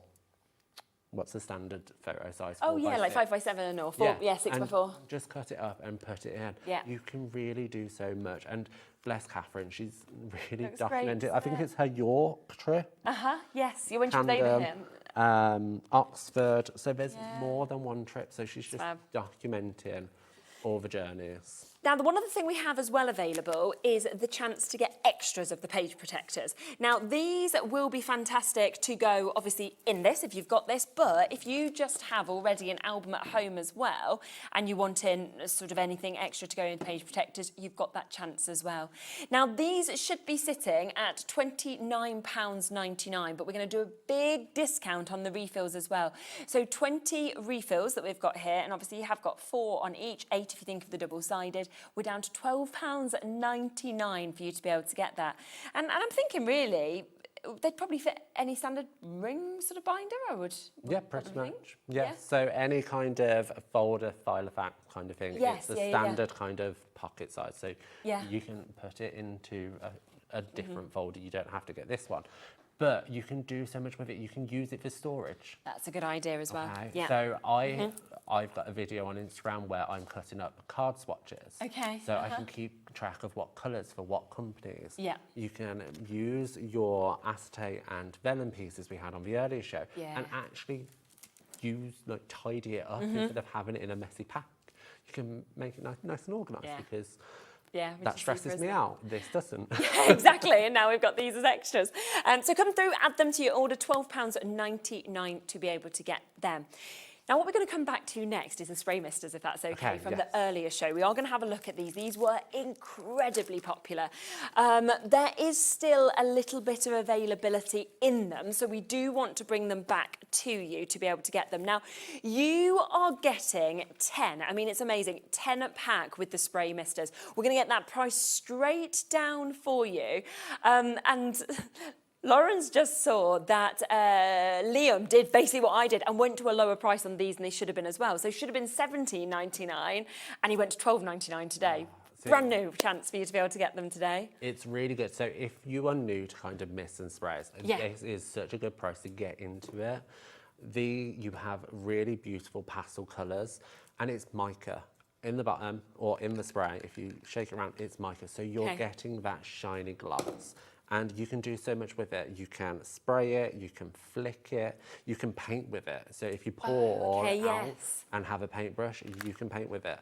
what's the standard photo size? Oh yeah, like 5x7 or 4, 6x4. Just cut it up and put it in. Yeah. You can really do so much. And bless Catherine, she's really Looks documented. great, I think it's her York trip. Yes, you went to over him. Oxford. So there's more than one trip. So she's just documenting all the journeys. Now, the one other thing we have as well available is the chance to get extras of the page protectors. Now, these will be fantastic to go, obviously, in this, if you've got this, but if you just have already an album at home as well, and you want in sort of anything extra to go in page protectors, you've got that chance as well. Now, these should be sitting at £29.99, but we're going to do a big discount on the refills as well. So 20 refills that we've got here, and obviously you have got 4 on each, 8 if you think of the double-sided. We're down to £12.99 for you to be able to get that. And I'm thinking, really, they'd probably fit any standard ring sort of binder, I would. Yeah, pretty much. Yeah. So any kind of folder, file effect kind of thing. Yes, it's a standard kind of pocket size. So you can put it into a different folder. You don't have to get this one. But you can do so much with it. You can use it for storage. That's a good idea as well. Okay. So I've got a video on Instagram where I'm cutting up card swatches. Okay. So I can keep track of what colours for what companies. Yeah. You can use your acetate and vellum pieces we had on the earlier show and actually tidy it up instead of having it in a messy pack. You can make it nice and organised because that stresses me out. This doesn't. Yeah, exactly. And now we've got these as extras. So come through, add them to your order, £12.99 to be able to get them. Now, what we're going to come back to next is the spray misters, if that's okay, from the earlier show. We are going to have a look at these. These were incredibly popular. There is still a little bit of availability in them, so we do want to bring them back to you to be able to get them. Now, you are getting 10. I mean, it's amazing. 10 pack with the spray misters. We're going to get that price straight down for you. And Lauren's just saw that Liam did basically what I did and went to a lower price on these than they should have been as well. So it should have been $17.99 and he went to $12.99 today. Brand new chance for you to be able to get them today. It's really good. So if you are new to kind of mists and sprays, this is such a good price to get into it. You have really beautiful pastel colours and it's mica. In the bottom or in the spray, if you shake it around, it's mica. So you're getting that shiny gloss. And you can do so much with it. You can spray it, you can flick it, you can paint with it. So if you pour out and have a paintbrush, you can paint with it.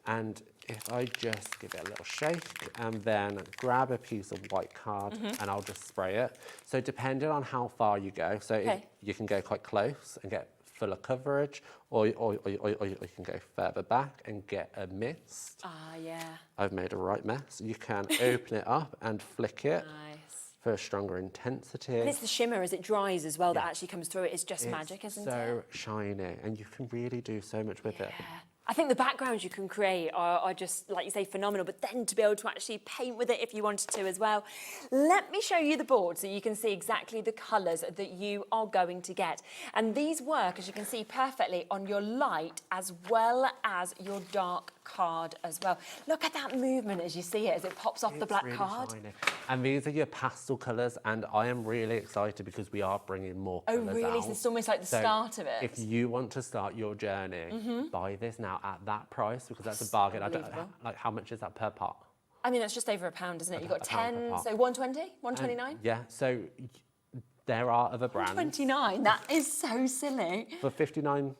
And if I just give it a little shake and then grab a piece of white card and I'll just spray it. So depending on how far you go, so you can go quite close and get fuller coverage, or you can go further back and get a mist. Ah, yeah. I've made a right mess. You can open it up and flick it. Nice. for a stronger intensity. And it's the shimmer as it dries as well that actually comes through. It's just magic, isn't it? So shiny, and you can really do so much with it. I think the backgrounds you can create are just, like you say, phenomenal, but then to be able to actually paint with it if you wanted to as well. Let me show you the board so you can see exactly the colours that you are going to get. And these work, as you can see, perfectly on your light as well as your dark card as well. Look at that movement as you see it, as it pops off the black really card. Shiny. And these are your pastel colours, and I am really excited because we are bringing more colours out. Oh, really? So it's almost like the start of it. If you want to start your journey, buy this now at that price, because that's a bargain. I don't, like, how much is that per pot? I mean, it's just over £1, isn't it? You've got a pound 10, per pot. so 120, 129? Yeah, so there are other brands. 129, that is so silly. For 59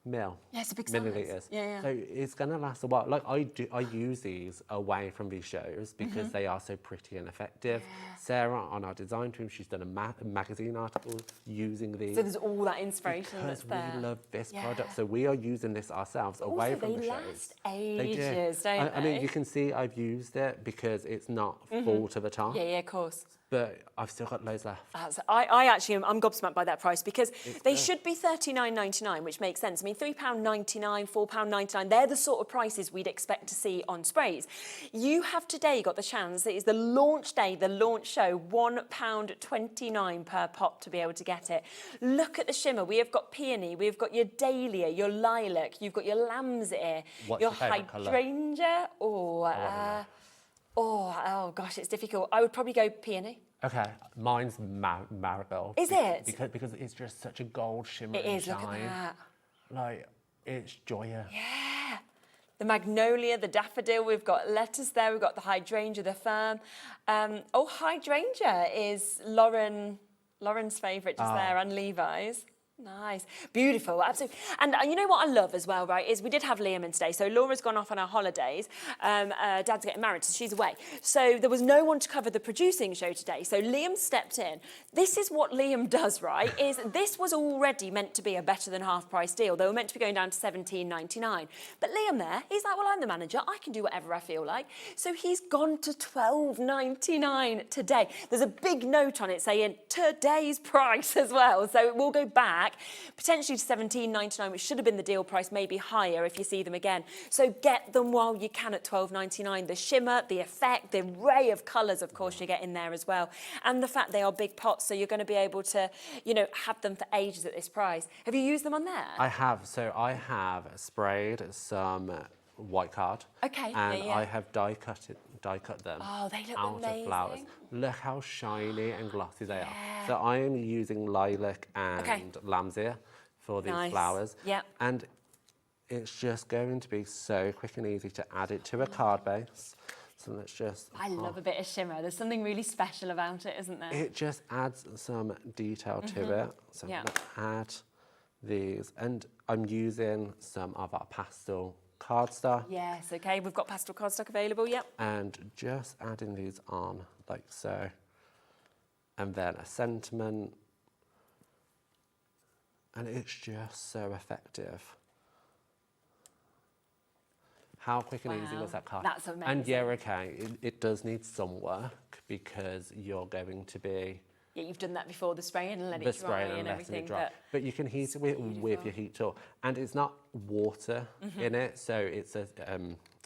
mil. Yeah, it's a big size. Millilitres. Yeah. So it's going to last a while. Like, I use these away from these shows because they are so pretty and effective. Sarah, on our design team, she's done a magazine article using these. So there's all that inspiration that's there. Because we love this product. So we are using this ourselves away from the shows. Last ages, don't they? I mean, you can see I've used it because it's not full to the top. Yeah, of course. But I've still got loads left. I actually I'm gobsmacked by that price because they should be $39.99, which makes sense. I mean, £3.99, £4.99, they're the sort of prices we'd expect to see on sprays. You have today got the chance, it is the launch day, the launch show, £1.29 per pot to be able to get it. Look at the shimmer. We have got peony, we've got your dahlia, your lilac, you've got your lamb's ear, your hydrangea, oh gosh, it's difficult. I would probably go peony. Okay, mine's marigold. Is it? Because it's just such a gold shimmer. It is, look at that. Like, it's joyous. Yeah. The magnolia, the daffodil, we've got lettuce there, we've got the hydrangea, the fern. Hydrangea is Lauren's favourite just there, and Levi's. Nice. Beautiful, absolutely. And you know what I love as well, right, is we did have Liam in today. So Laura's gone off on her holidays. Dad's getting married, so she's away. So there was no one to cover the producing show today. So Liam stepped in. This is what Liam does, right, is this was already meant to be a better than half price deal. They were meant to be going down to $17.99. But Liam there, he's like, well, I'm the manager. I can do whatever I feel like. So he's gone to $12.99 today. There's a big note on it saying today's price as well. So it will go back potentially to $17.99, which should have been the deal price, maybe higher if you see them again. So get them while you can at $12.99. The shimmer, the effect, the array of colours, of course, you get in there as well. And the fact they are big pots, so you're going to be able to, you know, have them for ages at this price. Have you used them on there? I have. So I have sprayed some white card. Okay. And I have die cut them they look out amazing. of flowers. Look how shiny and glossy they are. So I am using lilac and lamb's ear for these flowers. Yeah. And it's just going to be so quick and easy to add it to a card base. So let's just... I love a bit of shimmer. There's something really special about it, isn't there? It just adds some detail to it. So let's add these. And I'm using some of our pastel cardstock. Yes, okay, we've got pastel cardstock available, yep. And just adding these on like so. And then a sentiment. And it's just so effective. How quick and easy was that card? That's amazing. And yeah, okay, it does need some work because you're going to be... Yeah, you've done that before, the spraying and let it dry and everything. But you can heat it with your heat tool. And it's not water in it, so it's a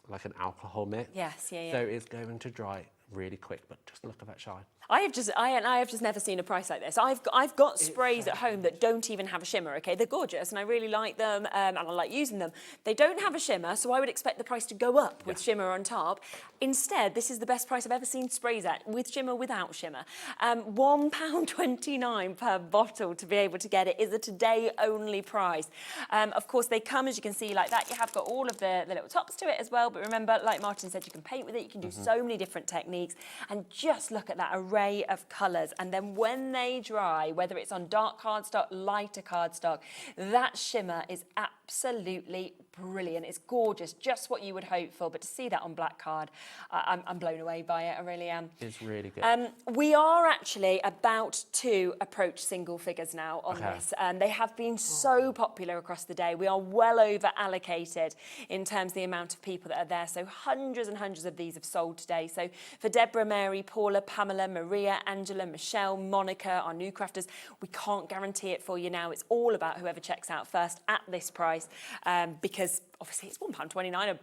like an alcohol mix. Yes, yeah. So it's going to dry really quick, but just look at that shine. I have just never seen a price like this. I've got sprays at home that don't even have a shimmer, okay? They're gorgeous and I really like them and I like using them. They don't have a shimmer, so I would expect the price to go up with shimmer on top. Instead, this is the best price I've ever seen sprays at, with shimmer, without shimmer. £1.29 per bottle to be able to get it is a today only price. Of course, they come, as you can see, like that. You have got all of the little tops to it as well, but remember, like Martin said, you can paint with it, you can do so many different techniques, and just look at that array of colours. And then when they dry, whether it's on dark cardstock, lighter cardstock, that shimmer is absolutely brilliant. It's gorgeous, just what you would hope for. But to see that on black card, I'm blown away by it. I really am. It's really good. We are actually about to approach single figures now on this. They have been so popular across the day. We are well over allocated in terms of the amount of people that are there. So hundreds and hundreds of these have sold today. So for Deborah, Mary, Paula, Pamela, Maria, Angela, Michelle, Monica, our new crafters, we can't guarantee it for you now. It's all about whoever checks out first at this price, because obviously it's £1.29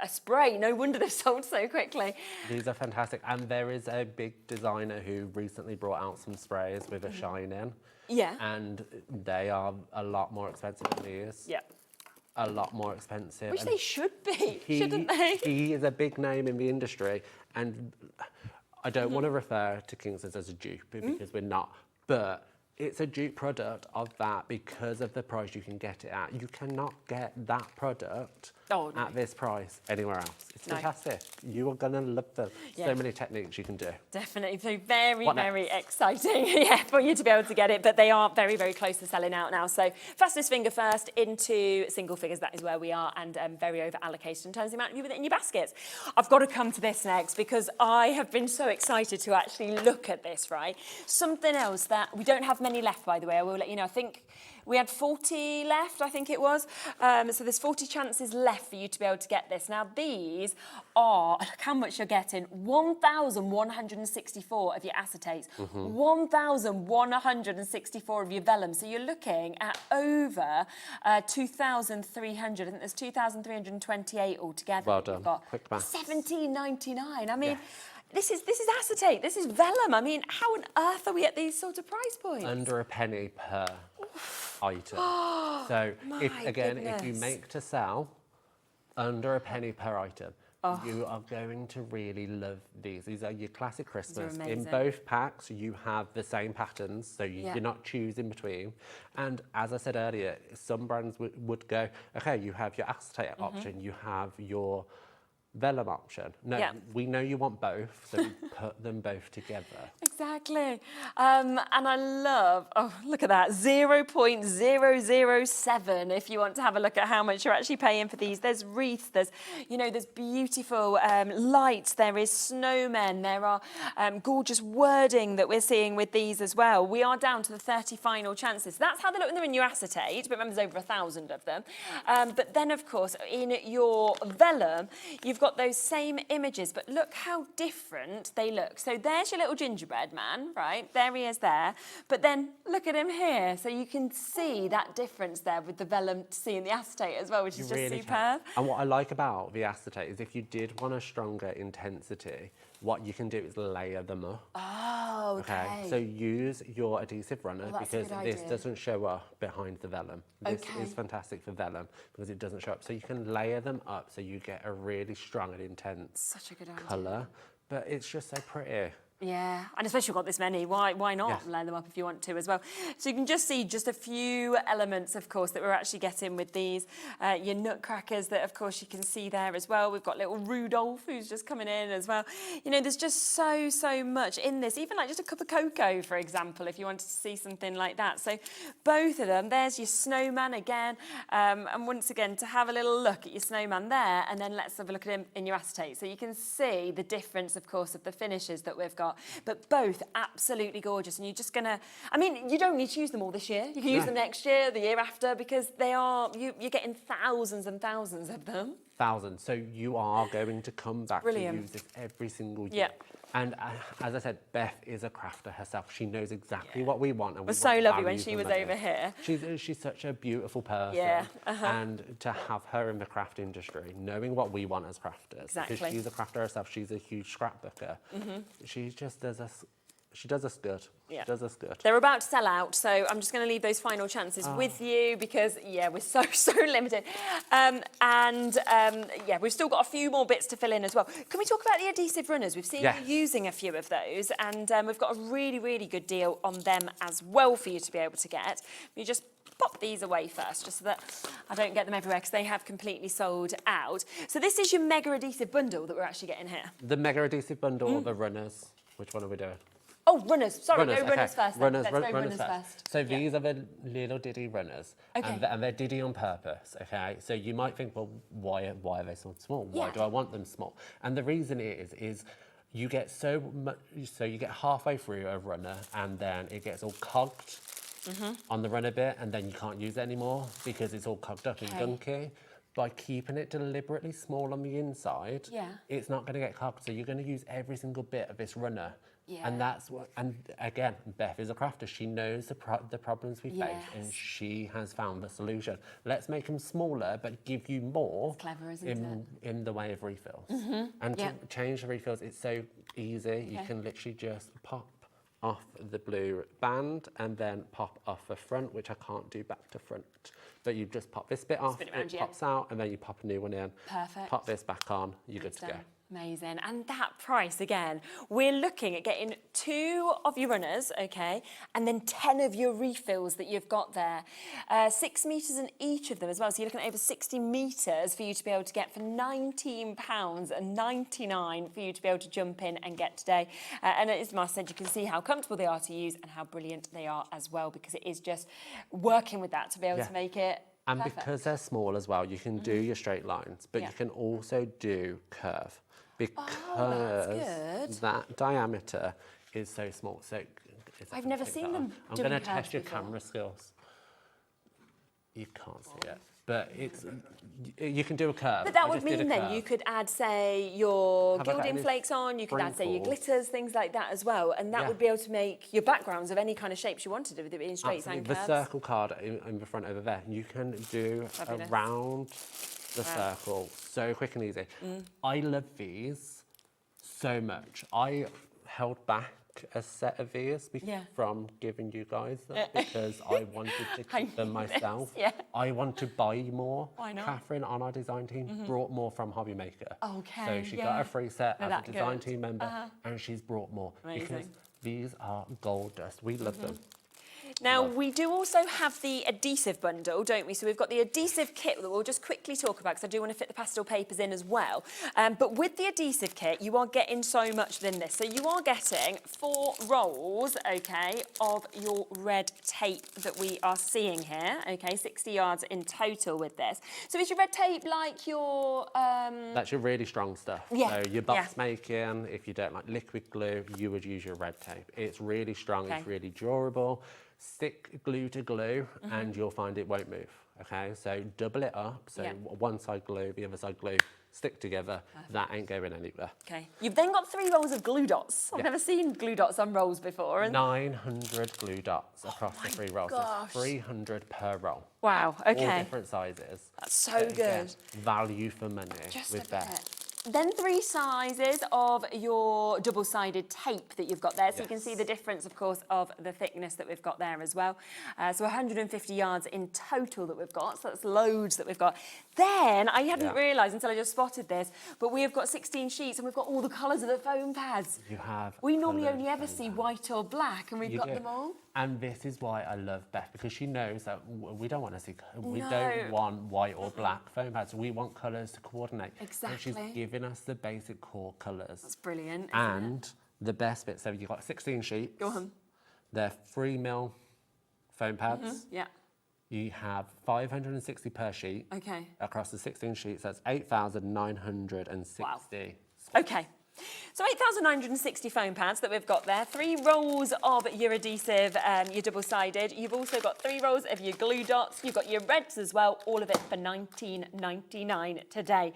a spray. No wonder they've sold so quickly. These are fantastic. And there is a big designer who recently brought out some sprays with a shine in. Yeah. And they are a lot more expensive than these. Yeah. A lot more expensive. Which and they should be, shouldn't they? He is a big name in the industry, and I don't want to refer to Kingston's as a dupe because we're not, but it's a dupe product of that because of the price you can get it at. You cannot get that product at this price anywhere else. It's fantastic. You are going to love them. Yeah. So many techniques you can do. Definitely. So very exciting for you to be able to get it. But they are very, very close to selling out now. So fastest finger first into single figures. That is where we are, and very over allocated in terms of the amount of you with it in your baskets. I've got to come to this next because I have been so excited to actually look at this, right? Something else that we don't have many left, by the way. I will let you know. I think we had 40 left, I think it was. So there's 40 chances left for you to be able to get this. Now, these are, look how much you're getting, 1,164 of your acetates, 1,164 of your vellum. So you're looking at over 2,300. I think there's 2,328 altogether. Well done. You've got Quick maths. $17.99. I mean, this is acetate, this is vellum. I mean, how on earth are we at these sort of price points? Under a penny per item. So if you make to sell, under a penny per item, you are going to really love these. These are your classic Christmas. In both packs, you have the same patterns, so you're not choosing between. And as I said earlier, some brands would go, okay, you have your acetate option, you have your vellum option. No, we know you want both, so we put them both together. Exactly. And I love, look at that, 0.007 if you want to have a look at how much you're actually paying for these. There's wreaths, there's beautiful lights, there is snowmen, there are gorgeous wording that we're seeing with these as well. We are down to the 30 final chances. That's how they look when they're in your acetate, but remember there's over 1,000 of them. But then, of course, in your vellum, you've got those same images, but look how different they look. So there's your little gingerbread man, right? There he is there. But then look at him here. So you can see that difference there with the vellum seeing the acetate as well, which is just really superb. And what I like about the acetate is if you did want a stronger intensity, what you can do is layer them up. Oh, okay. So use your adhesive runner because this idea. doesn't show up behind the vellum. This is fantastic for vellum because it doesn't show up. So you can layer them up so you get a really strong and intense colour. But it's just so pretty. Yeah, and especially got this many, why not layer them up if you want to as well. So you can just see just a few elements, of course, that we're actually getting with these. Your nutcrackers that, of course, you can see there as well. We've got little Rudolph who's just coming in as well. You know, there's just so much in this, even like just a cup of cocoa, for example, if you wanted to see something like that. So both of them, there's your snowman again. And once again, to have a little look at your snowman there, and then let's have a look at him in your acetate. So you can see the difference, of course, of the finishes that we've got. But both absolutely gorgeous, and you're just gonna, I mean, you don't need to use them all this year. You can use them next year, the year after, because they are, you're getting thousands and thousands of them. Thousands. So you are going to come back to use this every single year. And as I said, Beth is a crafter herself. She knows exactly what we want. And it was so lovely when she was over here. She's such a beautiful person. Yeah. And to have her in the craft industry, knowing what we want as crafters. Because she's a crafter herself. She's a huge scrapbooker. She just does us... She does us good. Yeah. She does us good. They're about to sell out, so I'm just going to leave those final chances with you because, we're so limited. We've still got a few more bits to fill in as well. Can we talk about the adhesive runners? We've seen you using a few of those, and we've got a really good deal on them as well for you to be able to get. You just pop these away first, just so that I don't get them everywhere because they have completely sold out. So this is your mega adhesive bundle that we're actually getting here. The mega adhesive bundle or the runners? Which one are we doing? Oh, runners. Sorry, runners, go runners first. Runners Runners first. So these are the little diddy runners. And they're diddy on purpose, okay? So you might think, well, why are they so small? Why do I want them small? And the reason is you get so much, so you get halfway through a runner and then it gets all cogged on the runner bit and then you can't use it anymore because it's all cogged up and gunky. by keeping it deliberately small on the inside, it's not going to get clogged. So you're going to use every single bit of this runner. And that's what, and again, Beth is a crafter. She knows the problems we face, and she has found the solution. Let's make them smaller, but give you more. It's clever, isn't it? In the way of refills. And to change the refills, it's so easy. You can literally just pop off the blue band and then pop off the front, which I can't do back to front. But you just pop this bit off, it pops out, and then you pop a new one in. Perfect. Pop this back on, you're good to go. Amazing. And that price, again, we're looking at getting 2 of your runners, okay, and then 10 of your refills that you've got there. 6 metres in each of them as well. So you're looking at over 60 metres for you to be able to get for £19.99 for you to be able to jump in and get today. And as Mark said, you can see how comfortable they are to use and how brilliant they are as well, because it is just working with that to be able to make it And perfect. because they're small as well, you can do your straight lines, but you can also do curve. Because that diameter is so small. So I've never seen them I'm going to test your camera skills. You can't see it, but you can do a curve. But that would mean then you could add, say, your gilding flakes on, you could add, say, your glitters, things like that as well, and that would be able to make your backgrounds of any kind of shapes you wanted, with it being straights and curves. The circle card in the front over there, you can do around the circle so quick and easy. I love these so much. I held back a set of these from giving you guys them because I wanted to keep them myself. I want to buy more. Why not? Catherine on our design team brought more from HobbyMaker. Okay. So she got a free set as a design team member, and she's brought more. Amazing. Because these are gold dust. We love them. Now, we do also have the adhesive bundle, don't we? So we've got the adhesive kit that we'll just quickly talk about, because I do want to fit the pastel papers in as well. But with the adhesive kit, you are getting so much within this. So you are getting 4 rolls, okay, of your red tape that we are seeing here, okay, 60 yards in total with this. So is your red tape like your... That's your really strong stuff. So your box making, if you don't like liquid glue, you would use your red tape. It's really strong, it's really durable. Stick glue to glue and you'll find it won't move, okay? So double it up, so one side glue, the other side glue, stick together, that ain't going anywhere. Okay. You've then got 3 rolls of glue dots. I've never seen glue dots on rolls before. And 900 glue dots across the 3 rolls. gosh. So 300 per roll. Wow, okay. All different sizes. That's so good. Again, value for money with that. Then 3 sizes of your double-sided tape that you've got there. So you can see the difference, of course, of the thickness that we've got there as well. So 150 yards in total that we've got. So that's loads that we've got. Then, I hadn't realised until I just spotted this, but we have got 16 sheets and we've got all the colours of the foam pads. You have. We normally only ever see white or black, and we've got them all. And this is why I love Beth, because she knows that we don't want to see, we don't want white or black foam pads. We want colours to coordinate. Exactly. And she's given us the basic core colours. That's brilliant. And the best bit, so you've got 16 sheets. Go on. They're 3mm foam pads. Yeah. You have 560 per sheet. Okay. Across the 16 sheets, that's 8,960. Wow. Okay. So 8,960 foam pads that we've got there, 3 rolls of your adhesive, your double-sided. You've also got 3 rolls of your glue dots. You've got your reds as well, all of it for £19.99 today.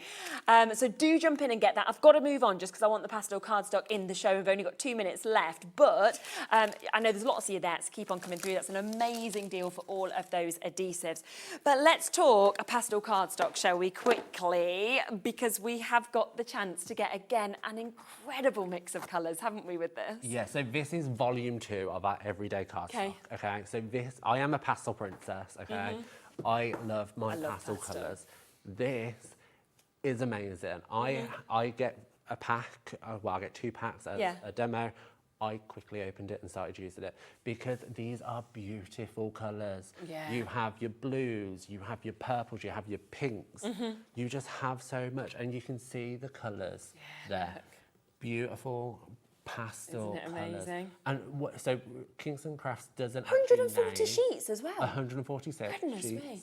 So do jump in and get that. I've got to move on just because I want the pastel cardstock in the show. We've only got 2 minutes left, but I know there's lots of you there, so keep on coming through. That's an amazing deal for all of those adhesives. But let's talk a pastel cardstock, shall we, quickly, because we have got the chance to get, again, an incredible mix of colours, haven't we, with this? Yeah, so this is volume 2 of our everyday cardstock. Okay, so this, I am a pastel princess, okay? I love my pastel colours. This is amazing. I get a pack, well, I get 2 packs as a demo. I quickly opened it and started using it because these are beautiful colours. Yeah. You have your blues, you have your purples, you have your pinks. You just have so much, and you can see the colours there. Look. Beautiful pastel Isn't it amazing? colours. And so Kingston Crafts doesn't 140 sheets as well. 146 Goodness sheets. me.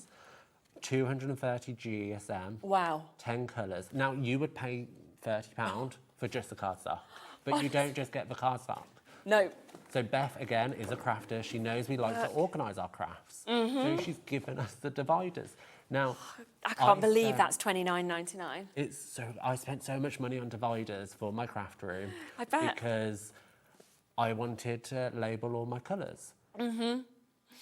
230 GSM. Wow. 10 colours. Now, you would pay £30 for just the cardstock, but you don't just get the cardstock. No. So Beth, again, is a crafter. She knows we like to organise our crafts. So she's given us the dividers. Now, I can't believe that's $29.99. I spent so much money on dividers for my craft room. I bet. Because I wanted to label all my colours.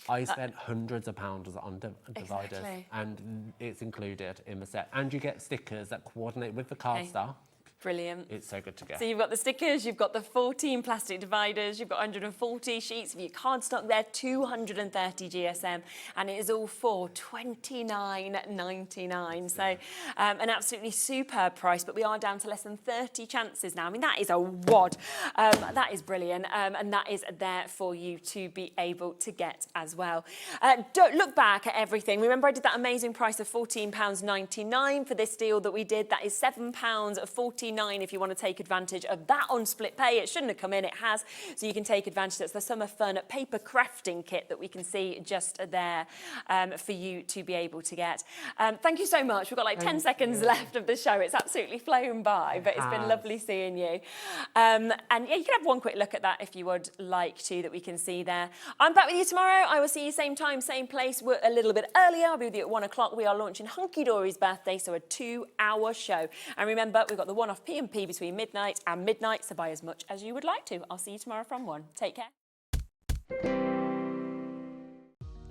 I spent hundreds of pounds on dividers, Exactly. and it's included in the set. And you get stickers that coordinate with the cardstock. Brilliant. It's so good to get. So you've got the stickers, you've got the 14 plastic dividers, you've got 140 sheets of your cardstock there, 230 GSM, and it is all for $29.99. So an absolutely superb price, but we are down to less than 30 chances now. I mean, that is a wad. That is brilliant, and that is there for you to be able to get as well. Don't look back at everything. Remember, I did that amazing price of £14.99 for this deal that we did. That is £7.49 if you want to take advantage of that on split pay. It shouldn't have come in, it has, so you can take advantage. That's the Summer Fun paper crafting kit that we can see just there for you to be able to get. Thank you so much. We've got like 10 seconds left of the show. It's absolutely flown by, but it's been lovely seeing you. And yeah, you can have one quick look at that if you would like to, that we can see there. I'm back with you tomorrow. I will see you same time, same place. We're a little bit earlier. I'll be with you at 1 o'clock. We are launching Hunky Dory's birthday, so a 2-hour show. And remember, we've got the one-off P&P between midnight and midnight, so buy as much as you would like to. I'll see you tomorrow from 1. Take care.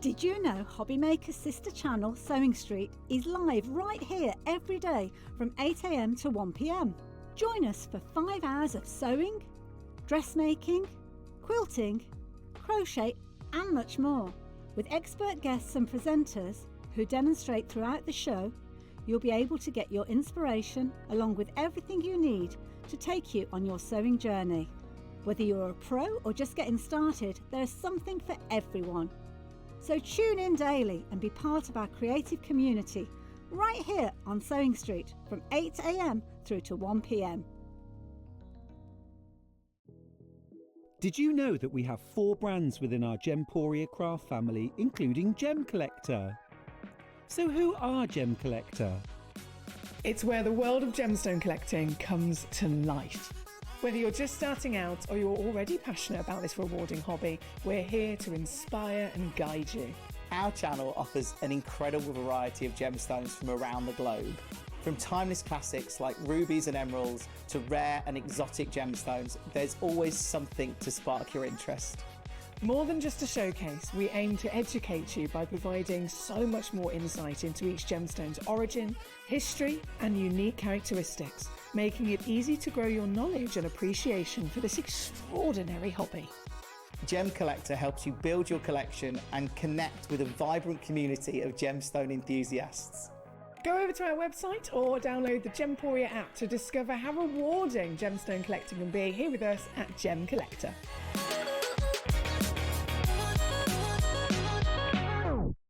Did you know HobbyMaker's sister channel, Sewing Street, is live right here every day from 8 AM to 1 PM? Join us for 5 hours of sewing, dressmaking, quilting, crochet and much more. With expert guests and presenters who demonstrate throughout the show, you'll be able to get your inspiration along with everything you need to take you on your sewing journey. Whether you're a pro or just getting started, there's something for everyone. So tune in daily and be part of our creative community right here on Sewing Street from 8 AM through to 1 PM. Did you know that we have 4 brands within our Gemporia craft family, including Gem Collector? So who are Gem Collector? It's where the world of gemstone collecting comes to life. Whether you're just starting out or you're already passionate about this rewarding hobby, we're here to inspire and guide you. Our channel offers an incredible variety of gemstones from around the globe. From timeless classics like rubies and emeralds to rare and exotic gemstones, there's always something to spark your interest. More than just a showcase, we aim to educate you by providing so much more insight into each gemstone's origin, history, and unique characteristics, making it easy to grow your knowledge and appreciation for this extraordinary hobby. Gem Collector helps you build your collection and connect with a vibrant community of gemstone enthusiasts. Go over to our website or download the Gemporia app to discover how rewarding gemstone collecting can be here with us at Gem Collector.